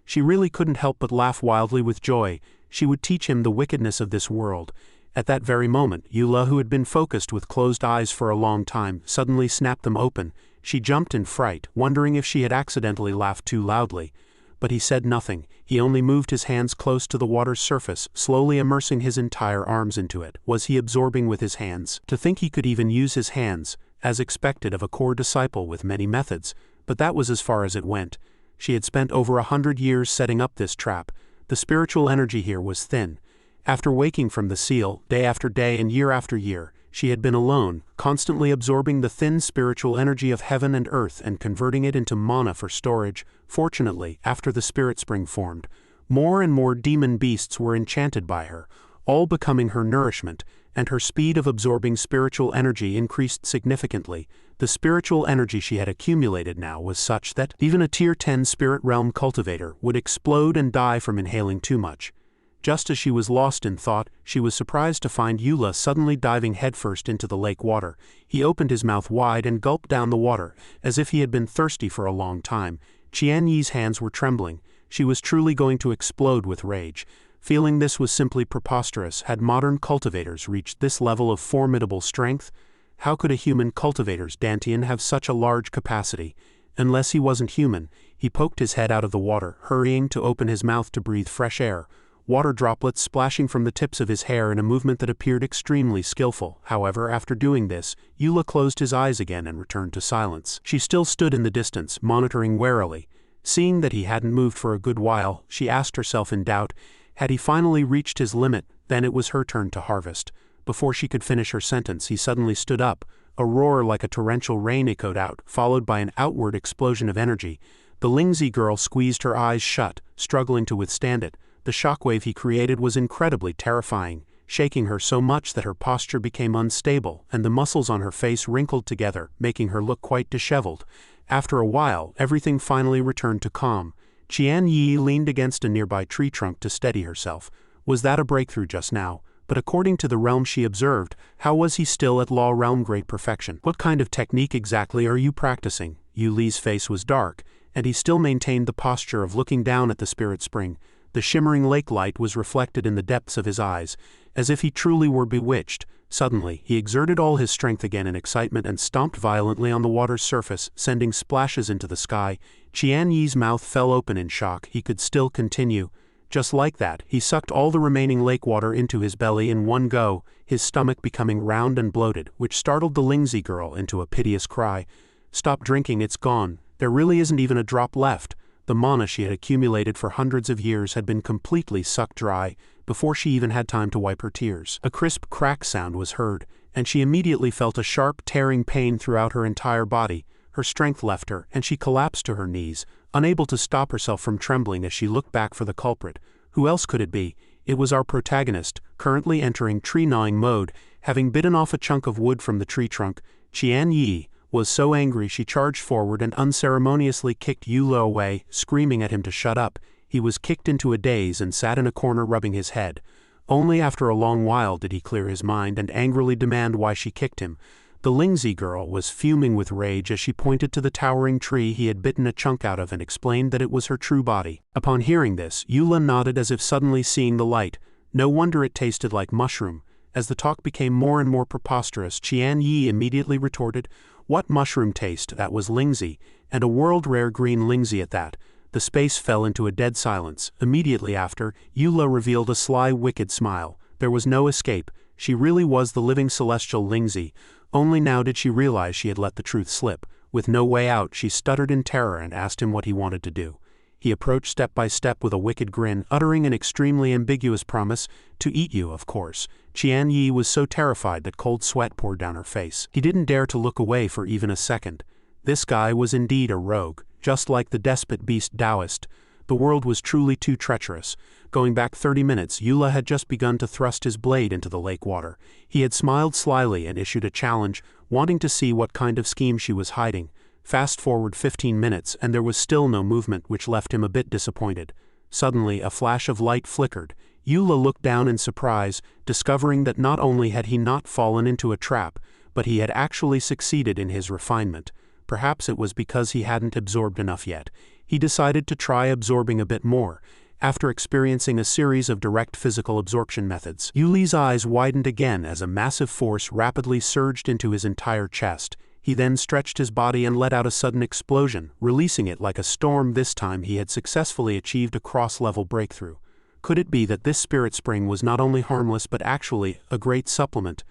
She really couldn't help but laugh wildly with joy. She would teach him the wickedness of this world. At that very moment, Eula, who had been focused with closed eyes for a long time, suddenly snapped them open. She jumped in fright, wondering if she had accidentally laughed too loudly. But he said nothing. He only moved his hands close to the water's surface, slowly immersing his entire arms into it. Was he absorbing with his hands? To think he could even use his hands, as expected of a core disciple with many methods, but that was as far as it went. She had spent over 100 years setting up this trap. The spiritual energy here was thin. After waking from the seal, day after day and year after year, she had been alone, constantly absorbing the thin spiritual energy of heaven and earth and converting it into mana for storage. Fortunately, after the spirit spring formed, more and more demon beasts were enchanted by her, all becoming her nourishment, and her speed of absorbing spiritual energy increased significantly. The spiritual energy she had accumulated now was such that even a Tier 10 spirit realm cultivator would explode and die from inhaling too much. Just as she was lost in thought, she was surprised to find Eula suddenly diving headfirst into the lake water. He opened his mouth wide and gulped down the water, as if he had been thirsty for a long time. Qian Yi's hands were trembling. She was truly going to explode with rage. Feeling this was simply preposterous. Had modern cultivators reached this level of formidable strength? How could a human cultivator's Dantian have such a large capacity? Unless he wasn't human. He poked his head out of the water, hurrying to open his mouth to breathe fresh air. Water droplets splashing from the tips of his hair in a movement that appeared extremely skillful. However, after doing this, Eula closed his eyes again and returned to silence. She still stood in the distance, monitoring warily. Seeing that he hadn't moved for a good while, she asked herself in doubt, had he finally reached his limit? Then it was her turn to harvest. Before she could finish her sentence, he suddenly stood up. A roar like a torrential rain echoed out, followed by an outward explosion of energy. The Lingzi girl squeezed her eyes shut, struggling to withstand it. The shockwave he created was incredibly terrifying. shaking her so much that her posture became unstable and the muscles on her face wrinkled together, making her look quite disheveled. After a while, everything finally returned to calm. Qian Yi leaned against a nearby tree trunk to steady herself. Was that a breakthrough just now? But according to the realm she observed, how was he still at Law Realm Great Perfection? What kind of technique exactly are you practicing? Yu Li's face was dark, and he still maintained the posture of looking down at the spirit spring. The shimmering lake light was reflected in the depths of his eyes, as if he truly were bewitched. Suddenly, he exerted all his strength again in excitement and stomped violently on the water's surface, sending splashes into the sky. Qian Yi's mouth fell open in shock. He could still continue. Just like that, he sucked all the remaining lake water into his belly in one go, his stomach becoming round and bloated, which startled the Lingzi girl into a piteous cry. "Stop drinking, it's gone. There really isn't even a drop left." The mana she had accumulated for hundreds of years had been completely sucked dry before she even had time to wipe her tears. A crisp crack sound was heard, and she immediately felt a sharp, tearing pain throughout her entire body. Her strength left her, and she collapsed to her knees, unable to stop herself from trembling as she looked back for the culprit. Who else could it be? It was our protagonist, currently entering tree-gnawing mode, having bitten off a chunk of wood from the tree trunk. Qian Yi was so angry she charged forward and unceremoniously kicked Yula away, screaming at him to shut up. He was kicked into a daze and sat in a corner rubbing his head. Only after a long while did he clear his mind and angrily demand why she kicked him. The Lingzi girl was fuming with rage as she pointed to the towering tree he had bitten a chunk out of and explained that it was her true body. Upon hearing this, Yula nodded as if suddenly seeing the light. No wonder it tasted like mushroom. As the talk became more and more preposterous, Qian Yi immediately retorted, "What mushroom taste? That was Lingzi, and a world-rare green Lingzi at that." The space fell into a dead silence. Immediately after, Yula revealed a sly, wicked smile. There was no escape. She really was the living celestial Lingzi. Only now did she realize she had let the truth slip. With no way out, she stuttered in terror and asked him what he wanted to do. He approached step by step with a wicked grin, uttering an extremely ambiguous promise, "To eat you, of course." Qian Yi was so terrified that cold sweat poured down her face. He didn't dare to look away for even a second. This guy was indeed a rogue, just like the despot beast Taoist. The world was truly too treacherous. Going back 30 minutes, Yula had just begun to thrust his blade into the lake water. He had smiled slyly and issued a challenge, wanting to see what kind of scheme she was hiding. Fast forward 15 minutes, and there was still no movement, which left him a bit disappointed. Suddenly, a flash of light flickered. Yula looked down in surprise, discovering that not only had he not fallen into a trap, but he had actually succeeded in his refinement. Perhaps it was because he hadn't absorbed enough yet. He decided to try absorbing a bit more. After experiencing a series of direct physical absorption methods, Yuli's eyes widened again as a massive force rapidly surged into his entire chest. He then stretched his body and let out a sudden explosion, releasing it like a storm. This time he had successfully achieved a cross-level breakthrough. Could it be that this spirit spring was not only harmless but actually a great supplement?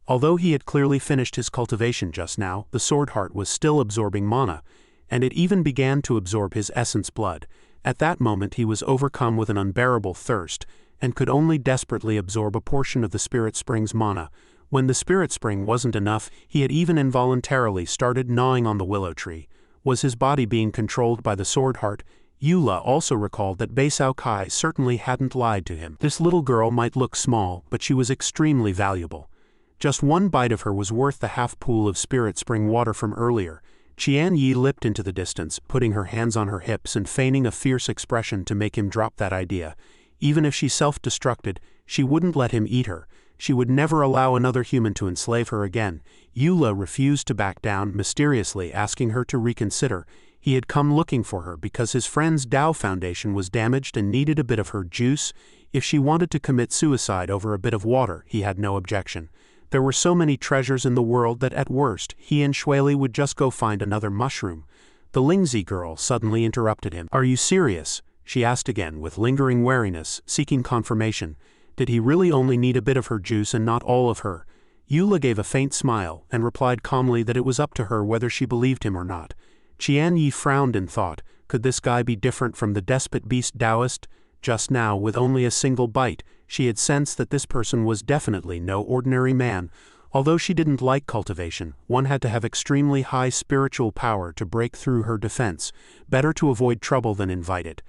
Although he had clearly finished his cultivation just now, the sword heart was still absorbing mana, and it even began to absorb his essence blood. At that moment he was overcome with an unbearable thirst, and could only desperately absorb a portion of the spirit spring's mana. When the spirit spring wasn't enough, he had even involuntarily started gnawing on the willow tree. Was his body being controlled by the sword heart? Yula also recalled that Beisao Kai certainly hadn't lied to him. This little girl might look small, but she was extremely valuable. Just one bite of her was worth the half pool of spirit spring water from earlier. Qian Yi leapt into the distance, putting her hands on her hips and feigning a fierce expression to make him drop that idea. Even if she self-destructed, she wouldn't let him eat her. She would never allow another human to enslave her again. Yula refused to back down, mysteriously asking her to reconsider. He had come looking for her because his friend's Tao Foundation was damaged and needed a bit of her juice. If she wanted to commit suicide over a bit of water, he had no objection. There were so many treasures in the world that at worst, he and Shueli would just go find another mushroom. The Lingzi girl suddenly interrupted him. "Are you serious?" she asked again with lingering wariness, seeking confirmation. Did he really only need a bit of her juice and not all of her? Yula gave a faint smile and replied calmly that it was up to her whether she believed him or not. Qian Yi frowned in thought. Could this guy be different from the despot beast Taoist? Just now, with only a single bite, she had sensed that this person was definitely no ordinary man. Although she didn't like cultivation, one had to have extremely high spiritual power to break through her defense. Better to avoid trouble than invite it.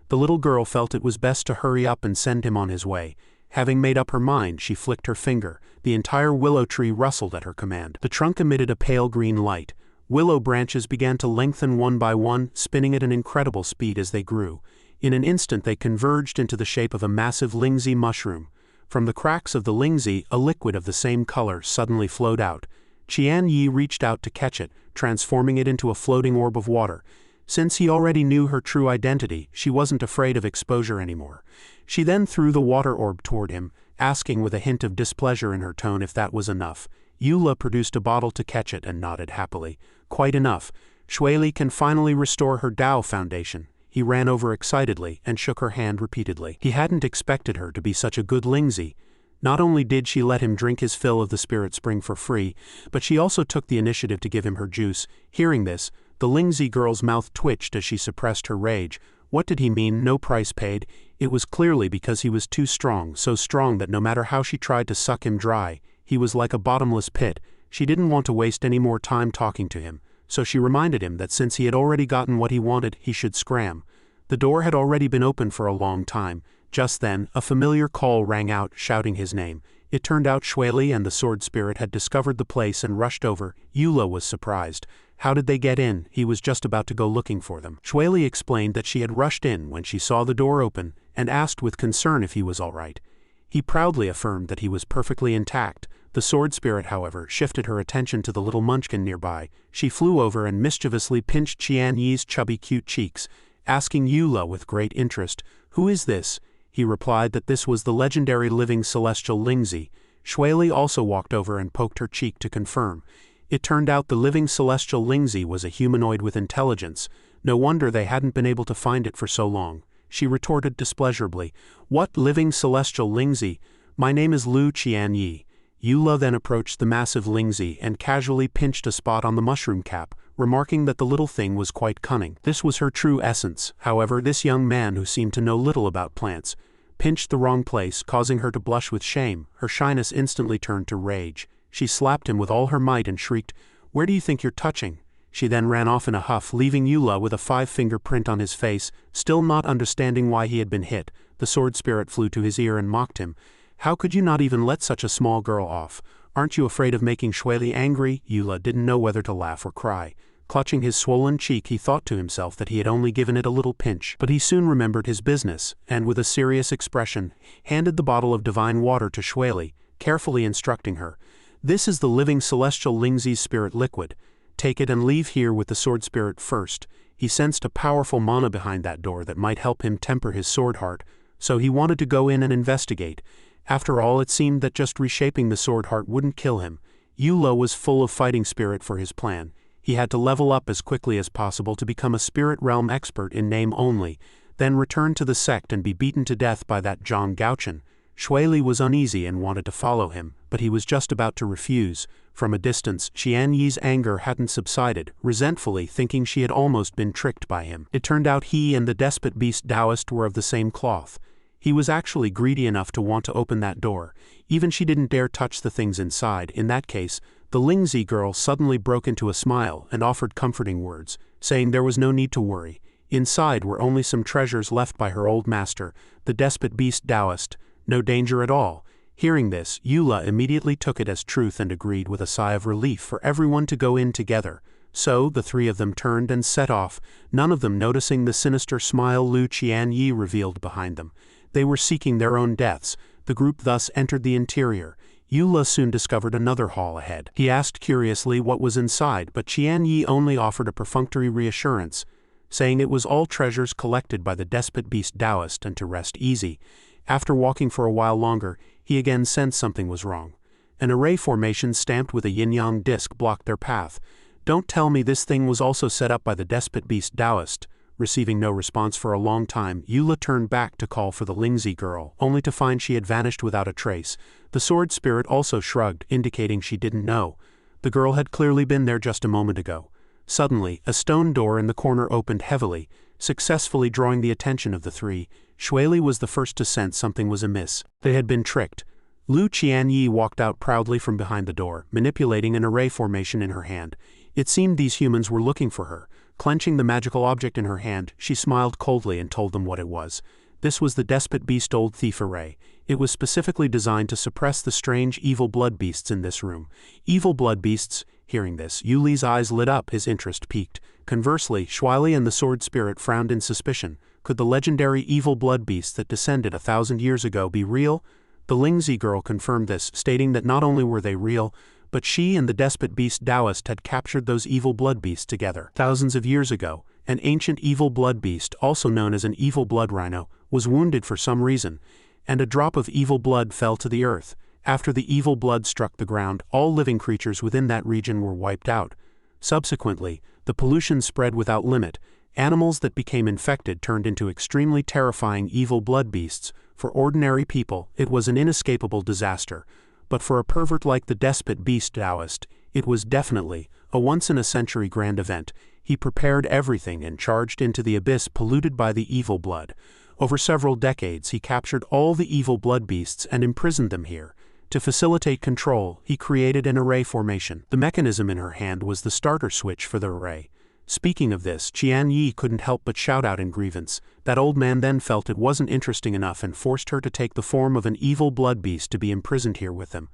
The little girl felt it was best to hurry up and send him on his way. Having made up her mind, she flicked her finger. The entire willow tree rustled at her command. The trunk emitted a pale green light. Willow branches began to lengthen one by one, spinning at an incredible speed as they grew. In an instant they converged into the shape of a massive lingzi mushroom. From the cracks of the lingzi, a liquid of the same color suddenly flowed out. Qian Yi reached out to catch it, transforming it into a floating orb of water. Since he already knew her true identity, she wasn't afraid of exposure anymore. She then threw the water orb toward him, asking with a hint of displeasure in her tone if that was enough. Eula produced a bottle to catch it and nodded happily. Quite enough. Shuili can finally restore her Dao foundation. He ran over excitedly and shook her hand repeatedly. He hadn't expected her to be such a good lingzi. Not only did she let him drink his fill of the spirit spring for free, but she also took the initiative to give him her juice. Hearing this, the lingzi girl's mouth twitched as she suppressed her rage. What did he mean, no price paid? It was clearly because he was too strong, so strong that no matter how she tried to suck him dry, he was like a bottomless pit. She didn't want to waste any more time talking to him, so she reminded him that since he had already gotten what he wanted, he should scram. The door had already been open for a long time. Just then, a familiar call rang out, shouting his name. It turned out Shuili and the sword spirit had discovered the place and rushed over. Eula was surprised. How did they get in? He was just about to go looking for them. Shuili explained that she had rushed in when she saw the door open and asked with concern if he was all right. He proudly affirmed that he was perfectly intact. The sword spirit, however, shifted her attention to the little munchkin nearby. She flew over and mischievously pinched Qian Yi's chubby cute cheeks, asking Eula with great interest, "Who is this?" He replied that this was the legendary living celestial lingzi. Shuili also walked over and poked her cheek to confirm. It turned out the living celestial lingzi was a humanoid with intelligence. No wonder they hadn't been able to find it for so long. She retorted displeasurably, "What living celestial lingzi? My name is Lu Qian Yi." Eula then approached the massive lingzi and casually pinched a spot on the mushroom cap, remarking that the little thing was quite cunning. This was her true essence. However, this young man, who seemed to know little about plants, pinched the wrong place, causing her to blush with shame. Her shyness instantly turned to rage. She slapped him with all her might and shrieked, "Where do you think you're touching?" She then ran off in a huff, leaving Eula with a 5-finger print on his face. Still not understanding why he had been hit, the sword spirit flew to his ear and mocked him. "How could you not even let such a small girl off? Aren't you afraid of making Shuili angry?" Eula didn't know whether to laugh or cry. Clutching his swollen cheek, he thought to himself that he had only given it a little pinch. But he soon remembered his business, and with a serious expression, handed the bottle of divine water to Shuili, carefully instructing her, "This is the living celestial lingzi's spirit liquid. Take it and leave here with the sword spirit first." He sensed a powerful mana behind that door that might help him temper his sword heart, so he wanted to go in and investigate. After all, it seemed that just reshaping the sword heart wouldn't kill him. Eula was full of fighting spirit for his plan. He had to level up as quickly as possible to become a spirit realm expert in name only, then return to the sect and be beaten to death by that John Gauchen. Shuili was uneasy and wanted to follow him, but he was just about to refuse. From a distance, Qian Yi's anger hadn't subsided, resentfully thinking she had almost been tricked by him. It turned out he and the despot beast Taoist were of the same cloth. He was actually greedy enough to want to open that door. Even she didn't dare touch the things inside. In that case, the lingzi girl suddenly broke into a smile and offered comforting words, saying there was no need to worry. Inside were only some treasures left by her old master, the despot beast Taoist. No danger at all. Hearing this, Eula immediately took it as truth and agreed with a sigh of relief for everyone to go in together. So the three of them turned and set off, none of them noticing the sinister smile Lu Qian Yi revealed behind them. They were seeking their own deaths. The group thus entered the interior. Eula soon discovered another hall ahead. He asked curiously what was inside, but Qian Yi only offered a perfunctory reassurance, saying it was all treasures collected by the despot beast Taoist and to rest easy. After walking for a while longer, he again sensed something was wrong. An array formation stamped with a yin-yang disc blocked their path. "Don't tell me this thing was also set up by the despot beast Taoist." Receiving no response for a long time, Eula turned back to call for the lingzi girl, only to find she had vanished without a trace. The sword spirit also shrugged, indicating she didn't know. The girl had clearly been there just a moment ago. Suddenly, a stone door in the corner opened heavily, successfully drawing the attention of the three. Shuili was the first to sense something was amiss. They had been tricked. Lu Qian Yi walked out proudly from behind the door, manipulating an array formation in her hand. It seemed these humans were looking for her. Clenching the magical object in her hand, she smiled coldly and told them what it was. This was the despot beast old thief array. It was specifically designed to suppress the strange evil blood beasts in this room. Evil blood beasts. Hearing this, Yuli's eyes lit up, his interest piqued. Conversely, Schweili and the sword spirit frowned in suspicion. Could the legendary evil blood beasts that descended 1,000 years ago be real? The Lingzi girl confirmed this, stating that not only were they real, but she and the despot beast Taoist had captured those evil blood beasts together. Thousands of years ago, an ancient evil blood beast, also known as an evil blood rhino, was wounded for some reason, and a drop of evil blood fell to the earth. After the evil blood struck the ground, all living creatures within that region were wiped out. Subsequently, the pollution spread without limit. Animals that became infected turned into extremely terrifying evil blood beasts. For ordinary people, it was an inescapable disaster. But for a pervert like the despot beast Taoist, it was definitely a once-in-a-century grand event. He prepared everything and charged into the abyss polluted by the evil blood. Over several decades, he captured all the evil blood beasts and imprisoned them here. To facilitate control, he created an array formation. The mechanism in her hand was the starter switch for the array. Speaking of this, Qian Yi couldn't help but shout out in grievance. That old man then felt it wasn't interesting enough and forced her to take the form of an evil blood beast to be imprisoned here with him.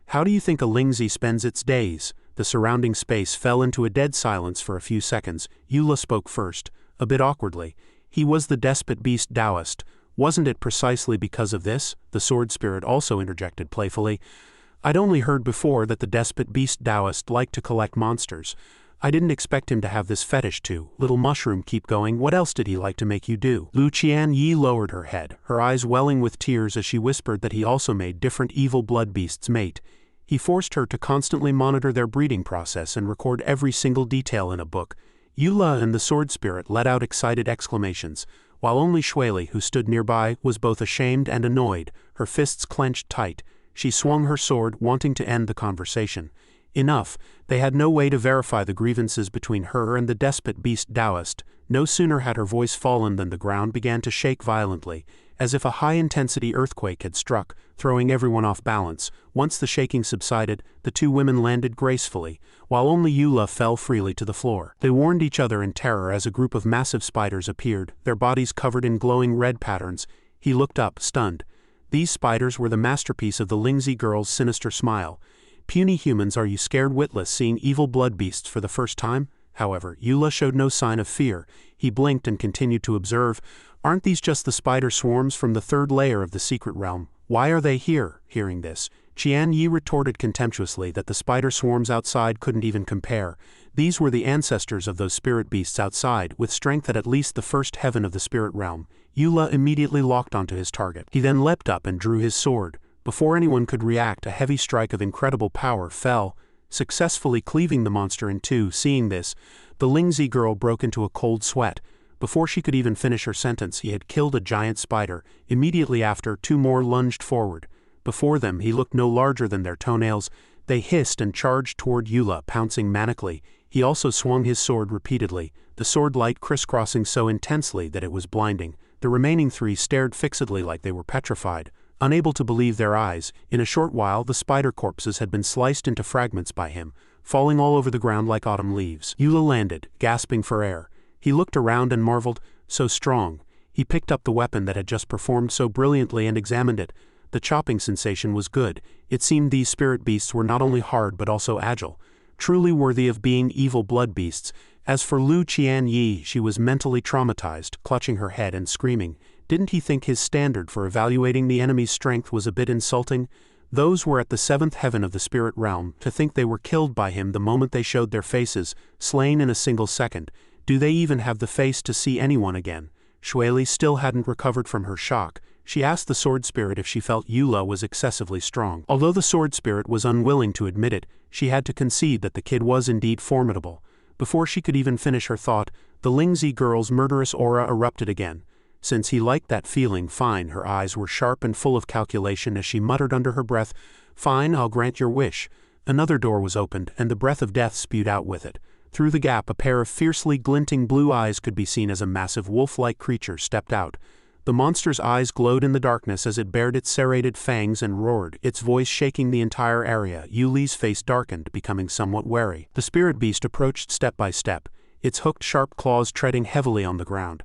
How do you think a Lingzi spends its days? The surrounding space fell into a dead silence for a few seconds. Eula spoke first, a bit awkwardly. He was the despot beast Taoist. Wasn't it precisely because of this? The sword spirit also interjected playfully. I'd only heard before that the despot beast Taoist liked to collect monsters. I didn't expect him to have this fetish too. Little mushroom, keep going. What else did he like to make you do? Lu Qian Yi lowered her head, her eyes welling with tears as she whispered that he also made different evil blood beasts mate. He forced her to constantly monitor their breeding process and record every single detail in a book. Eula and the sword spirit let out excited exclamations, while only Schweili, who stood nearby, was both ashamed and annoyed, her fists clenched tight. She swung her sword, wanting to end the conversation. Enough. They had no way to verify the grievances between her and the despot beast Taoist. No sooner had her voice fallen than the ground began to shake violently, as if a high-intensity earthquake had struck, throwing everyone off balance. Once the shaking subsided, the two women landed gracefully, while only Eula fell freely to the floor. They warned each other in terror as a group of massive spiders appeared, their bodies covered in glowing red patterns. He looked up, stunned. These spiders were the masterpiece of the Lingzi girl's sinister smile. Puny humans, are you scared witless seeing evil blood beasts for the first time? However, Eula showed no sign of fear. He blinked and continued to observe. Aren't these just the spider swarms from the third layer of the secret realm? Why are they here? Hearing this, Qian Yi retorted contemptuously that the spider swarms outside couldn't even compare. These were the ancestors of those spirit beasts outside, with strength at least the first heaven of the spirit realm. Eula immediately locked onto his target. He then leapt up and drew his sword. Before anyone could react, a heavy strike of incredible power fell, successfully cleaving the monster in two. Seeing this, the Lingzi girl broke into a cold sweat. Before she could even finish her sentence, he had killed a giant spider. Immediately after, two more lunged forward. Before them, he looked no larger than their toenails. They hissed and charged toward Eula, pouncing manically. He also swung his sword repeatedly, the sword light crisscrossing so intensely that it was blinding. The remaining three stared fixedly like they were petrified. Unable to believe their eyes, in a short while the spider corpses had been sliced into fragments by him, falling all over the ground like autumn leaves. Eula landed, gasping for air. He looked around and marveled, so strong. He picked up the weapon that had just performed so brilliantly and examined it. The chopping sensation was good. It seemed these spirit beasts were not only hard but also agile, truly worthy of being evil blood beasts. As for Lu Qian Yi, she was mentally traumatized, clutching her head and screaming. Didn't he think his standard for evaluating the enemy's strength was a bit insulting? Those were at the seventh heaven of the spirit realm. To think they were killed by him the moment they showed their faces, slain in a single second. Do they even have the face to see anyone again? Schweili still hadn't recovered from her shock. She asked the sword spirit if she felt Eula was excessively strong. Although the sword spirit was unwilling to admit it, she had to concede that the kid was indeed formidable. Before she could even finish her thought, the Lingzi girl's murderous aura erupted again. Since he liked that feeling, fine. Her eyes were sharp and full of calculation as she muttered under her breath, "Fine, I'll grant your wish." Another door was opened, and the breath of death spewed out with it. Through the gap, a pair of fiercely glinting blue eyes could be seen as a massive wolf-like creature stepped out. The monster's eyes glowed in the darkness as it bared its serrated fangs and roared, its voice shaking the entire area. Yuli's face darkened, becoming somewhat wary. The spirit beast approached step by step, its hooked sharp claws treading heavily on the ground.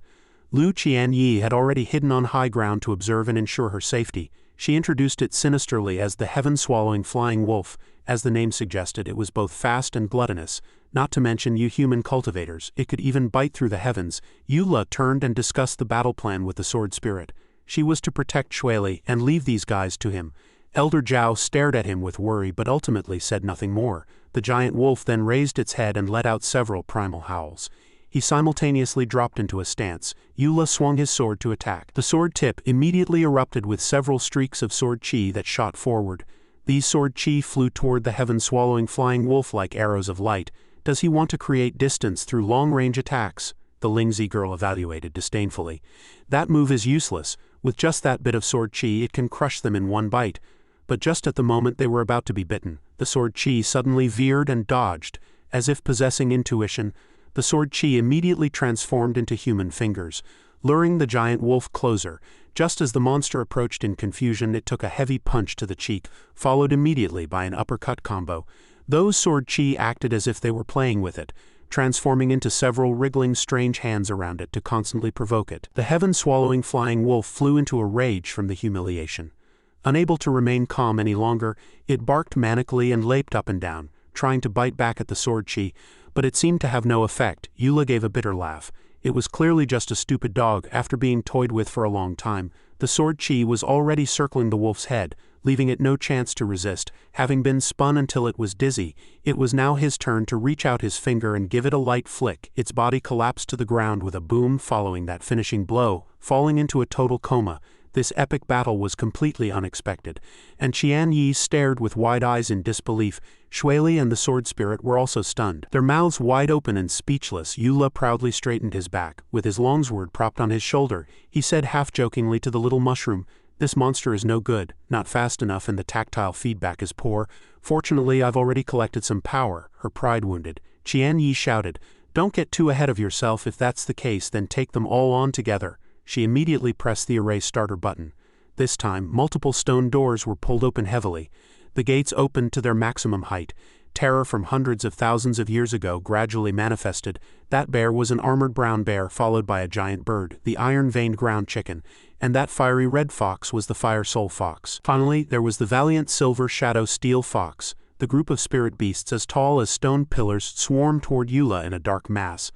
Lu Qianyi had already hidden on high ground to observe and ensure her safety. She introduced it sinisterly as the heaven-swallowing flying wolf. As the name suggested, it was both fast and gluttonous. Not to mention you human cultivators, it could even bite through the heavens. Yula turned and discussed the battle plan with the sword spirit. She was to protect Shuili and leave these guys to him. Elder Zhao stared at him with worry but ultimately said nothing more. The giant wolf then raised its head and let out several primal howls. He simultaneously dropped into a stance. Yula swung his sword to attack. The sword tip immediately erupted with several streaks of sword chi that shot forward. These sword chi flew toward the heaven-swallowing flying wolf like arrows of light. Does he want to create distance through long-range attacks? The Lingzi girl evaluated disdainfully. That move is useless. With just that bit of sword chi it can crush them in one bite. But just at the moment they were about to be bitten, the sword chi suddenly veered and dodged. As if possessing intuition, the sword chi immediately transformed into human fingers, luring the giant wolf closer. Just as the monster approached in confusion, it took a heavy punch to the cheek, followed immediately by an uppercut combo. Those sword chi acted as if they were playing with it, transforming into several wriggling strange hands around it to constantly provoke it. The heaven-swallowing flying wolf flew into a rage from the humiliation. Unable to remain calm any longer, it barked manically and leaped up and down, trying to bite back at the sword chi, but it seemed to have no effect. Yula gave a bitter laugh. It was clearly just a stupid dog after being toyed with for a long time. The sword chi was already circling the wolf's head, leaving it no chance to resist. Having been spun until it was dizzy, it was now his turn to reach out his finger and give it a light flick. Its body collapsed to the ground with a boom following that finishing blow, falling into a total coma. This epic battle was completely unexpected, and Qian Yi stared with wide eyes in disbelief. Shuili and the sword spirit were also stunned. Their mouths wide open and speechless, Yula proudly straightened his back. With his longsword propped on his shoulder, he said half-jokingly to the little mushroom, "This monster is no good, not fast enough, and the tactile feedback is poor. Fortunately, I've already collected some power." Her pride wounded, Qian Yi shouted, "Don't get too ahead of yourself. If that's the case, then take them all on together." She immediately pressed the array starter button. This time, multiple stone doors were pulled open heavily. The gates opened to their maximum height. Terror from hundreds of thousands of years ago gradually manifested. That bear was an armored brown bear followed by a giant bird, the iron-veined ground chicken, and that fiery red fox was the fire soul fox. Finally, there was the valiant silver shadow steel fox. The group of spirit beasts as tall as stone pillars swarmed toward Yula in a dark mass.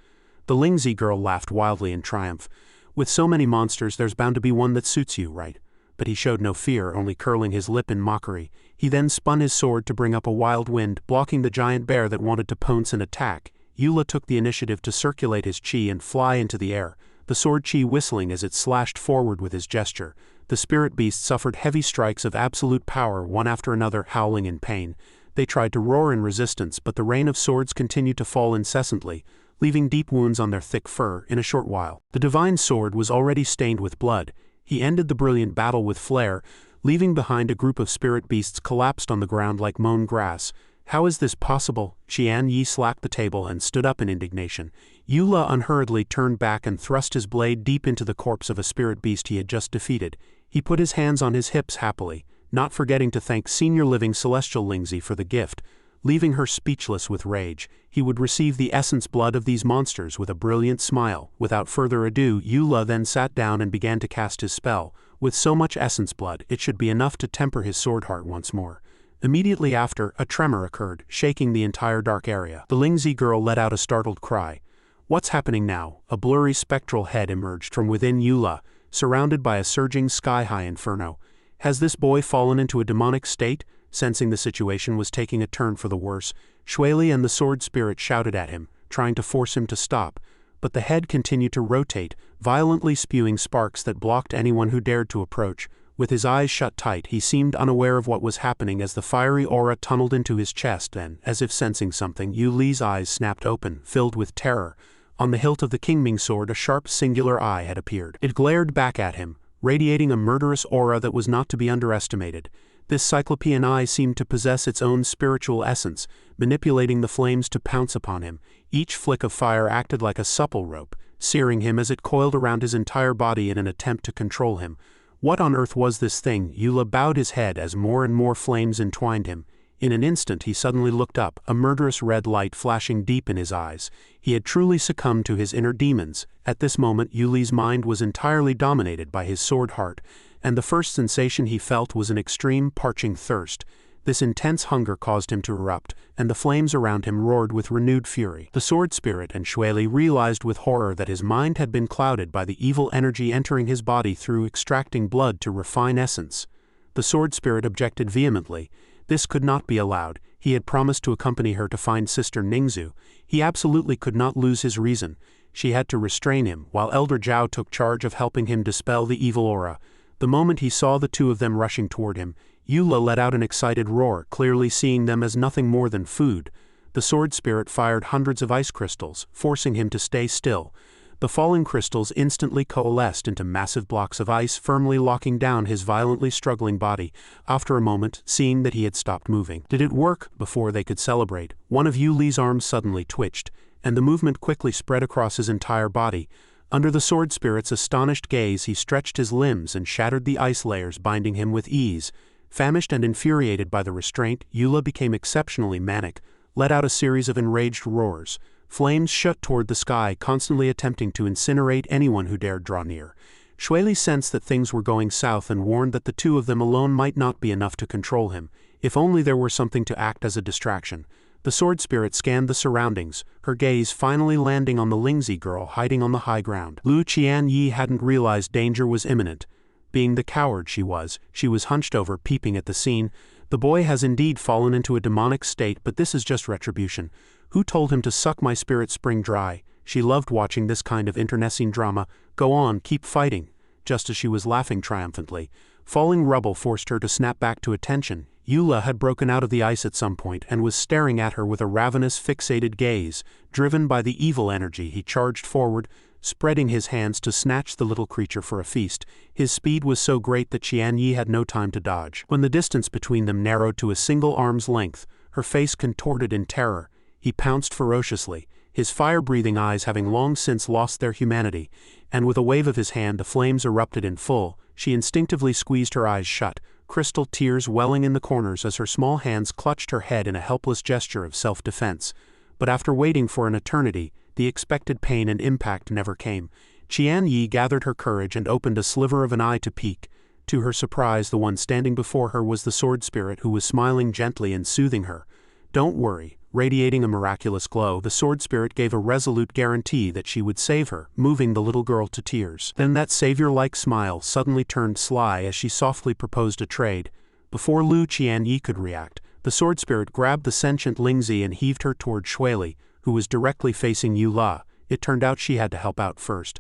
The Lingzi girl laughed wildly in triumph. "With so many monsters, there's bound to be one that suits you, right?" But he showed no fear, only curling his lip in mockery. He then spun his sword to bring up a wild wind, blocking the giant bear that wanted to pounce and attack. Yula took the initiative to circulate his chi and fly into the air, the sword chi whistling as it slashed forward with his gesture. The spirit beast suffered heavy strikes of absolute power, one after another, howling in pain. They tried to roar in resistance, but the rain of swords continued to fall incessantly, leaving deep wounds on their thick fur. In a short while, the divine sword was already stained with blood. He ended the brilliant battle with flair, leaving behind a group of spirit beasts collapsed on the ground like mown grass. "How is this possible?" Qian Yi slapped the table and stood up in indignation. Yula unhurriedly turned back and thrust his blade deep into the corpse of a spirit beast he had just defeated. He put his hands on his hips happily, not forgetting to thank Senior Living Celestial Lingzi for the gift. Leaving her speechless with rage, he would receive the essence blood of these monsters with a brilliant smile. Without further ado, Yula then sat down and began to cast his spell. With so much essence blood, it should be enough to temper his sword heart once more. Immediately after, a tremor occurred, shaking the entire dark area. The Lingzi girl let out a startled cry. "What's happening now?" A blurry spectral head emerged from within Yula, surrounded by a surging sky-high inferno. "Has this boy fallen into a demonic state?" Sensing the situation was taking a turn for the worse, Shuili and the sword spirit shouted at him, trying to force him to stop. But the head continued to rotate, violently spewing sparks that blocked anyone who dared to approach. With his eyes shut tight, he seemed unaware of what was happening as the fiery aura tunneled into his chest. Then, as if sensing something, Yu Li's eyes snapped open, filled with terror. On the hilt of the Qingming sword, a sharp singular eye had appeared. It glared back at him, radiating a murderous aura that was not to be underestimated. This cyclopean eye seemed to possess its own spiritual essence, manipulating the flames to pounce upon him. Each flick of fire acted like a supple rope, searing him as it coiled around his entire body in an attempt to control him. What on earth was this thing? Yula bowed his head as more and more flames entwined him. In an instant he suddenly looked up, a murderous red light flashing deep in his eyes. He had truly succumbed to his inner demons. At this moment Yuli's mind was entirely dominated by his sword heart, and the first sensation he felt was an extreme, parching thirst. This intense hunger caused him to erupt, and the flames around him roared with renewed fury. The sword spirit and Shueli realized with horror that his mind had been clouded by the evil energy entering his body through extracting blood to refine essence. The sword spirit objected vehemently. This could not be allowed. He had promised to accompany her to find Sister Ningzu. He absolutely could not lose his reason. She had to restrain him, while Elder Zhao took charge of helping him dispel the evil aura. The moment he saw the two of them rushing toward him, Eula let out an excited roar, clearly seeing them as nothing more than food. The sword spirit fired hundreds of ice crystals, forcing him to stay still. The falling crystals instantly coalesced into massive blocks of ice, firmly locking down his violently struggling body. After a moment, seeing that he had stopped moving. Did it work? Before they could celebrate, one of Yuli's arms suddenly twitched, and the movement quickly spread across his entire body. Under the sword spirit's astonished gaze, he stretched his limbs and shattered the ice layers binding him with ease. Famished and infuriated by the restraint, Eula became exceptionally manic, let out a series of enraged roars. Flames shot toward the sky, constantly attempting to incinerate anyone who dared draw near. Shueli sensed that things were going south and warned that the two of them alone might not be enough to control him. If only there were something to act as a distraction. The sword spirit scanned the surroundings, her gaze finally landing on the Lingzi girl hiding on the high ground. Lu Qianyi hadn't realized danger was imminent. Being the coward she was hunched over, peeping at the scene. The boy has indeed fallen into a demonic state, but this is just retribution. Who told him to suck my spirit spring dry? She loved watching this kind of internecine drama. Go on, keep fighting. Just as she was laughing triumphantly, falling rubble forced her to snap back to attention. Eula had broken out of the ice at some point and was staring at her with a ravenous, fixated gaze. Driven by the evil energy, he charged forward, spreading his hands to snatch the little creature for a feast. His speed was so great that Qianyi had no time to dodge. When the distance between them narrowed to a single arm's length, her face contorted in terror. He pounced ferociously, his fire-breathing eyes having long since lost their humanity, and with a wave of his hand the flames erupted in full. She instinctively squeezed her eyes shut, crystal tears welling in the corners as her small hands clutched her head in a helpless gesture of self-defense. But after waiting for an eternity, the expected pain and impact never came. Qianyi gathered her courage and opened a sliver of an eye to peek. To her surprise, the one standing before her was the sword spirit, who was smiling gently and soothing her. Don't worry. Radiating a miraculous glow, the sword spirit gave a resolute guarantee that she would save her, moving the little girl to tears. Then that savior-like smile suddenly turned sly as she softly proposed a trade. Before Lu Qianyi could react, the sword spirit grabbed the sentient Lingzi and heaved her toward Shueli, who was directly facing Eula. It turned out she had to help out first.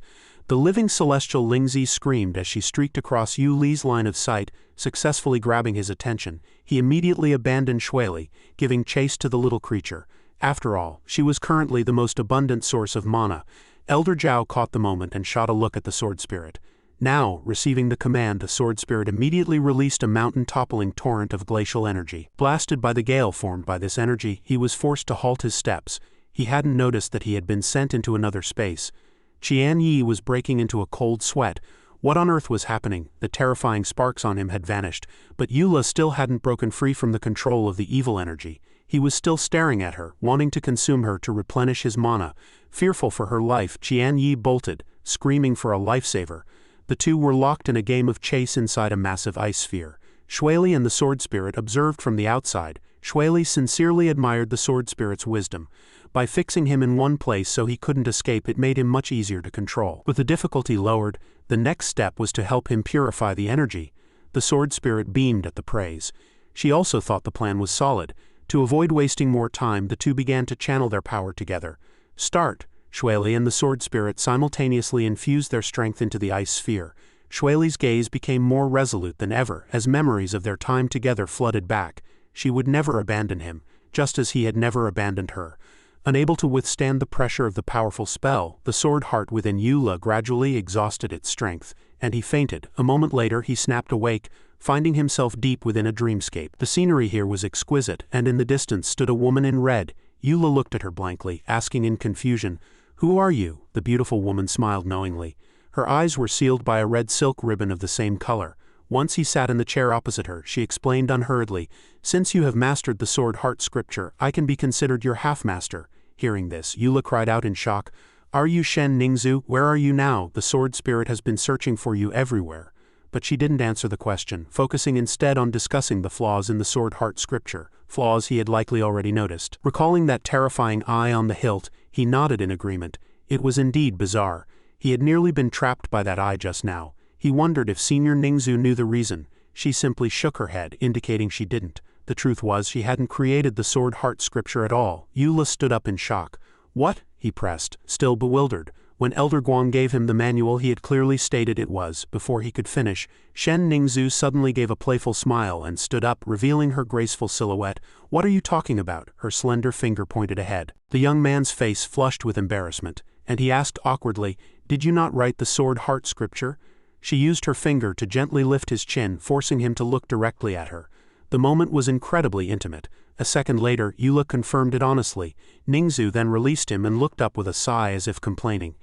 The living celestial Lingzi screamed as she streaked across Yuli's line of sight, successfully grabbing his attention. He immediately abandoned Shueli, giving chase to the little creature. After all, she was currently the most abundant source of mana. Elder Zhao caught the moment and shot a look at the sword spirit. Now, receiving the command, the sword spirit immediately released a mountain-toppling torrent of glacial energy. Blasted by the gale formed by this energy, he was forced to halt his steps. He hadn't noticed that he had been sent into another space. Qianyi was breaking into a cold sweat. What on earth was happening? The terrifying sparks on him had vanished, but Eula still hadn't broken free from the control of the evil energy. He was still staring at her, wanting to consume her to replenish his mana. Fearful for her life, Qianyi bolted, screaming for a lifesaver. The two were locked in a game of chase inside a massive ice sphere. Shueli and the sword spirit observed from the outside. Shueli sincerely admired the sword spirit's wisdom. By fixing him in one place so he couldn't escape, it made him much easier to control. With the difficulty lowered, the next step was to help him purify the energy. The sword spirit beamed at the praise. She also thought the plan was solid. To avoid wasting more time, the two began to channel their power together. Start! Shueli and the sword spirit simultaneously infused their strength into the ice sphere. Shueli's gaze became more resolute than ever as memories of their time together flooded back. She would never abandon him, just as he had never abandoned her. Unable to withstand the pressure of the powerful spell, the sword heart within Eula gradually exhausted its strength, and he fainted. A moment later he snapped awake, finding himself deep within a dreamscape. The scenery here was exquisite, and in the distance stood a woman in red. Eula looked at her blankly, asking in confusion, "Who are you?" The beautiful woman smiled knowingly. Her eyes were sealed by a red silk ribbon of the same color. Once he sat in the chair opposite her, she explained unhurriedly, "Since you have mastered the sword heart scripture, I can be considered your half-master." Hearing this, Eula cried out in shock, "Are you Shen Ningzu? Where are you now? The sword spirit has been searching for you everywhere." But she didn't answer the question, focusing instead on discussing the flaws in the sword heart scripture, flaws he had likely already noticed. Recalling that terrifying eye on the hilt, he nodded in agreement. It was indeed bizarre. He had nearly been trapped by that eye just now. He wondered if Senior Ningzu knew the reason. She simply shook her head, indicating she didn't. The truth was she hadn't created the sword heart scripture at all. Eula stood up in shock. "What?" he pressed, still bewildered. When Elder Guang gave him the manual he had clearly stated it was. Before he could finish, Shen Ningzu suddenly gave a playful smile and stood up, revealing her graceful silhouette. "What are you talking about?" Her slender finger pointed ahead. The young man's face flushed with embarrassment, and he asked awkwardly, "Did you not write the sword heart scripture?" She used her finger to gently lift his chin, forcing him to look directly at her. The moment was incredibly intimate. A second later, Eula confirmed it honestly. Ningzu then released him and looked up with a sigh as if complaining.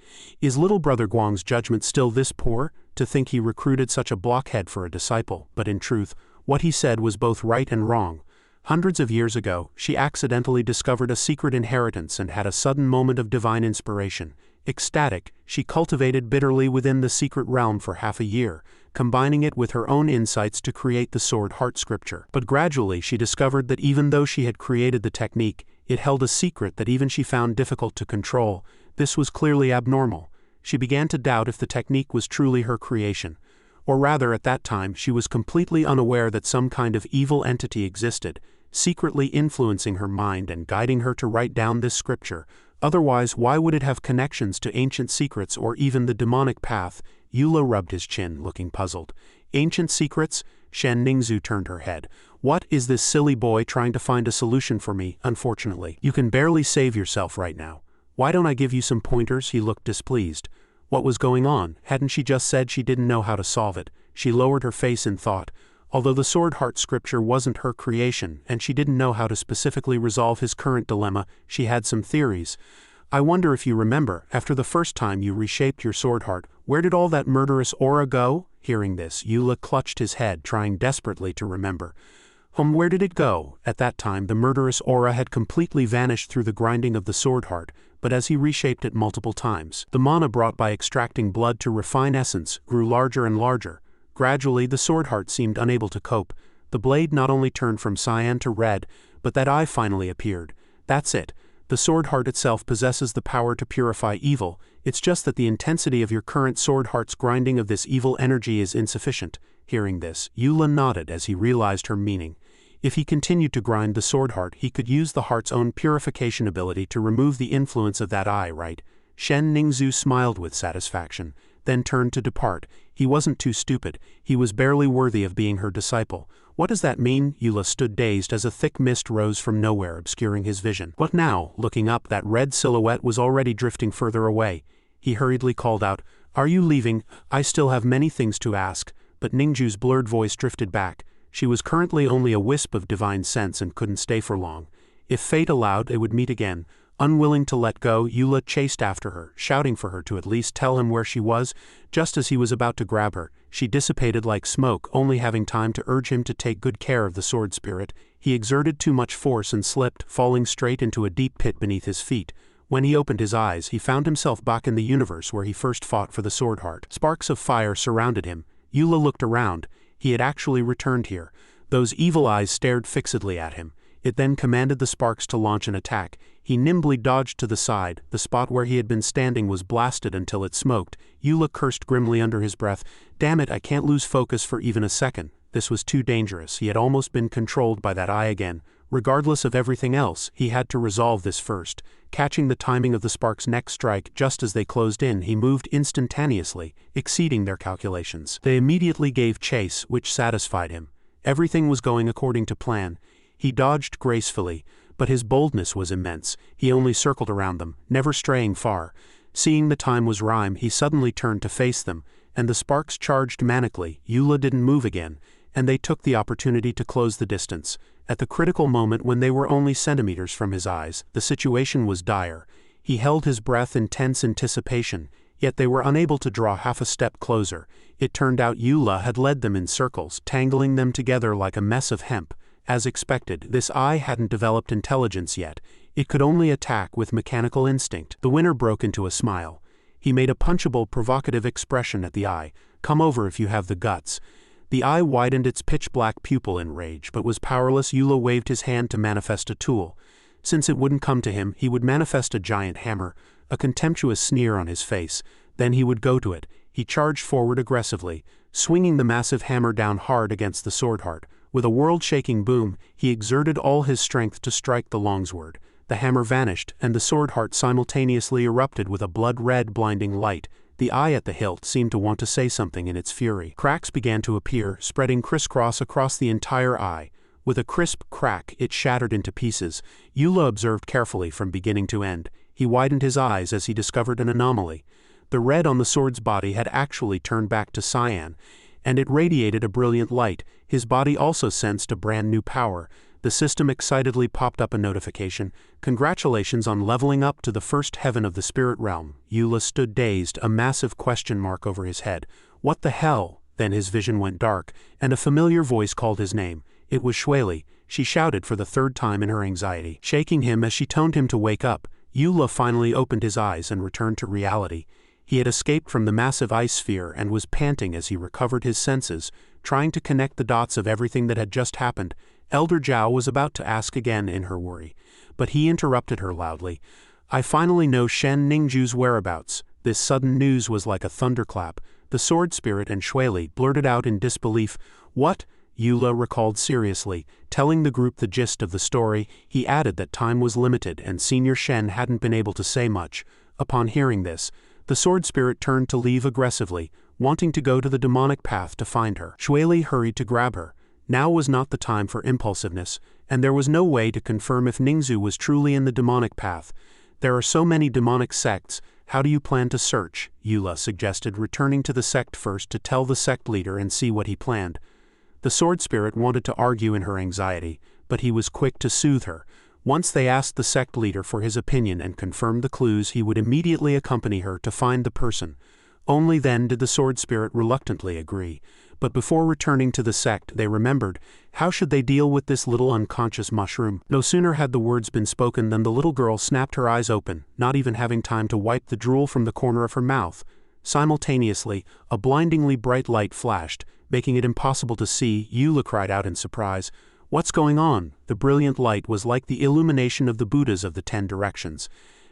Is little brother Guang's judgment still this poor? To think he recruited such a blockhead for a disciple, but in truth, what he said was both right and wrong. Hundreds of years ago, she accidentally discovered a secret inheritance and had a sudden moment of divine inspiration. Ecstatic, she cultivated bitterly within the secret realm for half a year, combining it with her own insights to create the sword heart scripture. But gradually she discovered that even though she had created the technique, it held a secret that even she found difficult to control. This was clearly abnormal. She began to doubt if the technique was truly her creation. Or rather, at that time, she was completely unaware that some kind of evil entity existed, secretly influencing her mind and guiding her to write down this scripture. Otherwise, why would it have connections to ancient secrets or even the demonic path? Eula rubbed his chin, looking puzzled. Ancient secrets? Shen Ningzu turned her head. What is this silly boy trying to find a solution for me? Unfortunately, you can barely save yourself right now. Why don't I give you some pointers? He looked displeased. What was going on? Hadn't she just said she didn't know how to solve it? She lowered her face in thought. Although the sword heart scripture wasn't her creation, and she didn't know how to specifically resolve his current dilemma, she had some theories. I wonder if you remember, after the first time you reshaped your sword heart, where did all that murderous aura go? Hearing this, Eula clutched his head, trying desperately to remember. Where did it go? At that time, the murderous aura had completely vanished through the grinding of the sword heart, but as he reshaped it multiple times, the mana brought by extracting blood to refine essence grew larger and larger. Gradually, the sword heart seemed unable to cope. The blade not only turned from cyan to red, but that eye finally appeared. That's it. The sword heart itself possesses the power to purify evil. It's just that the intensity of your current sword heart's grinding of this evil energy is insufficient. Hearing this, Eula nodded as he realized her meaning. If he continued to grind the sword heart, he could use the heart's own purification ability to remove the influence of that eye, right? Shen Ningzu smiled with satisfaction, then turned to depart. He wasn't too stupid. He was barely worthy of being her disciple. What does that mean? Eula stood dazed as a thick mist rose from nowhere, obscuring his vision. What now? Looking up, that red silhouette was already drifting further away. He hurriedly called out, "Are you leaving? I still have many things to ask." But Ningju's blurred voice drifted back. She was currently only a wisp of divine sense and couldn't stay for long. If fate allowed, they would meet again. Unwilling to let go, Eula chased after her, shouting for her to at least tell him where she was. Just as he was about to grab her, she dissipated like smoke, only having time to urge him to take good care of the sword spirit. He exerted too much force and slipped, falling straight into a deep pit beneath his feet. When he opened his eyes, he found himself back in the universe where he first fought for the sword heart. Sparks of fire surrounded him. Eula looked around. He had actually returned here. Those evil eyes stared fixedly at him. It then commanded the sparks to launch an attack. He nimbly dodged to the side. The spot where he had been standing was blasted until it smoked. Eula cursed grimly under his breath. Damn it, I can't lose focus for even a second. This was too dangerous. He had almost been controlled by that eye again. Regardless of everything else, he had to resolve this first. Catching the timing of the spark's next strike just as they closed in, he moved instantaneously, exceeding their calculations. They immediately gave chase, which satisfied him. Everything was going according to plan. He dodged gracefully, but his boldness was immense. He only circled around them, never straying far. Seeing the time was rime, he suddenly turned to face them, and the sparks charged manically. Eula didn't move again, and they took the opportunity to close the distance. At the critical moment when they were only centimeters from his eyes, the situation was dire. He held his breath in tense anticipation. yet they were unable to draw half a step closer. It turned out Eula had led them in circles, tangling them together like a mess of hemp. As expected, this eye hadn't developed intelligence yet. It could only attack with mechanical instinct. The winner broke into a smile. He made a punchable, provocative expression at the eye. "Come over if you have the guts." The eye widened its pitch-black pupil in rage, but was powerless. Eula waved his hand to manifest a tool. Since it wouldn't come to him, he would manifest a giant hammer, a contemptuous sneer on his face. Then he would go to it. He charged forward aggressively, swinging the massive hammer down hard against the sword heart. With a world-shaking boom, he exerted all his strength to strike the longsword. The hammer vanished, and the sword heart simultaneously erupted with a blood-red blinding light. The eye at the hilt seemed to want to say something in its fury. Cracks began to appear, spreading crisscross across the entire eye. With a crisp crack, it shattered into pieces. Eula observed carefully from beginning to end. He widened his eyes as he discovered an anomaly. The red on the sword's body had actually turned back to cyan, and it radiated a brilliant light. His body also sensed a brand new power. The system excitedly popped up a notification. "Congratulations on leveling up to the first heaven of the spirit realm." Eula stood dazed, a massive question mark over his head. "What the hell?" Then his vision went dark, and a familiar voice called his name. It was Shueli. She shouted for the third time in her anxiety, shaking him as she toned him to wake up. Eula finally opened his eyes and returned to reality. He had escaped from the massive ice sphere and was panting as he recovered his senses, trying to connect the dots of everything that had just happened. Elder Zhao was about to ask again in her worry, but he interrupted her loudly. "I finally know Shen Ningju's whereabouts." This sudden news was like a thunderclap. The sword spirit and Shueli blurted out in disbelief. "What?" Eula recalled seriously, telling the group the gist of the story. He added that time was limited and Senior Shen hadn't been able to say much. Upon hearing this, the sword spirit turned to leave aggressively, wanting to go to the demonic path to find her. Shueli hurried to grab her. Now was not the time for impulsiveness, and there was no way to confirm if Ningzu was truly in the demonic path. "There are so many demonic sects, how do you plan to search?" Eula suggested, returning to the sect first to tell the sect leader and see what he planned. The sword spirit wanted to argue in her anxiety, but he was quick to soothe her. Once they asked the sect leader for his opinion and confirmed the clues, he would immediately accompany her to find the person. Only then did the sword spirit reluctantly agree. But before returning to the sect, they remembered, how should they deal with this little unconscious mushroom? No sooner had the words been spoken than the little girl snapped her eyes open, not even having time to wipe the drool from the corner of her mouth. Simultaneously, a blindingly bright light flashed, making it impossible to see. Eula cried out in surprise. "What's going on?" The brilliant light was like the illumination of the Buddhas of the 10 directions,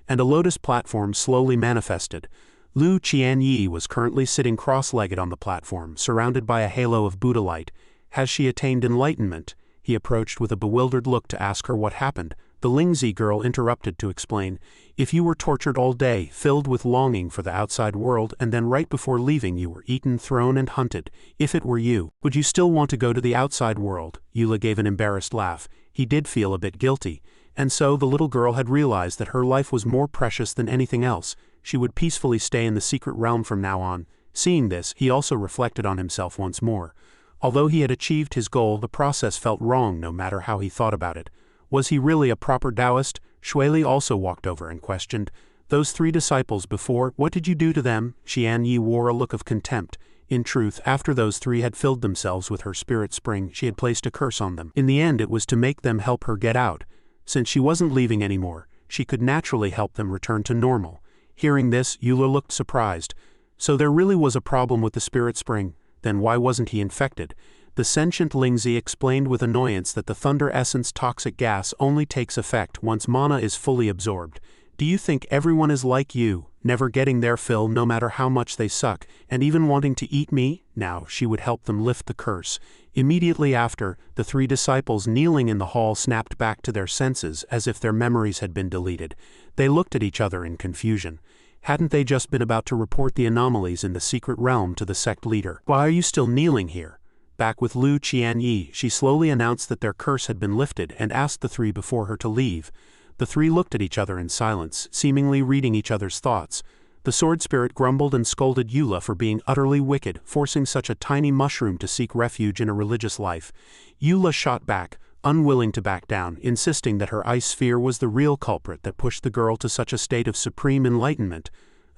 and a lotus platform slowly manifested. Lu Qianyi was currently sitting cross-legged on the platform, surrounded by a halo of Buddha light. "Has she attained enlightenment?" He approached with a bewildered look to ask her what happened. The Lingzi girl interrupted to explain. "If you were tortured all day, filled with longing for the outside world, and then right before leaving you were eaten, thrown, and hunted, if it were you, would you still want to go to the outside world?" Eula gave an embarrassed laugh. He did feel a bit guilty. And so the little girl had realized that her life was more precious than anything else. She would peacefully stay in the secret realm from now on. Seeing this, he also reflected on himself once more. Although he had achieved his goal, the process felt wrong no matter how he thought about it. Was he really a proper Taoist? Shueli also walked over and questioned. "Those 3 disciples before, what did you do to them?" Qianyi wore a look of contempt. In truth, after those 3 had filled themselves with her spirit spring, she had placed a curse on them. In the end, it was to make them help her get out. Since she wasn't leaving anymore, she could naturally help them return to normal. Hearing this, Eula looked surprised. So there really was a problem with the spirit spring. Then why wasn't he infected? The sentient Lingzi explained with annoyance that the thunder essence toxic gas only takes effect once mana is fully absorbed. "Do you think everyone is like you, never getting their fill no matter how much they suck, and even wanting to eat me?" Now she would help them lift the curse. Immediately after, the 3 disciples kneeling in the hall snapped back to their senses as if their memories had been deleted. They looked at each other in confusion. Hadn't they just been about to report the anomalies in the secret realm to the sect leader? "Why are you still kneeling here?" Back with Lu Qianyi, she slowly announced that their curse had been lifted and asked the 3 before her to leave. The 3 looked at each other in silence, seemingly reading each other's thoughts. The sword spirit grumbled and scolded Eula for being utterly wicked, forcing such a tiny mushroom to seek refuge in a religious life. Eula shot back, unwilling to back down, insisting that her ice sphere was the real culprit that pushed the girl to such a state of supreme enlightenment.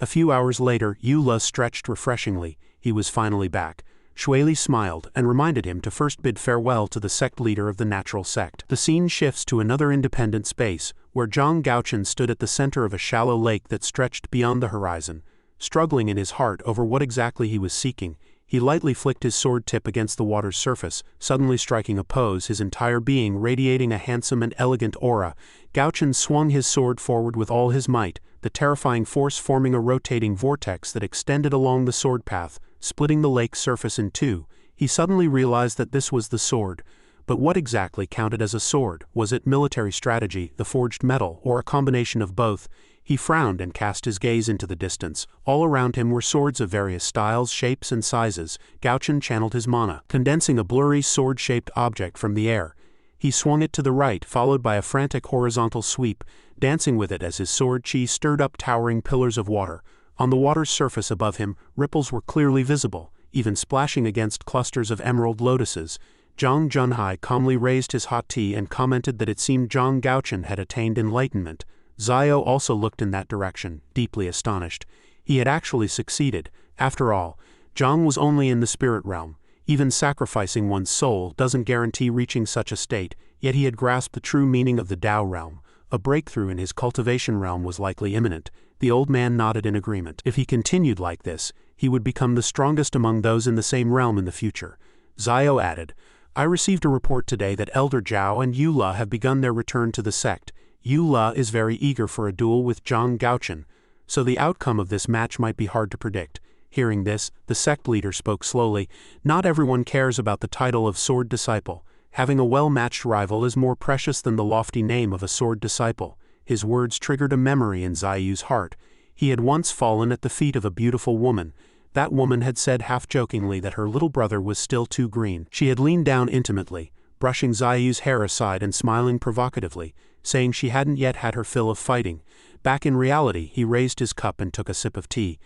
A few hours later, Eula stretched refreshingly. He was finally back. Shui Li smiled and reminded him to first bid farewell to the sect leader of the natural sect. The scene shifts to another independent space, where Zhang Gaochen stood at the center of a shallow lake that stretched beyond the horizon. Struggling in his heart over what exactly he was seeking, he lightly flicked his sword tip against the water's surface, suddenly striking a pose, his entire being radiating a handsome and elegant aura. Gaochen swung his sword forward with all his might, the terrifying force forming a rotating vortex that extended along the sword path, splitting the lake's surface in two. He suddenly realized that this was the sword. But what exactly counted as a sword? Was it military strategy, the forged metal, or a combination of both? He frowned and cast his gaze into the distance. All around him were swords of various styles, shapes, and sizes. Gaochen channeled his mana, condensing a blurry sword-shaped object from the air. He swung it to the right, followed by a frantic horizontal sweep, dancing with it as his sword chi stirred up towering pillars of water. On the water's surface above him, ripples were clearly visible, even splashing against clusters of emerald lotuses. Zhang Junhai calmly raised his hot tea and commented that it seemed Zhang Gaochen had attained enlightenment. Xiao also looked in that direction, deeply astonished. He had actually succeeded. After all, Zhang was only in the spirit realm. Even sacrificing one's soul doesn't guarantee reaching such a state, yet he had grasped the true meaning of the Tao realm. A breakthrough in his cultivation realm was likely imminent. The old man nodded in agreement. If he continued like this, he would become the strongest among those in the same realm in the future. Xiao added, I received a report today that Elder Zhao and Eula have begun their return to the sect. Eula is very eager for a duel with Zhang Gaochen, so the outcome of this match might be hard to predict. Hearing this, the sect leader spoke slowly. Not everyone cares about the title of sword disciple. Having a well-matched rival is more precious than the lofty name of a sword disciple. His words triggered a memory in Zayu's heart. He had once fallen at the feet of a beautiful woman. That woman had said half-jokingly that her little brother was still too green. She had leaned down intimately, brushing Zayu's hair aside and smiling provocatively, saying she hadn't yet had her fill of fighting. Back in reality, he raised his cup and took a sip of tea.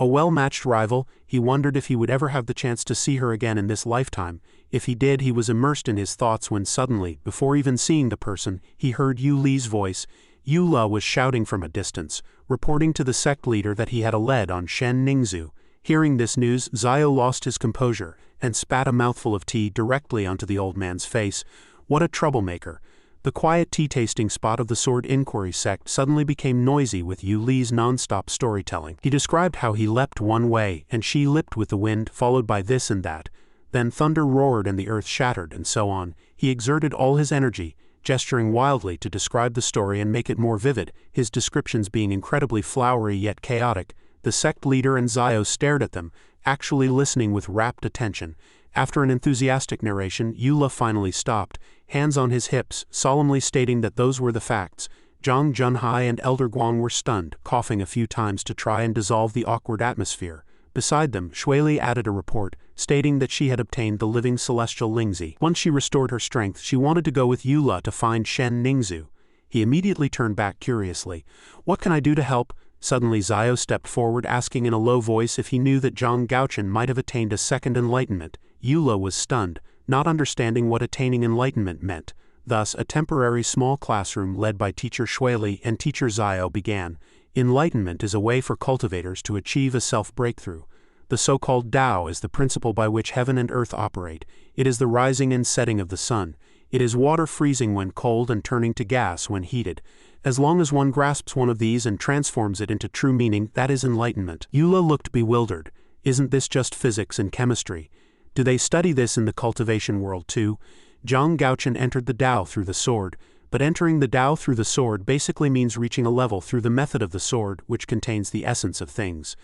A well-matched rival, he wondered if he would ever have the chance to see her again in this lifetime. If he did, he was immersed in his thoughts when suddenly, before even seeing the person, he heard Yu Li's voice. Eula was shouting from a distance, reporting to the sect leader that he had a lead on Shen Ningzu. Hearing this news, Xiao lost his composure and spat a mouthful of tea directly onto the old man's face. What a troublemaker. The quiet tea-tasting spot of the Sword Inquiry sect suddenly became noisy with Yu Li's non-stop storytelling. He described how he leapt one way and she lipped with the wind, followed by this and that. Then thunder roared and the earth shattered, and so on. He exerted all his energy, gesturing wildly to describe the story and make it more vivid, his descriptions being incredibly flowery yet chaotic. The sect leader and Xiao stared at them, actually listening with rapt attention. After an enthusiastic narration, Eula finally stopped, hands on his hips, solemnly stating that those were the facts. Zhang Junhai and Elder Guang were stunned, coughing a few times to try and dissolve the awkward atmosphere. Beside them, Shui Li added a report, stating that she had obtained the living celestial Lingzi. Once she restored her strength, she wanted to go with Eula to find Shen Ningzu. He immediately turned back curiously. What can I do to help? Suddenly Xiao stepped forward, asking in a low voice if he knew that Zhang Gaochen might have attained a second enlightenment. Eula was stunned, not understanding what attaining enlightenment meant. Thus, a temporary small classroom led by teacher Shui Li and teacher Xiao began. Enlightenment is a way for cultivators to achieve a self-breakthrough. The so-called Tao is the principle by which heaven and earth operate. It is the rising and setting of the sun. It is water freezing when cold and turning to gas when heated. As long as one grasps one of these and transforms it into true meaning, that is enlightenment. Eula looked bewildered. Isn't this just physics and chemistry? Do they study this in the cultivation world too? Zhang Gaochen entered the Tao through the sword, but entering the Tao through the sword basically means reaching a level through the method of the sword, which contains the essence of things.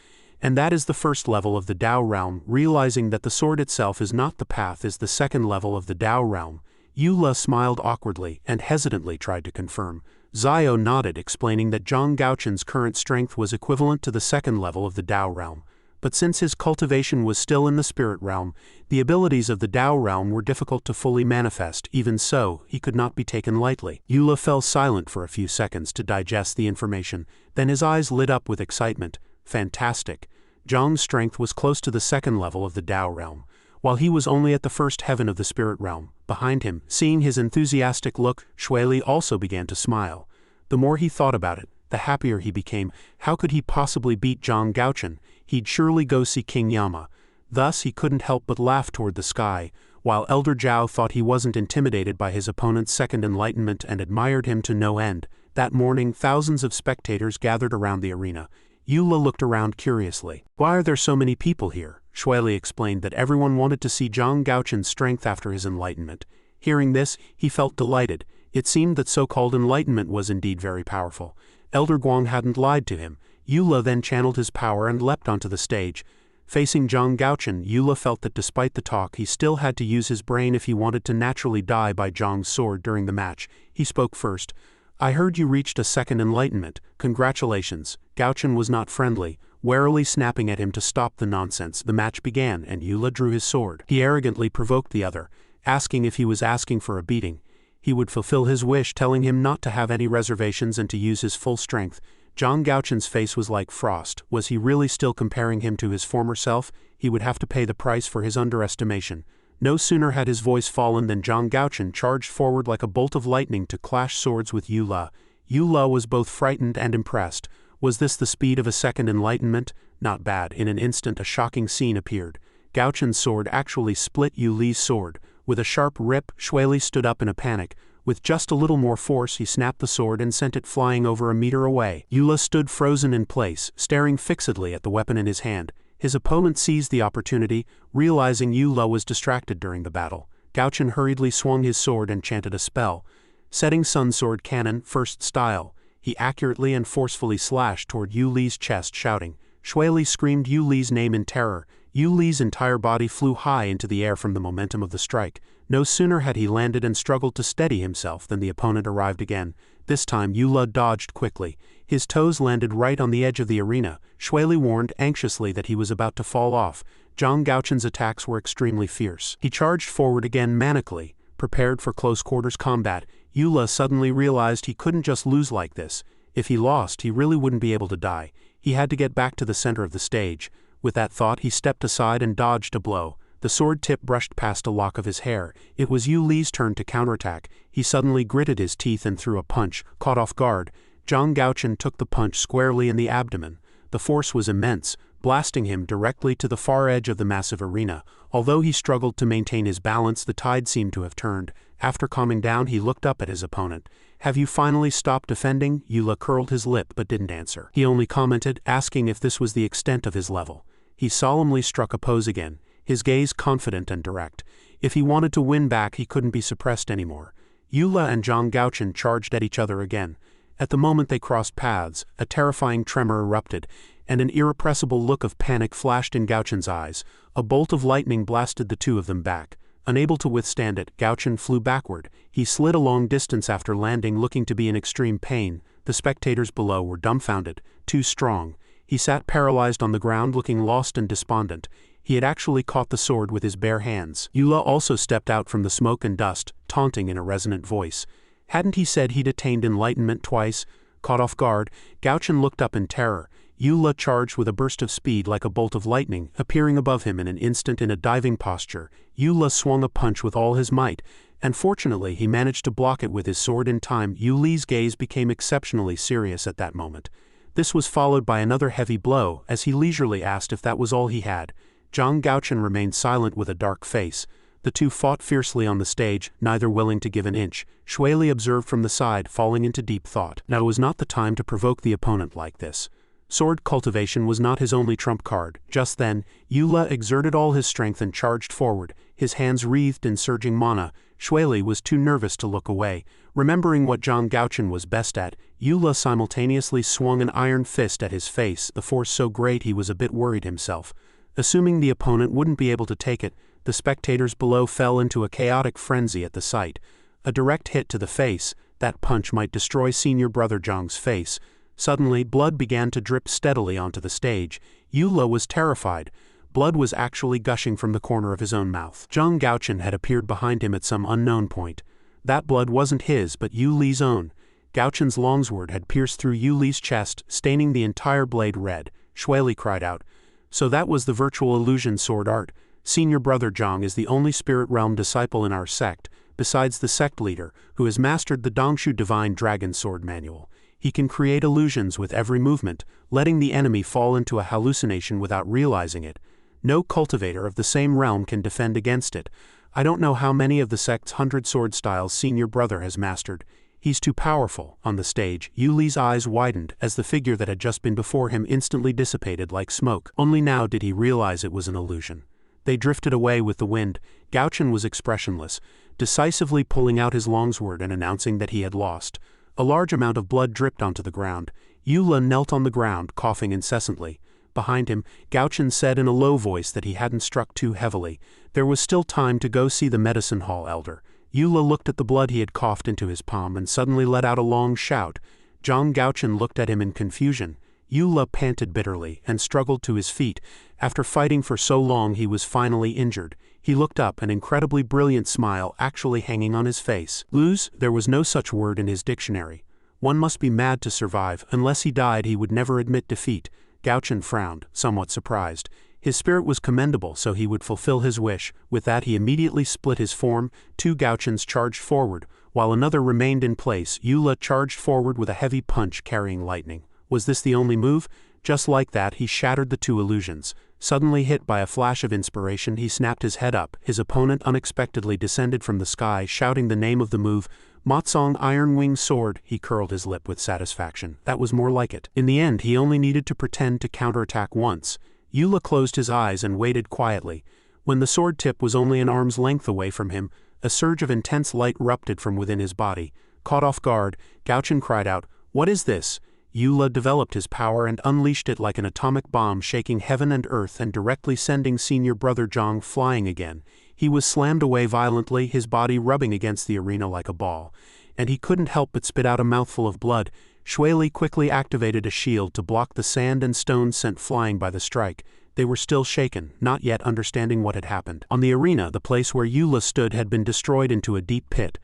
And that is the first level of the Tao realm. Realizing that the sword itself is not the path is the second level of the Tao realm. Eula smiled awkwardly and hesitantly tried to confirm. Xiao nodded, explaining that Zhang Gaochen's current strength was equivalent to the second level of the Tao realm. But since his cultivation was still in the spirit realm, the abilities of the Tao realm were difficult to fully manifest. Even so, he could not be taken lightly. Eula fell silent for a few seconds to digest the information, then his eyes lit up with excitement. Fantastic. Zhang's strength was close to the second level of the Tao realm, while he was only at the first heaven of the spirit realm. Behind him, seeing his enthusiastic look, Shui Li also began to smile. The more he thought about it, the happier he became. How could he possibly beat Zhang Gaochen? He'd surely go see King Yama. Thus he couldn't help but laugh toward the sky, while Elder Zhao thought he wasn't intimidated by his opponent's second enlightenment and admired him to no end. That morning, thousands of spectators gathered around the arena. Eula looked around curiously. "Why are there so many people here?" Shuili explained that everyone wanted to see Zhang Gaochen's strength after his enlightenment. Hearing this, he felt delighted. It seemed that so-called enlightenment was indeed very powerful. Elder Guang hadn't lied to him. Eula then channeled his power and leapt onto the stage. Facing Zhang Gaochen, Eula felt that despite the talk, he still had to use his brain if he wanted to naturally die by Zhang's sword during the match. He spoke first. "I heard you reached a second enlightenment. Congratulations." Gaochen was not friendly, warily snapping at him to stop the nonsense. The match began, and Eula drew his sword. He arrogantly provoked the other, asking if he was asking for a beating. He would fulfill his wish, telling him not to have any reservations and to use his full strength. Zhang Gaochen's face was like frost. Was he really still comparing him to his former self? He would have to pay the price for his underestimation. No sooner had his voice fallen than Zhang Gaochen charged forward like a bolt of lightning to clash swords with Eula. Eula was both frightened and impressed. Was this the speed of a second enlightenment? Not bad. In an instant a shocking scene appeared. Gaochen's sword actually split Yuli's sword. With a sharp rip, Shuili stood up in a panic. With just a little more force, he snapped the sword and sent it flying over a meter away. Eula stood frozen in place, staring fixedly at the weapon in his hand. His opponent seized the opportunity, realizing Eula was distracted during the battle. Gaochen hurriedly swung his sword and chanted a spell. Setting Sun Sword Cannon, first style. He accurately and forcefully slashed toward Yuli's chest, shouting. Shuili screamed Yuli's name in terror. Yuli's entire body flew high into the air from the momentum of the strike. No sooner had he landed and struggled to steady himself than the opponent arrived again. This time Eula dodged quickly. His toes landed right on the edge of the arena. Shuili warned anxiously that he was about to fall off. Zhang Gaochen's attacks were extremely fierce. He charged forward again manically, prepared for close-quarters combat. Eula suddenly realized he couldn't just lose like this. If he lost, he really wouldn't be able to die. He had to get back to the center of the stage. With that thought, he stepped aside and dodged a blow. The sword tip brushed past a lock of his hair. It was Yuli's turn to counterattack. He suddenly gritted his teeth and threw a punch. Caught off guard, Zhang Gaochen took the punch squarely in the abdomen. The force was immense, blasting him directly to the far edge of the massive arena. Although he struggled to maintain his balance, the tide seemed to have turned. After calming down, he looked up at his opponent. "Have you finally stopped defending?" Eula curled his lip but didn't answer. He only commented, asking if this was the extent of his level. He solemnly struck a pose again, his gaze confident and direct. If he wanted to win back, he couldn't be suppressed anymore. Eula and Zhang Gaochen charged at each other again. At the moment they crossed paths, a terrifying tremor erupted, and an irrepressible look of panic flashed in Gaochen's eyes. A bolt of lightning blasted the two of them back. Unable to withstand it, Gaochen flew backward. He slid a long distance after landing, looking to be in extreme pain. The spectators below were dumbfounded. Too strong. He sat paralyzed on the ground, looking lost and despondent. He had actually caught the sword with his bare hands. Eula also stepped out from the smoke and dust, taunting in a resonant voice. Hadn't he said he'd attained enlightenment twice? Caught off guard, Gaochen looked up in terror. Eula charged with a burst of speed like a bolt of lightning, appearing above him in an instant in a diving posture. Eula swung a punch with all his might, and fortunately he managed to block it with his sword in time. Yuli's gaze became exceptionally serious at that moment. This was followed by another heavy blow, as he leisurely asked if that was all he had. Zhang Gaochen remained silent with a dark face. The two fought fiercely on the stage, neither willing to give an inch. Shuili observed from the side, falling into deep thought. Now was not the time to provoke the opponent like this. Sword cultivation was not his only trump card. Just then, Eula exerted all his strength and charged forward, his hands wreathed in surging mana. Shuili was too nervous to look away. Remembering what Zhang Gaochen was best at, Eula simultaneously swung an iron fist at his face, the force so great he was a bit worried himself. Assuming the opponent wouldn't be able to take it, the spectators below fell into a chaotic frenzy at the sight. A direct hit to the face, that punch might destroy senior brother Zhang's face. Suddenly, blood began to drip steadily onto the stage. Eula was terrified. Blood was actually gushing from the corner of his own mouth. Zhang Gaochen had appeared behind him at some unknown point. That blood wasn't his, but Yuli's own. Gaochen's longsword had pierced through Yuli's chest, staining the entire blade red. Shuili cried out. So that was the virtual illusion sword art. Senior brother Zhang is the only spirit realm disciple in our sect, besides the sect leader, who has mastered the Dongshu Divine Dragon Sword Manual. He can create illusions with every movement, letting the enemy fall into a hallucination without realizing it. No cultivator of the same realm can defend against it. I don't know how many of the Sect's 100 sword styles Senior Brother has mastered. He's too powerful. On the stage, Yu Li's eyes widened as the figure that had just been before him instantly dissipated like smoke. Only now did he realize it was an illusion. They drifted away with the wind. Gauchen was expressionless, decisively pulling out his longsword and announcing that he had lost. A large amount of blood dripped onto the ground. Yu Li knelt on the ground, coughing incessantly. Behind him, Gauchen said in a low voice that he hadn't struck too heavily. There was still time to go see the medicine hall elder. Yu Li looked at the blood he had coughed into his palm and suddenly let out a long shout. Zhang Gauchen looked at him in confusion. Yu Li panted bitterly and struggled to his feet. After fighting for so long, he was finally injured. He looked up, an incredibly brilliant smile actually hanging on his face. Lose? There was no such word in his dictionary. One must be mad to survive. Unless he died, he would never admit defeat. Gauchen frowned, somewhat surprised. His spirit was commendable, so he would fulfill his wish. With that, he immediately split his form. 2 Gauchens charged forward, while another remained in place. Yu Li charged forward with a heavy punch carrying lightning. Was this the only move? Just like that, he shattered the 2 illusions. Suddenly hit by a flash of inspiration, he snapped his head up. His opponent unexpectedly descended from the sky, shouting the name of the move. Motsong Iron Wing Sword. He curled his lip with satisfaction. That was more like it. In the end, he only needed to pretend to counterattack once. Yu Li closed his eyes and waited quietly. When the sword tip was only an arm's length away from him, a surge of intense light erupted from within his body. Caught off guard, Gauchen cried out, "What is this?" Yu Li developed his power and unleashed it like an atomic bomb, shaking heaven and earth and directly sending Senior Brother Zhang flying again. He was slammed away violently, his body rubbing against the arena like a ball. And he couldn't help but spit out a mouthful of blood. Shui Li quickly activated a shield to block the sand and stones sent flying by the strike. They were still shaken, not yet understanding what had happened. On the arena, the place where Yu Li stood had been destroyed into a deep pit,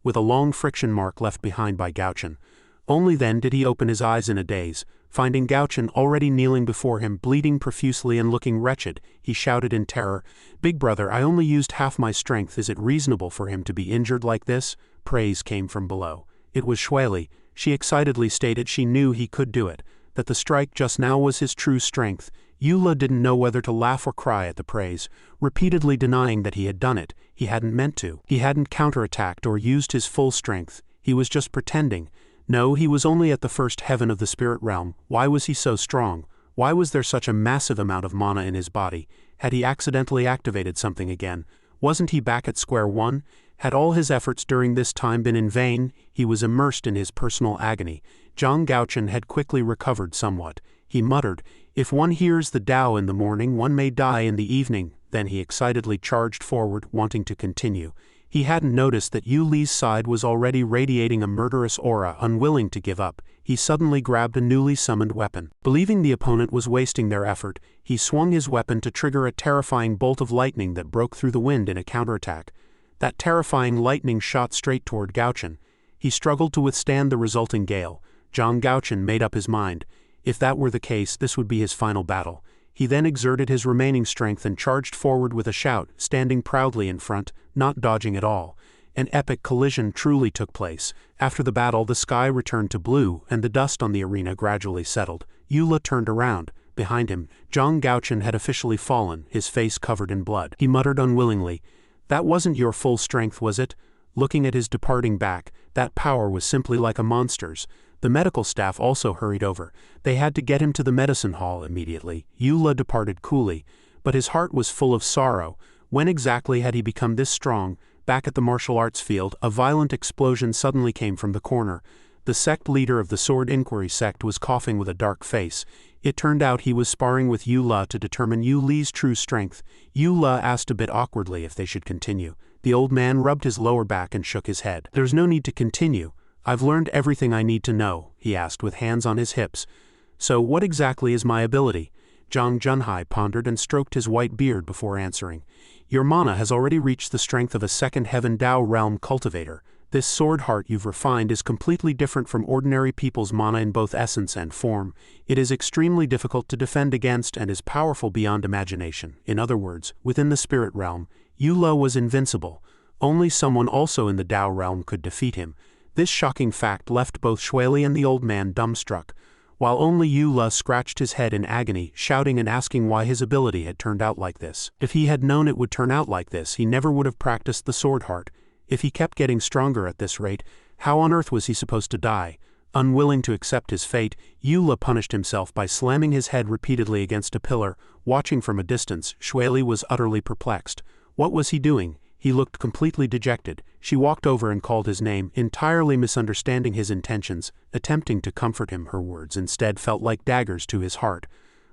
with a long friction mark left behind by Gauchen. Only then did he open his eyes in a daze. Finding Gauchen already kneeling before him, bleeding profusely and looking wretched, he shouted in terror, "Big brother, I only used half my strength. Is it reasonable for him to be injured like this?" Praise came from below. It was Shui Li. She excitedly stated she knew he could do it, that the strike just now was his true strength. Yu Li didn't know whether to laugh or cry at the praise, repeatedly denying that he had done it. He hadn't meant to. He hadn't counterattacked or used his full strength. He was just pretending. No, he was only at the first heaven of the spirit realm. Why was he so strong? Why was there such a massive amount of mana in his body? Had he accidentally activated something again? Wasn't he back at square one? Had all his efforts during this time been in vain? He was immersed in his personal agony. Zhang Gauchen had quickly recovered somewhat. He muttered, "If one hears the Tao in the morning, one may die in the evening." Then he excitedly charged forward, wanting to continue. He hadn't noticed that Yu Li's side was already radiating a murderous aura. Unwilling to give up, he suddenly grabbed a newly summoned weapon. Believing the opponent was wasting their effort, he swung his weapon to trigger a terrifying bolt of lightning that broke through the wind in a counterattack. That terrifying lightning shot straight toward Gauchen. He struggled to withstand the resulting gale. Zhang Gauchen made up his mind. If that were the case, this would be his final battle. He then exerted his remaining strength and charged forward with a shout, standing proudly in front, not dodging at all. An epic collision truly took place. After the battle, the sky returned to blue, and the dust on the arena gradually settled. Yu Li turned around. Behind him, Zhang Gauchen had officially fallen, his face covered in blood. He muttered unwillingly, "That wasn't your full strength, was it?" Looking at his departing back, that power was simply like a monster's. The medical staff also hurried over. They had to get him to the medicine hall immediately. Yu Li departed coolly, but his heart was full of sorrow. When exactly had he become this strong? Back at the martial arts field, a violent explosion suddenly came from the corner. The sect leader of the Sword Inquiry sect was coughing with a dark face. It turned out he was sparring with Yu Li to determine Yu Li's true strength. Yu Li asked a bit awkwardly if they should continue. The old man rubbed his lower back and shook his head. "There's no need to continue. I've learned everything I need to know," he asked with hands on his hips. "So what exactly is my ability?" Zhang Junhai pondered and stroked his white beard before answering. "Your mana has already reached the strength of a second heaven Tao realm cultivator. This sword heart you've refined is completely different from ordinary people's mana in both essence and form. It is extremely difficult to defend against and is powerful beyond imagination. In other words, within the spirit realm, Yu Li was invincible. Only someone also in the Tao realm could defeat him. This shocking fact left both Shueli and the old man dumbstruck, while only Eula scratched his head in agony, shouting and asking why his ability had turned out like this. If he had known it would turn out like this, he never would have practiced the sword heart. If he kept getting stronger at this rate, how on earth was he supposed to die? Unwilling to accept his fate, Eula punished himself by slamming his head repeatedly against a pillar. Watching from a distance, Shueli was utterly perplexed. What was he doing? He looked completely dejected. She walked over and called his name, entirely misunderstanding his intentions, attempting to comfort him. Her words instead felt like daggers to his heart.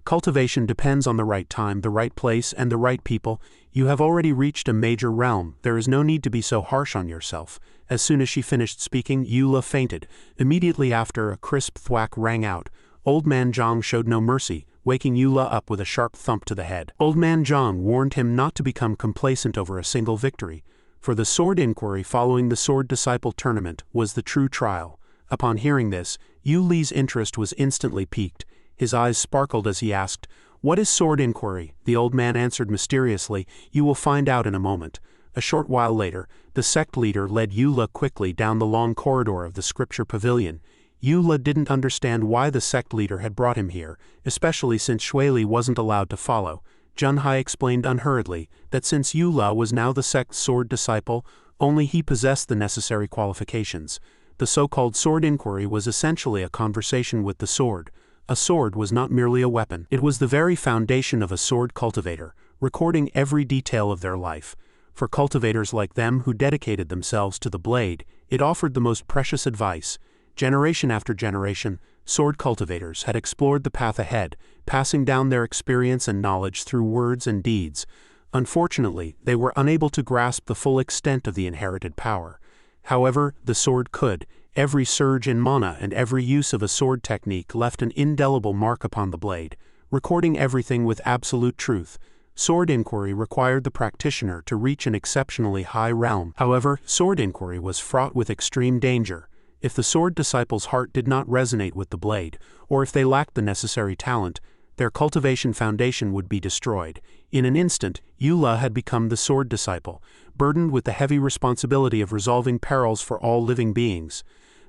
Cultivation depends on the right time, the right place, and the right people. You have already reached a major realm. There is no need to be so harsh on yourself. As soon as she finished speaking, Eula fainted. Immediately after, a crisp thwack rang out. Old Man Zhang showed no mercy, waking Eula up with a sharp thump to the head. Old Man Zhang warned him not to become complacent over a single victory, for the sword inquiry following the Sword Disciple tournament was the true trial. Upon hearing this, Yuli's interest was instantly piqued. His eyes sparkled as he asked, "What is sword inquiry?" The old man answered mysteriously, "You will find out in a moment." A short while later, the sect leader led Eula quickly down the long corridor of the scripture pavilion. Eula didn't understand why the sect leader had brought him here, especially since Shueli wasn't allowed to follow. Junhai explained unhurriedly that since Eula was now the sect's sword disciple, only he possessed the necessary qualifications. The so-called sword inquiry was essentially a conversation with the sword. A sword was not merely a weapon. It was the very foundation of a sword cultivator, recording every detail of their life. For cultivators like them who dedicated themselves to the blade, it offered the most precious advice. Generation after generation, sword cultivators had explored the path ahead, passing down their experience and knowledge through words and deeds. Unfortunately, they were unable to grasp the full extent of the inherited power. However, the sword could. Every surge in mana and every use of a sword technique left an indelible mark upon the blade, recording everything with absolute truth. Sword inquiry required the practitioner to reach an exceptionally high realm. However, sword inquiry was fraught with extreme danger. If the sword disciple's heart did not resonate with the blade, or if they lacked the necessary talent, their cultivation foundation would be destroyed. In an instant, Eula had become the sword disciple, burdened with the heavy responsibility of resolving perils for all living beings.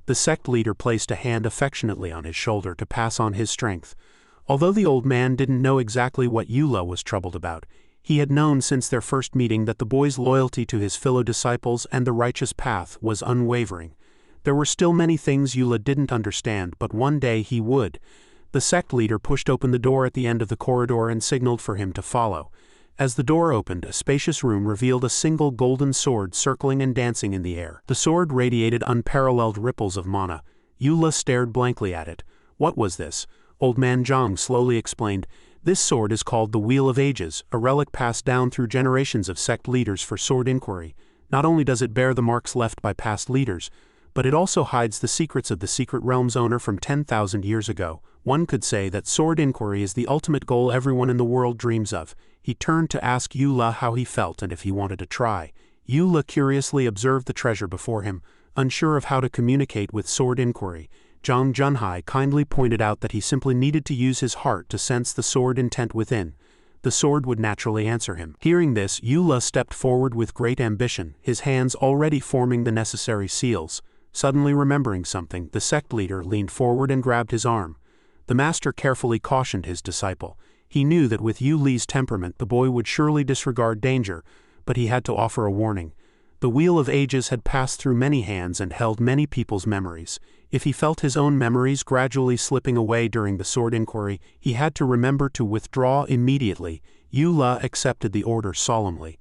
The sect leader placed a hand affectionately on his shoulder to pass on his strength. Although the old man didn't know exactly what Eula was troubled about, he had known since their first meeting that the boy's loyalty to his fellow disciples and the righteous path was unwavering. There were still many things Eula didn't understand, but one day he would. The sect leader pushed open the door at the end of the corridor and signaled for him to follow. As the door opened, a spacious room revealed a single golden sword circling and dancing in the air. The sword radiated unparalleled ripples of mana. Eula stared blankly at it. What was this? Old Man Zhang slowly explained, "This sword is called the Wheel of Ages, a relic passed down through generations of sect leaders for sword inquiry. Not only does it bear the marks left by past leaders, but it also hides the secrets of the secret realm's owner from 10,000 years ago. One could say that sword inquiry is the ultimate goal everyone in the world dreams of." He turned to ask Eula how he felt and if he wanted to try. Eula curiously observed the treasure before him, unsure of how to communicate with sword inquiry. Zhang Junhai kindly pointed out that he simply needed to use his heart to sense the sword intent within. The sword would naturally answer him. Hearing this, Eula stepped forward with great ambition, his hands already forming the necessary seals. Suddenly remembering something, the sect leader leaned forward and grabbed his arm. The master carefully cautioned his disciple. He knew that with Yuli's temperament the boy would surely disregard danger, but he had to offer a warning. The Wheel of Ages had passed through many hands and held many people's memories. If he felt his own memories gradually slipping away during the sword inquiry, he had to remember to withdraw immediately. Eula accepted the order solemnly.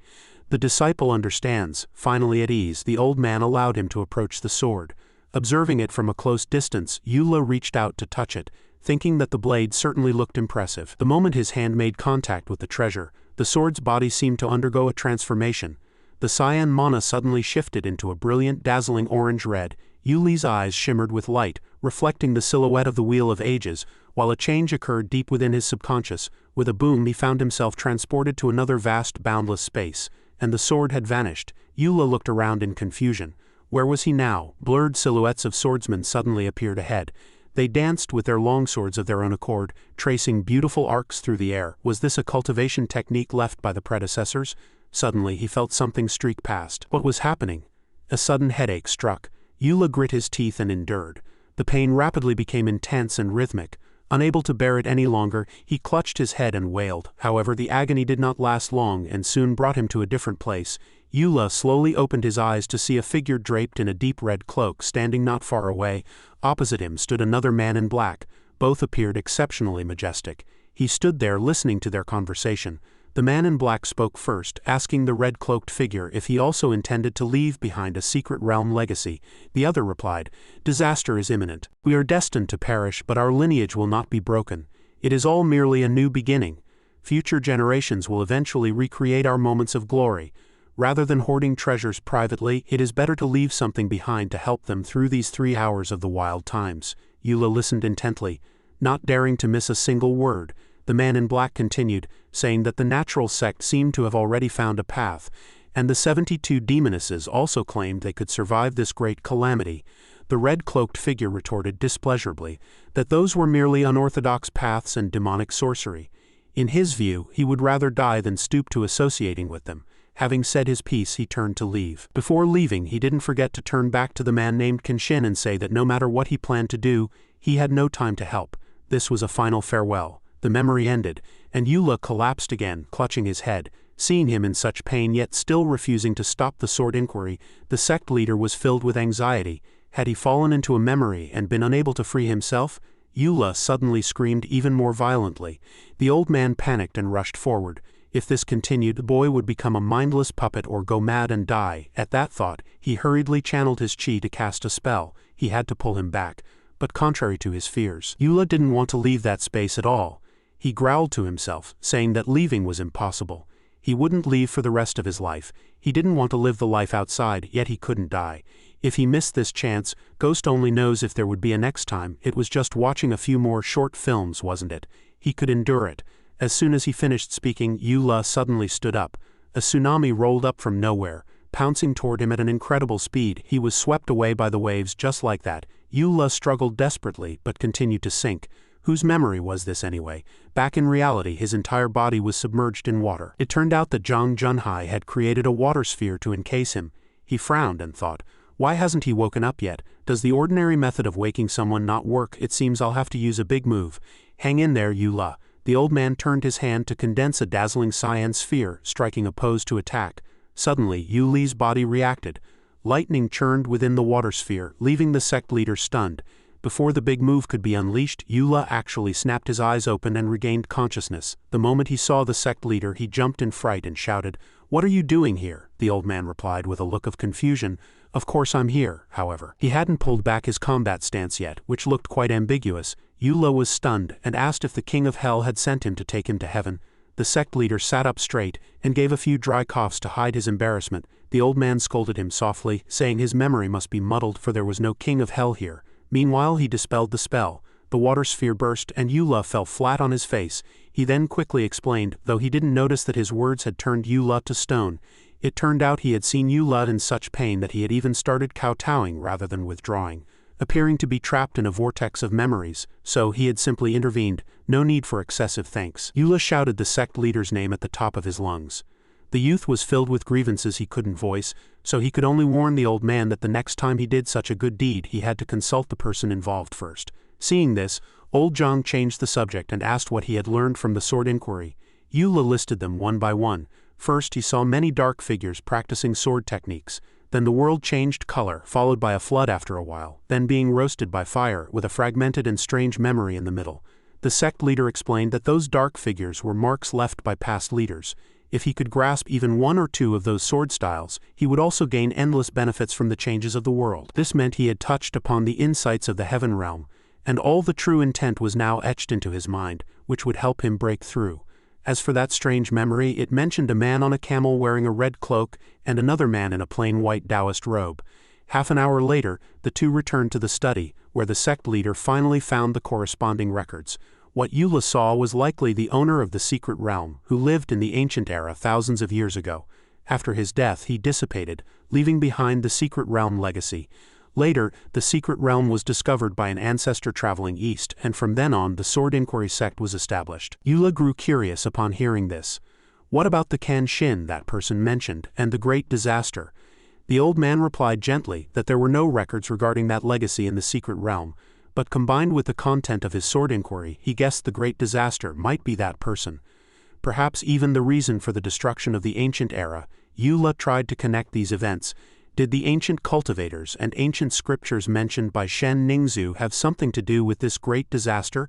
The disciple understands. Finally at ease, the old man allowed him to approach the sword. Observing it from a close distance, Eula reached out to touch it, thinking that the blade certainly looked impressive. The moment his hand made contact with the treasure, the sword's body seemed to undergo a transformation. The cyan mana suddenly shifted into a brilliant, dazzling orange-red. Yuli's eyes shimmered with light, reflecting the silhouette of the Wheel of Ages, while a change occurred deep within his subconscious. With a boom, he found himself transported to another vast, boundless space, and the sword had vanished. Eula looked around in confusion. Where was he now? Blurred silhouettes of swordsmen suddenly appeared ahead. They danced with their longswords of their own accord, tracing beautiful arcs through the air. Was this a cultivation technique left by the predecessors? Suddenly he felt something streak past. What was happening? A sudden headache struck. Eula grit his teeth and endured. The pain rapidly became intense and rhythmic. Unable to bear it any longer, he clutched his head and wailed. However, the agony did not last long and soon brought him to a different place. Eula slowly opened his eyes to see a figure draped in a deep red cloak standing not far away. Opposite him stood another man in black. Both appeared exceptionally majestic. He stood there listening to their conversation. The man in black spoke first, asking the red-cloaked figure if he also intended to leave behind a secret realm legacy. The other replied, "Disaster is imminent. We are destined to perish, but our lineage will not be broken. It is all merely a new beginning. Future generations will eventually recreate our moments of glory. Rather than hoarding treasures privately, it is better to leave something behind to help them through these 3 hours of the wild times." Eula listened intently, not daring to miss a single word. The man in black continued, saying that the natural sect seemed to have already found a path, and the 72 demonesses also claimed they could survive this great calamity. The red-cloaked figure retorted displeasurably that those were merely unorthodox paths and demonic sorcery. In his view, he would rather die than stoop to associating with them. Having said his piece, he turned to leave. Before leaving, he didn't forget to turn back to the man named Kenshin and say that no matter what he planned to do, he had no time to help. This was a final farewell. The memory ended, and Eula collapsed again, clutching his head. Seeing him in such pain yet still refusing to stop the sword inquiry, the sect leader was filled with anxiety. Had he fallen into a memory and been unable to free himself? Eula suddenly screamed even more violently. The old man panicked and rushed forward. If this continued, the boy would become a mindless puppet or go mad and die. At that thought, he hurriedly channeled his chi to cast a spell. He had to pull him back. But contrary to his fears, Eula didn't want to leave that space at all. He growled to himself, saying that leaving was impossible. He wouldn't leave for the rest of his life. He didn't want to live the life outside, yet he couldn't die. If he missed this chance, Ghost only knows if there would be a next time. It was just watching a few more short films, wasn't it? He could endure it. As soon as he finished speaking, Eula suddenly stood up. A tsunami rolled up from nowhere, pouncing toward him at an incredible speed. He was swept away by the waves just like that. Eula struggled desperately, but continued to sink. Whose memory was this anyway? Back in reality, his entire body was submerged in water. It turned out that Zhang Junhai had created a water sphere to encase him. He frowned and thought, why hasn't he woken up yet? Does the ordinary method of waking someone not work? It seems I'll have to use a big move. Hang in there, Eula. The old man turned his hand to condense a dazzling cyan sphere, striking a pose to attack. Suddenly, Yuli's body reacted. Lightning churned within the water sphere, leaving the sect leader stunned. Before the big move could be unleashed, Eula actually snapped his eyes open and regained consciousness. The moment he saw the sect leader, he jumped in fright and shouted, "What are you doing here?" The old man replied with a look of confusion, "Of course I'm here," however. He hadn't pulled back his combat stance yet, which looked quite ambiguous. Eula was stunned and asked if the king of hell had sent him to take him to heaven. The sect leader sat up straight and gave a few dry coughs to hide his embarrassment. The old man scolded him softly, saying his memory must be muddled for there was no king of hell here. Meanwhile, he dispelled the spell. The water sphere burst and Eula fell flat on his face. He then quickly explained, though he didn't notice that his words had turned Eula to stone. It turned out he had seen Eula in such pain that he had even started kowtowing rather than withdrawing, appearing to be trapped in a vortex of memories, so he had simply intervened. No need for excessive thanks. Eula shouted the sect leader's name at the top of his lungs. The youth was filled with grievances he couldn't voice, so he could only warn the old man that the next time he did such a good deed he had to consult the person involved first. Seeing this, old Zhang changed the subject and asked what he had learned from the sword inquiry. Eula listed them one by one. First, he saw many dark figures practicing sword techniques. Then the world changed color, followed by a flood after a while, then being roasted by fire, with a fragmented and strange memory in the middle. The sect leader explained that those dark figures were marks left by past leaders. If he could grasp even one or two of those sword styles, he would also gain endless benefits from the changes of the world. This meant he had touched upon the insights of the heaven realm, and all the true intent was now etched into his mind, which would help him break through. As for that strange memory, it mentioned a man on a camel wearing a red cloak and another man in a plain white Taoist robe. Half an hour later, the two returned to the study, where the sect leader finally found the corresponding records. What Eula saw was likely the owner of the secret realm, who lived in the ancient era thousands of years ago. After his death, he dissipated, leaving behind the secret realm legacy. Later, the secret realm was discovered by an ancestor traveling east, and from then on the Sword Inquiry sect was established. Eula grew curious upon hearing this. What about the Kenshin that person mentioned, and the great disaster? The old man replied gently that there were no records regarding that legacy in the secret realm, but combined with the content of his sword inquiry, he guessed the great disaster might be that person. Perhaps even the reason for the destruction of the ancient era. Eula tried to connect these events. Did the ancient cultivators and ancient scriptures mentioned by Shen Ningzhu have something to do with this great disaster?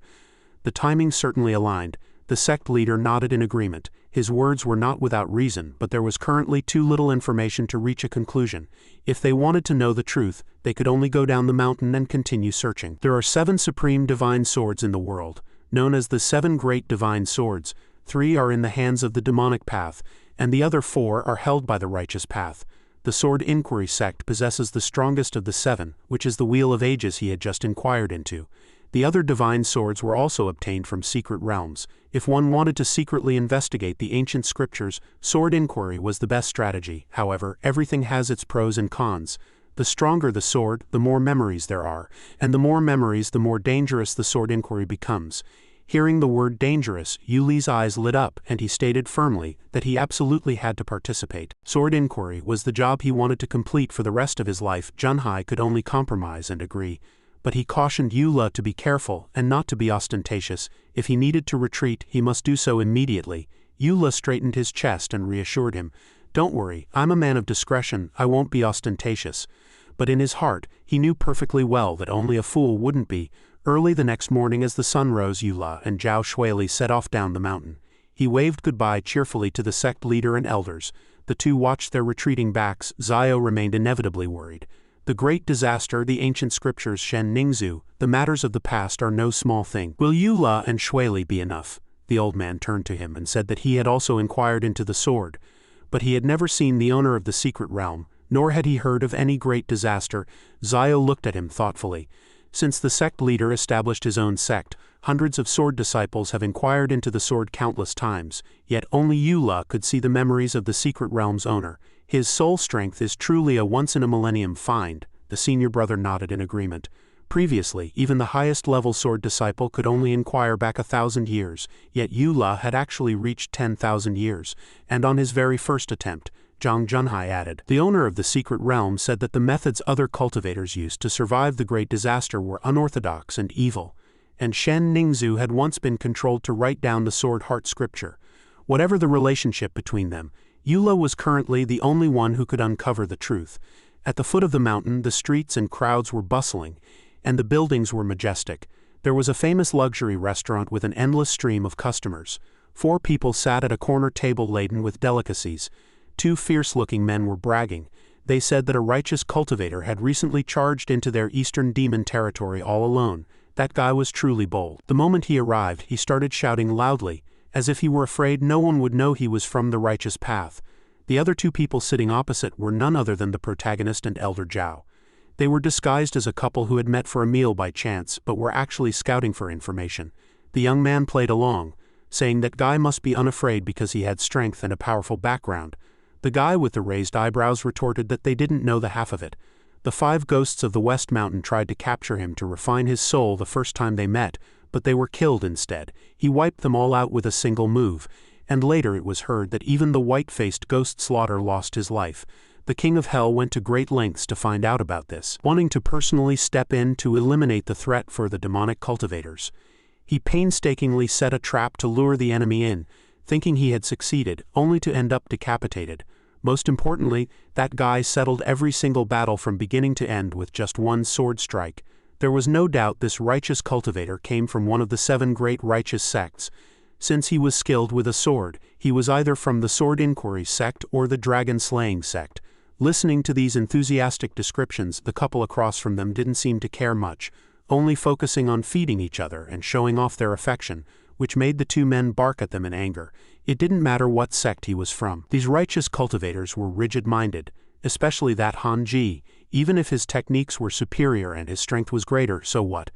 The timing certainly aligned. The sect leader nodded in agreement. His words were not without reason, but there was currently too little information to reach a conclusion. If they wanted to know the truth, they could only go down the mountain and continue searching. There are 7 supreme divine swords in the world, known as the 7 great divine swords. 3 are in the hands of the demonic path, and the other 4 are held by the righteous path. The Sword Inquiry sect possesses the strongest of the 7, which is the Wheel of Ages he had just inquired into. The other divine swords were also obtained from secret realms. If one wanted to secretly investigate the ancient scriptures, sword inquiry was the best strategy. However, everything has its pros and cons. The stronger the sword, the more memories there are, and the more memories, the more dangerous the sword inquiry becomes. Hearing the word dangerous, Yuli's eyes lit up, and he stated firmly that he absolutely had to participate. Sword inquiry was the job he wanted to complete for the rest of his life. Junhai could only compromise and agree. But he cautioned Eula to be careful and not to be ostentatious. If he needed to retreat, he must do so immediately. Eula straightened his chest and reassured him. "Don't worry, I'm a man of discretion, I won't be ostentatious." But in his heart, he knew perfectly well that only a fool wouldn't be. Early the next morning as the sun rose, Eula and Zhao Shuili set off down the mountain. He waved goodbye cheerfully to the sect leader and elders. The two watched their retreating backs. Zio remained inevitably worried. The great disaster, the ancient scriptures, Shen Ningzhu, the matters of the past are no small thing. Will Eula and Shuili be enough? The old man turned to him and said that he had also inquired into the sword. But he had never seen the owner of the secret realm, nor had he heard of any great disaster. Zio looked at him thoughtfully. Since the sect leader established his own sect, hundreds of sword disciples have inquired into the sword countless times, yet only Eula could see the memories of the secret realm's owner. His soul strength is truly a once-in-a-millennium find. The senior brother nodded in agreement. Previously, even the highest-level sword disciple could only inquire back 1,000 years, yet Eula had actually reached 10,000 years, and on his very first attempt, Zhang Junhai added. The owner of the secret realm said that the methods other cultivators used to survive the great disaster were unorthodox and evil, and Shen Ningzhu had once been controlled to write down the sword heart scripture. Whatever the relationship between them, Eula was currently the only one who could uncover the truth. At the foot of the mountain, the streets and crowds were bustling, and the buildings were majestic. There was a famous luxury restaurant with an endless stream of customers. 4 people sat at a corner table laden with delicacies. 2 fierce-looking men were bragging. They said that a righteous cultivator had recently charged into their eastern demon territory all alone. That guy was truly bold. The moment he arrived, he started shouting loudly, as if he were afraid no one would know he was from the righteous path. The other 2 people sitting opposite were none other than the protagonist and Elder Zhao. They were disguised as a couple who had met for a meal by chance, but were actually scouting for information. The young man played along, saying that guy must be unafraid because he had strength and a powerful background. The guy with the raised eyebrows retorted that they didn't know the half of it. The 5 ghosts of the West Mountain tried to capture him to refine his soul the first time they met, but they were killed instead. He wiped them all out with a single move, and later it was heard that even the white-faced ghost Slaughter lost his life. The King of Hell went to great lengths to find out about this, wanting to personally step in to eliminate the threat for the demonic cultivators. He painstakingly set a trap to lure the enemy in, thinking he had succeeded, only to end up decapitated. Most importantly, that guy settled every single battle from beginning to end with just one sword strike. There was no doubt this righteous cultivator came from one of the 7 great righteous sects. Since he was skilled with a sword, he was either from the Sword Inquiry sect or the Dragon-Slaying sect. Listening to these enthusiastic descriptions, the couple across from them didn't seem to care much, only focusing on feeding each other and showing off their affection, which made the 2 men bark at them in anger. It didn't matter what sect he was from. These righteous cultivators were rigid-minded, especially that Han Ji. Even if his techniques were superior and his strength was greater, so what?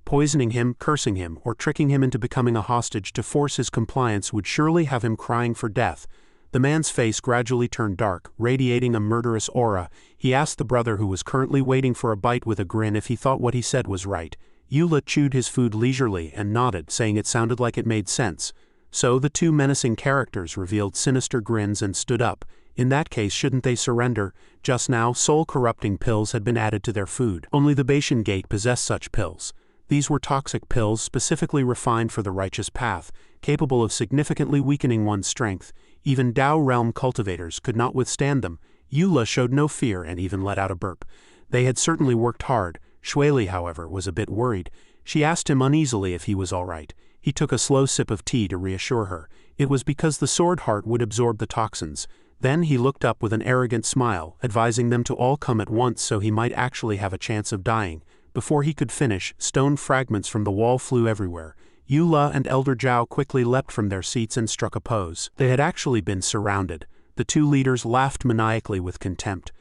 Poisoning him, cursing him, or tricking him into becoming a hostage to force his compliance would surely have him crying for death. The man's face gradually turned dark, radiating a murderous aura. He asked the brother who was currently waiting for a bite with a grin if he thought what he said was right. Eula chewed his food leisurely and nodded, saying it sounded like it made sense. So the 2 menacing characters revealed sinister grins and stood up. In that case, shouldn't they surrender? Just now, soul-corrupting pills had been added to their food. Only the Bashan Gate possessed such pills. These were toxic pills specifically refined for the righteous path, capable of significantly weakening one's strength. Even Tao realm cultivators could not withstand them. Eula showed no fear and even let out a burp. They had certainly worked hard. Shueli, however, was a bit worried. She asked him uneasily if he was all right. He took a slow sip of tea to reassure her. It was because the sword heart would absorb the toxins. Then he looked up with an arrogant smile, advising them to all come at once so he might actually have a chance of dying. Before he could finish, stone fragments from the wall flew everywhere. Eula and Elder Zhao quickly leapt from their seats and struck a pose. They had actually been surrounded. The two leaders laughed maniacally with contempt.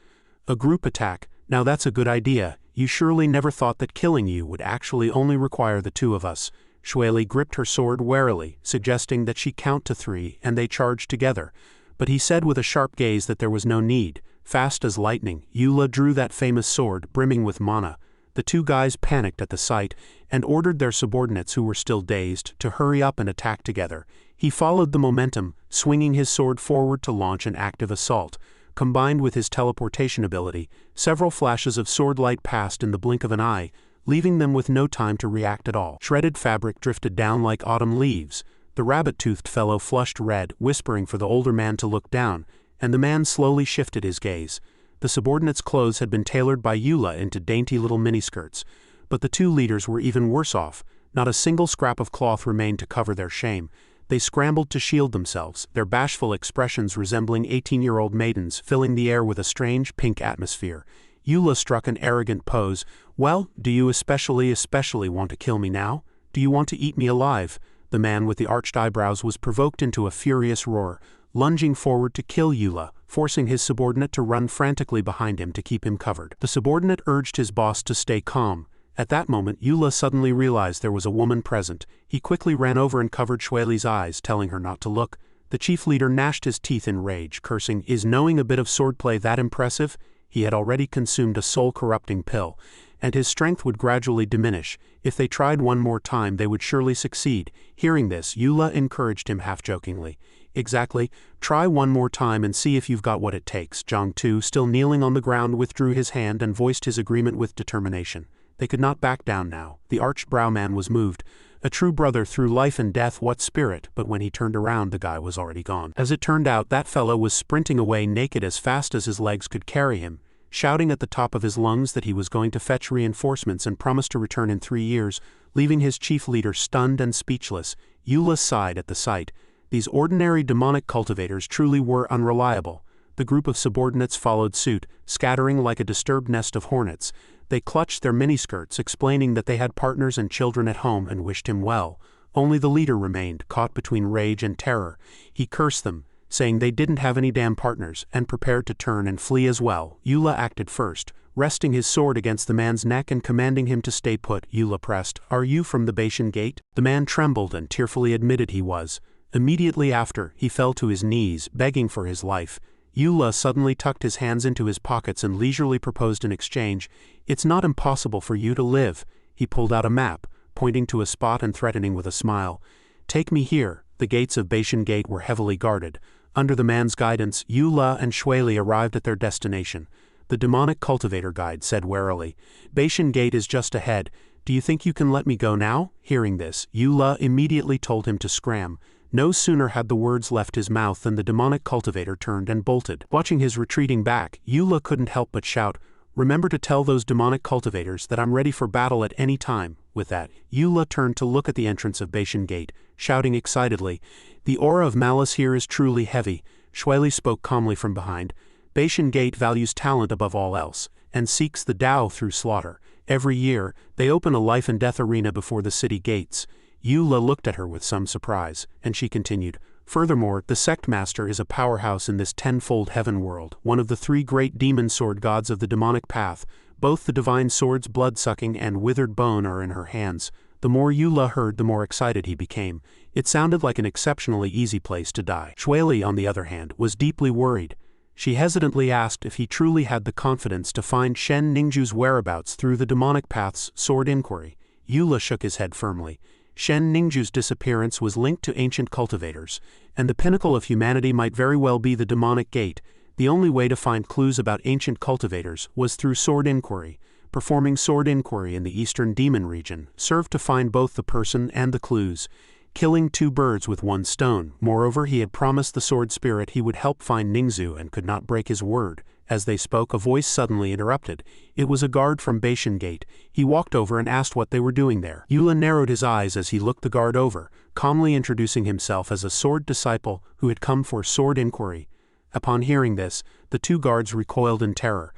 A group attack? Now that's a good idea. You surely never thought that killing you would actually only require the two of us. Shueli gripped her sword warily, suggesting that she count to 3 and they charged together. But he said with a sharp gaze that there was no need. Fast as lightning, Eula drew that famous sword, brimming with mana. The two guys panicked at the sight and ordered their subordinates who were still dazed to hurry up and attack together. He followed the momentum, swinging his sword forward to launch an active assault. Combined with his teleportation ability, several flashes of sword light passed in the blink of an eye, leaving them with no time to react at all. Shredded fabric drifted down like autumn leaves. The rabbit-toothed fellow flushed red, whispering for the older man to look down, and the man slowly shifted his gaze. The subordinates' clothes had been tailored by Eula into dainty little miniskirts, but the two leaders were even worse off. Not a single scrap of cloth remained to cover their shame. They scrambled to shield themselves, their bashful expressions resembling 18-year-old maidens, filling the air with a strange pink atmosphere. Eula struck an arrogant pose. Well, do you especially want to kill me now? Do you want to eat me alive? The man with the arched eyebrows was provoked into a furious roar, lunging forward to kill Eula, forcing his subordinate to run frantically behind him to keep him covered. The subordinate urged his boss to stay calm. At that moment, Eula suddenly realized there was a woman present. He quickly ran over and covered Shueli's eyes, telling her not to look. The chief leader gnashed his teeth in rage, cursing, "Is knowing a bit of swordplay that impressive?" He had already consumed a soul-corrupting pill, and his strength would gradually diminish. If they tried one more time, they would surely succeed. Hearing this, Eula encouraged him half-jokingly. "Exactly. Try one more time and see if you've got what it takes." Zhang Tu, still kneeling on the ground, withdrew his hand and voiced his agreement with determination. They could not back down now. The arched brow man was moved. A true brother through life and death, what spirit, but when he turned around the guy was already gone. As it turned out, that fellow was sprinting away naked as fast as his legs could carry him, shouting at the top of his lungs that he was going to fetch reinforcements and promised to return in 3 years, leaving his chief leader stunned and speechless. Eula sighed at the sight. These ordinary demonic cultivators truly were unreliable. The group of subordinates followed suit, scattering like a disturbed nest of hornets. They clutched their miniskirts, explaining that they had partners and children at home and wished him well. Only the leader remained, caught between rage and terror. He cursed them, saying they didn't have any damn partners, and prepared to turn and flee as well. Eula acted first, resting his sword against the man's neck and commanding him to stay put. Eula pressed, "Are you from the Bashan Gate?" The man trembled and tearfully admitted he was. Immediately after, he fell to his knees, begging for his life. Eula suddenly tucked his hands into his pockets and leisurely proposed an exchange. "It's not impossible for you to live." He pulled out a map, pointing to a spot and threatening with a smile. "Take me here." The gates of Bashan Gate were heavily guarded. Under the man's guidance, Eula and Shueli arrived at their destination. The demonic cultivator guide said warily, "Bashan Gate is just ahead. Do you think you can let me go now?" Hearing this, Eula immediately told him to scram. No sooner had the words left his mouth than the demonic cultivator turned and bolted. Watching his retreating back, Eula couldn't help but shout, "Remember to tell those demonic cultivators that I'm ready for battle at any time." With that, Eula turned to look at the entrance of Bashan Gate, shouting excitedly, "The aura of malice here is truly heavy." Shueli spoke calmly from behind. "Bashan Gate values talent above all else, and seeks the Tao through slaughter. Every year, they open a life and death arena before the city gates." Eula looked at her with some surprise, and she continued, "Furthermore, the Sect Master is a powerhouse in this tenfold heaven world, one of the 3 great demon sword gods of the demonic path. Both the divine swords blood-sucking and withered bone are in her hands." The more Eula heard, the more excited he became. It sounded like an exceptionally easy place to die. Shueli, on the other hand, was deeply worried. She hesitantly asked if he truly had the confidence to find Shen Ningju's whereabouts through the demonic path's sword inquiry. Eula shook his head firmly. Shen Ningju's disappearance was linked to ancient cultivators, and the pinnacle of humanity might very well be the demonic gate. The only way to find clues about ancient cultivators was through sword inquiry. Performing sword inquiry in the Eastern Demon region served to find both the person and the clues, killing two birds with one stone. Moreover, he had promised the sword spirit he would help find Ningzu and could not break his word. As they spoke, a voice suddenly interrupted. It was a guard from Bashan Gate. He walked over and asked what they were doing there. Yula narrowed his eyes as he looked the guard over, calmly introducing himself as a sword disciple who had come for sword inquiry. Upon hearing this, the two guards recoiled in terror.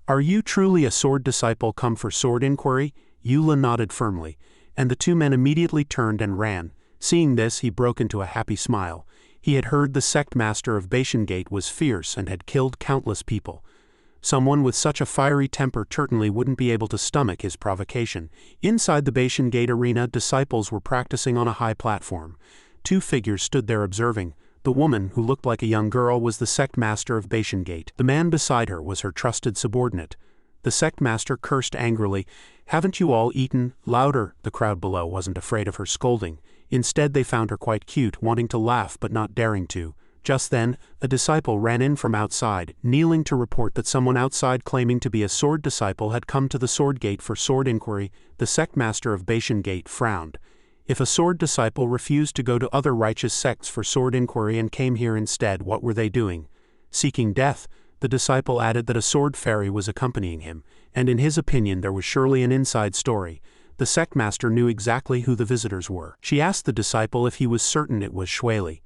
"Are you truly a sword disciple come for sword inquiry?" Yula nodded firmly, and the two men immediately turned and ran. Seeing this, he broke into a happy smile. He had heard the sect master of Bashan Gate was fierce and had killed countless people. Someone with such a fiery temper certainly wouldn't be able to stomach his provocation. Inside the Bashan Gate arena, disciples were practicing on a high platform. Two figures stood there observing. The woman, who looked like a young girl, was the sect master of Bashan Gate. The man beside her was her trusted subordinate. The sect master cursed angrily. "Haven't you all eaten?" Louder. The crowd below wasn't afraid of her scolding. Instead, they found her quite cute, wanting to laugh but not daring to. Just then, a disciple ran in from outside, kneeling to report that someone outside claiming to be a sword disciple had come to the sword gate for sword inquiry. The sect master of Bashan Gate frowned. If a sword disciple refused to go to other righteous sects for sword inquiry and came here instead, what were they doing? Seeking death. The disciple added that a sword fairy was accompanying him, and in his opinion there was surely an inside story. The sect master knew exactly who the visitors were. She asked the disciple if he was certain it was Shueli.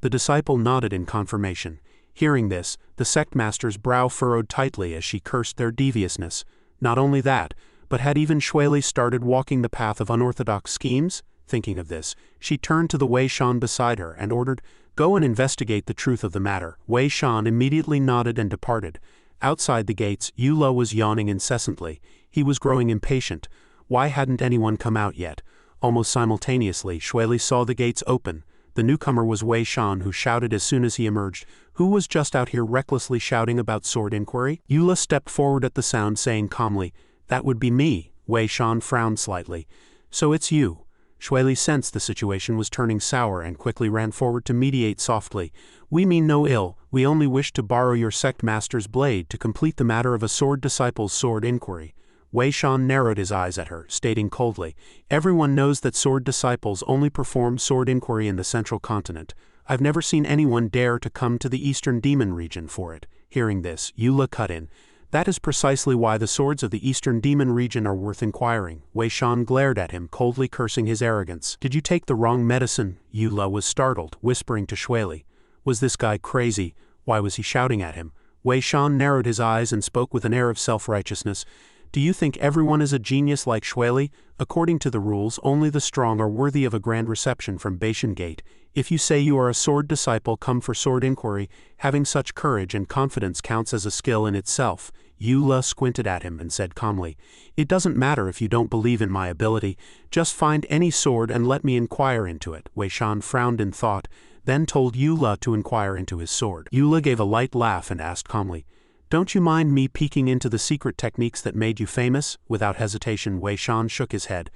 The disciple nodded in confirmation. Hearing this, the sect master's brow furrowed tightly as she cursed their deviousness. Not only that, but had even Shueli started walking the path of unorthodox schemes? Thinking of this, she turned to the Wei Shan beside her and ordered, "Go and investigate the truth of the matter." Wei Shan immediately nodded and departed. Outside the gates, Yula was yawning incessantly. He was growing impatient. Why hadn't anyone come out yet? Almost simultaneously, Shueli saw the gates open. The newcomer was Wei Shan, who shouted as soon as he emerged, "Who was just out here recklessly shouting about sword inquiry?" Yula stepped forward at the sound, saying calmly, "That would be me." Wei Shan frowned slightly. "So it's you." Shueli sensed the situation was turning sour and quickly ran forward to mediate softly. "We mean no ill, we only wish to borrow your sect master's blade to complete the matter of a sword disciple's sword inquiry." Wei Shan narrowed his eyes at her, stating coldly, "Everyone knows that sword disciples only perform sword inquiry in the central continent. I've never seen anyone dare to come to the Eastern Demon region for it." Hearing this, Yula cut in. "That is precisely why the swords of the Eastern Demon region are worth inquiring." Wei Shan glared at him, coldly cursing his arrogance. "Did you take the wrong medicine?" Yula was startled, whispering to Shueli. Was this guy crazy? Why was he shouting at him? Wei Shan narrowed his eyes and spoke with an air of self-righteousness. "Do you think everyone is a genius like Shueli? According to the rules, only the strong are worthy of a grand reception from Bashan Gate. If you say you are a sword disciple come for sword inquiry, having such courage and confidence counts as a skill in itself." Yula squinted at him and said calmly, "It doesn't matter if you don't believe in my ability. Just find any sword and let me inquire into it." Wei Shan frowned in thought, then told Yula to inquire into his sword. Yula gave a light laugh and asked calmly, "Don't you mind me peeking into the secret techniques that made you famous?" Without hesitation, Wei Shan shook his head.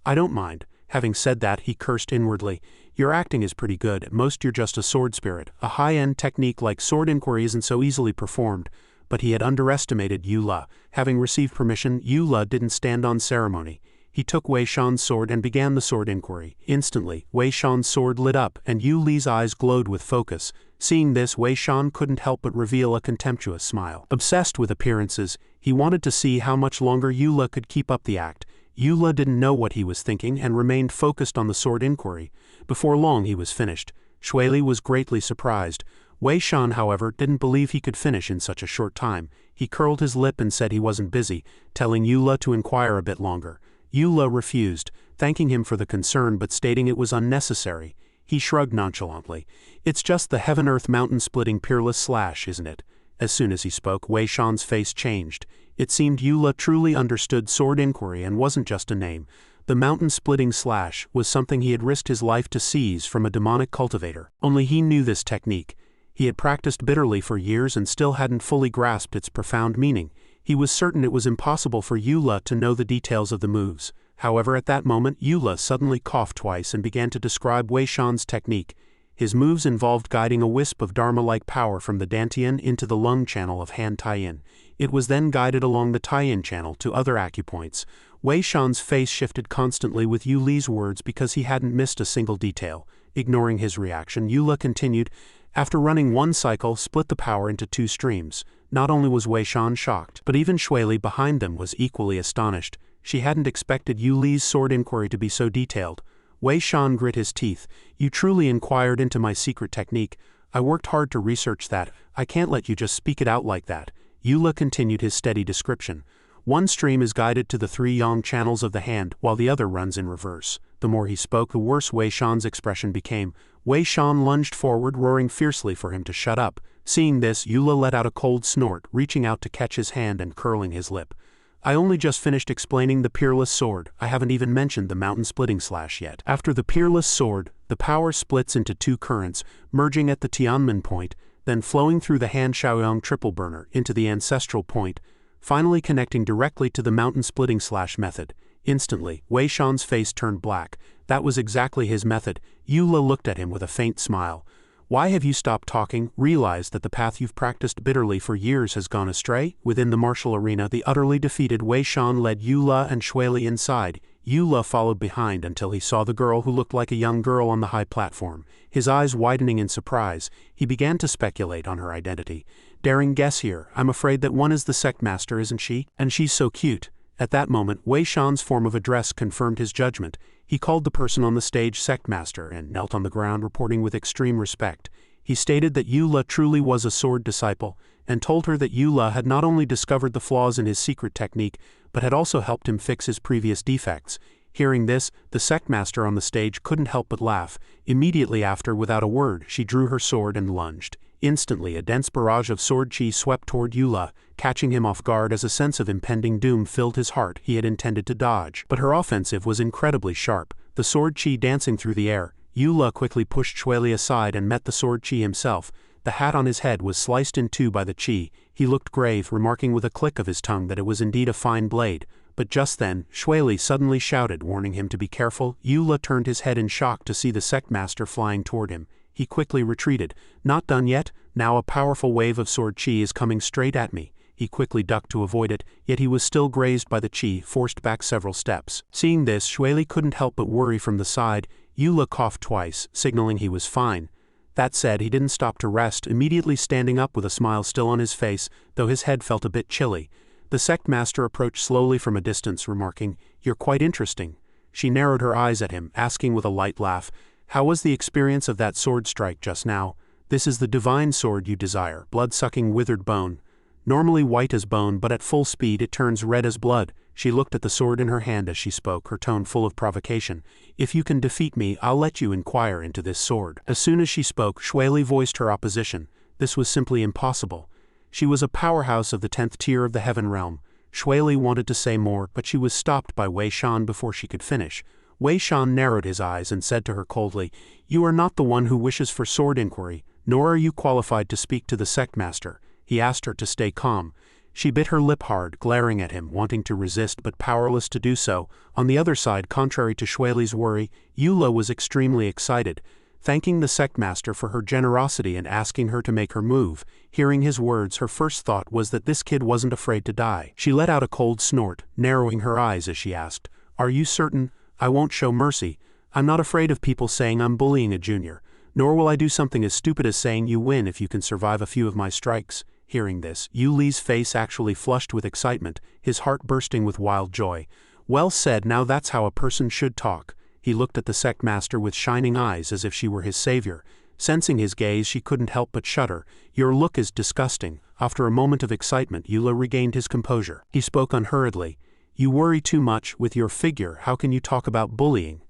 "I don't mind." Having said that, he cursed inwardly. "Your acting is pretty good. At most you're just a sword spirit. A high-end technique like sword inquiry isn't so easily performed." But he had underestimated Yula. Having received permission, Yula didn't stand on ceremony. He took Wei Shan's sword and began the sword inquiry. Instantly, Wei Shan's sword lit up and Yuli's eyes glowed with focus. Seeing this, Wei Shan couldn't help but reveal a contemptuous smile. Obsessed with appearances, he wanted to see how much longer Yula could keep up the act. Yula didn't know what he was thinking and remained focused on the sword inquiry. Before long he was finished. Shueli was greatly surprised. Wei Shan, however, didn't believe he could finish in such a short time. He curled his lip and said he wasn't busy, telling Yula to inquire a bit longer. Yula refused, thanking him for the concern but stating it was unnecessary. He shrugged nonchalantly. "It's just the heaven-earth mountain-splitting peerless slash, isn't it?" As soon as he spoke, Wei Shan's face changed. It seemed Yula truly understood sword inquiry and wasn't just a name. The mountain-splitting slash was something he had risked his life to seize from a demonic cultivator. Only he knew this technique. He had practiced bitterly for years and still hadn't fully grasped its profound meaning. He was certain it was impossible for Yula to know the details of the moves. However, at that moment, Yula suddenly coughed twice and began to describe Wei Shan's technique. His moves involved guiding a wisp of Dharma-like power from the Dantian into the lung channel of hand Tai-in. It was then guided along the Tai-in channel to other acupoints. Wei Shan's face shifted constantly with Yu Li's words because he hadn't missed a single detail. Ignoring his reaction, Yu continued, after running one cycle, split the power into two streams. Not only was Wei Shan shocked, but even Shui Li behind them was equally astonished. She hadn't expected Yu Li's sword inquiry to be so detailed. Wei Shan grit his teeth. You truly inquired into my secret technique. I worked hard to research that. I can't let you just speak it out like that. Yu continued his steady description. One stream is guided to the three yang channels of the hand, while the other runs in reverse. The more he spoke, the worse Wei Shan's expression became. Wei Shan lunged forward, roaring fiercely for him to shut up. Seeing this, Yu let out a cold snort, reaching out to catch his hand and curling his lip. I only just finished explaining the peerless sword. I haven't even mentioned the mountain-splitting slash yet. After the peerless sword, the power splits into two currents, merging at the Tianmen point, then flowing through the Han Shaoyong triple burner into the ancestral point, finally connecting directly to the mountain-splitting slash method. Instantly, Wei Shan's face turned black. That was exactly his method. Yu looked at him with a faint smile. Why have you stopped talking? Realize that the path you've practiced bitterly for years has gone astray? Within the martial arena, the utterly defeated Wei Shan led Yu and Shui Li inside. Yu followed behind until he saw the girl who looked like a young girl on the high platform. His eyes widening in surprise, he began to speculate on her identity. Daring guess here, I'm afraid that one is the Sect master, isn't she? And she's so cute. At that moment, Wei Shan's form of address confirmed his judgment. He called the person on the stage Sect master and knelt on the ground, reporting with extreme respect. He stated that Yu truly was a sword disciple, and told her that Yu had not only discovered the flaws in his secret technique, but had also helped him fix his previous defects. Hearing this, the Sect master on the stage couldn't help but laugh. Immediately after, without a word, she drew her sword and lunged. Instantly, a dense barrage of sword chi swept toward Yu, catching him off guard as a sense of impending doom filled his heart. He had intended to dodge, but her offensive was incredibly sharp, the sword chi dancing through the air. Yu quickly pushed Shui Li aside and met the sword chi himself. The hat on his head was sliced in two by the chi. He looked grave, remarking with a click of his tongue that it was indeed a fine blade. But just then, Shui Li suddenly shouted, warning him to be careful. Yu turned his head in shock to see the Sect master flying toward him. He quickly retreated. Not done yet, now a powerful wave of sword chi is coming straight at me. He quickly ducked to avoid it, yet he was still grazed by the chi, forced back several steps. Seeing this, Shui Li couldn't help but worry. From the side, Yu coughed twice, signaling he was fine. That said, he didn't stop to rest, immediately standing up with a smile still on his face, though his head felt a bit chilly. The Sect master approached slowly from a distance, remarking, "You're quite interesting." She narrowed her eyes at him, asking with a light laugh, "How was the experience of that sword strike just now? This is the divine sword you desire, blood-sucking withered bone. Normally white as bone, but at full speed it turns red as blood." She looked at the sword in her hand as she spoke, her tone full of provocation. "If you can defeat me, I'll let you inquire into this sword." As soon as she spoke, Shui Li voiced her opposition. This was simply impossible. She was a powerhouse of the 10th tier of the Heaven Realm. Shui Li wanted to say more, but she was stopped by Wei Shan before she could finish. Wei Shan narrowed his eyes and said to her coldly, "You are not the one who wishes for sword inquiry, nor are you qualified to speak to the Sect master." He asked her to stay calm. She bit her lip hard, glaring at him, wanting to resist but powerless to do so. On the other side, contrary to Shui Li's worry, Yu was extremely excited, thanking the Sect master for her generosity and asking her to make her move. Hearing his words, her first thought was that this kid wasn't afraid to die. She let out a cold snort, narrowing her eyes as she asked, "Are you certain? I won't show mercy. I'm not afraid of people saying I'm bullying a junior, nor will I do something as stupid as saying you win if you can survive a few of my strikes." Hearing this, Yu Li's face actually flushed with excitement, his heart bursting with wild joy. "Well said, now that's how a person should talk." He looked at the Sect master with shining eyes as if she were his savior. Sensing his gaze, she couldn't help but shudder. "Your look is disgusting." After a moment of excitement, Yu regained his composure. He spoke unhurriedly. "You worry too much. With your figure, how can you talk about bullying?"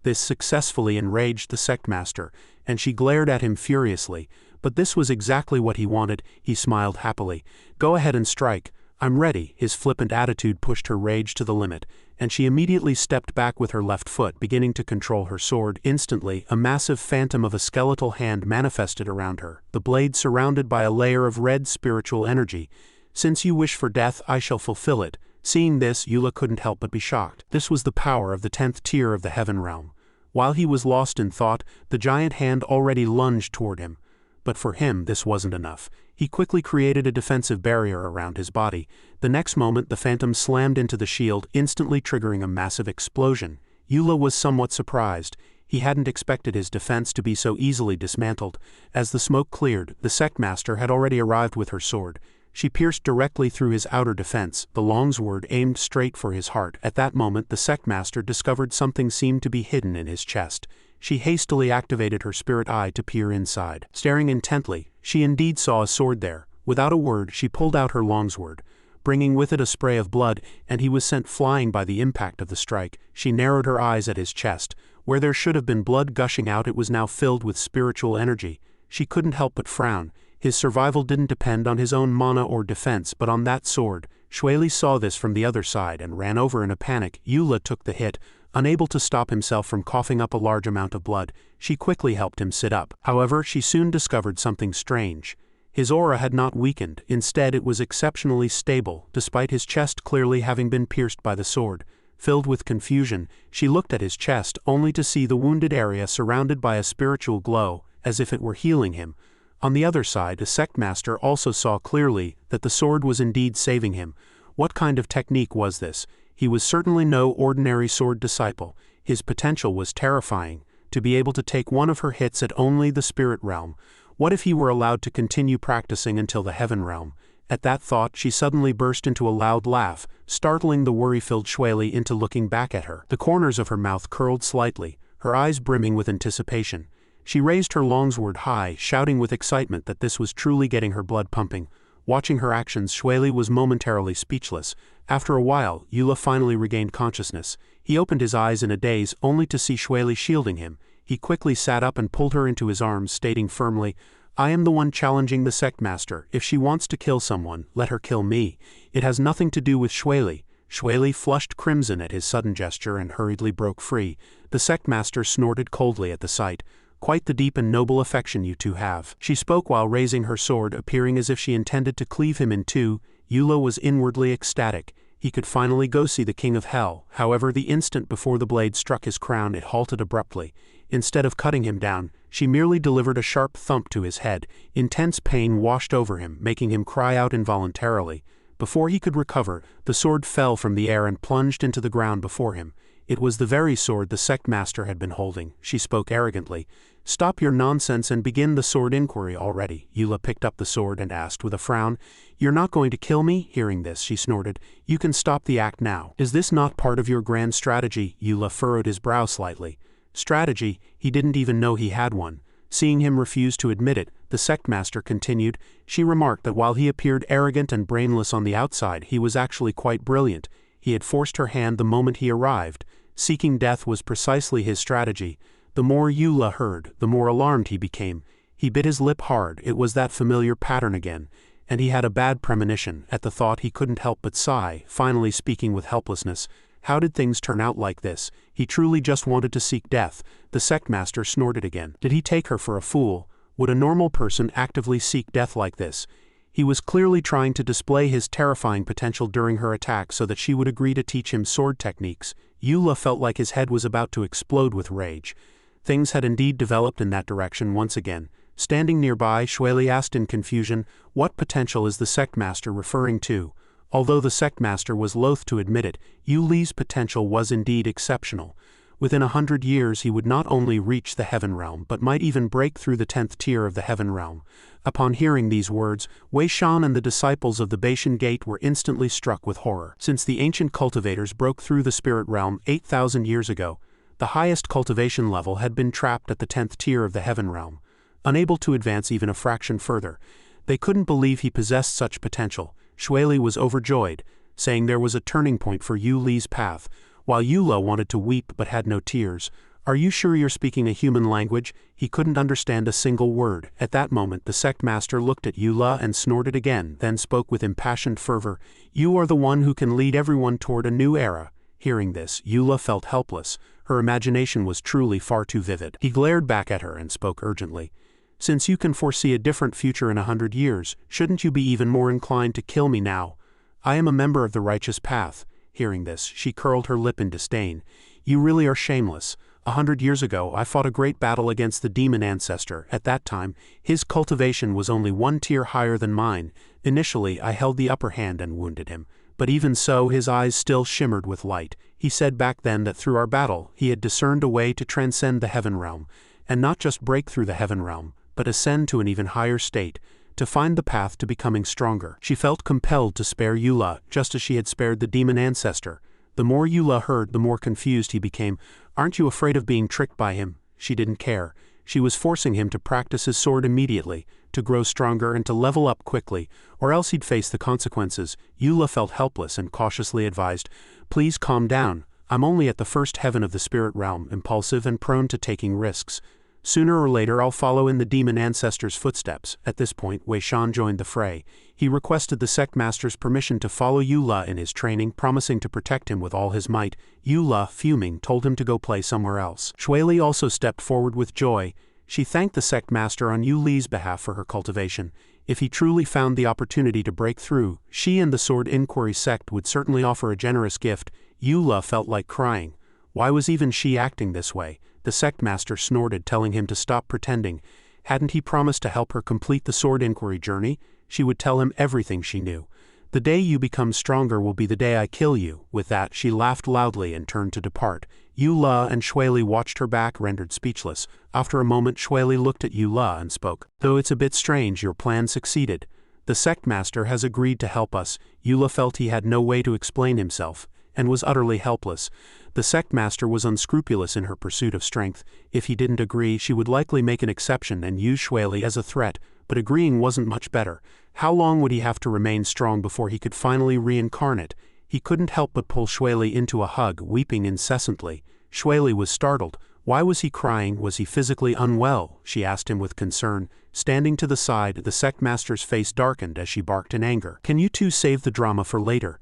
This successfully enraged the Sect master, and she glared at him furiously. But this was exactly what he wanted. He smiled happily. "Go ahead and strike. I'm ready." His flippant attitude pushed her rage to the limit, and she immediately stepped back with her left foot, beginning to control her sword. Instantly, a massive phantom of a skeletal hand manifested around her, the blade surrounded by a layer of red spiritual energy. "Since you wish for death, I shall fulfill it." Seeing this, Yu couldn't help but be shocked. This was the power of the 10th tier of the Heaven Realm. While he was lost in thought, the giant hand already lunged toward him. But for him, this wasn't enough. He quickly created a defensive barrier around his body. The next moment, the phantom slammed into the shield, instantly triggering a massive explosion. Eula was somewhat surprised. He hadn't expected his defense to be so easily dismantled. As the smoke cleared, the Sect Master had already arrived with her sword. She pierced directly through his outer defense, the longsword aimed straight for his heart. At that moment, the Sect Master discovered something seemed to be hidden in his chest. She hastily activated her spirit eye to peer inside. Staring intently, she indeed saw a sword there. Without a word, she pulled out her longsword, bringing with it a spray of blood, and he was sent flying by the impact of the strike. She narrowed her eyes at his chest. Where there should have been blood gushing out, it was now filled with spiritual energy. She couldn't help but frown. His survival didn't depend on his own mana or defense, but on that sword. Shueli saw this from the other side and ran over in a panic. Eula took the hit. Unable to stop himself from coughing up a large amount of blood, she quickly helped him sit up. However, she soon discovered something strange. His aura had not weakened. Instead, it was exceptionally stable, despite his chest clearly having been pierced by the sword. Filled with confusion, she looked at his chest, only to see the wounded area surrounded by a spiritual glow, as if it were healing him. On the other side, the Sect Master also saw clearly that the sword was indeed saving him. What kind of technique was this? He was certainly no ordinary sword disciple. His potential was terrifying. To be able to take one of her hits at only the spirit realm. What if he were allowed to continue practicing until the heaven realm? At that thought, she suddenly burst into a loud laugh, startling the worry-filled Shueli into looking back at her. The corners of her mouth curled slightly, her eyes brimming with anticipation. She raised her longsword high, shouting with excitement that this was truly getting her blood pumping. Watching her actions, Shueli was momentarily speechless. After a while, Eula finally regained consciousness. He opened his eyes in a daze, only to see Shueli shielding him. He quickly sat up and pulled her into his arms, stating firmly, "I am the one challenging the Sect Master. If she wants to kill someone, let her kill me. It has nothing to do with Shueli." Shueli flushed crimson at his sudden gesture and hurriedly broke free. The Sect Master snorted coldly at the sight. "Quite the deep and noble affection you two have." She spoke while raising her sword, appearing as if she intended to cleave him in two. Eula was inwardly ecstatic. He could finally go see the King of Hell. However, the instant before the blade struck his crown, it halted abruptly. Instead of cutting him down, she merely delivered a sharp thump to his head. Intense pain washed over him, making him cry out involuntarily. Before he could recover, the sword fell from the air and plunged into the ground before him. It was the very sword the Sect Master had been holding. She spoke arrogantly. "Stop your nonsense and begin the sword inquiry already." Eula picked up the sword and asked with a frown, "You're not going to kill me?" Hearing this, she snorted, "You can stop the act now." "Is this not part of your grand strategy?" Eula furrowed his brow slightly. Strategy? He didn't even know he had one. Seeing him refuse to admit it, the Sect Master continued. She remarked that while he appeared arrogant and brainless on the outside, he was actually quite brilliant. He had forced her hand the moment he arrived. Seeking death was precisely his strategy. The more Eula heard, the more alarmed he became. He bit his lip hard. It was that familiar pattern again. And he had a bad premonition. At the thought, he couldn't help but sigh, finally speaking with helplessness. How did things turn out like this? He truly just wanted to seek death. The Sect Master snorted again. Did he take her for a fool? Would a normal person actively seek death like this? He was clearly trying to display his terrifying potential during her attack so that she would agree to teach him sword techniques. Eula felt like his head was about to explode with rage. Things had indeed developed in that direction once again. Standing nearby, Shueli asked in confusion, "What potential is the Sect Master referring to?" Although the Sect Master was loath to admit it, Yuli's potential was indeed exceptional. Within 100 years he would not only reach the Heaven Realm but might even break through the 10th tier of the Heaven Realm. Upon hearing these words, Wei Shan and the disciples of the Bashan Gate were instantly struck with horror. Since the ancient cultivators broke through the Spirit Realm 8,000 years ago, the highest cultivation level had been trapped at the 10th tier of the Heaven Realm. Unable to advance even a fraction further, they couldn't believe he possessed such potential. Shueli was overjoyed, saying there was a turning point for Yuli's path, while Eula wanted to weep but had no tears. "Are you sure you're speaking a human language?" He couldn't understand a single word. At that moment the Sect Master looked at Eula and snorted again, then spoke with impassioned fervor, "You are the one who can lead everyone toward a new era." Hearing this, Eula felt helpless. Her imagination was truly far too vivid. He glared back at her and spoke urgently. "Since you can foresee a different future in 100 years, shouldn't you be even more inclined to kill me now? I am a member of the righteous path." Hearing this, she curled her lip in disdain. "You really are shameless. 100 years ago I fought a great battle against the demon ancestor. At that time, his cultivation was only one tier higher than mine. Initially I held the upper hand and wounded him, but even so his eyes still shimmered with light. He said back then that through our battle he had discerned a way to transcend the heaven realm, and not just break through the heaven realm, but ascend to an even higher state, to find the path to becoming stronger. She felt compelled to spare Eula, just as she had spared the demon ancestor. The more Eula heard, the more confused he became. Aren't you afraid of being tricked by him? She didn't care. She was forcing him to practice his sword immediately, to grow stronger and to level up quickly, or else he'd face the consequences. Eula felt helpless and cautiously advised, "Please calm down. I'm only at the first heaven of the spirit realm, impulsive and prone to taking risks. Sooner or later I'll follow in the demon ancestor's footsteps." At this point, Wei Shan joined the fray. He requested the sect master's permission to follow Eula in his training, promising to protect him with all his might. Eula, fuming, told him to go play somewhere else. Shui Li also stepped forward with joy. She thanked the sect master on Yu Li's behalf for her cultivation. If he truly found the opportunity to break through, she and the Sword Inquiry sect would certainly offer a generous gift. Eula felt like crying. Why was even she acting this way? The sect master snorted, telling him to stop pretending. Hadn't he promised to help her complete the Sword Inquiry journey? She would tell him everything she knew. "The day you become stronger will be the day I kill you." With that, she laughed loudly and turned to depart. Eula and Shui Li watched her back, rendered speechless. After a moment, Shui Li looked at Eula and spoke. "Though it's a bit strange, your plan succeeded. The sect master has agreed to help us." Eula felt he had no way to explain himself, and was utterly helpless. The sect master was unscrupulous in her pursuit of strength. If he didn't agree, she would likely make an exception and use Shui Li as a threat, but agreeing wasn't much better. How long would he have to remain strong before he could finally reincarnate? He couldn't help but pull Shui Li into a hug, weeping incessantly. Shui Li was startled. Why was he crying? Was he physically unwell? She asked him with concern. Standing to the side, the sect master's face darkened as she barked in anger. "Can you two save the drama for later?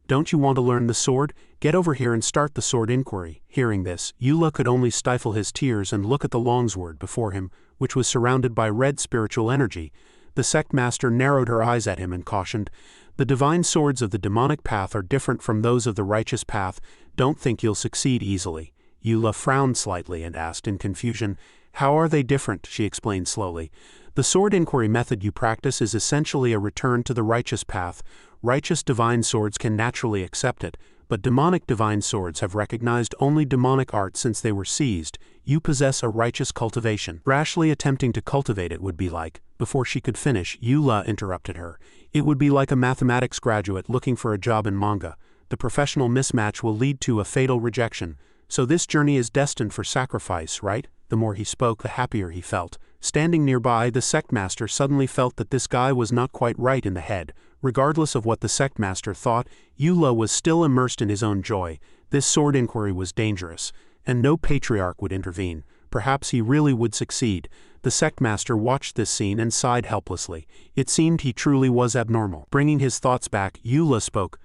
Don't you want to learn the sword? Get over here and start the sword inquiry." Hearing this, Eula could only stifle his tears and look at the longsword before him, which was surrounded by red spiritual energy. The sect master narrowed her eyes at him and cautioned, "The divine swords of the demonic path are different from those of the righteous path. Don't think you'll succeed easily." Eula frowned slightly and asked in confusion, "How are they different?" She explained slowly. "The sword inquiry method you practice is essentially a return to the righteous path. Righteous divine swords can naturally accept it, but demonic divine swords have recognized only demonic art since they were seized. You possess a righteous cultivation. Rashly attempting to cultivate it would be like..." Before she could finish, Eula interrupted her. "It would be like a mathematics graduate looking for a job in manga. The professional mismatch will lead to a fatal rejection. So this journey is destined for sacrifice, right?" The more he spoke, the happier he felt. Standing nearby, the sect master suddenly felt that this guy was not quite right in the head. Regardless of what the sect master thought, Eula was still immersed in his own joy. This sword inquiry was dangerous, and no patriarch would intervene. Perhaps he really would succeed. The sect master watched this scene and sighed helplessly. It seemed he truly was abnormal. Bringing his thoughts back, Eula spoke.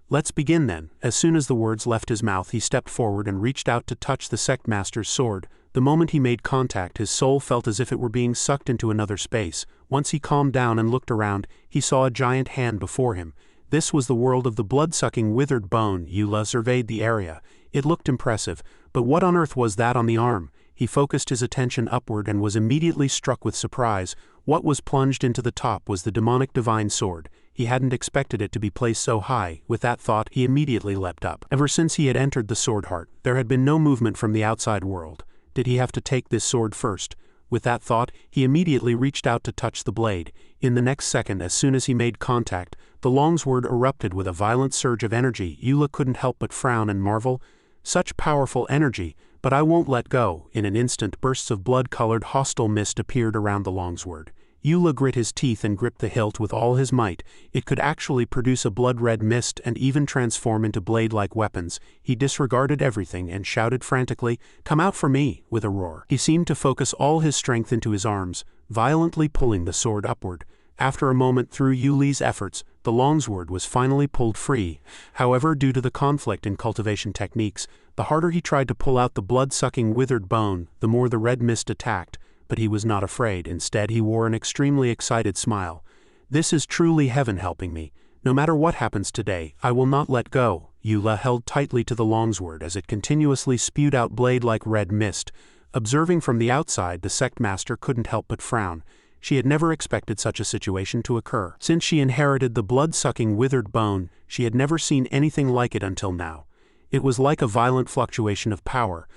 "Let's begin then." As soon as the words left his mouth, he stepped forward and reached out to touch the sect master's sword. The moment he made contact, his soul felt as if it were being sucked into another space. Once he calmed down and looked around, he saw a giant hand before him. This was the world of the blood-sucking withered bone. Eula surveyed the area. It looked impressive, but what on earth was that on the arm? He focused his attention upward and was immediately struck with surprise. What was plunged into the top was the demonic divine sword. He hadn't expected it to be placed so high. With that thought, he immediately leapt up. Ever since he had entered the sword heart, there had been no movement from the outside world. Did he have to take this sword first? With that thought, he immediately reached out to touch the blade. In the next second, as soon as he made contact, the longsword erupted with a violent surge of energy. Eula couldn't help but frown and marvel. Such powerful energy, but I won't let go. In an instant, bursts of blood-colored hostile mist appeared around the longsword. Eula grit his teeth and gripped the hilt with all his might. It could actually produce a blood-red mist and even transform into blade-like weapons. He disregarded everything and shouted frantically, "Come out for me!" with a roar. He seemed to focus all his strength into his arms, violently pulling the sword upward. After a moment, through Yuli's efforts, the longsword was finally pulled free. However, due to the conflict in cultivation techniques, the harder he tried to pull out the blood-sucking withered bone, the more the red mist attacked. But he was not afraid. Instead, he wore an extremely excited smile. "This is truly heaven helping me. No matter what happens today, I will not let go. Eula held tightly to the longsword as it continuously spewed out blade-like red mist. Observing from the outside, the sect master couldn't help but frown. She had never expected such a situation to occur. Since she inherited the blood-sucking withered bone, she had never seen anything like it until now. It was like a violent fluctuation of power.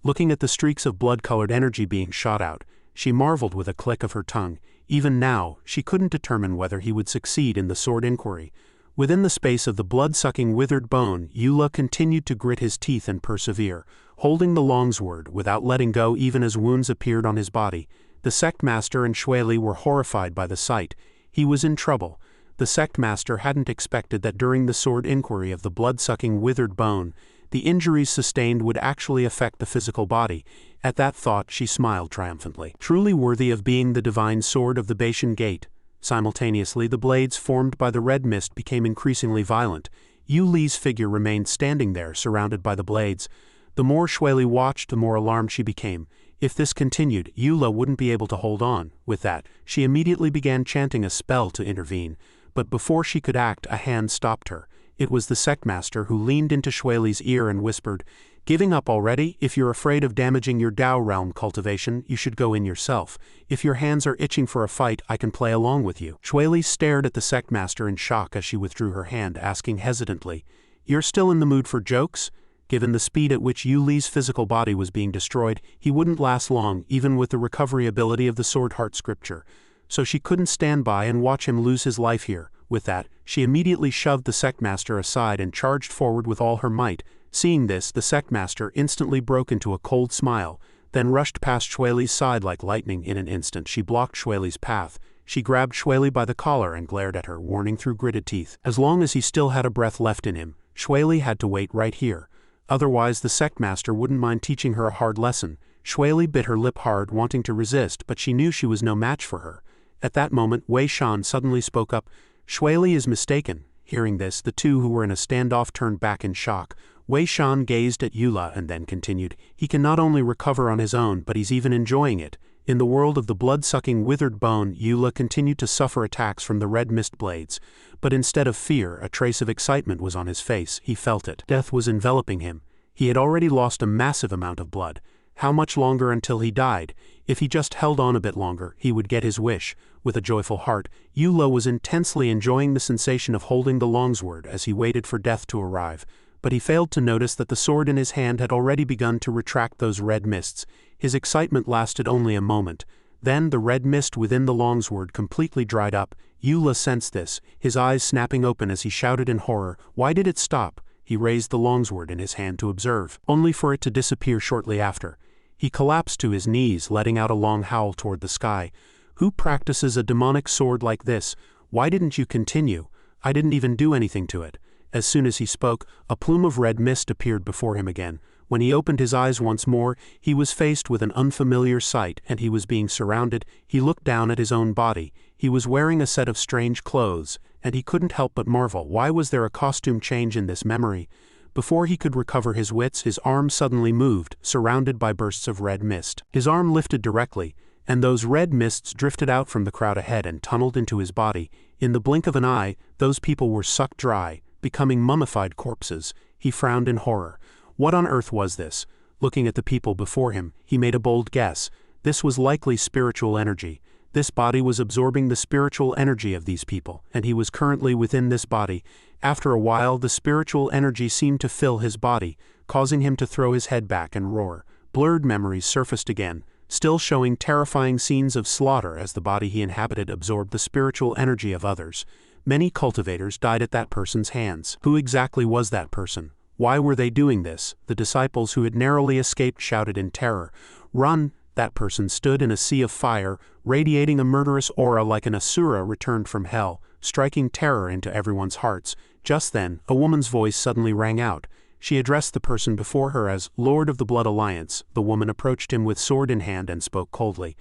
Looking at the streaks of blood-colored energy being shot out, she marveled with a click of her tongue. Even now, she couldn't determine whether he would succeed in the sword inquiry. Within the space of the blood-sucking withered bone, Eula continued to grit his teeth and persevere, holding the longsword without letting go even as wounds appeared on his body. The sect master and Shueli were horrified by the sight. He was in trouble. The sect master hadn't expected that during the sword inquiry of the blood-sucking withered bone, the injuries sustained would actually affect the physical body. At that thought, she smiled triumphantly. Truly worthy of being the divine sword of the Bashan Gate. Simultaneously, the blades formed by the red mist became increasingly violent. Yuli's figure remained standing there, surrounded by the blades. The more Shueli watched, the more alarmed she became. If this continued, Eula wouldn't be able to hold on. With that, she immediately began chanting a spell to intervene. But before she could act, a hand stopped her. It was the sect master who leaned into Shueli's ear and whispered, "Giving up already? If you're afraid of damaging your Tao realm cultivation, you should go in yourself. If your hands are itching for a fight, I can play along with you." Shueli stared at the sect master in shock as she withdrew her hand, asking hesitantly, "You're still in the mood for jokes?" Given the speed at which Yuli's physical body was being destroyed, he wouldn't last long, even with the recovery ability of the Sword Heart scripture. So she couldn't stand by and watch him lose his life here. With that, she immediately shoved the sect master aside and charged forward with all her might. Seeing this, the sect master instantly broke into a cold smile, then rushed past Shueli's side like lightning. In an instant, she blocked Shueli's path. She grabbed Shueli by the collar and glared at her, warning through gritted teeth. As long as he still had a breath left in him, Shueli had to wait right here. Otherwise, the sect master wouldn't mind teaching her a hard lesson. Shueli bit her lip hard, wanting to resist, but she knew she was no match for her. At that moment, Wei Shan suddenly spoke up. "Shueli is mistaken." Hearing this, the two who were in a standoff turned back in shock. Wei Shan gazed at Eula and then continued, "He can not only recover on his own, but he's even enjoying it." In the world of the blood-sucking withered bone, Eula continued to suffer attacks from the red mist blades. But instead of fear, a trace of excitement was on his face. He felt it. Death was enveloping him. He had already lost a massive amount of blood. How much longer until he died? If he just held on a bit longer, he would get his wish. With a joyful heart, Eula was intensely enjoying the sensation of holding the longsword as he waited for death to arrive. But he failed to notice that the sword in his hand had already begun to retract those red mists. His excitement lasted only a moment. Then the red mist within the longsword completely dried up. Eula sensed this, his eyes snapping open as he shouted in horror, "Why did it stop?" He raised the longsword in his hand to observe, only for it to disappear shortly after. He collapsed to his knees, letting out a long howl toward the sky. "Who practices a demonic sword like this? Why didn't you continue? I didn't even do anything to it." As soon as he spoke, a plume of red mist appeared before him again. When he opened his eyes once more, he was faced with an unfamiliar sight, and he was being surrounded. He looked down at his own body. He was wearing a set of strange clothes, and he couldn't help but marvel. Why was there a costume change in this memory? Before he could recover his wits, his arm suddenly moved, surrounded by bursts of red mist. His arm lifted directly, and those red mists drifted out from the crowd ahead and tunneled into his body. In the blink of an eye, those people were sucked dry, becoming mummified corpses. He frowned in horror. What on earth was this? Looking at the people before him, he made a bold guess. This was likely spiritual energy. This body was absorbing the spiritual energy of these people, and he was currently within this body. After a while, the spiritual energy seemed to fill his body, causing him to throw his head back and roar. Blurred memories surfaced again, still showing terrifying scenes of slaughter as the body he inhabited absorbed the spiritual energy of others. Many cultivators died at that person's hands. Who exactly was that person? Why were they doing this? The disciples who had narrowly escaped shouted in terror. "Run!" That person stood in a sea of fire, radiating a murderous aura like an asura returned from hell, striking terror into everyone's hearts. Just then, a woman's voice suddenly rang out. She addressed the person before her as Lord of the Blood Alliance. The woman approached him with sword in hand and spoke coldly.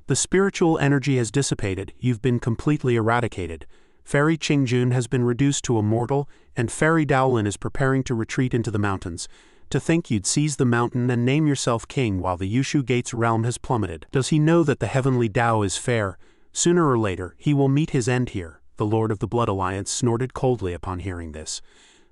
"The spiritual energy has dissipated. You've been completely eradicated. Fairy Qingjun has been reduced to a mortal, and Fairy Daolin is preparing to retreat into the mountains. To think you'd seize the mountain and name yourself king while the Yushu Gate's realm has plummeted. Does he know that the heavenly Tao is fair? Sooner or later, he will meet his end here." the Lord of the Blood Alliance snorted coldly upon hearing this.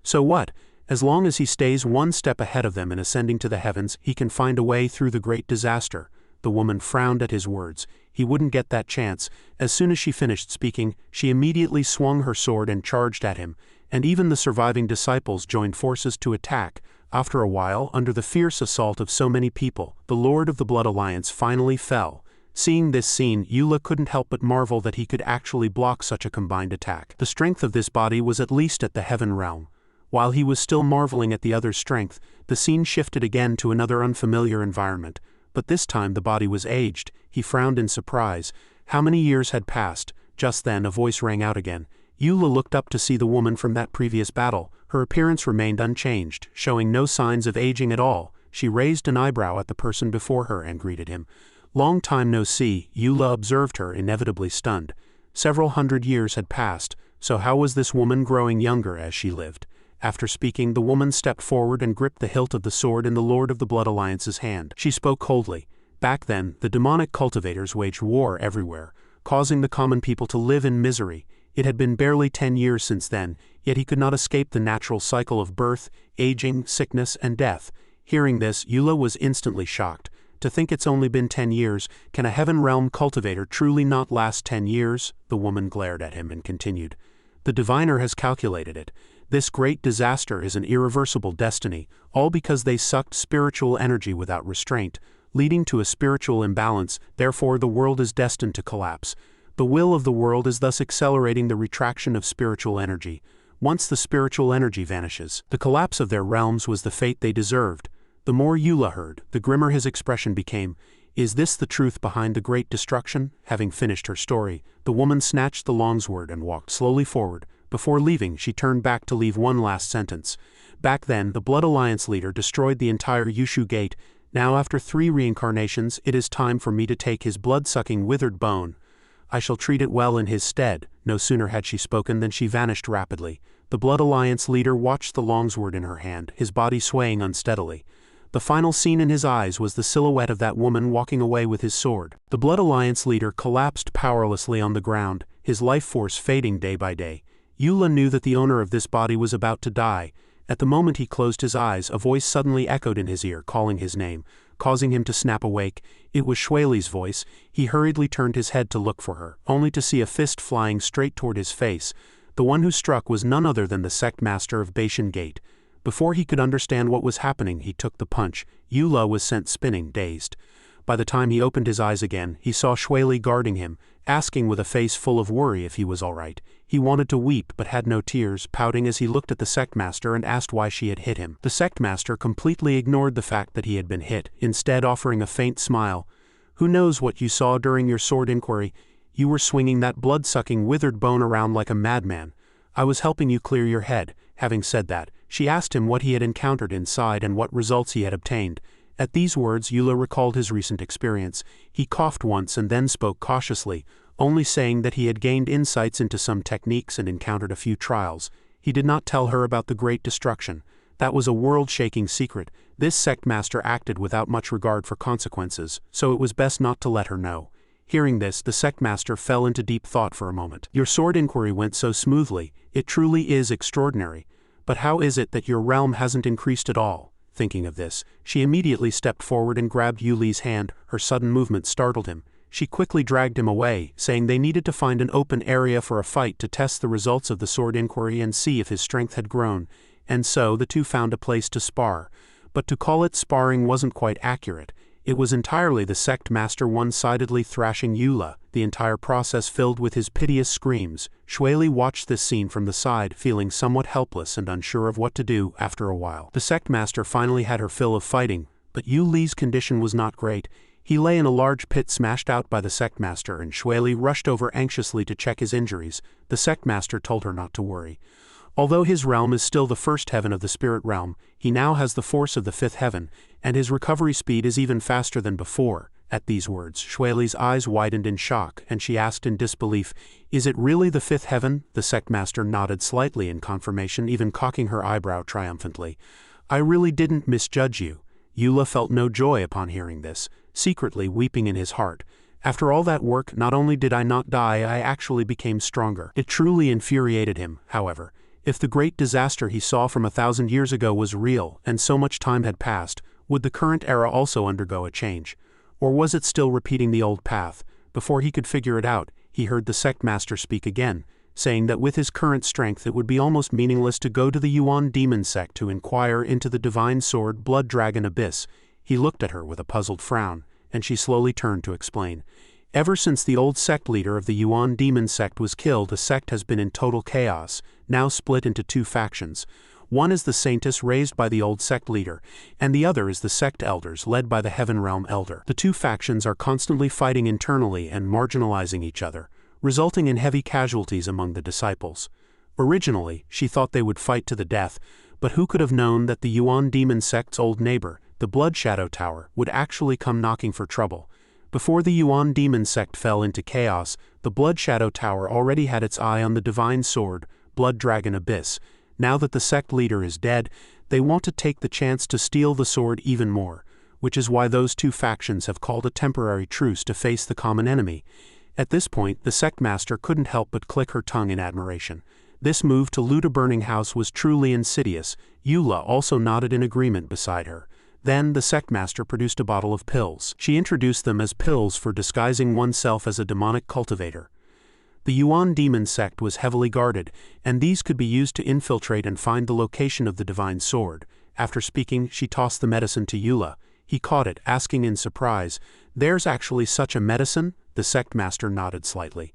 So what? As long as he stays one step ahead of them in ascending to the heavens, he can find a way through the great disaster. The woman frowned at his words. He wouldn't get that chance. As soon as she finished speaking, she immediately swung her sword and charged at him, and even the surviving disciples joined forces to attack. After a while, under the fierce assault of so many people, the Lord of the Blood Alliance finally fell. Seeing this scene, Eula couldn't help but marvel that he could actually block such a combined attack. The strength of this body was at least at the heaven realm. While he was still marveling at the other's strength, the scene shifted again to another unfamiliar environment. But this time the body was aged. He frowned in surprise. How many years had passed? Just then a voice rang out again. Eula looked up to see the woman from that previous battle. Her appearance remained unchanged, showing no signs of aging at all. She raised an eyebrow at the person before her and greeted him. Long time no see, Eula observed her, inevitably stunned. Several hundred years had passed, so how was this woman growing younger as she lived? After speaking, the woman stepped forward and gripped the hilt of the sword in the Lord of the Blood Alliance's hand. She spoke coldly. Back then, the demonic cultivators waged war everywhere, causing the common people to live in misery. It had been barely 10 years since then, yet he could not escape the natural cycle of birth, aging, sickness, and death. Hearing this, Eula was instantly shocked. To think it's only been 10 years, can a heaven realm cultivator truly not last 10 years? The woman glared at him and continued. The diviner has calculated it. This great disaster is an irreversible destiny, all because they sucked spiritual energy without restraint, leading to a spiritual imbalance. Therefore the world is destined to collapse. The will of the world is thus accelerating the retraction of spiritual energy. Once the spiritual energy vanishes, the collapse of their realms was the fate they deserved. The more Eula heard, the grimmer his expression became. Is this the truth behind the great destruction? Having finished her story, the woman snatched the longsword and walked slowly forward. Before leaving, she turned back to leave one last sentence. Back then, the Blood Alliance leader destroyed the entire Yushu Gate. Now after 3 reincarnations, it is time for me to take his blood-sucking withered bone. I shall treat it well in his stead. No sooner had she spoken than she vanished rapidly. The Blood Alliance leader watched the longsword in her hand, his body swaying unsteadily. The final scene in his eyes was the silhouette of that woman walking away with his sword. The Blood Alliance leader collapsed powerlessly on the ground, his life force fading day by day. Eula knew that the owner of this body was about to die. At the moment he closed his eyes, a voice suddenly echoed in his ear, calling his name, causing him to snap awake. It was Shueli's voice. He hurriedly turned his head to look for her, only to see a fist flying straight toward his face. The one who struck was none other than the Sect master of Bashan Gate. Before he could understand what was happening, he took the punch. Eula was sent spinning, dazed. By the time he opened his eyes again, he saw Shueli guarding him, asking with a face full of worry if he was all right. He wanted to weep but had no tears, pouting as he looked at the Sect master and asked why she had hit him. The Sect master completely ignored the fact that he had been hit, instead offering a faint smile. Who knows what you saw during your sword inquiry? You were swinging that blood-sucking withered bone around like a madman. I was helping you clear your head. Having said that, she asked him what he had encountered inside and what results he had obtained. At these words, Eula recalled his recent experience. He coughed once and then spoke cautiously, only saying that he had gained insights into some techniques and encountered a few trials. He did not tell her about the great destruction. That was a world-shaking secret. This Sect master acted without much regard for consequences, so it was best not to let her know. Hearing this, the Sect master fell into deep thought for a moment. Your sword inquiry went so smoothly. It truly is extraordinary. But how is it that your realm hasn't increased at all? Thinking of this, she immediately stepped forward and grabbed Yuli's hand. Her sudden movement startled him. She quickly dragged him away, saying they needed to find an open area for a fight to test the results of the sword inquiry and see if his strength had grown. And so the two found a place to spar. But to call it sparring wasn't quite accurate. It was entirely the Sect master one-sidedly thrashing Eula, the entire process filled with his piteous screams. Shueli watched this scene from the side, feeling somewhat helpless and unsure of what to do. After a while, the Sect master finally had her fill of fighting, but Yuli's condition was not great. He lay in a large pit smashed out by the Sect master, and Shueli rushed over anxiously to check his injuries. The Sect master told her not to worry. Although his realm is still the first heaven of the spirit realm, he now has the force of the fifth heaven, and his recovery speed is even faster than before. At these words, Shueli's eyes widened in shock, and she asked in disbelief, "Is it really the fifth heaven?" The Sect master nodded slightly in confirmation, even cocking her eyebrow triumphantly. "I really didn't misjudge you." Eula felt no joy upon hearing this, secretly weeping in his heart. After all that work, not only did I not die, I actually became stronger. It truly infuriated him, however. If the great disaster he saw from 1,000 years ago was real, and so much time had passed, would the current era also undergo a change? Or was it still repeating the old path? Before he could figure it out, he heard the Sect Master speak again, saying that with his current strength it would be almost meaningless to go to the Yuan Demon Sect to inquire into the divine sword Blood Dragon Abyss. He looked at her with a puzzled frown, and she slowly turned to explain. Ever since the old sect leader of the Yuan Demon Sect was killed, the sect has been in total chaos, now split into two factions. One is the Saintess raised by the old sect leader, and the other is the Sect Elders led by the Heaven Realm Elder. The two factions are constantly fighting internally and marginalizing each other, resulting in heavy casualties among the disciples. Originally, she thought they would fight to the death, but who could have known that the Yuan Demon Sect's old neighbor, the Blood Shadow Tower, would actually come knocking for trouble. Before the Yuan Demon Sect fell into chaos, the Blood Shadow Tower already had its eye on the divine sword, Blood Dragon Abyss. Now that the sect leader is dead, they want to take the chance to steal the sword even more, which is why those two factions have called a temporary truce to face the common enemy. At this point, the sect master couldn't help but click her tongue in admiration. This move to loot a burning house was truly insidious. Eula also nodded in agreement beside her. Then the sect master produced a bottle of pills. She introduced them as pills for disguising oneself as a demonic cultivator. The Yuan Demon Sect was heavily guarded, and these could be used to infiltrate and find the location of the divine sword. After speaking, she tossed the medicine to Eula. He caught it, asking in surprise, "There's actually such a medicine?" The sect master nodded slightly.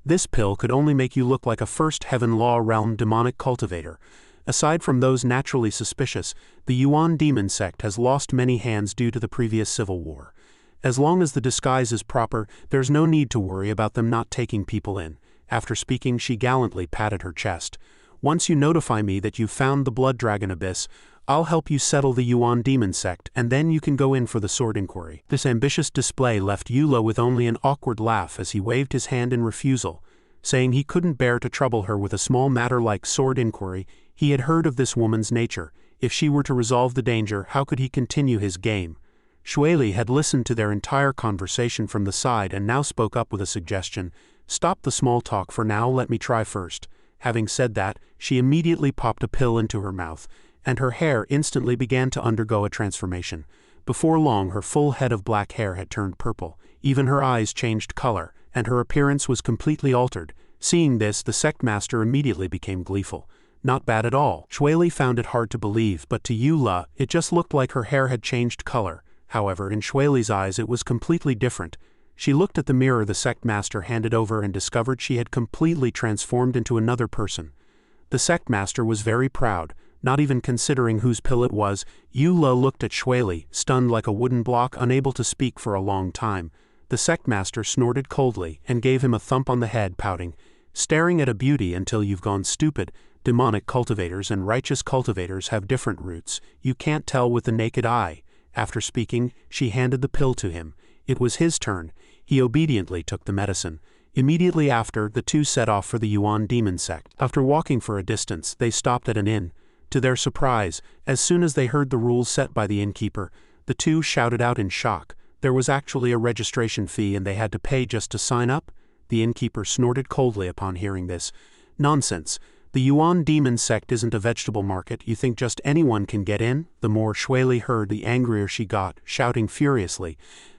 "This pill could only make you look like a first heaven law realm demonic cultivator. Aside from those naturally suspicious, the Yuan Demon Sect has lost many hands due to the previous civil war. As long as the disguise is proper, there's no need to worry about them not taking people in." After speaking, she gallantly patted her chest. "Once you notify me that you've found the Blood Dragon Abyss, I'll help you settle the Yuan Demon Sect, and then you can go in for the sword inquiry." This ambitious display left Eula with only an awkward laugh as he waved his hand in refusal, saying he couldn't bear to trouble her with a small matter like sword inquiry. He had heard of this woman's nature. If she were to resolve the danger, how could he continue his game? Shueli had listened to their entire conversation from the side and now spoke up with a suggestion. "Stop the small talk for now, let me try first." Having said that, she immediately popped a pill into her mouth, and her hair instantly began to undergo a transformation. Before long, her full head of black hair had turned purple, even her eyes changed color, and her appearance was completely altered. Seeing this, the sect master immediately became gleeful. "Not bad at all." Shueli found it hard to believe, but to Eula, it just looked like her hair had changed color. However, in Shueli's eyes it was completely different. She looked at the mirror the sect master handed over and discovered she had completely transformed into another person. The sect master was very proud, not even considering whose pill it was. Eula looked at Shueli, stunned like a wooden block, unable to speak for a long time. The sect master snorted coldly and gave him a thump on the head, pouting, "Staring at a beauty until you've gone stupid. Demonic cultivators and righteous cultivators have different roots. You can't tell with the naked eye." After speaking, she handed the pill to him. It was his turn. He obediently took the medicine. Immediately after, the two set off for the Yuan Demon Sect. After walking for a distance, they stopped at an inn. To their surprise, as soon as they heard the rules set by the innkeeper, the two shouted out in shock. There was actually a registration fee and they had to pay just to sign up? The innkeeper snorted coldly upon hearing this. "Nonsense. The Yuan Demon Sect isn't a vegetable market. You think just anyone can get in?" The more Shueli heard, the angrier she got, shouting furiously,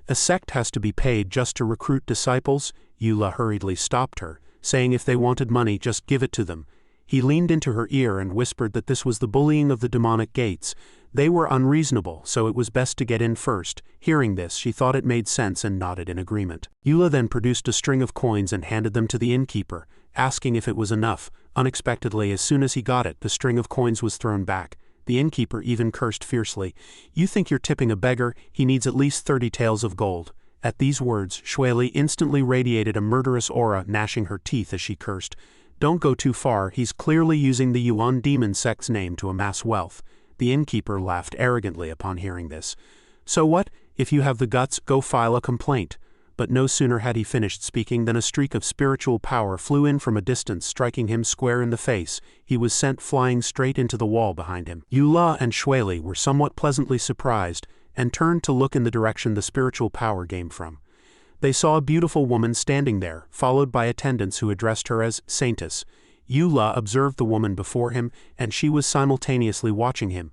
"A sect has to be paid just to recruit disciples?" Eula hurriedly stopped her, saying if they wanted money, just give it to them. He leaned into her ear and whispered that this was the bullying of the demonic gates. They were unreasonable, so it was best to get in first. Hearing this, she thought it made sense and nodded in agreement. Eula then produced a string of coins and handed them to the innkeeper, asking if it was enough. Unexpectedly, as soon as he got it, the string of coins was thrown back. The innkeeper even cursed fiercely. "You think you're tipping a beggar? He needs at least 30 taels of gold." At these words, Shueli instantly radiated a murderous aura, gnashing her teeth as she cursed. "Don't go too far, he's clearly using the Yuan Demon Sect's name to amass wealth." The innkeeper laughed arrogantly upon hearing this. "So what? If you have the guts, go file a complaint." But no sooner had he finished speaking than a streak of spiritual power flew in from a distance, striking him square in the face. He was sent flying straight into the wall behind him. Eula and Shueli were somewhat pleasantly surprised, and turned to look in the direction the spiritual power came from. They saw a beautiful woman standing there, followed by attendants who addressed her as Saintess. Yula observed the woman before him, and she was simultaneously watching him.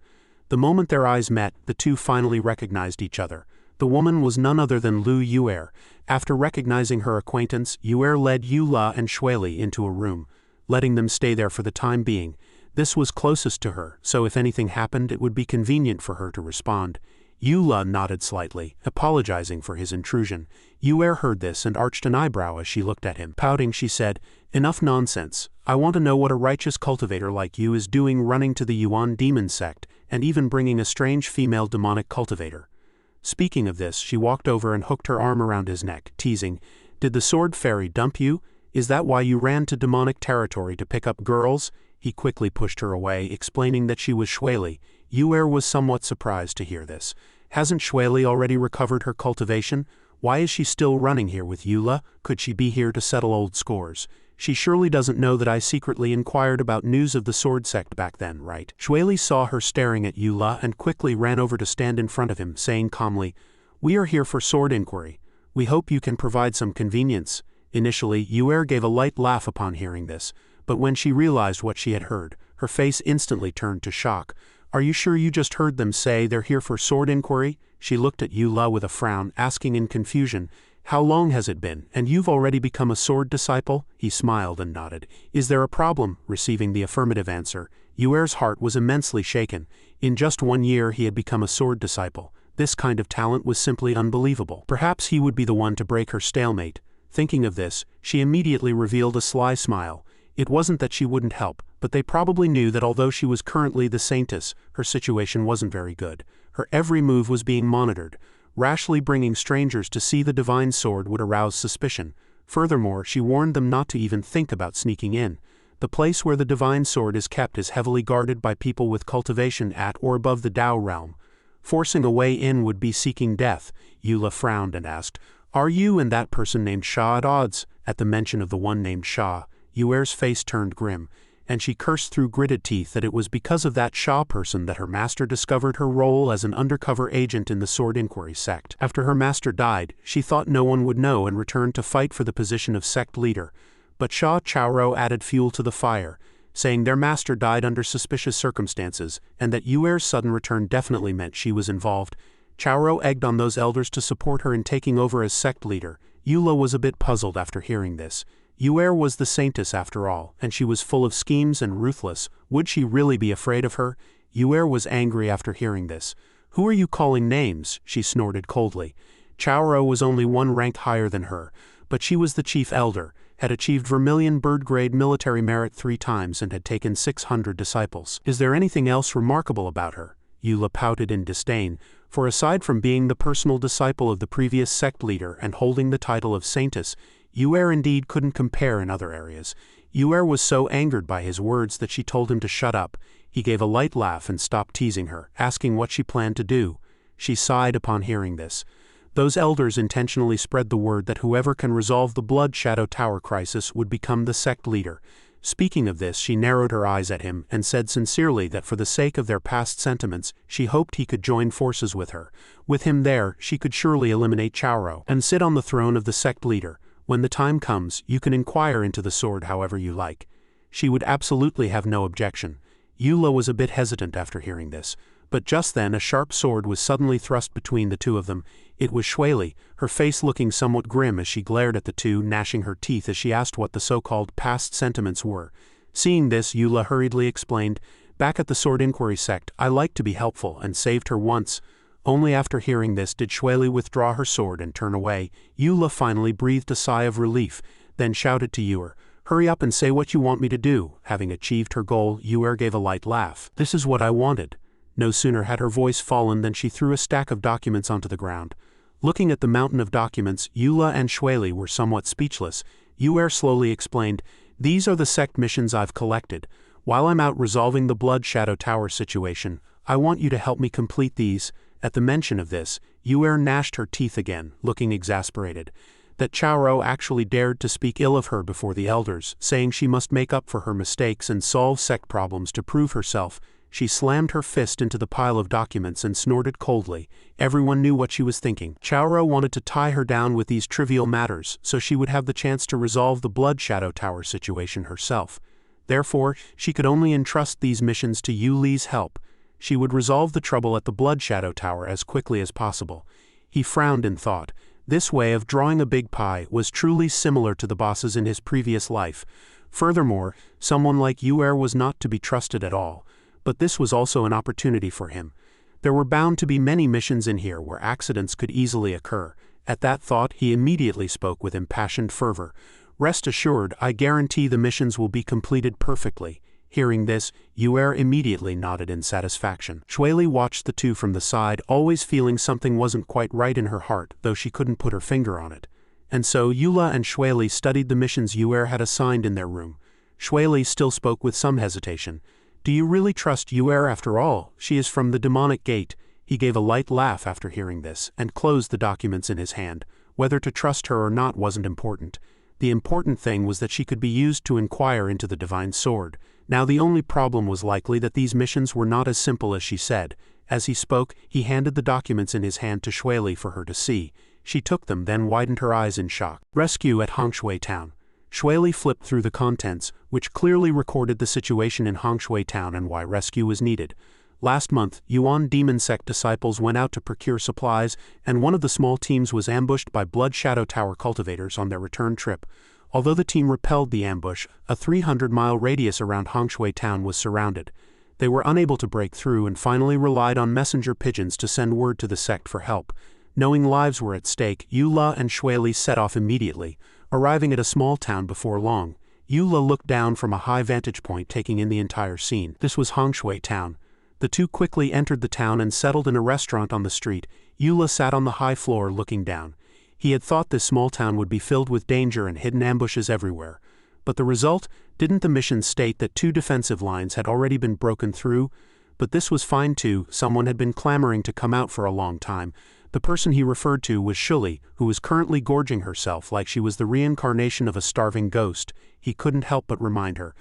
The moment their eyes met, the two finally recognized each other. The woman was none other than Lu Yuer. After recognizing her acquaintance, Yuer led Yula and Shueli into a room, letting them stay there for the time being. This was closest to her, so if anything happened it would be convenient for her to respond. Yula nodded slightly, apologizing for his intrusion. Yuer heard this and arched an eyebrow as she looked at him. Pouting, she said, "Enough nonsense. I want to know what a righteous cultivator like you is doing running to the Yuan demon sect, and even bringing a strange female demonic cultivator." Speaking of this, she walked over and hooked her arm around his neck, teasing, "Did the sword fairy dump you? Is that why you ran to demonic territory to pick up girls?" He quickly pushed her away, explaining that she was Shueli. Yuer was somewhat surprised to hear this. Hasn't Shueli already recovered her cultivation? Why is she still running here with Yula? Could she be here to settle old scores? She surely doesn't know that I secretly inquired about news of the sword sect back then, right? Shueli saw her staring at Yula and quickly ran over to stand in front of him, saying calmly, "We are here for sword inquiry. We hope you can provide some convenience." Initially, Yuer gave a light laugh upon hearing this, but when she realized what she had heard, her face instantly turned to shock. "Are you sure you just heard them say they're here for sword inquiry?" She looked at Yula with a frown, asking in confusion, "How long has it been, and you've already become a sword disciple?" He smiled and nodded. "Is there a problem?" Receiving the affirmative answer, Yuer's heart was immensely shaken. In just 1 year he had become a sword disciple. This kind of talent was simply unbelievable. Perhaps he would be the one to break her stalemate. Thinking of this, she immediately revealed a sly smile. It wasn't that she wouldn't help, but they probably knew that although she was currently the Saintess, her situation wasn't very good. Her every move was being monitored. Rashly bringing strangers to see the divine sword would arouse suspicion. Furthermore, she warned them not to even think about sneaking in. The place where the divine sword is kept is heavily guarded by people with cultivation at or above the Tao realm. Forcing a way in would be seeking death. Yula frowned and asked, "Are you and that person named Sha at odds?" At the mention of the one named Sha, Yuer's face turned grim, and she cursed through gritted teeth that it was because of that Sha person that her master discovered her role as an undercover agent in the Sword Inquiry sect. After her master died, she thought no one would know and returned to fight for the position of sect leader. But Sha Chaoro added fuel to the fire, saying their master died under suspicious circumstances, and that Yuer's sudden return definitely meant she was involved. Chaoro egged on those elders to support her in taking over as sect leader. Yula was a bit puzzled after hearing this. Yuer was the Saintess after all, and she was full of schemes and ruthless. Would she really be afraid of her? Yuer was angry after hearing this. "Who are you calling names?" she snorted coldly. Chaoro was only 1 rank higher than her, but she was the chief elder, had achieved Vermilion bird-grade military merit 3 times and had taken 600 disciples. "Is there anything else remarkable about her?" Yula pouted in disdain, for aside from being the personal disciple of the previous sect leader and holding the title of Saintess, Yuer indeed couldn't compare in other areas. Yuer was so angered by his words that she told him to shut up. He gave a light laugh and stopped teasing her, asking what she planned to do. She sighed upon hearing this. Those elders intentionally spread the word that whoever can resolve the Blood Shadow Tower crisis would become the sect leader. Speaking of this, she narrowed her eyes at him and said sincerely that for the sake of their past sentiments, she hoped he could join forces with her. With him there, she could surely eliminate Chaoro and sit on the throne of the sect leader. "When the time comes, you can inquire into the sword however you like." She would absolutely have no objection. Yula was a bit hesitant after hearing this, but just then a sharp sword was suddenly thrust between the two of them. It was Shueli, her face looking somewhat grim as she glared at the two, gnashing her teeth as she asked what the so-called past sentiments were. Seeing this, Yula hurriedly explained, "Back at the Sword Inquiry sect, I liked to be helpful and saved her once." Only after hearing this did Shueli withdraw her sword and turn away. Yula finally breathed a sigh of relief, then shouted to Yuer, "Hurry up and say what you want me to do." Having achieved her goal, Yuer gave a light laugh. "This is what I wanted." No sooner had her voice fallen than she threw a stack of documents onto the ground. Looking at the mountain of documents, Yula and Shueli were somewhat speechless. Yuer slowly explained, "These are the sect missions I've collected. While I'm out resolving the Blood Shadow Tower situation, I want you to help me complete these." At the mention of this, Yuer gnashed her teeth again, looking exasperated. That Chaoro actually dared to speak ill of her before the elders, saying she must make up for her mistakes and solve sect problems to prove herself. She slammed her fist into the pile of documents and snorted coldly. Everyone knew what she was thinking. Chaoro wanted to tie her down with these trivial matters so she would have the chance to resolve the Blood Shadow Tower situation herself. Therefore, she could only entrust these missions to Yu Li's help. She would resolve the trouble at the Blood Shadow Tower as quickly as possible. He frowned in thought. This way of drawing a big pie was truly similar to the bosses in his previous life. Furthermore, someone like Yuer was not to be trusted at all. But this was also an opportunity for him. There were bound to be many missions in here where accidents could easily occur. At that thought, he immediately spoke with impassioned fervor. "Rest assured, I guarantee the missions will be completed perfectly." Hearing this, Yuer immediately nodded in satisfaction. Shueli watched the two from the side, always feeling something wasn't quite right in her heart, though she couldn't put her finger on it. And so Eula and Shueli studied the missions Yuer had assigned in their room. Shueli still spoke with some hesitation. "Do you really trust Yuer after all? She is from the demonic gate." He gave a light laugh after hearing this, and closed the documents in his hand. Whether to trust her or not wasn't important. The important thing was that she could be used to inquire into the divine sword. Now the only problem was likely that these missions were not as simple as she said. As he spoke, he handed the documents in his hand to Shueli for her to see. She took them, then widened her eyes in shock. Rescue at Hongshui Town. Shueli flipped through the contents, which clearly recorded the situation in Hongshui Town and why rescue was needed. Last month, Yuan Demon Sect disciples went out to procure supplies, and one of the small teams was ambushed by Blood Shadow Tower cultivators on their return trip. Although the team repelled the ambush, a 300-mile radius around Hongshui Town was surrounded. They were unable to break through and finally relied on messenger pigeons to send word to the sect for help. Knowing lives were at stake, Eula and Shueli set off immediately, arriving at a small town before long. Eula looked down from a high vantage point, taking in the entire scene. This was Hongshui Town. The two quickly entered the town and settled in a restaurant on the street. Eula sat on the high floor looking down. He had thought this small town would be filled with danger and hidden ambushes everywhere. But the result? Didn't the mission state that 2 defensive lines had already been broken through? But this was fine too. Someone had been clamoring to come out for a long time. The person he referred to was Shuli, who was currently gorging herself like she was the reincarnation of a starving ghost. He couldn't help but remind her,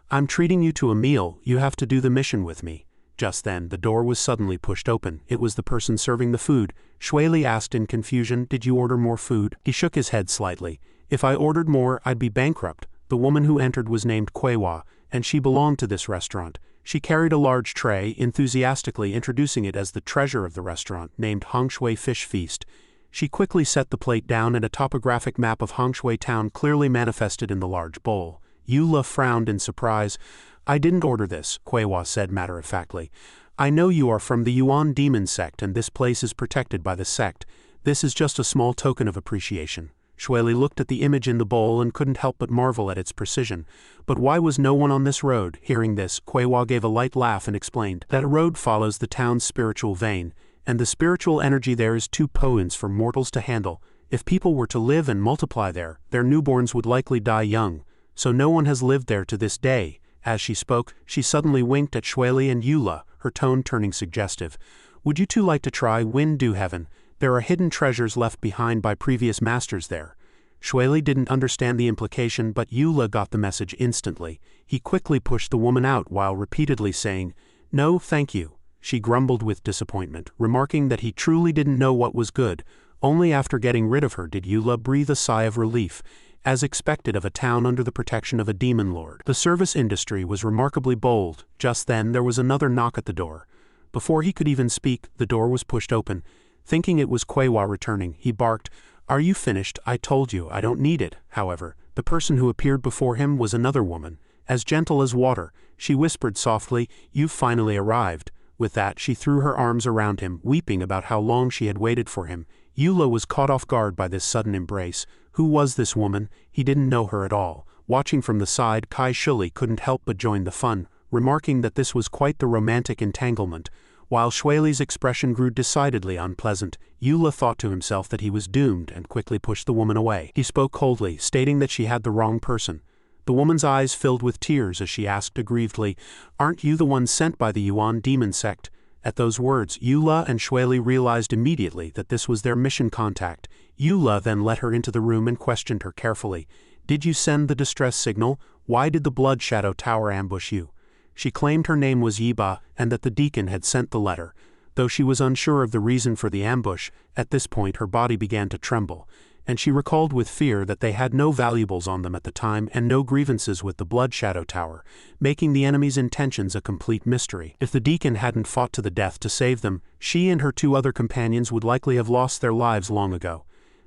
"I'm treating you to a meal, you have to do the mission with me." Just then, the door was suddenly pushed open. It was the person serving the food. Shueli asked in confusion, "Did you order more food?" He shook his head slightly. "If I ordered more, I'd be bankrupt." The woman who entered was named Kuewa, and she belonged to this restaurant. She carried a large tray, enthusiastically introducing it as the treasure of the restaurant, named Hongshui Fish Feast. She quickly set the plate down, and a topographic map of Hongshui Town clearly manifested in the large bowl. Eula frowned in surprise. "I didn't order this," Kuewa said matter-of-factly. "I know you are from the Yuan Demon Sect, and this place is protected by the Sect. This is just a small token of appreciation." Shueli looked at the image in the bowl and couldn't help but marvel at its precision. "But why was no one on this road?" Hearing this, Kuewa gave a light laugh and explained that a road follows the town's spiritual vein, and the spiritual energy there is too potent for mortals to handle. If people were to live and multiply there, their newborns would likely die young. So no one has lived there to this day. As she spoke, she suddenly winked at Shueli and Eula, her tone turning suggestive. "Would you two like to try Wind Dew Heaven? There are hidden treasures left behind by previous masters there." Shueli didn't understand the implication, but Eula got the message instantly. He quickly pushed the woman out while repeatedly saying, "No, thank you." She grumbled with disappointment, remarking that he truly didn't know what was good. Only after getting rid of her did Eula breathe a sigh of relief, as expected of a town under the protection of a demon lord. The service industry was remarkably bold. Just then there was another knock at the door. Before he could even speak, the door was pushed open. Thinking it was Kuewa returning, he barked, "Are you finished? I told you, I don't need it." However, the person who appeared before him was another woman. As gentle as water, she whispered softly, "You've finally arrived." With that, she threw her arms around him, weeping about how long she had waited for him. Eula was caught off guard by this sudden embrace. Who was this woman? He didn't know her at all. Watching from the side, Kai Shuli couldn't help but join the fun, remarking that this was quite the romantic entanglement. While Shueli's expression grew decidedly unpleasant, Eula thought to himself that he was doomed and quickly pushed the woman away. He spoke coldly, stating that she had the wrong person. The woman's eyes filled with tears as she asked aggrievedly, "Aren't you the one sent by the Yuan Demon Sect?" At those words, Eula and Shueli realized immediately that this was their mission contact. Eula then let her into the room and questioned her carefully. "Did you send the distress signal? Why did the Blood Shadow Tower ambush you?" She claimed her name was Yiba and that the deacon had sent the letter. Though she was unsure of the reason for the ambush, at this point her body began to tremble, and she recalled with fear that they had no valuables on them at the time and no grievances with the Blood Shadow Tower, making the enemy's intentions a complete mystery. If the deacon hadn't fought to the death to save them, she and her 2 other companions would likely have lost their lives long ago.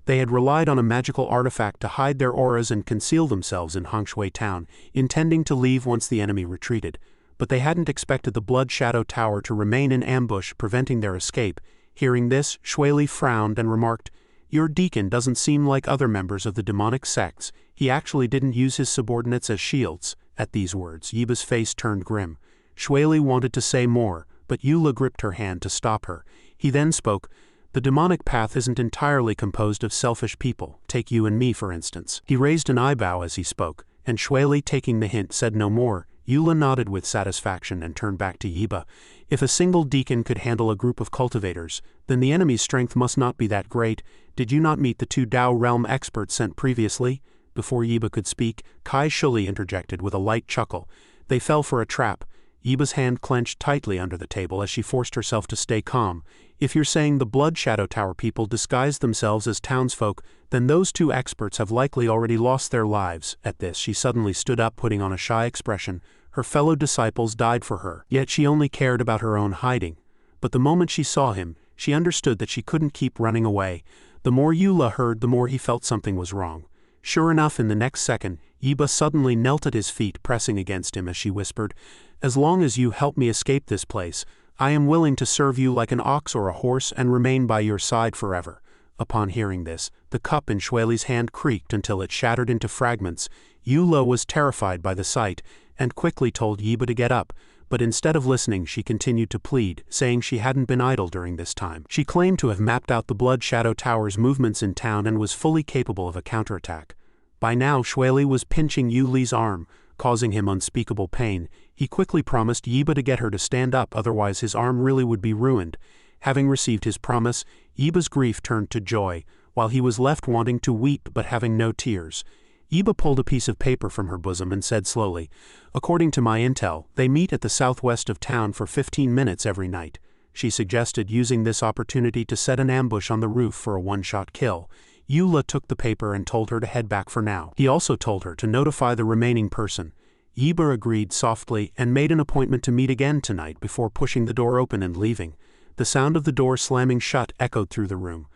They had relied on a magical artifact to hide their auras and conceal themselves in Hongshui Town, intending to leave once the enemy retreated. But they hadn't expected the Blood Shadow Tower to remain in ambush, preventing their escape. Hearing this, Shueli frowned and remarked, "Your deacon doesn't seem like other members of the demonic sects. He actually didn't use his subordinates as shields." At these words, Yiba's face turned grim. Shueli wanted to say more, but Eula gripped her hand to stop her. He then spoke, "The demonic path isn't entirely composed of selfish people. Take you and me, for instance." He raised an eyebrow as he spoke, and Shueli, taking the hint, said no more. Eula nodded with satisfaction and turned back to Yiba. If a single deacon could handle a group of cultivators, then the enemy's strength must not be that great. Did you not meet the 2 Dao realm experts sent previously? Before Yiba could speak, Kai Shuli interjected with a light chuckle. They fell for a trap. Yiba's hand clenched tightly under the table as she forced herself to stay calm. If you're saying the Blood Shadow Tower people disguised themselves as townsfolk, then those 2 experts have likely already lost their lives. At this, she suddenly stood up, putting on a shy expression. Her fellow disciples died for her, yet she only cared about her own hiding. But the moment she saw him, she understood that she couldn't keep running away. The more Eula heard, the more he felt something was wrong. Sure enough, in the next second, Yiba suddenly knelt at his feet, pressing against him as she whispered, "As long as you help me escape this place, I am willing to serve you like an ox or a horse and remain by your side forever." Upon hearing this, the cup in Shueli's hand creaked until it shattered into fragments. Eula was terrified by the sight, and quickly told Yiba to get up, but instead of listening she continued to plead, saying she hadn't been idle during this time. She claimed to have mapped out the Blood Shadow Tower's movements in town and was fully capable of a counterattack. By now Shueli was pinching Yuli's arm, causing him unspeakable pain. He quickly promised Yiba to get her to stand up, otherwise his arm really would be ruined. Having received his promise, Yiba's grief turned to joy, while he was left wanting to weep but having no tears. Yiba pulled a piece of paper from her bosom and said slowly, "According to my intel, they meet at the southwest of town for 15 minutes every night." She suggested using this opportunity to set an ambush on the roof for a one-shot kill. Eula took the paper and told her to head back for now. He also told her to notify the remaining person. Yiba agreed softly and made an appointment to meet again tonight before pushing the door open and leaving. The sound of the door slamming shut echoed through the room.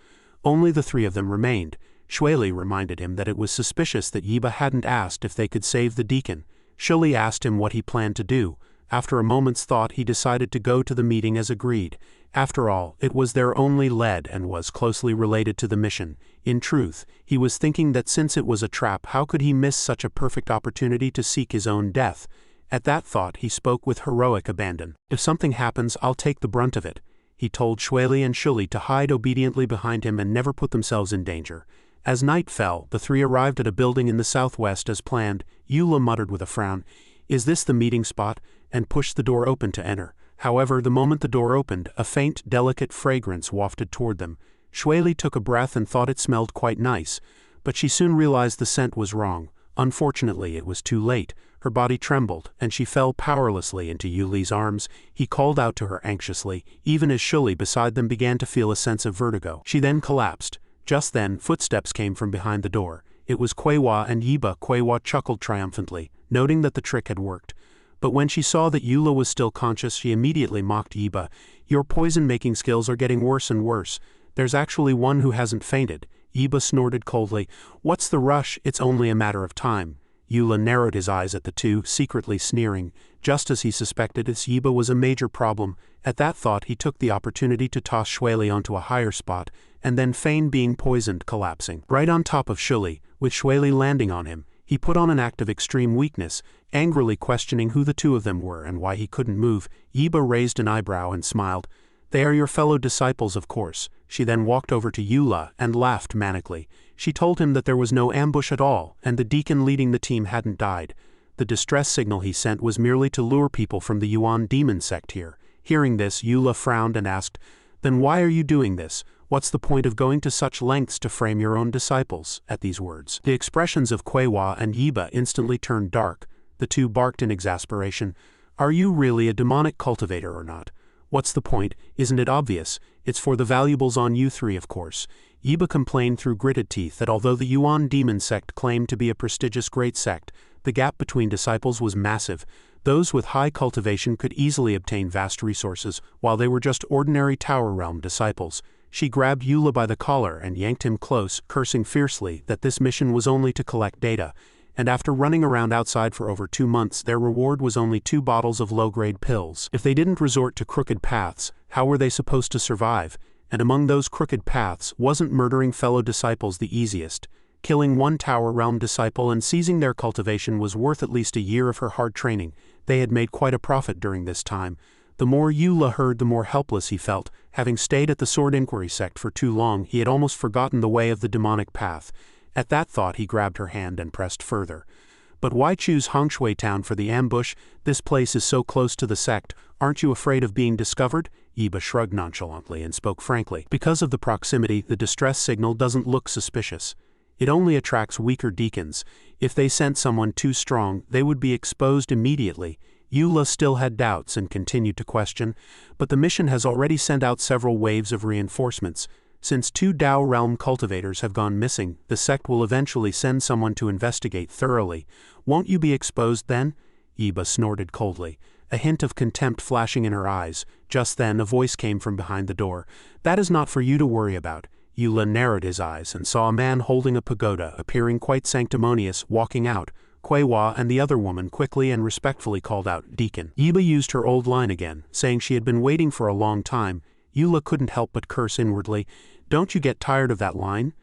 Only the 3 of them remained. Shueli reminded him that it was suspicious that Yiba hadn't asked if they could save the deacon. Shuli asked him what he planned to do. After a moment's thought, he decided to go to the meeting as agreed. After all, it was their only lead and was closely related to the mission. In truth, he was thinking that since it was a trap, how could he miss such a perfect opportunity to seek his own death? At that thought, he spoke with heroic abandon. "If something happens, I'll take the brunt of it." He told Shueli and Shuli to hide obediently behind him and never put themselves in danger. As night fell, the 3 arrived at a building in the southwest as planned. Eula muttered with a frown, "Is this the meeting spot?" and pushed the door open to enter. However, the moment the door opened, a faint, delicate fragrance wafted toward them. Shueli took a breath and thought it smelled quite nice, but she soon realized the scent was wrong. Unfortunately, it was too late. Her body trembled, and she fell powerlessly into Yuli's arms. He called out to her anxiously, even as Shuli beside them began to feel a sense of vertigo. She then collapsed. Just then, footsteps came from behind the door. It was Kuewa and Yiba. Kuewa chuckled triumphantly, noting that the trick had worked. But when she saw that Eula was still conscious, she immediately mocked Yiba. "Your poison-making skills are getting worse and worse. There's actually one who hasn't fainted." Yiba snorted coldly. "What's the rush? It's only a matter of time." Eula narrowed his eyes at the 2, secretly sneering. Just as he suspected, Yiba was a major problem. At that thought, he took the opportunity to toss Shueli onto a higher spot, and then feign being poisoned, collapsing right on top of Shuli, with Shueli landing on him. He put on an act of extreme weakness, angrily questioning who the 2 of them were and why he couldn't move. Yiba raised an eyebrow and smiled. "They are your fellow disciples, of course." She then walked over to Eula and laughed manically. She told him that there was no ambush at all, and the deacon leading the team hadn't died. The distress signal he sent was merely to lure people from the Yuan demon sect here. Hearing this, Eula frowned and asked, "Then why are you doing this? What's the point of going to such lengths to frame your own disciples?" At these words, the expressions of Kuewa and Yiba instantly turned dark. The 2 barked in exasperation. Are you really a demonic cultivator or not? What's the point? Isn't it obvious? It's for the valuables on you three, of course. Yiba complained through gritted teeth that although the Yuan demon sect claimed to be a prestigious great sect, the gap between disciples was massive. Those with high cultivation could easily obtain vast resources, while they were just ordinary Tower Realm disciples. She grabbed Eula by the collar and yanked him close, cursing fiercely that this mission was only to collect data. And after running around outside for over 2 months, their reward was only 2 bottles of low-grade pills. If they didn't resort to crooked paths, how were they supposed to survive? And among those crooked paths, wasn't murdering fellow disciples the easiest? Killing one Tower Realm disciple and seizing their cultivation was worth at least a year of her hard training. They had made quite a profit during this time. The more Eula heard, the more helpless he felt. Having stayed at the Sword Inquiry Sect for too long, he had almost forgotten the way of the demonic path. At that thought, he grabbed her hand and pressed further. But why choose Hongshui Town for the ambush? This place is so close to the sect. Aren't you afraid of being discovered? Yiba shrugged nonchalantly and spoke frankly. Because of the proximity, the distress signal doesn't look suspicious. It only attracts weaker deacons. If they sent someone too strong, they would be exposed immediately. Eula still had doubts and continued to question, but the mission has already sent out several waves of reinforcements. Since 2 Dao Realm cultivators have gone missing, the sect will eventually send someone to investigate thoroughly. Won't you be exposed then? Yiba snorted coldly, a hint of contempt flashing in her eyes. Just then a voice came from behind the door. That is not for you to worry about. Eula narrowed his eyes and saw a man holding a pagoda, appearing quite sanctimonious, walking out. Kuei-hua and the other woman quickly and respectfully called out, "Deacon." Yiba used her old line again, saying she had been waiting for a long time. Eula couldn't help but curse inwardly. Don't you get tired of that line?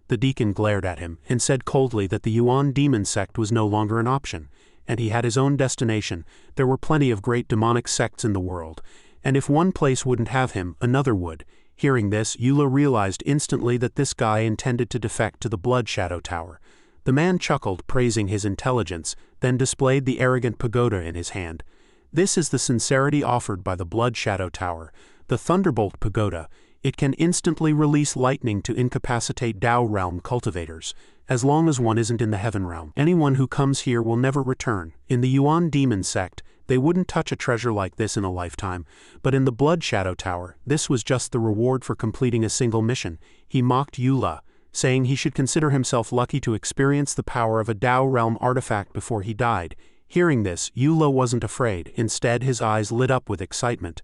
The deacon glared at him and said coldly that the Yuan demon sect was no longer an option, and he had his own destination. There were plenty of great demonic sects in the world, and if one place wouldn't have him, another would. Hearing this, Eula realized instantly that this guy intended to defect to the Blood Shadow Tower. The man chuckled, praising his intelligence, then displayed the arrogant pagoda in his hand. This is the sincerity offered by the Blood Shadow Tower, the Thunderbolt Pagoda. It can instantly release lightning to incapacitate Dao Realm cultivators. As long as one isn't in the Heaven Realm, anyone who comes here will never return. In the Yuan Demon Sect, they wouldn't touch a treasure like this in a lifetime, but in the Blood Shadow Tower, this was just the reward for completing a single mission. He mocked Eula, saying he should consider himself lucky to experience the power of a Dao Realm artifact before he died. Hearing this, Eula wasn't afraid. Instead, his eyes lit up with excitement.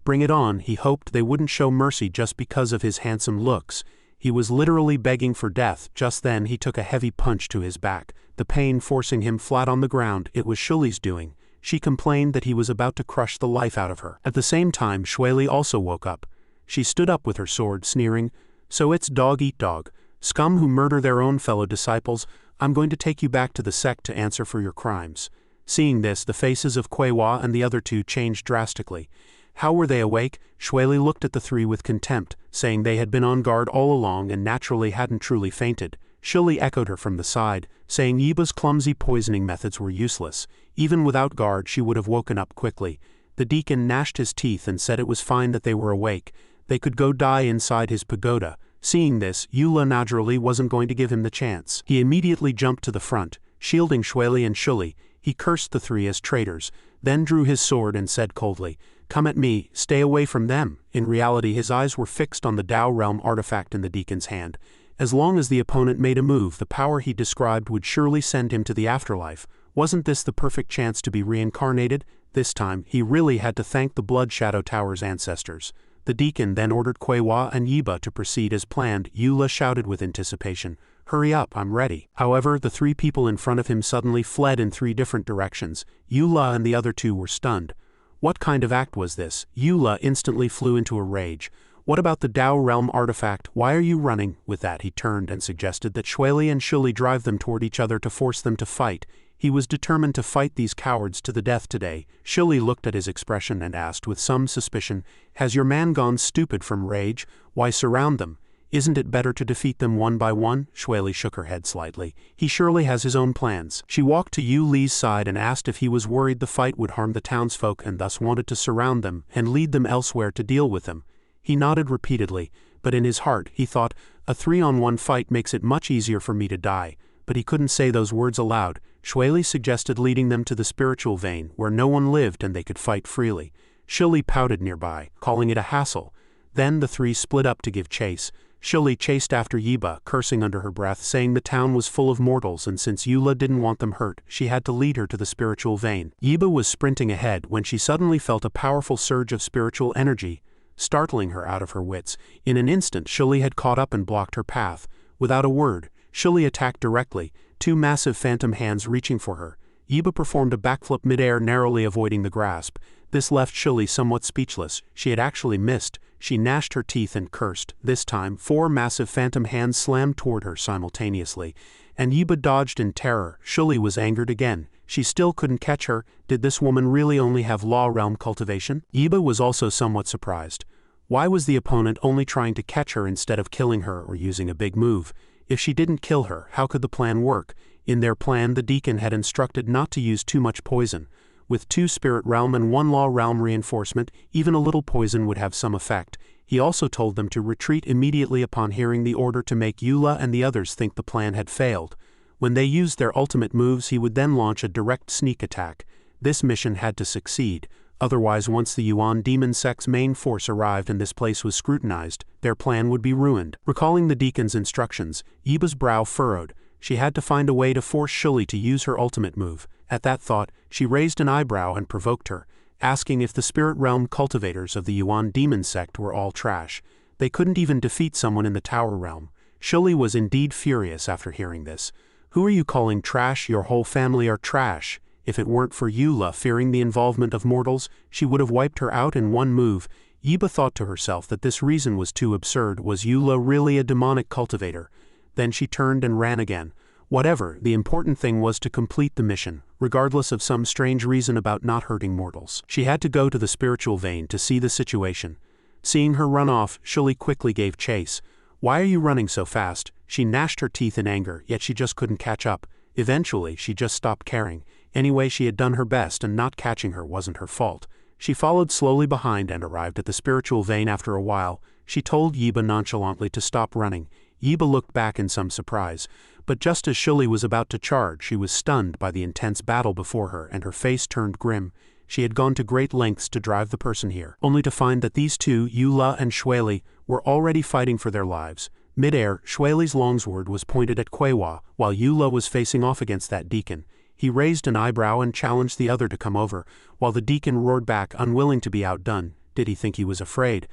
Bring it on. He hoped they wouldn't show mercy just because of his handsome looks. He was literally begging for death. Just then he took a heavy punch to his back, the pain forcing him flat on the ground. It was Shuli's doing. She complained that he was about to crush the life out of her. At the same time, Shuili also woke up. She stood up with her sword, sneering, "So it's dog eat dog. Scum who murder their own fellow disciples. I'm going to take you back to the sect to answer for your crimes." Seeing this, the faces of Kuei-hua and the other two changed drastically. How were they awake? Shuili looked at the three with contempt, saying they had been on guard all along and naturally hadn't truly fainted. Shuli echoed her from the side, saying Yiba's clumsy poisoning methods were useless. Even without guard, she would have woken up quickly. The deacon gnashed his teeth and said it was fine that they were awake. They could go die inside his pagoda. Seeing this, Eula naturally wasn't going to give him the chance. He immediately jumped to the front, shielding Shuili and Shuli. He cursed the three as traitors, then drew his sword and said coldly, "Come at me, stay away from them." In reality, his eyes were fixed on the Dao Realm artifact in the deacon's hand. As long as the opponent made a move, the power he described would surely send him to the afterlife. Wasn't this the perfect chance to be reincarnated? This time, he really had to thank the Blood Shadow Tower's ancestors. The deacon then ordered Kuei-hua and Yiba to proceed as planned. Eula shouted with anticipation, "Hurry up, I'm ready." However, the 3 people in front of him suddenly fled in 3 different directions. Eula and the other 2 were stunned. What kind of act was this? Eula instantly flew into a rage. What about the Dao Realm artifact? Why are you running? With that, he turned and suggested that Shuili and Shuli drive them toward each other to force them to fight. He was determined to fight these cowards to the death today. Shuli looked at his expression and asked with some suspicion, "Has your man gone stupid from rage? Why surround them? Isn't it better to defeat them one by one?" Shuili shook her head slightly. "He surely has his own plans." She walked to Yu Li's side and asked if he was worried the fight would harm the townsfolk and thus wanted to surround them and lead them elsewhere to deal with them. He nodded repeatedly, but in his heart he thought, "A 3-on-1 fight makes it much easier for me to die." but he couldn't say those words aloud. Shuili suggested leading them to the spiritual vein, where no one lived and they could fight freely. Shuili pouted nearby, calling it a hassle. Then the three split up to give chase. Shuili chased after Yiba, cursing under her breath, saying the town was full of mortals and since Eula didn't want them hurt, she had to lead her to the spiritual vein. Yiba was sprinting ahead when she suddenly felt a powerful surge of spiritual energy, startling her out of her wits. In an instant, Shuili had caught up and blocked her path. Without a word, Shuili attacked directly, two massive phantom hands reaching for her. Yiba performed a backflip midair, narrowly avoiding the grasp. This left Shuili somewhat speechless. She had actually missed. She gnashed her teeth and cursed. This time, four massive phantom hands slammed toward her simultaneously, and Yiba dodged in terror. Shuili was angered again. She still couldn't catch her. Did this woman really only have law realm cultivation? Yiba was also somewhat surprised. Why was the opponent only trying to catch her instead of killing her or using a big move? If she didn't kill her, how could the plan work? In their plan, the deacon had instructed not to use too much poison. With 2 spirit realm and 1 law realm reinforcement, even a little poison would have some effect. He also told them to retreat immediately upon hearing the order to make Eula and the others think the plan had failed. When they used their ultimate moves, he would then launch a direct sneak attack. This mission had to succeed. Otherwise, once the Yuan demon sect's main force arrived and this place was scrutinized, their plan would be ruined. Recalling the deacon's instructions, Yiba's brow furrowed. She had to find a way to force Shuili to use her ultimate move. At that thought, she raised an eyebrow and provoked her, asking if the spirit realm cultivators of the Yuan demon sect were all trash. They couldn't even defeat someone in the tower realm. Shuili was indeed furious after hearing this. Who are you calling trash? Your whole family are trash. If it weren't for Eula fearing the involvement of mortals, she would have wiped her out in one move. Yiba thought to herself that this reason was too absurd. Was Eula really a demonic cultivator? Then she turned and ran again. Whatever, the important thing was to complete the mission, regardless of some strange reason about not hurting mortals. She had to go to the spiritual vein to see the situation. Seeing her run off, Shuili quickly gave chase. Why are you running so fast? She gnashed her teeth in anger, yet she just couldn't catch up. Eventually, she just stopped caring. Anyway, she had done her best and not catching her wasn't her fault. She followed slowly behind and arrived at the spiritual vein after a while. She told Yiba nonchalantly to stop running. Yiba looked back in some surprise, but just as Shuili was about to charge, she was stunned by the intense battle before her and her face turned grim. She had gone to great lengths to drive the person here, only to find that these two, Eula and Shuili, were already fighting for their lives. Mid-air, Shuili's longsword was pointed at Kwewa, while Eula was facing off against that deacon. He raised an eyebrow and challenged the other to come over, while the deacon roared back, unwilling to be outdone. Did he think he was afraid?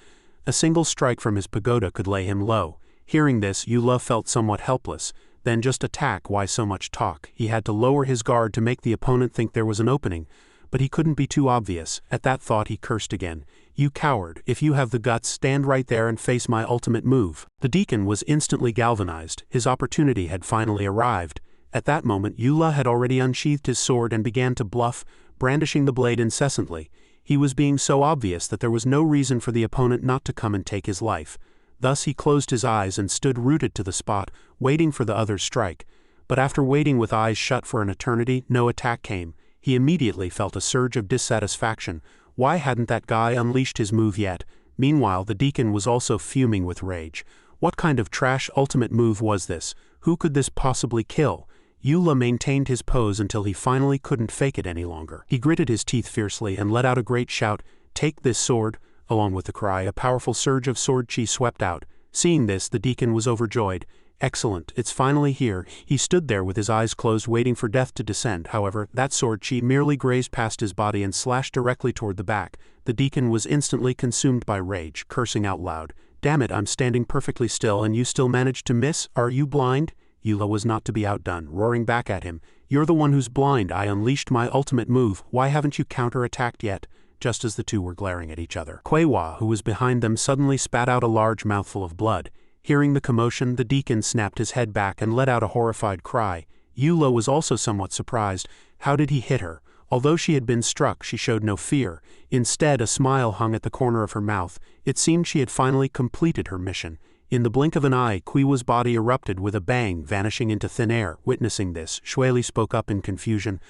A single strike from his pagoda could lay him low. Hearing this, Eula felt somewhat helpless. Then just attack, why so much talk? He had to lower his guard to make the opponent think there was an opening, but he couldn't be too obvious. At that thought he cursed again. You coward, if you have the guts, stand right there and face my ultimate move. The deacon was instantly galvanized. His opportunity had finally arrived. At that moment Eula had already unsheathed his sword and began to bluff, brandishing the blade incessantly. He was being so obvious that there was no reason for the opponent not to come and take his life. Thus he closed his eyes and stood rooted to the spot, waiting for the other's strike. But after waiting with eyes shut for an eternity, no attack came. He immediately felt a surge of dissatisfaction. Why hadn't that guy unleashed his move yet? Meanwhile, the deacon was also fuming with rage. What kind of trash ultimate move was this? Who could this possibly kill? Eula maintained his pose until he finally couldn't fake it any longer. He gritted his teeth fiercely and let out a great shout, "Take this sword!" Along with the cry, a powerful surge of sword chi swept out. Seeing this, the deacon was overjoyed. Excellent, it's finally here. He stood there with his eyes closed, waiting for death to descend. However, that sword chi merely grazed past his body and slashed directly toward the back. The deacon was instantly consumed by rage, cursing out loud. Damn it, I'm standing perfectly still and you still managed to miss? Are you blind? Eula was not to be outdone, roaring back at him. You're the one who's blind. I unleashed my ultimate move. Why haven't you counterattacked yet? Just as the two were glaring at each other, Kwewa, who was behind them, suddenly spat out a large mouthful of blood. Hearing the commotion, the deacon snapped his head back and let out a horrified cry. Eula was also somewhat surprised. How did he hit her? Although she had been struck, she showed no fear. Instead, a smile hung at the corner of her mouth. It seemed she had finally completed her mission. In the blink of an eye, Kwewa's body erupted with a bang, vanishing into thin air. Witnessing this, Shuili spoke up in confusion.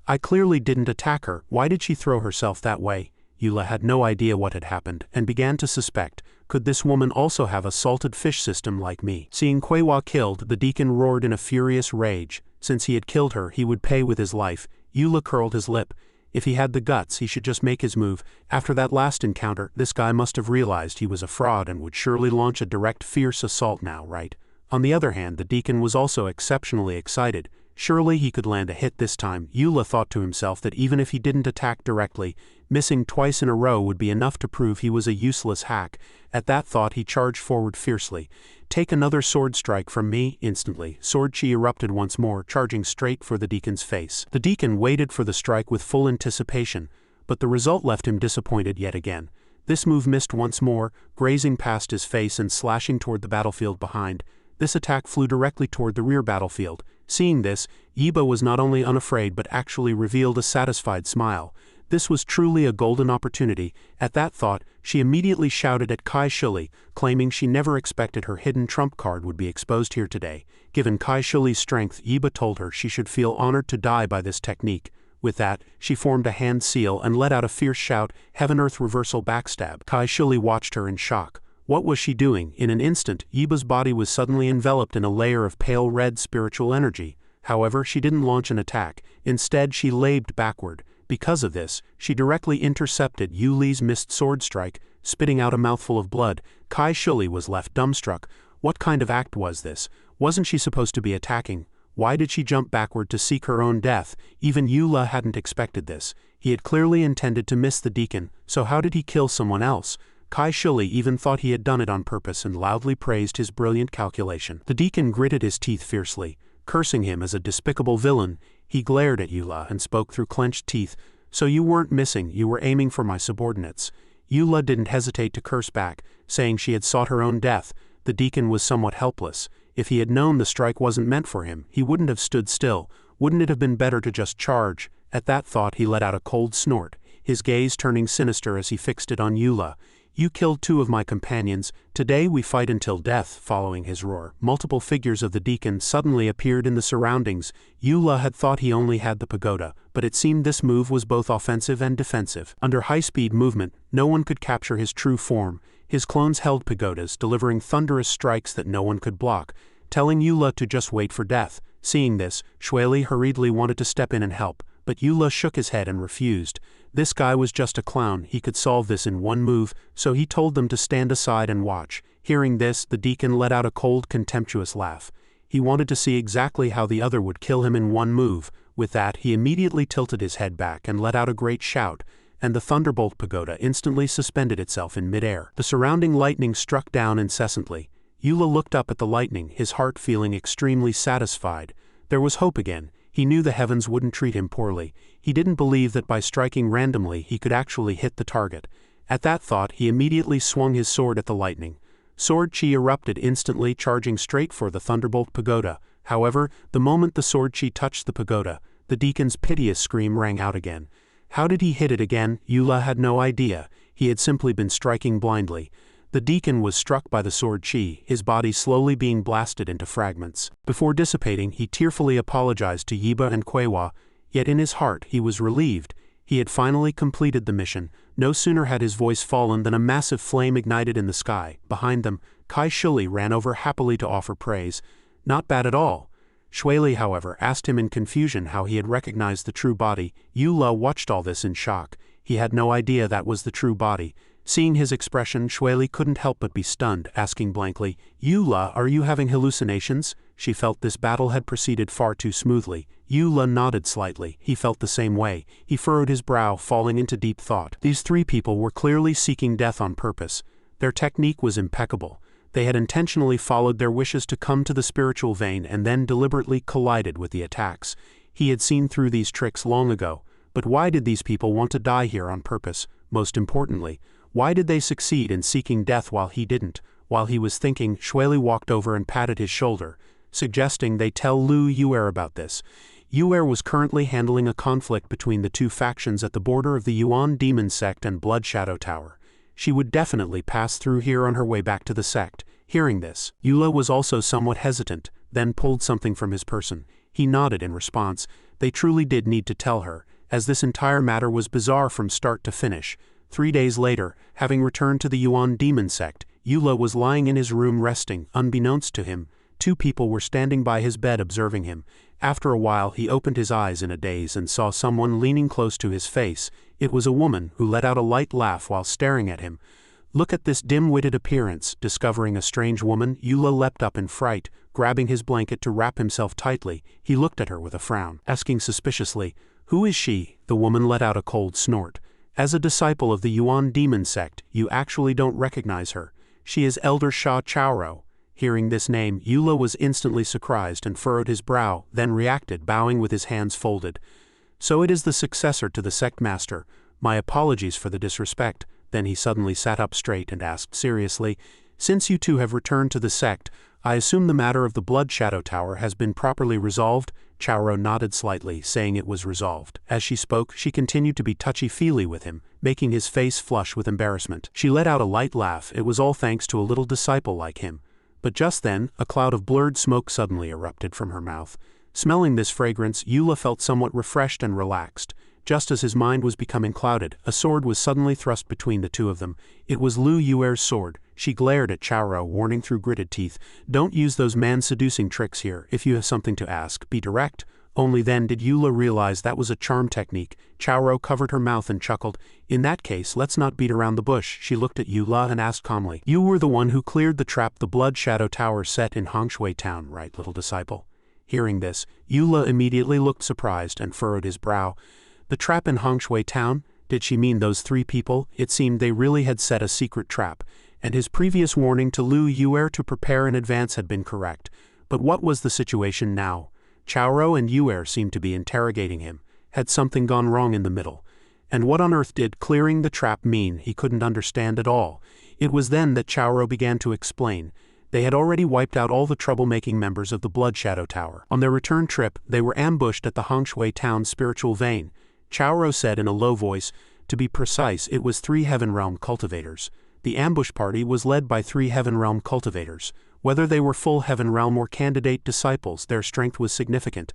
I clearly didn't attack her. Why did she throw herself that way? Eula had no idea what had happened, and began to suspect. Could this woman also have a salted fish system like me? Seeing Kwewa killed, the deacon roared in a furious rage. Since he had killed her, he would pay with his life. Eula curled his lip. If he had the guts, he should just make his move. After that last encounter, this guy must have realized he was a fraud and would surely launch a direct, fierce assault now, right? On the other hand, the deacon was also exceptionally excited. Surely he could land a hit this time. Eula thought to himself that even if he didn't attack directly, missing twice in a row would be enough to prove he was a useless hack. At that thought, he charged forward fiercely. Take another sword strike from me, instantly. Sword chi erupted once more, charging straight for the deacon's face. The deacon waited for the strike with full anticipation, but the result left him disappointed yet again. This move missed once more, grazing past his face and slashing toward the battlefield behind. This attack flew directly toward the rear battlefield. Seeing this, Yiba was not only unafraid but actually revealed a satisfied smile. This was truly a golden opportunity. At that thought, she immediately shouted at Kai Shuli, claiming she never expected her hidden trump card would be exposed here today. Given Kai Shuli's strength, Yiba told her she should feel honored to die by this technique. With that, she formed a hand seal and let out a fierce shout, Heaven-Earth Reversal Backstab. Kai Shuli watched her in shock. What was she doing? In an instant, Yiba's body was suddenly enveloped in a layer of pale red spiritual energy. However, she didn't launch an attack. Instead, she labed backward. Because of this, she directly intercepted Yuli's missed sword strike, spitting out a mouthful of blood. Kai Shuli was left dumbstruck. What kind of act was this? Wasn't she supposed to be attacking? Why did she jump backward to seek her own death? Even Eula hadn't expected this. He had clearly intended to miss the deacon, so how did he kill someone else? Kai Shuli even thought he had done it on purpose and loudly praised his brilliant calculation. The deacon gritted his teeth fiercely, cursing him as a despicable villain. He glared at Eula and spoke through clenched teeth. So you weren't missing, you were aiming for my subordinates. Eula didn't hesitate to curse back, saying she had sought her own death. The deacon was somewhat helpless. If he had known the strike wasn't meant for him, he wouldn't have stood still. Wouldn't it have been better to just charge? At that thought, he let out a cold snort, his gaze turning sinister as he fixed it on Eula. You killed 2 of my companions. Today we fight until death. Following his roar, multiple figures of the deacon suddenly appeared in the surroundings. Eula had thought he only had the pagoda, but it seemed this move was both offensive and defensive. Under high-speed movement, no one could capture his true form. His clones held pagodas, delivering thunderous strikes that no one could block, telling Eula to just wait for death. Seeing this, Shueli hurriedly wanted to step in and help, but Eula shook his head and refused. This guy was just a clown, he could solve this in one move, so he told them to stand aside and watch. Hearing this, the deacon let out a cold, contemptuous laugh. He wanted to see exactly how the other would kill him in one move. With that, he immediately tilted his head back and let out a great shout, and the Thunderbolt Pagoda instantly suspended itself in midair. The surrounding lightning struck down incessantly. Eula looked up at the lightning, his heart feeling extremely satisfied. There was hope again. He knew the heavens wouldn't treat him poorly. He didn't believe that by striking randomly he could actually hit the target. At that thought, he immediately swung his sword at the lightning. Sword chi erupted instantly, charging straight for the Thunderbolt Pagoda. However, the moment the sword chi touched the pagoda, the deacon's piteous scream rang out again. How did he hit it again? Eula had no idea. He had simply been striking blindly. The deacon was struck by the sword chi, his body slowly being blasted into fragments. Before dissipating, he tearfully apologized to Yiba and Kwewa, yet in his heart he was relieved. He had finally completed the mission. No sooner had his voice fallen than a massive flame ignited in the sky. Behind them, Kai Shuli ran over happily to offer praise. Not bad at all. Shueli, however, asked him in confusion how he had recognized the true body. Eula watched all this in shock. He had no idea that was the true body. Seeing his expression, Shueli couldn't help but be stunned, asking blankly, Eula, are you having hallucinations? She felt this battle had proceeded far too smoothly. Eula nodded slightly. He felt the same way. He furrowed his brow, falling into deep thought. These 3 people were clearly seeking death on purpose. Their technique was impeccable. They had intentionally followed their wishes to come to the spiritual vein and then deliberately collided with the attacks. He had seen through these tricks long ago. But why did these people want to die here on purpose? Most importantly, why did they succeed in seeking death while he didn't? While he was thinking, Shueli walked over and patted his shoulder, suggesting they tell Lu Yuer about this. Yuer was currently handling a conflict between the 2 factions at the border of the Yuan Demon Sect and Blood Shadow Tower. She would definitely pass through here on her way back to the Sect. Hearing this, Eula was also somewhat hesitant, then pulled something from his person. He nodded in response. They truly did need to tell her, as this entire matter was bizarre from start to finish. 3 days later, having returned to the Yuan Demon Sect, Yula was lying in his room resting. Unbeknownst to him, two people were standing by his bed observing him. After a while he opened his eyes in a daze and saw someone leaning close to his face. It was a woman who let out a light laugh while staring at him. Look at this dim-witted appearance. Discovering a strange woman, Yula leapt up in fright. Grabbing his blanket to wrap himself tightly, he looked at her with a frown, asking suspiciously, "Who is she?" The woman let out a cold snort. "As a disciple of the Yuan demon sect, you actually don't recognize her. She is Elder Sha Chaoro." Hearing this name, Yula was instantly surprised and furrowed his brow, then reacted, bowing with his hands folded. "So it is the successor to the sect master. My apologies for the disrespect." Then he suddenly sat up straight and asked seriously, "Since you two have returned to the sect, I assume the matter of the Blood Shadow Tower has been properly resolved?" Chaoro nodded slightly, saying it was resolved. As she spoke, she continued to be touchy-feely with him, making his face flush with embarrassment. She let out a light laugh. It was all thanks to a little disciple like him. But just then, a cloud of blurred smoke suddenly erupted from her mouth. Smelling this fragrance, Yula felt somewhat refreshed and relaxed. Just as his mind was becoming clouded, a sword was suddenly thrust between the two of them. It was Lu Yuer's sword. She glared at Chaoro, warning through gritted teeth, "Don't use those man-seducing tricks here. If you have something to ask, be direct." Only then did Yula realize that was a charm technique. Chaoro covered her mouth and chuckled. "In that case, let's not beat around the bush." She looked at Yula and asked calmly, "You were the one who cleared the trap the Blood Shadow Tower set in Hongshui Town, right, little disciple?" Hearing this, Yula immediately looked surprised and furrowed his brow. The trap in Hongshui Town? Did she mean those three people? It seemed they really had set a secret trap, and his previous warning to Lu Yuer to prepare in advance had been correct. But what was the situation now? Chaoro and Yuer seemed to be interrogating him. Had something gone wrong in the middle? And what on earth did clearing the trap mean? He couldn't understand at all. It was then that Chaoro began to explain. They had already wiped out all the troublemaking members of the Blood Shadow Tower. On their return trip, they were ambushed at the Hongshui Town spiritual vein. Chaoro said in a low voice, to be precise, it was 3 Heaven Realm cultivators. The ambush party was led by 3 Heaven Realm cultivators. Whether they were full Heaven Realm or candidate disciples, their strength was significant.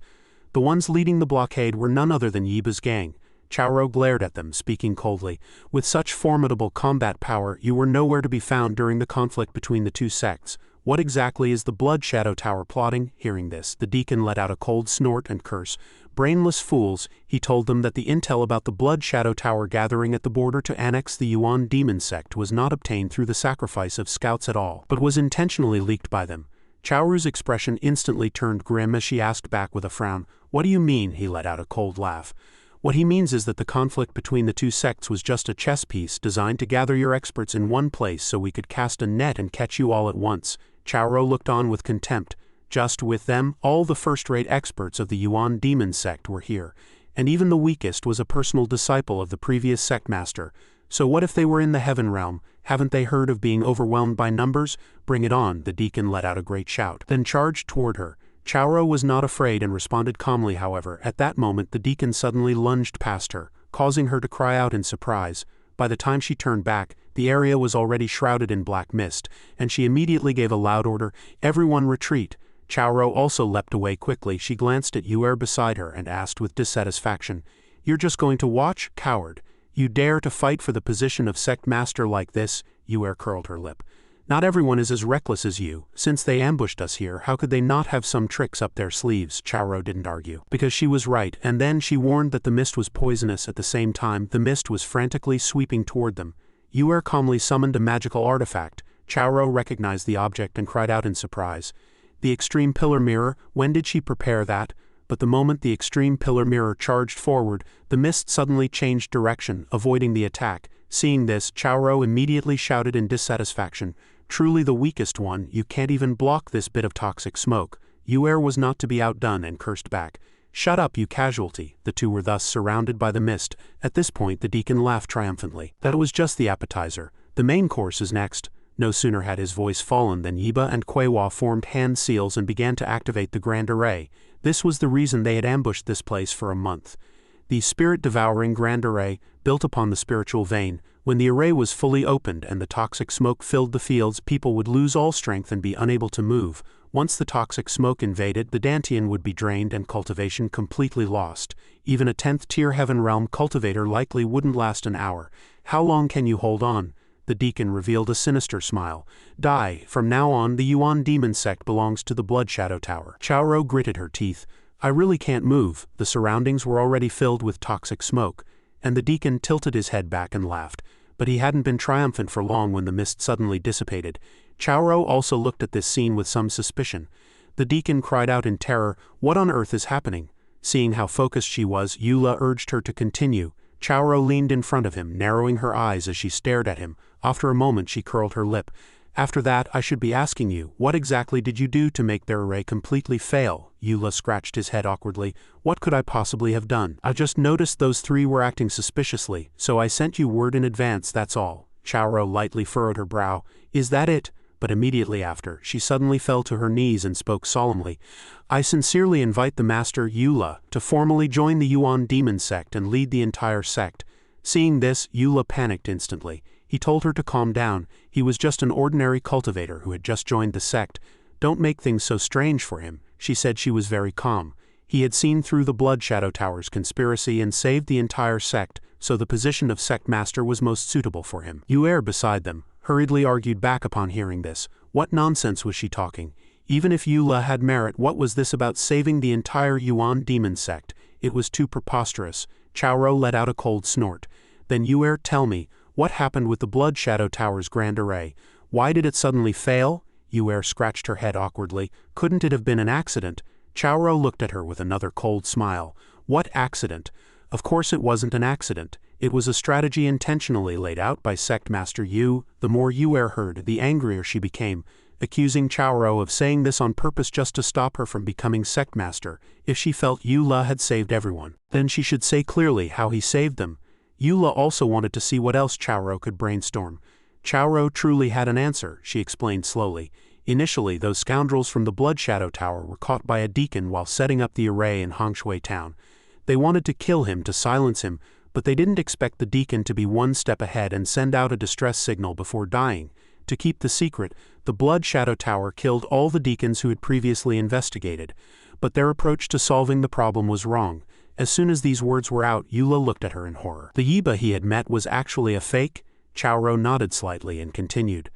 The ones leading the blockade were none other than Yiba's gang. Chaoro glared at them, speaking coldly. "With such formidable combat power, you were nowhere to be found during the conflict between the two sects. What exactly is the Blood Shadow Tower plotting?" Hearing this, the deacon let out a cold snort and curse. "Brainless fools," he told them that the intel about the Blood Shadow Tower gathering at the border to annex the Yuan demon sect was not obtained through the sacrifice of scouts at all, but was intentionally leaked by them. Chaoru's expression instantly turned grim as she asked back with a frown, "What do you mean?" He let out a cold laugh. "What he means is that the conflict between the two sects was just a chess piece designed to gather your experts in one place so we could cast a net and catch you all at once." Chaoro looked on with contempt. Just with them, all the first-rate experts of the Yuan demon sect were here, and even the weakest was a personal disciple of the previous sect master. So what if they were in the Heaven Realm? Haven't they heard of being overwhelmed by numbers? "Bring it on," the deacon let out a great shout, then charged toward her. Chaoro was not afraid and responded calmly. However, at that moment the deacon suddenly lunged past her, causing her to cry out in surprise. By the time she turned back, the area was already shrouded in black mist, and she immediately gave a loud order, "Everyone retreat." Chaoro also leapt away quickly. She glanced at Yuer beside her and asked with dissatisfaction, "You're just going to watch, coward? You dare to fight for the position of sect master like this?" Yuer curled her lip. "Not everyone is as reckless as you. Since they ambushed us here, how could they not have some tricks up their sleeves?" Chaoro didn't argue, because she was right, and then she warned that the mist was poisonous. At the same time, the mist was frantically sweeping toward them. Yuer calmly summoned a magical artifact. Chaoro recognized the object and cried out in surprise. The extreme pillar mirror, when did she prepare that? But the moment the extreme pillar mirror charged forward, the mist suddenly changed direction, avoiding the attack. Seeing this, Chaoro immediately shouted in dissatisfaction, "Truly the weakest one, you can't even block this bit of toxic smoke." Yuer was not to be outdone and cursed back. "Shut up, you casualty." The two were thus surrounded by the mist. At this point the deacon laughed triumphantly. "That was just the appetizer. The main course is next." No sooner had his voice fallen than Yiba and Kuewa formed hand seals and began to activate the Grand Array. This was the reason they had ambushed this place for a month. The spirit-devouring Grand Array, built upon the spiritual vein. When the array was fully opened and the toxic smoke filled the fields, people would lose all strength and be unable to move. Once the toxic smoke invaded, the Dantian would be drained and cultivation completely lost. Even a 10th tier Heaven Realm cultivator likely wouldn't last an hour. How long can you hold on? The deacon revealed a sinister smile. "Die. From now on, the Yuan demon sect belongs to the Blood Shadow Tower." Chaoro gritted her teeth. "I really can't move." The surroundings were already filled with toxic smoke, and the deacon tilted his head back and laughed. But he hadn't been triumphant for long when the mist suddenly dissipated. Chaoro also looked at this scene with some suspicion. The deacon cried out in terror, "What on earth is happening?" Seeing how focused she was, Eula urged her to continue. Chaoro leaned in front of him, narrowing her eyes as she stared at him. After a moment she curled her lip. "After that, I should be asking you, what exactly did you do to make their array completely fail?" Eula scratched his head awkwardly. "What could I possibly have done? I just noticed those three were acting suspiciously, so I sent you word in advance, that's all." Chaoro lightly furrowed her brow. "Is that it?" But immediately after, she suddenly fell to her knees and spoke solemnly. "I sincerely invite the Master Eula to formally join the Yuan demon sect and lead the entire sect." Seeing this, Eula panicked instantly. He told her to calm down. He was just an ordinary cultivator who had just joined the sect. "Don't make things so strange for him." She said she was very calm. He had seen through the Blood Shadow Tower's conspiracy and saved the entire sect, so the position of sect master was most suitable for him. Yuer beside them hurriedly argued back upon hearing this. What nonsense was she talking? Even if Eula had merit, what was this about saving the entire Yuan demon sect? It was too preposterous. Chaoro let out a cold snort. "Then Yuer, tell me, what happened with the Blood Shadow Tower's grand array? Why did it suddenly fail?" Yuer scratched her head awkwardly. "Couldn't it have been an accident?" Chaoro looked at her with another cold smile. "What accident?" "Of course it wasn't an accident. It was a strategy intentionally laid out by Sect Master Yu." The more Yuer heard, the angrier she became, accusing Chaoro of saying this on purpose just to stop her from becoming Sect Master. If she felt Eula had saved everyone, then she should say clearly how he saved them. Eula also wanted to see what else Chaoro could brainstorm. Chaoro truly had an answer, she explained slowly. Initially, those scoundrels from the Blood Shadow Tower were caught by a deacon while setting up the array in Hongshui Town. They wanted to kill him to silence him, but they didn't expect the deacon to be one step ahead and send out a distress signal before dying. To keep the secret, the Blood Shadow Tower killed all the deacons who had previously investigated. But their approach to solving the problem was wrong. As soon as these words were out, Eula looked at her in horror. "The Yiba he had met was actually a fake?" Chaoro nodded slightly and continued.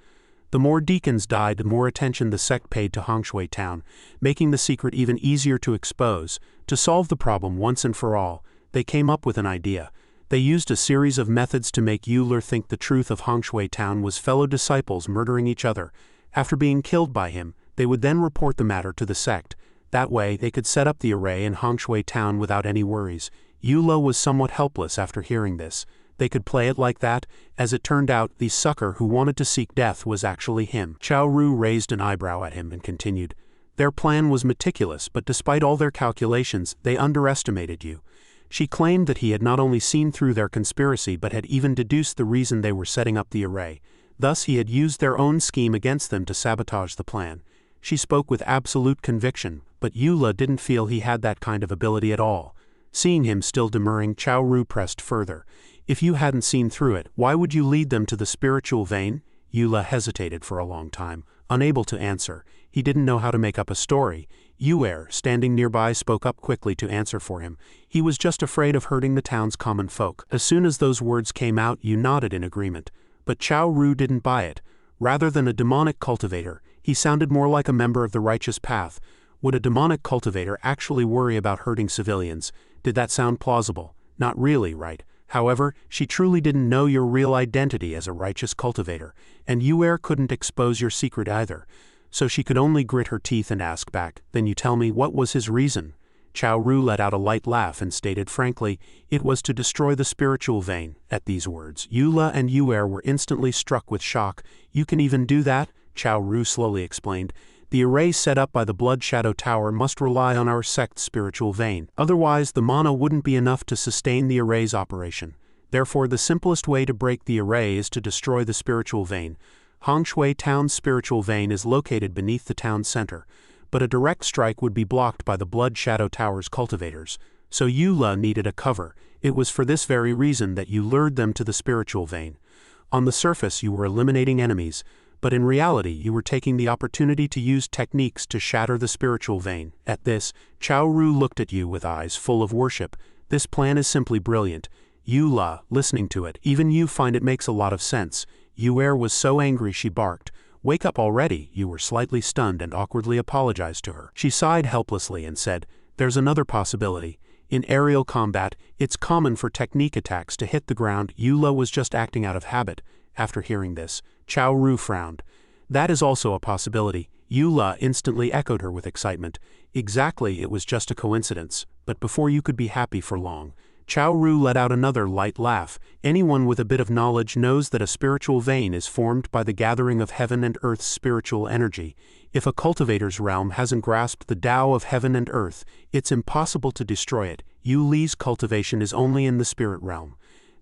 "The more deacons died, the more attention the sect paid to Hongshui Town, making the secret even easier to expose. To solve the problem once and for all, they came up with an idea. They used a series of methods to make Euler think the truth of Hongshui Town was fellow disciples murdering each other. After being killed by him, they would then report the matter to the sect. That way, they could set up the array in Hongshui Town without any worries." Eula was somewhat helpless after hearing this. They could play it like that? As it turned out, the sucker who wanted to seek death was actually him. Chaoru raised an eyebrow at him and continued. "Their plan was meticulous, but despite all their calculations, they underestimated you." She claimed that he had not only seen through their conspiracy but had even deduced the reason they were setting up the array. Thus he had used their own scheme against them to sabotage the plan. She spoke with absolute conviction, but Eula didn't feel he had that kind of ability at all. Seeing him still demurring, Chaoru pressed further. "If you hadn't seen through it, why would you lead them to the spiritual vein?" Eula hesitated for a long time, unable to answer. He didn't know how to make up a story. Yuer, standing nearby, spoke up quickly to answer for him. "He was just afraid of hurting the town's common folk." As soon as those words came out, Yu nodded in agreement. But Chaoru didn't buy it. Rather than a demonic cultivator, he sounded more like a member of the righteous path. Would a demonic cultivator actually worry about hurting civilians? Did that sound plausible? Not really, right? However, she truly didn't know your real identity as a righteous cultivator, and Yuer couldn't expose your secret either. So she could only grit her teeth and ask back, "Then you tell me, what was his reason?" Chaoru let out a light laugh and stated frankly, "It was to destroy the spiritual vein." At these words, Eula and Yuer were instantly struck with shock. "You can even do that?" Chaoru slowly explained. "The array set up by the Blood Shadow Tower must rely on our sect's spiritual vein. Otherwise, the mana wouldn't be enough to sustain the array's operation. Therefore, the simplest way to break the array is to destroy the spiritual vein. Hongshui Town's spiritual vein is located beneath the town center, but a direct strike would be blocked by the Blood Shadow Tower's cultivators. So Eula needed a cover. It was for this very reason that you lured them to the spiritual vein. On the surface, you were eliminating enemies, but in reality, you were taking the opportunity to use techniques to shatter the spiritual vein." At this, Chaoru looked at Yu with eyes full of worship. "This plan is simply brilliant. Eula, listening to it, even you find it makes a lot of sense." Yuer was so angry she barked. "Wake up already." You were slightly stunned and awkwardly apologized to her. She sighed helplessly and said, "There's another possibility. In aerial combat, it's common for technique attacks to hit the ground." Eula was just acting out of habit. After hearing this, Chao Ru frowned. "That is also a possibility." Eula instantly echoed her with excitement. "Exactly, it was just a coincidence." But before you could be happy for long, Chao Ru let out another light laugh. "Anyone with a bit of knowledge knows that a spiritual vein is formed by the gathering of heaven and earth's spiritual energy. If a cultivator's realm hasn't grasped the Tao of heaven and earth, it's impossible to destroy it. Yu Li's cultivation is only in the spirit realm.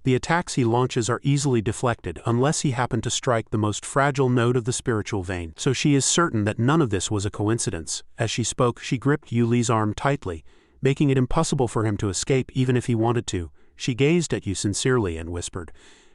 The attacks he launches are easily deflected unless he happened to strike the most fragile node of the spiritual vein. So she is certain that none of this was a coincidence." As she spoke, she gripped Yu Li's arm tightly, making it impossible for him to escape even if he wanted to. She gazed at you sincerely and whispered,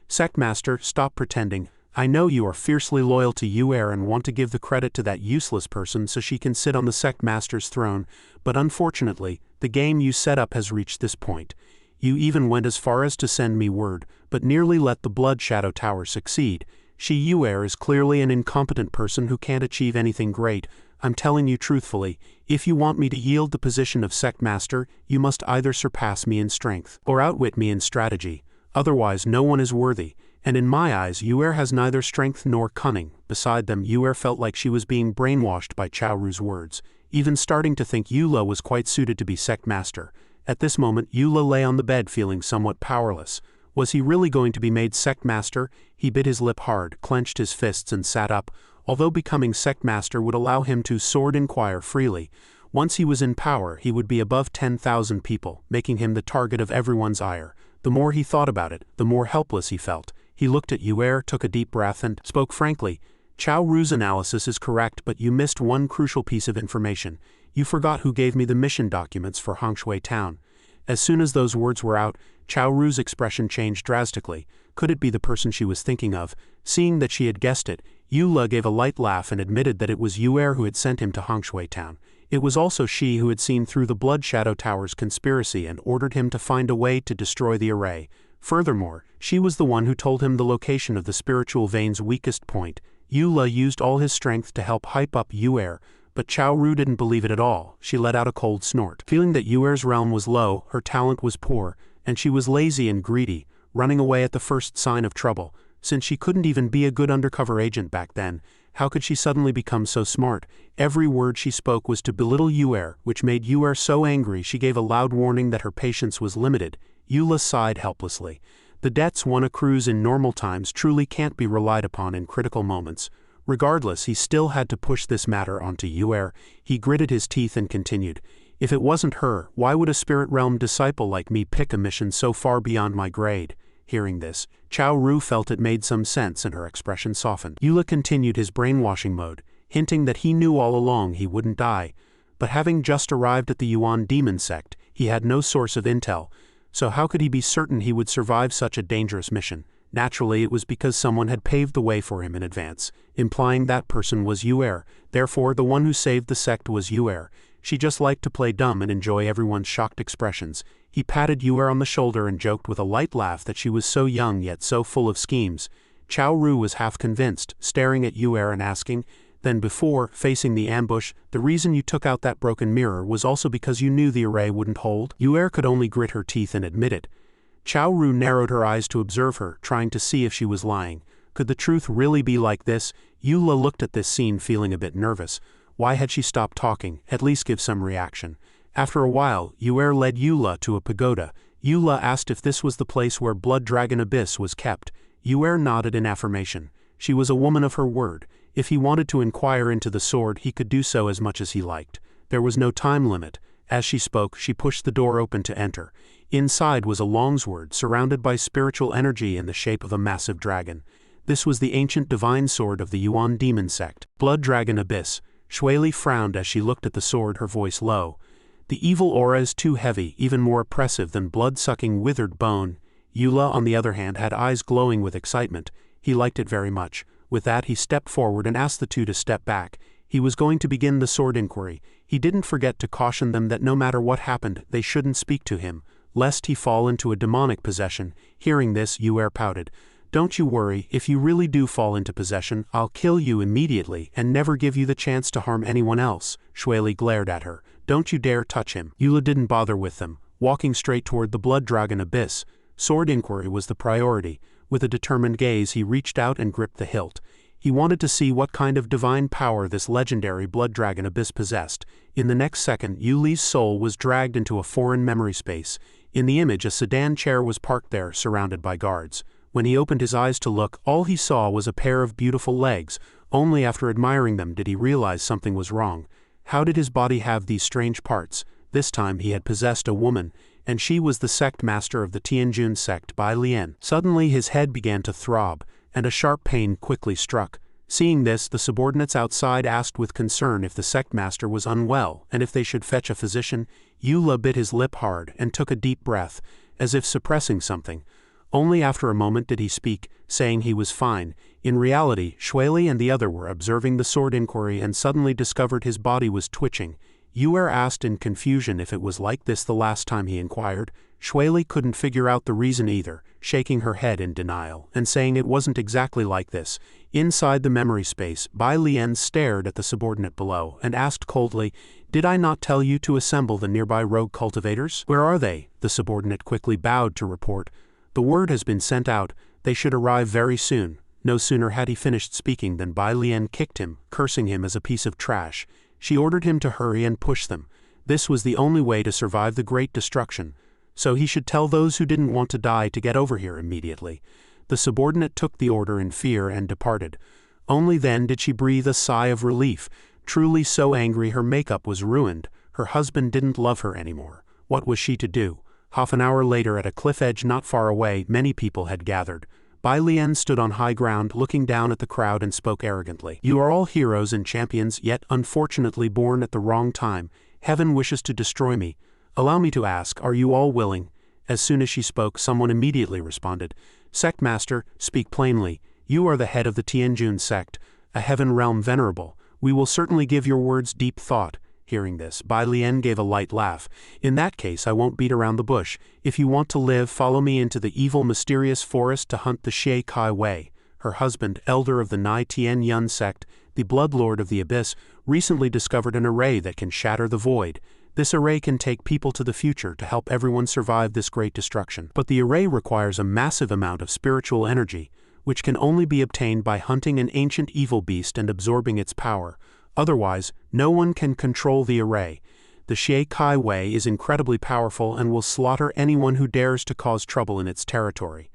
"Sect Master, stop pretending. I know you are fiercely loyal to Yuer and want to give the credit to that useless person so she can sit on the Sect Master's throne, but unfortunately, the game you set up has reached this point. You even went as far as to send me word, but nearly let the Blood Shadow Tower succeed. She Yuer is clearly an incompetent person who can't achieve anything great. I'm telling you truthfully, if you want me to yield the position of Sect Master, you must either surpass me in strength, or outwit me in strategy. Otherwise no one is worthy, and in my eyes Yuer has neither strength nor cunning." Beside them, Yuer felt like she was being brainwashed by Chao Ru's words, even starting to think Eula was quite suited to be Sect Master. At this moment, Eula lay on the bed feeling somewhat powerless. Was he really going to be made Sect Master? He bit his lip hard, clenched his fists and sat up. Although becoming Sect Master would allow him to sword inquire freely, once he was in power he would be above 10,000 people, making him the target of everyone's ire. The more he thought about it, the more helpless he felt. He looked at Yuer, took a deep breath and spoke frankly. "Chao Ru's analysis is correct, but you missed one crucial piece of information. You forgot who gave me the mission documents for Hongshui Town." As soon as those words were out, Chao Ru's expression changed drastically. Could it be the person she was thinking of? Seeing that she had guessed it, Eula gave a light laugh and admitted that it was Yuer who had sent him to Hongshui Town. It was also she who had seen through the Blood Shadow Tower's conspiracy and ordered him to find a way to destroy the array. Furthermore, she was the one who told him the location of the spiritual vein's weakest point. Eula used all his strength to help hype up Yuer, but Chao Ru didn't believe it at all. She let out a cold snort. Feeling that Yuer's realm was low, her talent was poor, and she was lazy and greedy, running away at the first sign of trouble. Since she couldn't even be a good undercover agent back then, how could she suddenly become so smart? Every word she spoke was to belittle Yuer, which made Yuer so angry she gave a loud warning that her patience was limited. Eula sighed helplessly. The debts one accrues in normal times truly can't be relied upon in critical moments. Regardless, he still had to push this matter onto Yuer. He gritted his teeth and continued, "If it wasn't her, why would a spirit realm disciple like me pick a mission so far beyond my grade?" Hearing this, Chao Ru felt it made some sense and her expression softened. Eula continued his brainwashing mode, hinting that he knew all along he wouldn't die. But having just arrived at the Yuan demon sect, he had no source of intel, so how could he be certain he would survive such a dangerous mission? Naturally, it was because someone had paved the way for him in advance, implying that person was Yuer. Therefore, the one who saved the sect was Yuer. She just liked to play dumb and enjoy everyone's shocked expressions. He patted Yuer on the shoulder and joked with a light laugh that she was so young yet so full of schemes. Chao Ru was half convinced, staring at Yuer and asking, "Then before, facing the ambush, the reason you took out that broken mirror was also because you knew the array wouldn't hold?" Yuer could only grit her teeth and admit it. Chao Ru narrowed her eyes to observe her, trying to see if she was lying. Could the truth really be like this? Eula looked at this scene feeling a bit nervous. Why had she stopped talking? At least give some reaction. After a while, Yuer led Eula to a pagoda. Eula asked if this was the place where Blood Dragon Abyss was kept. Yuer nodded in affirmation. She was a woman of her word. If he wanted to inquire into the sword, he could do so as much as he liked. There was no time limit. As she spoke, she pushed the door open to enter. Inside was a longsword surrounded by spiritual energy in the shape of a massive dragon. This was the ancient divine sword of the Yuan demon sect. Blood Dragon Abyss. Shui Li frowned as she looked at the sword, her voice low. "The evil aura is too heavy, even more oppressive than blood-sucking withered bone." Eula, on the other hand, had eyes glowing with excitement. He liked it very much. With that, he stepped forward and asked the two to step back. He was going to begin the sword inquiry. He didn't forget to caution them that no matter what happened, they shouldn't speak to him, lest he fall into a demonic possession. Hearing this, Yuer pouted. Don't you worry, if you really do fall into possession, I'll kill you immediately and never give you the chance to harm anyone else. Shueli glared at her. Don't you dare touch him. Eula didn't bother with them, walking straight toward the blood dragon abyss. Sword inquiry was the priority. With a determined gaze he reached out and gripped the hilt. He wanted to see what kind of divine power this legendary blood dragon abyss possessed. In the next second, Yuli's soul was dragged into a foreign memory space. In the image, a sedan chair was parked there, surrounded by guards. When he opened his eyes to look, all he saw was a pair of beautiful legs. Only after admiring them did he realize something was wrong. How did his body have these strange parts? This time he had possessed a woman, and she was the sect master of the Tianjun sect, Bai Lian. Suddenly his head began to throb, and a sharp pain quickly struck. Seeing this, the subordinates outside asked with concern if the sect master was unwell, and if they should fetch a physician. Eula bit his lip hard and took a deep breath, as if suppressing something. Only after a moment did he speak, saying he was fine. In reality, Shueli and the other were observing the sword inquiry and suddenly discovered his body was twitching. Yuer asked in confusion if it was like this the last time he inquired. Shueli couldn't figure out the reason either, shaking her head in denial, and saying it wasn't exactly like this. Inside the memory space, Bai Lian stared at the subordinate below, and asked coldly, "Did I not tell you to assemble the nearby rogue cultivators? Where are they?" The subordinate quickly bowed to report, "The word has been sent out, they should arrive very soon." No sooner had he finished speaking than Bai Lian kicked him, cursing him as a piece of trash. She ordered him to hurry and push them. This was the only way to survive the great destruction. So he should tell those who didn't want to die to get over here immediately. The subordinate took the order in fear and departed. Only then did she breathe a sigh of relief, truly so angry her makeup was ruined. Her husband didn't love her anymore. What was she to do? Half an hour later, at a cliff edge not far away, many people had gathered. Bai Lian stood on high ground, looking down at the crowd, and spoke arrogantly. "You are all heroes and champions, yet unfortunately born at the wrong time. Heaven wishes to destroy me. Allow me to ask, are you all willing?" As soon as she spoke, someone immediately responded. "Sect Master, speak plainly. You are the head of the Tianjun sect, a heaven realm venerable. We will certainly give your words deep thought." Hearing this, Bai Lian gave a light laugh. "In that case, I won't beat around the bush. If you want to live, follow me into the evil, mysterious forest to hunt the Xie Kai Wei." Her husband, elder of the Nai Tian Yun sect, the bloodlord of the abyss, recently discovered an array that can shatter the void. This array can take people to the future to help everyone survive this great destruction. But the array requires a massive amount of spiritual energy, which can only be obtained by hunting an ancient evil beast and absorbing its power. Otherwise, no one can control the array. The Xie Kai Wei is incredibly powerful and will slaughter anyone who dares to cause trouble in its territory.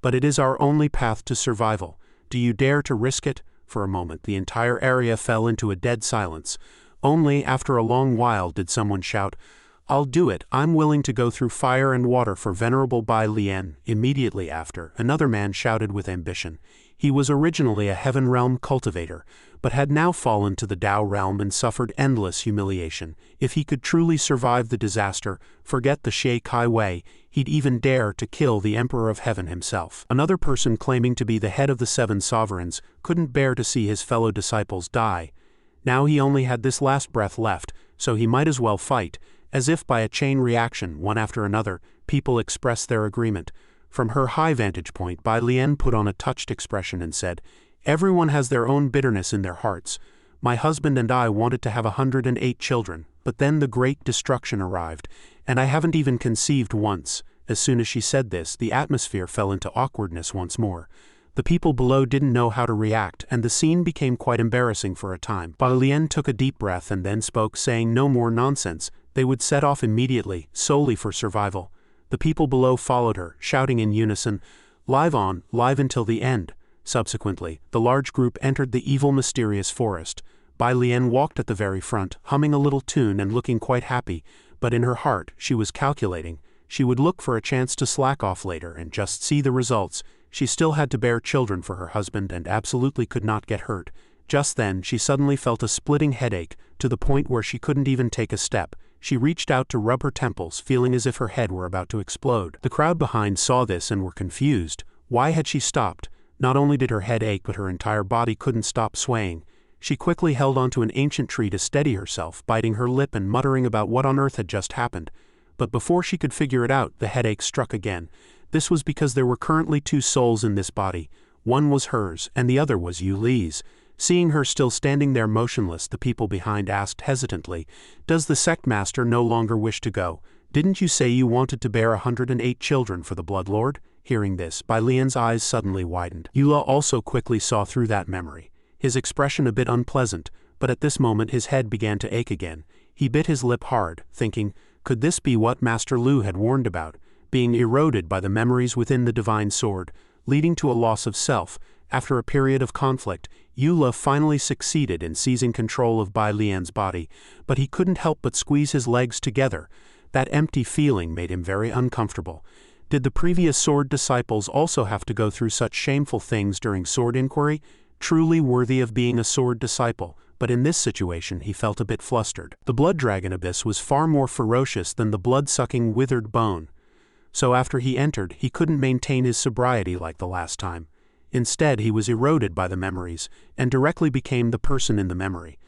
But it is our only path to survival. Do you dare to risk it? For a moment, the entire area fell into a dead silence. Only after a long while did someone shout, "I'll do it. I'm willing to go through fire and water for Venerable Bai Lian." Immediately after, another man shouted with ambition. He was originally a heaven realm cultivator, but had now fallen to the Tao realm and suffered endless humiliation. If he could truly survive the disaster, forget the Xie Kai Wei, he'd even dare to kill the Emperor of Heaven himself. Another person claiming to be the head of the seven sovereigns couldn't bear to see his fellow disciples die. Now he only had this last breath left, so he might as well fight. As if by a chain reaction, one after another, people expressed their agreement. From her high vantage point, Bai Lian put on a touched expression and said, "Everyone has their own bitterness in their hearts. My husband and I wanted to have 108 children, but then the great destruction arrived, and I haven't even conceived once." As soon as she said this, the atmosphere fell into awkwardness once more. The people below didn't know how to react, and the scene became quite embarrassing for a time. Bai Lian took a deep breath and then spoke, saying no more nonsense. They would set off immediately, solely for survival. The people below followed her, shouting in unison, "Live on, live until the end." Subsequently, the large group entered the evil, mysterious forest. Bai Lian walked at the very front, humming a little tune and looking quite happy, but in her heart she was calculating. She would look for a chance to slack off later and just see the results. She still had to bear children for her husband and absolutely could not get hurt. Just then, she suddenly felt a splitting headache, to the point where she couldn't even take a step. She reached out to rub her temples, feeling as if her head were about to explode. The crowd behind saw this and were confused. Why had she stopped? Not only did her head ache, but her entire body couldn't stop swaying. She quickly held onto an ancient tree to steady herself, biting her lip and muttering about what on earth had just happened. but before she could figure it out, the headache struck again. This was because there were currently 2 souls in this body. One was hers, and the other was Yuli's. Seeing her still standing there motionless, the people behind asked hesitantly, "Does the sect master no longer wish to go? Didn't you say you wanted to bear 108 children for the Bloodlord?" Hearing this, Bai Lian's eyes suddenly widened. Yula also quickly saw through that memory. His expression a bit unpleasant, but at this moment his head began to ache again. He bit his lip hard, thinking, could this be what Master Lu had warned about, being eroded by the memories within the divine sword, leading to a loss of self? After a period of conflict, Yula finally succeeded in seizing control of Bai Lian's body, but he couldn't help but squeeze his legs together. That empty feeling made him very uncomfortable. Did the previous sword disciples also have to go through such shameful things during sword inquiry? Truly worthy of being a sword disciple, but in this situation he felt a bit flustered. The blood dragon abyss was far more ferocious than the blood-sucking withered bone. So after he entered, he couldn't maintain his sobriety like the last time. Instead, he was eroded by the memories, and directly became the person in the memory.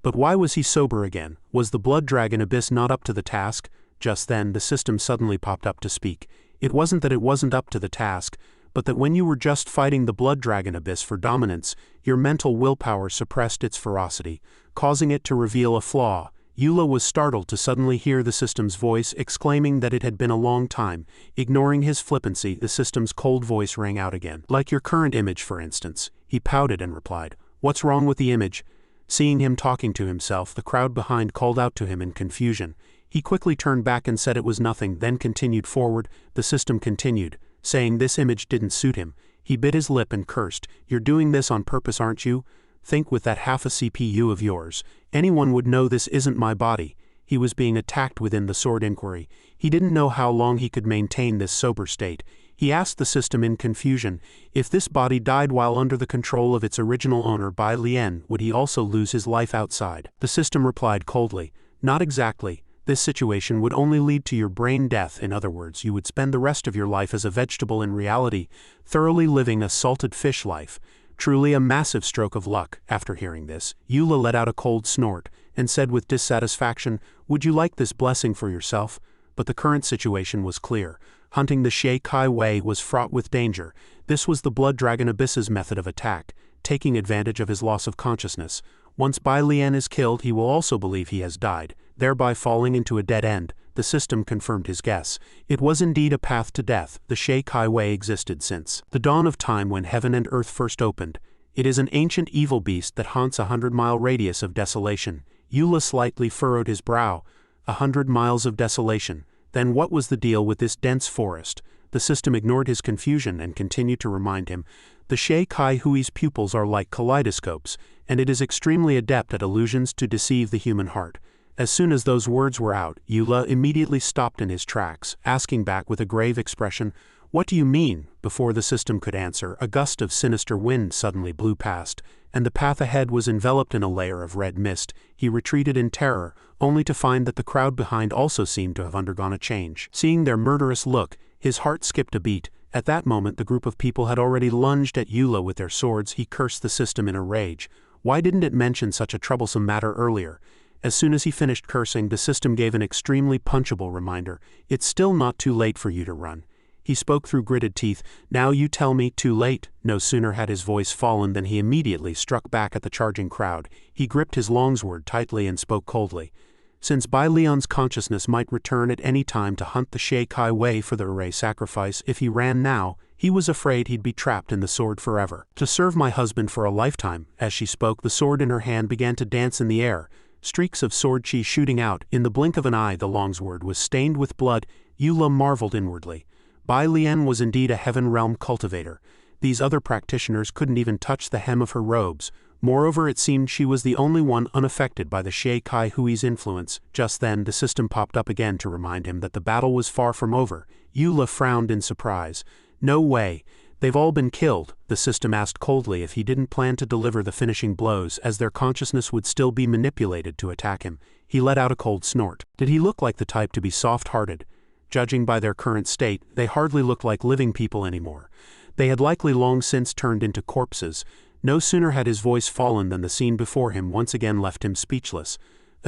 But why was he sober again? Was the blood dragon abyss not up to the task? Just then, the system suddenly popped up to speak. It wasn't that it wasn't up to the task, but that when you were just fighting the blood dragon abyss for dominance, your mental willpower suppressed its ferocity, causing it to reveal a flaw. Yula was startled to suddenly hear the system's voice exclaiming that it had been a long time. Ignoring his flippancy, the system's cold voice rang out again. "Like your current image, for instance." He pouted and replied, "What's wrong with the image?" Seeing him talking to himself, the crowd behind called out to him in confusion. He quickly turned back and said it was nothing, then continued forward. The system continued, saying this image didn't suit him. He bit his lip and cursed, "You're doing this on purpose, aren't you? Think with that half a CPU of yours. Anyone would know this isn't my body." He was being attacked within the sword inquiry. He didn't know how long he could maintain this sober state. He asked the system in confusion, if this body died while under the control of its original owner Bai Lian, would he also lose his life outside? The system replied coldly, "Not exactly. This situation would only lead to your brain death. In other words, you would spend the rest of your life as a vegetable in reality, thoroughly living a salted fish life." Truly a massive stroke of luck. After hearing this, Yula let out a cold snort, and said with dissatisfaction, "Would you like this blessing for yourself?" But the current situation was clear. Hunting the Shay Kai Wei was fraught with danger. This was the Blood Dragon Abyss's method of attack, taking advantage of his loss of consciousness. Once Bai Lian is killed, he will also believe he has died, thereby falling into a dead end. The system confirmed his guess. It was indeed a path to death. The Shay Kai Wei existed since the dawn of time when heaven and earth first opened. It is an ancient evil beast that haunts a 100-mile radius of desolation. Yula slightly furrowed his brow. 100 miles of desolation. Then what was the deal with this dense forest? The system ignored his confusion and continued to remind him. The Shay Kai Hui's pupils are like kaleidoscopes, and it is extremely adept at illusions to deceive the human heart. As soon as those words were out, Yula immediately stopped in his tracks, asking back with a grave expression, "What do you mean?" Before the system could answer, a gust of sinister wind suddenly blew past, and the path ahead was enveloped in a layer of red mist. He retreated in terror, only to find that the crowd behind also seemed to have undergone a change. Seeing their murderous look, his heart skipped a beat. At that moment the group of people had already lunged at Yula with their swords. He cursed the system in a rage. Why didn't it mention such a troublesome matter earlier? As soon as he finished cursing, the system gave an extremely punchable reminder. "It's still not too late for you to run." He spoke through gritted teeth. "Now you tell me, too late?" No sooner had his voice fallen than he immediately struck back at the charging crowd. He gripped his longsword tightly and spoke coldly. Since Bai Lian's consciousness might return at any time to hunt the Shay Kai Wei for the array sacrifice, if he ran now, he was afraid he'd be trapped in the sword forever. "To serve my husband for a lifetime." As she spoke, the sword in her hand began to dance in the air, streaks of sword chi shooting out. In the blink of an eye, the longsword was stained with blood. Yula marveled inwardly. Bai Lian was indeed a heaven realm cultivator. These other practitioners couldn't even touch the hem of her robes. Moreover, it seemed she was the only one unaffected by the Shay Kai Hui's influence. Just then, the system popped up again to remind him that the battle was far from over. Yula frowned in surprise. "No way. They've all been killed." The system asked coldly if he didn't plan to deliver the finishing blows, as their consciousness would still be manipulated to attack him. He let out a cold snort. Did he look like the type to be soft-hearted? Judging by their current state, they hardly looked like living people anymore. They had likely long since turned into corpses. No sooner had his voice fallen than the scene before him once again left him speechless.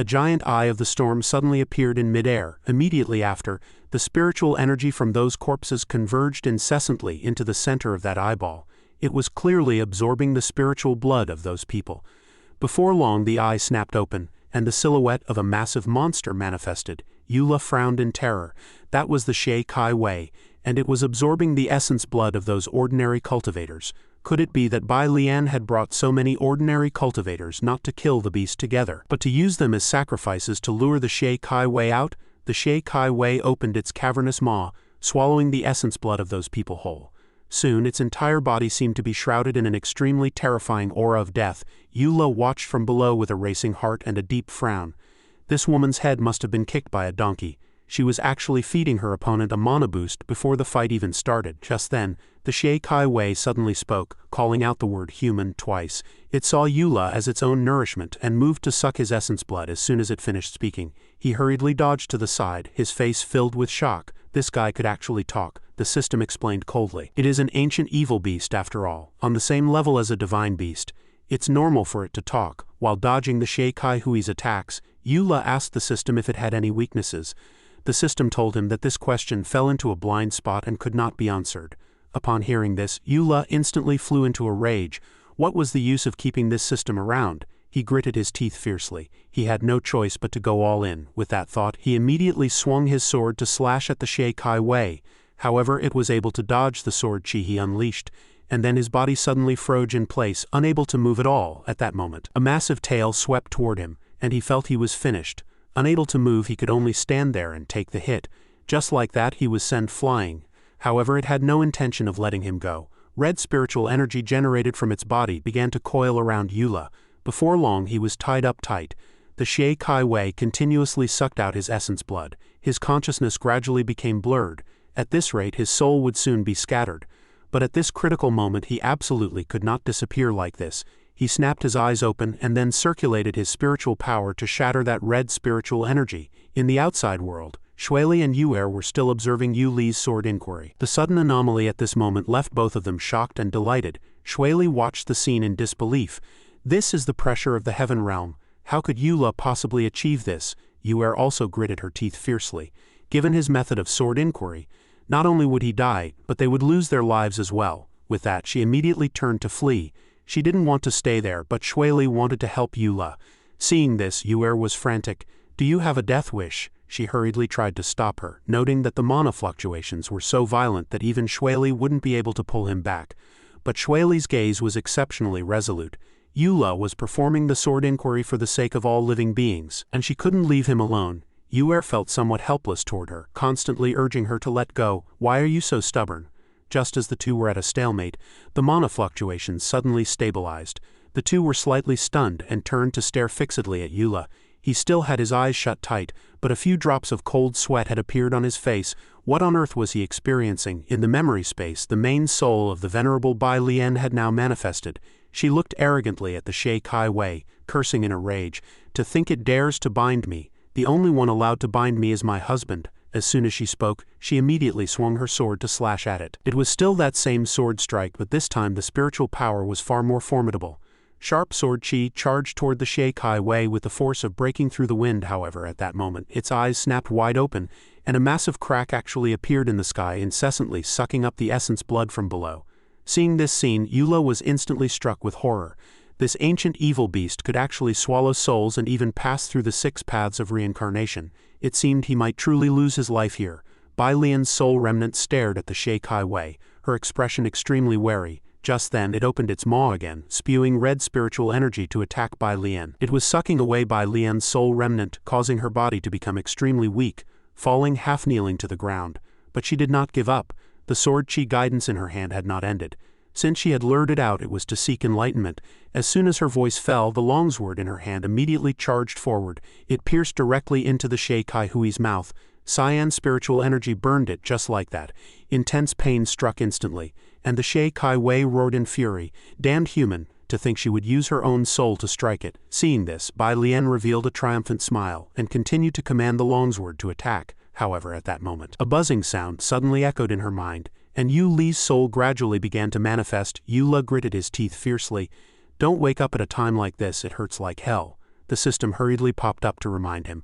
A giant eye of the storm suddenly appeared in midair. Immediately after, the spiritual energy from those corpses converged incessantly into the center of that eyeball. It was clearly absorbing the spiritual blood of those people. Before long the eye snapped open, and the silhouette of a massive monster manifested. Eula frowned in terror. That was the Shay Kai Wei, and it was absorbing the essence blood of those ordinary cultivators. Could it be that Bai Lian had brought so many ordinary cultivators not to kill the beast together, but to use them as sacrifices to lure the Shay Kai Wei out? The Shay Kai Wei opened its cavernous maw, swallowing the essence blood of those people whole. Soon its entire body seemed to be shrouded in an extremely terrifying aura of death. Eula watched from below with a racing heart and a deep frown. This woman's head must have been kicked by a donkey. She was actually feeding her opponent a mana boost before the fight even started. Just then, the Shay Kai Wei suddenly spoke, calling out the word human twice. It saw Eula as its own nourishment and moved to suck his essence blood as soon as it finished speaking. He hurriedly dodged to the side, his face filled with shock. This guy could actually talk, the system explained coldly. It is an ancient evil beast after all, on the same level as a divine beast. It's normal for it to talk. While dodging the Shay Kai Hui's attacks, Eula asked the system if it had any weaknesses. The system told him that this question fell into a blind spot and could not be answered. Upon hearing this, Eula instantly flew into a rage. What was the use of keeping this system around? He gritted his teeth fiercely. He had no choice but to go all in. With that thought, he immediately swung his sword to slash at the Shay Kai Wei. However, it was able to dodge the sword chi he unleashed, and then his body suddenly froze in place, unable to move at all at that moment. A massive tail swept toward him, and he felt he was finished. Unable to move, he could only stand there and take the hit. Just like that, he was sent flying. However, it had no intention of letting him go. Red spiritual energy generated from its body began to coil around Eula. Before long, he was tied up tight. The Shay Kai Wei continuously sucked out his essence blood. His consciousness gradually became blurred. At this rate, his soul would soon be scattered. But at this critical moment, he absolutely could not disappear like this. He snapped his eyes open and then circulated his spiritual power to shatter that red spiritual energy. In the outside world, Shuili and Yuer were still observing Yu Li's sword inquiry. The sudden anomaly at this moment left both of them shocked and delighted. Shuili watched the scene in disbelief. This is the pressure of the heaven realm. How could Eula possibly achieve this? Yuer also gritted her teeth fiercely. Given his method of sword inquiry, not only would he die, but they would lose their lives as well. With that, she immediately turned to flee. She didn't want to stay there, but Shuili wanted to help Eula. Seeing this, Yuer was frantic. "Do you have a death wish?" She hurriedly tried to stop her, noting that the mana fluctuations were so violent that even Shuili wouldn't be able to pull him back. But Shuili's gaze was exceptionally resolute. Eula was performing the sword inquiry for the sake of all living beings, and she couldn't leave him alone. Yuer felt somewhat helpless toward her, constantly urging her to let go. "Why are you so stubborn?" Just as the two were at a stalemate, the mana fluctuations suddenly stabilized. The two were slightly stunned and turned to stare fixedly at Eula. He still had his eyes shut tight, but a few drops of cold sweat had appeared on his face. What on earth was he experiencing? In the memory space, the main soul of the venerable Bai Lian had now manifested. She looked arrogantly at the Shay Kai Wei, cursing in a rage. "To think it dares to bind me. The only one allowed to bind me is my husband." As soon as she spoke, she immediately swung her sword to slash at it. It was still that same sword strike, but this time the spiritual power was far more formidable. Sharp sword chi charged toward the Shay Kai Wei with the force of breaking through the wind. However, at that moment, its eyes snapped wide open, and a massive crack actually appeared in the sky, incessantly sucking up the essence blood from below. Seeing this scene, Eula was instantly struck with horror. This ancient evil beast could actually swallow souls and even pass through the 6 paths of reincarnation. It seemed he might truly lose his life here. Bai Lian's soul remnant stared at the Shay Kai Wei, her expression extremely wary. Just then, it opened its maw again, spewing red spiritual energy to attack Bai Lian. It was sucking away Bai Lian's soul remnant, causing her body to become extremely weak, falling half-kneeling to the ground. But she did not give up. The sword chi guidance in her hand had not ended. Since she had lured it out, it was to seek enlightenment. As soon as her voice fell, the longsword in her hand immediately charged forward. It pierced directly into the Shay Kai Hui's mouth. Cyan spiritual energy burned it just like that. Intense pain struck instantly, and the Shay Kai Wei roared in fury. Damned human, to think she would use her own soul to strike it. Seeing this, Bai Lian revealed a triumphant smile, and continued to command the longsword to attack. However, at that moment, a buzzing sound suddenly echoed in her mind, and Yu Li's soul gradually began to manifest. Eula gritted his teeth fiercely. "Don't wake up at a time like this, it hurts like hell." the system hurriedly popped up to remind him.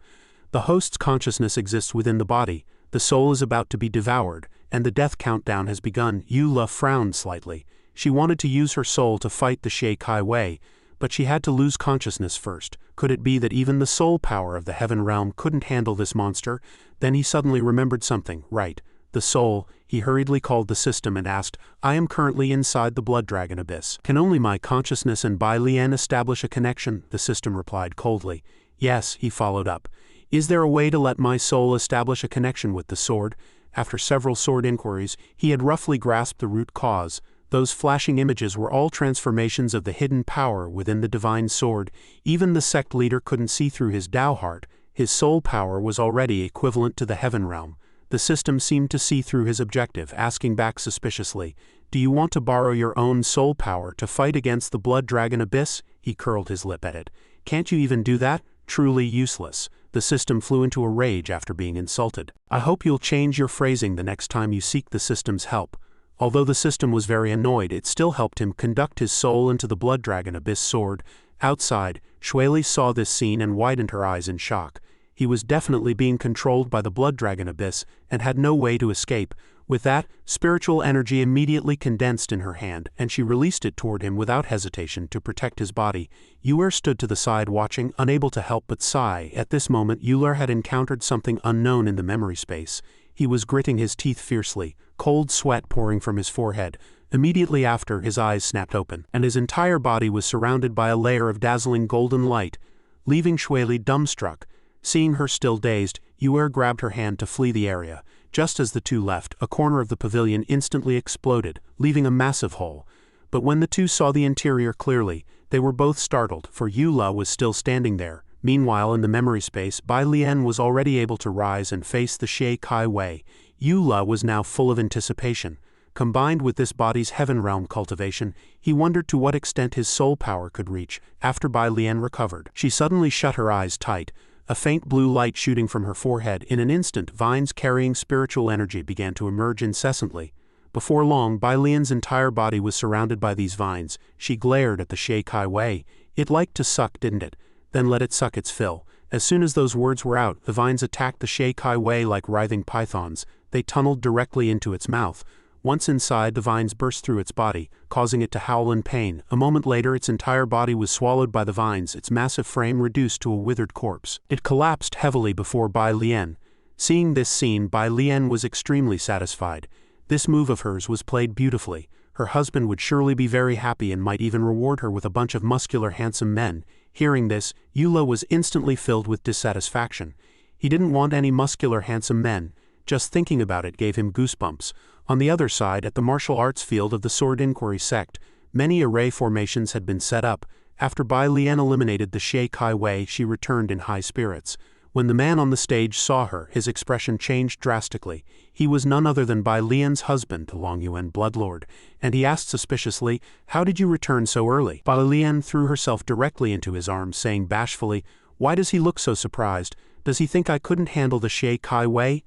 The host's consciousness exists within the body, the soul is about to be devoured, and the death countdown has begun. Eula frowned slightly. She wanted to use her soul to fight the Shay Kai Wei, but she had to lose consciousness first. Could it be that even the soul power of the heaven realm couldn't handle this monster? Then he suddenly remembered something. Right, the soul. He hurriedly called the system and asked, I am currently inside the blood dragon abyss. Can only my consciousness and Bai Lian establish a connection? The system replied coldly. Yes, he followed up. Is there a way to let my soul establish a connection with the sword? After several sword inquiries, he had roughly grasped the root cause. Those flashing images were all transformations of the hidden power within the divine sword. Even the sect leader couldn't see through his Tao heart. His soul power was already equivalent to the heaven realm. The system seemed to see through his objective, asking back suspiciously, Do you want to borrow your own soul power to fight against the blood dragon abyss? He curled his lip at it. Can't you even do that? Truly useless. The system flew into a rage after being insulted. I hope you'll change your phrasing the next time you seek the system's help. Although the system was very annoyed, it still helped him conduct his soul into the blood dragon abyss sword. Outside, Shueli saw this scene and widened her eyes in shock. He was definitely being controlled by the blood dragon abyss and had no way to escape. With that, spiritual energy immediately condensed in her hand, and she released it toward him without hesitation to protect his body. Yuler stood to the side watching, unable to help but sigh. At this moment, Yuler had encountered something unknown in the memory space. He was gritting his teeth fiercely, cold sweat pouring from his forehead. Immediately after, his eyes snapped open, and his entire body was surrounded by a layer of dazzling golden light, leaving Shueli dumbstruck. Seeing her still dazed, Yuer grabbed her hand to flee the area. Just as the two left, a corner of the pavilion instantly exploded, leaving a massive hole. But when the two saw the interior clearly, they were both startled, for Yula was still standing there. Meanwhile, in the memory space, Bai Lian was already able to rise and face the Shay Kai Wei. Yula was now full of anticipation. Combined with this body's heaven realm cultivation, he wondered to what extent his soul power could reach. After Bai Lian recovered, she suddenly shut her eyes tight, a faint blue light shooting from her forehead. In an instant, vines carrying spiritual energy began to emerge incessantly. Before long, Bai Lian's entire body was surrounded by these vines. She glared at the Shay Kai Wei. It liked to suck, didn't it? Then let it suck its fill. As soon as those words were out, the vines attacked the Shay Kai Wei like writhing pythons. They tunneled directly into its mouth. Once inside, the vines burst through its body, causing it to howl in pain. A moment later, its entire body was swallowed by the vines, its massive frame reduced to a withered corpse. It collapsed heavily before Bai Lian. Seeing this scene, Bai Lian was extremely satisfied. This move of hers was played beautifully. Her husband would surely be very happy and might even reward her with a bunch of muscular, handsome men. Hearing this, Yula was instantly filled with dissatisfaction. He didn't want any muscular, handsome men. Just thinking about it gave him goosebumps. On the other side, at the martial arts field of the Sword Inquiry Sect, many array formations had been set up. After Bai Lian eliminated the Shay Kai Wei, she returned in high spirits. When the man on the stage saw her, his expression changed drastically. He was none other than Bai Lian's husband, the Longyuan Bloodlord, and he asked suspiciously, How did you return so early? Bai Lian threw herself directly into his arms, saying bashfully, Why does he look so surprised? Does he think I couldn't handle the Shay Kai Wei?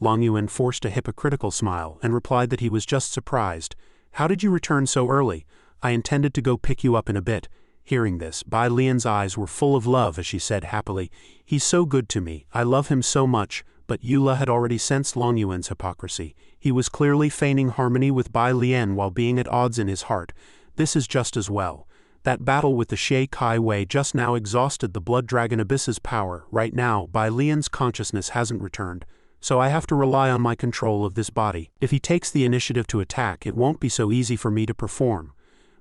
Longyuan forced a hypocritical smile and replied that he was just surprised. How did you return so early? I intended to go pick you up in a bit. Hearing this, Bai Lian's eyes were full of love as she said happily, He's so good to me, I love him so much. But Yula had already sensed Longyuan's hypocrisy. He was clearly feigning harmony with Bai Lian while being at odds in his heart. This is just as well. That battle with the Shay Kai Wei just now exhausted the Blood Dragon Abyss's power. Right now, Bai Lian's consciousness hasn't returned. So I have to rely on my control of this body. If he takes the initiative to attack, it won't be so easy for me to perform.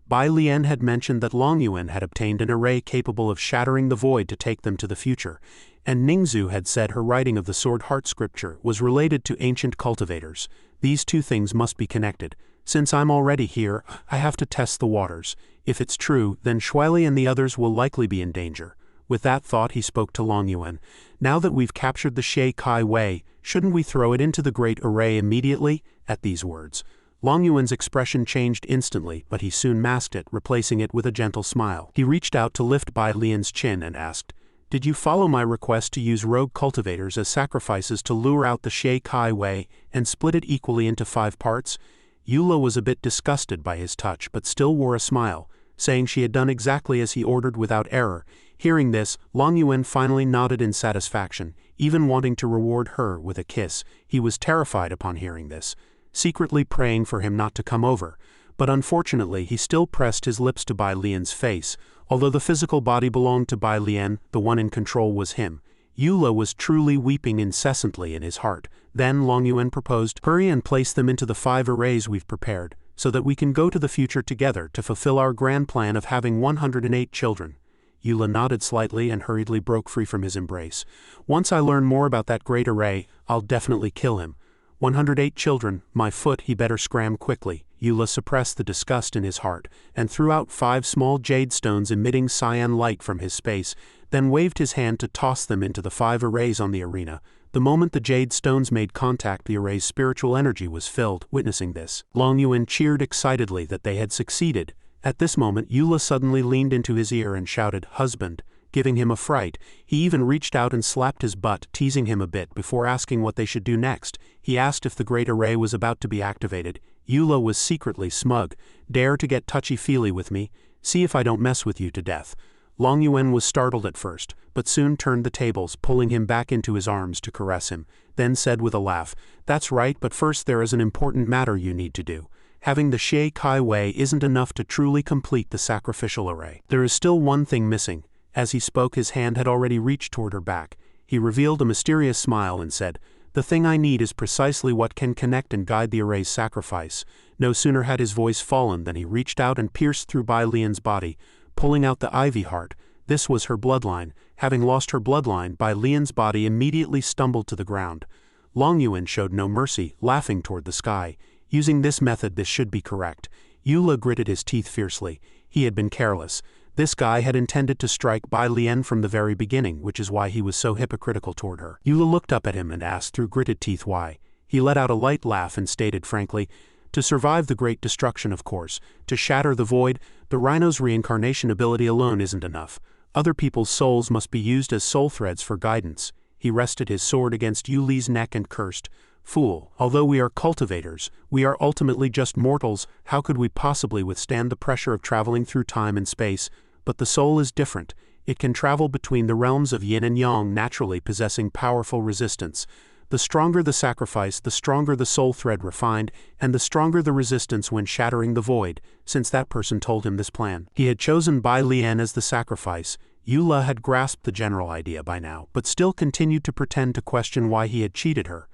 Bai Lian had mentioned that Longyuan had obtained an array capable of shattering the void to take them to the future, and Ningzu had said her writing of the Sword Heart scripture was related to ancient cultivators. These two things must be connected. Since I'm already here, I have to test the waters. If it's true, then Shueli and the others will likely be in danger. With that thought, he spoke to Longyuan. Now that we've captured the Shay Kai Wei, shouldn't we throw it into the great array immediately? At these words, Longyuan's expression changed instantly, but he soon masked it, replacing it with a gentle smile. He reached out to lift Bai Lian's chin and asked, Did you follow my request to use rogue cultivators as sacrifices to lure out the Shay Kai Wei and split it equally into 5 parts? Yula was a bit disgusted by his touch but still wore a smile, saying she had done exactly as he ordered without error. Hearing this, Long Yuan finally nodded in satisfaction, even wanting to reward her with a kiss. He was terrified upon hearing this, secretly praying for him not to come over, but unfortunately he still pressed his lips to Bai Lian's face. Although the physical body belonged to Bai Lian, the one in control was him. Eula was truly weeping incessantly in his heart. Then Long Yuan proposed, "Hurry and place them into the 5 arrays we've prepared, so that we can go to the future together to fulfill our grand plan of having 108 children." Eula nodded slightly and hurriedly broke free from his embrace. "Once I learn more about that great array, I'll definitely kill him. 108 children, my foot, he better scram quickly." Eula suppressed the disgust in his heart, and threw out 5 small jade stones emitting cyan light from his space, then waved his hand to toss them into the 5 arrays on the arena. The moment the jade stones made contact, the array's spiritual energy was filled. Witnessing this, Long Yuan cheered excitedly that they had succeeded. At this moment, Eula suddenly leaned into his ear and shouted, "Husband," giving him a fright. He even reached out and slapped his butt, teasing him a bit before asking what they should do next. He asked if the great array was about to be activated. Eula was secretly smug. "Dare to get touchy-feely with me? See if I don't mess with you to death." Long Yuan was startled at first, but soon turned the tables, pulling him back into his arms to caress him, then said with a laugh, "That's right, but first there is an important matter you need to do. Having the Xie Kai Wei isn't enough to truly complete the sacrificial array. There is still one thing missing." As he spoke, his hand had already reached toward her back. He revealed a mysterious smile and said, "The thing I need is precisely what can connect and guide the array's sacrifice." No sooner had his voice fallen than he reached out and pierced through Bai Lian's body, pulling out the ivy heart. This was her bloodline. Having lost her bloodline, Bai Lian's body immediately stumbled to the ground. Long Yuan showed no mercy, laughing toward the sky. Using this method, this should be correct. Eula gritted his teeth fiercely. He had been careless. This guy had intended to strike Bai Lian from the very beginning, which is why he was so hypocritical toward her. Eula looked up at him and asked through gritted teeth why. He let out a light laugh and stated frankly, "To survive the great destruction, of course. To shatter the void, the rhino's reincarnation ability alone isn't enough. Other people's souls must be used as soul threads for guidance." He rested his sword against Yuli's neck and cursed, "Fool, although we are cultivators, we are ultimately just mortals. How could we possibly withstand the pressure of traveling through time and space? But the soul is different. It can travel between the realms of yin and yang, naturally possessing powerful resistance. The stronger the sacrifice, the stronger the soul thread refined, and the stronger the resistance when shattering the void." Since that person told him this plan, he had chosen Bai Lian as the sacrifice. Eula had grasped the general idea by now, but still continued to pretend to question why he had cheated her.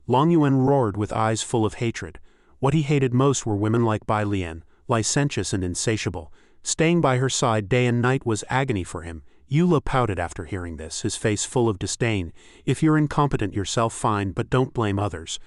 Long Yuan roared with eyes full of hatred. What he hated most were women like Bai Lian, licentious and insatiable. Staying by her side day and night was agony for him. Eula pouted after hearing this, his face full of disdain. "If you're incompetent yourself, fine, but don't blame others."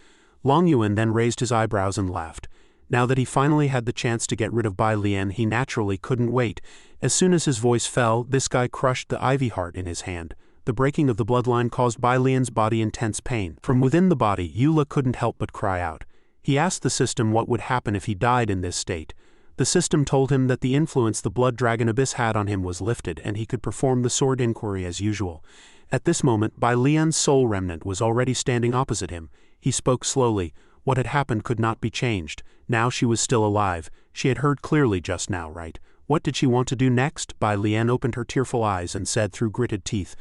Long Yuan then raised his eyebrows and laughed. Now that he finally had the chance to get rid of Bai Lian, he naturally couldn't wait. As soon as his voice fell, this guy crushed the ivy heart in his hand. The breaking of the bloodline caused Bai Lian's body intense pain. From within the body, Eula couldn't help but cry out. He asked the system what would happen if he died in this state. The system told him that the influence the Blood Dragon Abyss had on him was lifted and he could perform the sword inquiry as usual. At this moment, Bai Lian's soul remnant was already standing opposite him. He spoke slowly. What had happened could not be changed. Now she was still alive. She had heard clearly just now, right? What did she want to do next? Bai Lian opened her tearful eyes and said through gritted teeth,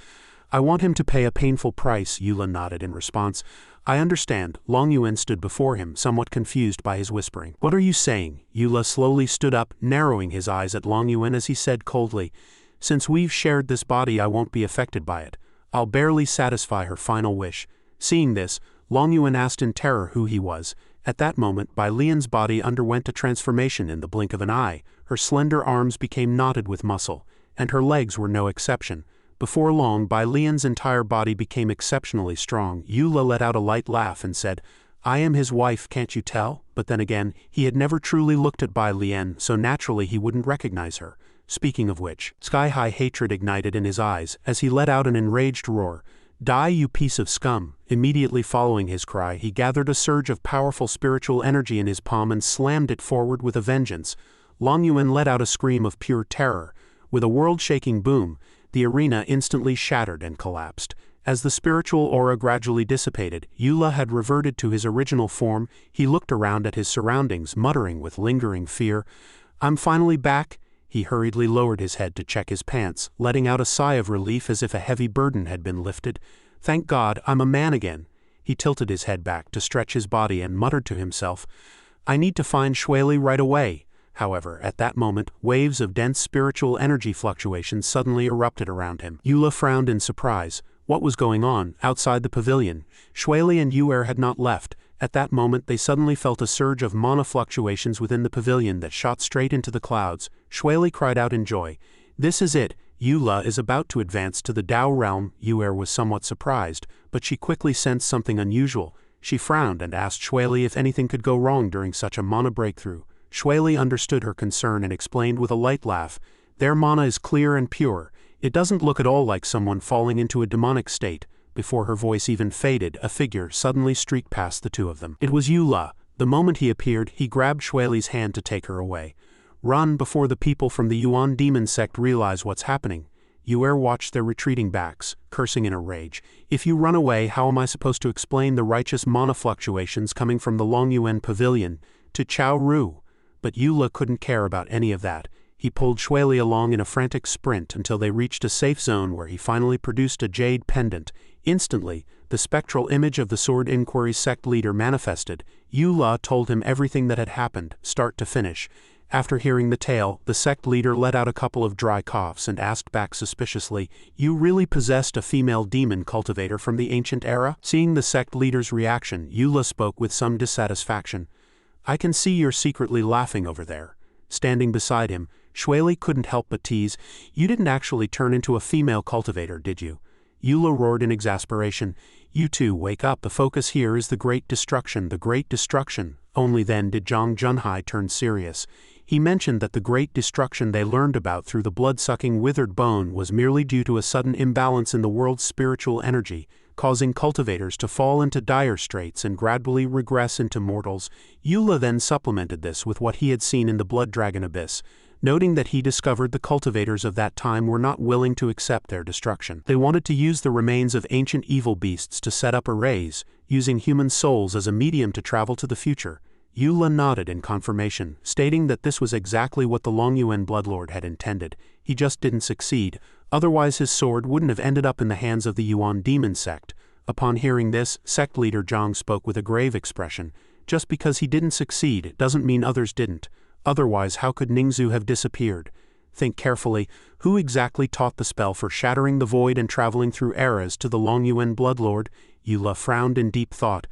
"I want him to pay a painful price." Eula nodded in response. "I understand." Long Yuan stood before him, somewhat confused by his whispering. "What are you saying?" Eula slowly stood up, narrowing his eyes at Long Yuan as he said coldly, "Since we've shared this body, I won't be affected by it. I'll barely satisfy her final wish." Seeing this, Long Yuan asked in terror who he was. At that moment, Bai Lian's body underwent a transformation in the blink of an eye. Her slender arms became knotted with muscle, and her legs were no exception. Before long, Bai Lian's entire body became exceptionally strong. Eula let out a light laugh and said, "I am his wife, can't you tell?" But then again, he had never truly looked at Bai Lian, so naturally he wouldn't recognize her. Speaking of which, sky-high hatred ignited in his eyes as he let out an enraged roar. "Die, you piece of scum!" Immediately following his cry, he gathered a surge of powerful spiritual energy in his palm and slammed it forward with a vengeance. Long Yuan let out a scream of pure terror. With a world-shaking boom, the arena instantly shattered and collapsed. As the spiritual aura gradually dissipated, Eula had reverted to his original form. He looked around at his surroundings, muttering with lingering fear, "I'm finally back." He hurriedly lowered his head to check his pants, letting out a sigh of relief as if a heavy burden had been lifted. "Thank God, I'm a man again." He tilted his head back to stretch his body and muttered to himself, "I need to find Shueli right away." However, at that moment, waves of dense spiritual energy fluctuations suddenly erupted around him. Eula frowned in surprise. What was going on outside the pavilion? Shueli and Yuer had not left. At that moment they suddenly felt a surge of mana fluctuations within the pavilion that shot straight into the clouds. Shueli cried out in joy. "This is it! Eula is about to advance to the Dao realm." Yuer was somewhat surprised, but she quickly sensed something unusual. She frowned and asked Shueli if anything could go wrong during such a mana breakthrough. Shueli understood her concern and explained with a light laugh, "Their mana is clear and pure. It doesn't look at all like someone falling into a demonic state." Before her voice even faded, a figure suddenly streaked past the two of them. It was Eula. The moment he appeared, he grabbed Shueli's hand to take her away. "Run before the people from the Yuan demon sect realize what's happening." Yuer watched their retreating backs, cursing in a rage. "If you run away, how am I supposed to explain the righteous mana fluctuations coming from the Longyuan pavilion to Chao Ru?" But Eula couldn't care about any of that. He pulled Shueli along in a frantic sprint until they reached a safe zone where he finally produced a jade pendant. Instantly, the spectral image of the Sword Inquiry's sect leader manifested. Eula told him everything that had happened, start to finish. After hearing the tale, the sect leader let out a couple of dry coughs and asked back suspiciously, "You really possessed a female demon cultivator from the ancient era?" Seeing the sect leader's reaction, Eula spoke with some dissatisfaction. "I can see you're secretly laughing over there." Standing beside him, Shueli couldn't help but tease, "You didn't actually turn into a female cultivator, did you?" Eula roared in exasperation, "You two, wake up, the focus here is the great destruction, the great destruction." Only then did Zhang Junhai turn serious. He mentioned that the great destruction they learned about through the blood-sucking withered bone was merely due to a sudden imbalance in the world's spiritual energy, causing cultivators to fall into dire straits and gradually regress into mortals. Eula then supplemented this with what he had seen in the Blood Dragon Abyss, noting that he discovered the cultivators of that time were not willing to accept their destruction. They wanted to use the remains of ancient evil beasts to set up arrays, using human souls as a medium to travel to the future. Eula nodded in confirmation, stating that this was exactly what the Longyuan Bloodlord had intended. He just didn't succeed. Otherwise his sword wouldn't have ended up in the hands of the Yuan demon sect. Upon hearing this, sect leader Zhang spoke with a grave expression. Just because he didn't succeed doesn't mean others didn't. Otherwise, how could Ningzu have disappeared? Think carefully, who exactly taught the spell for shattering the void and traveling through eras to the Longyuan Bloodlord? Eula frowned in deep thought.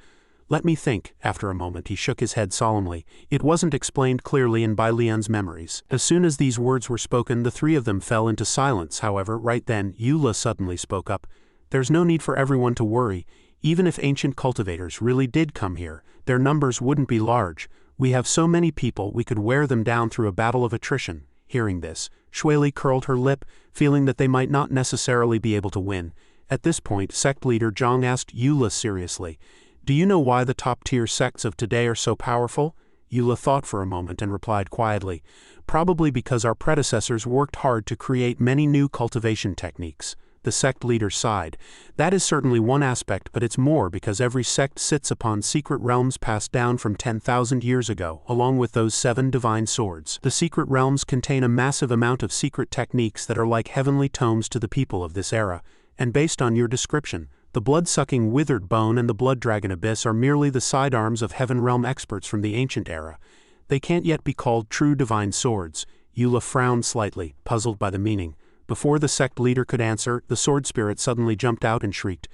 "Let me think." After a moment he shook his head solemnly. It wasn't explained clearly in Bai Lian's memories. As soon as these words were spoken, the three of them fell into silence. However, right then, Eula suddenly spoke up. "There's no need for everyone to worry. Even if ancient cultivators really did come here, their numbers wouldn't be large. We have so many people we could wear them down through a battle of attrition." Hearing this, Shueli curled her lip, feeling that they might not necessarily be able to win. At this point, sect leader Zhang asked Eula seriously, "Do you know why the top-tier sects of today are so powerful?" Eula thought for a moment and replied quietly, "Probably because our predecessors worked hard to create many new cultivation techniques." The sect leader sighed. "That is certainly one aspect, but it's more because every sect sits upon secret realms passed down from 10,000 years ago, along with those 7 divine swords. The secret realms contain a massive amount of secret techniques that are like heavenly tomes to the people of this era, and based on your description, the blood-sucking withered bone and the blood dragon abyss are merely the sidearms of heaven realm experts from the ancient era. They can't yet be called true divine swords." Eula frowned slightly, puzzled by the meaning. Before the sect leader could answer, the sword spirit suddenly jumped out and shrieked.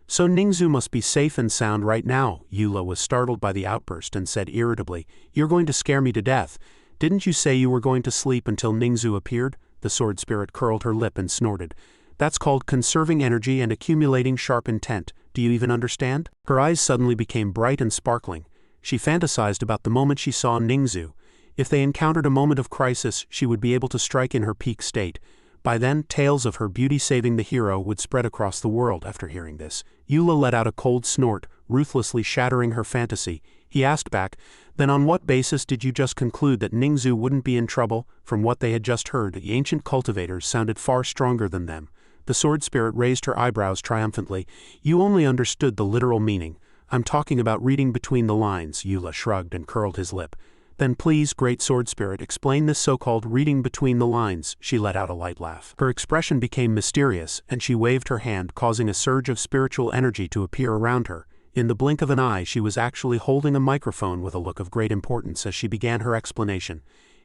"So Ningzu must be safe and sound right now." Eula was startled by the outburst and said irritably, "You're going to scare me to death. Didn't you say you were going to sleep until Ningzu appeared?" The sword spirit curled her lip and snorted. "That's called conserving energy and accumulating sharp intent. Do you even understand?" Her eyes suddenly became bright and sparkling. She fantasized about the moment she saw Ningzu. If they encountered a moment of crisis, she would be able to strike in her peak state. By then, tales of her beauty saving the hero would spread across the world. After hearing this, Eula let out a cold snort, ruthlessly shattering her fantasy. He asked back, "Then on what basis did you just conclude that Ningzu wouldn't be in trouble?" From what they had just heard, the ancient cultivators sounded far stronger than them. The sword spirit raised her eyebrows triumphantly. "You only understood the literal meaning. I'm talking about reading between the lines." Eula shrugged and curled his lip. Then please, great sword spirit, explain this so-called reading between the lines. She let out a light laugh. Her expression became mysterious, and she waved her hand, causing a surge of spiritual energy to appear around her. In the blink of an eye, she was actually holding a microphone with a look of great importance as she began her explanation.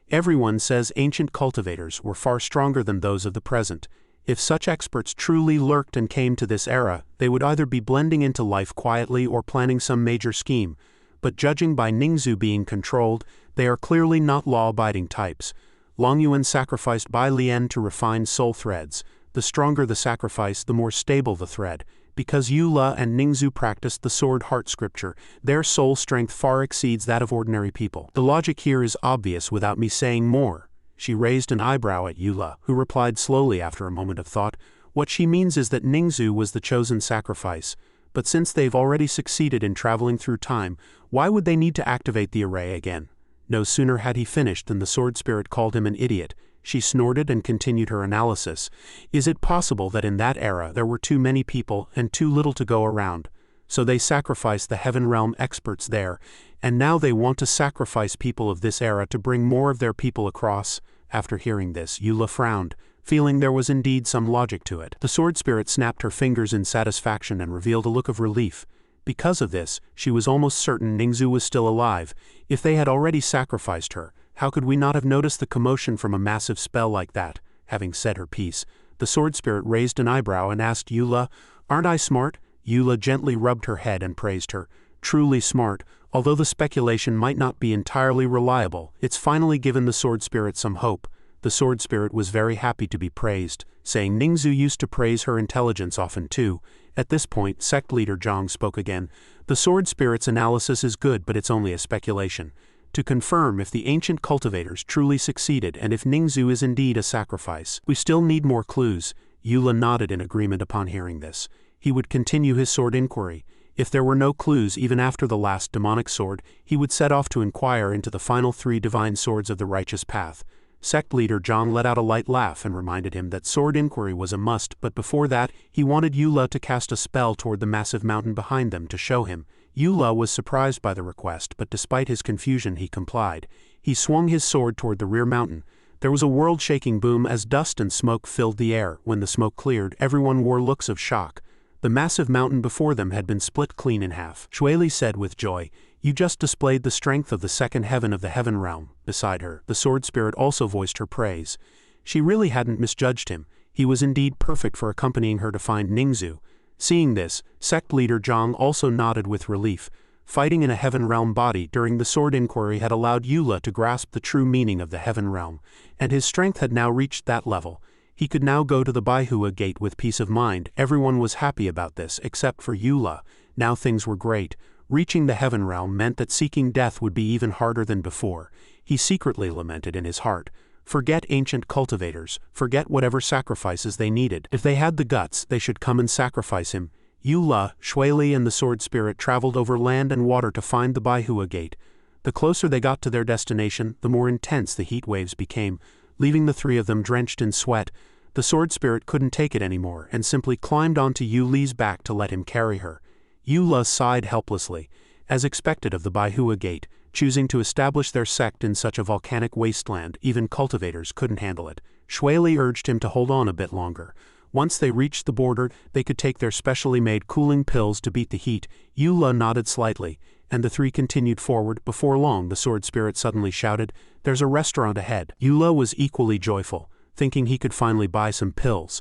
Everyone says ancient cultivators were far stronger than those of the present. If such experts truly lurked and came to this era, they would either be blending into life quietly or planning some major scheme. But judging by Ningzu being controlled, they are clearly not law-abiding types. Long Yuan sacrificed Bai Lian to refine soul threads. The stronger the sacrifice, the more stable the thread. Because Yu Le and Ningzu practiced the sword heart scripture, their soul strength far exceeds that of ordinary people. The logic here is obvious without me saying more. She raised an eyebrow at Yu Le, who replied slowly after a moment of thought. What she means is that Ningzu was the chosen sacrifice. But since they've already succeeded in traveling through time, why would they need to activate the array again? No sooner had he finished than the sword spirit called him an idiot. She snorted and continued her analysis. Is it possible that in that era there were too many people and too little to go around? So they sacrificed the heaven realm experts there, and now they want to sacrifice people of this era to bring more of their people across. After hearing this, Yu Le frowned, feeling there was indeed some logic to it. The sword spirit snapped her fingers in satisfaction and revealed a look of relief. Because of this, she was almost certain Ningzu was still alive. If they had already sacrificed her, how could we not have noticed the commotion from a massive spell like that? Having said her piece, the sword spirit raised an eyebrow and asked Yu Le, "Aren't I smart?" Yu Le gently rubbed her head and praised her. Truly smart. Although the speculation might not be entirely reliable, it's finally given the sword spirit some hope. The sword spirit was very happy to be praised, saying Ningzu used to praise her intelligence often too. At this point, sect leader Zhang spoke again. The sword spirit's analysis is good, but it's only a speculation. To confirm if the ancient cultivators truly succeeded and if Ningzu is indeed a sacrifice, we still need more clues. Yu Le nodded in agreement upon hearing this. He would continue his sword inquiry. If there were no clues even after the last demonic sword, he would set off to inquire into the final 3 divine swords of the righteous path. Sect leader Zhang let out a light laugh and reminded him that sword inquiry was a must, but before that, he wanted Yu Le to cast a spell toward the massive mountain behind them to show him. Yu Le was surprised by the request, but despite his confusion he complied. He swung his sword toward the rear mountain. There was a world-shaking boom as dust and smoke filled the air. When the smoke cleared, everyone wore looks of shock. The massive mountain before them had been split clean in half. Shueli said with joy, "You just displayed the strength of the second heaven of the heaven realm." Beside her, the sword spirit also voiced her praise. She really hadn't misjudged him. He was indeed perfect for accompanying her to find Ningzu. Seeing this, sect leader Zhang also nodded with relief. Fighting in a heaven realm body during the sword inquiry had allowed Yu Le to grasp the true meaning of the heaven realm, and his strength had now reached that level. He could now go to the Manhua gate with peace of mind. Everyone was happy about this, except for Yu Le. Now things were great. Reaching the heaven realm meant that seeking death would be even harder than before. He secretly lamented in his heart. Forget ancient cultivators, forget whatever sacrifices they needed. If they had the guts, they should come and sacrifice him. Yu Le, Shueli and the sword spirit traveled over land and water to find the Manhua gate. The closer they got to their destination, the more intense the heat waves became, leaving the 3 of them drenched in sweat. The sword spirit couldn't take it anymore and simply climbed onto Yu Le's back to let him carry her. Yu Le sighed helplessly, as expected of the Manhua gate, choosing to establish their sect in such a volcanic wasteland. Even cultivators couldn't handle it. Shueli urged him to hold on a bit longer. Once they reached the border, they could take their specially made cooling pills to beat the heat. Yu Le nodded slightly, and the 3 continued forward. Before long, the sword spirit suddenly shouted, "There's a restaurant ahead." Yu Le was equally joyful, thinking he could finally buy some pills.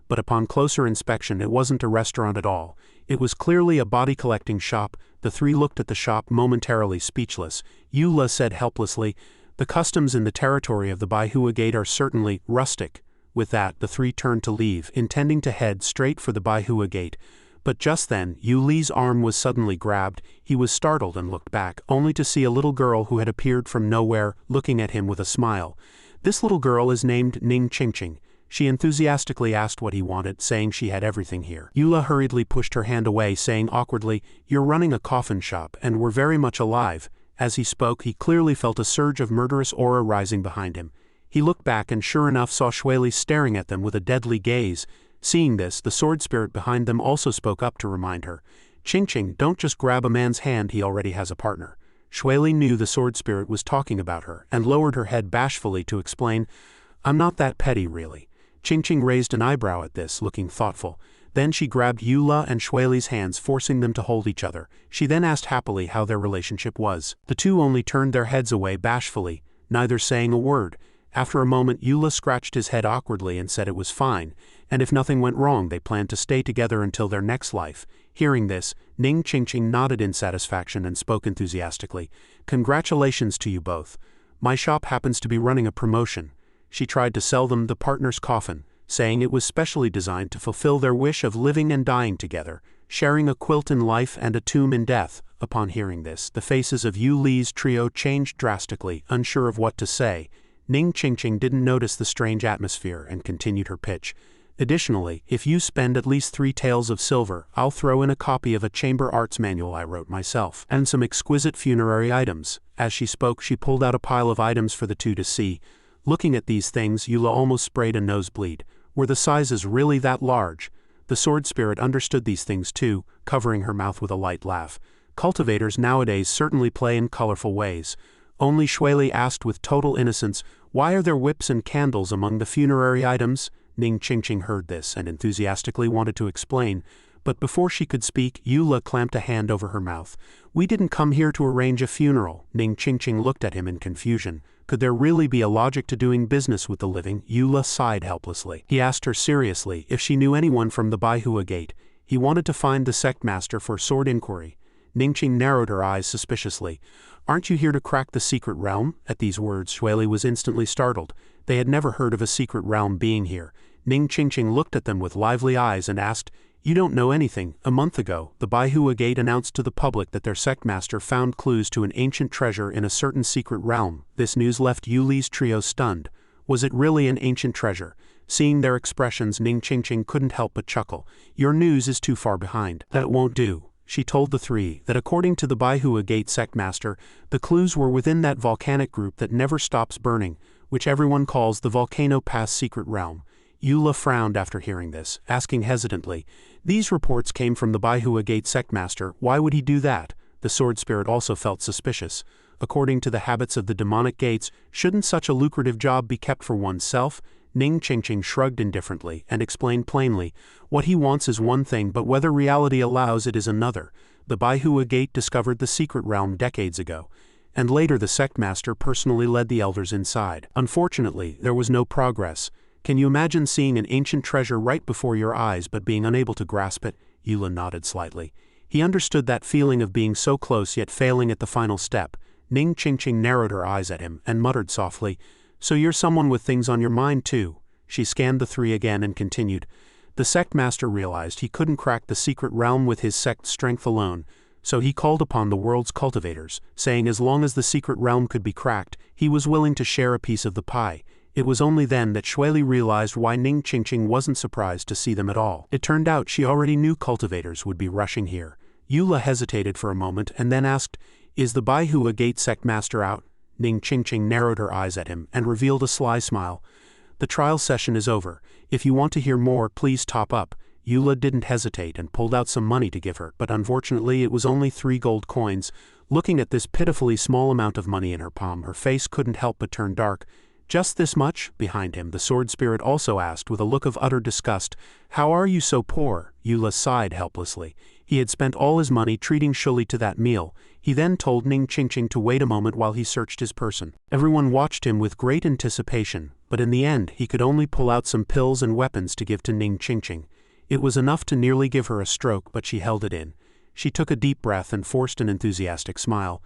But upon closer inspection, it wasn't a restaurant at all. It was clearly a body-collecting shop. The 3 looked at the shop, momentarily speechless. Yu Le said helplessly, "The customs in the territory of the Manhua gate are certainly rustic." With that, the 3 turned to leave, intending to head straight for the Manhua gate. But just then, Yu Le's arm was suddenly grabbed. He was startled and looked back, only to see a little girl who had appeared from nowhere, looking at him with a smile. This little girl is named Ning Qingqing. She enthusiastically asked what he wanted, saying she had everything here. Yu Le hurriedly pushed her hand away, saying awkwardly, "You're running a coffin shop, and we're very much alive." As he spoke, he clearly felt a surge of murderous aura rising behind him. He looked back and sure enough saw Shueli staring at them with a deadly gaze. Seeing this, the sword spirit behind them also spoke up to remind her, "Qingqing, don't just grab a man's hand, he already has a partner." Shuili knew the sword spirit was talking about her and lowered her head bashfully to explain, "I'm not that petty really." Qingqing raised an eyebrow at this, looking thoughtful. Then she grabbed Eula and Shuili's hands, forcing them to hold each other. She then asked happily how their relationship was. The two only turned their heads away bashfully, neither saying a word. After a moment, Eula scratched his head awkwardly and said it was fine, and if nothing went wrong they planned to stay together until their next life. Hearing this, Qingqing nodded in satisfaction and spoke enthusiastically, "Congratulations to you both. My shop happens to be running a promotion." She tried to sell them the partner's coffin, saying it was specially designed to fulfill their wish of living and dying together, sharing a quilt in life and a tomb in death. Upon hearing this, the faces of Yu Li's trio changed drastically, unsure of what to say. Qingqing didn't notice the strange atmosphere and continued her pitch. "Additionally, if you spend at least 3 taels of silver, I'll throw in a copy of a chamber arts manual I wrote myself, and some exquisite funerary items." As she spoke, she pulled out a pile of items for the two to see. Looking at these things, Eula almost sprayed a nosebleed. Were the sizes really that large? The sword spirit understood these things too, covering her mouth with a light laugh. Cultivators nowadays certainly play in colorful ways. Only Shuili asked with total innocence, "Why are there whips and candles among the funerary items?" Qingqing heard this and enthusiastically wanted to explain, but before she could speak, Eula clamped a hand over her mouth. "We didn't come here to arrange a funeral." Qingqing looked at him in confusion. Could there really be a logic to doing business with the living? Eula sighed helplessly. He asked her seriously if she knew anyone from the Manhua Gate. He wanted to find the sect master for sword inquiry. Qingqing narrowed her eyes suspiciously. "Aren't you here to crack the secret realm?" At these words, Shuili was instantly startled. They had never heard of a secret realm being here. Qingqing looked at them with lively eyes and asked, "You don't know anything. A month ago, the Manhua Gate announced to the public that their sect master found clues to an ancient treasure in a certain secret realm." This news left Yu Li's trio stunned. Was it really an ancient treasure? Seeing their expressions, Qingqing couldn't help but chuckle. "Your news is too far behind. That won't do." She told the three that according to the Manhua Gate sect master, the clues were within that volcanic group that never stops burning, which everyone calls the Volcano Pass secret realm. Eula frowned after hearing this, asking hesitantly, "These reports came from the Manhua Gate sect master. Why would he do that?" The sword spirit also felt suspicious. According to the habits of the demonic gates, shouldn't such a lucrative job be kept for oneself? Qingqing shrugged indifferently and explained plainly, "What he wants is one thing, but whether reality allows it is another. The Manhua Gate discovered the secret realm decades ago, and later the sect master personally led the elders inside. Unfortunately, there was no progress. Can you imagine seeing an ancient treasure right before your eyes but being unable to grasp it?" Eula nodded slightly. He understood that feeling of being so close yet failing at the final step. Qingqing narrowed her eyes at him and muttered softly, "So you're someone with things on your mind too." She scanned the three again and continued, "The sect master realized he couldn't crack the secret realm with his sect's strength alone, so he called upon the world's cultivators, saying as long as the secret realm could be cracked, he was willing to share a piece of the pie." It was only then that Shuili realized why Qingqing wasn't surprised to see them at all. It turned out she already knew cultivators would be rushing here. Eula hesitated for a moment and then asked, "Is the Manhua Gate sect master out?" Qingqing narrowed her eyes at him and revealed a sly smile. "The trial session is over. If you want to hear more, please top up." Eula didn't hesitate and pulled out some money to give her, but unfortunately it was only 3 gold coins. Looking at this pitifully small amount of money in her palm, her face couldn't help but turn dark. "Just this much?" Behind him, the sword spirit also asked with a look of utter disgust. "How are you so poor?" Eula sighed helplessly. He had spent all his money treating Shuili to that meal. He then told Qingqing to wait a moment while he searched his person. Everyone watched him with great anticipation, but in the end he could only pull out some pills and weapons to give to Qingqing. It was enough to nearly give her a stroke, but she held it in. She took a deep breath and forced an enthusiastic smile.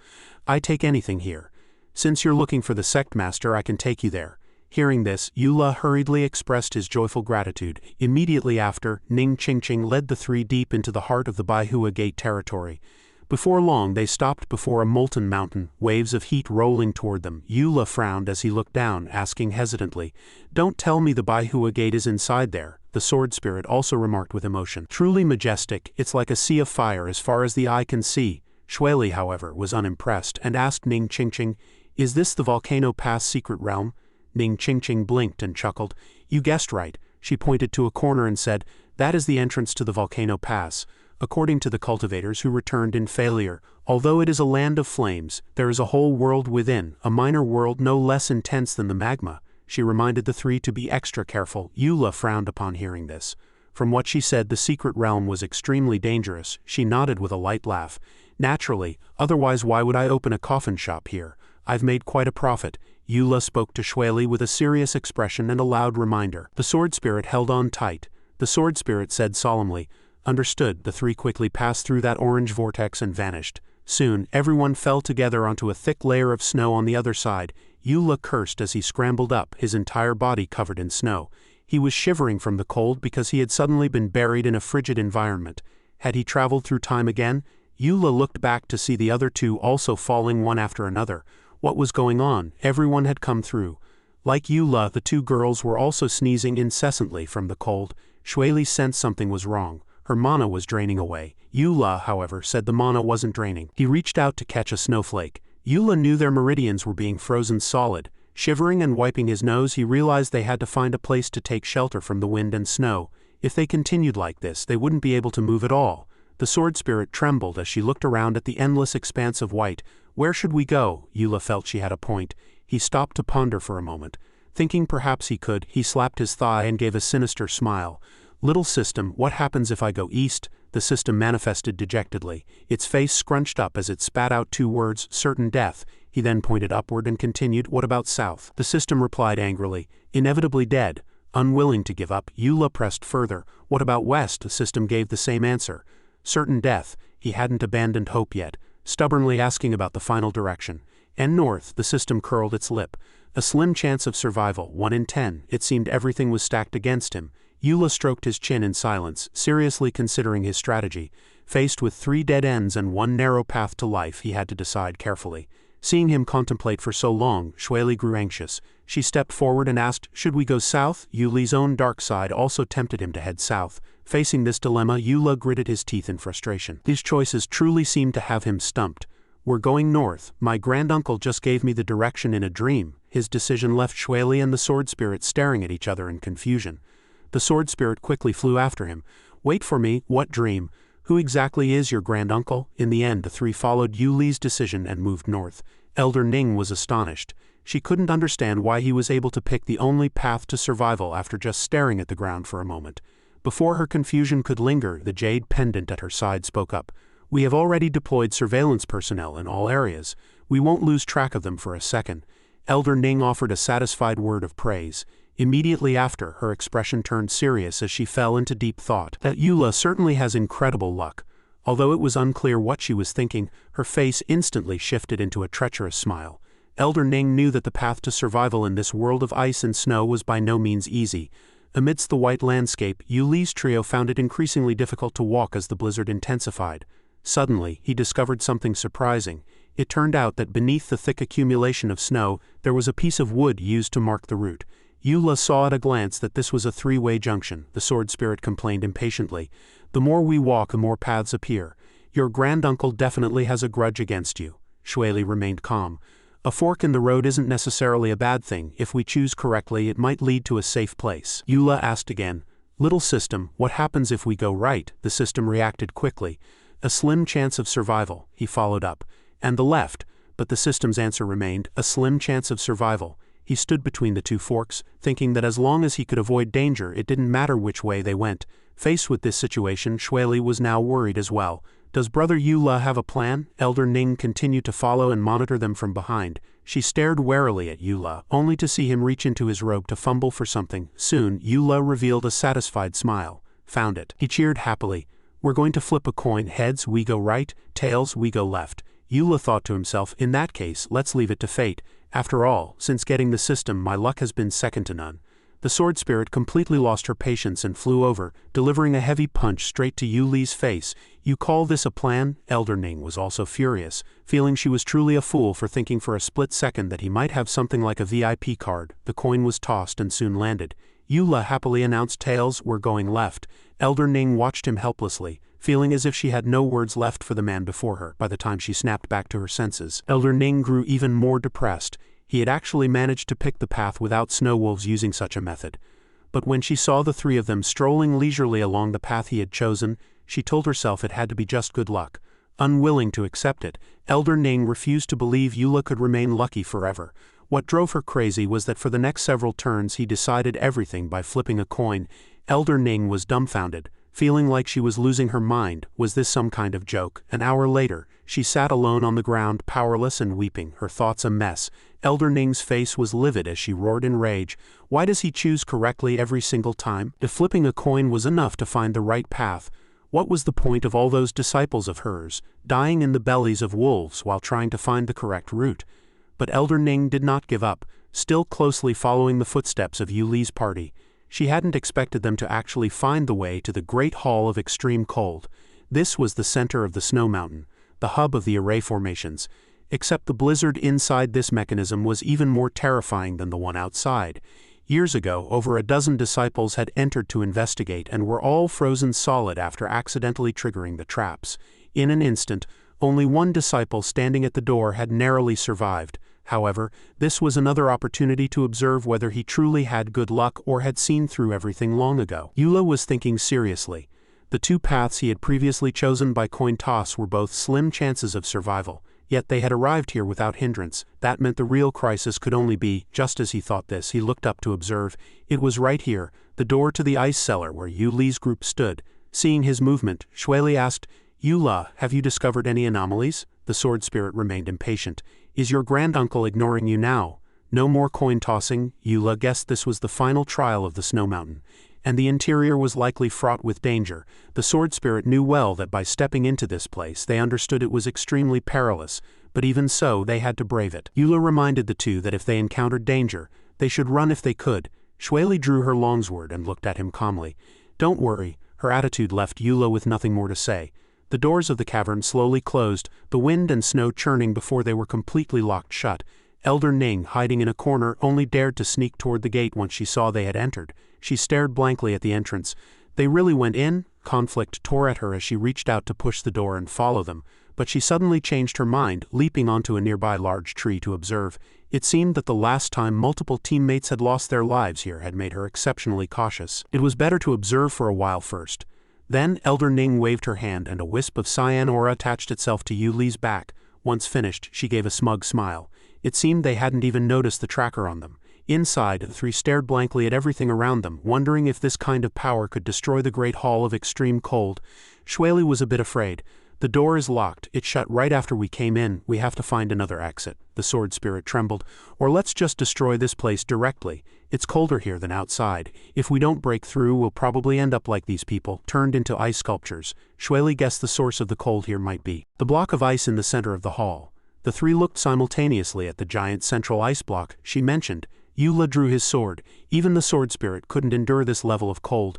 "I take anything here. Since you're looking for the sect master, I can take you there." Hearing this, Eula hurriedly expressed his joyful gratitude. Immediately after, Qingqing led the three deep into the heart of the Manhua Gate territory. Before long they stopped before a molten mountain, waves of heat rolling toward them. Eula frowned as he looked down, asking hesitantly, "Don't tell me the Manhua Gate is inside there." The sword spirit also remarked with emotion, "Truly majestic, it's like a sea of fire as far as the eye can see." Shuili, however, was unimpressed and asked Qingqing, "Is this the Volcano Pass secret realm?" Qingqing blinked and chuckled. "You guessed right." She pointed to a corner and said, "That is the entrance to the Volcano Pass." According to the cultivators who returned in failure, Although it is a land of flames, there is a whole world within, a minor world no less intense than the magma. She reminded the three to be extra careful. Eula frowned upon hearing this. From what she said, the secret realm was extremely dangerous. She nodded with a light laugh. Naturally, otherwise why would I open a coffin shop here? I've made quite a profit. Eula spoke to Shueli with a serious expression and a loud reminder. The sword spirit held on tight. The sword spirit said solemnly, "Understood." The three quickly passed through that orange vortex and vanished. Soon, everyone fell together onto a thick layer of snow on the other side. Eula cursed as he scrambled up, his entire body covered in snow. He was shivering from the cold because he had suddenly been buried in a frigid environment. Had he traveled through time again? Eula looked back to see the other two also falling one after another. What was going on? Everyone had come through. Like Eula, the two girls were also sneezing incessantly from the cold. Shueli sensed something was wrong. Her mana was draining away. Eula, however, said the mana wasn't draining. He reached out to catch a snowflake. Eula knew their meridians were being frozen solid. Shivering and wiping his nose, he realized they had to find a place to take shelter from the wind and snow. If they continued like this, they wouldn't be able to move at all. The sword spirit trembled as she looked around at the endless expanse of white. Where should we go? Eula felt she had a point. He stopped to ponder for a moment. Thinking perhaps he could, he slapped his thigh and gave a sinister smile. Little system, what happens if I go east? The system manifested dejectedly. Its face scrunched up as it spat out two words, certain death. He then pointed upward and continued, what about south? The system replied angrily, inevitably dead. Unwilling to give up, Eula pressed further. What about west? The system gave the same answer. Certain death. He hadn't abandoned hope yet, stubbornly asking about the final direction. And north, the system curled its lip. A slim chance of survival, 1 in 10. It seemed everything was stacked against him. Eula stroked his chin in silence, seriously considering his strategy. Faced with 3 dead ends and 1 narrow path to life, he had to decide carefully. Seeing him contemplate for so long, Shueli grew anxious. She stepped forward and asked, should we go south? Yuli's own dark side also tempted him to head south. Facing this dilemma, Eula gritted his teeth in frustration. These choices truly seemed to have him stumped. We're going north. My granduncle just gave me the direction in a dream. His decision left Shueli and the sword spirit staring at each other in confusion. The sword spirit quickly flew after him. Wait for me, what dream? Who exactly is your granduncle? In the end, the three followed Yuli's decision and moved north. Elder Ning was astonished. She couldn't understand why he was able to pick the only path to survival after just staring at the ground for a moment. Before her confusion could linger, the jade pendant at her side spoke up. We have already deployed surveillance personnel in all areas. We won't lose track of them for a second. Elder Ning offered a satisfied word of praise. Immediately after, her expression turned serious as she fell into deep thought. That Eula certainly has incredible luck. Although it was unclear what she was thinking, her face instantly shifted into a treacherous smile. Elder Ning knew that the path to survival in this world of ice and snow was by no means easy. Amidst the white landscape, Yuli's trio found it increasingly difficult to walk as the blizzard intensified. Suddenly, he discovered something surprising. It turned out that beneath the thick accumulation of snow, there was a piece of wood used to mark the route. Eula saw at a glance that this was a 3-way junction. The sword spirit complained impatiently. The more we walk, the more paths appear. Your granduncle definitely has a grudge against you. Shueli remained calm. A fork in the road isn't necessarily a bad thing. If we choose correctly, it might lead to a safe place. Eula asked again. Little system, what happens if we go right? The system reacted quickly. A slim chance of survival, he followed up. And the left, but the system's answer remained, a slim chance of survival. He stood between the two forks, thinking that as long as he could avoid danger, it didn't matter which way they went. Faced with this situation, Shueli was now worried as well. Does Brother Eula have a plan? Elder Ning continued to follow and monitor them from behind. She stared warily at Eula, only to see him reach into his robe to fumble for something. Soon, Eula revealed a satisfied smile. Found it. He cheered happily. We're going to flip a coin. Heads, we go right. Tails, we go left. Eula thought to himself, in that case, let's leave it to fate. After all, since getting the system, my luck has been second to none. The sword spirit completely lost her patience and flew over, delivering a heavy punch straight to Yuli's face. You call this a plan? Elder Ning was also furious, feeling she was truly a fool for thinking for a split second that he might have something like a VIP card. The coin was tossed and soon landed. Eula happily announced, tails, we're going left. Elder Ning watched him helplessly, feeling as if she had no words left for the man before her by the time she snapped back to her senses. Elder Ning grew even more depressed. He had actually managed to pick the path without snow wolves using such a method. But when she saw the three of them strolling leisurely along the path he had chosen, she told herself it had to be just good luck. Unwilling to accept it, Elder Ning refused to believe Eula could remain lucky forever. What drove her crazy was that for the next several turns he decided everything by flipping a coin. Elder Ning was dumbfounded, feeling like she was losing her mind. Was this some kind of joke? An hour later, she sat alone on the ground, powerless and weeping, her thoughts a mess. Elder Ning's face was livid as she roared in rage. Why does he choose correctly every single time? If flipping a coin was enough to find the right path, what was the point of all those disciples of hers, dying in the bellies of wolves while trying to find the correct route? But Elder Ning did not give up, still closely following the footsteps of Yuli's party. She hadn't expected them to actually find the way to the Great Hall of Extreme Cold. This was the center of the snow mountain, the hub of the array formations. Except the blizzard inside this mechanism was even more terrifying than the one outside. Years ago, over a dozen disciples had entered to investigate and were all frozen solid after accidentally triggering the traps. In an instant, only one disciple standing at the door had narrowly survived. However, this was another opportunity to observe whether he truly had good luck or had seen through everything long ago. Eula was thinking seriously. The two paths he had previously chosen by coin toss were both slim chances of survival, yet they had arrived here without hindrance. That meant the real crisis could only be, just as he thought this, he looked up to observe. It was right here, the door to the ice cellar where Yuli's group stood. Seeing his movement, Shueli asked, "Eula, have you discovered any anomalies?" The sword spirit remained impatient. "Is your granduncle ignoring you now?" No more coin tossing. Eula guessed this was the final trial of the snow mountain, and the interior was likely fraught with danger. The sword spirit knew well that by stepping into this place they understood it was extremely perilous, but even so they had to brave it. Eula reminded the two that if they encountered danger, they should run if they could. Shueli drew her longsword and looked at him calmly. "Don't worry." Her attitude left Eula with nothing more to say. The doors of the cavern slowly closed, the wind and snow churning before they were completely locked shut. Elder Ning, hiding in a corner, only dared to sneak toward the gate once she saw they had entered. She stared blankly at the entrance. They really went in? Conflict tore at her as she reached out to push the door and follow them, but she suddenly changed her mind, leaping onto a nearby large tree to observe. It seemed that the last time multiple teammates had lost their lives here had made her exceptionally cautious. It was better to observe for a while first. Then Elder Ning waved her hand and a wisp of cyan aura attached itself to Yuli's back. Once finished, she gave a smug smile. It seemed they hadn't even noticed the tracker on them. Inside, the three stared blankly at everything around them, wondering if this kind of power could destroy the Great Hall of Extreme Cold. Shueli was a bit afraid. "The door is locked. It shut right after we came in. We have to find another exit." The sword spirit trembled. "Or let's just destroy this place directly. It's colder here than outside. If we don't break through, we'll probably end up like these people, turned into ice sculptures." Shueli guessed the source of the cold here might be the block of ice in the center of the hall. The three looked simultaneously at the giant central ice block she mentioned. Eula drew his sword. Even the sword spirit couldn't endure this level of cold.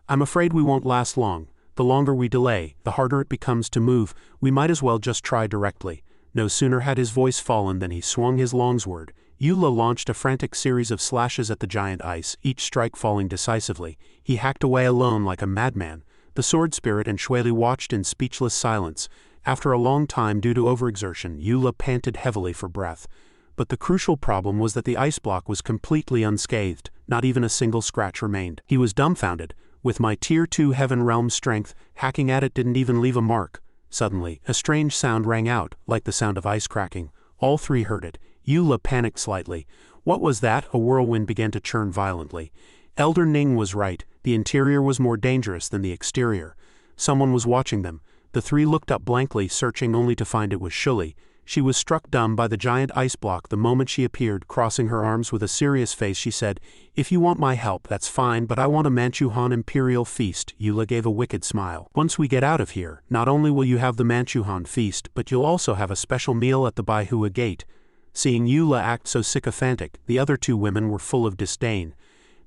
"I'm afraid we won't last long. The longer we delay, the harder it becomes to move. We might as well just try directly." No sooner had his voice fallen than he swung his longsword. Eula launched a frantic series of slashes at the giant ice, each strike falling decisively. He hacked away alone like a madman. The sword spirit and Shueli watched in speechless silence. After a long time due to overexertion, Eula panted heavily for breath. But the crucial problem was that the ice block was completely unscathed. Not even a single scratch remained. He was dumbfounded. With my Tier 2 Heaven Realm strength, hacking at it didn't even leave a mark. Suddenly, a strange sound rang out, like the sound of ice cracking. All three heard it. Eula panicked slightly. What was that? A whirlwind began to churn violently. Elder Ning was right. The interior was more dangerous than the exterior. Someone was watching them. The three looked up blankly, searching only to find it was Shueli. She was struck dumb by the giant ice block the moment she appeared. Crossing her arms with a serious face, she said, "If you want my help, that's fine, but I want a Manchuhan Imperial Feast." Eula gave a wicked smile. "Once we get out of here, not only will you have the Manchuhan Feast, but you'll also have a special meal at the Baihua Gate." Seeing Eula act so sycophantic, the other two women were full of disdain.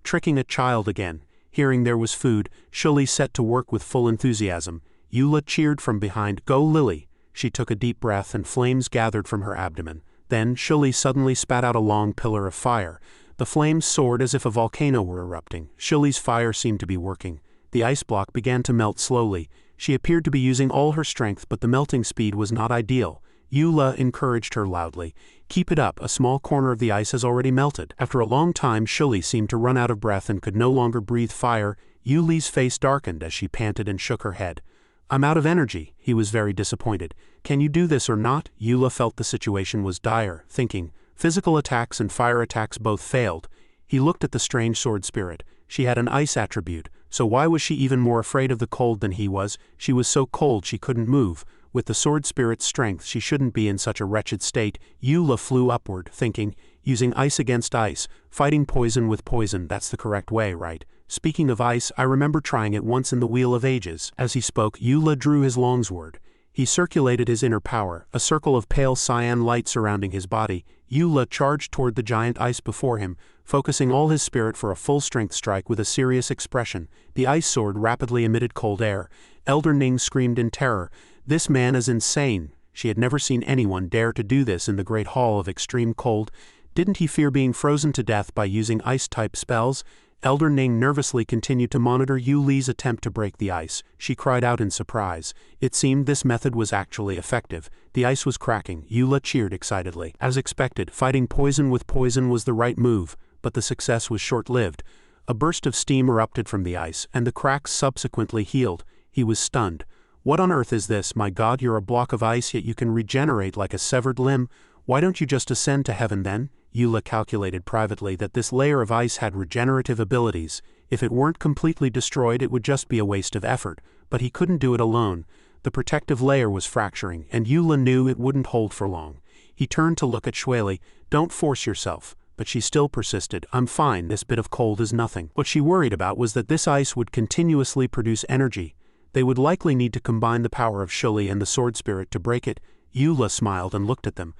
Tricking a child again. Hearing there was food, Shueli set to work with full enthusiasm. Eula cheered from behind, "Go Lily!" She took a deep breath and flames gathered from her abdomen. Then Shueli suddenly spat out a long pillar of fire. The flames soared as if a volcano were erupting. Shueli's fire seemed to be working. The ice block began to melt slowly. She appeared to be using all her strength, but the melting speed was not ideal. Eula encouraged her loudly. "Keep it up, a small corner of the ice has already melted." After a long time, Shueli seemed to run out of breath and could no longer breathe fire. Yuli's face darkened as she panted and shook her head. I'm out of energy. He was very disappointed. Can you do this or not? Eula felt the situation was dire, thinking. Physical attacks and fire attacks both failed. He looked at the strange sword spirit. She had an ice attribute, so why was she even more afraid of the cold than he was? She was so cold she couldn't move. With the sword spirit's strength she shouldn't be in such a wretched state. Eula flew upward, thinking, using ice against ice, fighting poison with poison, that's the correct way, right? Speaking of ice, I remember trying it once in the Wheel of Ages. As he spoke, Eula drew his longsword. He circulated his inner power, a circle of pale cyan light surrounding his body. Eula charged toward the giant ice before him, focusing all his spirit for a full-strength strike with a serious expression. The ice sword rapidly emitted cold air. Elder Ning screamed in terror. This man is insane. She had never seen anyone dare to do this in the Great Hall of Extreme Cold. Didn't he fear being frozen to death by using ice-type spells? Elder Ning nervously continued to monitor Yu Li's attempt to break the ice. She cried out in surprise. It seemed this method was actually effective. The ice was cracking. Eula cheered excitedly. As expected, fighting poison with poison was the right move, but the success was short-lived. A burst of steam erupted from the ice, and the cracks subsequently healed. He was stunned. What on earth is this? My God, you're a block of ice, yet you can regenerate like a severed limb. Why don't you just ascend to heaven then? Eula calculated privately that this layer of ice had regenerative abilities. If it weren't completely destroyed, it would just be a waste of effort, but he couldn't do it alone. The protective layer was fracturing, and Eula knew it wouldn't hold for long. He turned to look at Shueli. Don't force yourself. But she still persisted. I'm fine, this bit of cold is nothing. What she worried about was that this ice would continuously produce energy. They would likely need to combine the power of Shueli and the sword spirit to break it. Eula smiled and looked at them.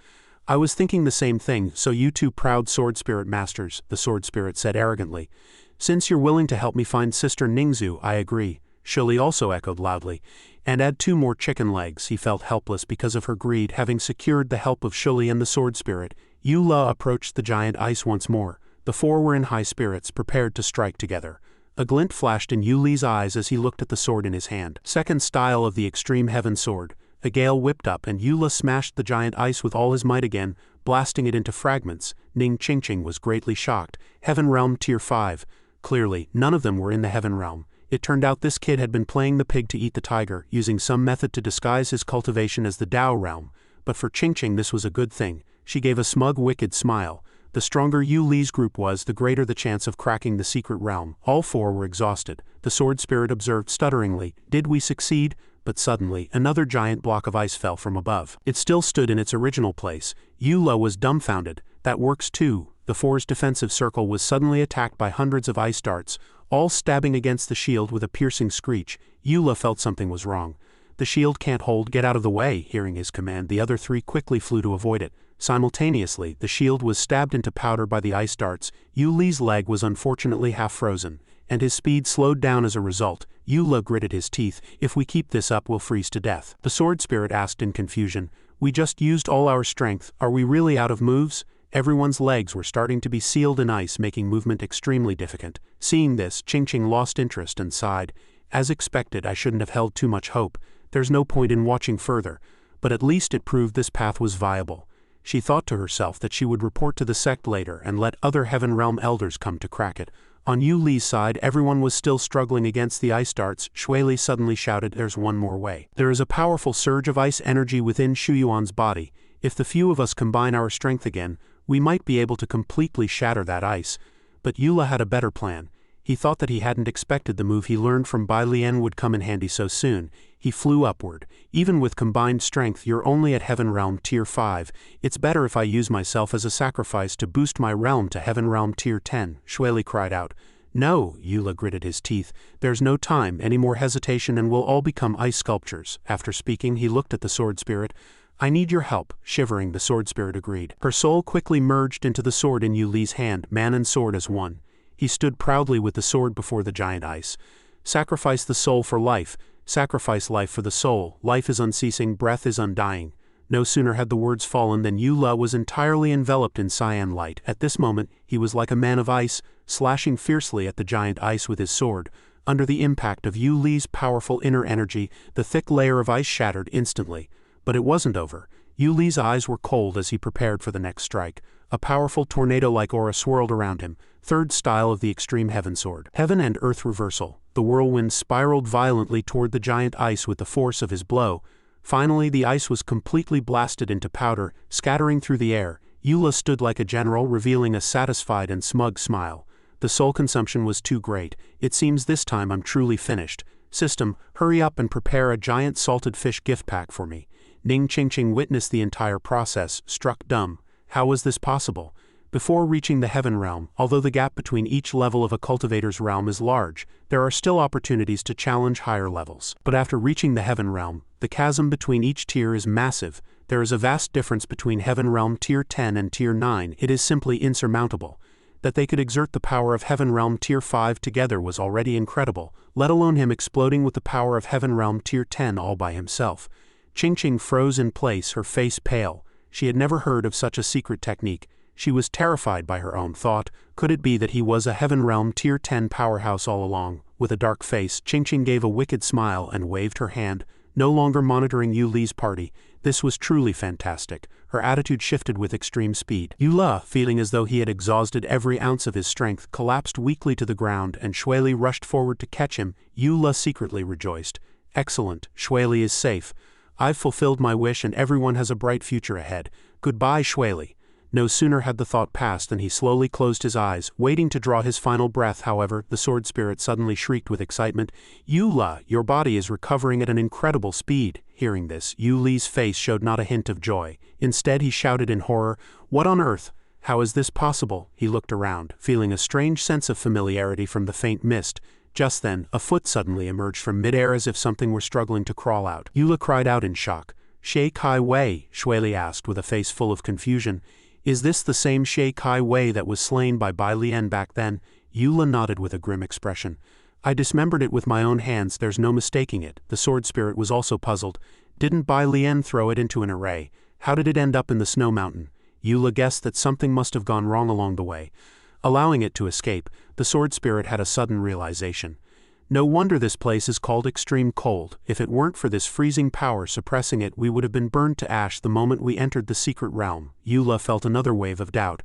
I was thinking the same thing, so you two proud sword spirit masters, the sword spirit said arrogantly. Since you're willing to help me find Sister Ningzu, I agree. Shueli also echoed loudly. And add 2 more chicken legs. He felt helpless because of her greed, having secured the help of Shueli and the sword spirit. Eula approached the giant ice once more. The 4 were in high spirits, prepared to strike together. A glint flashed in Yu Li's eyes as he looked at the sword in his hand. Second style of the Extreme Heaven Sword. A gale whipped up and Eula smashed the giant ice with all his might again, blasting it into fragments. Ning Qingqing was greatly shocked. Heaven Realm Tier 5. Clearly, none of them were in the Heaven Realm. It turned out this kid had been playing the pig to eat the tiger, using some method to disguise his cultivation as the Dao Realm. But for Qingqing this was a good thing. She gave a smug, wicked smile. The stronger Yu Li's group was, the greater the chance of cracking the secret realm. All 4 were exhausted. The sword spirit observed stutteringly. Did we succeed? But suddenly, another giant block of ice fell from above. It still stood in its original place. Eula was dumbfounded. That works too. The 4's defensive circle was suddenly attacked by hundreds of ice darts, all stabbing against the shield with a piercing screech. Eula felt something was wrong. The shield can't hold, get out of the way. Hearing his command, the other 3 quickly flew to avoid it. Simultaneously, the shield was stabbed into powder by the ice darts. Yu Li's leg was unfortunately half frozen, and his speed slowed down as a result. Eula gritted his teeth. If we keep this up, we'll freeze to death. The sword spirit asked in confusion. We just used all our strength. Are we really out of moves? Everyone's legs were starting to be sealed in ice, making movement extremely difficult. Seeing this, Qingqing lost interest and sighed. As expected, I shouldn't have held too much hope. There's no point in watching further. But at least it proved this path was viable. She thought to herself that she would report to the sect later and let other Heaven Realm elders come to crack it. On Yu Li's side, everyone was still struggling against the ice darts. Shueli suddenly shouted, there's one more way. There is a powerful surge of ice energy within Shuyuan's body. If the few of us combine our strength again, we might be able to completely shatter that ice. But Eula had a better plan. He thought that he hadn't expected the move he learned from Bai Lian would come in handy so soon. He flew upward. Even with combined strength, you're only at Heaven Realm Tier 5. It's better if I use myself as a sacrifice to boost my realm to Heaven Realm Tier 10, Shueli cried out. No, Eula gritted his teeth. There's no time, any more hesitation and we'll all become ice sculptures. After speaking, he looked at the sword spirit. I need your help. Shivering, the sword spirit agreed. Her soul quickly merged into the sword in Yu Li's hand, man and sword as one. He stood proudly with the sword before the giant ice. Sacrifice the soul for life. Sacrifice life for the soul. Life is unceasing, breath is undying. No sooner had the words fallen than Eula was entirely enveloped in cyan light. At this moment, he was like a man of ice, slashing fiercely at the giant ice with his sword. Under the impact of Yu Li's powerful inner energy, the thick layer of ice shattered instantly. But it wasn't over. Yuli's eyes were cold as he prepared for the next strike. A powerful tornado-like aura swirled around him, third style of the extreme heaven sword. Heaven and earth reversal. The whirlwind spiraled violently toward the giant ice with the force of his blow. Finally, the ice was completely blasted into powder, scattering through the air. Yula stood like a general, revealing a satisfied and smug smile. The soul consumption was too great. It seems this time I'm truly finished. System, hurry up and prepare a giant salted fish gift pack for me. Ning Qingqing witnessed the entire process, struck dumb. How was this possible? Before reaching the heaven realm, although the gap between each level of a cultivator's realm is large, there are still opportunities to challenge higher levels. But after reaching the heaven realm, the chasm between each tier is massive. There is a vast difference between heaven realm tier 10 and tier 9. It is simply insurmountable. That they could exert the power of heaven realm tier 5 together was already incredible, let alone him exploding with the power of heaven realm tier 10 all by himself. Qingqing froze in place, her face pale. She had never heard of such a secret technique. She was terrified by her own thought. Could it be that he was a heaven realm tier 10 powerhouse all along? With a dark face, Qingqing gave a wicked smile and waved her hand, no longer monitoring Yuli's party. This was truly fantastic. Her attitude shifted with extreme speed. Yula, feeling as though he had exhausted every ounce of his strength, collapsed weakly to the ground, and Shuili rushed forward to catch him. Yula secretly rejoiced. Excellent, Shuili is safe. I've fulfilled my wish and everyone has a bright future ahead. Goodbye, Shuili. No sooner had the thought passed than he slowly closed his eyes, waiting to draw his final breath. However, the sword spirit suddenly shrieked with excitement. Yula, your body is recovering at an incredible speed. Hearing this, Yuli's face showed not a hint of joy. Instead, he shouted in horror, "What on earth? How is this possible?" He looked around, feeling a strange sense of familiarity from the faint mist. Just then, a foot suddenly emerged from midair as if something were struggling to crawl out. Yula cried out in shock. "Shay Kai Wei?" Shuili asked with a face full of confusion. "Is this the same Shay Kai Wei that was slain by Bai Lian back then?" Yula nodded with a grim expression. "I dismembered it with my own hands, there's no mistaking it." The sword spirit was also puzzled. "Didn't Bai Lian throw it into an array? How did it end up in the snow mountain?" Yula guessed that something must have gone wrong along the way. Allowing it to escape, the sword spirit had a sudden realization. No wonder this place is called extreme cold. If it weren't for this freezing power suppressing it, we would have been burned to ash the moment we entered the secret realm. Yula felt another wave of doubt.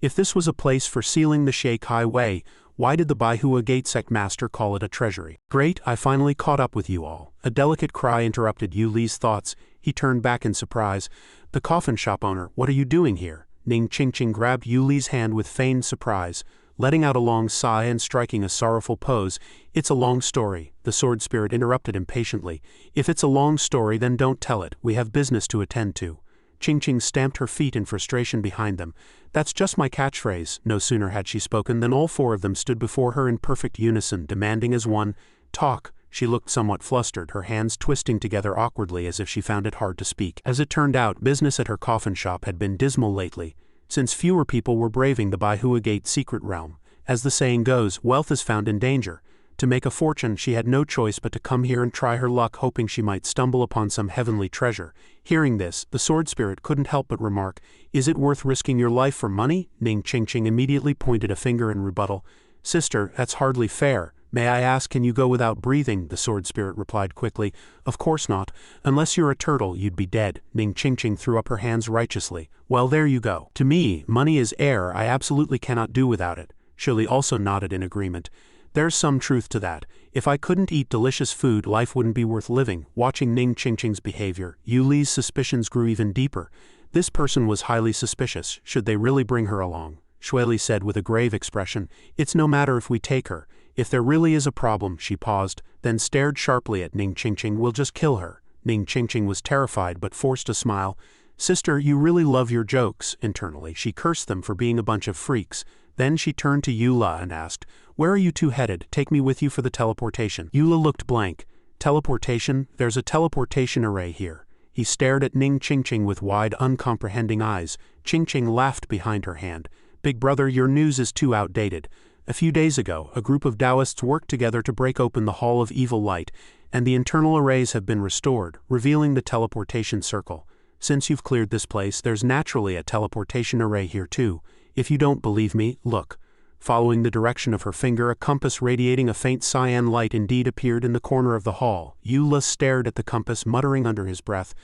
If this was a place for sealing the Shay Kai Wei, why did the Manhua Gate Sect master call it a treasury? "Great, I finally caught up with you all." A delicate cry interrupted Yuli's thoughts. He turned back in surprise. "The coffin shop owner, what are you doing here?" Ning Qingqing grabbed Yuli's hand with feigned surprise, letting out a long sigh and striking a sorrowful pose. "It's a long story," the sword spirit interrupted impatiently. "If it's a long story, then don't tell it. We have business to attend to." Qingqing stamped her feet in frustration behind them. "That's just my catchphrase." No sooner had she spoken than all four of them stood before her in perfect unison, demanding as one, "Talk." She looked somewhat flustered, her hands twisting together awkwardly as if she found it hard to speak. As it turned out, business at her coffin shop had been dismal lately, since fewer people were braving the Manhua Gate secret realm. As the saying goes, wealth is found in danger. To make a fortune, she had no choice but to come here and try her luck, hoping she might stumble upon some heavenly treasure. Hearing this, the sword spirit couldn't help but remark, "Is it worth risking your life for money?" Ning Qingqing immediately pointed a finger in rebuttal. "Sister, that's hardly fair. May I ask, can you go without breathing?" The sword spirit replied quickly. "Of course not. Unless you're a turtle, you'd be dead." Ning Qingqing threw up her hands righteously. "Well, there you go. To me, money is air. I absolutely cannot do without it." Shuili also nodded in agreement. "There's some truth to that. If I couldn't eat delicious food, life wouldn't be worth living." Watching Ning Qingqing's behavior, Yuli's suspicions grew even deeper. This person was highly suspicious. Should they really bring her along? Shuili said with a grave expression, "It's no matter if we take her. If there really is a problem." She paused, then stared sharply at Ning Qingqing. "We'll just kill her." Ning Qingqing was terrified but forced a smile. "Sister, you really love your jokes." Internally, she cursed them for being a bunch of freaks. Then she turned to Yula and asked, "Where are you two headed? Take me with you for the teleportation." Yula looked blank. "Teleportation? There's a teleportation array here." He stared at Ning Qingqing with wide, uncomprehending eyes. Qingqing laughed behind her hand. "Big brother, your news is too outdated. A few days ago, a group of Taoists worked together to break open the Hall of Evil Light, and the internal arrays have been restored, revealing the teleportation circle. Since you've cleared this place, there's naturally a teleportation array here too. If you don't believe me, look." Following the direction of her finger, a compass radiating a faint cyan light indeed appeared in the corner of the hall. Yula stared at the compass, muttering under his breath,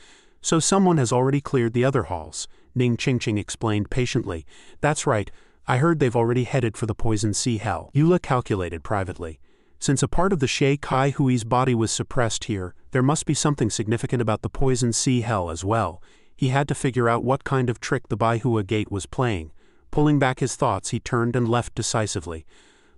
So someone has already cleared the other halls, Ning Qingqing explained patiently. That's right, I heard they've already headed for the poison sea hell. Yula calculated privately. Since a part of the Shay Kai Hui's body was suppressed here, there must be something significant about the poison sea hell as well. He had to figure out what kind of trick the Baihua gate was playing. Pulling back his thoughts, he turned and left decisively.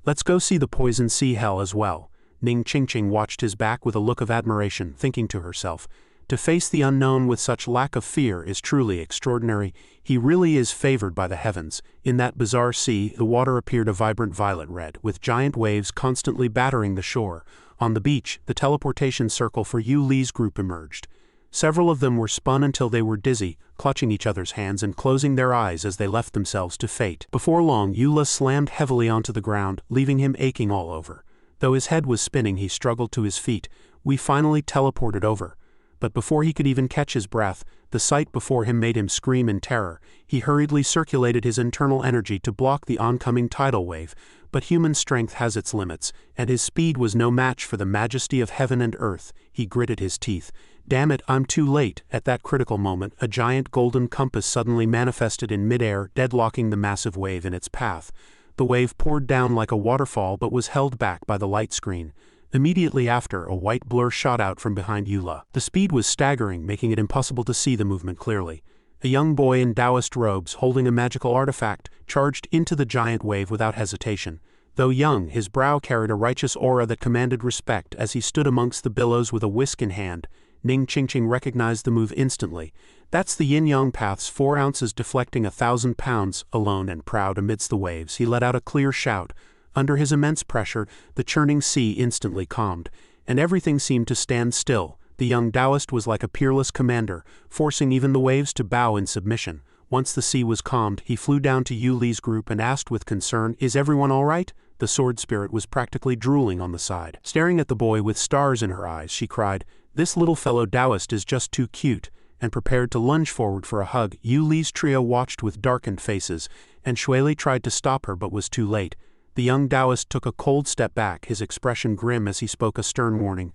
Let's go see the poison sea hell as well. Ning Qingqing watched his back with a look of admiration, thinking to herself, to face the unknown with such lack of fear is truly extraordinary. He really is favored by the heavens. In that bizarre sea, the water appeared a vibrant violet red, with giant waves constantly battering the shore. On the beach, the teleportation circle for Yu Li's group emerged. Several of them were spun until they were dizzy, clutching each other's hands and closing their eyes as they left themselves to fate. Before long, Yula slammed heavily onto the ground, leaving him aching all over. Though his head was spinning, he struggled to his feet. We finally teleported over. But before he could even catch his breath, the sight before him made him scream in terror. He hurriedly circulated his internal energy to block the oncoming tidal wave, but human strength has its limits, and his speed was no match for the majesty of heaven and earth. He gritted his teeth. Damn it, I'm too late. At that critical moment, a giant golden compass suddenly manifested in midair, deadlocking the massive wave in its path. The wave poured down like a waterfall but was held back by the light screen. Immediately after, a white blur shot out from behind Yula. The speed was staggering, making it impossible to see the movement clearly. A young boy in Taoist robes, holding a magical artifact, charged into the giant wave without hesitation. Though young, his brow carried a righteous aura that commanded respect as he stood amongst the billows with a whisk in hand. Ning Qingqing recognized the move instantly. That's the yin-yang path's 4 ounces deflecting 1,000 pounds. Alone and proud amidst the waves, he let out a clear shout. Under his immense pressure, the churning sea instantly calmed, and everything seemed to stand still. The young Taoist was like a peerless commander, forcing even the waves to bow in submission. Once the sea was calmed, he flew down to Yu Li's group and asked with concern, "Is everyone all right?" The sword spirit was practically drooling on the side. Staring at the boy with stars in her eyes, she cried, "This little fellow Taoist is just too cute," and prepared to lunge forward for a hug. Yu Li's trio watched with darkened faces, and Shuili tried to stop her but was too late. The young Taoist took a cold step back, his expression grim as he spoke a stern warning.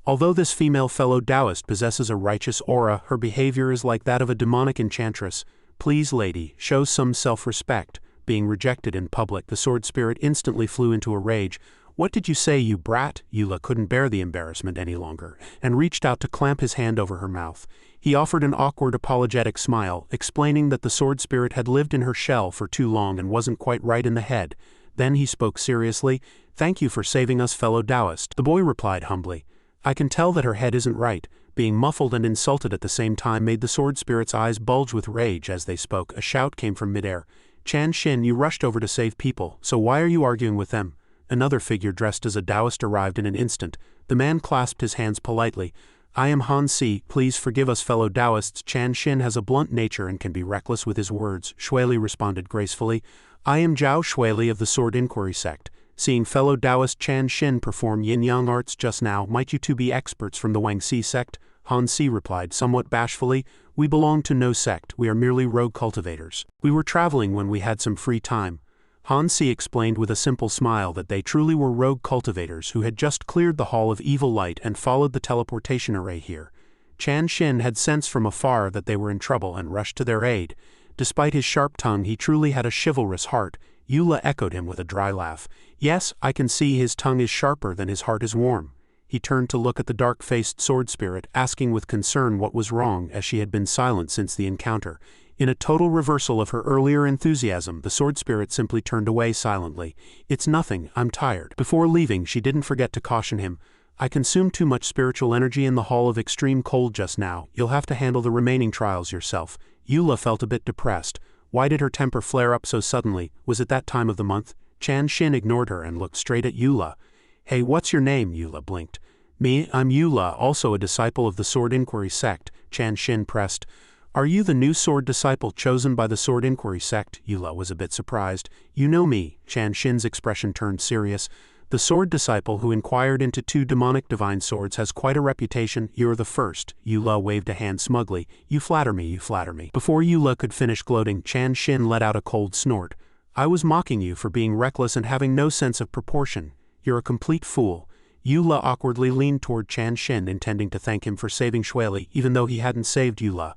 Although this female fellow Taoist possesses a righteous aura, her behavior is like that of a demonic enchantress. Please, lady, show some self-respect. Being rejected in public, the sword spirit instantly flew into a rage. What did you say, you brat? Yula couldn't bear the embarrassment any longer, and reached out to clamp his hand over her mouth. He offered an awkward apologetic smile, explaining that the sword spirit had lived in her shell for too long and wasn't quite right in the head. Then he spoke seriously, "Thank you for saving us, fellow Taoist." The boy replied humbly, "I can tell that her head isn't right." Being muffled and insulted at the same time made the sword spirit's eyes bulge with rage as they spoke. A shout came from midair. "Chan Xin, you rushed over to save people, so why are you arguing with them?" Another figure dressed as a Taoist arrived in an instant. The man clasped his hands politely. "I am Han Si, please forgive us fellow Taoists. Chan Xin has a blunt nature and can be reckless with his words." Shuili responded gracefully. "I am Zhao Shuili of the Sword Inquiry Sect. Seeing fellow Taoist Chan Xin perform yin-yang arts just now, might you two be experts from the Wang Si sect?" Han Si replied somewhat bashfully, "We belong to no sect, we are merely rogue cultivators. We were traveling when we had some free time." Han Si explained with a simple smile that they truly were rogue cultivators who had just cleared the Hall of Evil Light and followed the teleportation array here. Chan Xin had sensed from afar that they were in trouble and rushed to their aid. Despite his sharp tongue, he truly had a chivalrous heart. Yula echoed him with a dry laugh. "Yes, I can see his tongue is sharper than his heart is warm." He turned to look at the dark-faced sword spirit, asking with concern what was wrong, as she had been silent since the encounter. In a total reversal of her earlier enthusiasm, the sword spirit simply turned away silently. "It's nothing, I'm tired." Before leaving, she didn't forget to caution him. "I consumed too much spiritual energy in the Hall of Extreme Cold just now. You'll have to handle the remaining trials yourself." Yula felt a bit depressed. Why did her temper flare up so suddenly? Was it that time of the month? Chan Xin ignored her and looked straight at Yula. "Hey, what's your name?" Yula blinked. "Me, I'm Yula, also a disciple of the Sword Inquiry Sect," Chan Xin pressed. "Are you the new sword disciple chosen by the Sword Inquiry Sect?" Yula was a bit surprised. "You know me." Chan Xin's expression turned serious. "The sword disciple who inquired into 2 demonic divine swords has quite a reputation. You're the first." Yula waved a hand smugly. "You flatter me, you flatter me." Before Yula could finish gloating, Chan Xin let out a cold snort. "I was mocking you for being reckless and having no sense of proportion. You're a complete fool." Yula awkwardly leaned toward Chan Xin, intending to thank him for saving Shui Li, even though he hadn't saved Yula.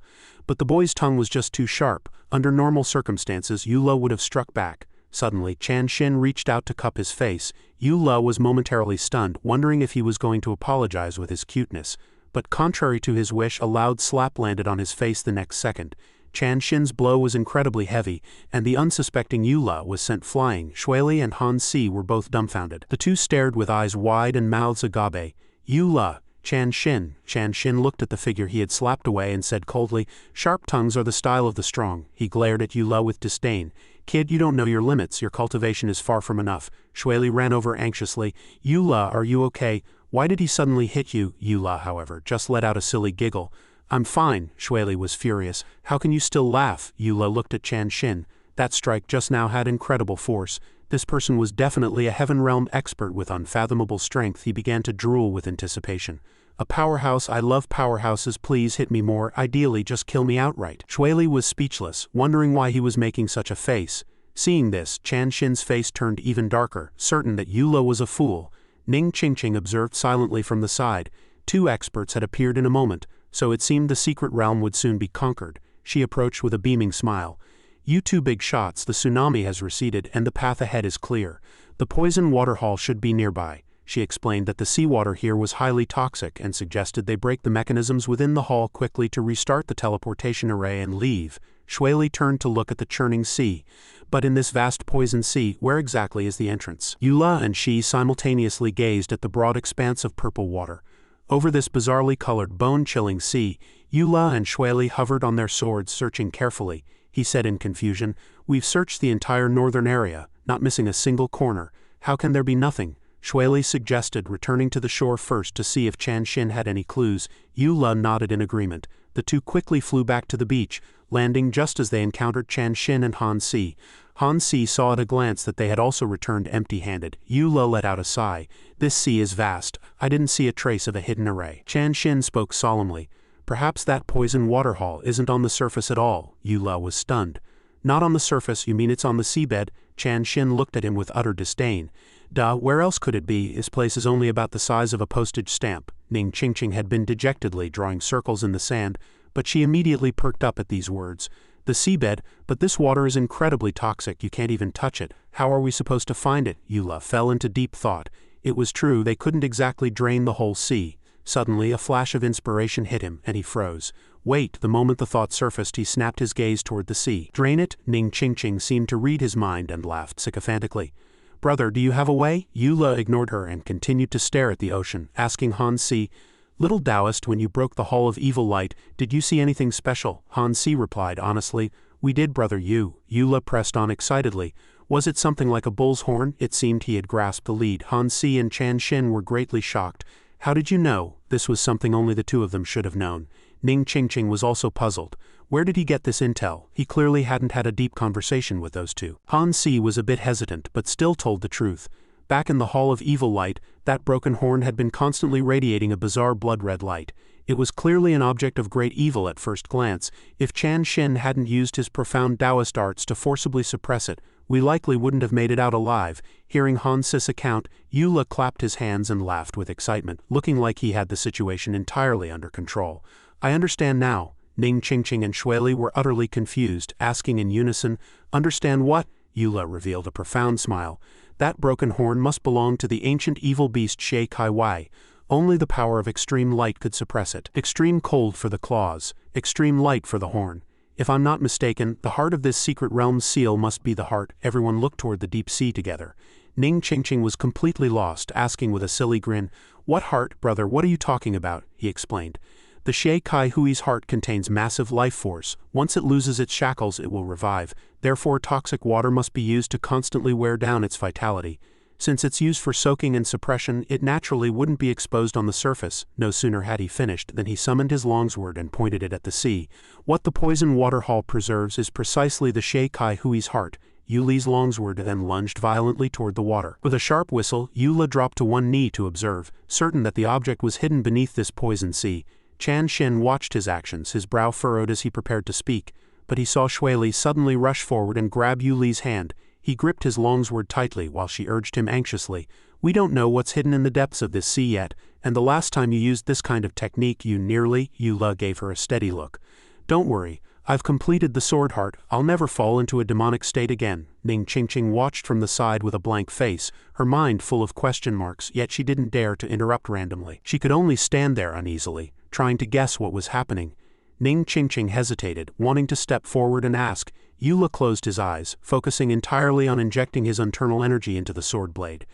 But the boy's tongue was just too sharp. Under normal circumstances, Yula would have struck back. Suddenly, Chan Xin reached out to cup his face. Yula was momentarily stunned, wondering if he was going to apologize with his cuteness. But contrary to his wish, a loud slap landed on his face the next second. Chan Xin's blow was incredibly heavy, and the unsuspecting Yula was sent flying. Shui Li and Han Si were both dumbfounded. The two stared with eyes wide and mouths agape. Yula, Chan Xin. Chan Xin looked at the figure he had slapped away and said coldly, "Sharp tongues are the style of the strong." He glared at Yula with disdain. "Kid, you don't know your limits. Your cultivation is far from enough." Shui Li ran over anxiously. "Yula, are you okay? Why did he suddenly hit you?" Yula, however, just let out a silly giggle. "I'm fine." Shui Li was furious. "How can you still laugh?" Yula looked at Chan Xin. That strike just now had incredible force. This person was definitely a Heaven Realm expert with unfathomable strength. He began to drool with anticipation. "A powerhouse. I love powerhouses. Please hit me more. Ideally, just kill me outright." Shui Li was speechless, wondering why he was making such a face. Seeing this, Chan Xin's face turned even darker, certain that Yula was a fool. Ning Qingqing observed silently from the side. Two experts had appeared in a moment, so it seemed the secret realm would soon be conquered. She approached with a beaming smile. "You two big shots, the tsunami has receded and the path ahead is clear. The poison waterhall should be nearby." She explained that the seawater here was highly toxic and suggested they break the mechanisms within the hall quickly to restart the teleportation array and leave. Shui Li turned to look at the churning sea. "But in this vast poison sea, where exactly is the entrance?" Yula and she simultaneously gazed at the broad expanse of purple water. Over this bizarrely colored, bone-chilling sea, Yula and Shui Li hovered on their swords, searching carefully. He said in confusion, "We've searched the entire northern area, not missing a single corner. How can there be nothing?" Shui Li suggested returning to the shore first to see if Chan Xin had any clues. Yula nodded in agreement. The two quickly flew back to the beach, landing just as they encountered Chan Xin and Han Si. Han Si saw at a glance that they had also returned empty-handed. Yula let out a sigh. "This sea is vast. I didn't see a trace of a hidden array." Chan Xin spoke solemnly. "Perhaps that poison waterhall isn't on the surface at all." Yula was stunned. "Not on the surface, you mean it's on the seabed?" Chan Xin looked at him with utter disdain. "Duh, where else could it be? This place is only about the size of a postage stamp." Ning Qingqing had been dejectedly drawing circles in the sand, but she immediately perked up at these words. "The seabed, but this water is incredibly toxic, you can't even touch it. How are we supposed to find it?" Yula fell into deep thought. It was true, they couldn't exactly drain the whole sea. Suddenly, a flash of inspiration hit him, and he froze. Wait, the moment the thought surfaced, he snapped his gaze toward the sea. "Drain it?" Ning Qingqing seemed to read his mind and laughed sycophantically. "Brother, do you have a way?" Yula ignored her and continued to stare at the ocean, asking Han Si, "Little Taoist, when you broke the Hall of Evil Light, did you see anything special?" Han Si replied honestly, "We did, brother." Yula pressed on excitedly. "Was it something like a bull's horn?" It seemed he had grasped the lead. Han Si and Chan Xin were greatly shocked. "How did you know?" This was something only the two of them should have known. Ning Qingqing was also puzzled. Where did he get this intel? He clearly hadn't had a deep conversation with those two. Han Si was a bit hesitant, but still told the truth. Back in the Hall of Evil Light, that broken horn had been constantly radiating a bizarre blood-red light. It was clearly an object of great evil at first glance. If Chan Xin hadn't used his profound Taoist arts to forcibly suppress it, we likely wouldn't have made it out alive. Hearing Han Si's account, Yula clapped his hands and laughed with excitement, looking like he had the situation entirely under control. "I understand now." Ning Qingqing and Shui Li were utterly confused, asking in unison, "Understand what?" Yula revealed a profound smile. "That broken horn must belong to the ancient evil beast Xie Kai Wai. Only the power of extreme light could suppress it. Extreme cold for the claws, extreme light for the horn. If I'm not mistaken, the heart of this secret realm's seal must be the heart." Everyone looked toward the deep sea together. Ning Qingqing was completely lost, asking with a silly grin, "What heart, brother? What are you talking about?" He explained. "The Xie Kai Hui's heart contains massive life force. Once it loses its shackles, it will revive. Therefore, toxic water must be used to constantly wear down its vitality. Since it's used for soaking and suppression, it naturally wouldn't be exposed on the surface." No sooner had he finished than he summoned his longsword and pointed it at the sea. "What the poison waterhall preserves is precisely the Xie Kai Hui's heart." Yuli's longsword then lunged violently toward the water. With a sharp whistle, Yula dropped to one knee to observe, certain that the object was hidden beneath this poison sea. Chan Xin watched his actions, his brow furrowed as he prepared to speak, but he saw Shui Li suddenly rush forward and grab Yuli's hand. He gripped his longsword tightly while she urged him anxiously, "We don't know what's hidden in the depths of this sea yet, and the last time you used this kind of technique you nearly—" Eula gave her a steady look. "Don't worry, I've completed the sword heart, I'll never fall into a demonic state again." Ning Qingqing watched from the side with a blank face, her mind full of question marks, yet she didn't dare to interrupt randomly. She could only stand there uneasily, trying to guess what was happening. Ning Qingqing hesitated, wanting to step forward and ask. Eula closed his eyes, focusing entirely on injecting his internal energy into the sword blade.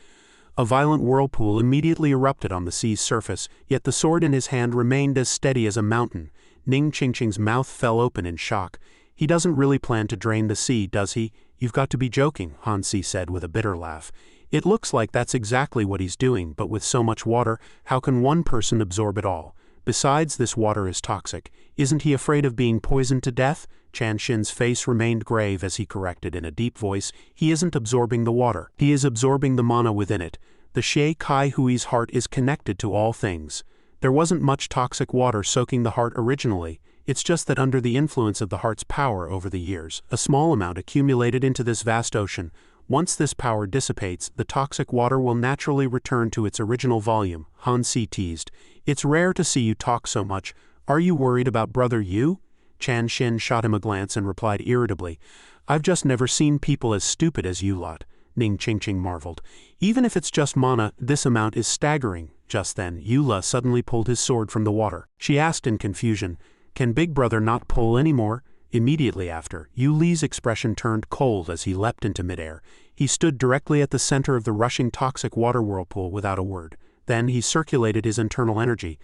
A violent whirlpool immediately erupted on the sea's surface, yet the sword in his hand remained as steady as a mountain. Ning Qingqing's mouth fell open in shock. "He doesn't really plan to drain the sea, does he? You've got to be joking," Han Si said with a bitter laugh. "It looks like that's exactly what he's doing, but with so much water, how can one person absorb it all? Besides, this water is toxic. Isn't he afraid of being poisoned to death?" Chan Shin's face remained grave as he corrected in a deep voice, "He isn't absorbing the water. He is absorbing the mana within it. The Shay Kai Hui's heart is connected to all things. There wasn't much toxic water soaking the heart originally, it's just that under the influence of the heart's power over the years, a small amount accumulated into this vast ocean. Once this power dissipates, the toxic water will naturally return to its original volume," Han Si teased. "It's rare to see you talk so much. Are you worried about Brother Yu?" Chan Shin shot him a glance and replied irritably, "I've just never seen people as stupid as you lot." Ning Qingqing marveled. "Even if it's just mana, this amount is staggering." Just then, Eula suddenly pulled his sword from the water. She asked in confusion, "Can Big Brother not pull anymore?" Immediately after, Yu Li's expression turned cold as he leapt into midair. He stood directly at the center of the rushing toxic water whirlpool without a word. Then he circulated his internal energy,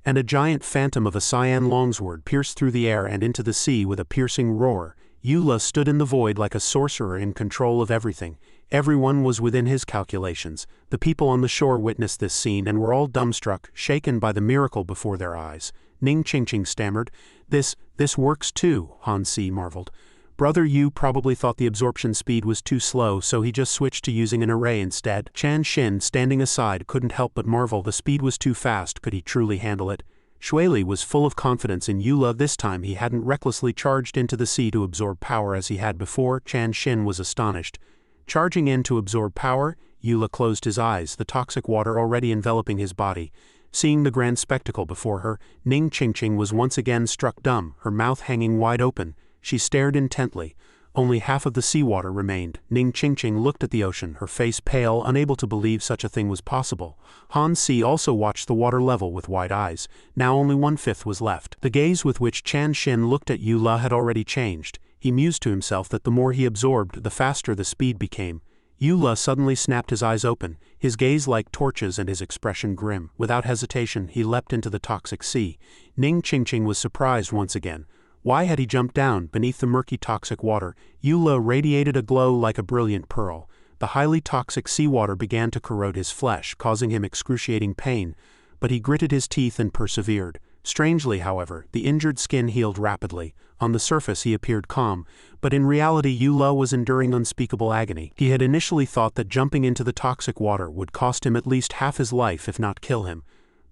and a giant phantom of a cyan longsword pierced through the air and into the sea with a piercing roar. Eula stood in the void like a sorcerer in control of everything. Everyone was within his calculations. The people on the shore witnessed this scene and were all dumbstruck, shaken by the miracle before their eyes. Ning Qingqing stammered, This works too," Han Si marveled. "Brother Yu probably thought the absorption speed was too slow, so he just switched to using an array instead." Chan Shin, standing aside, couldn't help but marvel. The speed was too fast. Could he truly handle it? Shuili was full of confidence in Eula. This time he hadn't recklessly charged into the sea to absorb power as he had before. Chan Shin was astonished. Charging in to absorb power? Eula closed his eyes, the toxic water already enveloping his body. Seeing the grand spectacle before her, Ning Qingqing was once again struck dumb, her mouth hanging wide open. She stared intently. Only half of the seawater remained. Ning Qingqing looked at the ocean, her face pale, unable to believe such a thing was possible. Han Si also watched the water level with wide eyes. Now only 1/5 was left. The gaze with which Chan Shin looked at Eula had already changed. He mused to himself that the more he absorbed, the faster the speed became. Eula suddenly snapped his eyes open, his gaze like torches and his expression grim. Without hesitation, he leapt into the toxic sea. Ning Qingqing was surprised once again. Why had he jumped down beneath the murky toxic water? Eula radiated a glow like a brilliant pearl. The highly toxic seawater began to corrode his flesh, causing him excruciating pain, but he gritted his teeth and persevered. Strangely, however, the injured skin healed rapidly. On the surface he appeared calm, but in reality Eula was enduring unspeakable agony. He had initially thought that jumping into the toxic water would cost him at least half his life if not kill him,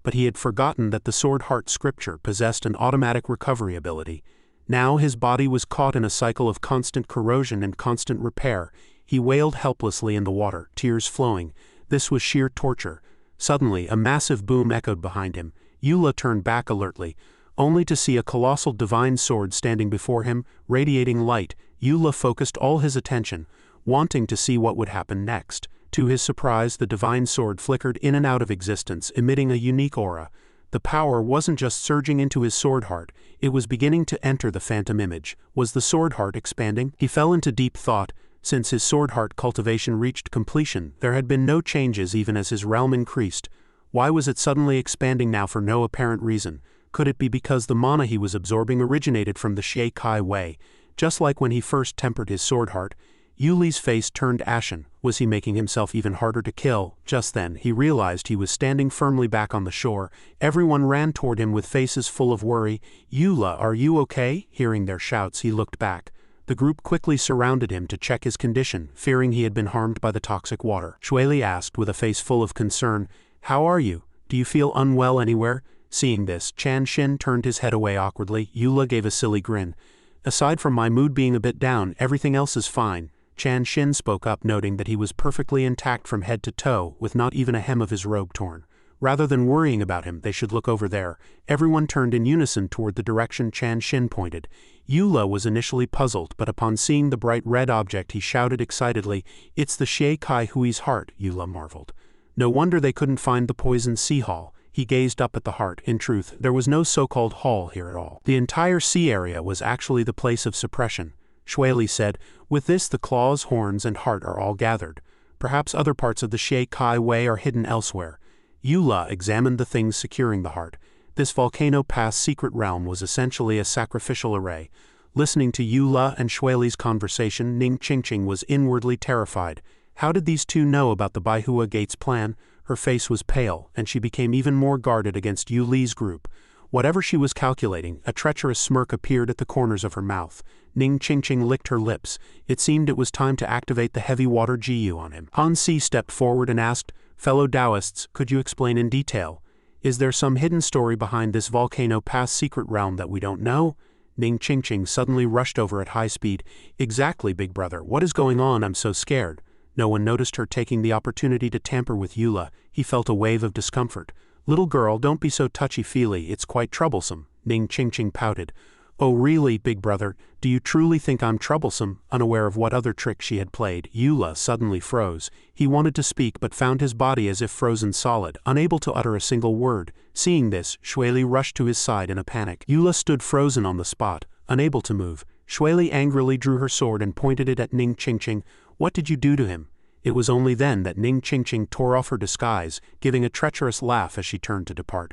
but he had forgotten that the Sword Heart scripture possessed an automatic recovery ability. Now his body was caught in a cycle of constant corrosion and constant repair. He wailed helplessly in the water, tears flowing. This was sheer torture. Suddenly, a massive boom echoed behind him. Eula turned back alertly, only to see a colossal divine sword standing before him, radiating light. Eula focused all his attention, wanting to see what would happen next. To his surprise, the divine sword flickered in and out of existence, emitting a unique aura. The power wasn't just surging into his sword heart, it was beginning to enter the phantom image. Was the sword heart expanding? He fell into deep thought. Since his sword heart cultivation reached completion, there had been no changes even as his realm increased. Why was it suddenly expanding now for no apparent reason? Could it be because the mana he was absorbing originated from the Shay Kai Wei? Just like when he first tempered his sword heart, Yuli's face turned ashen. Was he making himself even harder to kill? Just then, he realized he was standing firmly back on the shore. Everyone ran toward him with faces full of worry. "Eula, are you okay?" Hearing their shouts, he looked back. The group quickly surrounded him to check his condition, fearing he had been harmed by the toxic water. Shuili asked with a face full of concern, "How are you? Do you feel unwell anywhere?" Seeing this, Chan Shin turned his head away awkwardly. Eula gave a silly grin. "Aside from my mood being a bit down, everything else is fine." Chan Xin spoke up, noting that he was perfectly intact from head to toe, with not even a hem of his robe torn. Rather than worrying about him, they should look over there. Everyone turned in unison toward the direction Chan Xin pointed. Yula was initially puzzled, but upon seeing the bright red object he shouted excitedly, "It's the Shay Kai Hui's heart," Yula marveled. No wonder they couldn't find the poisoned sea hall. He gazed up at the heart. In truth, there was no so-called hall here at all. The entire sea area was actually the place of suppression. Shui Li said, "With this the claws, horns, and heart are all gathered. Perhaps other parts of the Shay Kai Wei are hidden elsewhere." Yula examined the things securing the heart. This volcano pass secret realm was essentially a sacrificial array. Listening to Yula and Shui Li's conversation, Ning Qingqing was inwardly terrified. How did these two know about the Baihua Gates plan? Her face was pale, and she became even more guarded against Yu Li's group. Whatever she was calculating, a treacherous smirk appeared at the corners of her mouth. Ning Qingqing licked her lips. It seemed it was time to activate the heavy water Jiyu on him. Han Si stepped forward and asked, "Fellow Taoists, could you explain in detail? Is there some hidden story behind this volcano pass secret realm that we don't know?" Ning Qingqing suddenly rushed over at high speed. "Exactly, big brother. What is going on? I'm so scared." No one noticed her taking the opportunity to tamper with Yula. He felt a wave of discomfort. "Little girl, don't be so touchy-feely, it's quite troublesome," Ning Qingqing pouted. "Oh really, big brother, do you truly think I'm troublesome?" Unaware of what other trick she had played, Yula suddenly froze. He wanted to speak but found his body as if frozen solid, unable to utter a single word. Seeing this, Shui Li rushed to his side in a panic. Yula stood frozen on the spot, unable to move. Shui Li angrily drew her sword and pointed it at Ning Qingqing. "What did you do to him?" It was only then that Ning Qingqing tore off her disguise, giving a treacherous laugh as she turned to depart.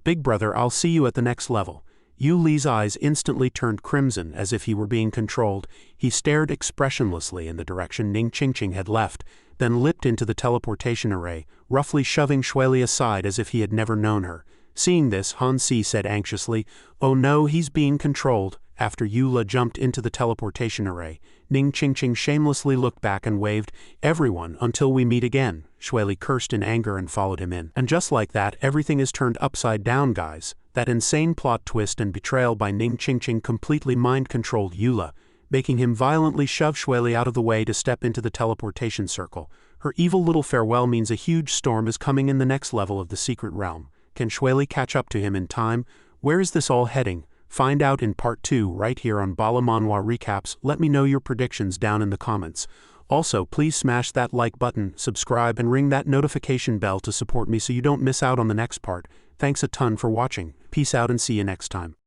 "Big brother, I'll see you at the next level." Yu Li's eyes instantly turned crimson as if he were being controlled. He stared expressionlessly in the direction Ning Qingqing had left, then leapt into the teleportation array, roughly shoving Shui Li aside as if he had never known her. Seeing this, Han Si said anxiously, "Oh no, he's being controlled." After Yula jumped into the teleportation array, Ning Qingqing shamelessly looked back and waved, "Everyone, until we meet again." Shui Li cursed in anger and followed him in. And just like that, everything is turned upside down, guys. That insane plot twist and betrayal by Ning Qingqing completely mind-controlled Yula, making him violently shove Shui Li out of the way to step into the teleportation circle. Her evil little farewell means a huge storm is coming in the next level of the secret realm. Can Shui Li catch up to him in time? Where is this all heading? Find out in part 2 right here on BALA Manhua Recaps. Let me know your predictions down in the comments. Also, please smash that like button, subscribe, and ring that notification bell to support me so you don't miss out on the next part. Thanks a ton for watching. Peace out and see you next time.